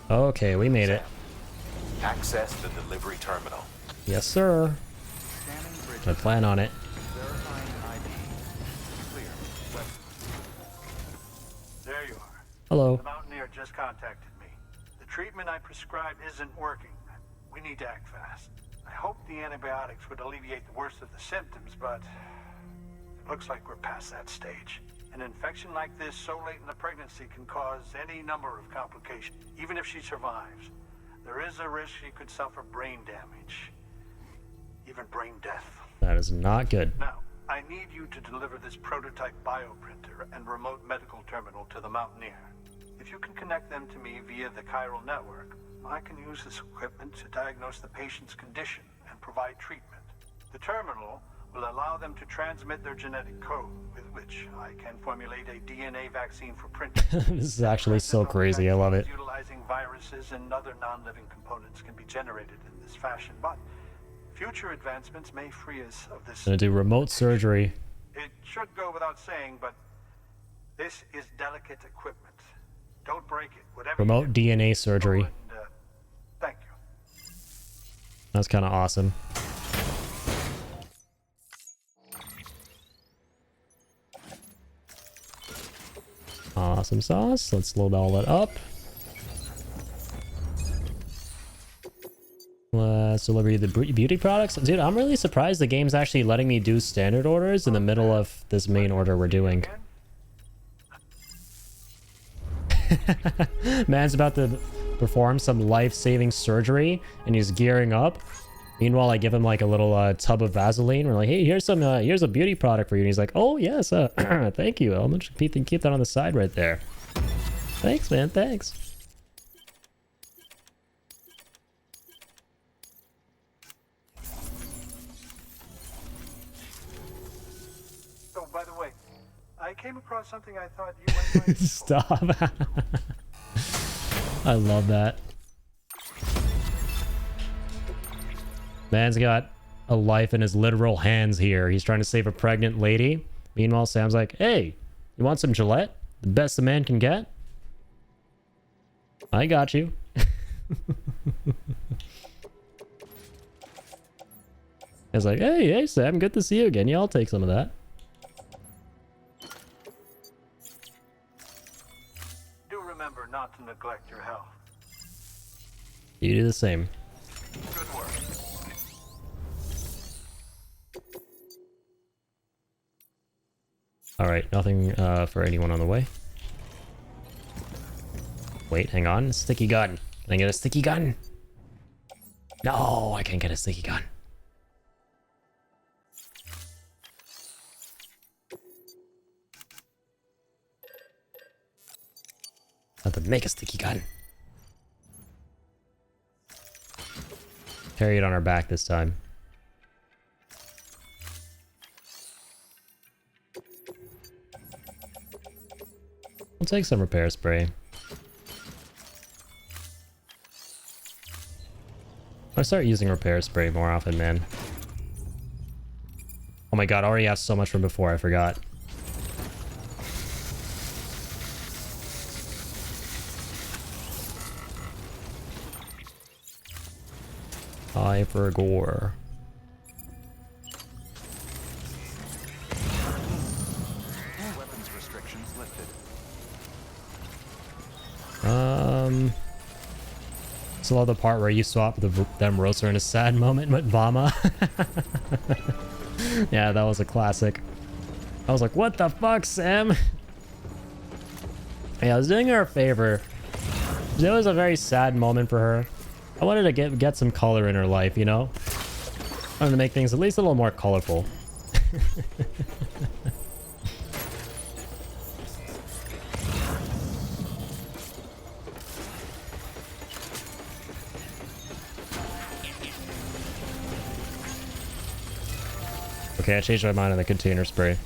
Okay, we made it. Access the delivery terminal. Yes, sir. I plan on it. Verifying ID. Clear. There you are. Hello. The Mountaineer just contacted me. The treatment I prescribed isn't working. We need to act fast. I hoped the antibiotics would alleviate the worst of the symptoms, but it looks like we're past that stage. An infection like this so late in the pregnancy can cause any number of complications. Even if she survives, there is a risk she could suffer brain damage, even brain death. That is not good. Now, I need you to deliver this prototype bioprinter and remote medical terminal to the Mountaineer. If you can connect them to me via the chiral network, I can use this equipment to diagnose the patient's condition and provide treatment. The terminal will allow them to transmit their genetic code, with which I can formulate a DNA vaccine for printing. This is actually so crazy. I love it. Utilizing viruses and other non-living components can be generated in this fashion, but future advancements may free us of this. Gonna do remote surgery. It should go without saying, but this is delicate equipment. Don't break it. Whatever. Remote DNA surgery. Thank you. That's kind of awesome. Awesome sauce. Let's load all that up. Let's deliver you the beauty products. Dude, I'm really surprised the game's actually letting me do standard orders in the middle of this main order we're doing. Man's about to perform some life-saving surgery and he's gearing up. Meanwhile, I give him like a little tub of Vaseline. We're like, hey, here's a beauty product for you. And he's like, oh yes, thank you. I'll just keep that on the side right there. Thanks, man. Thanks. Oh, by the way, I came across something I thought you might find useful. Stop. I love that. Man's got a life in his literal hands here. He's trying to save a pregnant lady. Meanwhile, Sam's like, hey, you want some Gillette? The best a man can get? I got you. He's like, hey, Sam, good to see you again. Yeah, I'll take some of that. Do remember not to neglect your health. You do the same. Good work. Alright, nothing for anyone on the way. Wait, hang on. Sticky gun. Can I get a sticky gun? No, I can't get a sticky gun. I have to make a sticky gun. Carry it on our back this time. We'll take some repair spray. I start using repair spray more often, man. Oh my god, I already asked so much from before, I forgot. Gore. Weapons restrictions lifted. Still love the part where you swap them roaster in a sad moment with Vama. Yeah, that was a classic. I was like, what the fuck, Sam? Yeah, I was doing her a favor. It was a very sad moment for her. I wanted to get some color in her life, you know? I wanted to make things at least a little more colorful. Okay, I changed my mind on the container spray.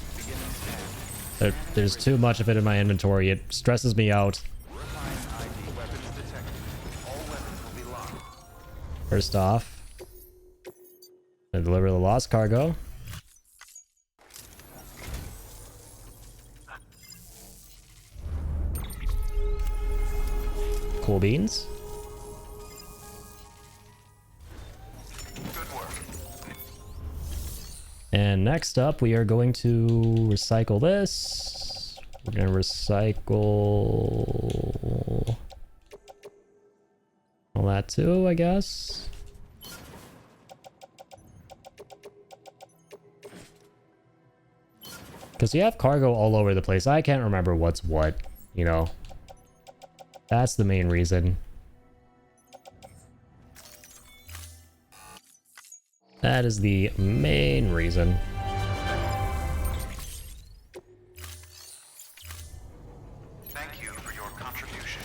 There's too much of it in my inventory. It stresses me out. First off, I deliver the lost cargo. Cool beans. And next up, we are going to recycle this. We're going to recycle all that too, I guess. Because you have cargo all over the place. I can't remember what's what, you know. That's the main reason. That is the main reason. Thank you for your contribution.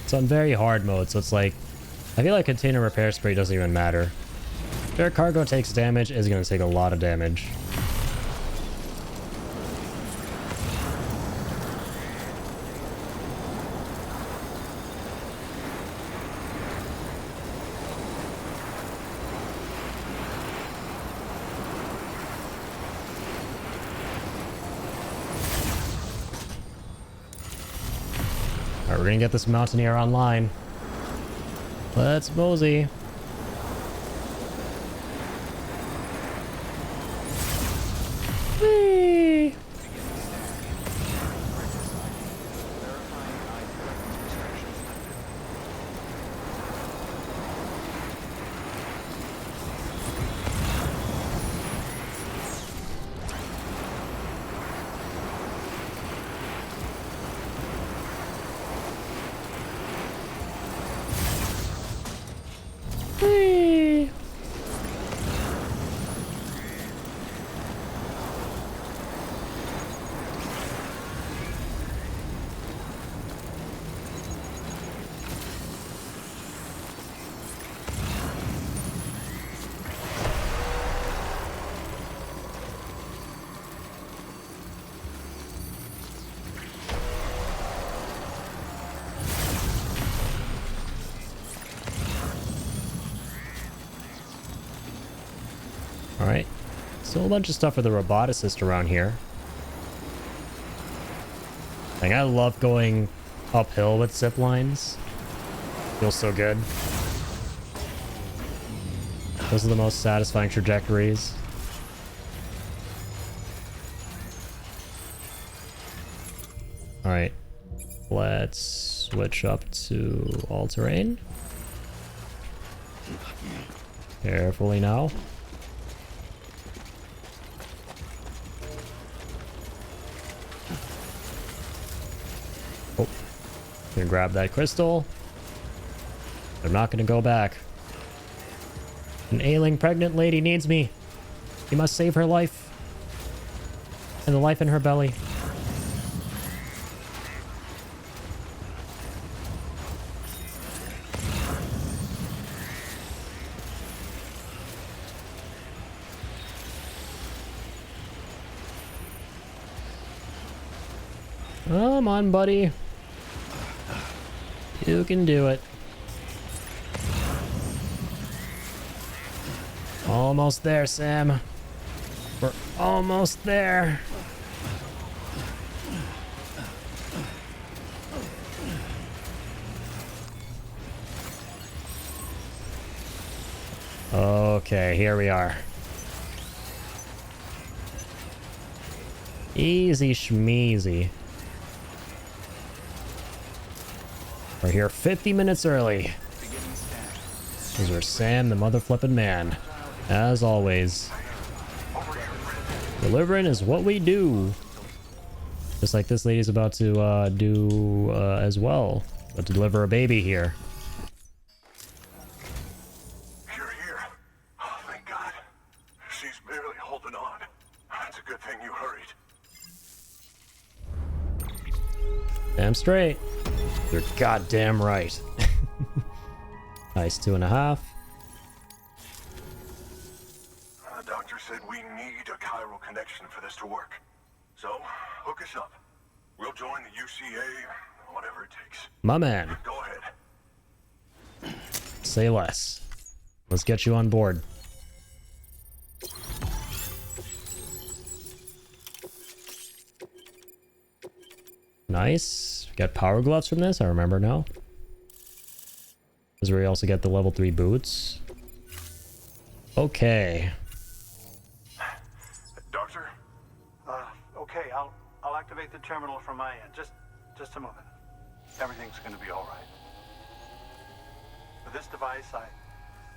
It's on very hard mode, so it's like, I feel like container repair spray doesn't even matter. If your cargo takes damage, it's going to take a lot of damage. We're gonna get this Mountaineer online. Let's mosey. Whee! Whee! Alright, still a bunch of stuff for the roboticist around here. Like, I love going uphill with zip lines. Feels so good. Those are the most satisfying trajectories. Alright, let's switch up to all-terrain. Carefully now. Oh, gonna grab that crystal. I'm not gonna go back. An ailing pregnant lady needs me. You must save her life. And the life in her belly. Come on, buddy. You can do it. Almost there, Sam. We're almost there. Okay, here we are. Easy schmeezy. We're here 50 minutes early. Because we're Sam, the mother flippin' man. As always. Delivering is what we do. Just like this lady's about to do as well. About to deliver a baby here. You're here. Oh, thank God. She's barely holding on. It's a good thing you hurried. Damn straight. You're goddamn right. Nice 2.5. The doctor said we need a chiral connection for this to work. So, hook us up. We'll join the UCA, whatever it takes. My man. Go ahead. Say less. Let's get you on board. Nice. Got power gloves from this, I remember now. This is where you also get the level 3 boots. Okay. Doctor? Okay, I'll activate the terminal from my end. Just a moment. Everything's gonna be all right. With this device,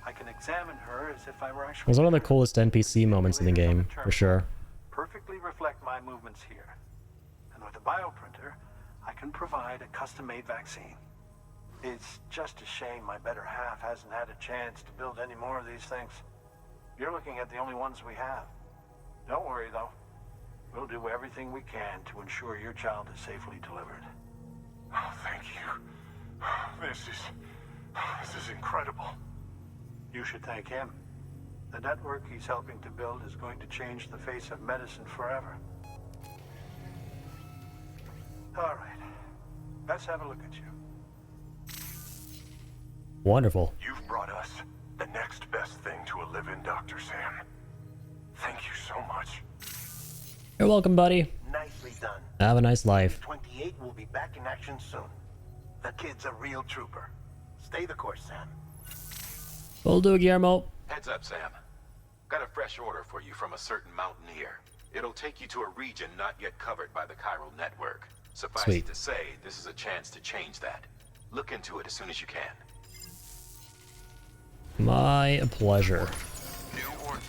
I can examine her as if I were actually... It was one of the coolest NPC moments in the game, for sure. Perfectly reflect my movements here. And with the bioprinter, I can provide a custom-made vaccine. It's just a shame my better half hasn't had a chance to build any more of these things. You're looking at the only ones we have. Don't worry, though. We'll do everything we can to ensure your child is safely delivered. Oh, thank you. This is incredible. You should thank him. The network he's helping to build is going to change the face of medicine forever. All right. Let's have a look at you. Wonderful. You've brought us the next best thing to a live-in, Dr. Sam. Thank you so much. You're welcome, buddy. Nicely done. Have a nice life. 28 will be back in action soon. The kid's a real trooper. Stay the course, Sam. Will do, Guillermo. Heads up, Sam. Got a fresh order for you from a certain mountaineer. It'll take you to a region not yet covered by the chiral network. Suffice Sweet. it to say, this is a chance to change that. Look into it as soon as you can. My pleasure. New order.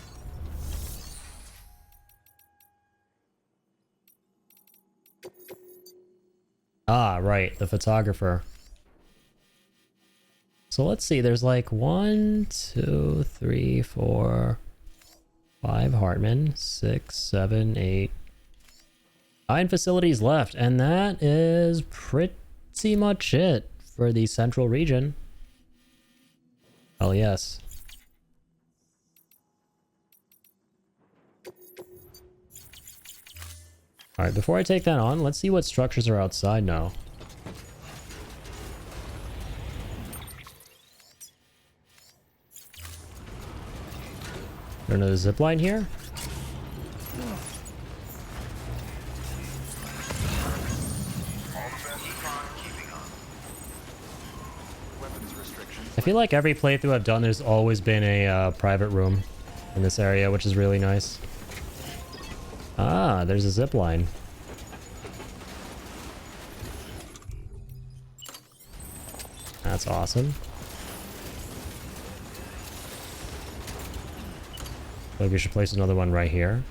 Ah, right, the photographer. So let's see, there's like 1, 2, 3, 4, 5 Hartman, 6, 7, 8, 9 facilities left, and that is pretty much it for the central region. Oh yes. Alright, before I take that on, let's see what structures are outside now. There's another zipline here? I feel like every playthrough I've done, there's always been a private room in this area, which is really nice. Ah, there's a zip line. That's awesome. Maybe we should place another one right here.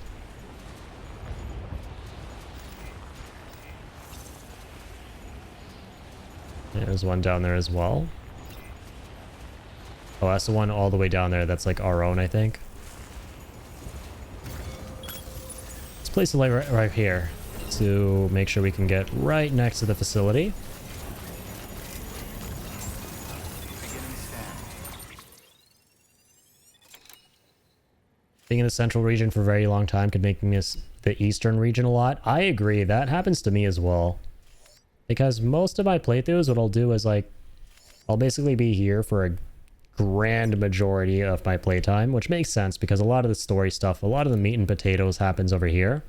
There's one down there as well. Oh, that's the one all the way down there. That's like our own, I think. Let's place it right here to make sure we can get right next to the facility. Being in the central region for a very long time could make me miss the eastern region a lot. I agree. That happens to me as well. Because most of my playthroughs, what I'll do is like, I'll basically be here for a grand majority of my playtime, which makes sense because a lot of the story stuff, a lot of the meat and potatoes happens over here.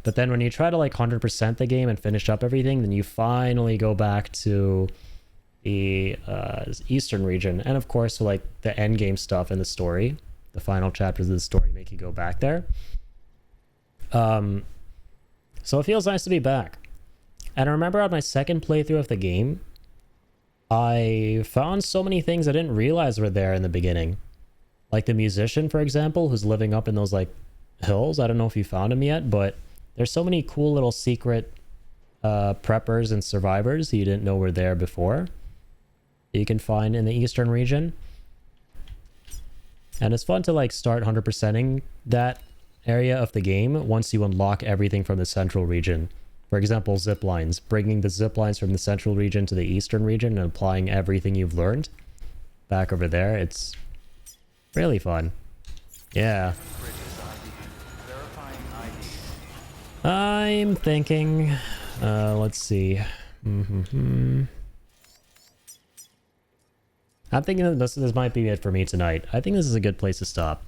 But then when you try to like 100% the game and finish up everything, then you finally go back to the eastern region. And of course, like the end game stuff in the story, the final chapters of the story make you go back there. So it feels nice to be back. And I remember on my second playthrough of the game, I found so many things I didn't realize were there in the beginning. Like the musician, for example, who's living up in those like hills. I don't know if you found him yet, but there's so many cool little secret preppers and survivors that you didn't know were there before that you can find in the eastern region. And it's fun to like start 100%ing that area of the game once you unlock everything from the central region. For example, zip lines, bringing the zip lines from the central region to the eastern region and applying everything you've learned back over there. It's really fun. Yeah. I'm thinking, let's see. I'm thinking that this might be it for me tonight. I think this is a good place to stop.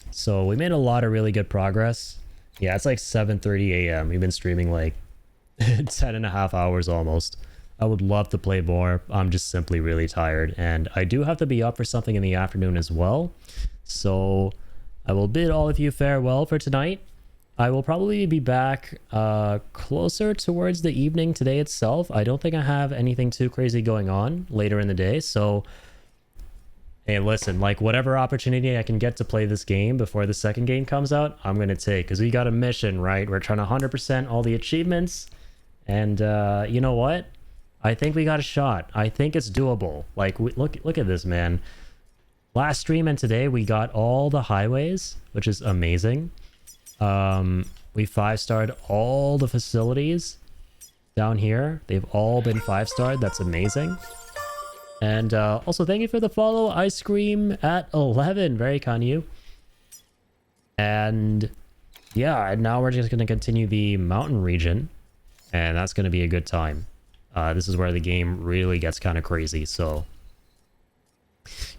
So we made a lot of really good progress. Yeah, it's like 7:30 a.m. We've been streaming like 10.5 hours almost. I would love to play more. I'm just simply really tired. And I do have to be up for something in the afternoon as well. So I will bid all of you farewell for tonight. I will probably be back closer towards the evening today itself. I don't think I have anything too crazy going on later in the day. So hey, listen, like whatever opportunity I can get to play this game before the second game comes out, I'm going to take, because we got a mission, right? We're trying to 100% all the achievements. And you know what? I think we got a shot. I think it's doable. Like, look at this, man. Last stream and today, we got all the highways, which is amazing. We 5-starred all the facilities down here. They've all been 5-starred. That's amazing. And also, thank you for the follow, Ice Cream at 11. Very kind of you. And yeah, now we're just going to continue the mountain region. And that's going to be a good time. This is where the game really gets kind of crazy. So,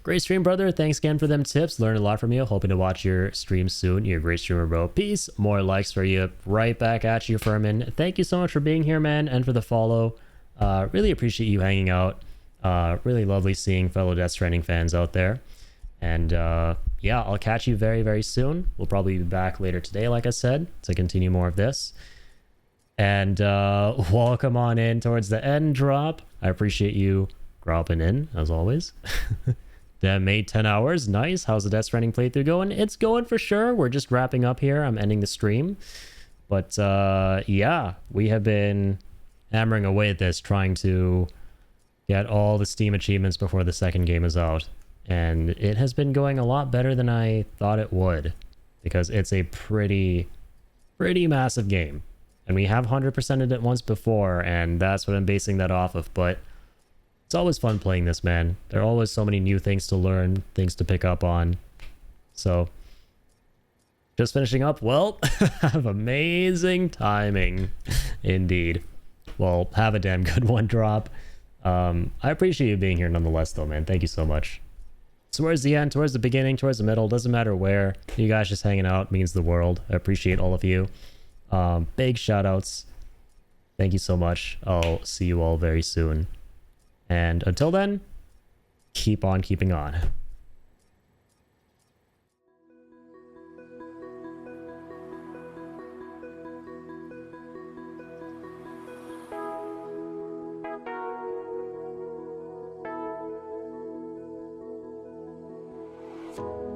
great stream, brother. Thanks again for them tips. Learned a lot from you. Hoping to watch your stream soon. You're a great streamer, bro. Peace. More likes for you. Right back at you, Furman. Thank you so much for being here, man. And for the follow. Really appreciate you hanging out. Really lovely seeing fellow Death Stranding fans out there. And yeah, I'll catch you very, very soon. We'll probably be back later today, like I said, to continue more of this. And welcome on in towards the end drop. I appreciate you dropping in, as always. Damn, made 10 hours. Nice. How's the Death Stranding playthrough going? It's going for sure. We're just wrapping up here. I'm ending the stream. But yeah, we have been hammering away at this, trying to get all the Steam achievements before the second game is out. And it has been going a lot better than I thought it would, because it's a pretty massive game. And we have 100%ed it once before, and that's what I'm basing that off of. But it's always fun playing this, man. There are always so many new things to learn, things to pick up on. So, just finishing up, well, have amazing timing. Indeed. Well, have a damn good one drop. I appreciate you being here nonetheless, though, man. Thank you so much. Towards the end, towards the beginning, towards the middle, doesn't matter where. You guys just hanging out means the world. I appreciate all of you. Big shout outs. Thank you so much. I'll see you all very soon. And until then, keep on keeping on. You